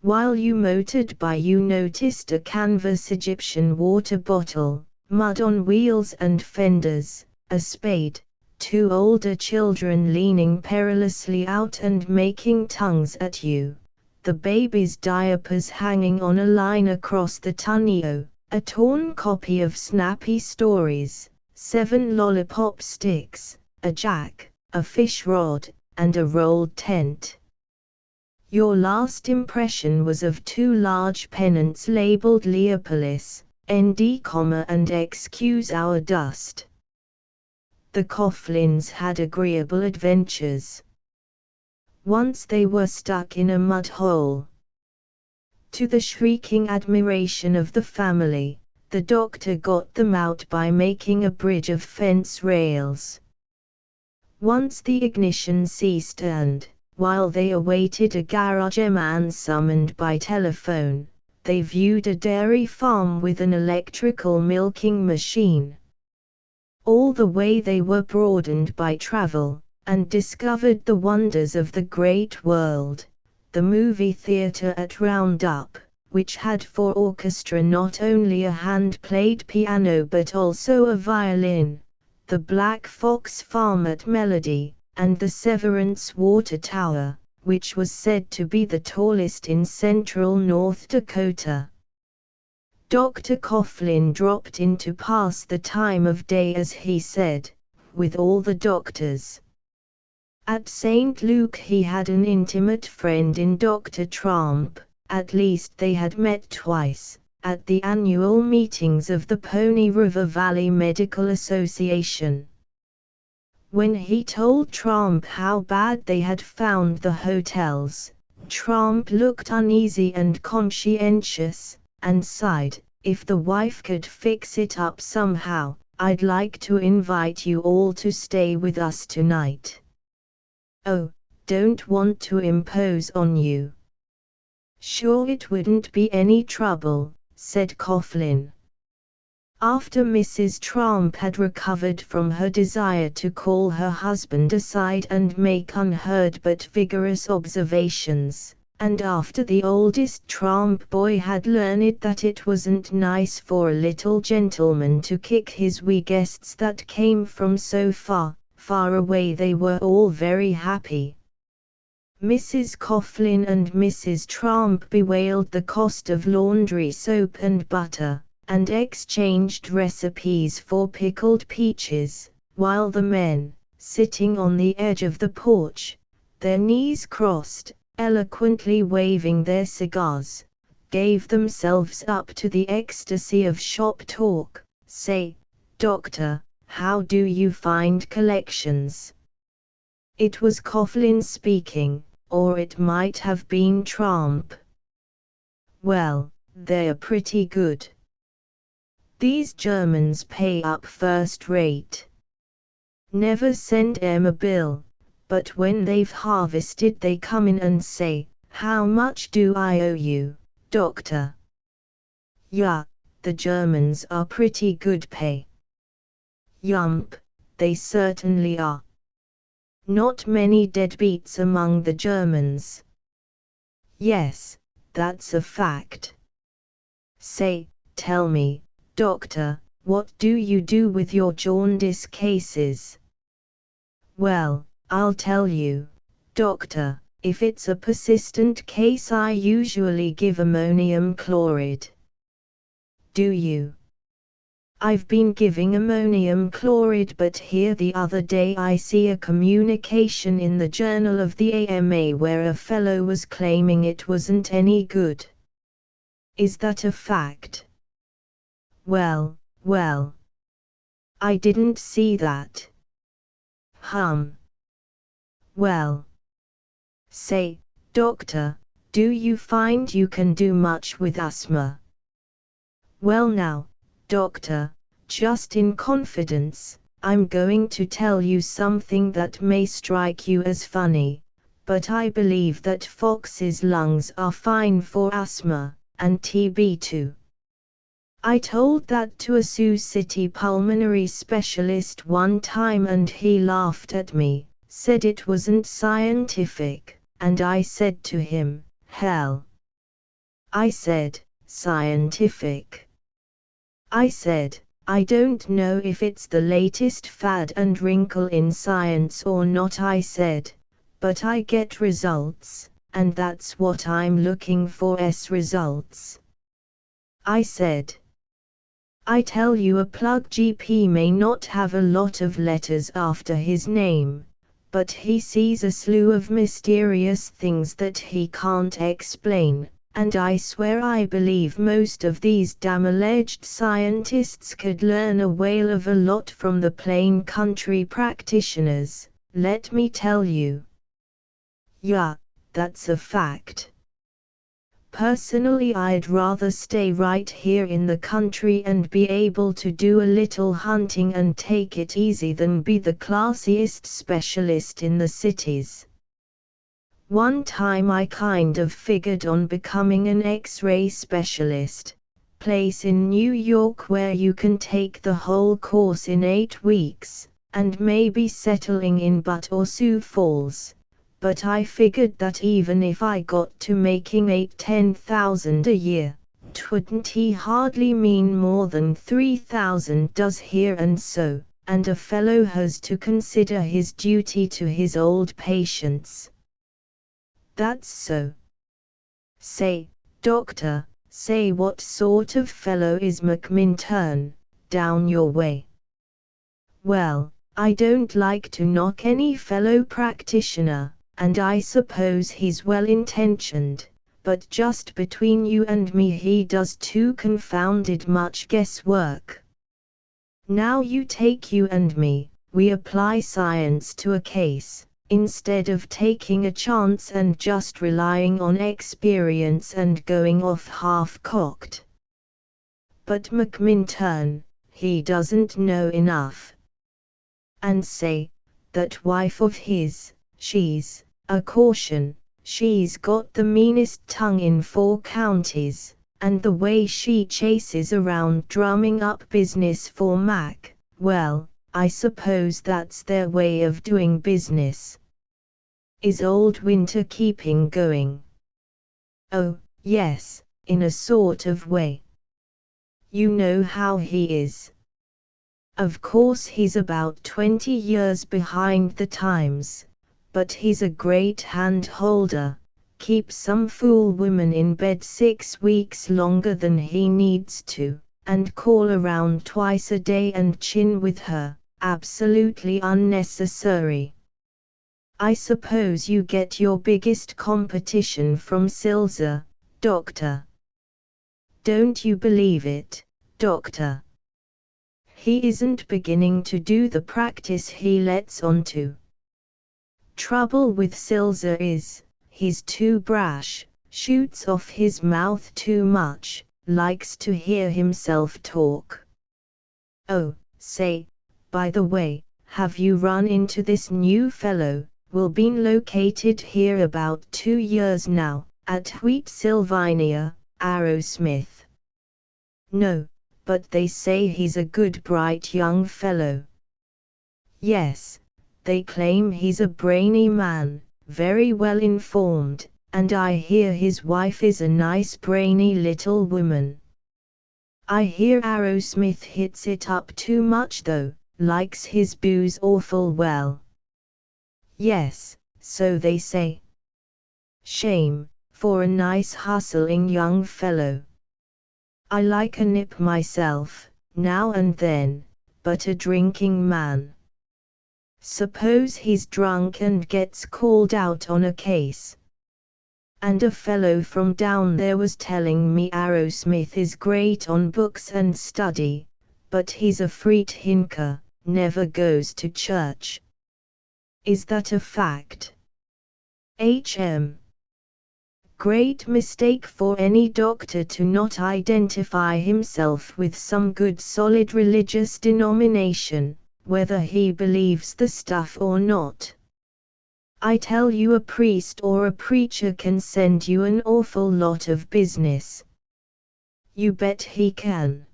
While you motored by, you noticed a canvas Egyptian water bottle, mud on wheels and fenders, a spade, 2 older children leaning perilously out and making tongues at you, the baby's diapers hanging on a line across the tonneau, a torn copy of Snappy Stories, 7 lollipop sticks, a jack, a fish rod, and a rolled tent. Your last impression was of 2 large pennants labeled Leopolis, ND, and Excuse Our Dust. The Coughlins had agreeable adventures. Once they were stuck in a mud hole. To the shrieking admiration of the family, the doctor got them out by making a bridge of fence rails. Once the ignition ceased and, while they awaited a garageman summoned by telephone, they viewed a dairy farm with an electrical milking machine. All the way they were broadened by travel, and discovered the wonders of the great world. The movie theatre at Roundup, which had for orchestra not only a hand-played piano but also a violin, the Black Fox Farm at Melody, and the Severance Water Tower, which was said to be the tallest in central North Dakota. Dr. Coughlin dropped in to pass the time of day, as he said, with all the doctors. At St. Luke he had an intimate friend in Dr. Trump, at least they had met twice, at the annual meetings of the Pony River Valley Medical Association. When he told Trump how bad they had found the hotels, Trump looked uneasy and conscientious, and sighed, "If the wife could fix it up somehow, I'd like to invite you all to stay with us tonight." "Oh, don't want to impose on you." "Sure, it wouldn't be any trouble," said Coughlin. After Mrs. Trump had recovered from her desire to call her husband aside and make unheard but vigorous observations, and after the oldest Trump boy had learned that it wasn't nice for a little gentleman to kick his wee guests that came from so far, far away, they were all very happy. Mrs. Coughlin and Mrs. Trump bewailed the cost of laundry soap and butter, and exchanged recipes for pickled peaches, while the men, sitting on the edge of the porch, their knees crossed, eloquently waving their cigars, gave themselves up to the ecstasy of shop talk. "Say, doctor, how do you find collections?" It was Coughlin speaking, or it might have been Trump. "Well, they're pretty good. These Germans pay up first rate. Never send 'em a bill, but when they've harvested they come in and say, 'How much do I owe you, doctor?' Yeah, the Germans are pretty good pay." "Yump, they certainly are. Not many deadbeats among the Germans." "Yes, that's a fact. Say, tell me, doctor, what do you do with your jaundice cases?" "Well, I'll tell you, doctor, if it's a persistent case I usually give ammonium chloride." "Do you?" "I've been giving ammonium chloride, but here the other day I see a communication in the Journal of the AMA where a fellow was claiming it wasn't any good." "Is that a fact?" Well, I didn't see that." Well. Say, doctor, do you find you can do much with asthma?" "Well now, doctor, just in confidence, I'm going to tell you something that may strike you as funny, but I believe that foxes' lungs are fine for asthma, and TB too. I told that to a Sioux City pulmonary specialist one time and he laughed at me, said it wasn't scientific, and I said to him, 'Hell.' I said, 'Scientific.' I said, I don't know if it's the latest fad and wrinkle in science or not, I said, but I get results, and that's what I'm looking for, results. I said. I tell you, a plug GP may not have a lot of letters after his name, but he sees a slew of mysterious things that he can't explain, and I swear I believe most of these damn alleged scientists could learn a whale of a lot from the plain country practitioners, let me tell you. Yeah, that's a fact. Personally, I'd rather stay right here in the country and be able to do a little hunting and take it easy than be the classiest specialist in the cities. One time I kind of figured on becoming an X-ray specialist, place in New York where you can take the whole course in 8 weeks, and maybe settling in Butte or Sioux Falls. But I figured that even if I got to making $8,000–10,000 a year, 'twouldn't he hardly mean more than 3,000 does here, and a fellow has to consider his duty to his old patients. That's so. Say, doctor, say, what sort of fellow is McMintern, down your way? Well, I don't like to knock any fellow practitioner, and I suppose he's well-intentioned, but just between you and me, he does too confounded much guesswork. Now you take you and me, we apply science to a case, instead of taking a chance and just relying on experience and going off half-cocked. But McMintern, he doesn't know enough. And say, that wife of his, she's a caution, she's got the meanest tongue in 4 counties, and the way she chases around drumming up business for Mac, well, I suppose that's their way of doing business. Is old Winter keeping going? Oh, yes, in a sort of way. You know how he is. Of course he's about 20 years behind the times, but he's a great hand-holder, keeps some fool woman in bed 6 weeks longer than he needs to, and call around twice a day and chin with her, absolutely unnecessary. I suppose you get your biggest competition from Silza, doctor. Don't you believe it, doctor? He isn't beginning to do the practice he lets on to. Trouble with Silza is, he's too brash, shoots off his mouth too much, likes to hear himself talk. Oh, say, by the way, have you run into this new fellow, been located here about 2 years now, at Wheat Sylvania, Arrowsmith? No, but they say he's a good bright young fellow. Yes. They claim he's a brainy man, very well informed, and I hear his wife is a nice brainy little woman. I hear Arrowsmith hits it up too much though, likes his booze awful well. Yes, so they say. Shame, for a nice hustling young fellow. I like a nip myself, now and then, but a drinking man. Suppose he's drunk and gets called out on a case. And a fellow from down there was telling me Arrowsmith is great on books and study, but he's a freethinker, never goes to church. Is that a fact? Great mistake for any doctor to not identify himself with some good solid religious denomination, whether he believes the stuff or not. I tell you, a priest or a preacher can send you an awful lot of business. You bet he can.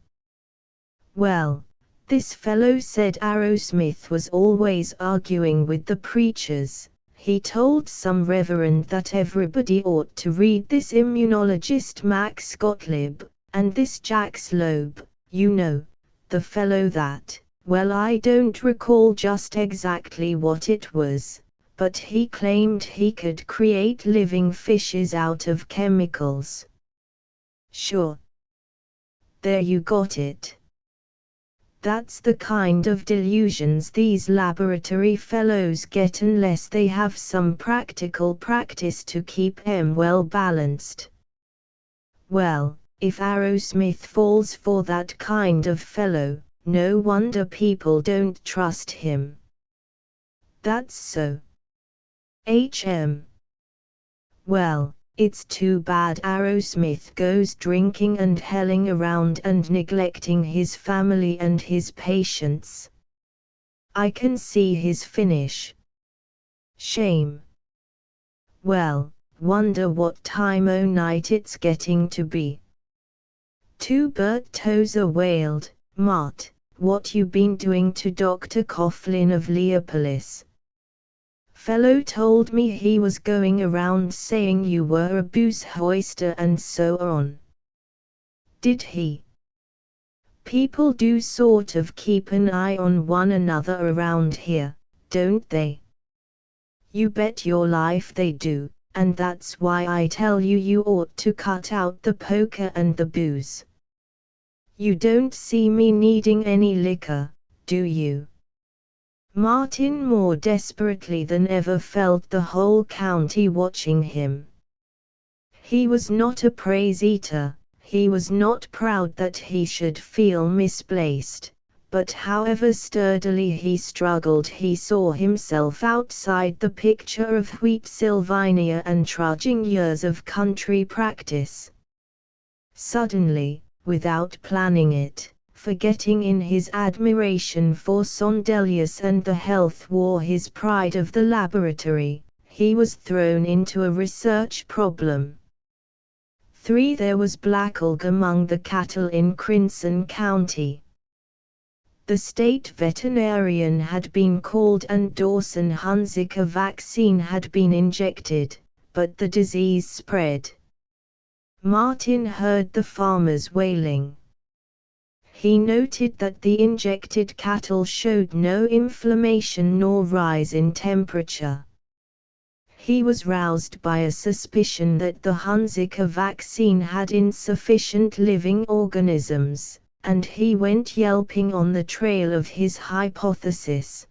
Well, this fellow said Arrowsmith was always arguing with the preachers. He told some reverend that everybody ought to read this immunologist Max Gottlieb, and this Jack Slobe, you know, the fellow that, well, I don't recall just exactly what it was, but he claimed he could create living fishes out of chemicals. Sure. There you got it. That's the kind of delusions these laboratory fellows get unless they have some practical practice to keep them well balanced. Well, if Arrowsmith falls for that kind of fellow, no wonder people don't trust him. That's so. Well, it's too bad Arrowsmith goes drinking and helling around and neglecting his family and his patients. I can see his finish. Shame. Well, wonder what time o' night it's getting to be. Two-Bert Tozer wailed, "Mart, what you been doing to Dr. Coughlin of Leopolis? Fellow told me he was going around saying you were a booze hoister and so on." "Did he? People do sort of keep an eye on one another around here, don't they?" "You bet your life they do, and that's why I tell you you ought to cut out the poker and the booze. You don't see me needing any liquor, do you?" Martin more desperately than ever felt the whole county watching him. He was not a praise-eater, he was not proud that he should feel misplaced, but however sturdily he struggled he saw himself outside the picture of Wheat Sylvania and trudging years of country practice. Suddenly, without planning it, forgetting in his admiration for Sondelius and the health war his pride of the laboratory, he was thrown into a research problem. There was black alg among the cattle in Crimson County. The state veterinarian had been called and Dawson Hunziker vaccine had been injected, but the disease spread. Martin heard the farmers wailing. He noted that the injected cattle showed no inflammation nor rise in temperature. He was roused by a suspicion that the Hunziker vaccine had insufficient living organisms, and he went yelping on the trail of his hypothesis.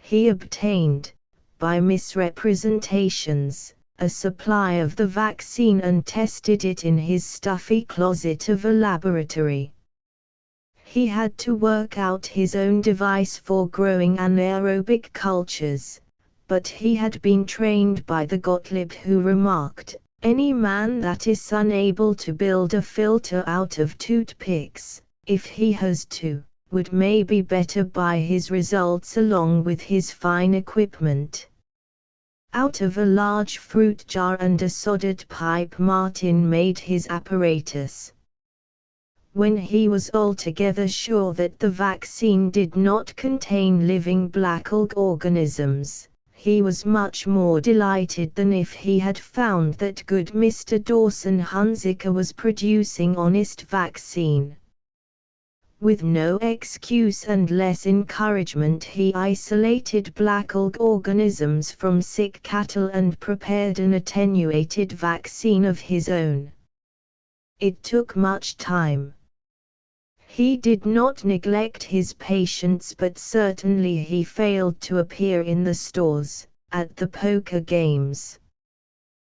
He obtained, by misrepresentations, a supply of the vaccine and tested it in his stuffy closet of a laboratory. He had to work out his own device for growing anaerobic cultures, but he had been trained by the Gottlieb who remarked, "Any man that is unable to build a filter out of toothpicks, if he has to, would maybe better buy his results along with his fine equipment." Out of a large fruit jar and a soldered pipe Martin made his apparatus. When he was altogether sure that the vaccine did not contain living black alg organisms, he was much more delighted than if he had found that good Mr. Dawson Hunziker was producing honest vaccine. With no excuse and less encouragement he isolated black alg organisms from sick cattle and prepared an attenuated vaccine of his own. It took much time. He did not neglect his patients, but certainly he failed to appear in the stores, at the poker games.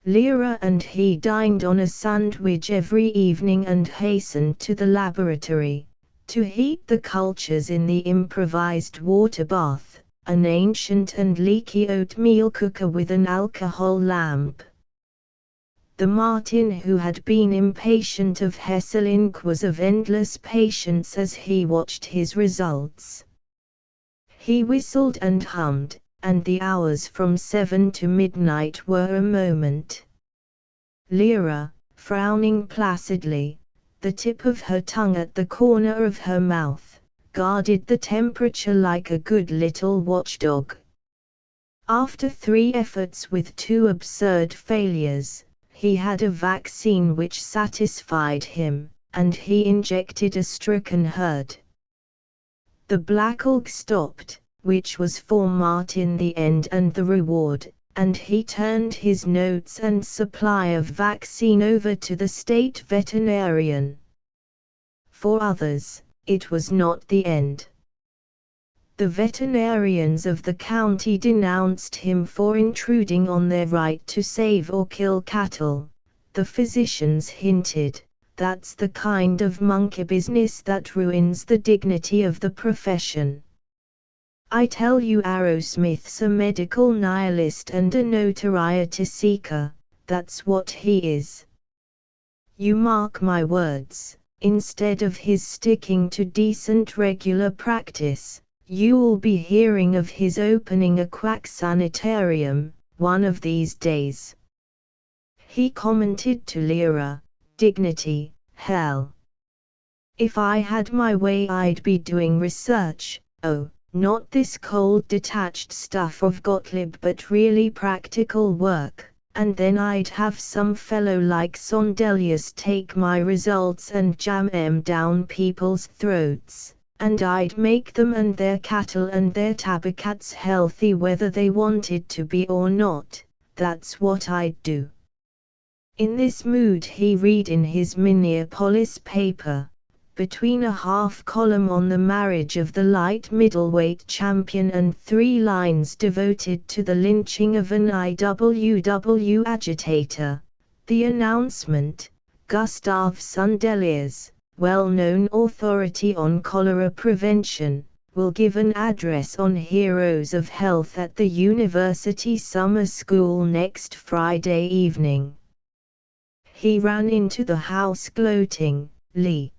Lyra and he dined on a sandwich every evening and hastened to the laboratory, to heat the cultures in the improvised water bath, an ancient and leaky oatmeal cooker with an alcohol lamp. The Martin who had been impatient of Hesselink was of endless patience as he watched his results. He whistled and hummed, and the hours from 7 to midnight were a moment. Lyra, frowning placidly, the tip of her tongue at the corner of her mouth, guarded the temperature like a good little watchdog. After 3 efforts with 2 absurd failures, he had a vaccine which satisfied him, and he injected a stricken herd. The Black Hulk stopped, which was for Martin the end and the reward, and he turned his notes and supply of vaccine over to the state veterinarian. For others, it was not the end. The veterinarians of the county denounced him for intruding on their right to save or kill cattle. The physicians hinted, "That's the kind of monkey business that ruins the dignity of the profession." I tell you, Arrowsmith's a medical nihilist and a notoriety seeker, that's what he is. You mark my words, instead of his sticking to decent regular practice, you'll be hearing of his opening a quack sanitarium, one of these days. He commented to Lyra, "Dignity, hell. If I had my way I'd be doing research, not this cold detached stuff of Gottlieb but really practical work, and then I'd have some fellow like Sondelius take my results and jam 'em down people's throats, and I'd make them and their cattle and their tabacats healthy whether they wanted to be or not, that's what I'd do." In this mood he read in his Minneapolis paper, between a half-column on the marriage of the light middleweight champion and 3 lines devoted to the lynching of an IWW agitator, the announcement, Gustav Sundelius, well-known authority on cholera prevention, will give an address on Heroes of Health at the University Summer School next Friday evening. He ran into the house gloating, "Lee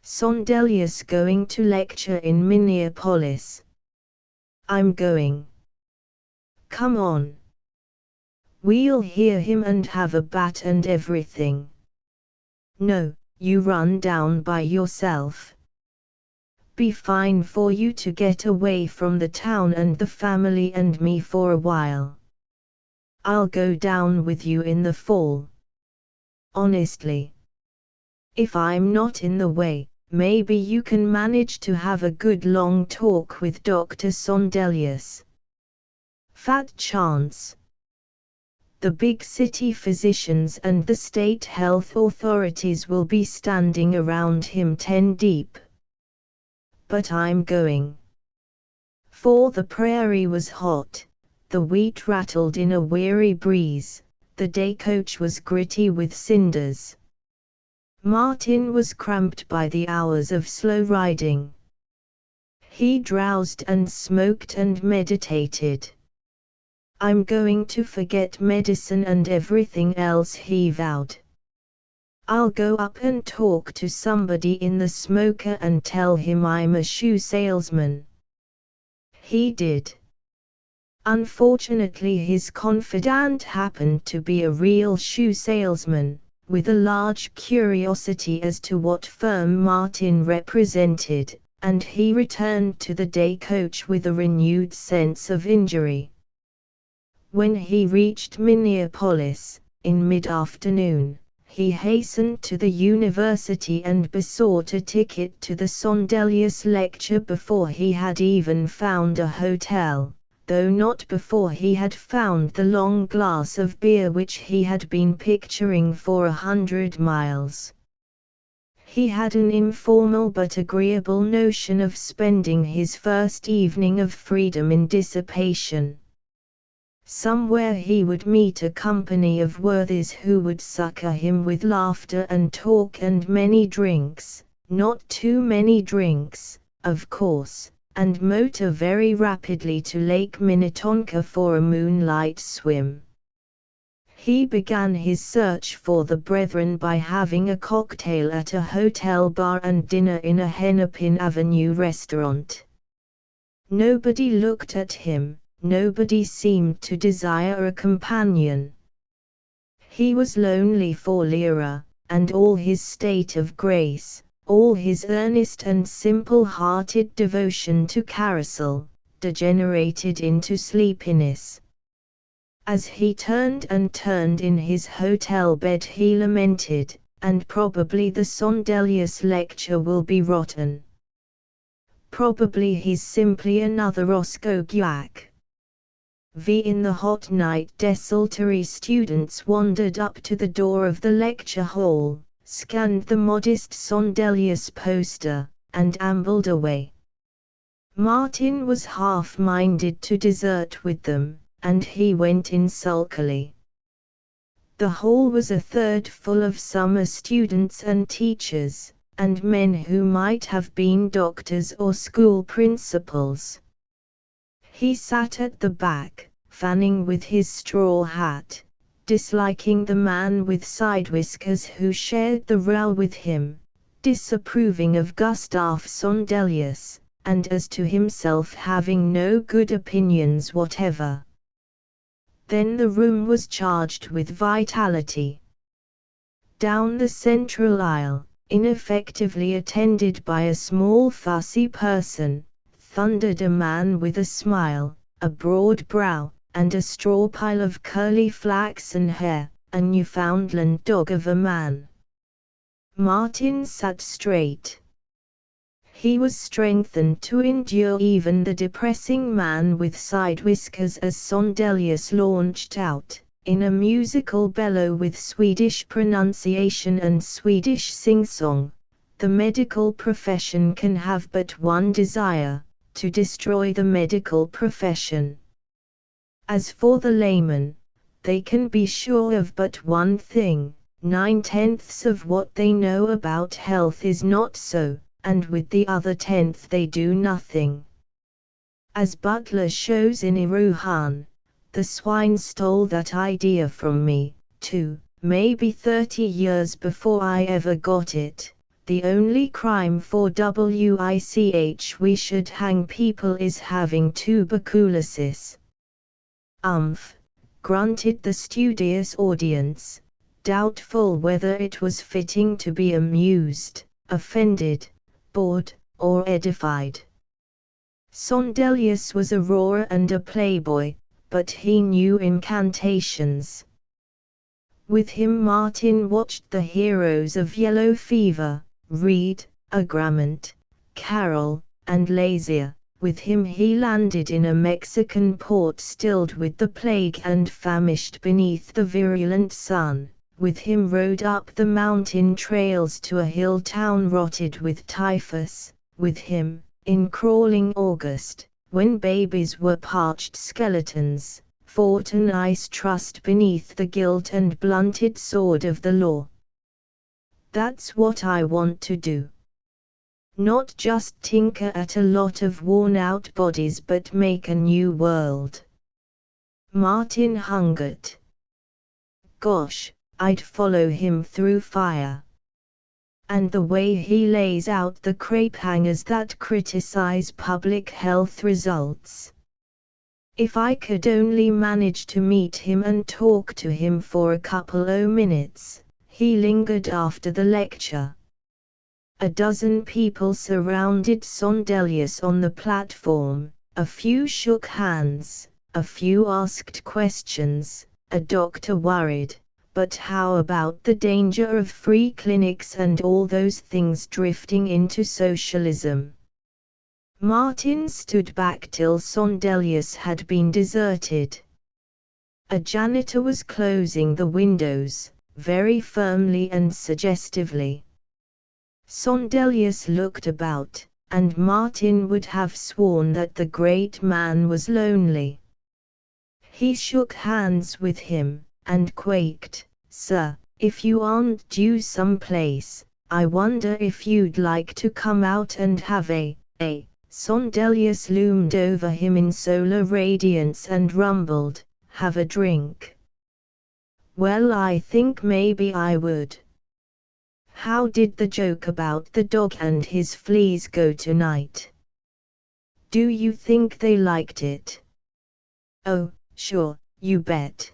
Sondelius going to lecture in Minneapolis. I'm going. Come on. We'll hear him and have a bat and everything." "No, you run down by yourself. Be fine for you to get away from the town and the family and me for a while. I'll go down with you in the fall. Honestly. If I'm not in the way, maybe you can manage to have a good long talk with Dr. Sondelius. Fat chance. The big city physicians and the state health authorities will be standing around him 10 deep. But I'm going." For the prairie was hot, the wheat rattled in a weary breeze, the day coach was gritty with cinders. Martin was cramped by the hours of slow riding. He drowsed and smoked and meditated. "I'm going to forget medicine and everything else," he vowed. "I'll go up and talk to somebody in the smoker and tell him I'm a shoe salesman." He did. Unfortunately his confidant happened to be a real shoe salesman, with a large curiosity as to what firm Martin represented, and he returned to the day coach with a renewed sense of injury. When he reached Minneapolis, in mid-afternoon, he hastened to the university and besought a ticket to the Sondelius lecture before he had even found a hotel, though not before he had found the long glass of beer which he had been picturing for 100 miles. He had an informal but agreeable notion of spending his first evening of freedom in dissipation. Somewhere he would meet a company of worthies who would succor him with laughter and talk and many drinks, not too many drinks, of course, and motor very rapidly to Lake Minnetonka for a moonlight swim. He began his search for the brethren by having a cocktail at a hotel bar and dinner in a Hennepin Avenue restaurant. Nobody looked at him. Nobody seemed to desire a companion. He was lonely for Lyra, and all his state of grace, all his earnest and simple-hearted devotion to Carousel, degenerated into sleepiness. As he turned and turned in his hotel bed he lamented, and probably the Sondelius lecture will be rotten. Probably he's simply another Roscoe Guac. In the hot night desultory students wandered up to the door of the lecture hall, scanned the modest Sondelius poster, and ambled away. Martin was half-minded to desert with them, and he went in sulkily. The hall was a third full of summer students and teachers, and men who might have been doctors or school principals. He sat at the back, fanning with his straw hat, disliking the man with side whiskers who shared the row with him, disapproving of Gustav Sondelius, and as to himself having no good opinions whatever. Then the room was charged with vitality. Down the central aisle, ineffectively attended by a small fussy person, thundered a man with a smile, a broad brow, and a straw pile of curly flaxen hair, a Newfoundland dog of a man. Martin sat straight. He was strengthened to endure even the depressing man with side whiskers as Sondelius launched out, in a musical bellow with Swedish pronunciation and Swedish sing-song. The medical profession can have but one desire, to destroy the medical profession. As for the laymen, they can be sure of but one thing: 9/10 of what they know about health is not so, and with the other 10th they do nothing. As Butler shows in Iruhan, the swine stole that idea from me, too, maybe 30 years before I ever got it. The only crime for which we should hang people is having tuberculosis. Grunted the studious audience, doubtful whether it was fitting to be amused, offended, bored, or edified. Sondelius was a roarer and a playboy, but he knew incantations. With him Martin watched the heroes of Yellow Fever, Reed, Agrammont, Carroll, and Lazier. With him he landed in a Mexican port stilled with the plague and famished beneath the virulent sun. With him rode up the mountain trails to a hill town rotted with typhus. With him, in crawling August, when babies were parched skeletons, fought an ice trust beneath the gilt and blunted sword of the law. That's what I want to do. Not just tinker at a lot of worn-out bodies but make a new world. Martin hungered. Gosh, I'd follow him through fire. And the way he lays out the crepe hangers that criticize public health results. If I could only manage to meet him and talk to him for a couple o' minutes. He lingered after the lecture. A dozen people surrounded Sondelius on the platform, a few shook hands, a few asked questions, a doctor worried, but how about the danger of free clinics and all those things drifting into socialism? Martin stood back till Sondelius had been deserted. A janitor was closing the windows, very firmly and suggestively. Sondelius looked about, and Martin would have sworn that the great man was lonely. He shook hands with him, and quaked, "Sir, if you aren't due someplace, I wonder if you'd like to come out and have a." Sondelius loomed over him in solar radiance and rumbled, "Have a drink?" "Well, I think maybe I would. How did the joke about the dog and his fleas go tonight? Do you think they liked it?" "Oh, sure, you bet."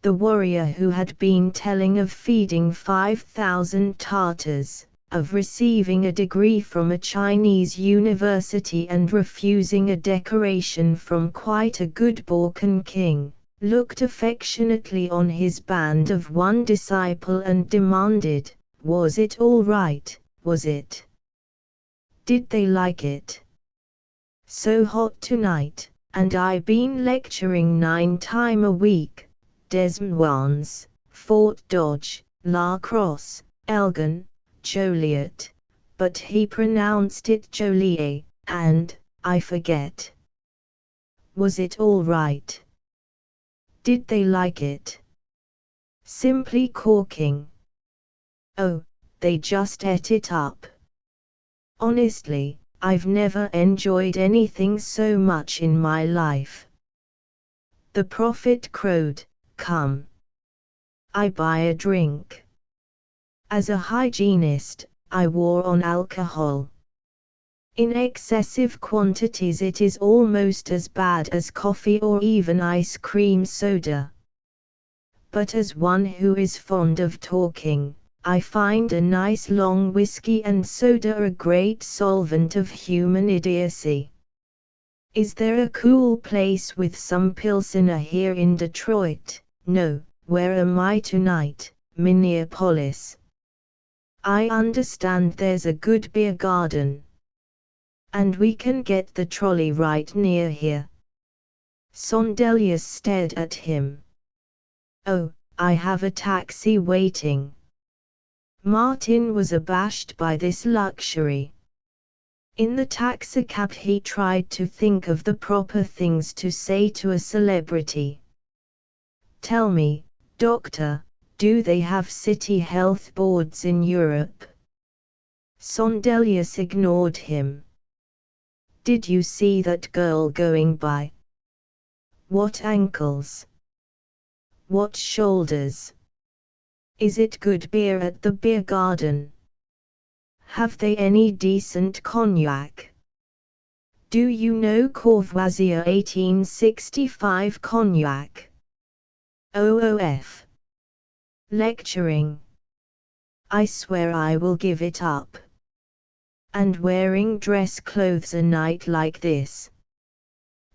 The warrior who had been telling of feeding 5,000 Tartars, of receiving a degree from a Chinese university and refusing a decoration from quite a good Balkan king, looked affectionately on his band of one disciple and demanded, "Was it all right, was it? Did they like it? So hot tonight, and I been lecturing 9 time a week, Des Moines, Fort Dodge, La Crosse, Elgin, Joliet, but he pronounced it Joliet, and, I forget. Was it all right? Did they like it? Simply corking. Oh, they just ate it up. Honestly, I've never enjoyed anything so much in my life." The prophet crowed, "Come. I buy a drink." As a hygienist, I war on alcohol. In excessive quantities it is almost as bad as coffee or even ice cream soda. But as one who is fond of talking, I find a nice long whiskey and soda a great solvent of human idiocy. Is there a cool place with some Pilsener here in Detroit? No. Where am I tonight? Minneapolis. I understand there's a good beer garden. And we can get the trolley right near here. Sondelius stared at him. Oh, I have a taxi waiting. Martin was abashed by this luxury. In the taxicab he tried to think of the proper things to say to a celebrity. "Tell me, doctor, do they have city health boards in Europe?" Sondelius ignored him. "Did you see that girl going by? What ankles? What shoulders? Is it good beer at the beer garden? Have they any decent cognac? Do you know Courvoisier 1865 cognac? OOF. Lecturing. I swear I will give it up. And wearing dress clothes a night like this.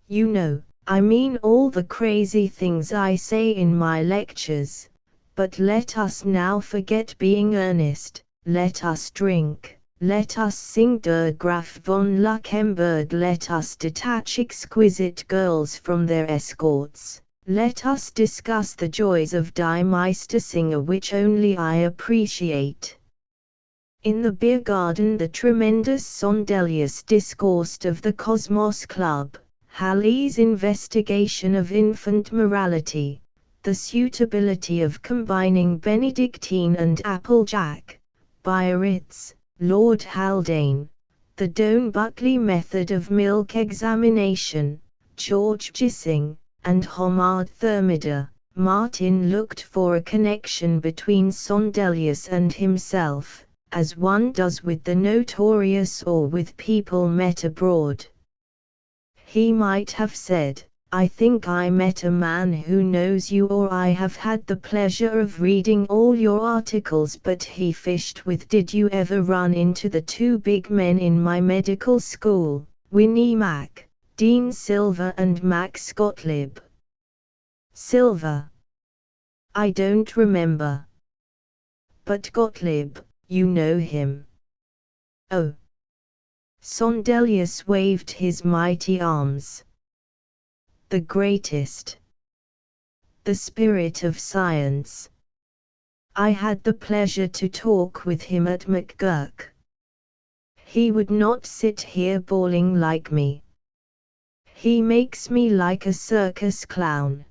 You know, I mean all the crazy things I say in my lectures, but let us now forget being earnest, let us drink, let us sing Der Graf von Luckenberg, let us detach exquisite girls from their escorts, let us discuss the joys of Die Meistersinger which only I appreciate. In the beer garden the tremendous Sondelius discoursed of the Cosmos Club, Halley's investigation of infant morality, the suitability of combining Benedictine and Applejack, Biarritz, Lord Haldane, the Doane-Buckley method of milk examination, George Gissing, and Homard Thermida. Martin looked for a connection between Sondelius and himself, as one does with the notorious or with people met abroad. He might have said, "I think I met a man who knows you," or "I have had the pleasure of reading all your articles," but he fished with "Did you ever run into the 2 big men in my medical school, Winnie Mac, Dean Silver and Max Gottlieb?" Silver. I don't remember. But Gottlieb, you know him. Oh. Sondelius waved his mighty arms. The greatest. The spirit of science. I had the pleasure to talk with him at McGurk. He would not sit here bawling like me. He makes me like a circus clown.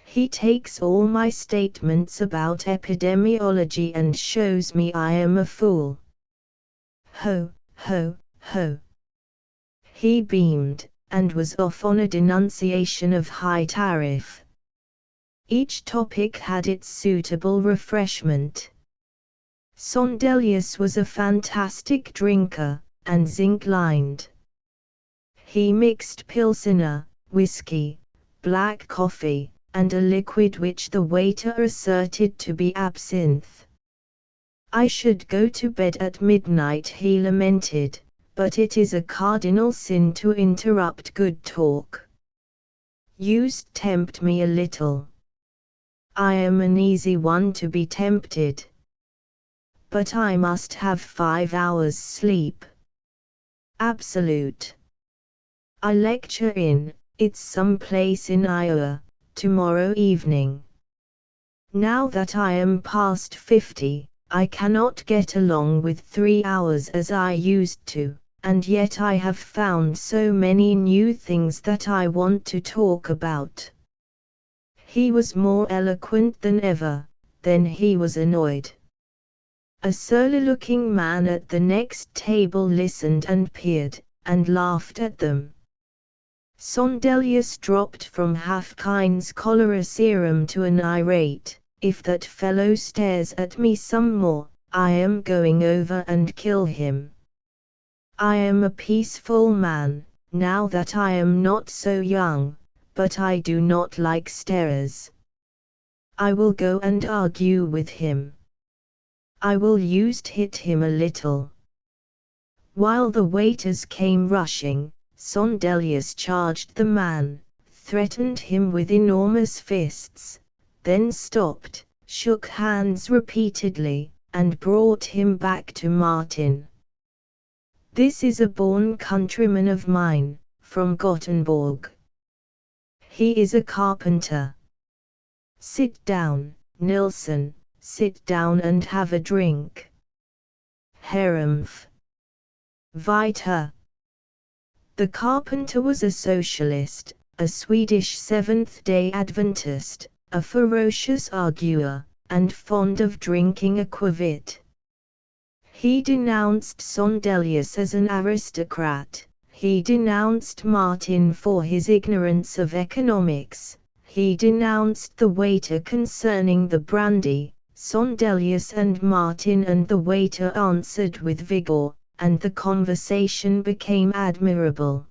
He takes all my statements about epidemiology and shows me I am a fool. Ho, ho, ho. He beamed, and was off on a denunciation of high tariff. Each topic had its suitable refreshment. Sondelius was a fantastic drinker, and zinc-lined. He mixed Pilsener, whiskey, black coffee, and a liquid which the waiter asserted to be absinthe. "I should go to bed at midnight," he lamented, "but it is a cardinal sin to interrupt good talk. Used tempt me a little. I am an easy one to be tempted. But I must have 5 hours sleep. Absolute. I lecture it's some place in Iowa, tomorrow evening. Now that I am past 50, I cannot get along with 3 hours as I used to, and yet I have found so many new things that I want to talk about. He was more eloquent than ever, then he was annoyed. A surly-looking man at the next table listened and peered, and laughed at them. Sondelius dropped from Halfkind's cholera serum to an irate, "If that fellow stares at me some more, I am going over and kill him. I am a peaceful man, now that I am not so young, but I do not like starers. I will go and argue with him. I will hit him a little." While the waiters came rushing, Sondelius charged the man, threatened him with enormous fists, then stopped, shook hands repeatedly, and brought him back to Martin. "This is a born countryman of mine, from Gothenburg. He is a carpenter. Sit down, Nilsson, sit down and have a drink. Herumf. Vita." The carpenter was a socialist, a Swedish Seventh-day Adventist, a ferocious arguer, and fond of drinking aquavit. He denounced Sondelius as an aristocrat, he denounced Martin for his ignorance of economics, he denounced the waiter concerning the brandy. Sondelius and Martin and the waiter answered with vigor, and the conversation became admirable.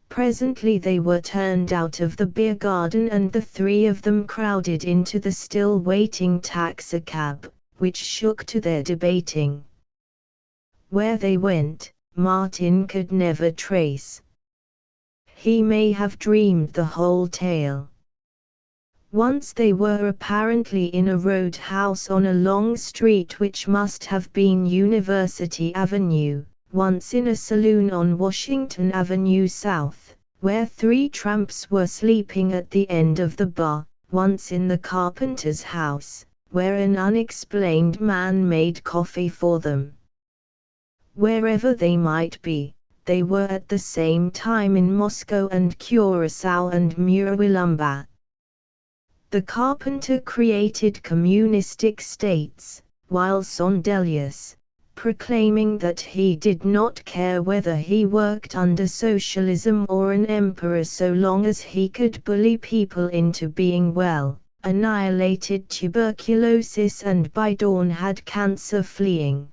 Presently they were turned out of the beer garden and the three of them crowded into the still waiting taxicab, which shook to their debating. Where they went, Martin could never trace. He may have dreamed the whole tale. Once they were apparently in a roadhouse on a long street which must have been University Avenue, once in a saloon on Washington Avenue South, where 3 tramps were sleeping at the end of the bar, once in the carpenter's house, where an unexplained man made coffee for them. Wherever they might be, they were at the same time in Moscow and Curaçao and Murawilumbat. The carpenter created communistic states, while Sondelius, proclaiming that he did not care whether he worked under socialism or an emperor so long as he could bully people into being well, annihilated tuberculosis and by dawn had cancer fleeing.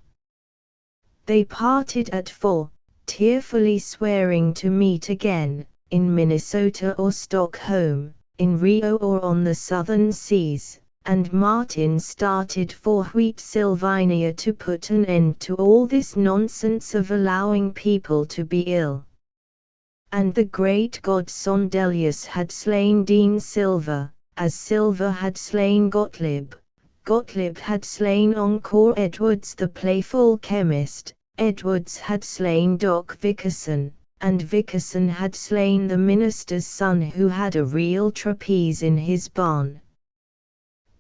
They parted at 4, tearfully swearing to meet again, in Minnesota or Stockholm, in Rio or on the southern seas, and Martin started for Wheatsylvania to put an end to all this nonsense of allowing people to be ill. And the great god Sondelius had slain Dean Silver, as Silver had slain Gottlieb. Gottlieb had slain Encore Edwards the playful chemist, Edwards had slain Doc Vickerson, and Vickerson had slain the minister's son who had a real trapeze in his barn.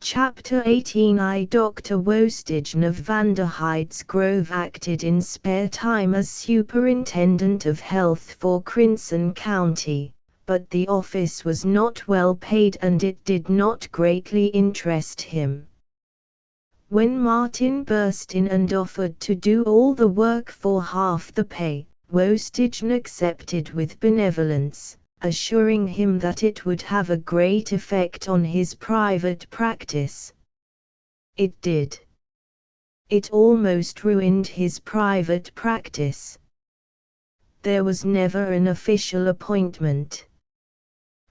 Chapter 18 Dr. Wostigen of Vanderheids Grove acted in spare time as Superintendent of Health for Crimson County, but the office was not well paid and it did not greatly interest him. When Martin burst in and offered to do all the work for half the pay, Wostigen accepted with benevolence, assuring him that it would have a great effect on his private practice. It did. It almost ruined his private practice. There was never an official appointment.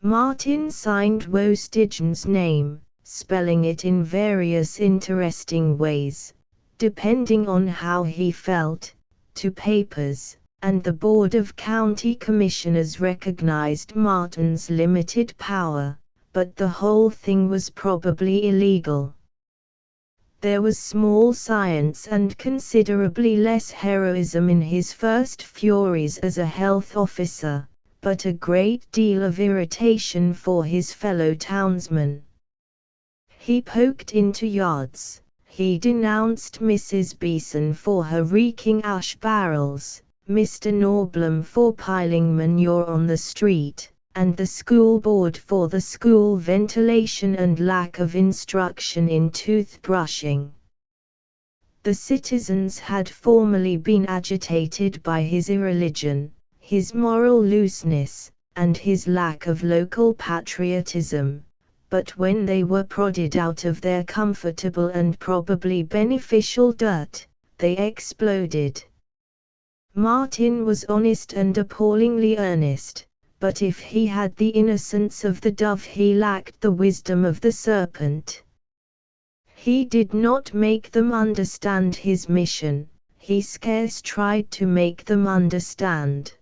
Martin signed Wostigen's name, spelling it in various interesting ways, depending on how he felt, to papers, and the Board of County Commissioners recognized Martin's limited power, but the whole thing was probably illegal. There was small science and considerably less heroism in his first furies as a health officer, but a great deal of irritation for his fellow townsmen. He poked into yards, he denounced Mrs. Beeson for her reeking ash barrels, Mr. Norblom for piling manure on the street, and the school board for the school ventilation and lack of instruction in toothbrushing. The citizens had formerly been agitated by his irreligion, his moral looseness, and his lack of local patriotism, but when they were prodded out of their comfortable and probably beneficial dirt, they exploded. Martin was honest and appallingly earnest, but if he had the innocence of the dove he lacked the wisdom of the serpent. He did not make them understand his mission, he scarce tried to make them understand.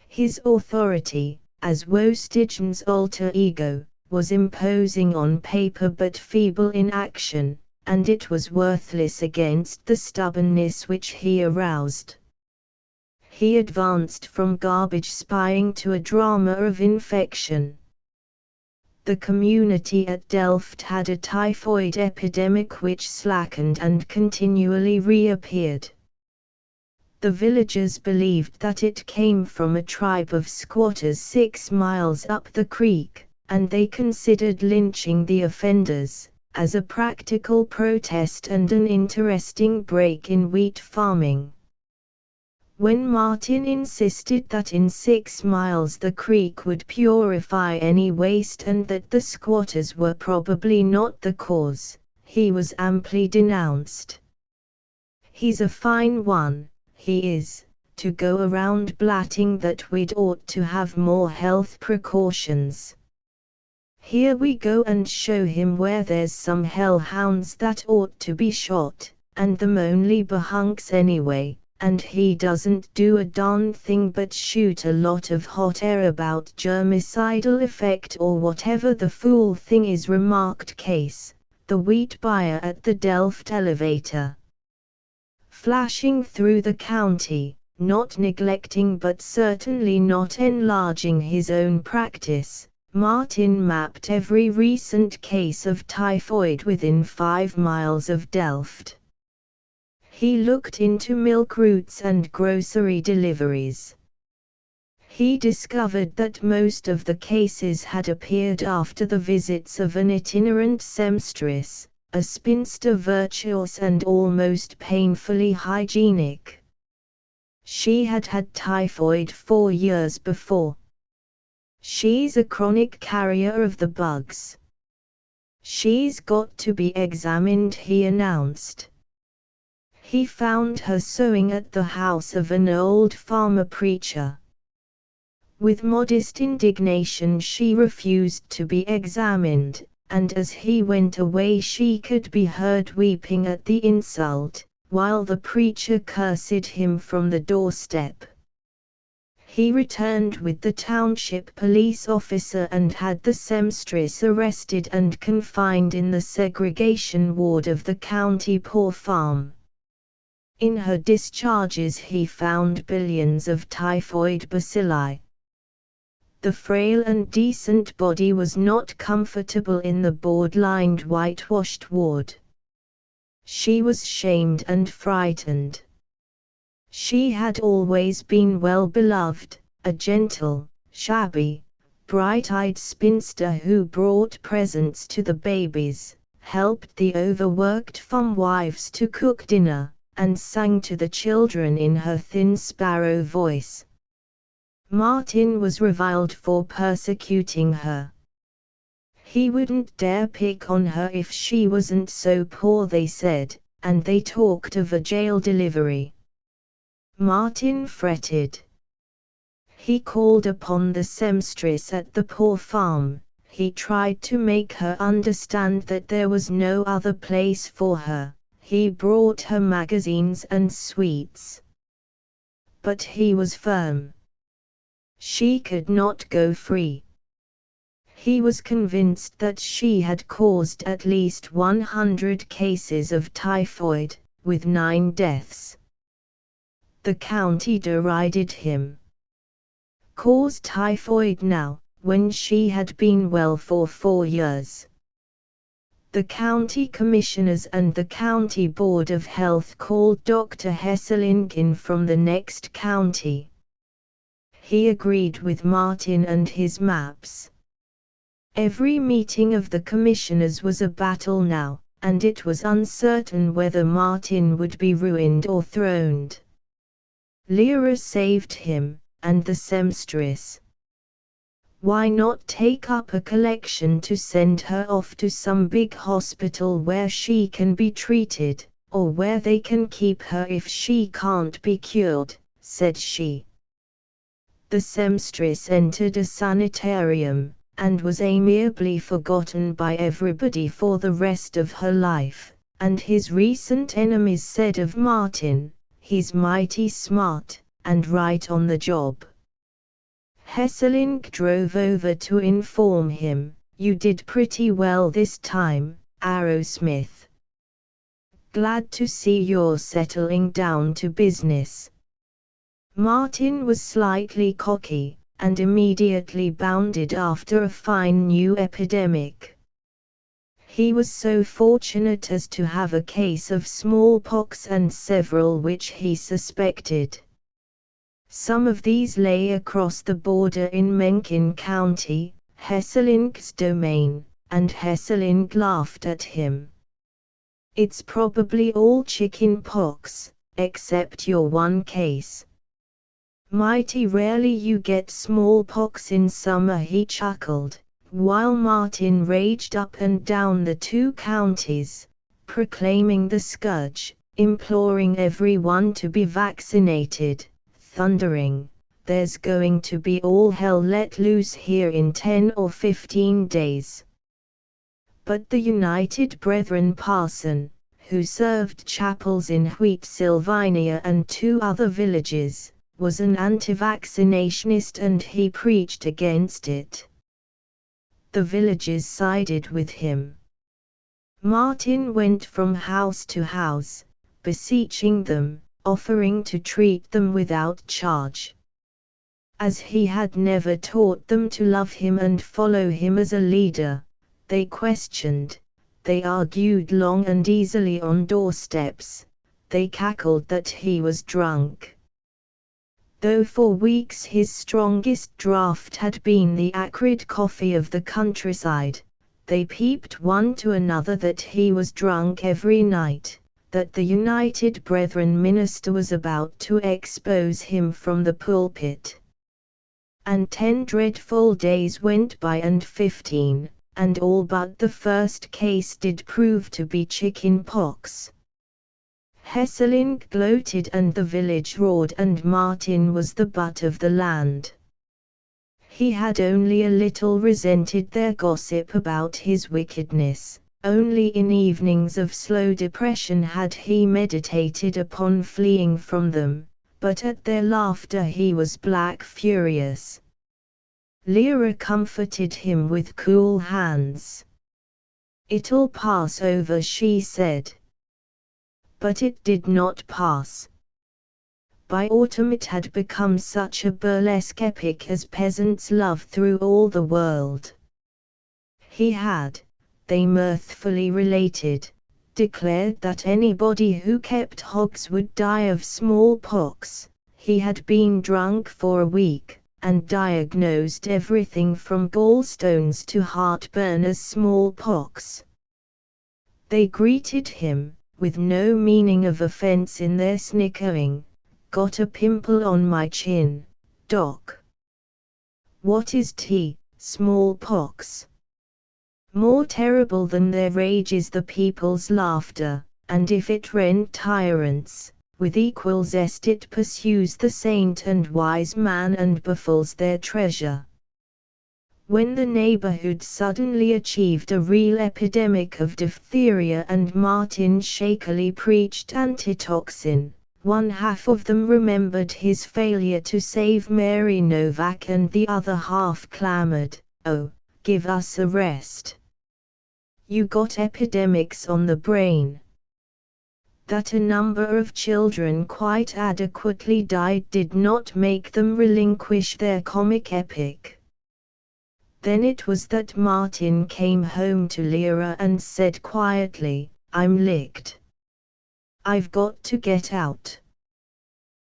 His authority, as Wostage's alter ego, was imposing on paper but feeble in action, and it was worthless against the stubbornness which he aroused. He advanced from garbage spying to a drama of infection. The community at Delft had a typhoid epidemic which slackened and continually reappeared. The villagers believed that it came from a tribe of squatters 6 miles up the creek, and they considered lynching the offenders, as a practical protest and an interesting break in wheat farming. When Martin insisted that in 6 miles the creek would purify any waste and that the squatters were probably not the cause, he was amply denounced. "He's a fine one, he is, to go around blatting that we'd ought to have more health precautions. Here we go and show him where there's some hellhounds that ought to be shot, and them only behunks anyway, and he doesn't do a darn thing but shoot a lot of hot air about germicidal effect or whatever the fool thing is," remarked Case, the wheat buyer at the Delft elevator. Flashing through the county, not neglecting but certainly not enlarging his own practice, Martin mapped every recent case of typhoid within 5 miles of Delft. He looked into milk routes and grocery deliveries. He discovered that most of the cases had appeared after the visits of an itinerant seamstress, a spinster virtuous and almost painfully hygienic. She had had typhoid 4 years before. "She's a chronic carrier of the bugs. She's got to be examined," he announced. He found her sewing at the house of an old farmer preacher. With modest indignation she refused to be examined, and as he went away she could be heard weeping at the insult, while the preacher cursed him from the doorstep. He returned with the township police officer and had the seamstress arrested and confined in the segregation ward of the county poor farm. In her discharges he found billions of typhoid bacilli. The frail and decent body was not comfortable in the board-lined whitewashed ward. She was shamed and frightened. She had always been well beloved, a gentle, shabby, bright-eyed spinster who brought presents to the babies, helped the overworked farm wives to cook dinner, and sang to the children in her thin sparrow voice. Martin was reviled for persecuting her. He wouldn't dare pick on her if she wasn't so poor, they said, and they talked of a jail delivery. Martin fretted. He called upon the seamstress at the poor farm. He tried to make her understand that there was no other place for her. He brought her magazines and sweets. but he was firm. She could not go free. He was convinced that she had caused at least 100 cases of typhoid, with 9 deaths. The county derided him. Cause typhoid now, when she had been well for 4 years. The county commissioners and the county board of health called Dr. Hesselink in from the next county. He agreed with Martin and his maps. Every meeting of the commissioners was a battle now, and it was uncertain whether Martin would be ruined or throned. Lyra saved him, and the seamstress. Why not take up a collection to send her off to some big hospital where she can be treated, or where they can keep her if she can't be cured, said she. The seamstress entered a sanitarium, and was amiably forgotten by everybody for the rest of her life, and his recent enemies said of Martin, "He's mighty smart, and right on the job." Hesselink drove over to inform him, "You did pretty well this time, Arrowsmith. Glad to see you're settling down to business." Martin was slightly cocky, and immediately bounded after a fine new epidemic. He was so fortunate as to have a case of smallpox and several which he suspected. Some of these lay across the border in Mencken County, Hesselink's domain, and Hesselink laughed at him. "It's probably all chicken pox, except your one case. Mighty rarely you get smallpox in summer," he chuckled, while Martin raged up and down the 2 counties, proclaiming the scourge, imploring everyone to be vaccinated, thundering, "There's going to be all hell let loose here in 10 or 15 days. But the United Brethren parson, who served chapels in Wheat Sylvania and 2 other villages, was an anti-vaccinationist and he preached against it. The villages sided with him. Martin went from house to house, beseeching them, offering to treat them without charge. As he had never taught them to love him and follow him as a leader, they questioned, they argued long and easily on doorsteps, they cackled that he was drunk. Though for weeks his strongest draught had been the acrid coffee of the countryside, they peeped one to another that he was drunk every night, that the United Brethren minister was about to expose him from the pulpit. And 10 dreadful days went by and 15, and all but the first case did prove to be chicken pox. Hesselink gloated and the village roared and Martin was the butt of the land. He had only a little resented their gossip about his wickedness, only in evenings of slow depression had he meditated upon fleeing from them, but at their laughter he was black furious. Lyra comforted him with cool hands. "It'll pass over," she said. But it did not pass. By autumn it had become such a burlesque epic as peasants love through all the world. He had, they mirthfully related, declared that anybody who kept hogs would die of smallpox. He had been drunk for a week, and diagnosed everything from gallstones to heartburn as smallpox. They greeted him, with no meaning of offense in their snickering, "Got a pimple on my chin, Doc." "What is T, smallpox?" More terrible than their rage is the people's laughter, and if it rend tyrants, with equal zest it pursues the saint and wise man and befalls their treasure. When the neighborhood suddenly achieved a real epidemic of diphtheria and Martin shakily preached antitoxin, One half of them remembered his failure to save Mary Novak, and the other half clamored, "Oh, give us a rest. You got epidemics on the brain." That a number of children quite adequately died did not make them relinquish their comic epic. Then it was that Martin came home to Lyra and said quietly, "I'm licked. I've got to get out.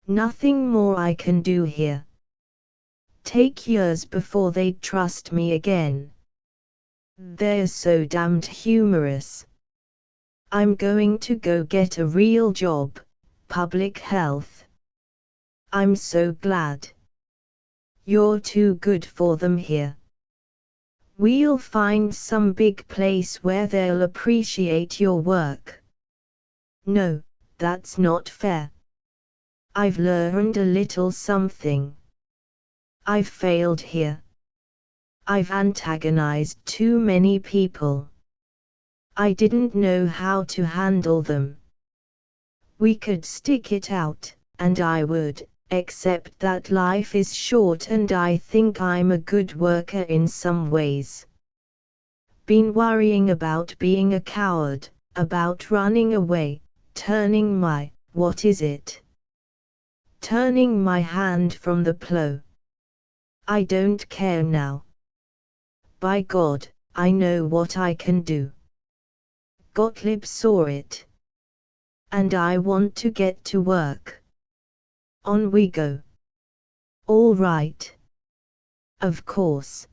Nothing more I can do here." Take years before they'd trust me again. They're so damned humorous. I'm going to go get a real job, public health. I'm so glad. You're too good for them here. We'll find some big place where they'll appreciate your work. No, that's not fair. I've learned a little something. I've failed here. I've antagonized too many people. I didn't know how to handle them. We could stick it out, and I would, except that life is short and I think I'm a good worker in some ways. Been worrying about being a coward, about running away, turning my, what is it? Turning my hand from the plow. I don't care now. By God, I know what I can do. Gottlieb saw it. And I want to get to work. On we go. All right. Of course.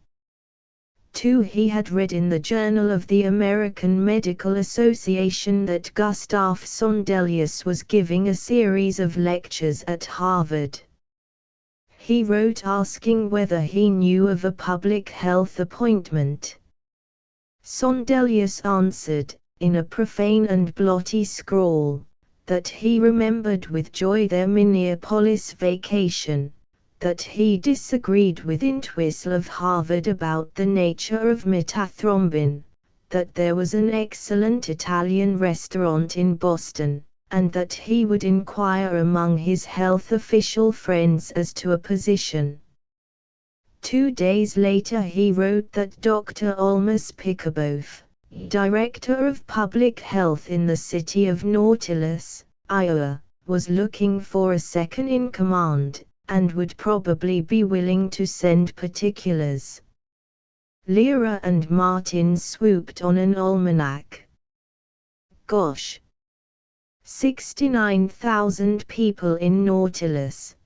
Too, he had read in the Journal of the American Medical Association that Gustav Sondelius was giving a series of lectures at Harvard. He wrote asking whether he knew of a public health appointment. Sondelius answered, in a profane and blotty scrawl, that he remembered with joy their Minneapolis vacation, that he disagreed with Entwistle of Harvard about the nature of metathrombin, that there was an excellent Italian restaurant in Boston, and that he would inquire among his health official friends as to a position. 2 days later he wrote that Dr. Olmus Pickerboth, Director of Public Health in the city of Nautilus, Iowa, was looking for a second-in-command, and would probably be willing to send particulars. Lyra and Martin swooped on an almanac. Gosh! 69,000 people in Nautilus.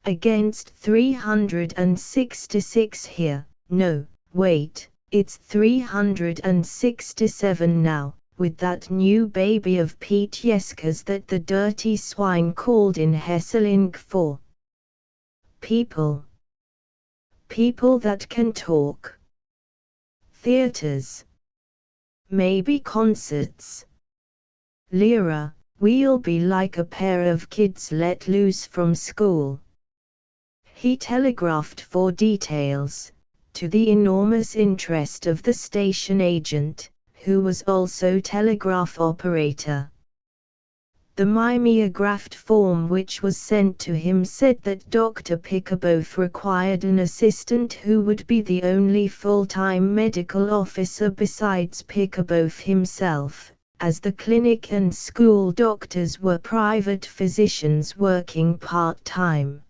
Against 366 here. No, wait, it's 367 now, with that new baby of Pete Yeska's that the dirty swine called in Hesselink for. People. People that can talk. Theaters. Maybe concerts. Lyra, we'll be like a pair of kids let loose from school. He telegraphed for details, to the enormous interest of the station agent, who was also telegraph operator. The mimeographed form which was sent to him said that Dr. Pickerboth required an assistant who would be the only full-time medical officer besides Pickerboth himself, as the clinic and school doctors were private physicians working part-time.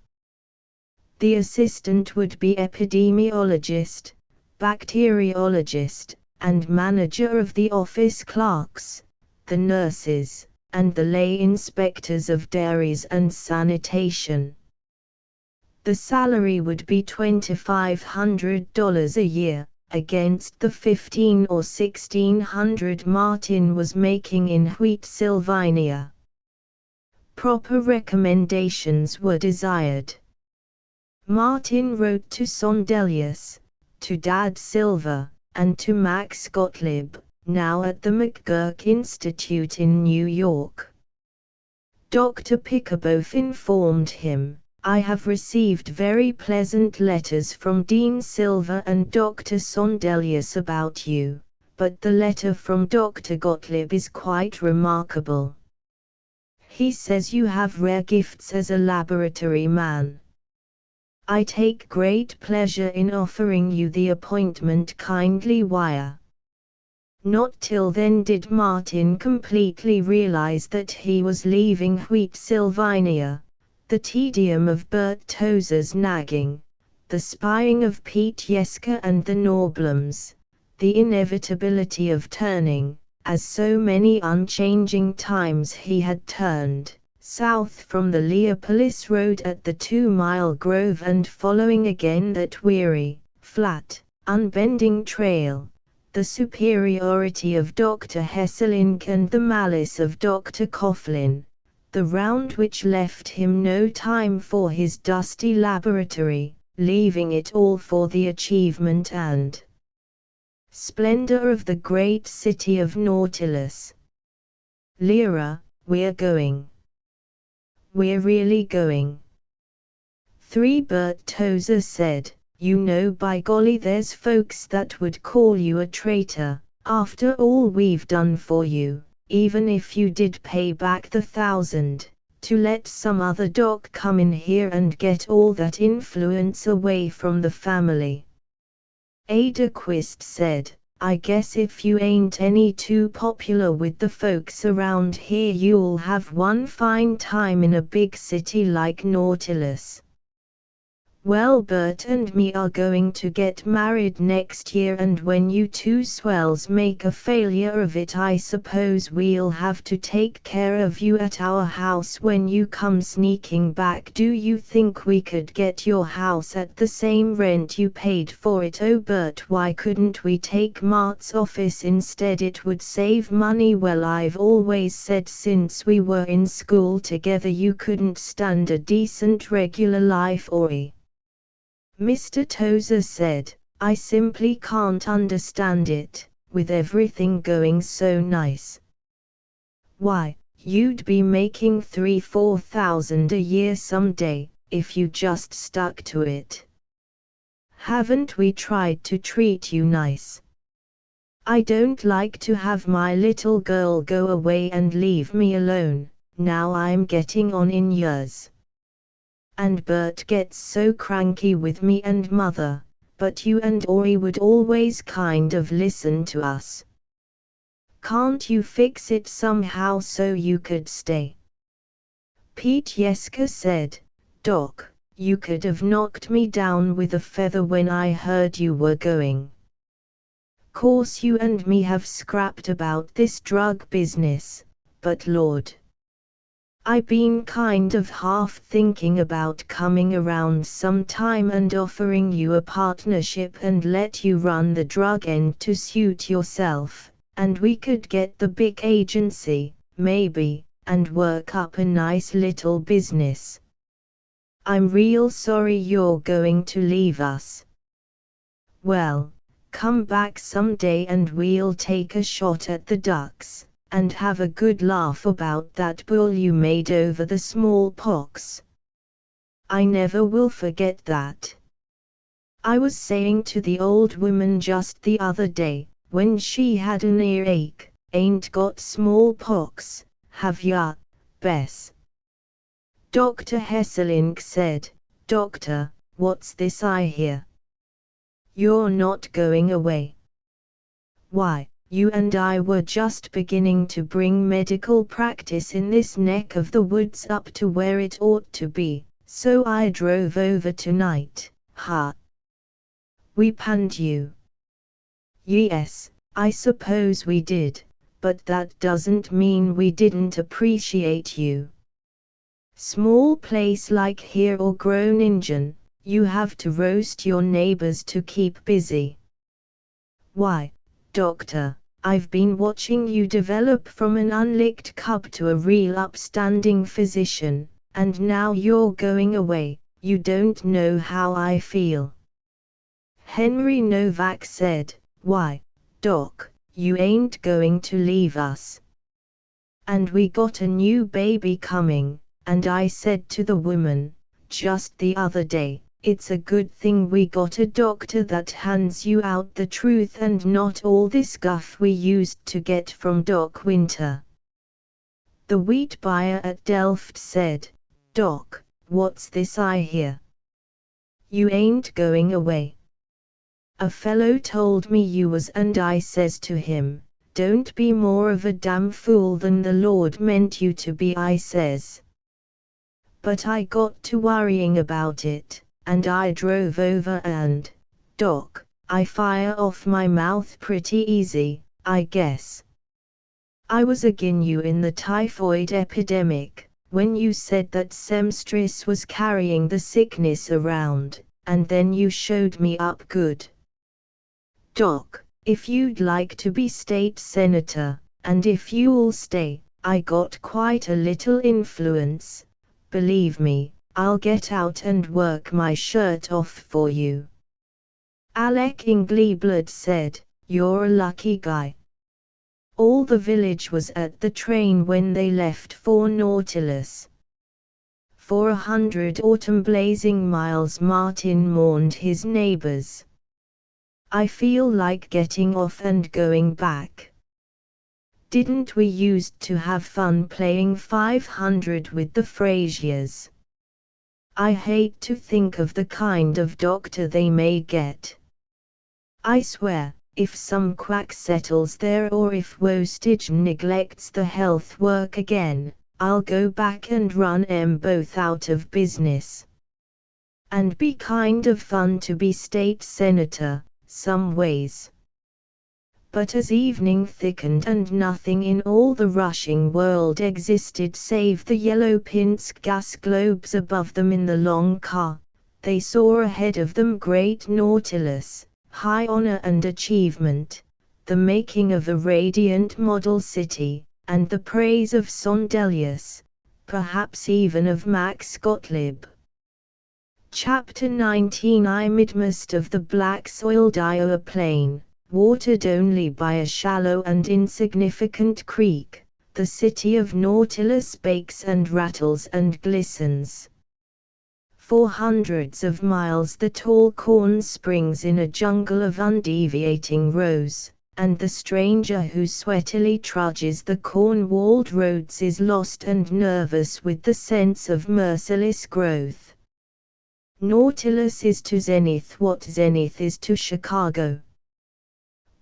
The assistant would be epidemiologist, bacteriologist, and manager of the office clerks, the nurses, and the lay inspectors of dairies and sanitation. The salary would be $2,500 a year, against the $1,500 or $1,600 Martin was making in Wheat, Sylvania. Proper recommendations were desired. Martin wrote to Sondelius, to Dad Silver, and to Max Gottlieb, now at the McGurk Institute in New York. Dr. Pickerboth informed him, "I have received very pleasant letters from Dean Silver and Dr. Sondelius about you, but the letter from Dr. Gottlieb is quite remarkable. He says you have rare gifts as a laboratory man. I take great pleasure in offering you the appointment. Kindly wire. Not till then did Martin completely realize that he was leaving Wheatsylvania. The tedium of Bert Tozer's nagging, the spying of Pete Yesker and the Norblums, the inevitability of turning, as so many unchanging times he had turned, south from the Leopolis Road at the 2-mile grove and following again that weary, flat, unbending trail. The superiority of Dr. Hesselink and the malice of Dr. Coughlin, the round which left him no time for his dusty laboratory, leaving it all for the achievement and splendor of the great city of Nautilus. Lyra, we're going. We're really going. 3. Bert Tozer said. You know, by golly, there's folks that would call you a traitor, after all we've done for you, even if you did pay back the 1,000, to let some other doc come in here and get all that influence away from the family. Ada Quist said, I guess if you ain't any too popular with the folks around here, you'll have one fine time in a big city like Nautilus. Well, Bert and me are going to get married next year, and when you two swells make a failure of it, I suppose we'll have to take care of you at our house when you come sneaking back. Do you think we could get your house at the same rent you paid for it? Oh, Bert, why couldn't we take Mart's office instead? It would save money. Well, I've always said since we were in school together you couldn't stand a decent regular life, Ori. Mr. Tozer said, I simply can't understand it, with everything going so nice. Why, you'd be making 3,000–4,000 a year someday, if you just stuck to it. Haven't we tried to treat you nice? I don't like to have my little girl go away and leave me alone, now I'm getting on in years. And Bert gets so cranky with me and Mother, but you and Ori would always kind of listen to us. Can't you fix it somehow so you could stay? Pete Yesker said, Doc, you could have knocked me down with a feather when I heard you were going. Course you and me have scrapped about this drug business, but Lord, I been kind of half thinking about coming around sometime and offering you a partnership and let you run the drug end to suit yourself, and we could get the big agency, maybe, and work up a nice little business. I'm real sorry you're going to leave us. Well, come back someday and we'll take a shot at the ducks, and have a good laugh about that bull you made over the smallpox. I never will forget that. I was saying to the old woman just the other day, when she had an earache, ain't got smallpox, have ya, Bess? Dr. Hesselink said, Doctor, what's this I hear? You're not going away. Why? You and I were just beginning to bring medical practice in this neck of the woods up to where it ought to be, so I drove over tonight, ha. We panned you. Yes, I suppose we did, but that doesn't mean we didn't appreciate you. Small place like here or grown Injun, you have to roast your neighbors to keep busy. Why, Doctor, I've been watching you develop from an unlicked cub to a real upstanding physician, and now you're going away. You don't know how I feel. Henry Novak said, Why, Doc, you ain't going to leave us. And we got a new baby coming, and I said to the woman, just the other day, it's a good thing we got a doctor that hands you out the truth and not all this guff we used to get from Doc Winter. The wheat buyer at Delft said, "Doc, what's this I hear? You ain't going away. A fellow told me you was, and I says to him, don't be more of a damn fool than the Lord meant you to be, I says. But I got to worrying about it, and I drove over and, Doc, I fire off my mouth pretty easy, I guess. I was agin you in the typhoid epidemic, when you said that seamstress was carrying the sickness around, and then you showed me up good. Doc, if you'd like to be state senator, and if you'll stay, I got quite a little influence. Believe me, I'll get out and work my shirt off for you." Alec Ingleblood said, "You're a lucky guy." All the village was at the train when they left for Nautilus. For 100 autumn blazing miles Martin mourned his neighbors. "I feel like getting off and going back. Didn't we used to have fun playing 500 with the Frasiers? I hate to think of the kind of doctor they may get. I swear, if some quack settles there or if Wostage neglects the health work again, I'll go back and run 'em both out of business. And be kind of fun to be state senator, some ways." But as evening thickened and nothing in all the rushing world existed save the yellow Pinsk gas globes above them in the long car, they saw ahead of them great Nautilus, high honor and achievement, the making of a radiant model city, and the praise of Sondelius, perhaps even of Max Gottlieb. Chapter 19. I midmost of the black-soiled Iowa plain, watered only by a shallow and insignificant creek, the city of Nautilus bakes and rattles and glistens. For hundreds of miles the tall corn springs in a jungle of undeviating rows, and the stranger who sweatily trudges the corn-walled roads is lost and nervous with the sense of merciless growth. Nautilus is to Zenith what Zenith is to Chicago.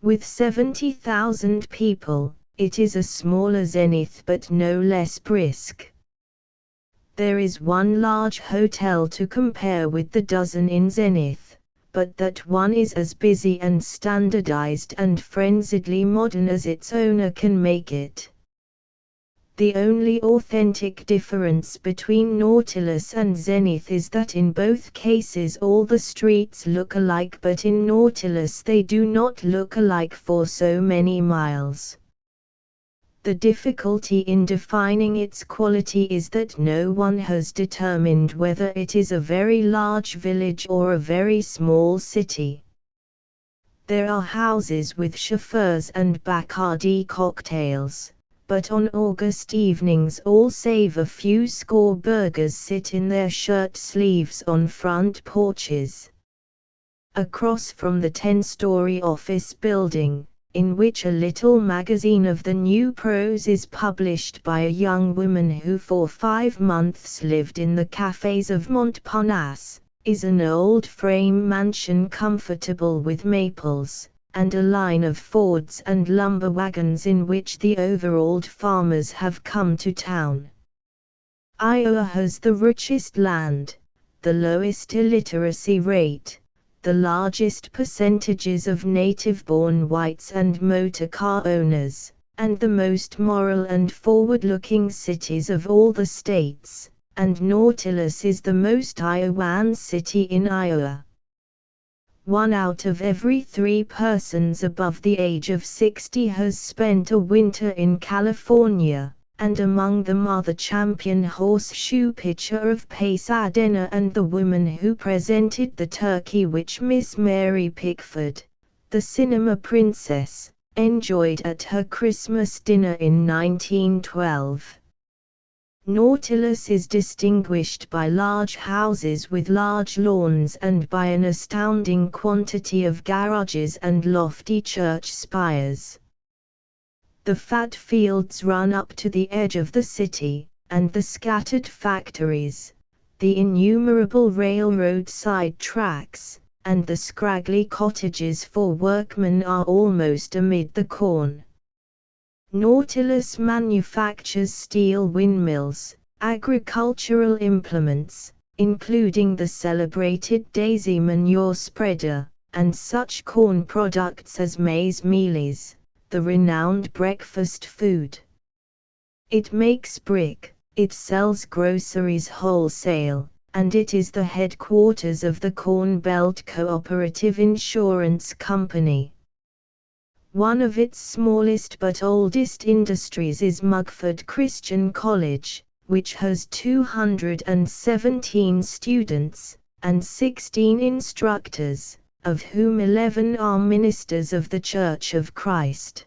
With 70,000 people, it is a smaller Zenith but no less brisk. There is one large hotel to compare with the dozen in Zenith, but that one is as busy and standardized and frenziedly modern as its owner can make it. The only authentic difference between Nautilus and Zenith is that in both cases all the streets look alike, but in Nautilus they do not look alike for so many miles. The difficulty in defining its quality is that no one has determined whether it is a very large village or a very small city. There are houses with chauffeurs and Bacardi cocktails, but on August evenings all save a few score burgers sit in their shirt sleeves on front porches. Across from the 10-story office building, in which a little magazine of the new prose is published by a young woman who for 5 months lived in the cafes of Montparnasse, is an old frame mansion comfortable with maples, and a line of Fords and lumber wagons in which the overold farmers have come to town. Iowa has the richest land, the lowest illiteracy rate, the largest percentages of native-born whites and motor car owners, and the most moral and forward-looking cities of all the states, and Nautilus is the most Iowan city in Iowa. 1 out of every 3 persons above the age of 60 has spent a winter in California, and among them are the champion horseshoe pitcher of Pasadena and the woman who presented the turkey which Miss Mary Pickford, the cinema princess, enjoyed at her Christmas dinner in 1912. Nautilus is distinguished by large houses with large lawns and by an astounding quantity of garages and lofty church spires. The fat fields run up to the edge of the city, and the scattered factories, the innumerable railroad side tracks, and the scraggly cottages for workmen are almost amid the corn. Nautilus manufactures steel windmills, agricultural implements, including the celebrated daisy manure spreader, and such corn products as maize mealies, the renowned breakfast food. It makes brick, it sells groceries wholesale, and it is the headquarters of the Corn Belt Cooperative Insurance Company. One of its smallest but oldest industries is Mugford Christian College, which has 217 students, and 16 instructors, of whom 11 are ministers of the Church of Christ.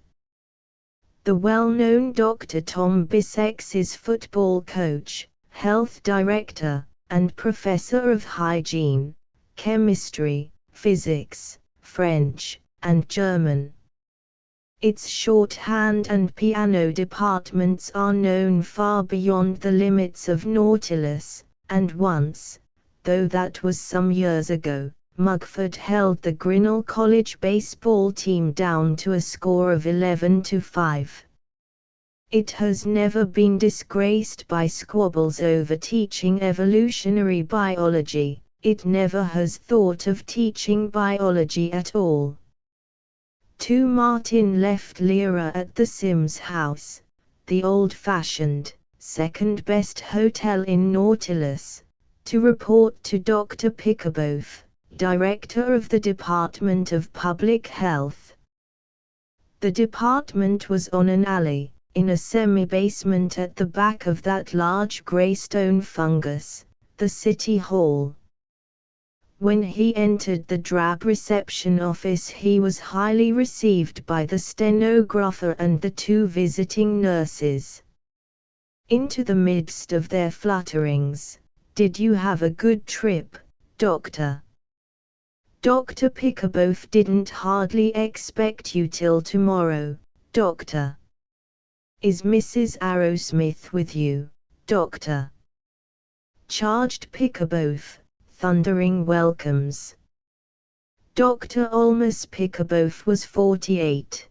The well-known Dr. Tom Bissex is football coach, health director, and professor of hygiene, chemistry, physics, French, and German. Its shorthand and piano departments are known far beyond the limits of Nautilus, and once, though that was some years ago, Mugford held the Grinnell College baseball team down to a score of 11-5. It has never been disgraced by squabbles over teaching evolutionary biology. It never has thought of teaching biology at all. 2 Martin left Lyra at the Sims House, the old-fashioned, second-best hotel in Nautilus, to report to Dr. Pickerboth, director of the Department of Public Health. The department was on an alley, in a semi-basement at the back of that large grey stone fungus, the City Hall. When he entered the drab reception office, he was highly received by the stenographer and the 2 visiting nurses. Into the midst of their flutterings, "Did you have a good trip, Doctor?" "Dr. Pickerboth didn't hardly expect you till tomorrow, Doctor." "Is Mrs. Arrowsmith with you, Doctor?" charged Pickerboth, thundering welcomes. Dr. Olmus Pickerboth was 48.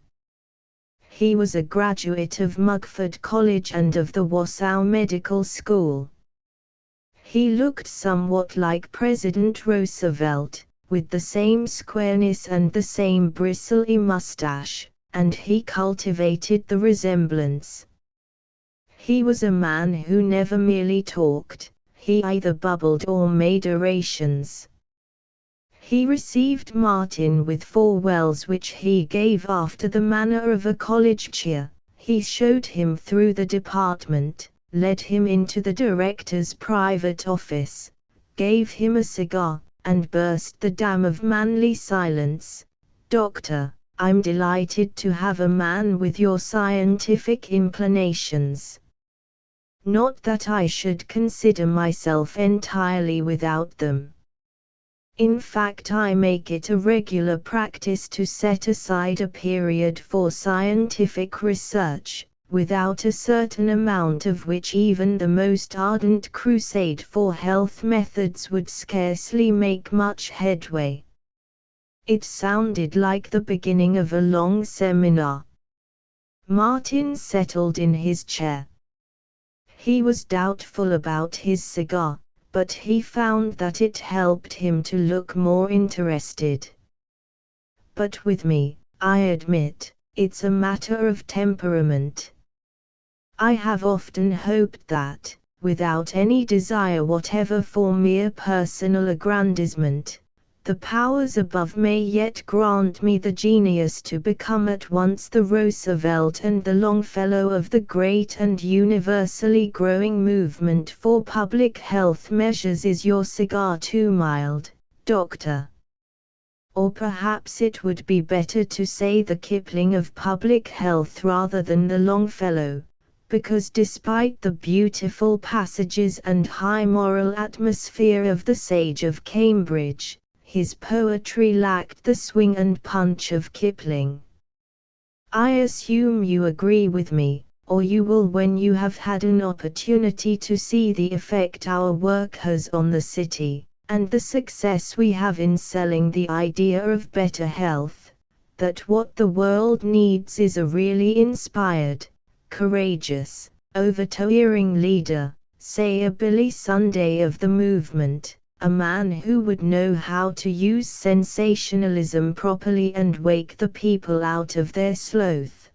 He was a graduate of Mugford College and of the Wassow Medical School. He looked somewhat like President Roosevelt, with the same squareness and the same bristly mustache, and he cultivated the resemblance. He was a man who never merely talked, he either bubbled or made orations. He received Martin with farewells which he gave after the manner of a college cheer. He showed him through the department, led him into the director's private office, gave him a cigar, and burst the dam of manly silence. "Doctor, I'm delighted to have a man with your scientific inclinations. Not that I should consider myself entirely without them. In fact, I make it a regular practice to set aside a period for scientific research, without a certain amount of which even the most ardent crusade for health methods would scarcely make much headway." It sounded like the beginning of a long seminar. Martin settled in his chair. He was doubtful about his cigar, but he found that it helped him to look more interested. "But with me, I admit, it's a matter of temperament. I have often hoped that, without any desire whatever for mere personal aggrandizement, the powers above may yet grant me the genius to become at once the Roosevelt and the Longfellow of the great and universally growing movement for public health measures. Is your cigar too mild, Doctor? Or perhaps it would be better to say the Kipling of public health rather than the Longfellow, because despite the beautiful passages and high moral atmosphere of the Sage of Cambridge, his poetry lacked the swing and punch of Kipling. I assume you agree with me, or you will when you have had an opportunity to see the effect our work has on the city, and the success we have in selling the idea of better health, that what the world needs is a really inspired, courageous, over-towering leader, say a Billy Sunday of the movement, a man who would know how to use sensationalism properly and wake the people out of their sloth.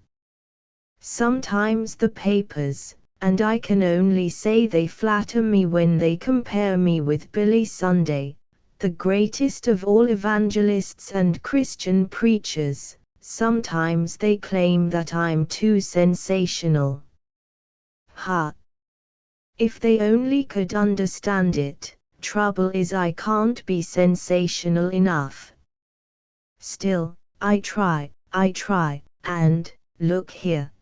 Sometimes the papers, and I can only say they flatter me when they compare me with Billy Sunday, the greatest of all evangelists and Christian preachers, sometimes they claim that I'm too sensational. Ha! If they only could understand it. Trouble is I can't be sensational enough. Still, I try, and, look here.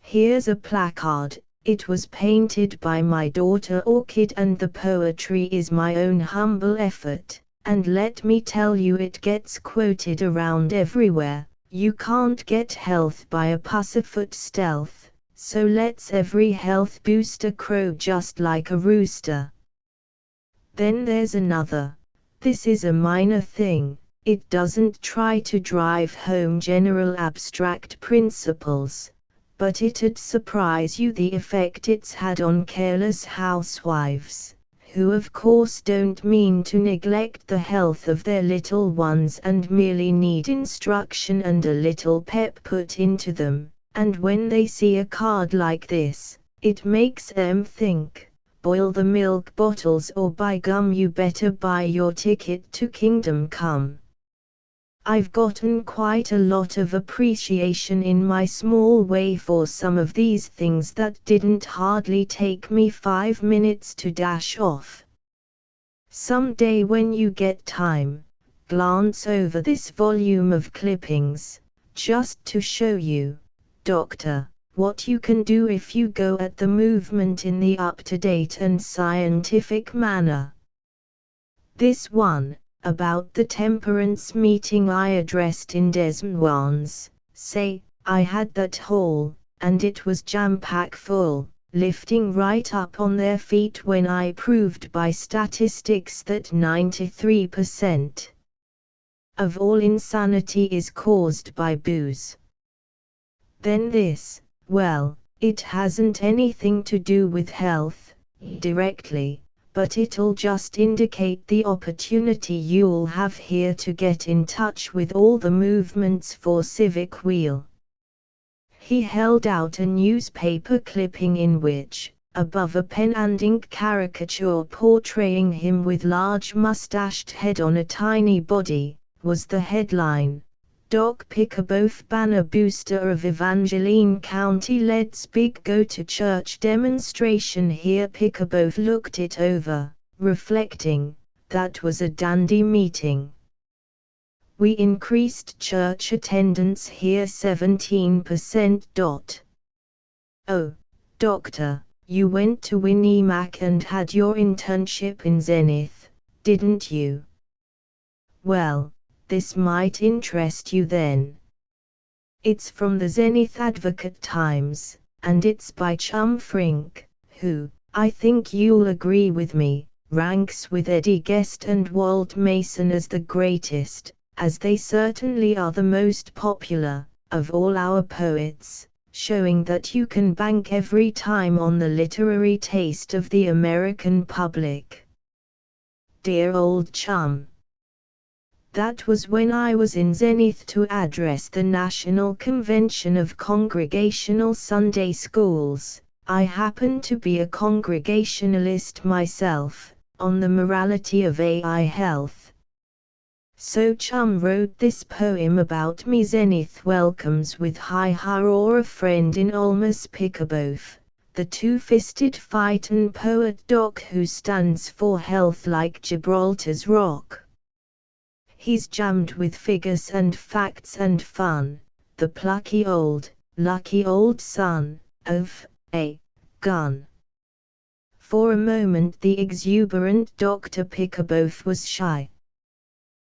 Here's a placard, it was painted by my daughter Orchid and the poetry is my own humble effort, and let me tell you it gets quoted around everywhere, you can't get health by a pussyfoot stealth, so let's every health booster crow just like a rooster. Then there's another. This is a minor thing, it doesn't try to drive home general abstract principles, but it'd surprise you the effect it's had on careless housewives, who of course don't mean to neglect the health of their little ones and merely need instruction and a little pep put into them, and when they see a card like this, it makes them think. Boil the milk bottles or by gum you better buy your ticket to Kingdom Come. I've gotten quite a lot of appreciation in my small way for some of these things that didn't hardly take me 5 minutes to dash off. Someday when you get time, glance over this volume of clippings, just to show you, Doctor, what you can do if you go at the movement in the up-to-date and scientific manner. This one, about the temperance meeting I addressed in Des Moines, say, I had that hall, and it was jam-pack full, lifting right up on their feet when I proved by statistics that 93% of all insanity is caused by booze. Then this, well, it hasn't anything to do with health, directly, but it'll just indicate the opportunity you'll have here to get in touch with all the movements for Civic Wheel. He held out a newspaper clipping in which, above a pen and ink caricature portraying him with large mustached head on a tiny body, was the headline, Doc Pickaboth Banner Booster of Evangeline County Leads Big Go to Church Demonstration Here. Pickaboth looked it over, reflecting, that was a dandy meeting. We increased church attendance here 17%. Oh, Doctor, you went to Winnie Mac and had your internship in Zenith, didn't you? Well, this might interest you then. It's from the Zenith Advocate Times, and it's by Chum Frink, who, I think you'll agree with me, ranks with Eddie Guest and Walt Mason as the greatest, as they certainly are the most popular, of all our poets, showing that you can bank every time on the literary taste of the American public. Dear old Chum. That was when I was in Zenith to address the National Convention of Congregational Sunday Schools. I happen to be a Congregationalist myself, on the morality of AI health. So Chum wrote this poem about me. Zenith welcomes with high hurrah a friend in Almas Pickaboth, the two-fisted fightin' poet doc who stands for health like Gibraltar's rock. He's jammed with figures and facts and fun, the plucky old, lucky old son of a gun. For a moment the exuberant Dr. Pickaboth was shy.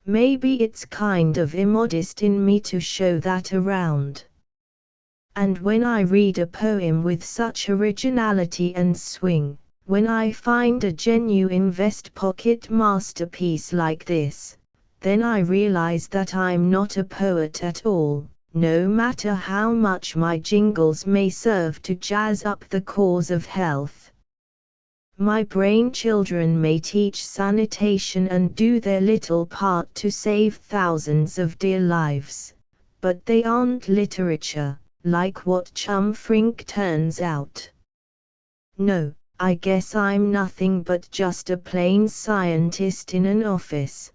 Maybe it's kind of immodest in me to show that around. And when I read a poem with such originality and swing, when I find a genuine vest pocket masterpiece like this, then I realize that I'm not a poet at all, no matter how much my jingles may serve to jazz up the cause of health. My brain children may teach sanitation and do their little part to save thousands of dear lives, but they aren't literature, like what Chum Frink turns out. No, I guess I'm nothing but just a plain scientist in an office.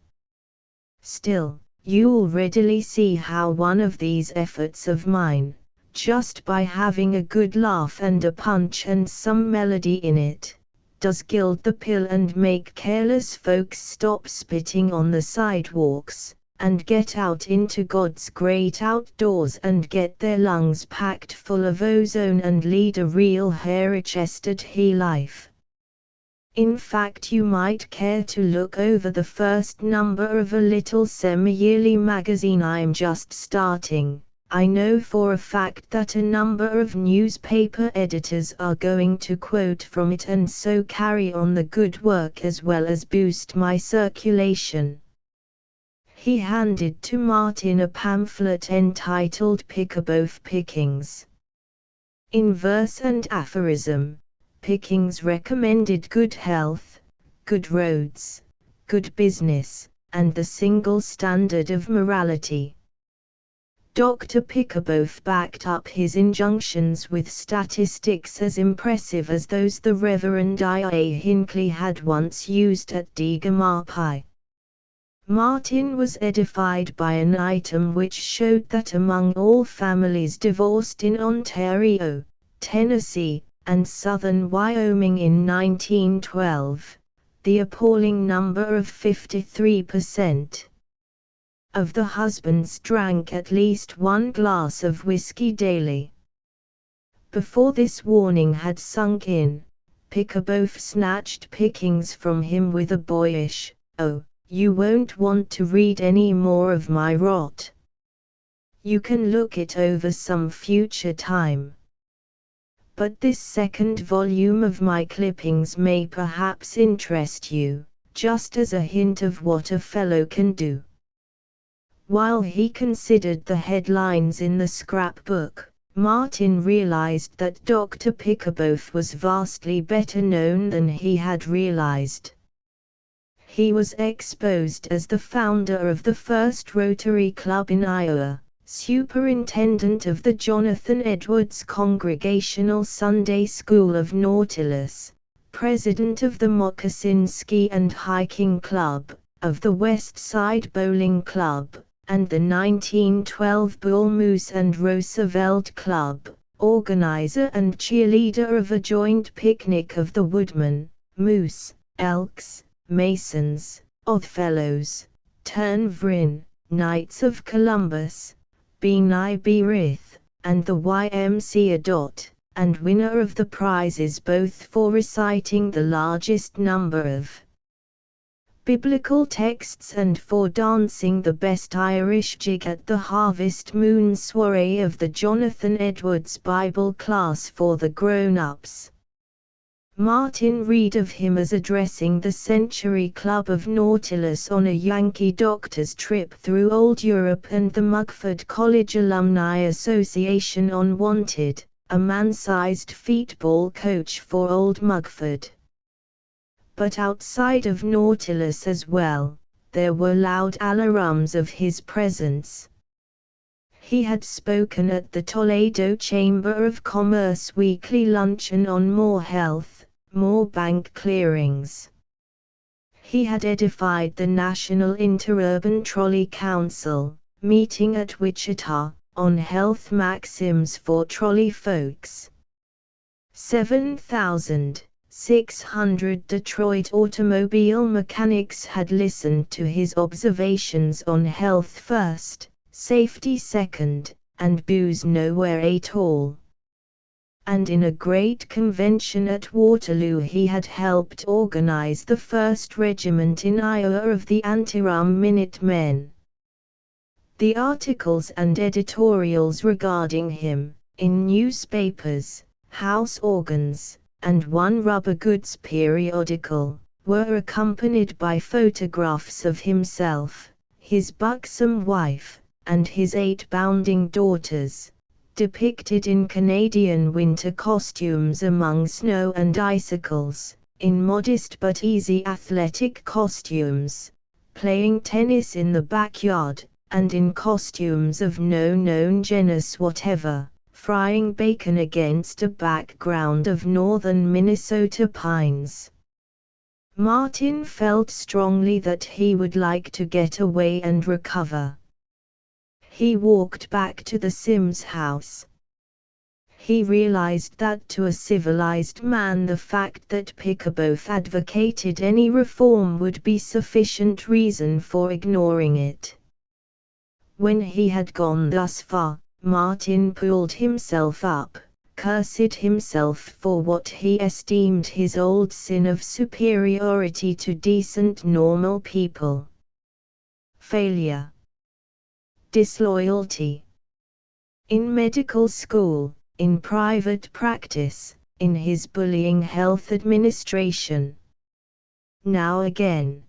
Still, you'll readily see how one of these efforts of mine, just by having a good laugh and a punch and some melody in it, does gild the pill and make careless folks stop spitting on the sidewalks, and get out into God's great outdoors and get their lungs packed full of ozone and lead a real hairy-chested life. In fact, you might care to look over the first number of a little semi-yearly magazine I'm just starting. I know for a fact that a number of newspaper editors are going to quote from it and so carry on the good work as well as boost my circulation. He handed to Martin a pamphlet entitled Pick-a-Both Pickings. In verse and aphorism, Pickings recommended good health, good roads, good business, and the single standard of morality. Dr. Pick-a-Both backed up his injunctions with statistics as impressive as those the Reverend I.A. Hinckley had once used at Deegamarpai. Martin was edified by an item which showed that among all families divorced in Ontario, Tennessee, and southern Wyoming in 1912, the appalling number of 53% of the husbands drank at least one glass of whiskey daily. Before this warning had sunk in, Pick-a-Both snatched Pickings from him with a boyish, "Oh, you won't want to read any more of my rot. You can look it over some future time. But this second volume of my clippings may perhaps interest you, just as a hint of what a fellow can do." While he considered the headlines in the scrapbook, Martin realized that Dr. Pick-a-Both was vastly better known than he had realized. He was exposed as the founder of the first Rotary Club in Iowa, superintendent of the Jonathan Edwards Congregational Sunday School of Nautilus, president of the Moccasin Ski and Hiking Club, of the West Side Bowling Club, and the 1912 Bull Moose and Roosevelt Club, organizer and cheerleader of a joint picnic of the Woodmen, Moose, Elks, Masons, Oddfellows, Turnverein, Knights of Columbus, B'nai B'rith, and the YMCA. And winner of the prizes both for reciting the largest number of biblical texts and for dancing the best Irish jig at the Harvest Moon soiree of the Jonathan Edwards Bible class for the grown-ups. Martin read of him as addressing the Century Club of Nautilus on a Yankee doctor's trip through Old Europe and the Mugford College Alumni Association on Wanted, a man-sized feetball coach for Old Mugford. But outside of Nautilus as well, there were loud alarums of his presence. He had spoken at the Toledo Chamber of Commerce weekly luncheon on more health, more bank clearings. He had edified the National Interurban Trolley Council, meeting at Wichita, on health maxims for trolley folks. 7,600 Detroit automobile mechanics had listened to his observations on health first, safety second, and booze nowhere at all. And in a great convention at Waterloo he had helped organize the 1st Regiment in Iowa of the Anti-Rum Minutemen. The articles and editorials regarding him, in newspapers, house organs, and one rubber goods periodical, were accompanied by photographs of himself, his buxom wife, and his 8 bounding daughters, depicted in Canadian winter costumes among snow and icicles, in modest but easy athletic costumes, playing tennis in the backyard, and in costumes of no known genus whatever, frying bacon against a background of northern Minnesota pines. Martin felt strongly that he would like to get away and recover. He walked back to the Sims house. He realized that to a civilized man the fact that Pickaboth advocated any reform would be sufficient reason for ignoring it. When he had gone thus far, Martin pulled himself up, cursed himself for what he esteemed his old sin of superiority to decent normal people. Failure. Disloyalty. In medical school, in private practice, in his bullying health administration. Now again.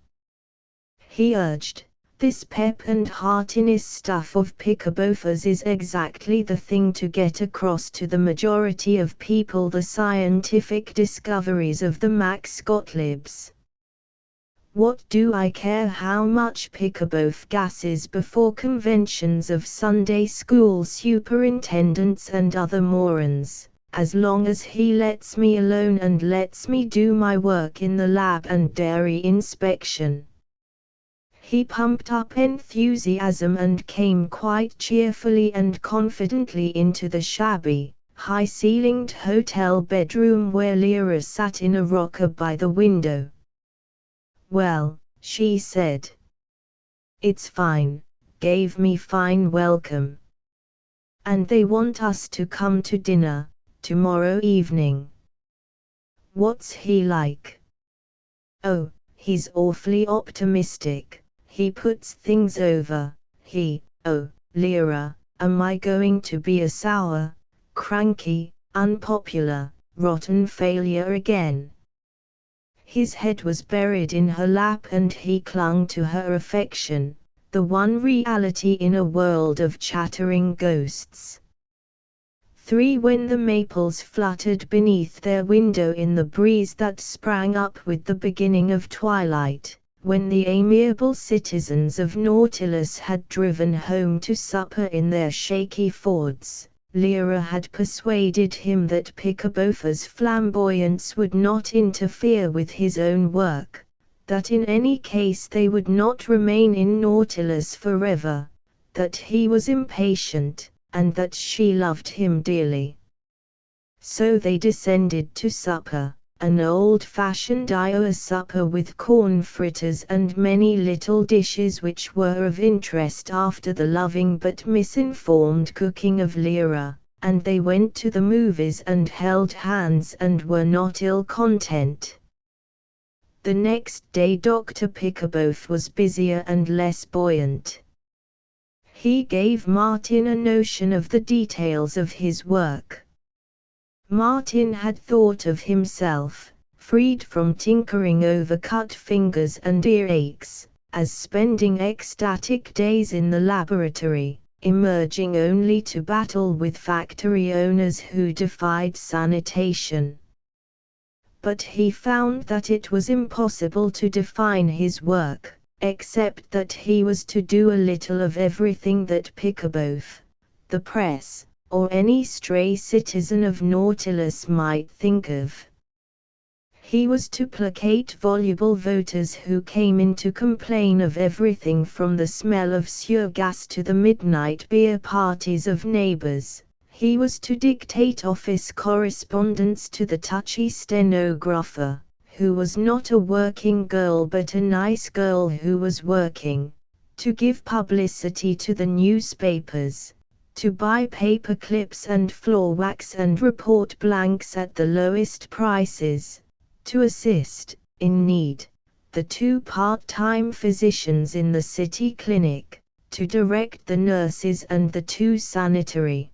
He urged, this pep and heartiness stuff of Pickaboth's is exactly the thing to get across to the majority of people the scientific discoveries of the Max Gottliebs. What do I care how much Pickaboth gasses before conventions of Sunday school superintendents and other morons, as long as he lets me alone and lets me do my work in the lab and dairy inspection. He pumped up enthusiasm and came quite cheerfully and confidently into the shabby, high-ceilinged hotel bedroom where Lyra sat in a rocker by the window. Well, she said. It's fine, gave me fine welcome. And they want us to come to dinner, tomorrow evening. What's he like? Oh, he's awfully optimistic, he puts things over, oh, Lyra, am I going to be a sour, cranky, unpopular, rotten failure again? His head was buried in her lap and he clung to her affection, the one reality in a world of chattering ghosts. 3 When the maples fluttered beneath their window in the breeze that sprang up with the beginning of twilight, when the amiable citizens of Nautilus had driven home to supper in their shaky Fords, Lyra had persuaded him that Pickaboth's flamboyance would not interfere with his own work, that in any case they would not remain in Nautilus forever, that he was impatient, and that she loved him dearly. So they descended to supper, an old-fashioned Iowa supper with corn fritters and many little dishes which were of interest after the loving but misinformed cooking of Lyra, and they went to the movies and held hands and were not ill-content. The next day Dr. Pickaboth was busier and less buoyant. He gave Martin a notion of the details of his work. Martin had thought of himself, freed from tinkering over cut fingers and earaches, as spending ecstatic days in the laboratory, emerging only to battle with factory owners who defied sanitation. But he found that it was impossible to define his work, except that he was to do a little of everything that Pickaboth, the press, or any stray citizen of Nautilus might think of. He was to placate voluble voters who came in to complain of everything from the smell of sewer gas to the midnight beer parties of neighbors. He was to dictate office correspondence to the touchy stenographer, who was not a working girl but a nice girl who was working, to give publicity to the newspapers, to buy paper clips and floor wax and report blanks at the lowest prices, to assist, in need, the 2 part-time physicians in the city clinic, to direct the nurses and the 2 sanitary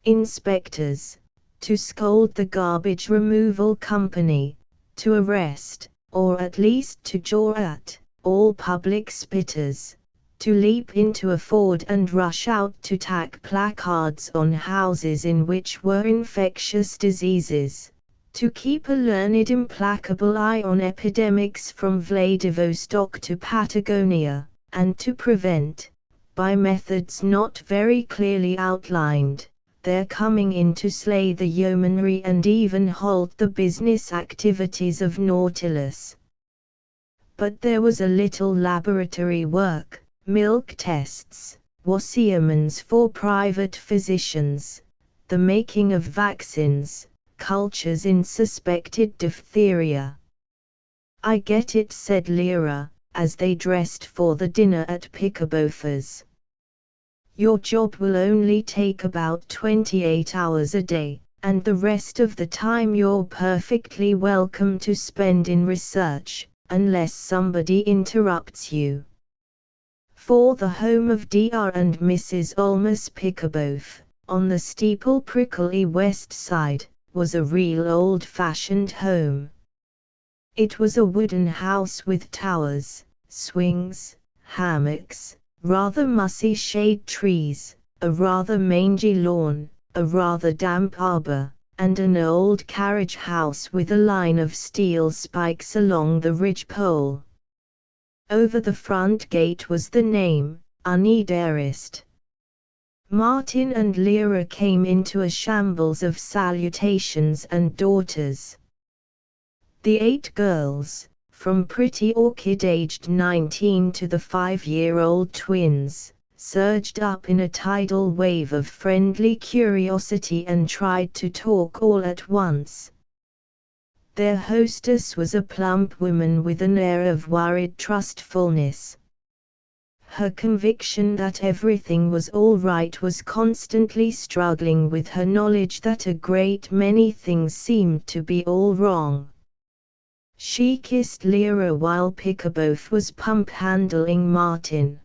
inspectors, to scold the garbage removal company, to arrest, or at least to jaw at, all public spitters, to leap into a Ford and rush out to tack placards on houses in which were infectious diseases, to keep a learned implacable eye on epidemics from Vladivostok to Patagonia, and to prevent, by methods not very clearly outlined, their coming in to slay the yeomanry and even halt the business activities of Nautilus. But there was a little laboratory work, milk tests, wassermans for private physicians, the making of vaccines, cultures in suspected diphtheria. "I get it," said Lyra, as they dressed for the dinner at Picabofa's. "Your job will only take about 28 hours a day, and the rest of the time you're perfectly welcome to spend in research, unless somebody interrupts you." For the home of Dr. and Mrs. Olmus Picabof, on the steeple prickly west side, was a real old-fashioned home. It was a wooden house with towers, swings, hammocks, rather mussy shade trees, a rather mangy lawn, a rather damp arbor, and an old carriage house with a line of steel spikes along the ridgepole. Over the front gate was the name, Uniderist. Martin and Lyra came into a shambles of salutations and daughters. The 8 girls, from pretty orchid aged 19 to the 5-year-old twins, surged up in a tidal wave of friendly curiosity and tried to talk all at once. Their hostess was a plump woman with an air of worried trustfulness. Her conviction that everything was all right was constantly struggling with her knowledge that a great many things seemed to be all wrong. She kissed Lyra while Picabof was pump-handling Martin.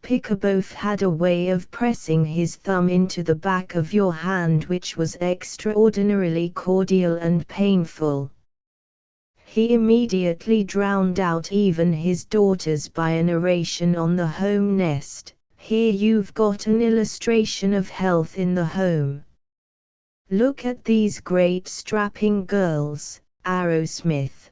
Picabof had a way of pressing his thumb into the back of your hand which was extraordinarily cordial and painful. He immediately drowned out even his daughters by a narration on the home nest. "Here you've got an illustration of health in the home. Look at these great strapping girls, Arrowsmith.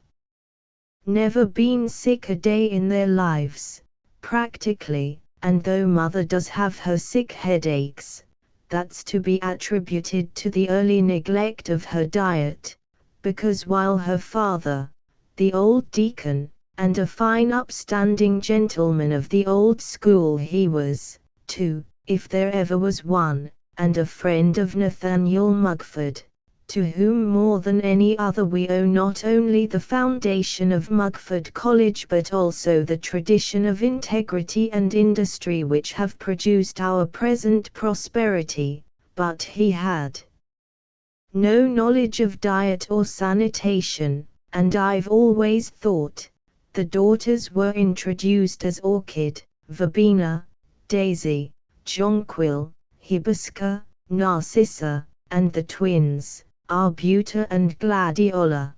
Never been sick a day in their lives, practically, and though mother does have her sick headaches, that's to be attributed to the early neglect of her diet, because while her father, the old deacon, and a fine upstanding gentleman of the old school he was, too, if there ever was one, and a friend of Nathaniel Mugford, to whom more than any other we owe not only the foundation of Mugford College but also the tradition of integrity and industry which have produced our present prosperity, but he had no knowledge of diet or sanitation, and I've always thought the daughters were introduced as Orchid, Verbena, Daisy, Jonquil, Hibisca, Narcissa, and the twins, Arbuta and Gladiola."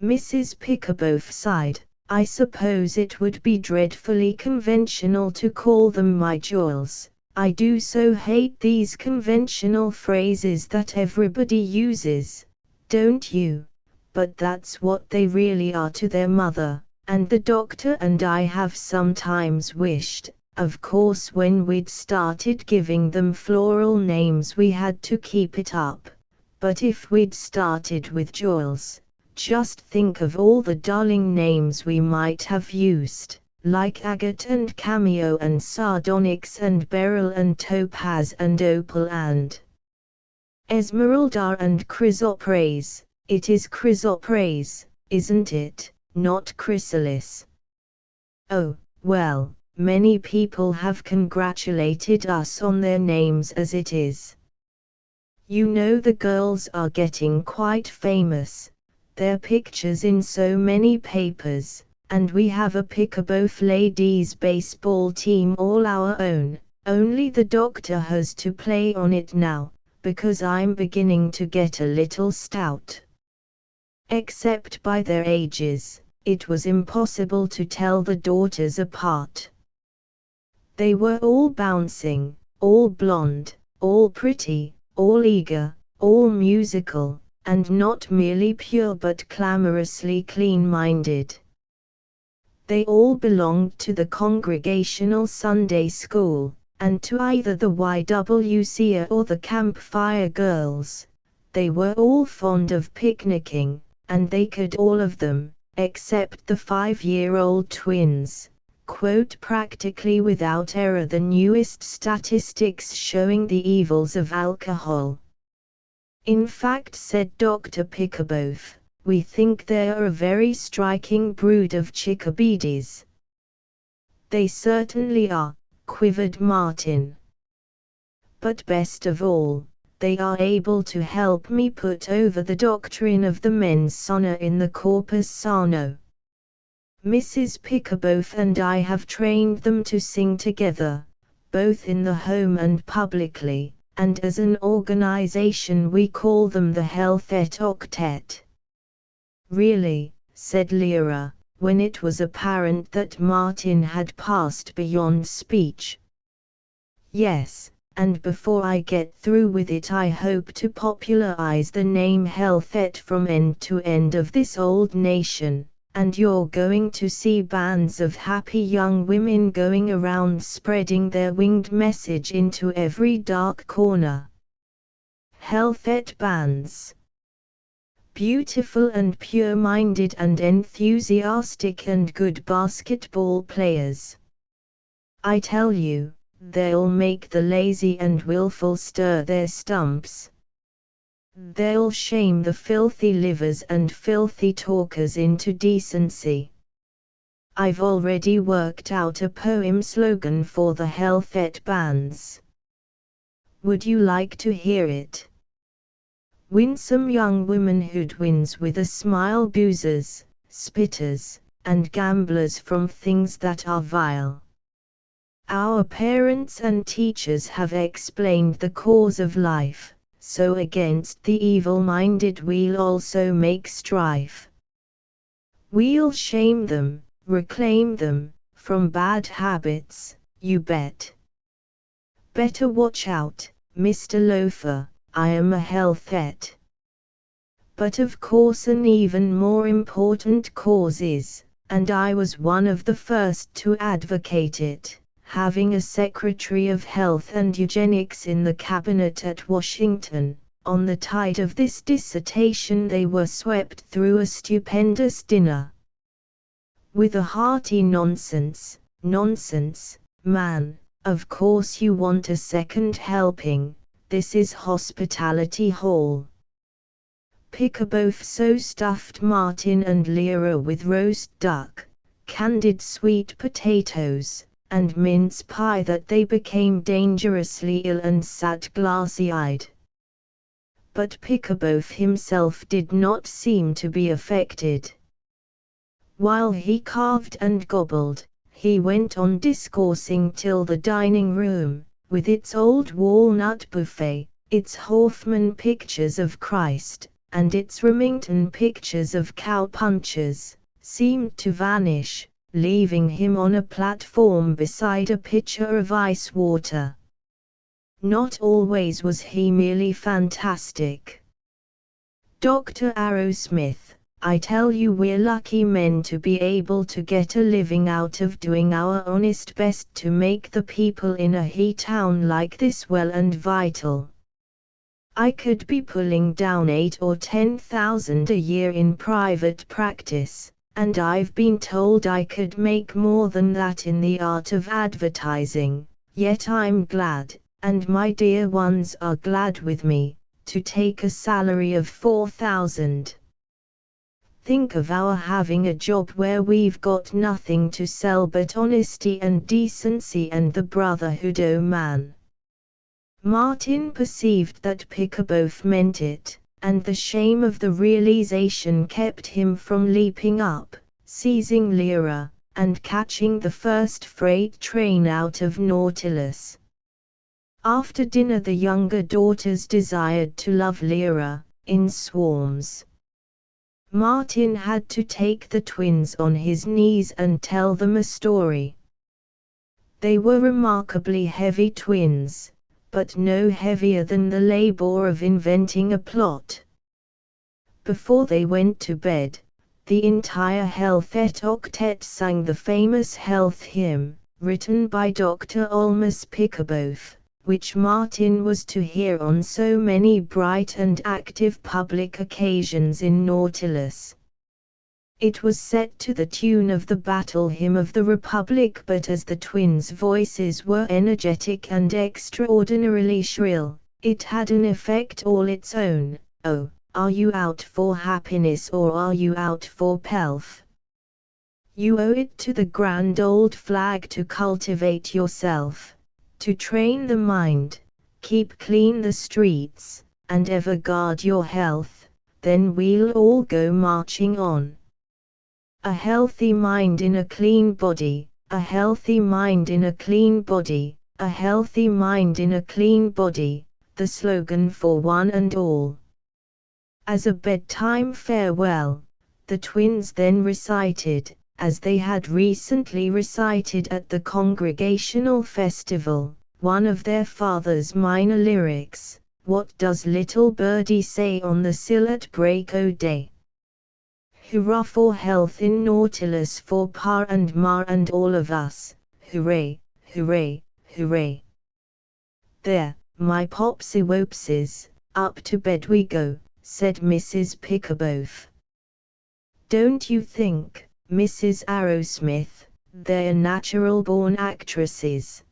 Mrs. Picabof sighed. "I suppose it would be dreadfully conventional to call them my jewels. I do so hate these conventional phrases that everybody uses, don't you? But that's what they really are to their mother, and the doctor and I have sometimes wished, of course when we'd started giving them floral names we had to keep it up, but if we'd started with jewels, just think of all the darling names we might have used, like agate and cameo and sardonyx and beryl and topaz and opal and esmeralda and chrysoprase. It is chrysoprase, isn't it, not chrysalis? Oh, well, many people have congratulated us on their names as it is. You know the girls are getting quite famous, their pictures in so many papers, and we have a Picabof ladies baseball team all our own, Only the doctor has to play on it now, because I'm beginning to get a little stout. Except by their ages, it was impossible to tell the daughters apart. They were all bouncing, all blonde, all pretty, all eager, all musical, and not merely pure but clamorously clean-minded. They all belonged to the Congregational Sunday School, and to either the YWCA or the Campfire Girls. They were all fond of picnicking, and they could all of them, except the 5-year-old twins, quote practically without error the newest statistics showing the evils of alcohol. In fact, said Dr. Pickaboth, we think they are a very striking brood of chickabees. They certainly are, quivered Martin. But best of all, they are able to help me put over the doctrine of the mens sana in the corpus sano. Mrs. Pickaboth and I have trained them to sing together, both in the home and publicly, and as an organization we call them the Healthette Octet. Really, said Lyra, when it was apparent that Martin had passed beyond speech. Yes, and before I get through with it I hope to popularize the name Healthette from end to end of this old nation, and you're going to see bands of happy young women going around spreading their winged message into every dark corner. Healthette bands. Beautiful and pure-minded and enthusiastic and good basketball players. I tell you, they'll make the lazy and willful stir their stumps. They'll shame the filthy livers and filthy talkers into decency. I've already worked out a poem slogan for the Healthette bands. Would you like to hear it? Winsome young womanhood wins with a smile boozers, spitters, and gamblers from things that are vile. Our parents and teachers have explained the cause of life, so against the evil-minded we'll also make strife. We'll shame them, reclaim them, from bad habits, you bet. Better watch out, Mr. Loafer, I am a Healthette. But of course an even more important cause is, and I was one of the first to advocate it, having a Secretary of Health and Eugenics in the Cabinet at Washington. On the tide of this dissertation they were swept through a stupendous dinner. With a hearty nonsense, man, of course you want a second helping, this is Hospitality Hall. Pickaboth so stuffed Martin and Lyra with roast duck, candied sweet potatoes, and mince pie that they became dangerously ill and sat glassy-eyed. But Pickaboth himself did not seem to be affected. While he carved and gobbled, he went on discoursing till the dining room, with its old walnut buffet, its Hoffman pictures of Christ, and its Remington pictures of cow-punchers, seemed to vanish, leaving him on a platform beside a pitcher of ice water. Not always was he merely fantastic. Dr. Arrowsmith, I tell you we're lucky men to be able to get a living out of doing our honest best to make the people in a he-town like this well and vital. I could be pulling down 8 or 10,000 a year in private practice, and I've been told I could make more than that in the art of advertising, yet I'm glad, and my dear ones are glad with me, to take a salary of 4,000. Think of our having a job where we've got nothing to sell but honesty and decency and the brotherhood, oh man. Martin perceived that Pickaboth meant it, and the shame of the realization kept him from leaping up, seizing Lyra, and catching the first freight train out of Nautilus. After dinner the younger daughters desired to love Lyra, in swarms. Martin had to take the twins on his knees and tell them a story. They were remarkably heavy twins, but no heavier than the labor of inventing a plot. Before they went to bed, the entire Health-et Octet sang the famous health hymn, written by Dr. Olmus Pickerboth, which Martin was to hear on so many bright and active public occasions in Nautilus. It was set to the tune of the Battle Hymn of the Republic, but as the twins' voices were energetic and extraordinarily shrill, it had an effect all its own. Oh, are you out for happiness or are you out for pelf? You owe it to the grand old flag to cultivate yourself, to train the mind, keep clean the streets, and ever guard your health, then we'll all go marching on. A healthy mind in a clean body, a healthy mind in a clean body, a healthy mind in a clean body, the slogan for one and all. As a bedtime farewell, the twins then recited, as they had recently recited at the Congregational Festival, one of their father's minor lyrics, "What does little birdie say on the sill at break o' day? Hurrah for health in Nautilus for Pa and Ma and all of us, hooray, hooray, hooray." "There, my popsy-wopsies, up to bed we go," said Mrs. Pickerboth. "Don't you think, Mrs. Arrowsmith, they're natural-born actresses?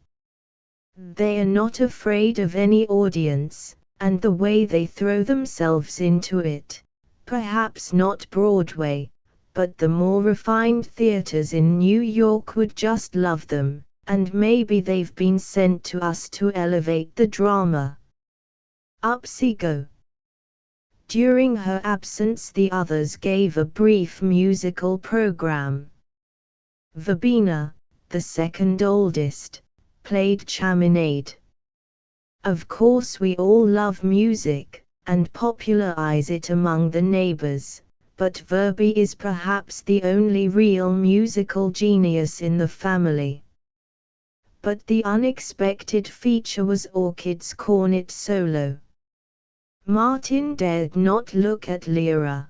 They are not afraid of any audience, and the way they throw themselves into it, perhaps not Broadway, but the more refined theaters in New York would just love them, and maybe they've been sent to us to elevate the drama. Upsy go." During her absence the others gave a brief musical program. Verbena, the second oldest, played Chaminade. Of course we all love music, and popularize it among the neighbors, but Verby is perhaps the only real musical genius in the family. But the unexpected feature was Orchid's cornet solo. Martin dared not look at Lyra.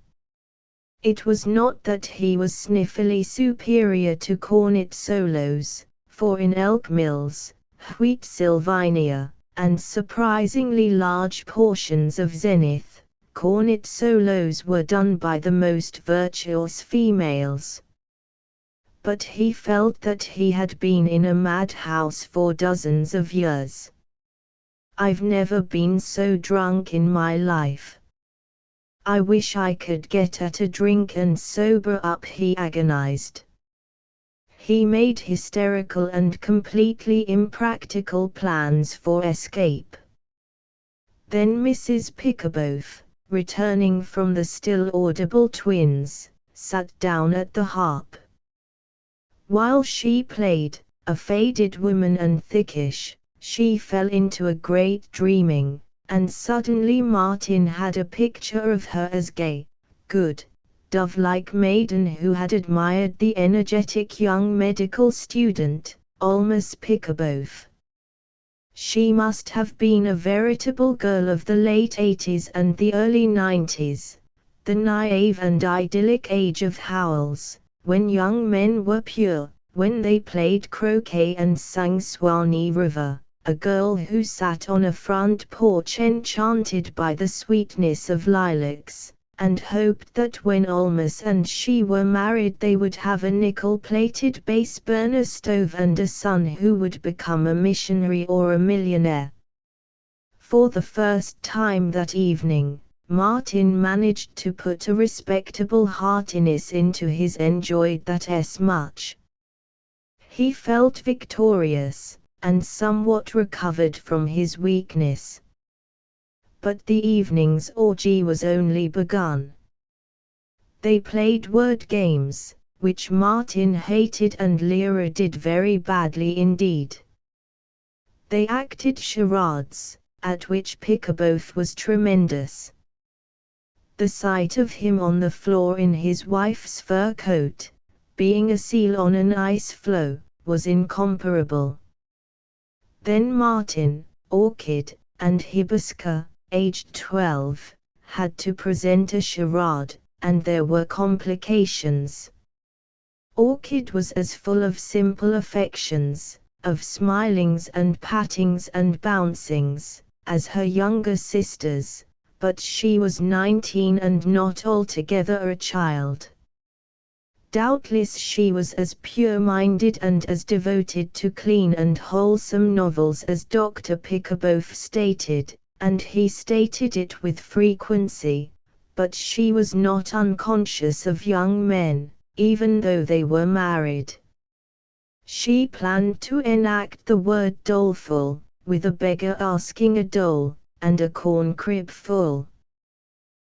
It was not that he was sniffily superior to cornet solos, for in Elk Mills, Wheat Sylvania, and surprisingly large portions of Zenith, cornet solos were done by the most virtuous females. But he felt that he had been in a madhouse for dozens of years. "I've never been so drunk in my life. I wish I could get at a drink and sober up," he agonized. He made hysterical and completely impractical plans for escape. Then Mrs. Pickerboth, returning from the still audible twins, sat down at the harp. While she played, a faded woman and thickish, she fell into a great dreaming, and suddenly Martin had a picture of her as gay, good, dove-like maiden who had admired the energetic young medical student, Olmus Pickerboth. She must have been a veritable girl of the late 80s and the early 90s, the naive and idyllic age of Howells, when young men were pure, when they played croquet and sang Swanee River. A girl who sat on a front porch enchanted by the sweetness of lilacs, and hoped that when Olmus and she were married they would have a nickel-plated base burner stove and a son who would become a missionary or a millionaire. For the first time that evening, Martin managed to put a respectable heartiness into his "enjoyed that s much." He felt victorious, and somewhat recovered from his weakness. But the evening's orgy was only begun. They played word games, which Martin hated and Lyra did very badly indeed. They acted charades, at which Pickaboth was tremendous. The sight of him on the floor in his wife's fur coat, being a seal on an ice floe, was incomparable. Then Martin, Orchid, and Hibisca, aged 12, had to present a charade, and there were complications. Orchid was as full of simple affections, of smilings and pattings and bouncings, as her younger sisters, but she was 19 and not altogether a child. Doubtless she was as pure-minded and as devoted to clean and wholesome novels as Dr. Pickaboth stated, and he stated it with frequency, but she was not unconscious of young men, even though they were married. She planned to enact the word doleful, with a beggar asking a dole, and a corn crib full.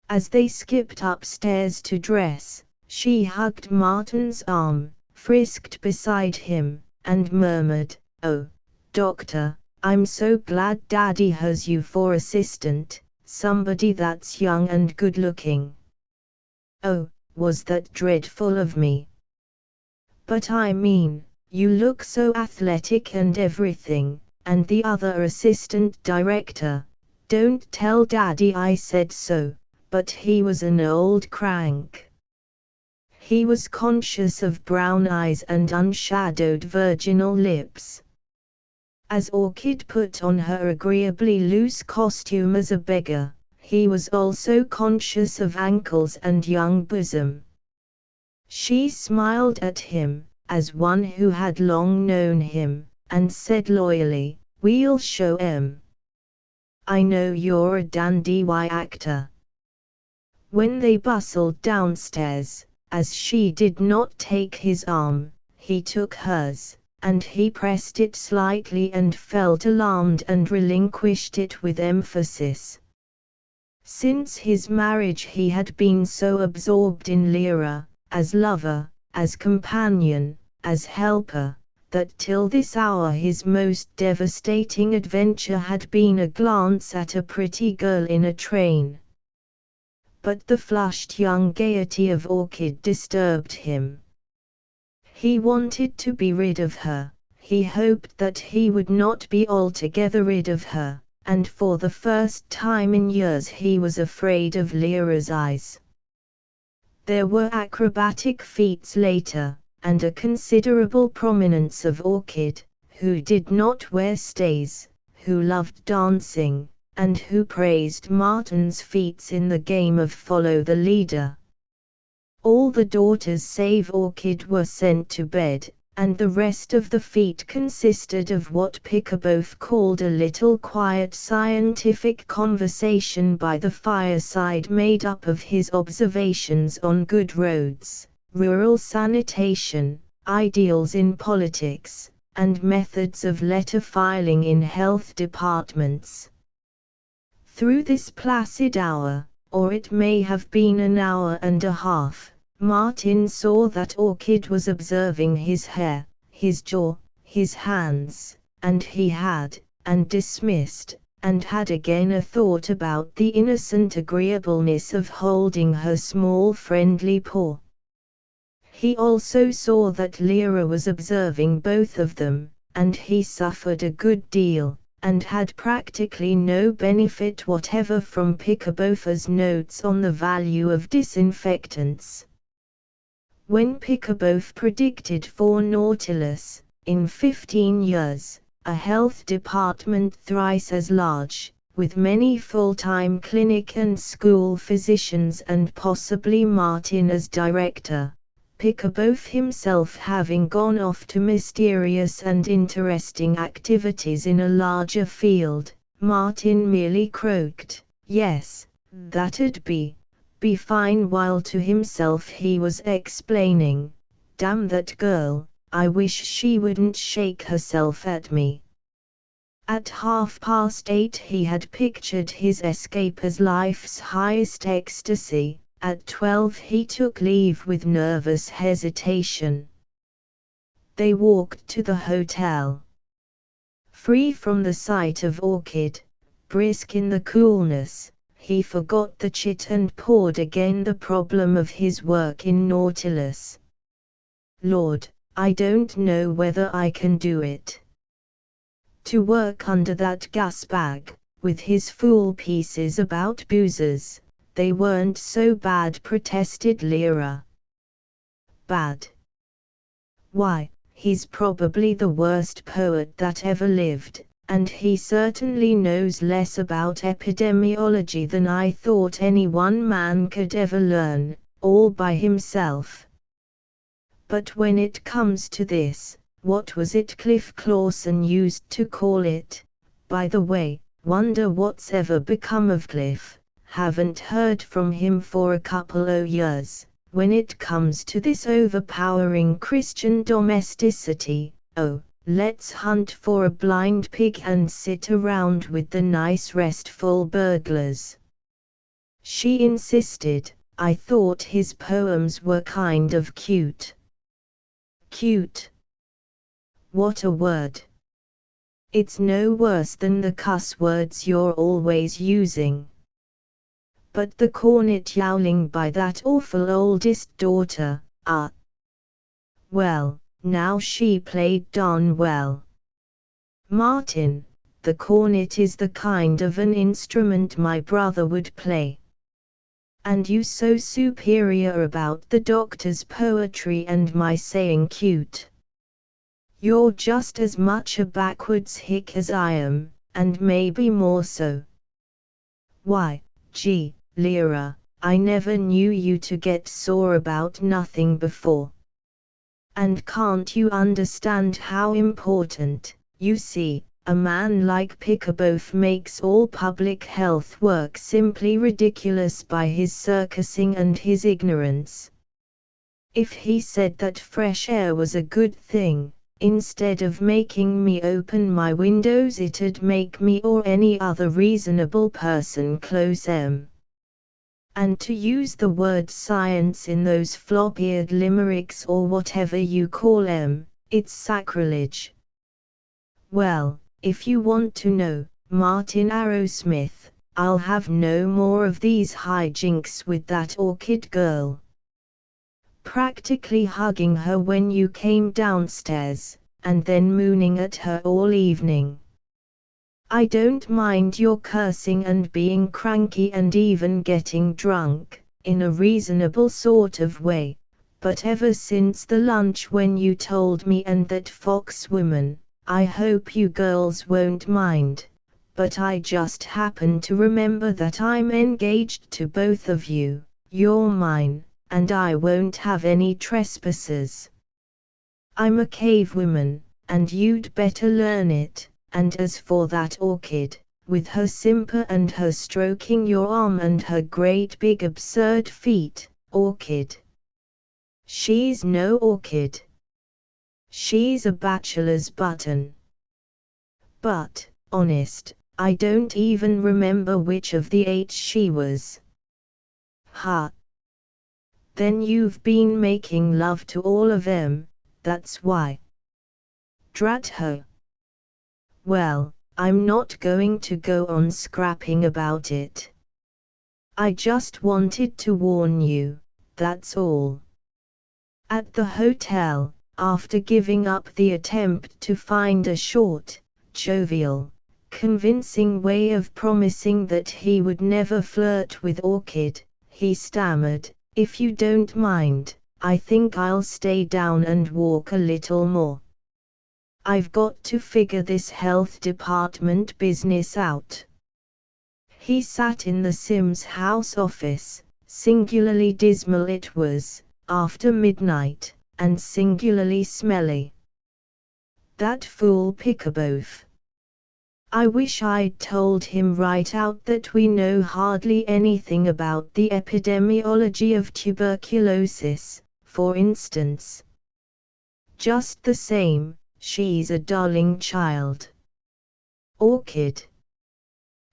As they skipped upstairs to dress, she hugged Martin's arm, frisked beside him, and murmured, "Oh, Doctor, I'm so glad Daddy has you for assistant, somebody that's young and good-looking. Oh, was that dreadful of me? But I mean, you look so athletic and everything." And the other assistant director, "Don't tell Daddy I said so," but he was an old crank. He was conscious of brown eyes and unshadowed virginal lips. As Orchid put on her agreeably loose costume as a beggar, he was also conscious of ankles and young bosom. She smiled at him, as one who had long known him, and said loyally, "We'll show 'em. I know you're a dandy actor." When they bustled downstairs, as she did not take his arm, he took hers, and he pressed it slightly and felt alarmed and relinquished it with emphasis. Since his marriage he had been so absorbed in Lyra, as lover, as companion, as helper, that till this hour his most devastating adventure had been a glance at a pretty girl in a train. But the flushed young gaiety of Orchid disturbed him. He wanted to be rid of her, he hoped that he would not be altogether rid of her, and for the first time in years he was afraid of Lyra's eyes. There were acrobatic feats later, and a considerable prominence of Orchid, who did not wear stays, who loved dancing, and who praised Martin's feats in the game of Follow the Leader. All the daughters save Orchid were sent to bed, and the rest of the feat consisted of what Pickaboth called a little quiet scientific conversation by the fireside made up of his observations on good roads, rural sanitation, ideals in politics, and methods of letter filing in health departments. Through this placid hour, or it may have been an hour and a half, Martin saw that Orchid was observing his hair, his jaw, his hands, and he had, and dismissed, and had again a thought about the innocent agreeableness of holding her small friendly paw. He also saw that Lyra was observing both of them, and he suffered a good deal, and had practically no benefit whatever from Pickaboth's notes on the value of disinfectants. When Pickaboth predicted for Nautilus, in 15 years, a health department thrice as large, with many full-time clinic and school physicians and possibly Martin as director, Pickaboth himself having gone off to mysterious and interesting activities in a larger field, Martin merely croaked, "Yes, that'd be fine," while to himself he was explaining, "Damn that girl, I wish she wouldn't shake herself at me." At 8:30 he had pictured his escape as life's highest ecstasy. At 12 he took leave with nervous hesitation. They walked to the hotel. Free from the sight of orchid, brisk in the coolness, he forgot the chit and poured again the problem of his work in Nautilus. Lord, I don't know whether I can do it. To work under that gas bag, with his fool pieces about boozers, they weren't so bad, protested Lyra. Bad? Why, he's probably the worst poet that ever lived, and he certainly knows less about epidemiology than I thought any one man could ever learn, all by himself. But when it comes to this, what was it Cliff Clawson used to call it? By the way, wonder what's ever become of Cliff, haven't heard from him for a couple o' years. When it comes to this overpowering Christian domesticity, oh, let's hunt for a blind pig and sit around with the nice restful burglars. She insisted. I thought his poems were kind of cute. Cute? What a word. It's no worse than the cuss words you're always using. But the cornet yowling by that awful oldest daughter, well, now she played darn well. Martin, the cornet is the kind of an instrument my brother would play. And you so superior about the doctor's poetry and my saying cute. You're just as much a backwards hick as I am, and maybe more so. Why, gee, Lyra, I never knew you to get sore about nothing before. And can't you understand how important, you see, a man like Pickaboth makes all public health work simply ridiculous by his circusing and his ignorance? If he said that fresh air was a good thing, instead of making me open my windows it'd make me or any other reasonable person close 'em. And to use the word science in those flop-eared limericks or whatever you call 'em, it's sacrilege. Well, if you want to know, Martin Arrowsmith, I'll have no more of these hijinks with that orchid girl. Practically hugging her when you came downstairs, and then mooning at her all evening. I don't mind your cursing and being cranky and even getting drunk, in a reasonable sort of way, but ever since the lunch when you told me and that fox woman, I hope you girls won't mind, but I just happen to remember that I'm engaged to both of you, you're mine, and I won't have any trespassers. I'm a cave woman, and you'd better learn it. And as for that orchid, with her simper and her stroking your arm and her great big absurd feet, orchid. She's no orchid. She's a bachelor's button. But, honest, I don't even remember which of the 8 she was. Ha! Then you've been making love to all of 'em, that's why. Drat her. Well, I'm not going to go on scrapping about it. I just wanted to warn you, that's all. At the hotel, after giving up the attempt to find a short, jovial, convincing way of promising that he would never flirt with Orchid, he stammered, "If you don't mind, I think I'll stay down and walk a little more. I've got to figure this health department business out." He sat in the Sims house office, singularly dismal it was, after midnight, and singularly smelly. That fool Pickaboth. I wish I'd told him right out that we know hardly anything about the epidemiology of tuberculosis, for instance. Just the same, she's a darling child. Orchid.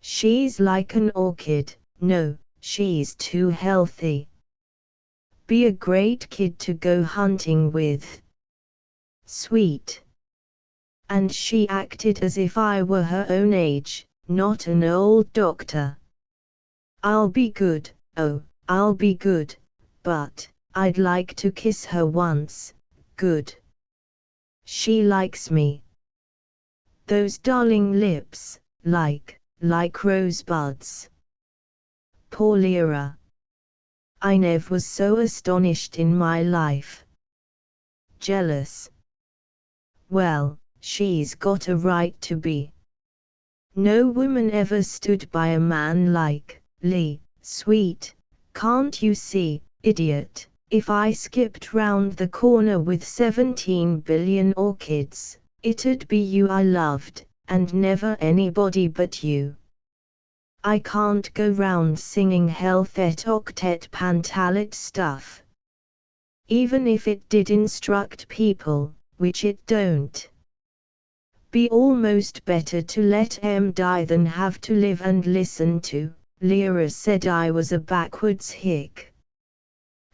She's like an orchid, no, she's too healthy. Be a great kid to go hunting with. Sweet. and she acted as if I were her own age, not an old doctor. I'll be good, oh, I'll be good, but I'd like to kiss her once, good. She likes me. Those darling lips, like rosebuds. Poor Lyra. I never was so astonished in my life. Jealous. Well, she's got a right to be. No woman ever stood by a man like Lee, sweet, can't you see, idiot, if I skipped round the corner with 17 billion orchids, it'd be you I loved, and never anybody but you. I can't go round singing health et octet pantalet stuff. Even if it did instruct people, which it don't. Be almost better to let 'em die than have to live and listen to. Lyra said I was a backwards hick.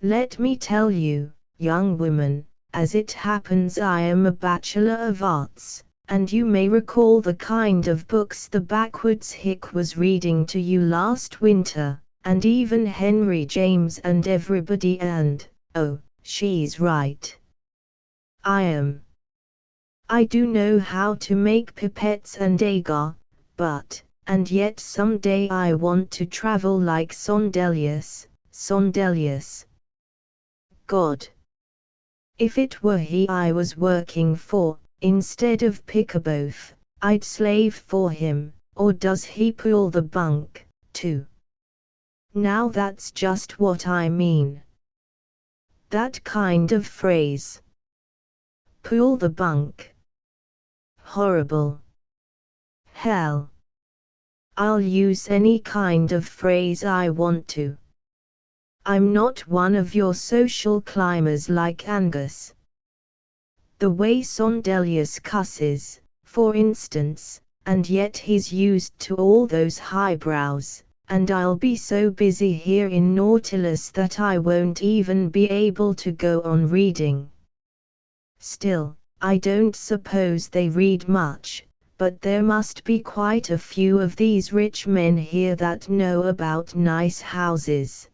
Let me tell you, young woman, as it happens I am a Bachelor of Arts, and you may recall the kind of books the backwards hick was reading to you last winter, and even Henry James and everybody, and, oh, she's right. I do know how to make pipettes and agar, but, and yet someday I want to travel like Sondelius. God. If it were he I was working for, instead of Pickaboth, I'd slave for him, or does he pull the bunk, too? Now that's just what I mean. That kind of phrase. Pull the bunk. Horrible. Hell. I'll use any kind of phrase I want to. I'm not one of your social climbers like Angus. The way Sondelius cusses, for instance, and yet he's used to all those highbrows, and I'll be so busy here in Nautilus that I won't even be able to go on reading. Still, I don't suppose they read much, but there must be quite a few of these rich men here that know about nice houses,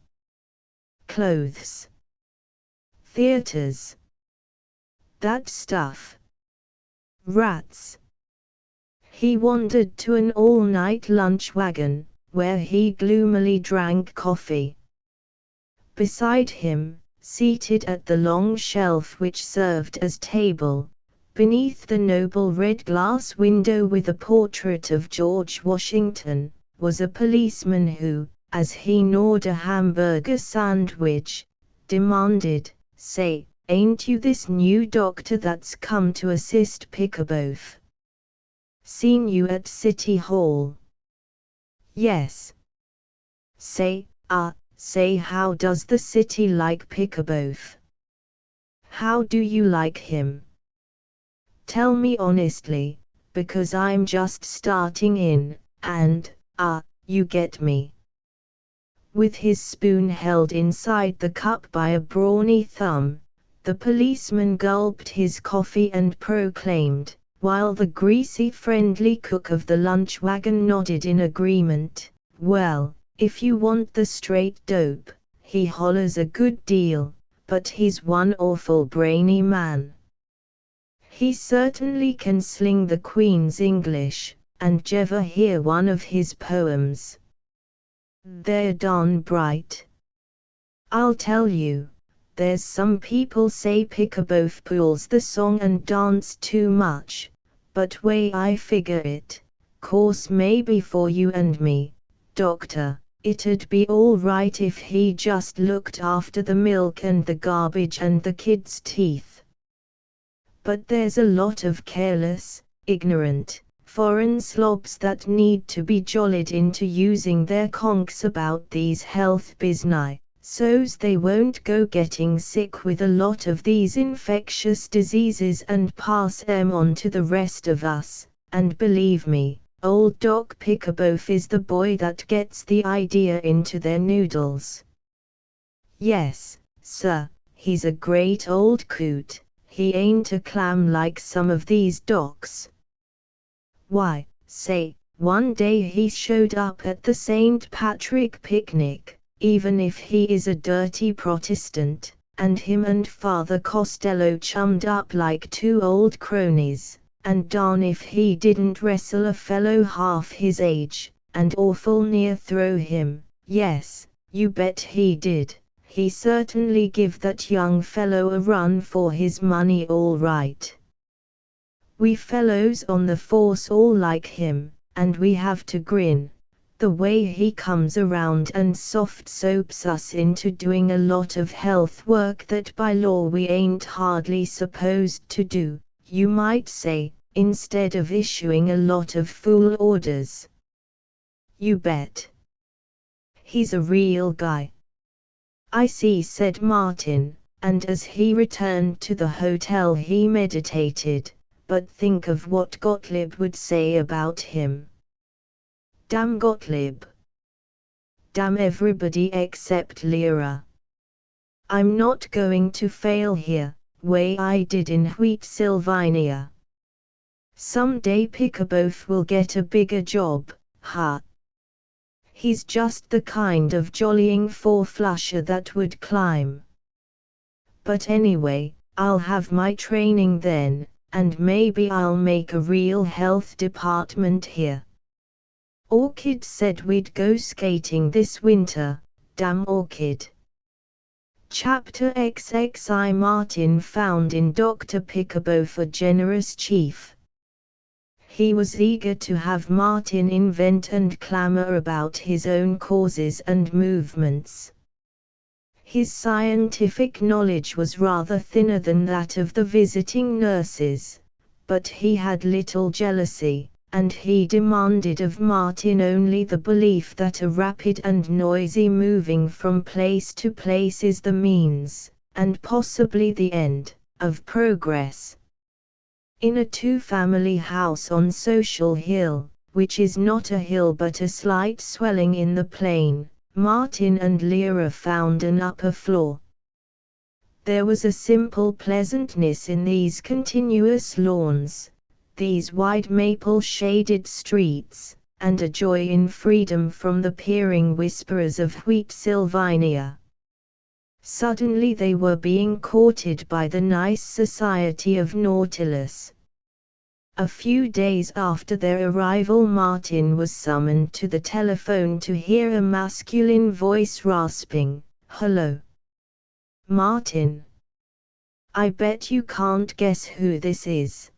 clothes, theaters, that stuff. Rats. He wandered to an all-night lunch wagon, where he gloomily drank coffee. Beside him, seated at the long shelf which served as table, beneath the noble red glass window with a portrait of George Washington, was a policeman who, as he gnawed a hamburger sandwich, demanded, "Say, ain't you this new doctor that's come to assist Pickaboth? Seen you at City Hall." "Yes." Say, how does the city like Pickaboth? How do you like him? Tell me honestly, because I'm just starting in, and, you get me. With his spoon held inside the cup by a brawny thumb, the policeman gulped his coffee and proclaimed, while the greasy friendly cook of the lunch wagon nodded in agreement, "Well, if you want the straight dope, he hollers a good deal, but he's one awful brainy man. He certainly can sling the Queen's English, and j'ever hear one of his poems? They're darn bright. I'll tell you, there's some people say Pickaboth pulls the song and dance too much, but way I figure it, course maybe for you and me, doctor, it'd be all right if he just looked after the milk and the garbage and the kids' teeth. But there's a lot of careless, ignorant, foreign slobs that need to be jollied into using their conchs about these health biznai, so's they won't go getting sick with a lot of these infectious diseases and pass 'em on to the rest of us, and believe me, old Doc Pickaboth is the boy that gets the idea into their noodles. Yes, sir, he's a great old coot. he ain't a clam like some of these docs. Why, say, one day he showed up at the St. Patrick picnic, even if he is a dirty Protestant, and him and Father Costello chummed up like two old cronies, and darn if he didn't wrestle a fellow half his age, and awful near throw him. Yes, you bet he did. He certainly give that young fellow a run for his money all right. We fellows on the force all like him, and we have to grin. The way he comes around and soft soaps us into doing a lot of health work that by law we ain't hardly supposed to do, you might say, instead of issuing a lot of fool orders. You bet. He's a real guy. I see, said Martin, and as he returned to the hotel he meditated, but think of what Gottlieb would say about him. Damn Gottlieb. Damn everybody except Lyra. I'm not going to fail here, way I did in Wheat Sylvania. Someday Pickaboth will get a bigger job, ha. He's just the kind of jollying four-flusher that would climb. But anyway, I'll have my training then, and maybe I'll make a real health department here. Orchid said we'd go skating this winter, damn Orchid. Chapter XXI. Martin found in Dr. Pickaboth a generous chief. He was eager to have Martin invent and clamor about his own causes and movements. His scientific knowledge was rather thinner than that of the visiting nurses, but he had little jealousy, and he demanded of Martin only the belief that a rapid and noisy moving from place to place is the means, and possibly the end, of progress. In a two-family house on Social Hill, which is not a hill but a slight swelling in the plain, Martin and Lyra found an upper floor. There was a simple pleasantness in these continuous lawns, these wide maple-shaded streets, and a joy in freedom from the peering whisperers of Wheat Sylvania. Suddenly they were being courted by the nice society of Nautilus. A few days after their arrival Martin was summoned to the telephone to hear a masculine voice rasping, "Hello, Martin. I bet you can't guess who this is."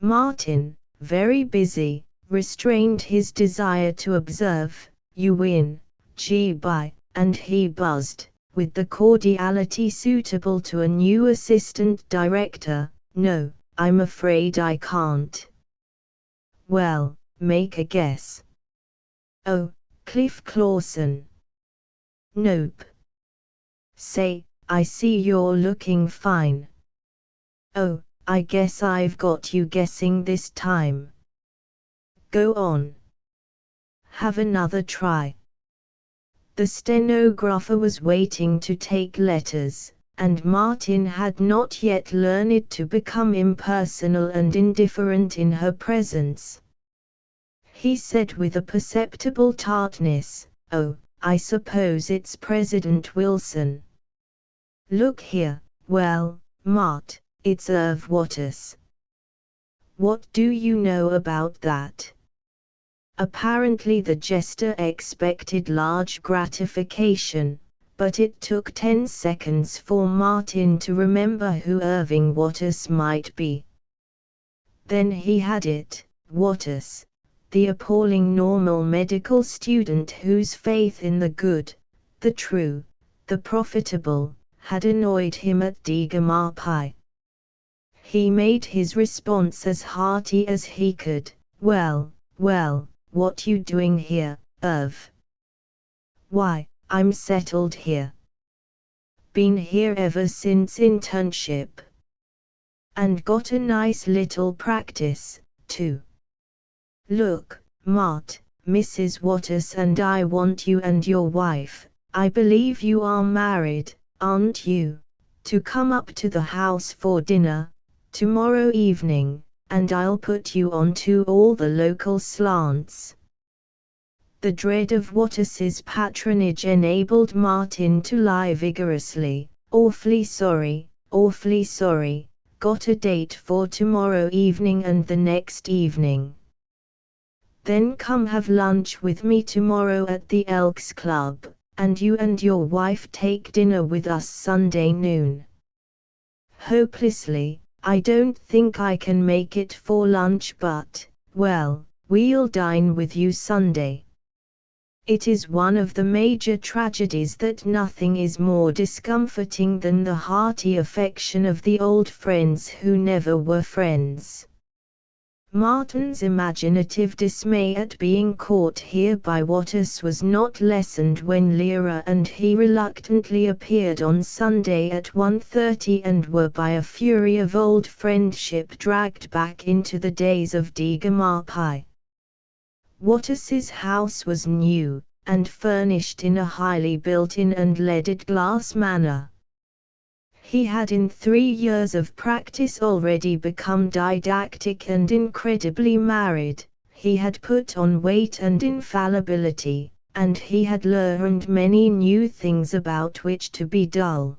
Martin, very busy, restrained his desire to observe, "You win, gee bye," and he buzzed, with the cordiality suitable to a new assistant director, "No, I'm afraid I can't." "Well, make a guess." "Oh, Cliff Clawson." "Nope." "Say, I see you're looking fine." "Oh, I guess I've got you guessing this time." "Go on. Have another try." The stenographer was waiting to take letters, and Martin had not yet learned to become impersonal and indifferent in her presence. He said with a perceptible tartness, "Oh, I suppose it's President Wilson." "Look here, well, Mart, it's Irv Waters." "What do you know about that?" Apparently the jester expected large gratification, but it took 10 seconds for Martin to remember who Irving Waters might be. Then he had it, Waters, the appalling normal medical student whose faith in the good, the true, the profitable, had annoyed him at Digamar Pi. He made his response as hearty as he could, "Well, what you doing here, Irv?" "Why, I'm settled here. Been here ever since internship. And got a nice little practice, too. Look, Mart, Mrs. Waters and I want you and your wife. I believe you are married, aren't you?" to come up to the house for dinner, tomorrow evening, and I'll put you on to all the local slants. The dread of Wattis's patronage enabled Martin to lie vigorously, awfully sorry, got a date for tomorrow evening and the next evening. Then come have lunch with me tomorrow at the Elks Club, and you and your wife take dinner with us Sunday noon. Hopelessly, I don't think I can make it for lunch, but, well, we'll dine with you Sunday. It is one of the major tragedies that nothing is more discomforting than the hearty affection of the old friends who never were friends. Martin's imaginative dismay at being caught here by Wattis was not lessened when Lyra and he reluctantly appeared on Sunday at 1:30 and were by a fury of old friendship dragged back into the days of Digamarpi. Wattis's house was new, and furnished in a highly built-in and leaded glass manner. He had in 3 years of practice already become didactic and incredibly married, he had put on weight and infallibility, and he had learned many new things about which to be dull.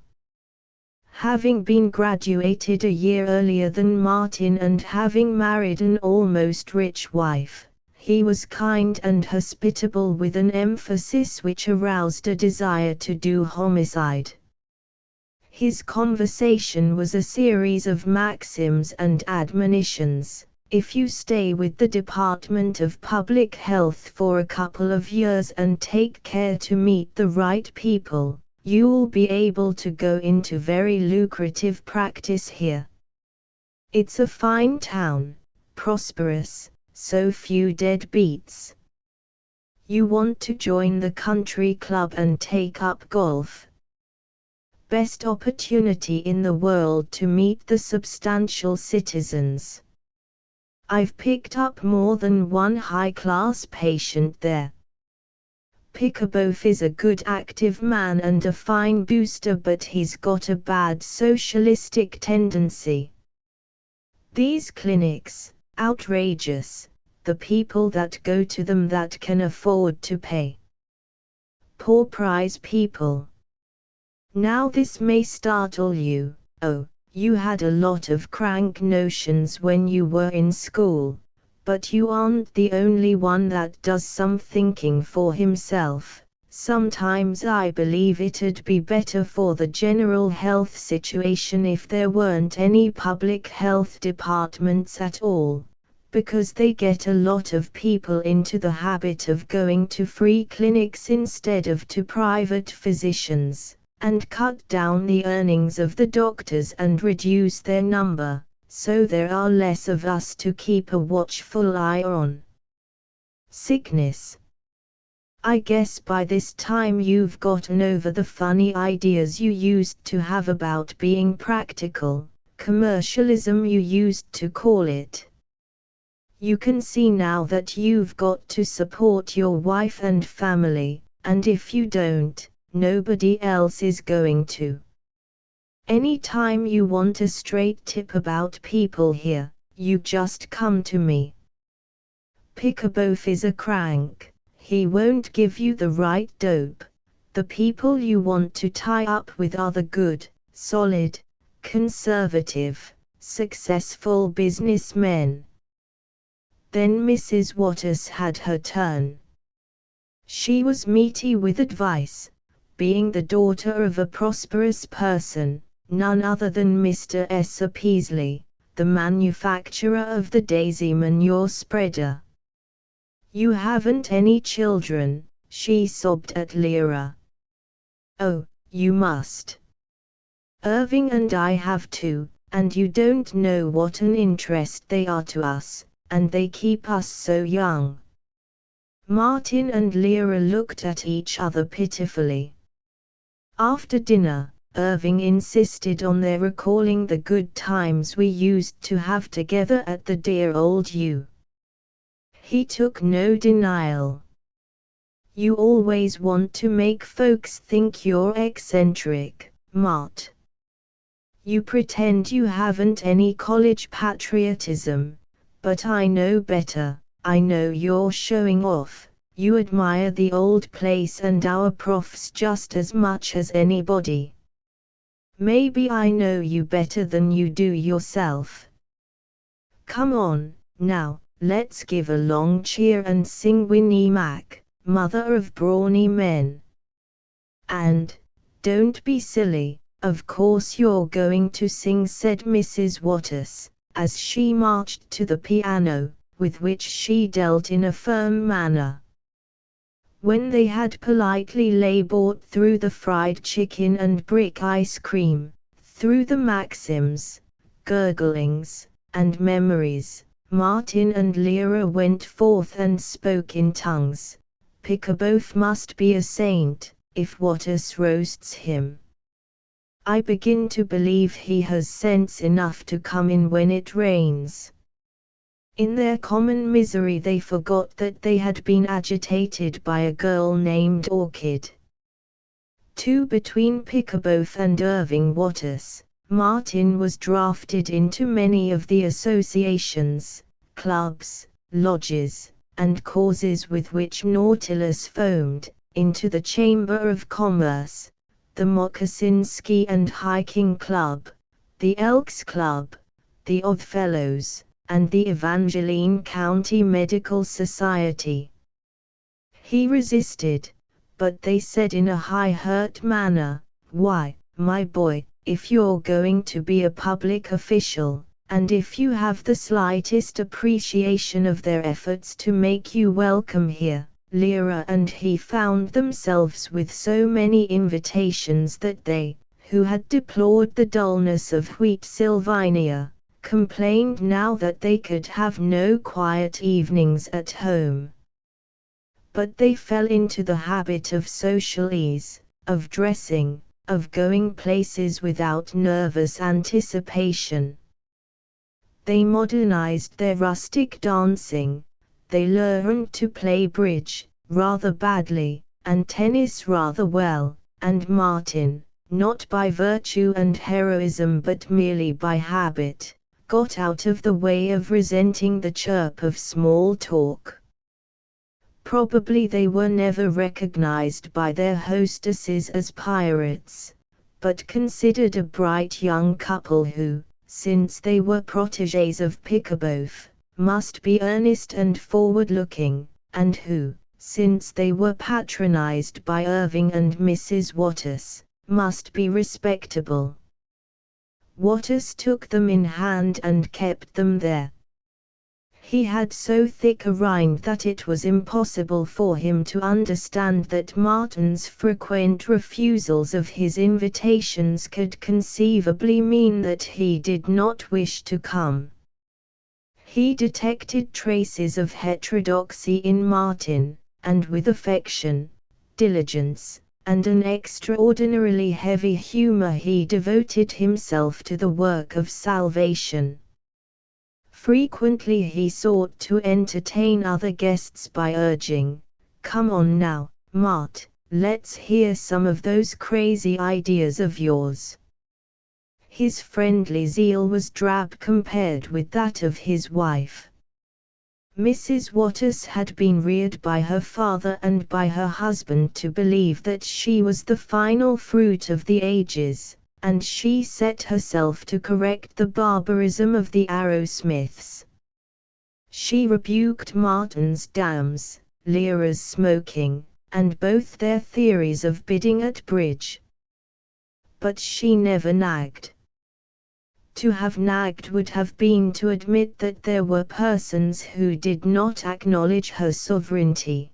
Having been graduated a year earlier than Martin and having married an almost rich wife, he was kind and hospitable with an emphasis which aroused a desire to do homicide. His conversation was a series of maxims and admonitions. If you stay with the Department of Public Health for a couple of years and take care to meet the right people, you'll be able to go into very lucrative practice here. It's a fine town, prosperous, so few deadbeats. You want to join the country club and take up golf. Best opportunity in the world to meet the substantial citizens. I've picked up more than one high-class patient there. Pickaboff is a good active man and a fine booster, but he's got a bad socialistic tendency. These clinics, outrageous, the people that go to them that can afford to pay. Poor prize people. Now this may startle you. Oh, you had a lot of crank notions when you were in school, but you aren't the only one that does some thinking for himself. Sometimes I believe it'd be better for the general health situation if there weren't any public health departments at all, because they get a lot of people into the habit of going to free clinics instead of to private physicians, and cut down the earnings of the doctors and reduce their number, so there are less of us to keep a watchful eye on. Sickness. I guess by this time you've gotten over the funny ideas you used to have about being practical, commercialism you used to call it. You can see now that you've got to support your wife and family, and if you don't, nobody else is going to. Any time you want a straight tip about people here, you just come to me. Pickaboff is a crank, he won't give you the right dope. The people you want to tie up with are the good, solid, conservative, successful businessmen. Then Mrs. Wattis had her turn. She was meaty with advice, being the daughter of a prosperous person, none other than Mr. S. Peasley, the manufacturer of the Daisy manure spreader. You haven't any children, she sobbed at Lyra. Oh, you must. Irving and I have two, and you don't know what an interest they are to us, and they keep us so young. Martin and Lyra looked at each other pitifully. After dinner, Irving insisted on their recalling the good times we used to have together at the dear old U. He took no denial. You always want to make folks think you're eccentric, Mart. You pretend you haven't any college patriotism, but I know better. I know you're showing off. You admire the old place and our profs just as much as anybody. Maybe I know you better than you do yourself. Come on, now, let's give a long cheer and sing Winnie Mac, mother of brawny men. And, don't be silly, of course you're going to sing, said Mrs. Waters, as she marched to the piano, with which she dealt in a firm manner. When they had politely labored through the fried chicken and brick ice cream, through the maxims, gurglings, and memories, Martin and Lyra went forth and spoke in tongues. Pickaboth must be a saint, if Waters roasts him. I begin to believe he has sense enough to come in when it rains. In their common misery they forgot that they had been agitated by a girl named Orchid. Between Pickaboth and Irving Waters, Martin was drafted into many of the associations, clubs, lodges, and causes with which Nautilus foamed, into the Chamber of Commerce, the Moccasin Ski and Hiking Club, the Elks Club, the Oddfellows, and the Evangeline County Medical Society. He resisted, but they said in a high-hurt manner, "Why, my boy, if you're going to be a public official, and if you have the slightest appreciation of their efforts to make you welcome here." Lyra and he found themselves with so many invitations that they, who had deplored the dullness of Wheat Sylvania, complained now that they could have no quiet evenings at home. But they fell into the habit of social ease, of dressing, of going places without nervous anticipation. They modernized their rustic dancing, they learned to play bridge, rather badly, and tennis rather well, and Martin, not by virtue and heroism but merely by habit, got out of the way of resenting the chirp of small talk. Probably they were never recognized by their hostesses as pirates, but considered a bright young couple who, since they were protégés of Pickaboth, must be earnest and forward-looking, and who, since they were patronized by Irving and Mrs. Waters, must be respectable. Waters took them in hand and kept them there. He had so thick a rind that it was impossible for him to understand that Martin's frequent refusals of his invitations could conceivably mean that he did not wish to come. He detected traces of heterodoxy in Martin, and with affection, diligence, and an extraordinarily heavy humor he devoted himself to the work of salvation. Frequently he sought to entertain other guests by urging, "Come on now, Mart, let's hear some of those crazy ideas of yours." His friendly zeal was drab compared with that of his wife. Mrs. Waters had been reared by her father and by her husband to believe that she was the final fruit of the ages, and she set herself to correct the barbarism of the Arrowsmiths. She rebuked Martin's dams, Lyra's smoking, and both their theories of bidding at bridge. But she never nagged. To have nagged would have been to admit that there were persons who did not acknowledge her sovereignty.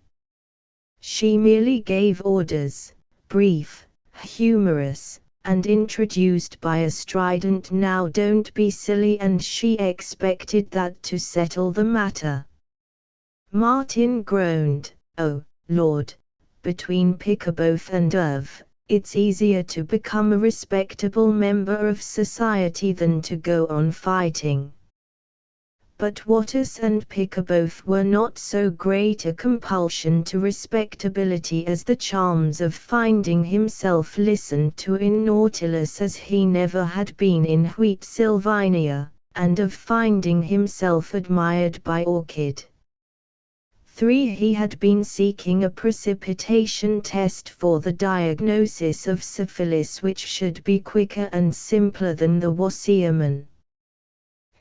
She merely gave orders, brief, humorous, and introduced by a strident "Now don't be silly," and she expected that to settle the matter. Martin groaned, "Oh, Lord, between Pickaboth and Irv, it's easier to become a respectable member of society than to go on fighting." But Waters and Pickerboth were not so great a compulsion to respectability as the charms of finding himself listened to in Nautilus as he never had been in Wheat Sylvania, and of finding himself admired by Orchid. 3. He had been seeking a precipitation test for the diagnosis of syphilis which should be quicker and simpler than the Wassermann.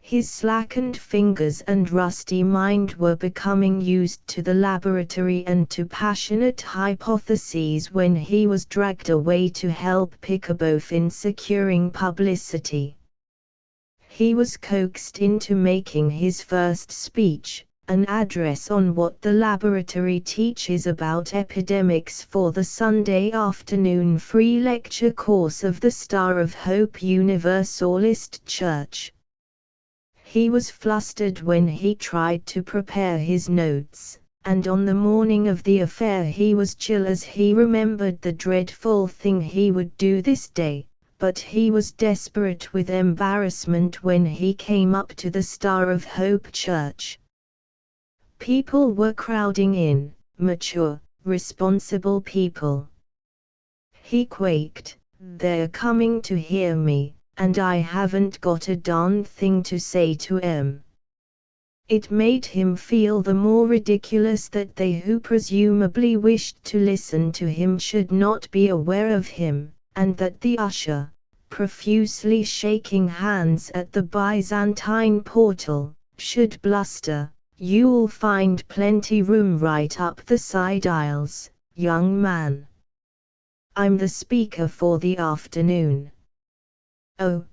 His slackened fingers and rusty mind were becoming used to the laboratory and to passionate hypotheses when he was dragged away to help Pickerboth in securing publicity. He was coaxed into making his first speech, an address on what the laboratory teaches about epidemics for the Sunday afternoon free lecture course of the Star of Hope Universalist Church. He was flustered when he tried to prepare his notes, and on the morning of the affair he was chill as he remembered the dreadful thing he would do this day, but he was desperate with embarrassment when he came up to the Star of Hope Church. People were crowding in, mature, responsible people. He quaked, "They're coming to hear me, and I haven't got a darn thing to say to 'em." It made him feel the more ridiculous that they who presumably wished to listen to him should not be aware of him, and that the usher, profusely shaking hands at the Byzantine portal, should bluster, "You'll find plenty room right up the side aisles, young man. I'm the speaker for the afternoon." Oh,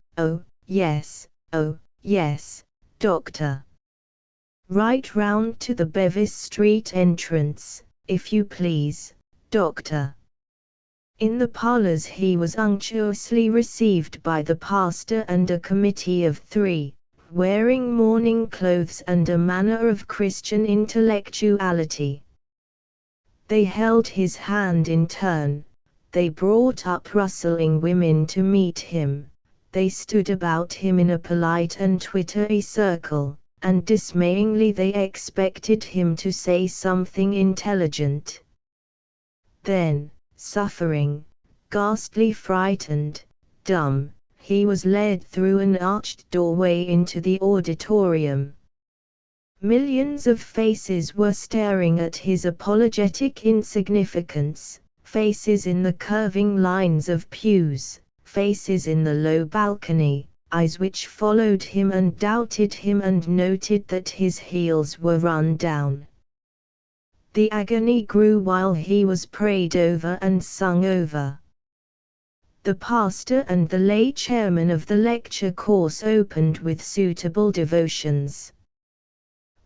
yes, doctor. Right round to the Bevis Street entrance, if you please, doctor. In the parlors he was unctuously received by the pastor and a committee of 3, wearing mourning clothes and a manner of Christian intellectuality. They held his hand in turn, they brought up rustling women to meet him. They stood about him in a polite and twittery circle, and dismayingly they expected him to say something intelligent. Then, suffering, ghastly frightened, dumb, he was led through an arched doorway into the auditorium. Millions of faces were staring at his apologetic insignificance, faces in the curving lines of pews, faces in the low balcony, eyes which followed him and doubted him and noted that his heels were run down. The agony grew while he was prayed over and sung over. The pastor and the lay chairman of the lecture course opened with suitable devotions.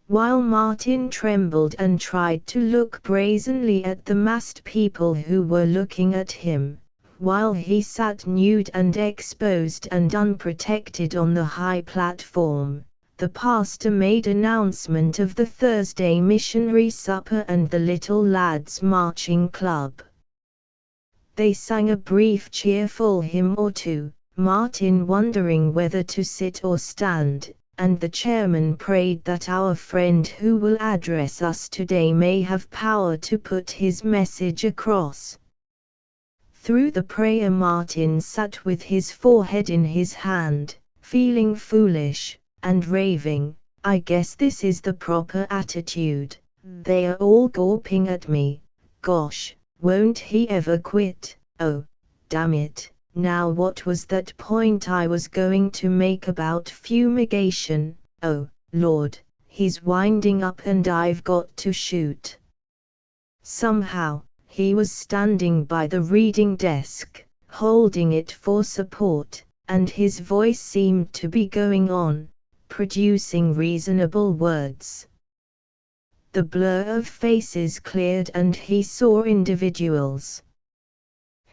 While Martin trembled and tried to look brazenly at the massed people who were looking at him, while he sat nude and exposed and unprotected on the high platform, the pastor made announcement of the Thursday missionary supper and the little lads' marching club. They sang a brief cheerful hymn or two, Martin wondering whether to sit or stand, and the chairman prayed that our friend who will address us today may have power to put his message across. Through the prayer Martin sat with his forehead in his hand, feeling foolish, and raving, "I guess this is the proper attitude. They are all gawping at me. Gosh, won't he ever quit? Oh, damn it, now what was that point I was going to make about fumigation? Oh, Lord, he's winding up and I've got to shoot." Somehow, he was standing by the reading desk, holding it for support, and his voice seemed to be going on, producing reasonable words. The blur of faces cleared and he saw individuals.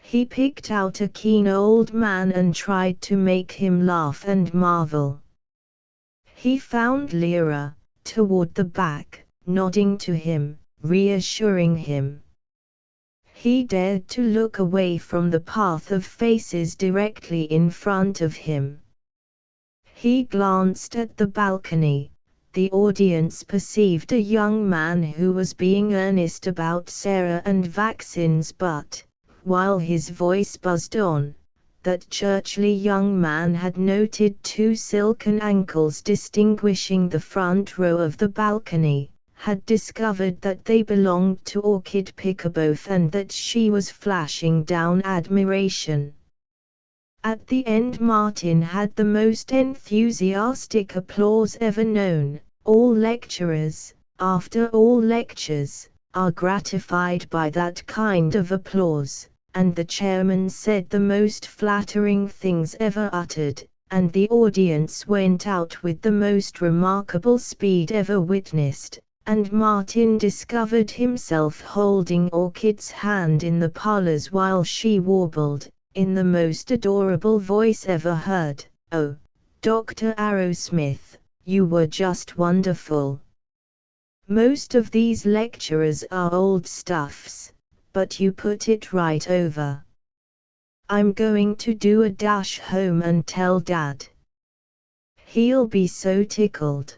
He picked out a keen old man and tried to make him laugh and marvel. He found Lyra, toward the back, nodding to him, reassuring him. He dared to look away from the path of faces directly in front of him. He glanced at the balcony, the audience perceived a young man who was being earnest about Sarah and vaccines, but, while his voice buzzed on, that churchly young man had noted two silken ankles distinguishing the front row of the balcony, had discovered that they belonged to Orchid Pickaboth, and that she was flashing down admiration. At the end Martin had the most enthusiastic applause ever known. All lecturers, after all lectures, are gratified by that kind of applause, and the chairman said the most flattering things ever uttered, and the audience went out with the most remarkable speed ever witnessed, and Martin discovered himself holding Orchid's hand in the parlors while she warbled, in the most adorable voice ever heard, "Oh, Dr. Arrowsmith, you were just wonderful. Most of these lecturers are old stuffs, but you put it right over. I'm going to do a dash home and tell Dad. He'll be so tickled."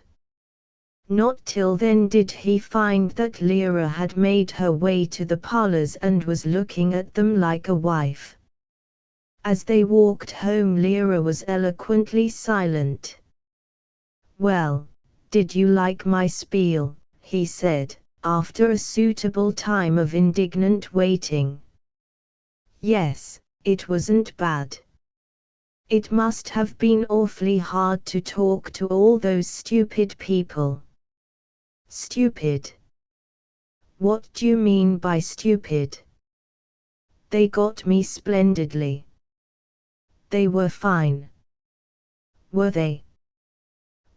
Not till then did he find that Lyra had made her way to the parlors and was looking at them like a wife. As they walked home Lyra was eloquently silent. "Well, did you like my spiel?" he said, after a suitable time of indignant waiting. "Yes, it wasn't bad. It must have been awfully hard to talk to all those stupid people." "Stupid? What do you mean by stupid?" "They got me splendidly." "They were fine." "Were they?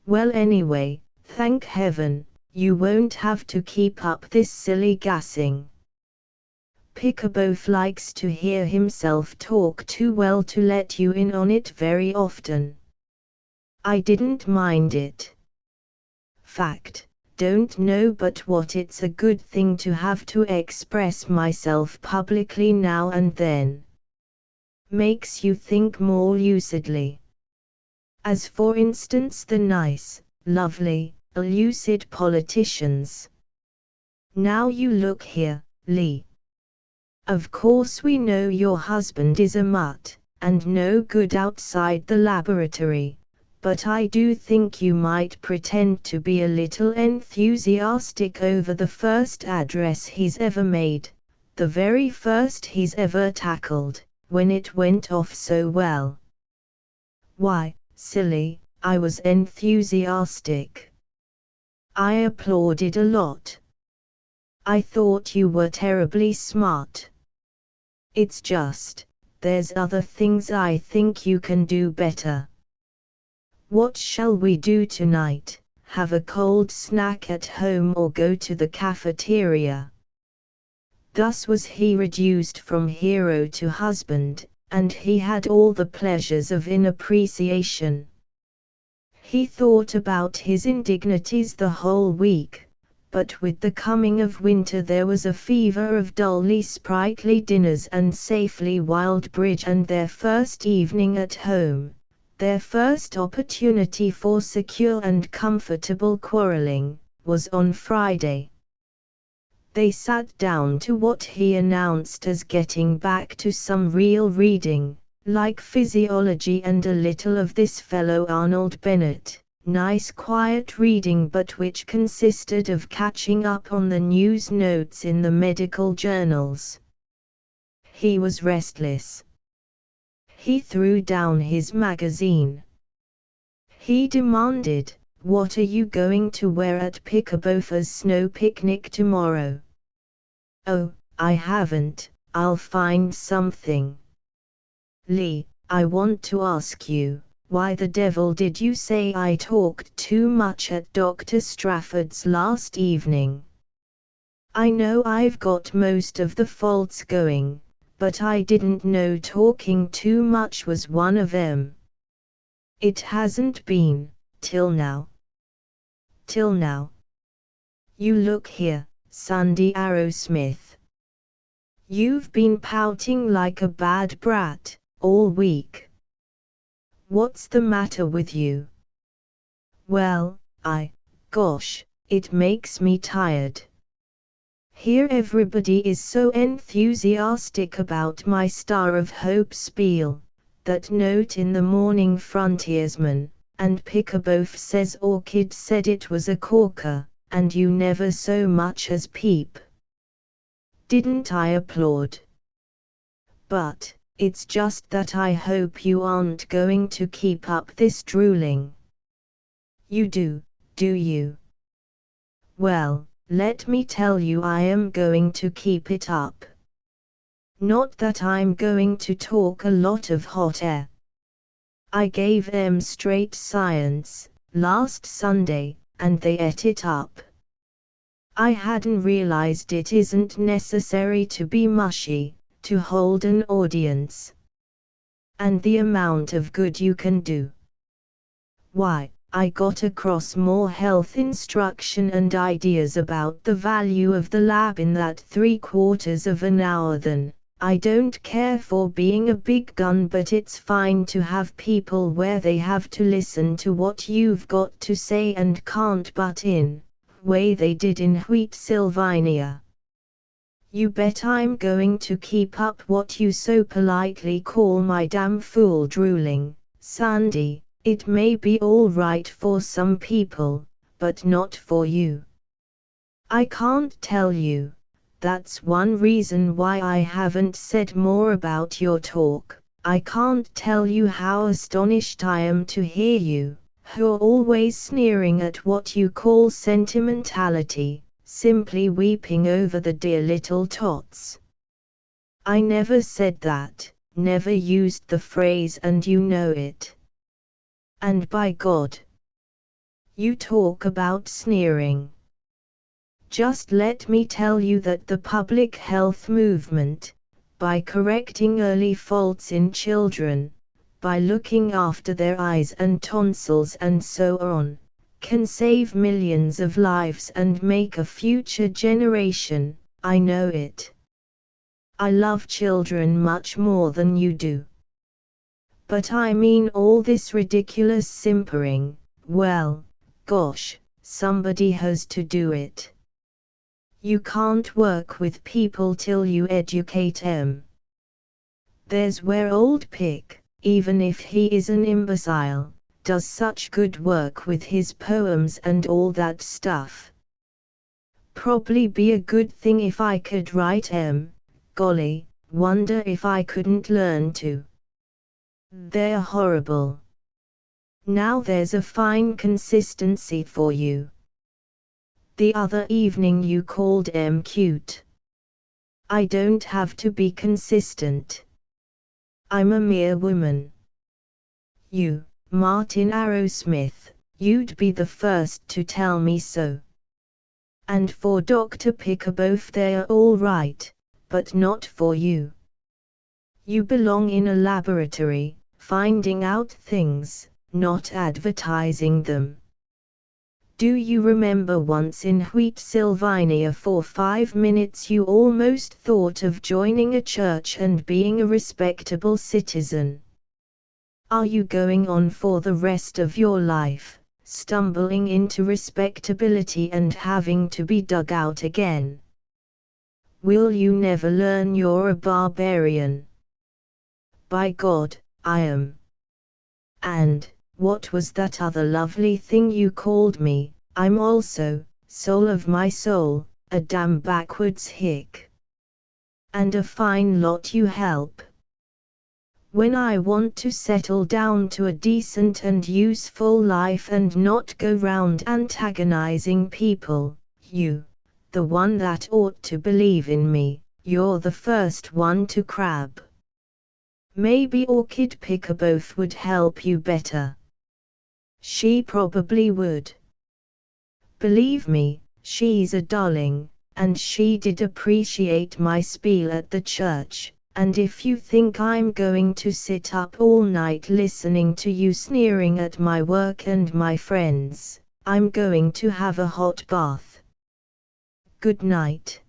Well, anyway, thank heaven, you won't have to keep up this silly gassing. Pickaboth likes to hear himself talk too well to let you in on it very often." "I didn't mind it. Fact, don't know but what it's a good thing to have to express myself publicly now and then. Makes you think more lucidly. As for instance the nice, lovely, lucid politicians. Now you look here, Lee. Of course we know your husband is a mutt, and no good outside the laboratory, but I do think you might pretend to be a little enthusiastic over the first address he's ever made, the very first he's ever tackled, when it went off so well." "Why, silly, I was enthusiastic. I applauded a lot. I thought you were terribly smart. It's just, there's other things I think you can do better. What shall we do tonight? Have a cold snack at home or go to the cafeteria?" Thus was he reduced from hero to husband, and he had all the pleasures of inappreciation. He thought about his indignities the whole week, but with the coming of winter there was a fever of dully sprightly dinners and safely wild bridge, and their first evening at home, their first opportunity for secure and comfortable quarreling, was on Friday. They sat down to what he announced as getting back to some real reading, like physiology and a little of this fellow Arnold Bennett. Nice quiet reading, but which consisted of catching up on the news notes in the medical journals. He was restless. He threw down his magazine. He demanded, "What are you going to wear at Pickaboth's snow picnic tomorrow?" "Oh, I haven't, I'll find something." "Lee, I want to ask you, why the devil did you say I talked too much at Dr. Strafford's last evening? I know I've got most of the faults going, but I didn't know talking too much was one of them." "It hasn't been, till now." "Till now? You look here, Sandy Arrowsmith. You've been pouting like a bad brat, all week. What's the matter with you?" "Well, I Gosh, it makes me tired. Here everybody is so enthusiastic about my Star of Hope spiel, that note in the Morning Frontiersman, and Pickaboff says Orchid said it was a corker, and you never so much as peep. Didn't I applaud? But, it's just that I hope you aren't going to keep up this drooling. You do you? Well, let me tell you I am going to keep it up. Not that I'm going to talk a lot of hot air. I gave them straight science, last Sunday, and they ate it up. I hadn't realized it isn't necessary to be mushy, to hold an audience. And the amount of good you can do. Why, I got across more health instruction and ideas about the value of the lab in that 3/4 of an hour than, I don't care for being a big gun, but it's fine to have people where they have to listen to what you've got to say and can't butt in, way they did in Wheat Sylvania. You bet I'm going to keep up what you so politely call my damn fool drooling, Sandy. It may be all right for some people, but not for you. I can't tell you. That's one reason why I haven't said more about your talk. I can't tell you how astonished I am to hear you, who're always sneering at what you call sentimentality, simply weeping over the dear little tots. I never said that, never used the phrase, and you know it. And by God, you talk about sneering. Just let me tell you that the public health movement, by correcting early faults in children, by looking after their eyes and tonsils and so on, can save millions of lives and make a future generation. I know it. I love children much more than you do. But I mean all this ridiculous simpering, well, gosh, somebody has to do it. You can't work with people till you educate 'em. There's where old Pick, even if he is an imbecile, does such good work with his poems and all that stuff. Probably be a good thing if I could write 'em, golly, wonder if I couldn't learn to. They're horrible. Now there's a fine consistency for you. The other evening you called 'em cute. I don't have to be consistent. I'm a mere woman. You, Martin Arrowsmith, you'd be the first to tell me so. And for Dr. Pickaboff they're all right, but not for you. You belong in a laboratory, finding out things, not advertising them. Do you remember once in Wheat Sylvania for 5 minutes you almost thought of joining a church and being a respectable citizen? Are you going on for the rest of your life, stumbling into respectability and having to be dug out again? Will you never learn you're a barbarian? By God, I am. And, what was that other lovely thing you called me? I'm also, soul of my soul, a damn backwards hick. And a fine lot you help. When I want to settle down to a decent and useful life and not go round antagonizing people, you, the one that ought to believe in me, you're the first one to crab. Maybe Orchid Pickaboff would help you better. She probably would. Believe me, she's a darling, and she did appreciate my spiel at the church, and if you think I'm going to sit up all night listening to you sneering at my work and my friends, I'm going to have a hot bath. Good night.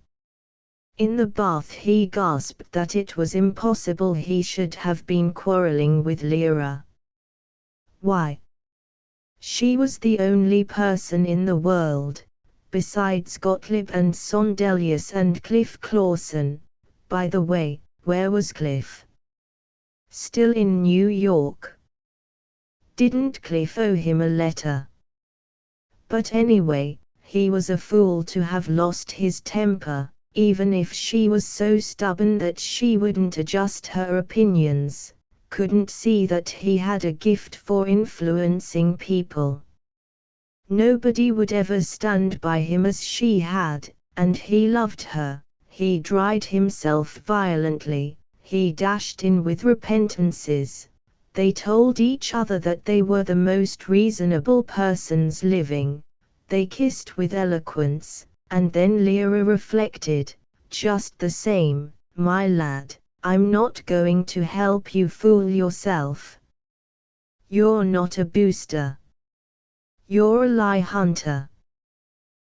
In the bath he gasped that it was impossible he should have been quarreling with Lyra. Why? She was the only person in the world, besides Gottlieb and Sondelius and Cliff Clawson. By the way, where was Cliff? Still in New York. Didn't Cliff owe him a letter? But anyway, he was a fool to have lost his temper, even if she was so stubborn that she wouldn't adjust her opinions, couldn't see that he had a gift for influencing people. Nobody would ever stand by him as she had, and he loved her. He dried himself violently, he dashed in with repentances. They told each other that they were the most reasonable persons living. They kissed with eloquence, and then Lyra reflected, just the same, my lad, I'm not going to help you fool yourself. You're not a booster. You're a lie hunter.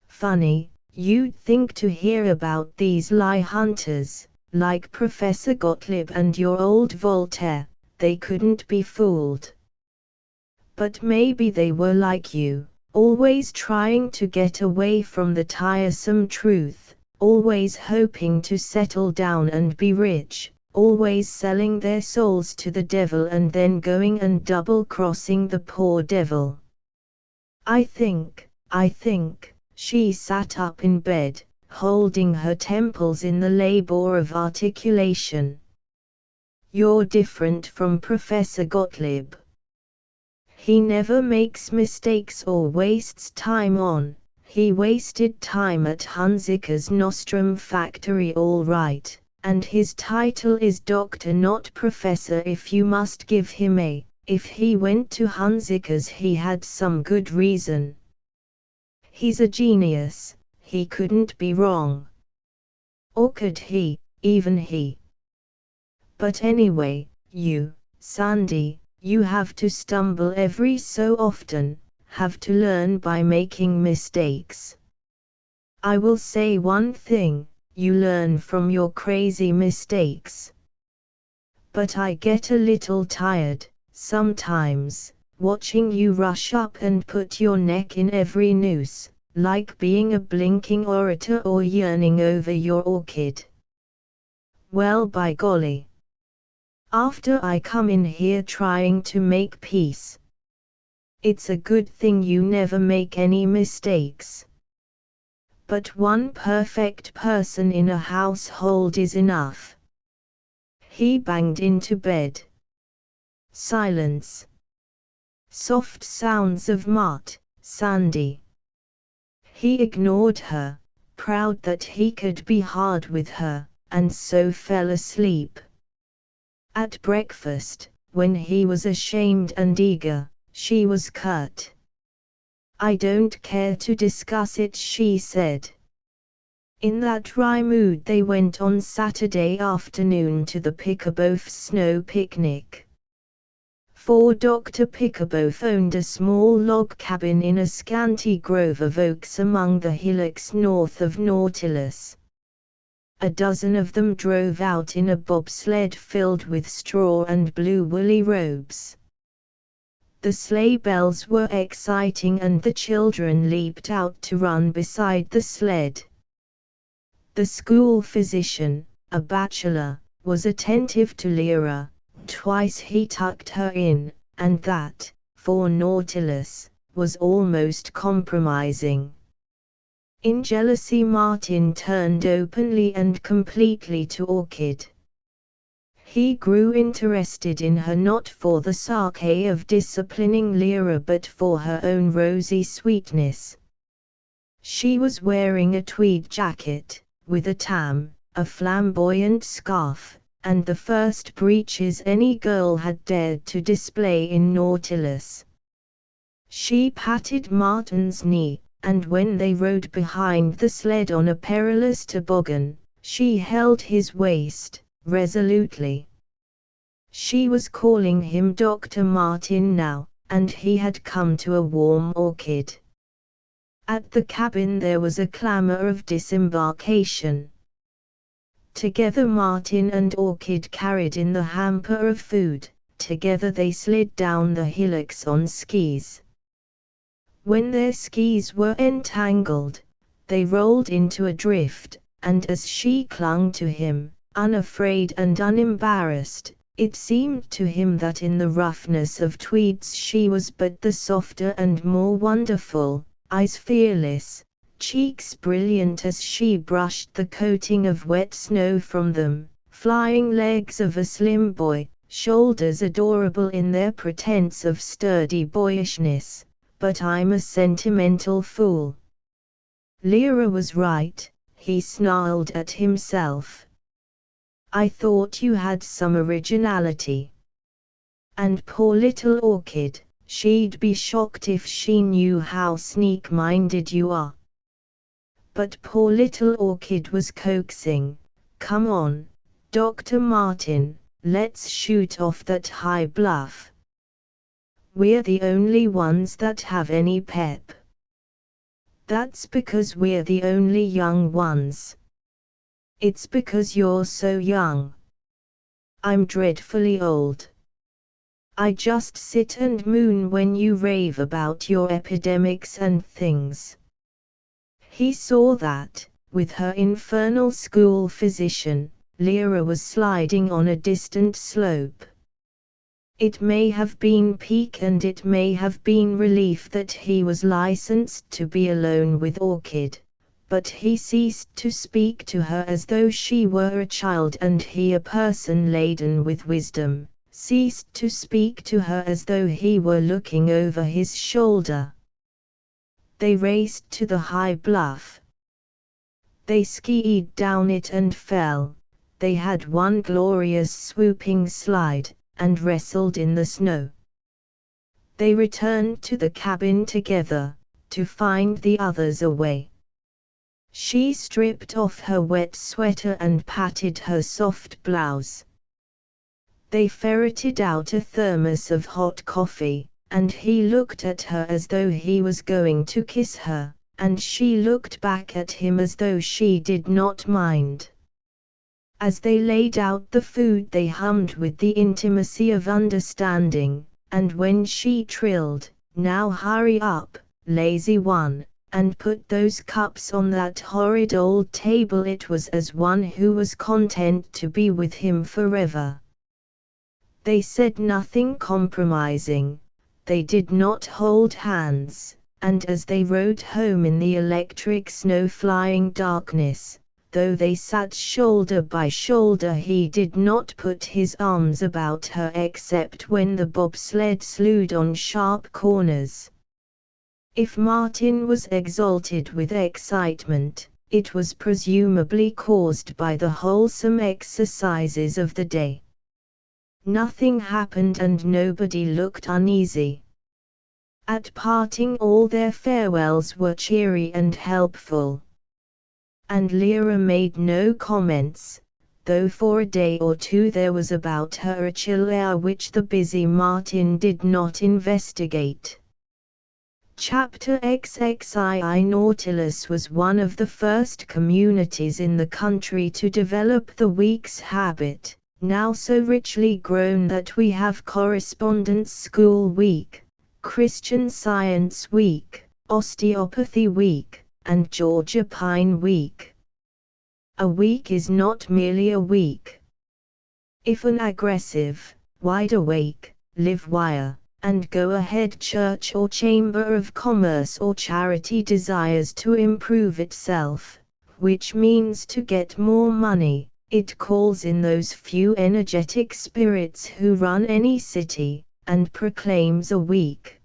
Funny, you'd think to hear about these lie hunters, like Professor Gottlieb and your old Voltaire, they couldn't be fooled. But maybe they were like you, always trying to get away from the tiresome truth, always hoping to settle down and be rich, always selling their souls to the devil and then going and double-crossing the poor devil. I think, she sat up in bed, holding her temples in the labor of articulation. You're different from Professor Gottlieb. He never makes mistakes or wastes time on. He wasted time at Hunziker's Nostrum factory all right, and his title is Doctor not Professor if you must give him a. If he went to Hunziker's he had some good reason. He's a genius, he couldn't be wrong. Or could he, even he? But anyway, you, Sandy, you have to stumble every so often, have to learn by making mistakes. I will say one thing, you learn from your crazy mistakes. But I get a little tired, sometimes, watching you rush up and put your neck in every noose, like being a blinking orator or yearning over your orchid. Well, by golly. After I come in here trying to make peace. It's a good thing you never make any mistakes. But one perfect person in a household is enough. He banged into bed. Silence. Soft sounds of Mutt, Sandy. He ignored her, proud that he could be hard with her, and so fell asleep. At breakfast, when he was ashamed and eager, she was curt. I don't care to discuss it, she said. In that dry mood they went on Saturday afternoon to the Pickerboth snow picnic. For Dr. Pickerboth owned a small log cabin in a scanty grove of oaks among the hillocks north of Nautilus. A dozen of them drove out in a bobsled filled with straw and blue woolly robes. The sleigh bells were exciting and the children leaped out to run beside the sled. The school physician, a bachelor, was attentive to Lyra. Twice he tucked her in, and that, for Nautilus, was almost compromising. In jealousy Martin turned openly and completely to Orchid. He grew interested in her not for the sarcasm of disciplining Lyra but for her own rosy sweetness. She was wearing a tweed jacket, with a tam, a flamboyant scarf, and the first breeches any girl had dared to display in Nautilus. She patted Martin's knee, and when they rode behind the sled on a perilous toboggan, she held his waist, resolutely. She was calling him Dr. Martin now, and he had come to a warm Orchid. At the cabin there was a clamor of disembarkation. Together Martin and Orchid carried in the hamper of food, together they slid down the hillocks on skis. When their skis were entangled, they rolled into a drift, and as she clung to him, unafraid and unembarrassed, it seemed to him that in the roughness of tweeds she was but the softer and more wonderful, eyes fearless, cheeks brilliant as she brushed the coating of wet snow from them, flying legs of a slim boy, shoulders adorable in their pretense of sturdy boyishness. But I'm a sentimental fool. Lyra was right, he snarled at himself. I thought you had some originality. And poor little Orchid, she'd be shocked if she knew how sneak-minded you are. But poor little Orchid was coaxing, come on, Dr. Martin, let's shoot off that high bluff. We're the only ones that have any pep. That's because we're the only young ones. It's because you're so young. I'm dreadfully old. I just sit and moon when you rave about your epidemics and things. He saw that, with her infernal school physician, Lyra was sliding on a distant slope. It may have been pique and it may have been relief that he was licensed to be alone with Orchid, but he ceased to speak to her as though she were a child and he a person laden with wisdom, ceased to speak to her as though he were looking over his shoulder. They raced to the high bluff. They skied down it and fell. They had one glorious swooping slide, and wrestled in the snow. They returned to the cabin together, to find the others away. She stripped off her wet sweater and patted her soft blouse. They ferreted out a thermos of hot coffee, and he looked at her as though he was going to kiss her, and she looked back at him as though she did not mind. As they laid out the food they hummed with the intimacy of understanding, and when she trilled, "Now hurry up, lazy one, and put those cups on that horrid old table," it was as one who was content to be with him forever. They said nothing compromising, they did not hold hands, and as they rode home in the electric snow-flying darkness, though they sat shoulder by shoulder, he did not put his arms about her except when the bobsled slewed on sharp corners. If Martin was exalted with excitement, it was presumably caused by the wholesome exercises of the day. Nothing happened and nobody looked uneasy. At parting all their farewells were cheery and helpful. And Lyra made no comments, though for a day or two there was about her a chill air which the busy Martin did not investigate. Chapter XXII Nautilus was one of the first communities in the country to develop the week's habit, now so richly grown that we have Correspondence School Week, Christian Science Week, Osteopathy Week, and Georgia Pine Week. A week is not merely a week. If an aggressive, wide-awake, live-wire, and go-ahead church or chamber of commerce or charity desires to improve itself, which means to get more money, it calls in those few energetic spirits who run any city, and proclaims a week.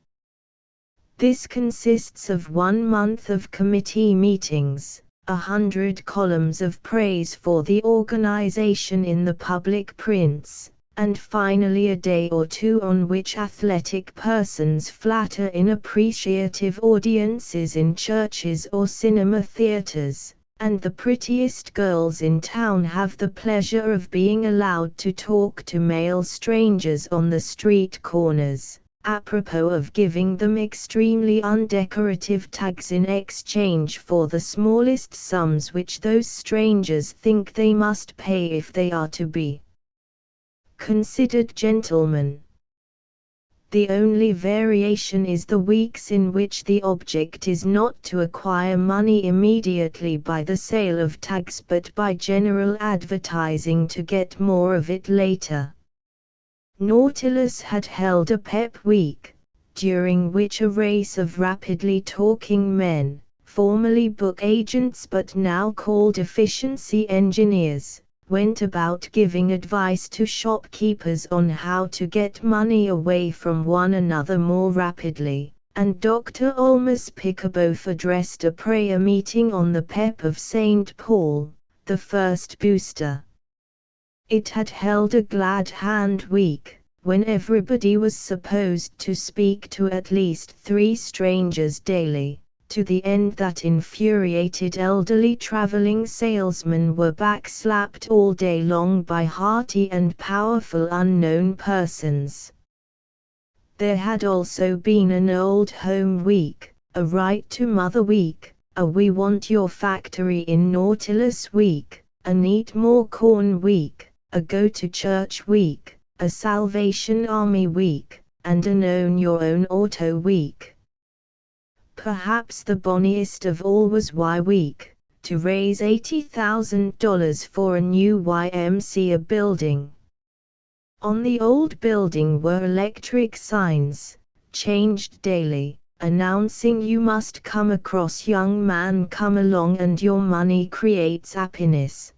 This consists of 1 month of committee meetings, 100 columns of praise for the organization in the public prints, and finally a day or two on which athletic persons flatter inappreciative audiences in churches or cinema theaters, and the prettiest girls in town have the pleasure of being allowed to talk to male strangers on the street corners, apropos of giving them extremely undecorative tags in exchange for the smallest sums which those strangers think they must pay if they are to be considered gentlemen. The only variation is the weeks in which the object is not to acquire money immediately by the sale of tags but by general advertising to get more of it later. Nautilus had held a pep week, during which a race of rapidly talking men, formerly book agents but now called efficiency engineers, went about giving advice to shopkeepers on how to get money away from one another more rapidly, and Dr. Olmus Pickaboff addressed a prayer meeting on the Pep of St. Paul, the first booster. It had held a glad hand week, when everybody was supposed to speak to at least 3 strangers daily, to the end that infuriated elderly traveling salesmen were backslapped all day long by hearty and powerful unknown persons. There had also been an old home week, a right to mother week, a we want your factory in Nautilus week, a need more corn week, a go to church week, a Salvation Army week, and an own your own auto week. Perhaps the bonniest of all was Y Week, to raise $80,000 for a new YMCA building. On the old building were electric signs, changed daily, announcing you must come across young man come along and your money creates happiness.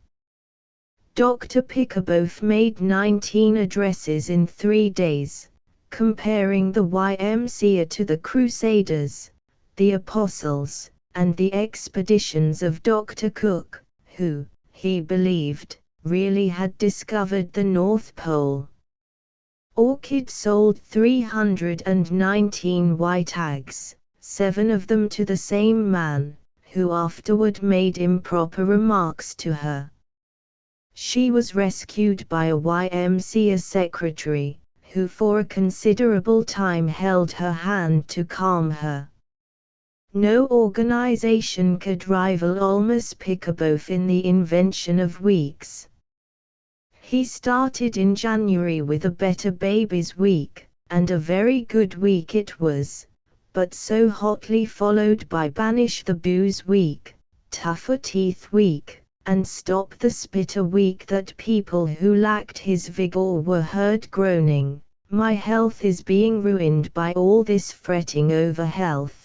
Dr. Pickaboff made 19 addresses in 3 days, comparing the YMCA to the Crusaders, the Apostles, and the expeditions of Dr. Cook, who, he believed, really had discovered the North Pole. Orchid sold 319 Y tags, 7 of them to the same man, who afterward made improper remarks to her. She was rescued by a YMCA secretary, who for a considerable time held her hand to calm her. No organization could rival Olmus Pickaboff in the invention of weeks. He started in January with a Better Babies Week, and a very good week it was, but so hotly followed by Banish the Booze Week, Tougher Teeth Week, and Stop the Spitter Week that people who lacked his vigor were heard groaning, "My health is being ruined by all this fretting over health."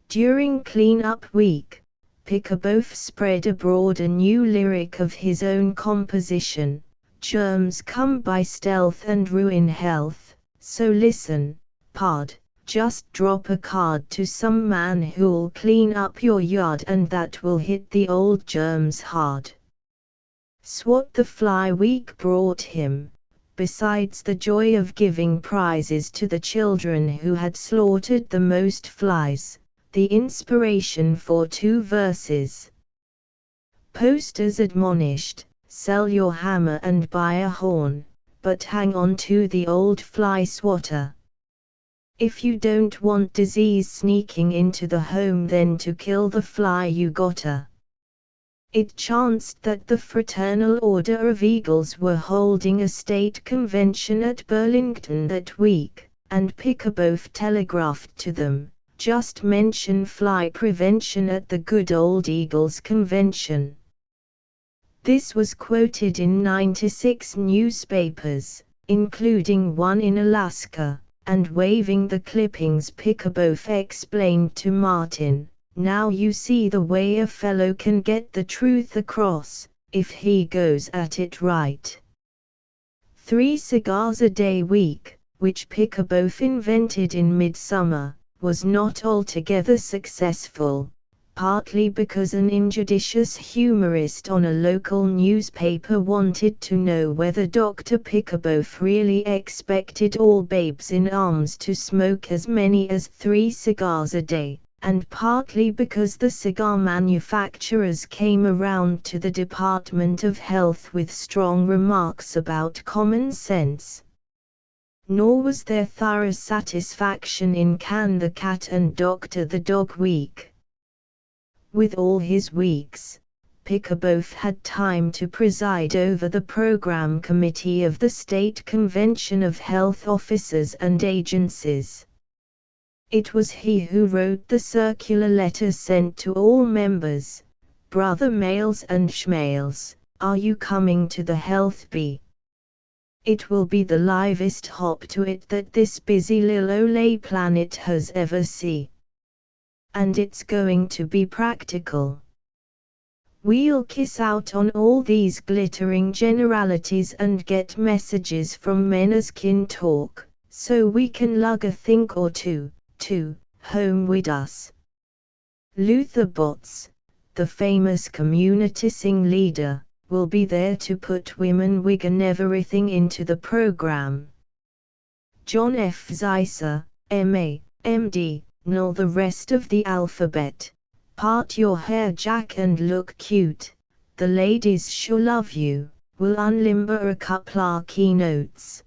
During Clean-Up Week, Pickaboff spread abroad a new lyric of his own composition, "Germs come by stealth and ruin health, so listen, pard, just drop a card to some man who'll clean up your yard and that will hit the old germs hard." Swat the Fly Week brought him, besides the joy of giving prizes to the children who had slaughtered the most flies, the inspiration for 2 verses. Posters admonished, "Sell your hammer and buy a horn, but hang on to the old fly swatter. If you don't want disease sneaking into the home, then to kill the fly you gotta." It chanced that the Fraternal Order of Eagles were holding a state convention at Burlington that week, and Pickaboff telegraphed to them, "Just mention fly prevention at the good old Eagles convention." This was quoted in 96 newspapers, including one in Alaska, and waving the clippings Pickaboff explained to Martin, "Now you see the way a fellow can get the truth across, if he goes at it right." 3 cigars a day week, which Pickaboff invented in midsummer, was not altogether successful, partly because an injudicious humorist on a local newspaper wanted to know whether Dr. Pickaboff really expected all babes in arms to smoke as many as 3 cigars a day, and partly because the cigar manufacturers came around to the Department of Health with strong remarks about common sense. Nor was there thorough satisfaction in Can the Cat and Dr. the Dog Week. With all his weeks, Pickaboth had time to preside over the program committee of the State Convention of Health Officers and Agencies. It was he who wrote the circular letter sent to all members, brother males and schmales, "Are you coming to the Health Bee? It will be the livest hop to it that this busy lil ole planet has ever seen. And it's going to be practical. We'll kiss out on all these glittering generalities and get messages from men as kin talk, so we can lug a think or two, home with us." Luther Botts, the famous community sing leader, will be there to put women, wig and everything into the program. John F. Zeisser, M.A., M.D., nor the rest of the alphabet. Part your hair, Jack, and look cute. The ladies sure love you. Will unlimber a couple keynotes.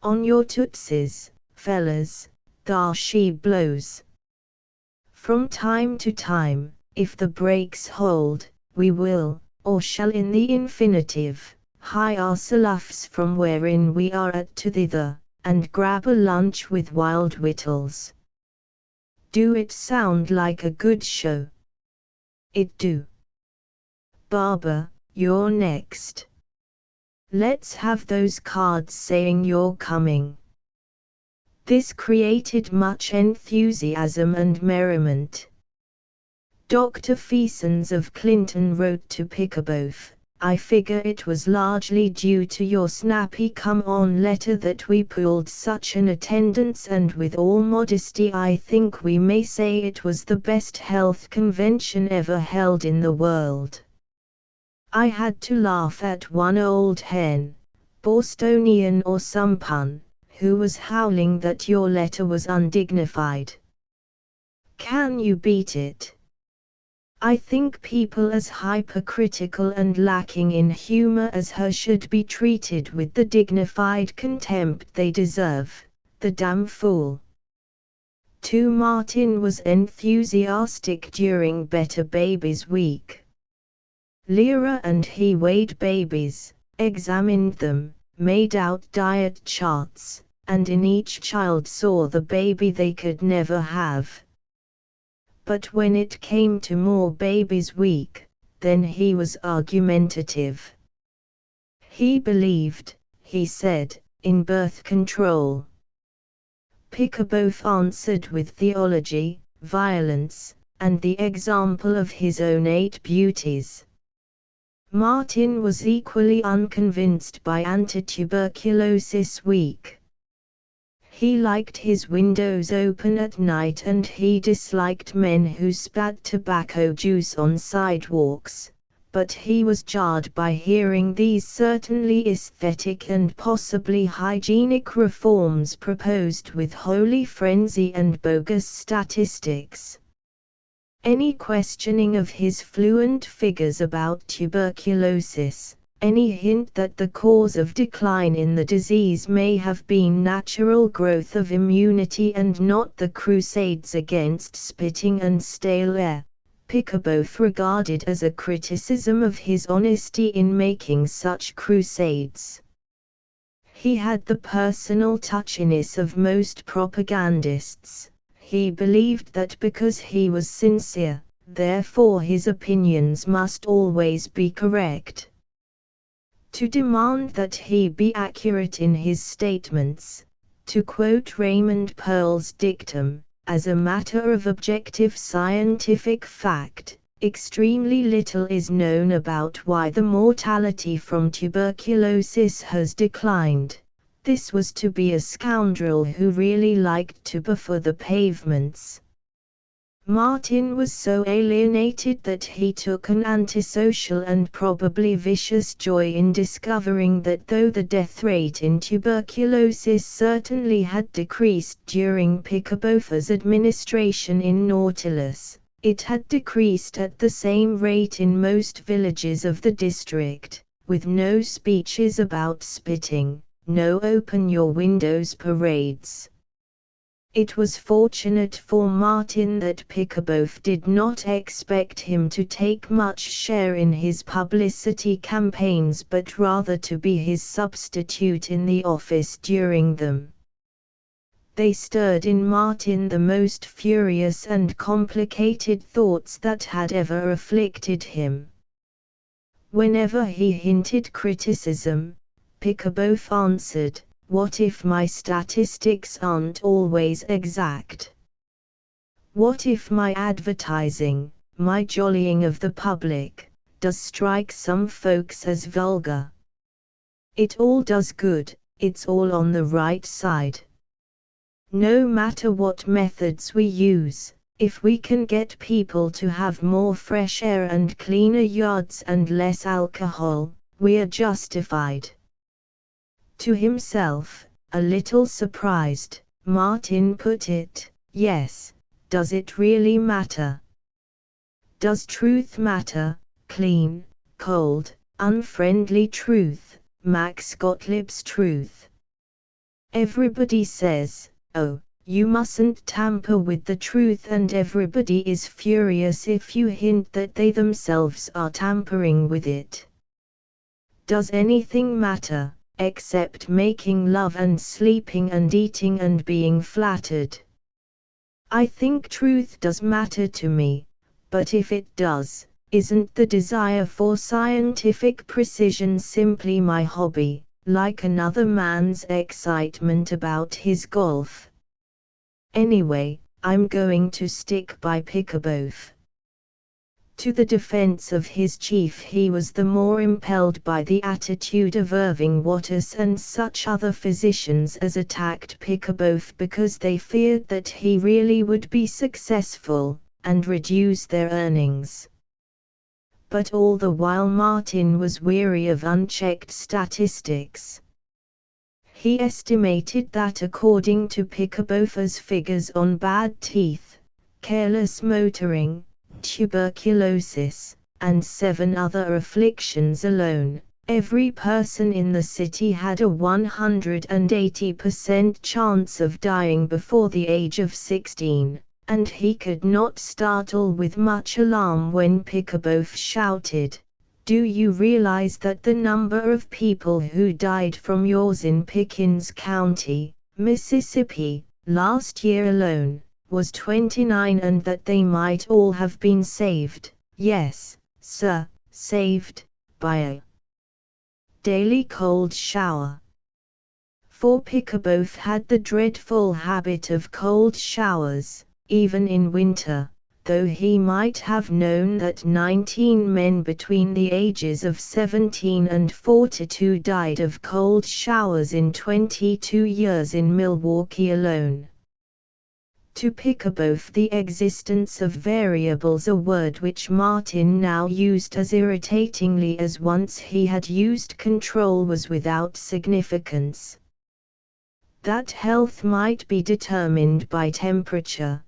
On your tootsies, fellas, there she blows. From time to time, if the brakes hold, we will, or shall in the infinitive, hie ourselves from wherein we are at to thither, and grab a lunch with wild wittles. Do it sound like a good show? It do. Barbara, you're next. Let's have those cards saying you're coming. This created much enthusiasm and merriment. Dr. Feasons of Clinton wrote to Pickaboth, "I figure it was largely due to your snappy come-on letter that we pulled such an attendance, and with all modesty I think we may say it was the best health convention ever held in the world. I had to laugh at one old hen, Bostonian or some pun, who was howling that your letter was undignified. Can you beat it? I think people as hypercritical and lacking in humor as her should be treated with the dignified contempt they deserve, the damn fool." 2. Martin was enthusiastic during Better Babies Week. Lyra and he weighed babies, examined them, made out diet charts, and in each child saw the baby they could never have. But when it came to More Babies Week, then he was argumentative. He believed, he said, in birth control. Pickaboth answered with theology, violence, and the example of his own 8 beauties. Martin was equally unconvinced by Anti-Tuberculosis Week. He liked his windows open at night and he disliked men who spat tobacco juice on sidewalks, but he was jarred by hearing these certainly aesthetic and possibly hygienic reforms proposed with holy frenzy and bogus statistics. Any questioning of his fluent figures about tuberculosis, any hint that the cause of decline in the disease may have been natural growth of immunity and not the crusades against spitting and stale air, Pickaboth regarded as a criticism of his honesty in making such crusades. He had the personal touchiness of most propagandists. He believed that because he was sincere, therefore his opinions must always be correct. To demand that he be accurate in his statements, to quote Raymond Pearl's dictum, as a matter of objective scientific fact, extremely little is known about why the mortality from tuberculosis has declined. This was to be a scoundrel who really liked to buffer the pavements. Martin was so alienated that he took an antisocial and probably vicious joy in discovering that though the death rate in tuberculosis certainly had decreased during Pickaboth's administration in Nautilus, it had decreased at the same rate in most villages of the district, with no speeches about spitting, no open your windows parades. It was fortunate for Martin that Pickaboth did not expect him to take much share in his publicity campaigns but rather to be his substitute in the office during them. They stirred in Martin the most furious and complicated thoughts that had ever afflicted him. Whenever he hinted criticism, Pickaboth answered, "What if my statistics aren't always exact? What if my advertising, my jollying of the public, does strike some folks as vulgar? It all does good, it's all on the right side. No matter what methods we use, if we can get people to have more fresh air and cleaner yards and less alcohol, we are justified." To himself, a little surprised, Martin put it, "Yes, does it really matter? Does truth matter, clean, cold, unfriendly truth, Max Gottlieb's truth? Everybody says, oh, you mustn't tamper with the truth, and everybody is furious if you hint that they themselves are tampering with it. Does anything matter, except making love and sleeping and eating and being flattered? I think truth does matter to me, but if it does, isn't the desire for scientific precision simply my hobby, like another man's excitement about his golf? Anyway, I'm going to stick by Pickaboth." To the defense of his chief he was the more impelled by the attitude of Irving Waters and such other physicians as attacked Pickaboth because they feared that he really would be successful, and reduce their earnings. But all the while Martin was weary of unchecked statistics. He estimated that according to Pickaboth's figures on bad teeth, careless motoring, tuberculosis, and 7 other afflictions alone, every person in the city had a 180% chance of dying before the age of 16, and he could not startle with much alarm when Pickaboth shouted, "Do you realize that the number of people who died from yaws in Pickens County, Mississippi, last year alone, was 29, and that they might all have been saved, yes, sir, saved, by a daily cold shower?" For Pickaboth had the dreadful habit of cold showers, even in winter, though he might have known that 19 men between the ages of 17 and 42 died of cold showers in 22 years in Milwaukee alone. To Pickaboth the existence of variables, a word which Martin now used as irritatingly as once he had used control, was without significance. That health might be determined by temperature,